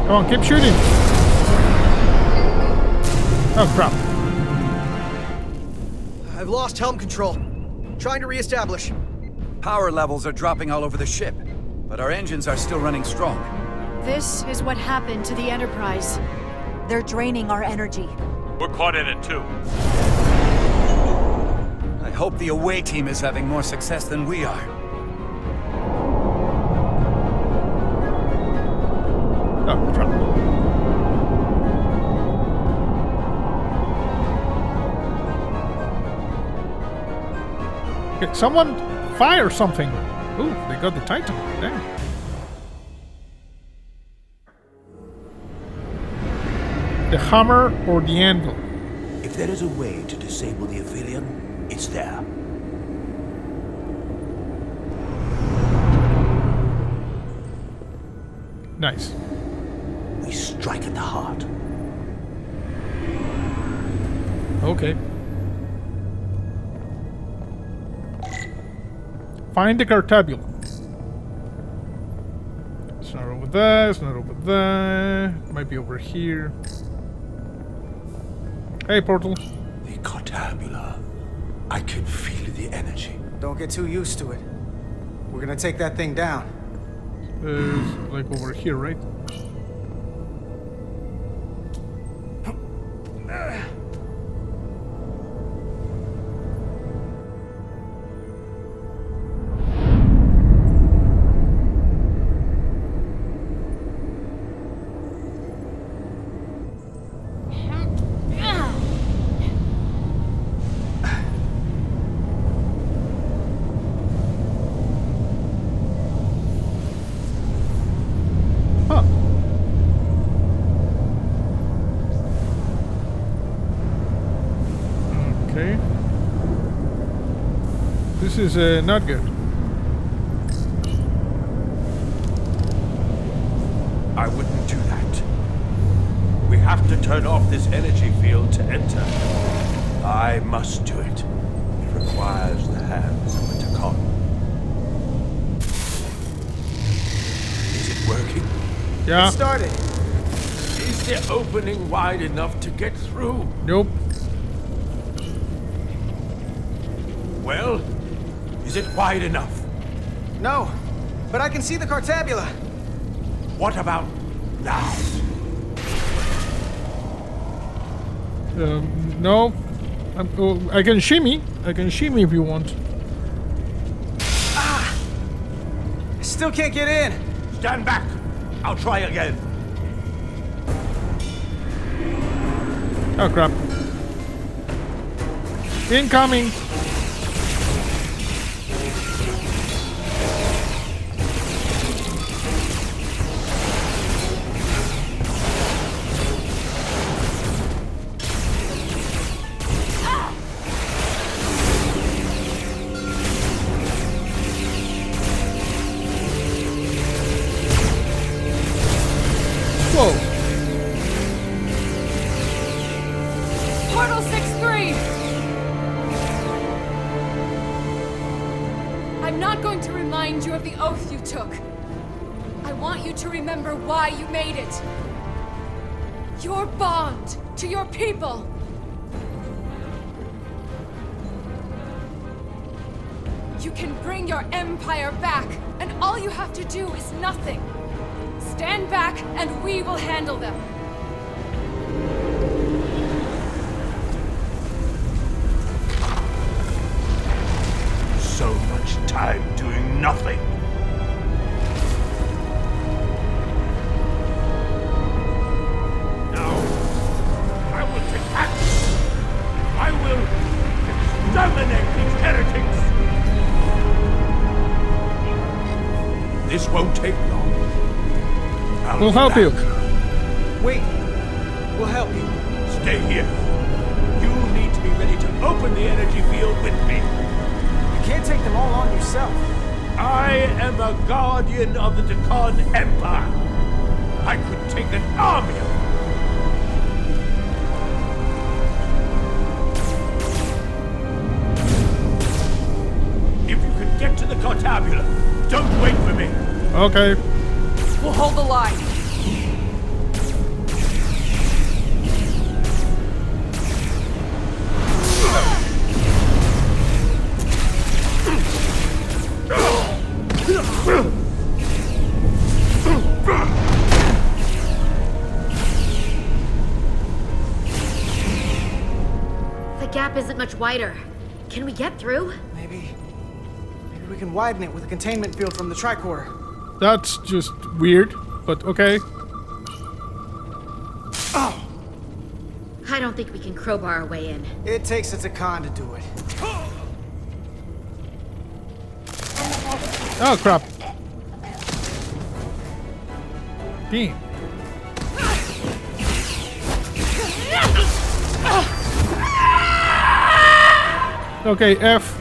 Come on, keep shooting. Oh, crap. I've lost helm control. Trying to reestablish. Power levels are dropping all over the ship, but our engines are still running strong. This is what happened to the Enterprise. They're draining our energy. We're caught in it too. I hope the away team is having more success than we are. Oh, crap. Okay, someone fire something. Ooh, they got the Titan. Damn. The hammer or the anvil? If there is a way to disable the Aphelion, it's there. Nice. We strike at the heart. Okay. Find the Cartabula. It's not over there, it's not over there. Might be over here. Hey, Portal. The Cartabula. I can feel the energy. Don't get too used to it. We're gonna take that thing down. It's like over here, right? This is not good. I wouldn't do that. We have to turn off this energy field to enter. I must do it. It requires the hands of a Takan. Is it working? Yeah. It started. Is the opening wide enough to get through? Nope. Well, is it wide enough? No, but I can see the Cartabula. What about now? No. I can shimmy. I can shimmy if you want. Ah! I still can't get in. Stand back. I'll try again. Oh, crap. Incoming. Whoa. Portal 6-3! took. I want you to remember why you made it. Your bond to your people. You can bring your empire back, and all you have to do is nothing. Stand back, and we will handle them. So much time doing nothing. Now, I will take action. I will exterminate these heretics. This won't take long. We'll help you. Wait. We'll help you. Stay here. You need to be ready to open the energy field with me. You can't take them all on yourself. I am a guardian of the Deccan Empire. I could take an army of them. If you can get to the Cartabula, don't wait for me. Okay. We'll hold the line. The gap isn't much wider. Can we get through? Maybe we can widen it with a containment field from the tricorder. That's just weird, but okay. Oh! I don't think we can crowbar our way in. It takes a Deccan to do it. Oh, crap. Damn. Okay, F.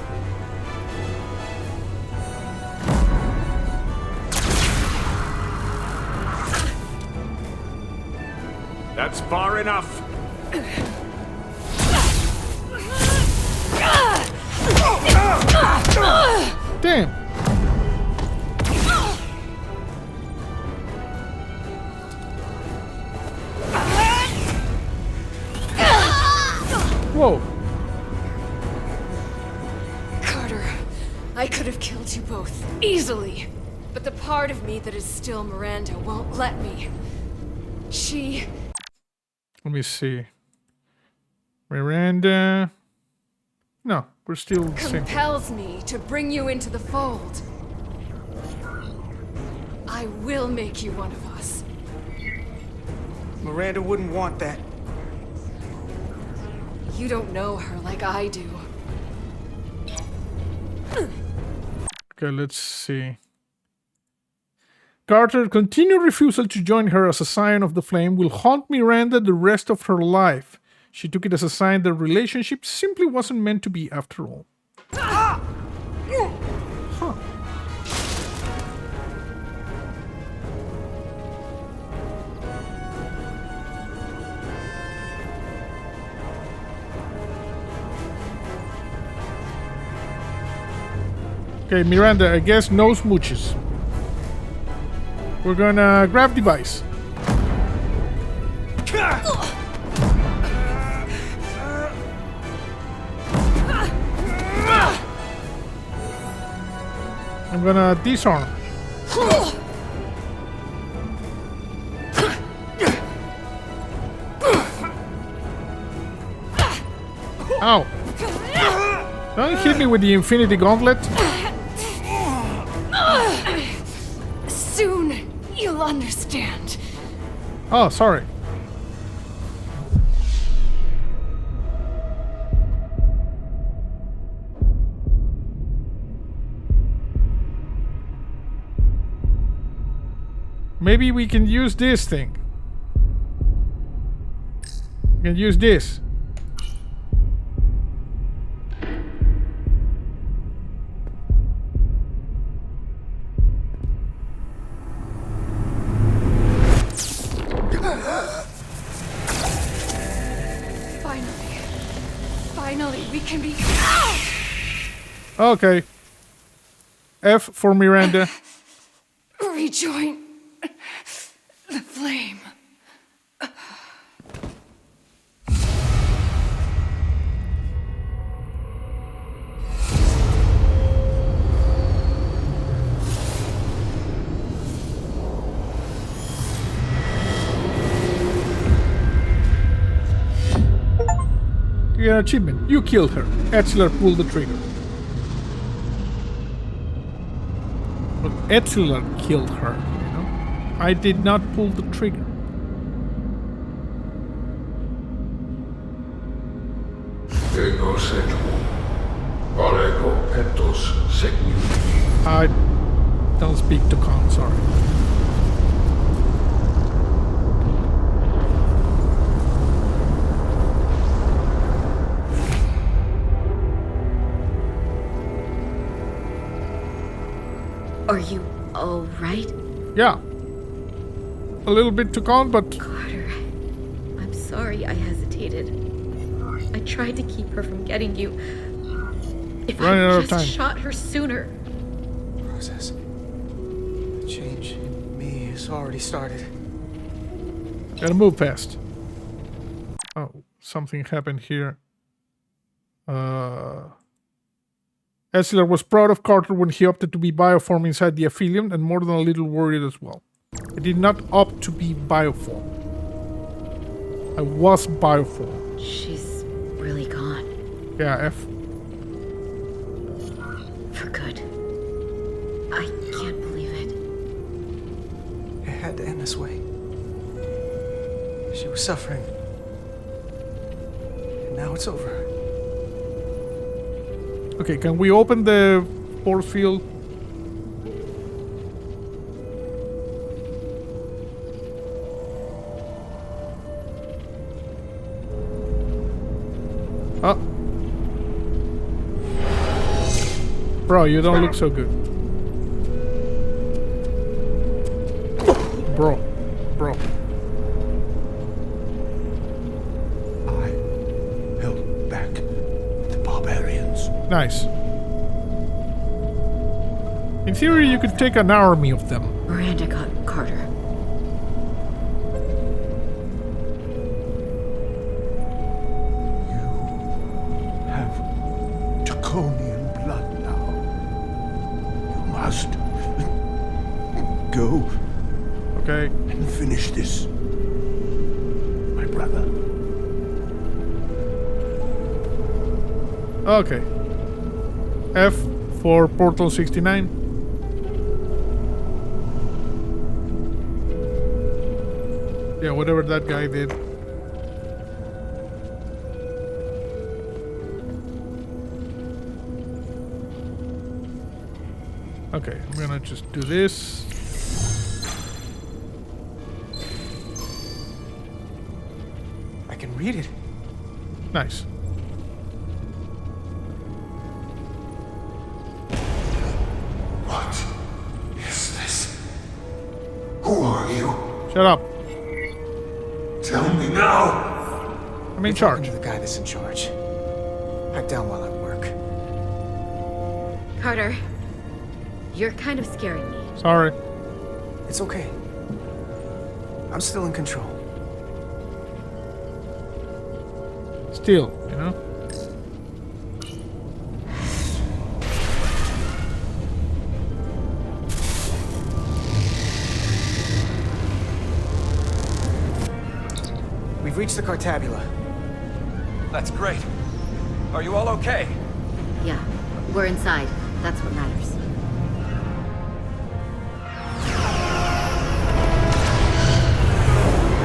That's far enough. Damn. Whoa. Carter, I could have killed you both, easily. But the part of me that is still Miranda won't let me. She... Let me see. Miranda. No, we're still the same. compels me to bring you into the fold. I will make you one of us. Miranda wouldn't want that. You don't know her like I do. Okay, let's see. Carter's continued refusal to join her as a scion of the flame will haunt Miranda the rest of her life. She took it as a sign their relationship simply wasn't meant to be after all. Huh. Okay, Miranda, I guess no smooches. We're gonna grab device. I'm gonna disarm. Ow. Don't hit me with the Infinity Gauntlet. Soon, you'll understand. Oh, sorry. Maybe we can use this thing. We can use this. Finally, we can be... Okay. F for Miranda. rejoin the flame. You get an achievement. You killed her. Etzler pulled the trigger. But Etzler killed her, you know? I did not pull the trigger. I don't speak to Khan, sorry. Are you all right? Yeah. A little bit to Khan, but... Carter, I'm sorry I hesitated. I tried to keep her from getting you. If I just shot her sooner. Process. The change in me has already started. Gotta move fast. Oh, something happened here. Etzler was proud of Carter when he opted to be bioform inside the Aphelion, and more than a little worried as well. I did not opt to be bioform. I was bioform. She's really gone. Yeah, F. For good. I can't believe it. It had to end this way. She was suffering. And now it's over. Okay, can we open the force field? Oh. Bro, you don't look so good. Bro. I held back the barbarians. Nice. In theory, you could take an army of them. Miranda got Carter. Have Draconian blood now. You must go. Okay. And finish this, my brother. Okay. F for Portal 69. Yeah, whatever that guy did. Okay, I'm gonna just do this. I can read it. Nice. What is this? Who are you? Shut up. Tell me now. I'm in charge. The guy that's in charge. Back down while I work. Carter, you're kind of scaring me. Sorry. It's okay. I'm still in control. Still, you know? We've reached the Cartabula. That's great. Are you all okay? Yeah, we're inside. That's what matters.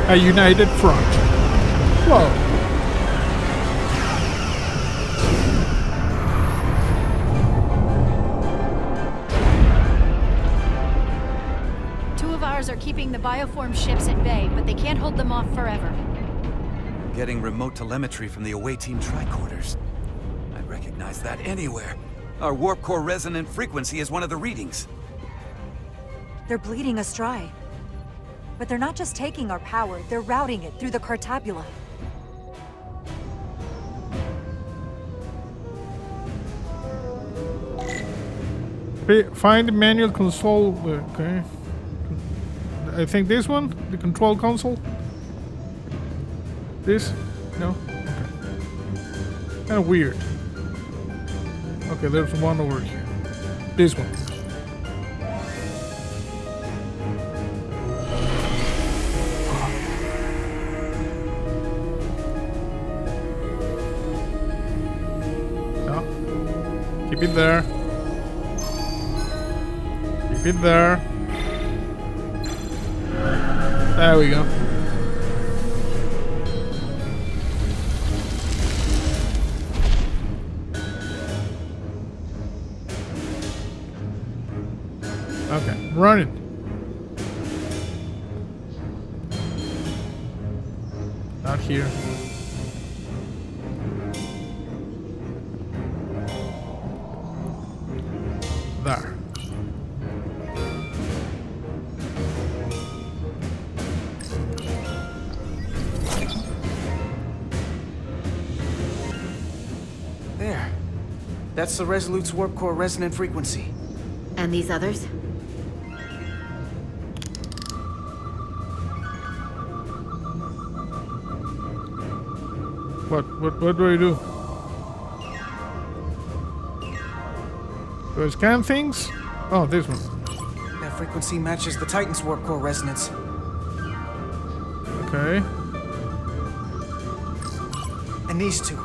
A united front. Whoa. Are keeping the bioform ships at bay, but they can't hold them off forever. Getting remote telemetry from the away team tricorders. I'd recognize that anywhere. Our warp core resonant frequency is one of the readings. They're bleeding us dry. But they're not just taking our power, they're routing it through the Cartabula. Find manual console. Okay. I think this one, the control console. This? No? Okay. Kind of weird. Okay, there's one over here. This one. No. Keep it there. Keep it there. There we go. Okay, running. Not here. There. There. That's the Resolute's warp core resonant frequency. And these others? What do I do? Do I scan things? Oh, this one. That frequency matches the Titan's warp core resonance. Okay. And these two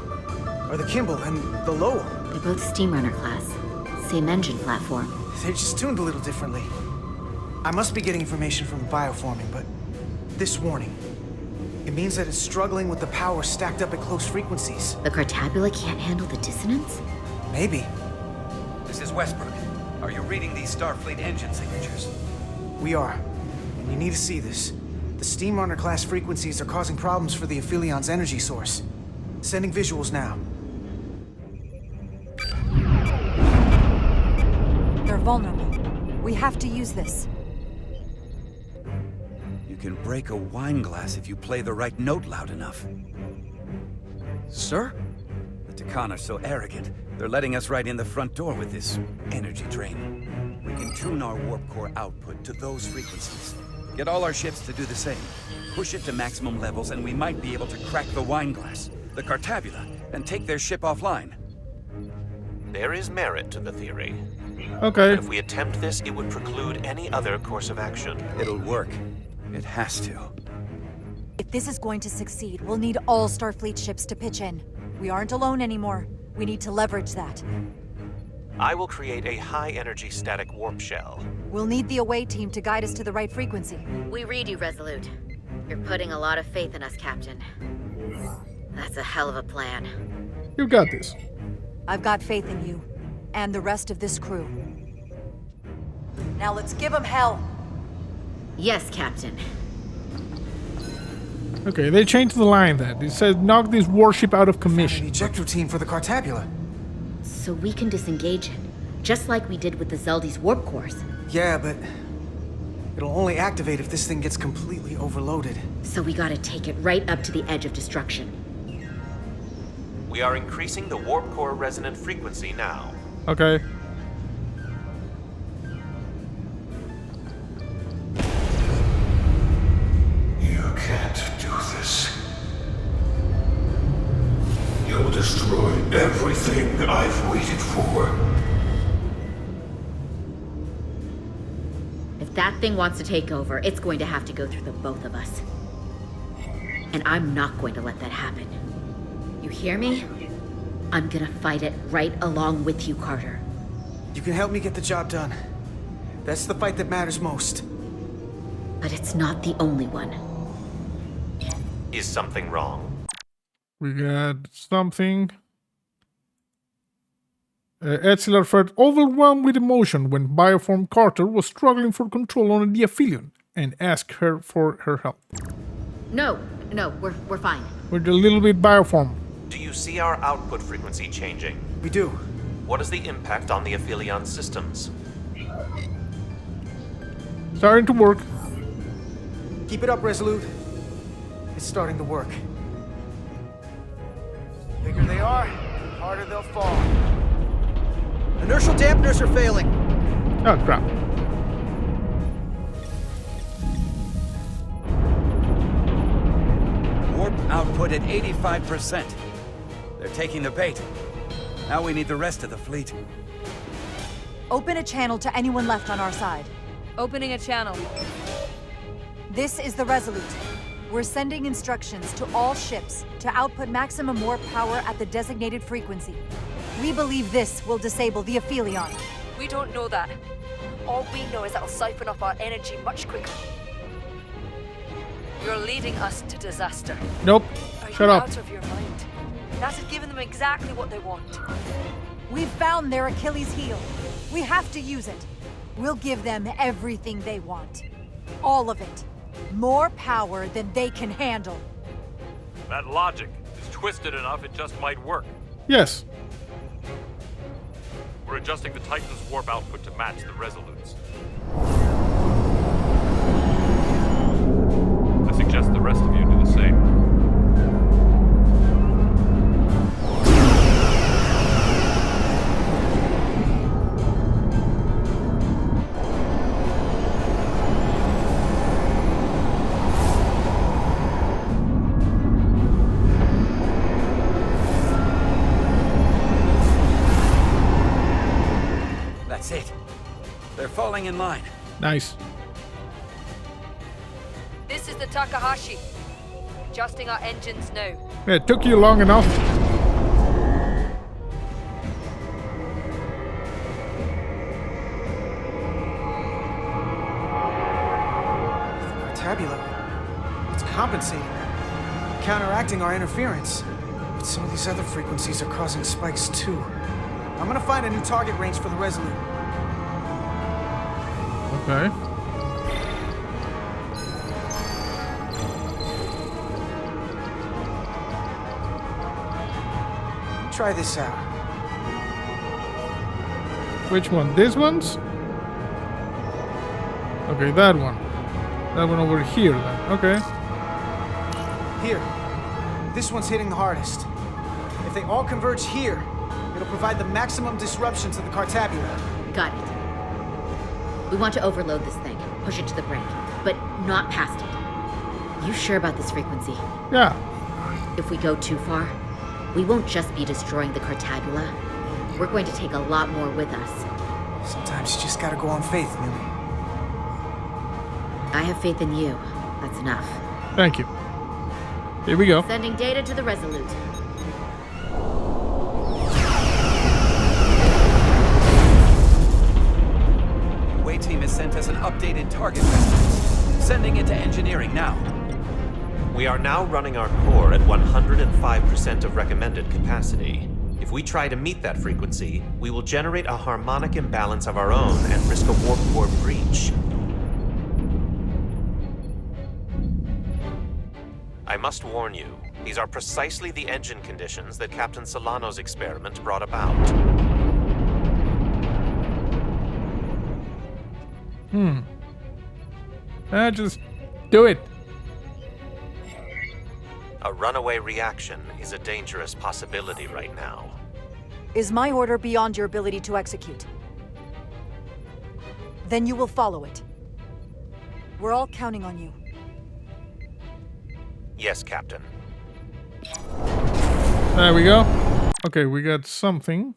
are the Kimball and the Lowell. They're both Steamrunner class. Same engine platform. They're just tuned a little differently. I must be getting information from the bioforming, but this warning. It means that it's struggling with the power stacked up at close frequencies. The Cartabula can't handle the dissonance? Maybe. This is Westbrook. Are you reading these Starfleet engine signatures? We are. And you need to see this. The Steamrunner class frequencies are causing problems for the Aphilion's energy source. Sending visuals now. They're vulnerable. We have to use this. You can break a wine glass if you play the right note loud enough. Sir? The Takan are so arrogant, they're letting us right in the front door with this energy drain. We can tune our warp core output to those frequencies. Get all our ships to do the same. Push it to maximum levels and we might be able to crack the wine glass, the Cartabula, and take their ship offline. There is merit to the theory. Okay. But if we attempt this, it would preclude any other course of action. It'll work. It has to. If this is going to succeed, we'll need all Starfleet ships to pitch in. We aren't alone anymore. We need to leverage that. I will create a high-energy static warp shell. We'll need the away team to guide us to the right frequency. We read you, Resolute. You're putting a lot of faith in us, Captain. That's a hell of a plan. You got this. I've got faith in you. And the rest of this crew. Now let's give them hell! Yes, Captain. Okay, they changed the line then. It said knock this warship out of commission. An ejector team for the Cartabula. So we can disengage it, just like we did with the Zeldy's warp cores. Yeah, but it'll only activate if this thing gets completely overloaded. So we gotta take it right up to the edge of destruction. We are increasing the warp core resonant frequency now. Okay. You can't do this. You'll destroy everything I've waited for. If that thing wants to take over, it's going to have to go through the both of us. And I'm not going to let that happen. You hear me? I'm gonna fight it right along with you, Carter. You can help me get the job done. That's the fight that matters most. But it's not the only one. Is something wrong? We got something. Etzler felt overwhelmed with emotion when Bioform Carter was struggling for control on the Aphelion and asked her for her help. No, we're fine. We're a little bit Bioform. Do you see our output frequency changing? We do. What is the impact on the Aphelion systems? Starting to work. Keep it up, Resolute. It's starting to work. The bigger they are, the harder they'll fall. Inertial dampeners are failing. Oh, crap. output at 85%. They're taking the bait. Now we need the rest of the fleet. Open a channel to anyone left on our side. Opening a channel. This is the Resolute. We're sending instructions to all ships to output maximum warp power at the designated frequency. We believe this will disable the Aphelion. We don't know that. All we know is that'll siphon off our energy much quicker. You're leading us to disaster. Nope. Shut up. Out of your mind. That has given them exactly what they want. We've found their Achilles heel. We have to use it. We'll give them everything they want. All of it. More power than they can handle. That logic is twisted enough it just might work. Yes. We're adjusting the Titan's warp output to match the Resolute's. I suggest the rest of you do the same. That's it. They're falling in line. Nice. This is the Takahashi. Adjusting our engines now. Yeah, it took you long enough. Tabula. It's compensating. Counteracting our interference. But some of these other frequencies are causing spikes too. I'm gonna find a new target range for the Resolute. Okay. Try this out. Which one? These ones? Okay, that one. That one over here then. Okay. Here. This one's hitting the hardest. If they all converge here, it'll provide the maximum disruption to the Cartabula. Got it. We want to overload this thing, push it to the brink, but not past it. You sure about this frequency? Yeah. If we go too far, we won't just be destroying the Cartabula. We're going to take a lot more with us. Sometimes you just gotta go on faith, Millie. I have faith in you. That's enough. Thank you. Here we go. Sending data to the Resolute. Away team has sent us an updated target message. Sending it to engineering now. We are now running our core at 105% of recommended capacity. If we try to meet that frequency, we will generate a harmonic imbalance of our own and risk a warp core breach. I must warn you, these are precisely the engine conditions that Captain Solano's experiment brought about. Just do it. A runaway reaction is a dangerous possibility right now. Is my order beyond your ability to execute? Then you will follow it. We're all counting on you. Yes, Captain. There we go. Okay, we got something.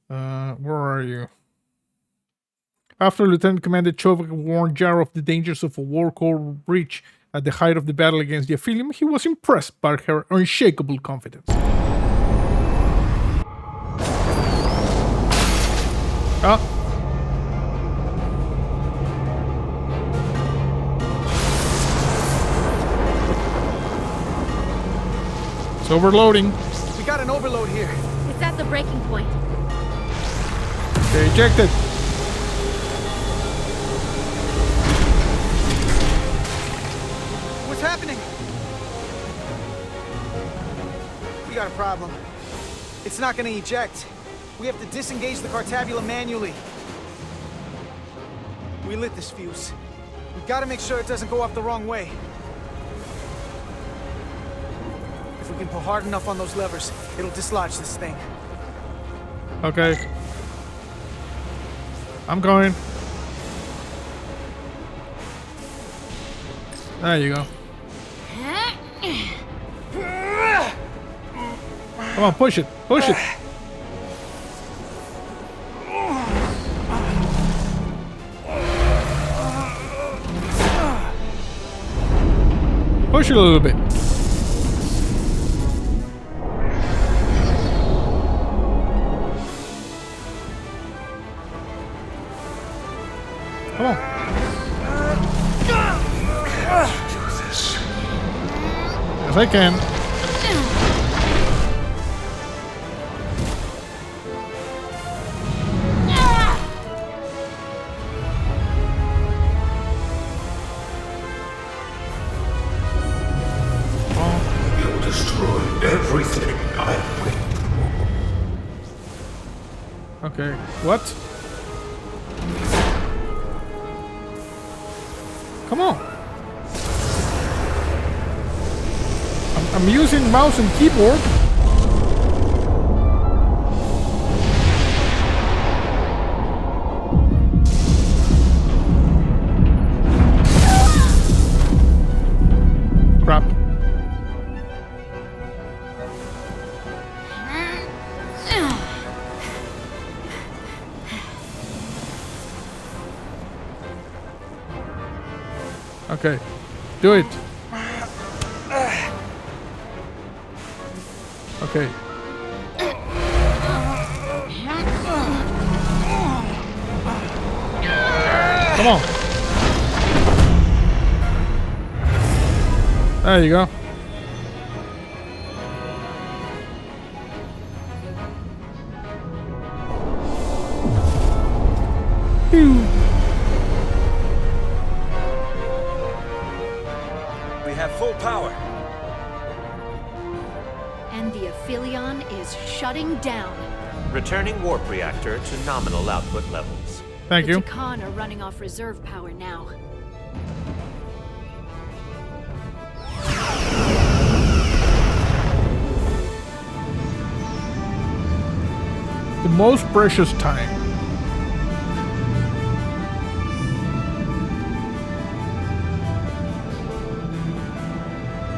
Where are you? After Lieutenant Commander Chovek warned Jara of the dangers of a war core breach at the height of the battle against the Aphelion, he was impressed by her unshakable confidence. It's overloading. We got an overload here. It's at the breaking point. Okay, ejected. What's happening? We got a problem. It's not gonna eject. We have to disengage the Cartabula manually. We lit this fuse. We gotta make sure it doesn't go off the wrong way. If we can pull hard enough on those levers, it'll dislodge this thing. Okay. I'm going. There you go. Come on, push it. Push it. Push it a little bit. Come on. Do this. Yes, I can. You'll destroy everything I went through. Okay. What? Come on. I'm using mouse and keyboard. Crap. Okay. Do it. Okay. Come on. There you go. Phew. We have full power. And the Aphelion is shutting down. Returning warp reactor to nominal output levels. Thank The you. Takan are running off reserve power now. The most precious time.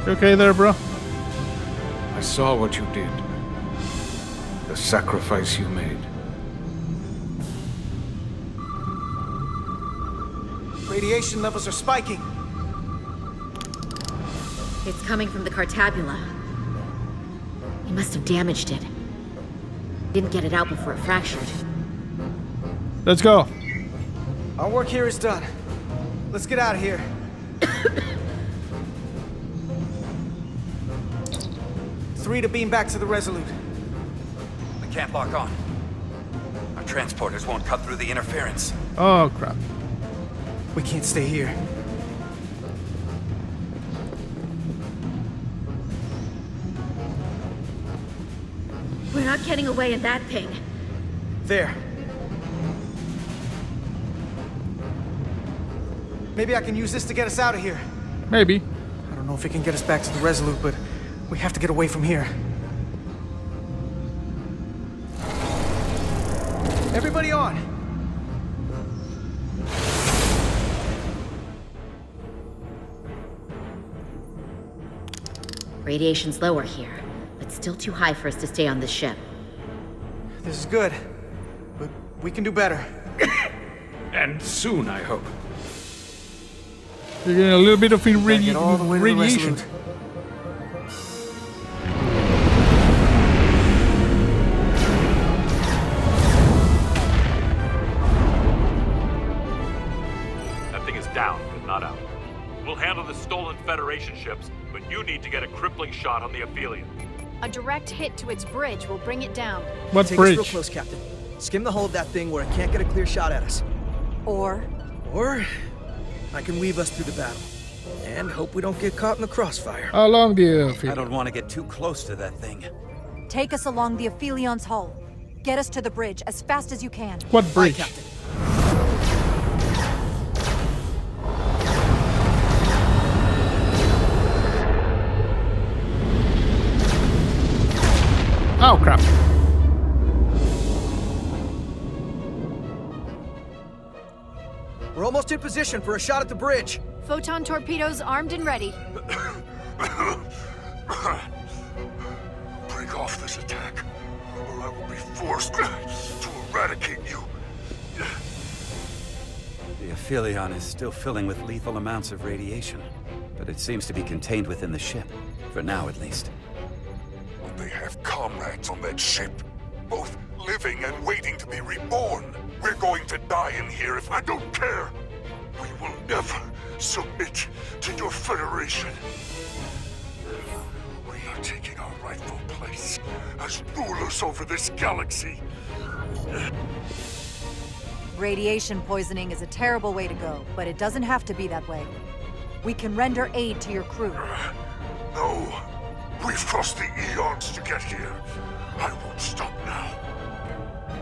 You okay there, bro? I saw what you did. The sacrifice you made. Radiation levels are spiking. It's coming from the Cartabula. He must have damaged it. Didn't get it out before it fractured. Let's go. Our work here is done. Let's get out of here. 3 to beam back to the Resolute. We can't lock on. Our transporters won't cut through the interference. Oh, crap. We can't stay here. We're not getting away in that thing. There. Maybe I can use this to get us out of here. Maybe. I don't know if it can get us back to the Resolute, but we have to get away from here. Everybody on! Radiation's lower here, but still too high for us to stay on this ship. This is good, but we can do better. And soon, I hope. You're getting a little bit of Get all the way to the radiation. Resolute. That thing is down, but not out. We'll handle the stolen Federation ships, but you need to get a crippling shot on the Aphelion. A direct hit to its bridge will bring it down. What Take bridge? us real close, Captain. Skim the hull of that thing where it can't get a clear shot at us. Or I can weave us through the battle. And hope we don't get caught in the crossfire. How long do you feel? I don't want to get too close to that thing. take us along the Aphelion's hull. Get us to the bridge as fast as you can. What bridge? Aye, Captain. Oh, crap. We're almost in position for a shot at the bridge. Photon torpedoes armed and ready. Break off this attack. forced to eradicate you. The Aphelion is still filling with lethal amounts of radiation, but it seems to be contained within the ship, for now at least. But they have comrades on that ship, both living and waiting to be reborn. We're going to die in here if I don't care. We will never submit to your Federation. We are taking our rightful place as rulers over this galaxy. Radiation poisoning is a terrible way to go, but it doesn't have to be that way. We can render aid to your crew. No. We've crossed the eons to get here. I won't stop now.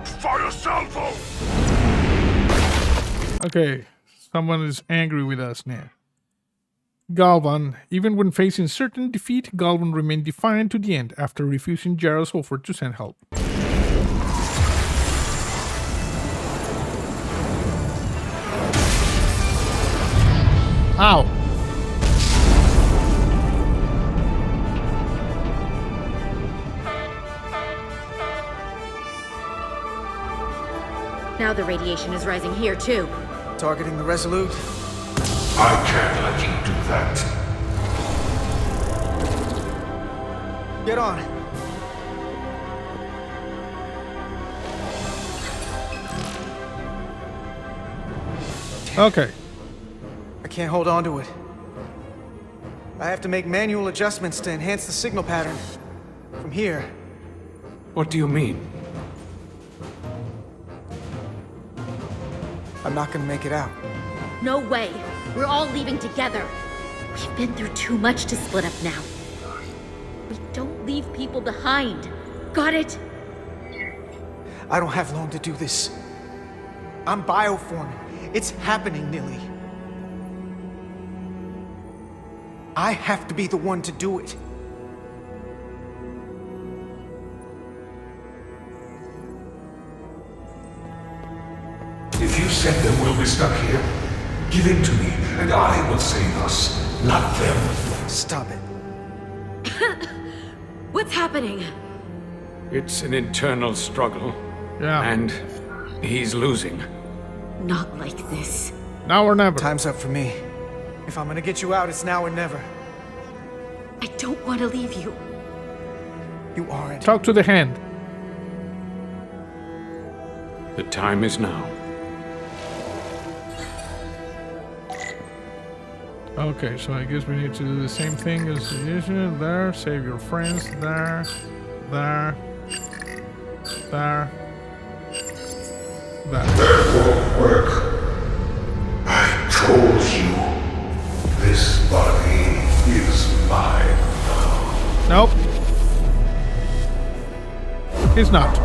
Fire salvo! Okay, someone is angry with us now. Galvan. Even when facing certain defeat, Galvan remained defiant to the end after refusing Jara's offer to send help. Ow! Now the radiation is rising here, too. Targeting the Resolute? I can't let you do that. Get on. Okay. I can't hold on to it. I have to make manual adjustments to enhance the signal pattern. From here. What do you mean? I'm not gonna make it out. No way. We're all leaving together. We've been through too much to split up now. We don't leave people behind. Got it? I don't have long to do this. I'm bioforming. It's happening, Nilly. I have to be the one to do it. If you said them, we'll be stuck here. Give in to me, and I will save us, not them. Stop it. What's happening? It's an internal struggle. Yeah. And he's losing. Not like this. Now or never. Time's up for me. If I'm gonna get you out, it's now or never. I don't want to leave you. You aren't. Talk to the hand. The time is now. Okay, so I guess we need to do the same thing as usual. There, save your friends. There, there, there, there. That won't work. I told you, this body is mine now. Nope. He's not.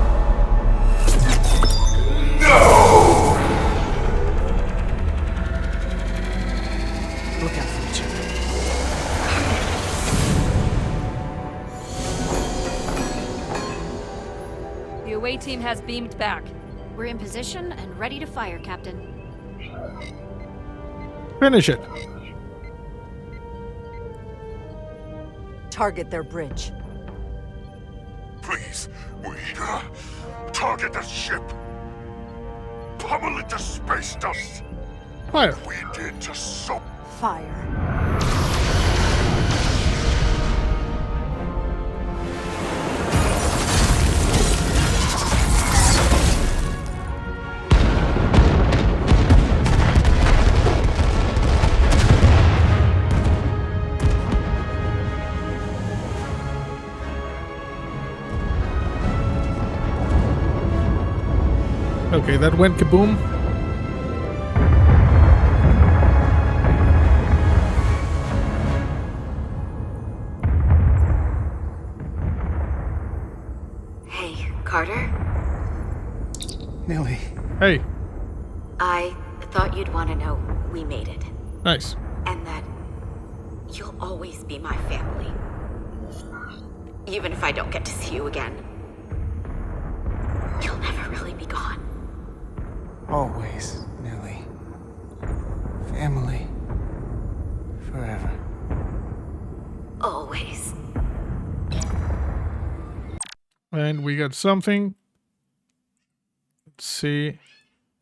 No! Look out for each other. The away team has beamed back. We're in position and ready to fire, Captain. Finish it. Target their bridge. Please, we target the ship. Pummel it to space dust. Fire. We did just so. Fire. Okay, that went kaboom. Hey, Carter? Nilly. Hey. I thought you'd want to know we made it. Nice. And that you'll always be my family. Even if I don't get to see you again. You'll never really be gone. Always, Nilly. Family. Forever. Always. And we got something Let's see.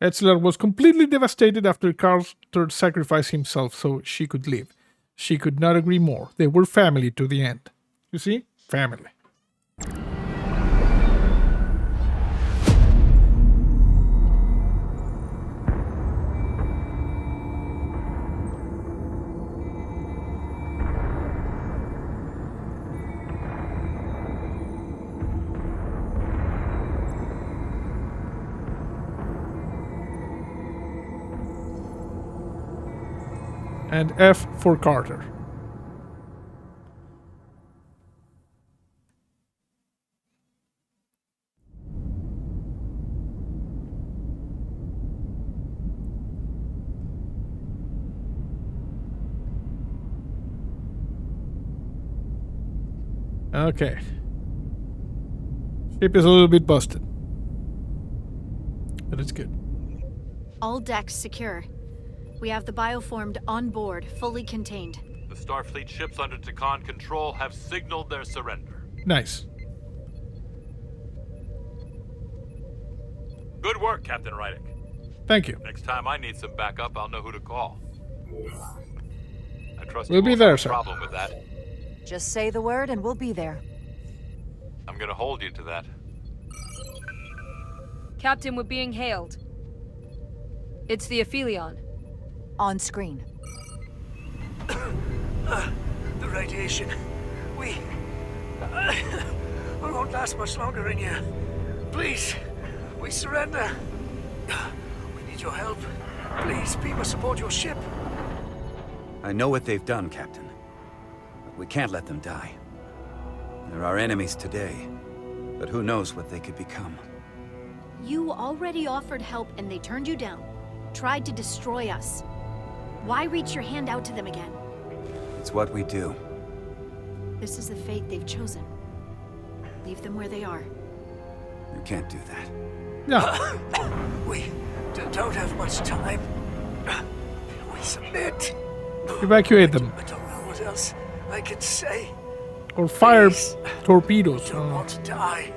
Etzler was completely devastated after Carter sacrificed himself so she could live. She could not agree more. They were family to the end. You see? Family. And F for Carter. Okay. Ship is a little bit busted. But it's good. All decks secure. We have the bioformed on board, fully contained. The Starfleet ships under Takan control have signaled their surrender. Nice. Good work, Captain Rydek. Thank you. Next time I need some backup, I'll know who to call. I trust We'll you be won't there, have a sir. problem with that. Just say the word and we'll be there. I'm gonna hold you to that. Captain, we're being hailed. It's the Aphelion. On screen. The radiation. We won't last much longer in here. Please, we surrender. We need your help. Please, beam us aboard your ship. I know what they've done, Captain. But we can't let them die. They're our enemies today, but who knows what they could become. You already offered help and they turned you down. Tried to destroy us. Why reach your hand out to them again? It's what we do. This is the fate they've chosen. Leave them where they are. You can't do that. No. We don't have much time. We submit. Evacuate them. I don't know what else I can say. Or fire Please. torpedoes. Don't want to die.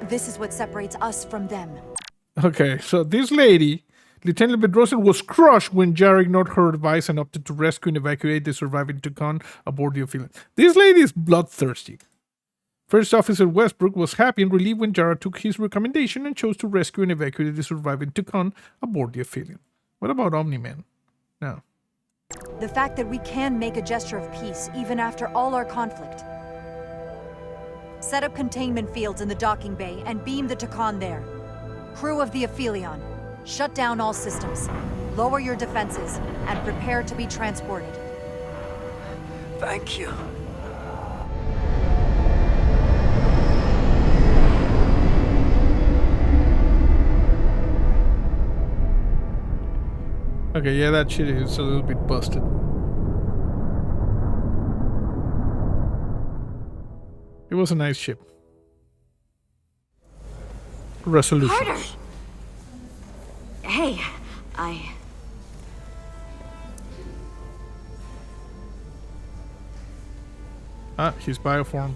This is what separates us from them. Okay, so this lady, Lieutenant Bedrosian, was crushed when Jara ignored her advice and opted to rescue and evacuate the surviving Takan aboard the Aphelion. This lady is bloodthirsty. First Officer Westbrook was happy and relieved when Jara took his recommendation and chose to rescue and evacuate the surviving Takan aboard the Aphelion. What about Omni-Man? No. The fact that we can make a gesture of peace even after all our conflict. Set up containment fields in the docking bay and beam the Takan there. Crew of the Aphelion, shut down all systems, lower your defenses, and prepare to be transported. Thank you. Okay, yeah, that shit is a little bit busted. It was a nice ship. Resolution. Carter! Hey, Ah, he's bioformed.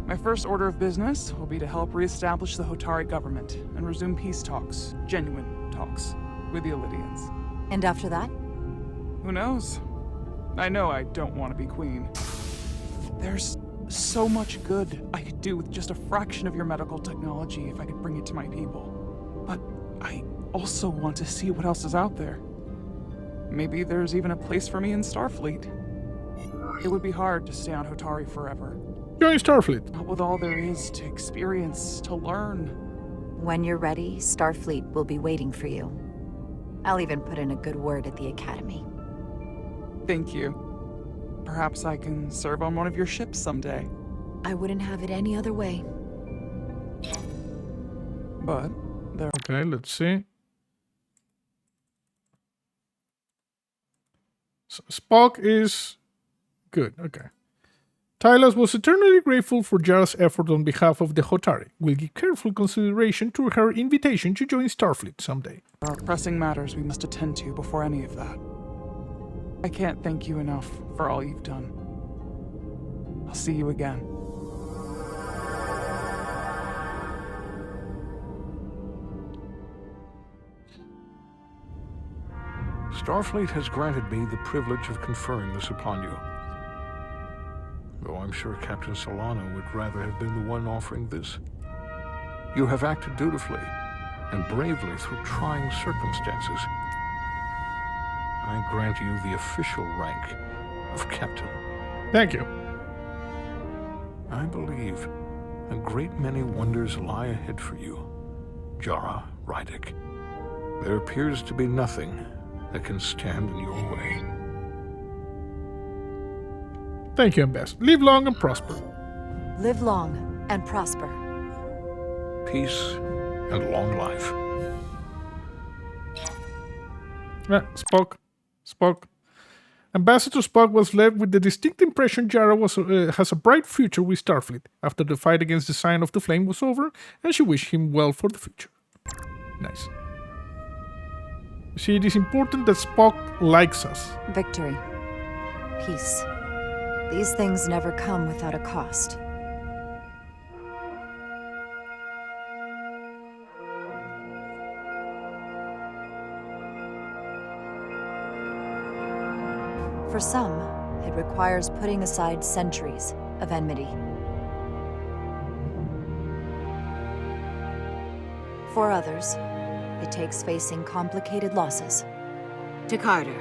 My first order of business will be to help reestablish the Hotari government and resume peace talks, genuine talks, with the Illidians. And after that? Who knows? I know I don't want to be queen. There's so much good I could do with just a fraction of your medical technology if I could bring it to my people. But I also want to see what else is out there. Maybe there's even a place for me in Starfleet. It would be hard to stay on Hotari forever. Join Starfleet. Not with all there is to experience, to learn. When you're ready, Starfleet will be waiting for you. I'll even put in a good word at the Academy. Thank you. Perhaps I can serve on one of your ships someday. I wouldn't have it any other way. But there... Okay, let's see. Spock is good, okay. Tylas was eternally grateful for Jara's effort on behalf of the Hotari. Will give careful consideration to her invitation to join Starfleet someday. There are pressing matters we must attend to before any of that. I can't thank you enough for all you've done. I'll see you again. Starfleet has granted me the privilege of conferring this upon you. Though I'm sure Captain Solano would rather have been the one offering this. You have acted dutifully and bravely through trying circumstances. I grant you the official rank of Captain. Thank you. I believe a great many wonders lie ahead for you, Jara Rydek. There appears to be nothing that can stand in your way. Thank you, Ambassador. Live long and prosper. Live long and prosper. Peace and long life. Spock. Ambassador Spock was left with the distinct impression Jara has a bright future with Starfleet after the fight against the Sign of the Flame was over, and she wished him well for the future. Nice. See, it is important that Spock likes us. Victory. Peace. These things never come without a cost. For some, it requires putting aside centuries of enmity. For others, it takes facing complicated losses. To Carter.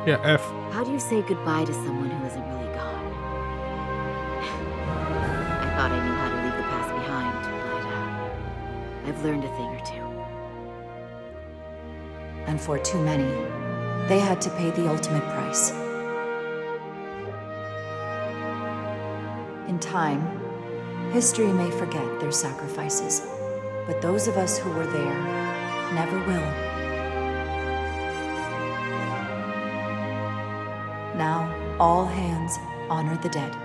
Yeah, F. How do you say goodbye to someone who isn't really gone? I thought I knew how to leave the past behind, but I've learned a thing or two. And for too many, they had to pay the ultimate price. In time, history may forget their sacrifices, but those of us who were there never will. Now, all hands honor the dead.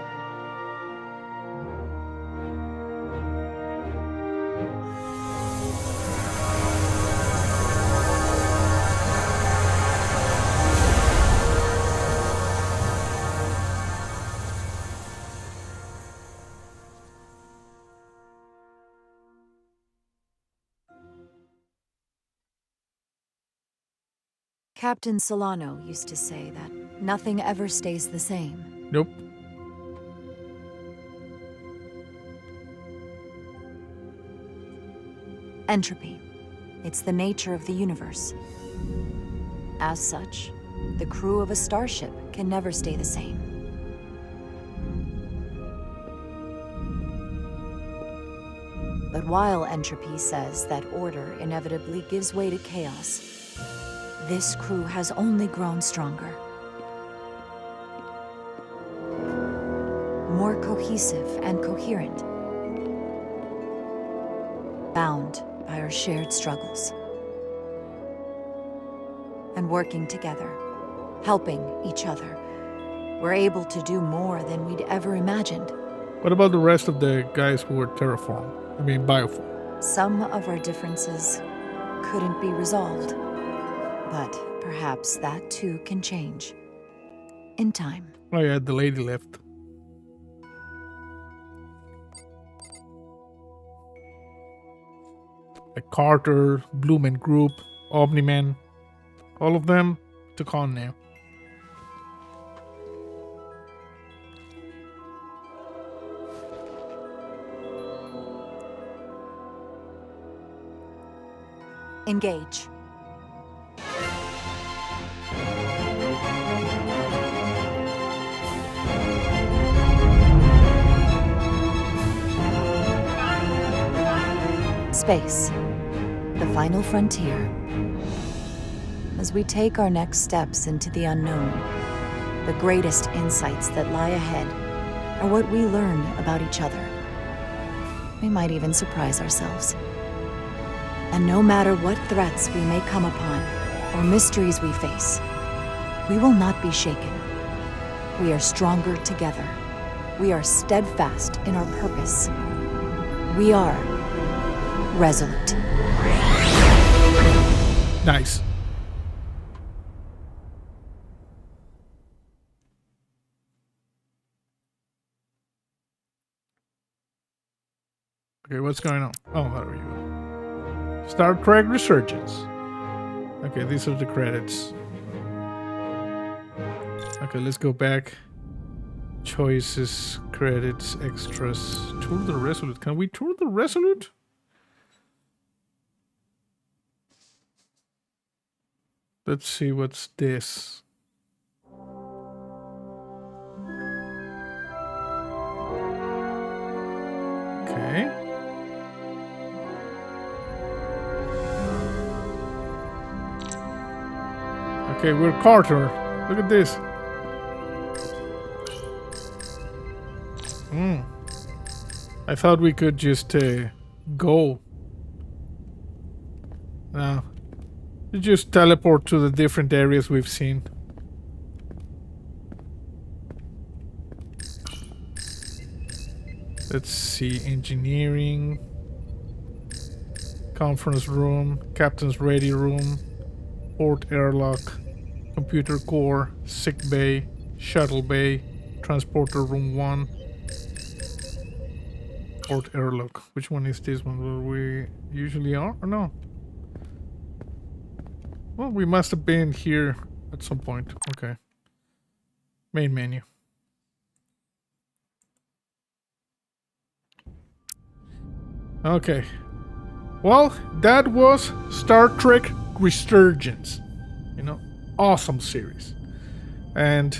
Captain Solano used to say that nothing ever stays the same. Nope. Entropy. It's the nature of the universe. As such, the crew of a starship can never stay the same. But while entropy says that order inevitably gives way to chaos, this crew has only grown stronger. More cohesive and coherent. Bound by our shared struggles. And working together, helping each other, we're able to do more than we'd ever imagined. What about the rest of the guys who were terraformed? I mean, bioformed. Some of our differences couldn't be resolved. But perhaps that too can change. In time. Oh yeah, the lady left. Like Carter, Blumen Group, Omni-Man. All of them took on now. Engage. Space, the final frontier. As we take our next steps into the unknown, the greatest insights that lie ahead are what we learn about each other. We might even surprise ourselves. And no matter what threats we may come upon, or mysteries we face, we will not be shaken. We are stronger together. We are steadfast in our purpose. We are Resolute. Nice. Okay, what's going on? Oh, there we go. Star Trek Resurgence. Okay, these are the credits. Okay, let's go back. Choices, credits, extras. Tour the Resolute. Can we tour the Resolute? Let's see what's this. Okay. Okay, we're Carter. Look at this. I thought we could just go. No. You just teleport to the different areas we've seen. Let's see. Engineering. Conference room. Captain's ready room. Port airlock. Computer core. Sick bay. Shuttle bay. Transporter room 1. Port airlock. Which one is this one? Where we usually are or no? Well, we must have been here at some point. Okay. Main menu. Okay. Well, that was Star Trek Resurgence. You know, awesome series. And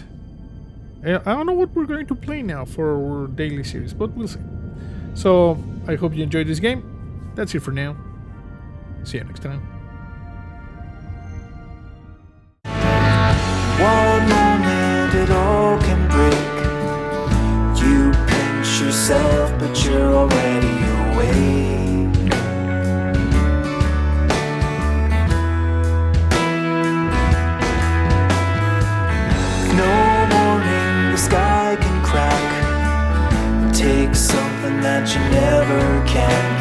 I don't know what we're going to play now for our daily series, but we'll see. So, I hope you enjoyed this game. That's it for now. See you next time. One moment it all can break. You pinch yourself, but you're already awake. No warning, the sky can crack. Take something that you never can